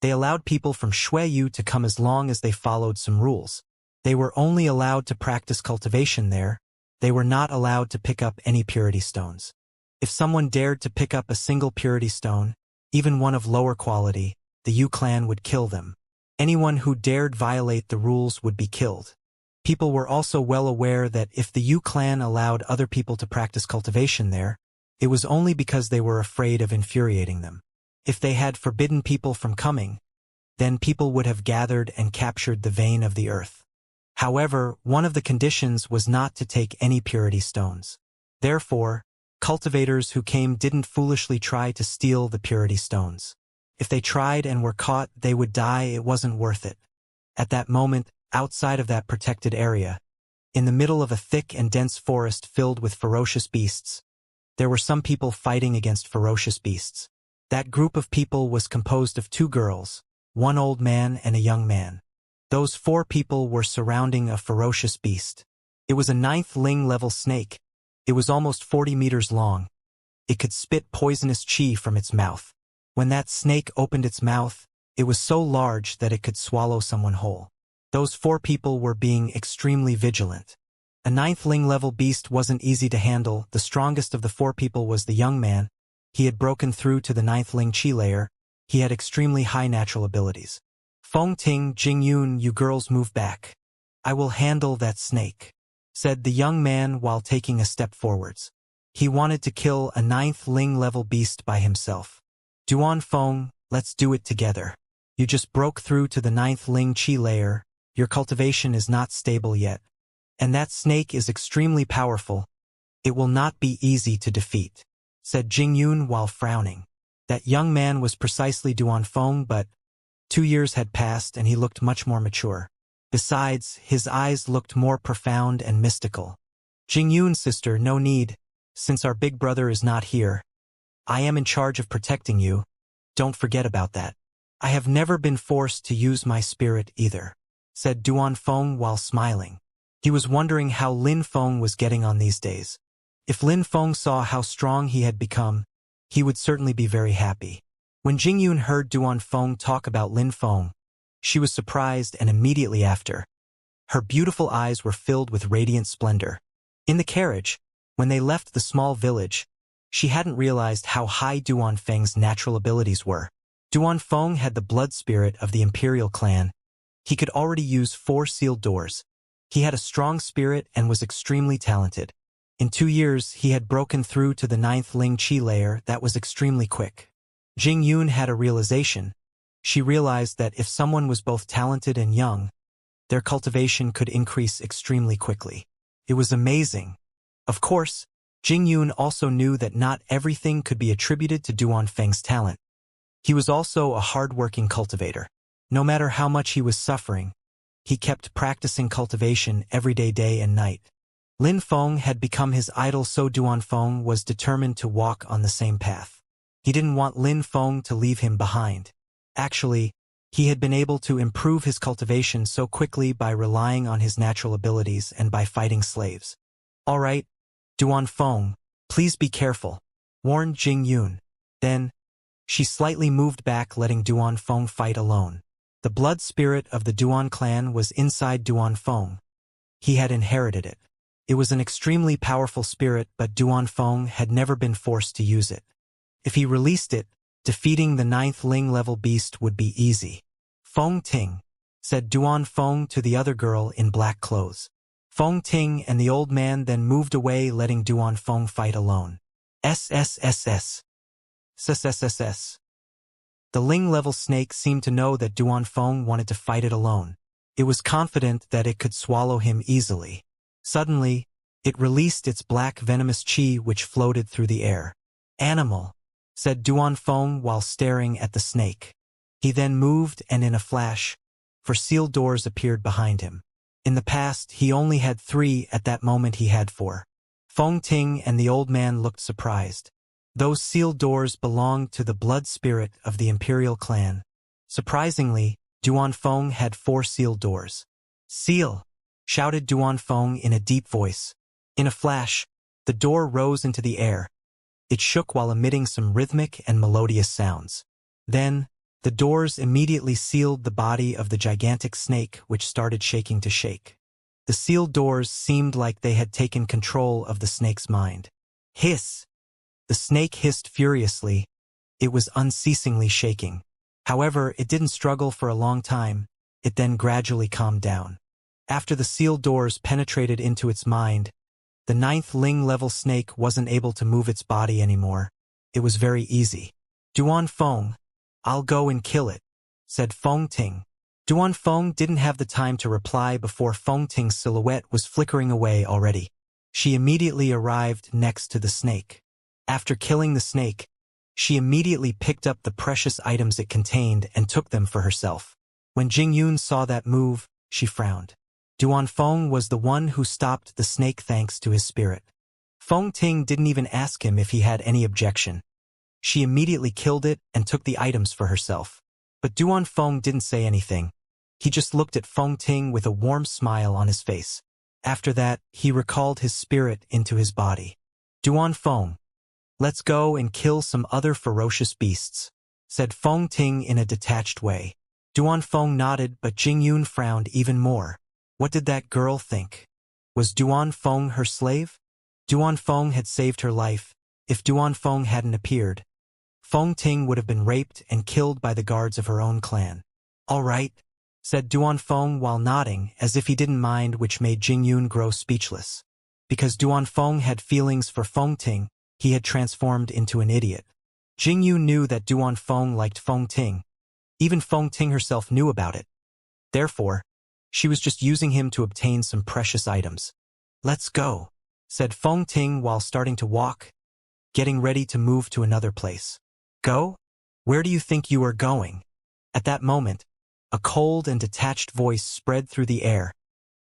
they allowed people from Shui to come as long as they followed some rules. They were only allowed to practice cultivation there. They were not allowed to pick up any purity stones. If someone dared to pick up a single purity stone, even one of lower quality, the Yu clan would kill them. Anyone who dared violate the rules would be killed. People were also well aware that if the Yu clan allowed other people to practice cultivation there, it was only because they were afraid of infuriating them. If they had forbidden people from coming, then people would have gathered and captured the vein of the earth. However, one of the conditions was not to take any purity stones. Therefore, cultivators who came didn't foolishly try to steal the purity stones. If they tried and were caught, they would die. It wasn't worth it. At that moment, outside of that protected area, in the middle of a thick and dense forest filled with ferocious beasts, there were some people fighting against ferocious beasts. That group of people was composed of 2 girls, 1 old man and a young man. Those 4 people were surrounding a ferocious beast. It was a 9th Ling level snake. It was almost 40 meters long. It could spit poisonous chi from its mouth. When that snake opened its mouth, it was so large that it could swallow someone whole. Those 4 people were being extremely vigilant. A 9th Ling level beast wasn't easy to handle. The strongest of the 4 people was the young man. He had broken through to the 9th Ling chi layer. He had extremely high natural abilities. Feng Ting, Jingyun, you girls move back. I will handle that snake, said the young man while taking a step forwards. He wanted to kill a 9th Ling level beast by himself. Duan Feng, let's do it together. You just broke through to the 9th Ling chi layer. Your cultivation is not stable yet. And that snake is extremely powerful. It will not be easy to defeat, said Jingyun while frowning. That young man was precisely Duan Feng, but 2 years had passed and he looked much more mature. Besides, his eyes looked more profound and mystical. Jingyun, sister, no need. Since our big brother is not here, I am in charge of protecting you. Don't forget about that. I have never been forced to use my spirit either, said Duan Feng while smiling. He was wondering how Lin Feng was getting on these days. If Lin Feng saw how strong he had become, he would certainly be very happy. When Jingyun heard Duan Feng talk about Lin Feng, she was surprised, and immediately after, her beautiful eyes were filled with radiant splendor. In the carriage, when they left the small village, she hadn't realized how high Duan Feng's natural abilities were. Duan Feng had the blood spirit of the imperial clan. He could already use 4 sealed doors. He had a strong spirit and was extremely talented. In 2 years, he had broken through to the 9th Ling chi layer. That was extremely quick. Jingyun had a realization. She realized that if someone was both talented and young, their cultivation could increase extremely quickly. It was amazing. Of course, Jingyun also knew that not everything could be attributed to Duan Feng's talent. He was also a hard-working cultivator. No matter how much he was suffering, he kept practicing cultivation every day and night. Lin Feng had become his idol, so Duan Feng was determined to walk on the same path. He didn't want Lin Feng to leave him behind. Actually, he had been able to improve his cultivation so quickly by relying on his natural abilities and by fighting slaves. All right, Duan Feng, please be careful, warned Jingyun. Then, she slightly moved back, letting Duan Feng fight alone. The blood spirit of the Duan clan was inside Duan Feng. He had inherited it. It was an extremely powerful spirit, but Duan Feng had never been forced to use it. If he released it, defeating the 9th Ling level beast would be easy. Feng Ting, said Duan Feng to the other girl in black clothes. Feng Ting and the old man then moved away, letting Duan Feng fight alone. SSSS. SSSS. The Ling-level snake seemed to know that Duan Feng wanted to fight it alone. It was confident that it could swallow him easily. Suddenly, it released its black venomous qi which floated through the air. Animal, said Duan Feng while staring at the snake. He then moved and in a flash, four sealed doors appeared behind him. In the past, he only had 3, at that moment he had 4. Feng Ting and the old man looked surprised. Those sealed doors belonged to the blood spirit of the imperial clan. Surprisingly, Duan Feng had 4 sealed doors. Seal! Shouted Duan Feng in a deep voice. In a flash, the door rose into the air. It shook while emitting some rhythmic and melodious sounds. Then, the doors immediately sealed the body of the gigantic snake, which started shaking to shake. The sealed doors seemed like they had taken control of the snake's mind. Hiss! The snake hissed furiously. It was unceasingly shaking. However, it didn't struggle for a long time. It then gradually calmed down. After the sealed doors penetrated into its mind, the 9th Ling-level snake wasn't able to move its body anymore. It was very easy. Duan Feng, I'll go and kill it, said Feng Ting. Duan Feng didn't have the time to reply before Feng Ting's silhouette was flickering away already. She immediately arrived next to the snake. After killing the snake, she immediately picked up the precious items it contained and took them for herself. When Jingyun saw that move, she frowned. Duan Feng was the one who stopped the snake thanks to his spirit. Feng Ting didn't even ask him if he had any objection. She immediately killed it and took the items for herself. But Duan Feng didn't say anything. He just looked at Feng Ting with a warm smile on his face. After that, he recalled his spirit into his body. Duan Feng, let's go and kill some other ferocious beasts, said Feng Ting in a detached way. Duan Feng nodded, but Jingyun frowned even more. What did that girl think? Was Duan Feng her slave? Duan Feng had saved her life. If Duan Feng hadn't appeared, Feng Ting would have been raped and killed by the guards of her own clan. All right, said Duan Feng while nodding as if he didn't mind, which made Jingyun grow speechless. Because Duan Feng had feelings for Feng Ting, he had transformed into an idiot. Jingyun knew that Duan Feng liked Feng Ting. Even Feng Ting herself knew about it. Therefore, she was just using him to obtain some precious items. Let's go, said Feng Ting while starting to walk, getting ready to move to another place. Go? Where do you think you are going? At that moment, a cold and detached voice spread through the air.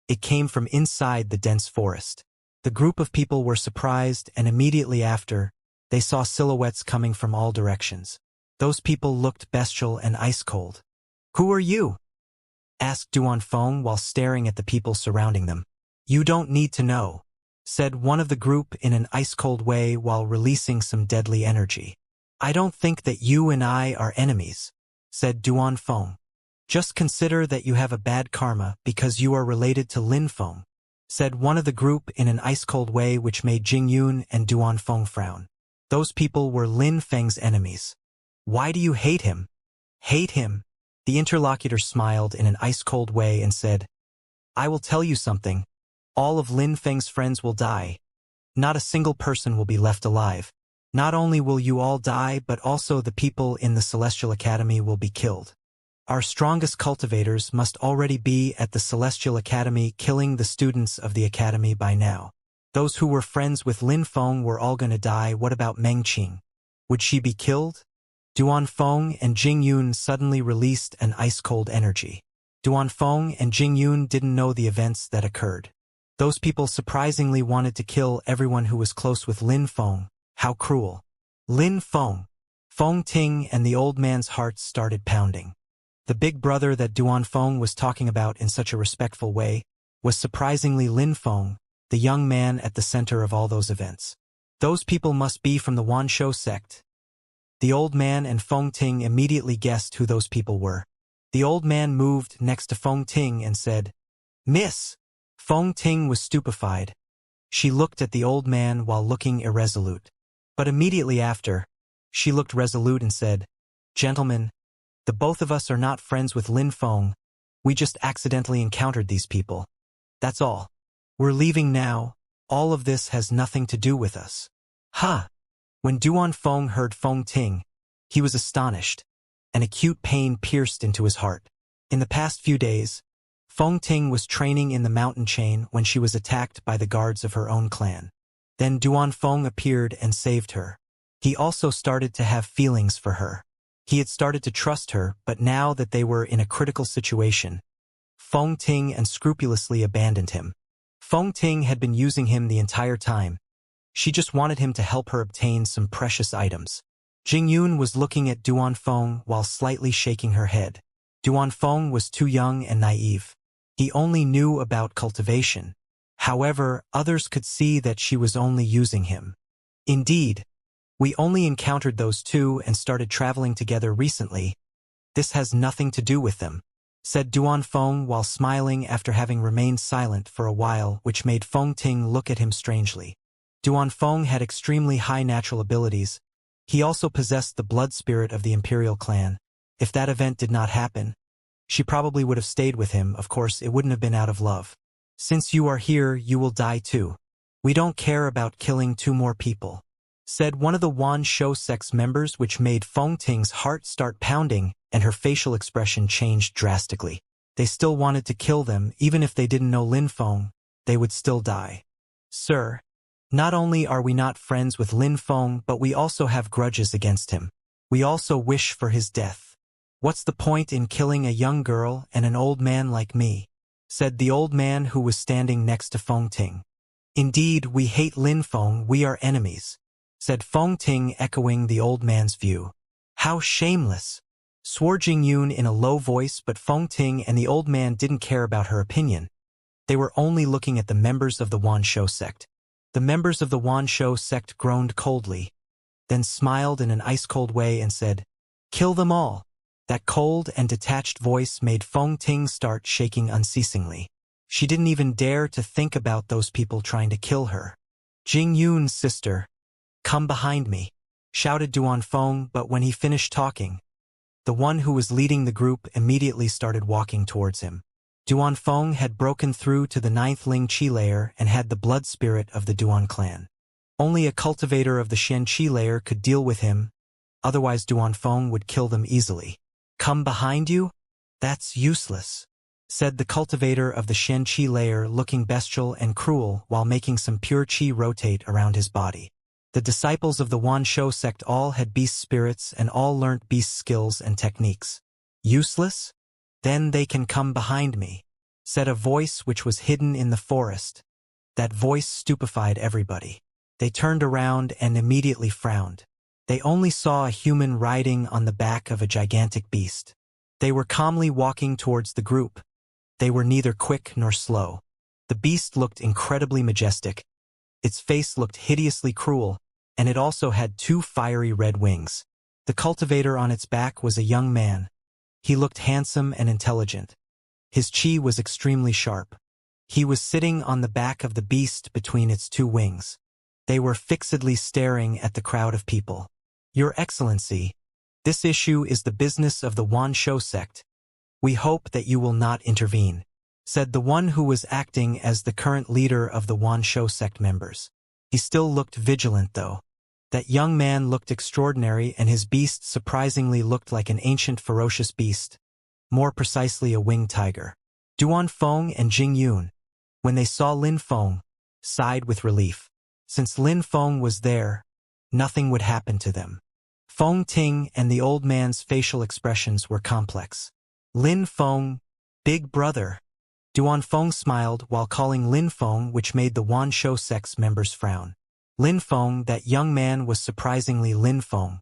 It came from inside the dense forest. The group of people were surprised, and immediately after, they saw silhouettes coming from all directions. Those people looked bestial and ice-cold. Who are you? Asked Duan Feng while staring at the people surrounding them. You don't need to know, said one of the group in an ice-cold way while releasing some deadly energy. I don't think that you and I are enemies, said Duan Feng. Just consider that you have a bad karma because you are related to Lin Feng, said one of the group in an ice-cold way, which made Jingyun and Duan Feng frown. Those people were Lin Feng's enemies. Why do you hate him? Hate him? The interlocutor smiled in an ice-cold way and said, I will tell you something. All of Lin Feng's friends will die. Not a single person will be left alive. Not only will you all die, but also the people in the Celestial Academy will be killed. Our strongest cultivators must already be at the Celestial Academy killing the students of the Academy by now. Those who were friends with Lin Feng were all gonna die. What about Meng Qing? Would she be killed? Duan Feng and Jingyun suddenly released an ice-cold energy. Duan Feng and Jingyun didn't know the events that occurred. Those people surprisingly wanted to kill everyone who was close with Lin Feng. How cruel. Lin Feng. Feng Ting and the old man's hearts started pounding. The big brother that Duan Feng was talking about in such a respectful way was surprisingly Lin Feng, the young man at the center of all those events. Those people must be from the Wanshou sect. The old man and Feng Ting immediately guessed who those people were. The old man moved next to Feng Ting and said, Miss! Feng Ting was stupefied. She looked at the old man while looking irresolute. But immediately after, she looked resolute and said, Gentlemen, the both of us are not friends with Lin Feng. We just accidentally encountered these people. That's all. We're leaving now. All of this has nothing to do with us. Ha! When Duan Feng heard Feng Ting, he was astonished. An acute pain pierced into his heart. In the past few days, Feng Ting was training in the mountain chain when she was attacked by the guards of her own clan. Then Duan Feng appeared and saved her. He also started to have feelings for her. He had started to trust her, but now that they were in a critical situation, Feng Ting unscrupulously abandoned him. Feng Ting had been using him the entire time. She just wanted him to help her obtain some precious items. Jingyun was looking at Duan Feng while slightly shaking her head. Duan Feng was too young and naive. He only knew about cultivation. However, others could see that she was only using him. Indeed, we only encountered those two and started traveling together recently. This has nothing to do with them, said Duan Feng while smiling after having remained silent for a while, which made Feng Ting look at him strangely. Duan Feng had extremely high natural abilities. He also possessed the blood spirit of the imperial clan. If that event did not happen, she probably would have stayed with him. Of course, it wouldn't have been out of love. Since you are here, you will die too. We don't care about killing 2 more people, said one of the Wan Shou sect's members, which made Feng Ting's heart start pounding and her facial expression changed drastically. They still wanted to kill them. Even if they didn't know Lin Feng, they would still die. Sir, not only are we not friends with Lin Feng, but we also have grudges against him. We also wish for his death. What's the point in killing a young girl and an old man like me? Said the old man who was standing next to Feng Ting. Indeed, we hate Lin Feng. We are enemies, said Feng Ting, echoing the old man's view. How shameless, swore Jingyun in a low voice, but Feng Ting and the old man didn't care about her opinion. They were only looking at the members of the Wan Shou sect. The members of the Wan Shou sect groaned coldly, then smiled in an ice-cold way and said, "Kill them all." That cold and detached voice made Feng Ting start shaking unceasingly. She didn't even dare to think about those people trying to kill her. "Jingyun's sister, come behind me," shouted Duan Feng, but when he finished talking, the one who was leading the group immediately started walking towards him. Duan Feng had broken through to the 9th Ling Qi layer and had the blood spirit of the Duan clan. Only a cultivator of the Xianxia layer could deal with him, otherwise Duan Feng would kill them easily. "Come behind you? That's useless," said the cultivator of the Xianxia layer, looking bestial and cruel while making some pure qi rotate around his body. The disciples of the Wan Shou sect all had beast spirits and all learnt beast skills and techniques. "Useless? Then they can come behind me," said a voice which was hidden in the forest. That voice stupefied everybody. They turned around and immediately frowned. They only saw a human riding on the back of a gigantic beast. They were calmly walking towards the group. They were neither quick nor slow. The beast looked incredibly majestic. Its face looked hideously cruel, and it also had 2 fiery red wings. The cultivator on its back was a young man. He looked handsome and intelligent. His qi was extremely sharp. He was sitting on the back of the beast between its 2 wings. They were fixedly staring at the crowd of people. "Your Excellency, this issue is the business of the Wan Shou sect. We hope that you will not intervene," said the one who was acting as the current leader of the Wan Shou sect members. He still looked vigilant though. That young man looked extraordinary, and his beast surprisingly looked like an ancient ferocious beast, more precisely a winged tiger. Duan Feng and Jingyun, when they saw Lin Feng, sighed with relief. Since Lin Feng was there, nothing would happen to them. Feng Ting and the old man's facial expressions were complex. "Lin Feng, big brother." Duan Feng smiled while calling Lin Feng, which made the Wan Shou sect's members frown. Lin Feng, that young man was surprisingly Lin Feng.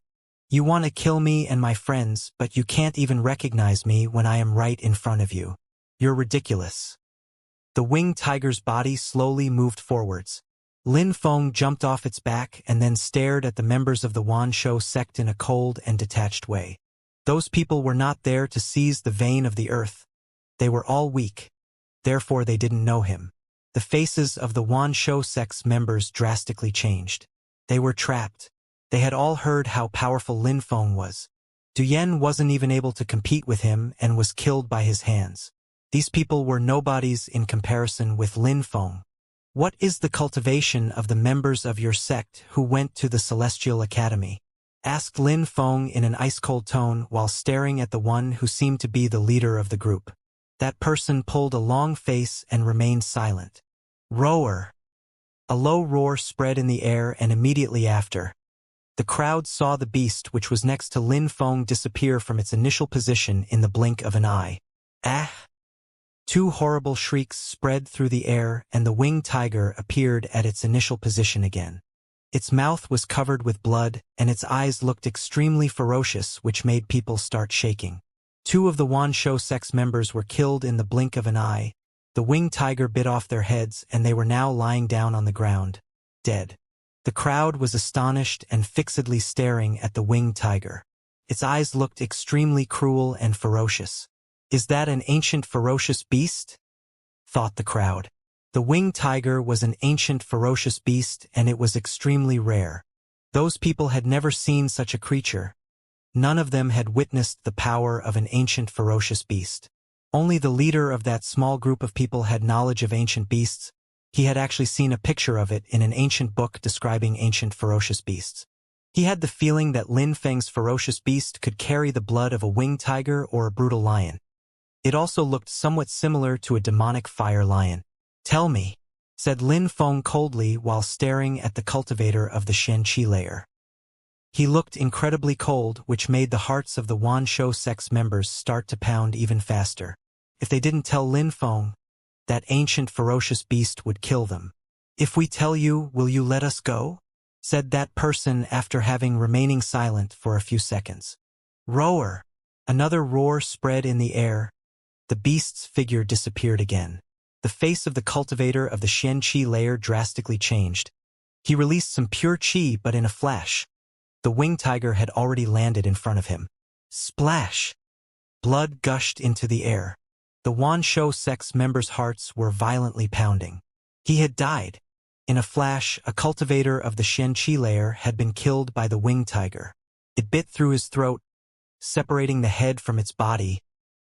"You want to kill me and my friends, but you can't even recognize me when I am right in front of you. You're ridiculous." The winged tiger's body slowly moved forwards. Lin Feng jumped off its back and then stared at the members of the Wan Shou sect in a cold and detached way. Those people were not there to seize the vein of the earth. They were all weak. Therefore they didn't know him. The faces of the Wan Shou sect's members drastically changed. They were trapped. They had all heard how powerful Lin Feng was. Du Yen wasn't even able to compete with him and was killed by his hands. These people were nobodies in comparison with Lin Feng. What is the cultivation of the members of your sect who went to the Celestial Academy? Asked Lin Feng in an ice-cold tone while staring at the one who seemed to be the leader of the group. That person pulled a long face and remained silent. Roar! A low roar spread in the air, and immediately after, the crowd saw the beast which was next to Lin Feng disappear from its initial position in the blink of an eye. Ah! Two horrible shrieks spread through the air, and the winged tiger appeared at its initial position again. Its mouth was covered with blood, and its eyes looked extremely ferocious, which made people start shaking. Two of the Wanshou sect's members were killed in the blink of an eye. The winged tiger bit off their heads, and they were now lying down on the ground, dead. The crowd was astonished and fixedly staring at the winged tiger. Its eyes looked extremely cruel and ferocious. Is that an ancient ferocious beast? Thought the crowd. The winged tiger was an ancient ferocious beast, and it was extremely rare. Those people had never seen such a creature. None of them had witnessed the power of an ancient ferocious beast. Only the leader of that small group of people had knowledge of ancient beasts. He had actually seen a picture of it in an ancient book describing ancient ferocious beasts. He had the feeling that Lin Feng's ferocious beast could carry the blood of a winged tiger or a brutal lion. It also looked somewhat similar to a demonic fire lion. Tell me, said Lin Feng coldly while staring at the cultivator of the Xianxia layer. He looked incredibly cold, which made the hearts of the Wanshou sect's members start to pound even faster. If they didn't tell Lin Feng, that ancient ferocious beast would kill them. If we tell you, will you let us go? Said that person after having remaining silent for a few seconds. Roar! Another roar spread in the air. The beast's figure disappeared again. The face of the cultivator of the Xianxia layer drastically changed. He released some pure qi, but in a flash, the winged tiger had already landed in front of him. Splash! Blood gushed into the air. The Wanshou sect's members' hearts were violently pounding. He had died. In a flash, a cultivator of the Xianxia layer had been killed by the winged tiger. It bit through his throat, separating the head from its body.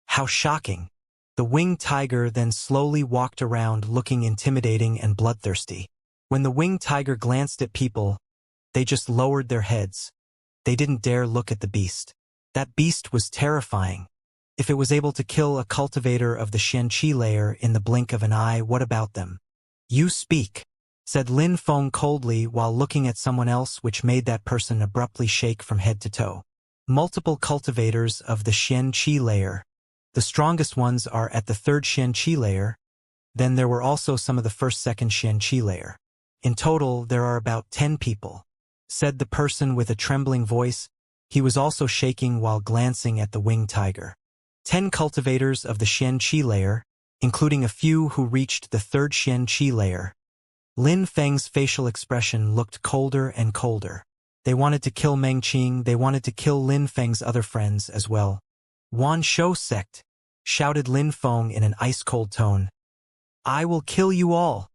How shocking! The winged tiger then slowly walked around looking intimidating and bloodthirsty. When the winged tiger glanced at people, they just lowered their heads. They didn't dare look at the beast. That beast was terrifying. If it was able to kill a cultivator of the Xianxia layer in the blink of an eye, what about them? You speak, said Lin Feng coldly while looking at someone else, which made that person abruptly shake from head to toe. Multiple cultivators of the Xianxia layer. The strongest ones are at the third Xianxia layer. Then there were also some of the second Xianxia layer. In total, there are about 10 people, said the person with a trembling voice. He was also shaking while glancing at the winged tiger. 10 cultivators of the Xianxia layer, including a few who reached the third Xianxia layer. Lin Feng's facial expression looked colder and colder. They wanted to kill Meng Qing. They wanted to kill Lin Feng's other friends as well. Wanshou sect, shouted Lin Feng in an ice-cold tone. I will kill you all.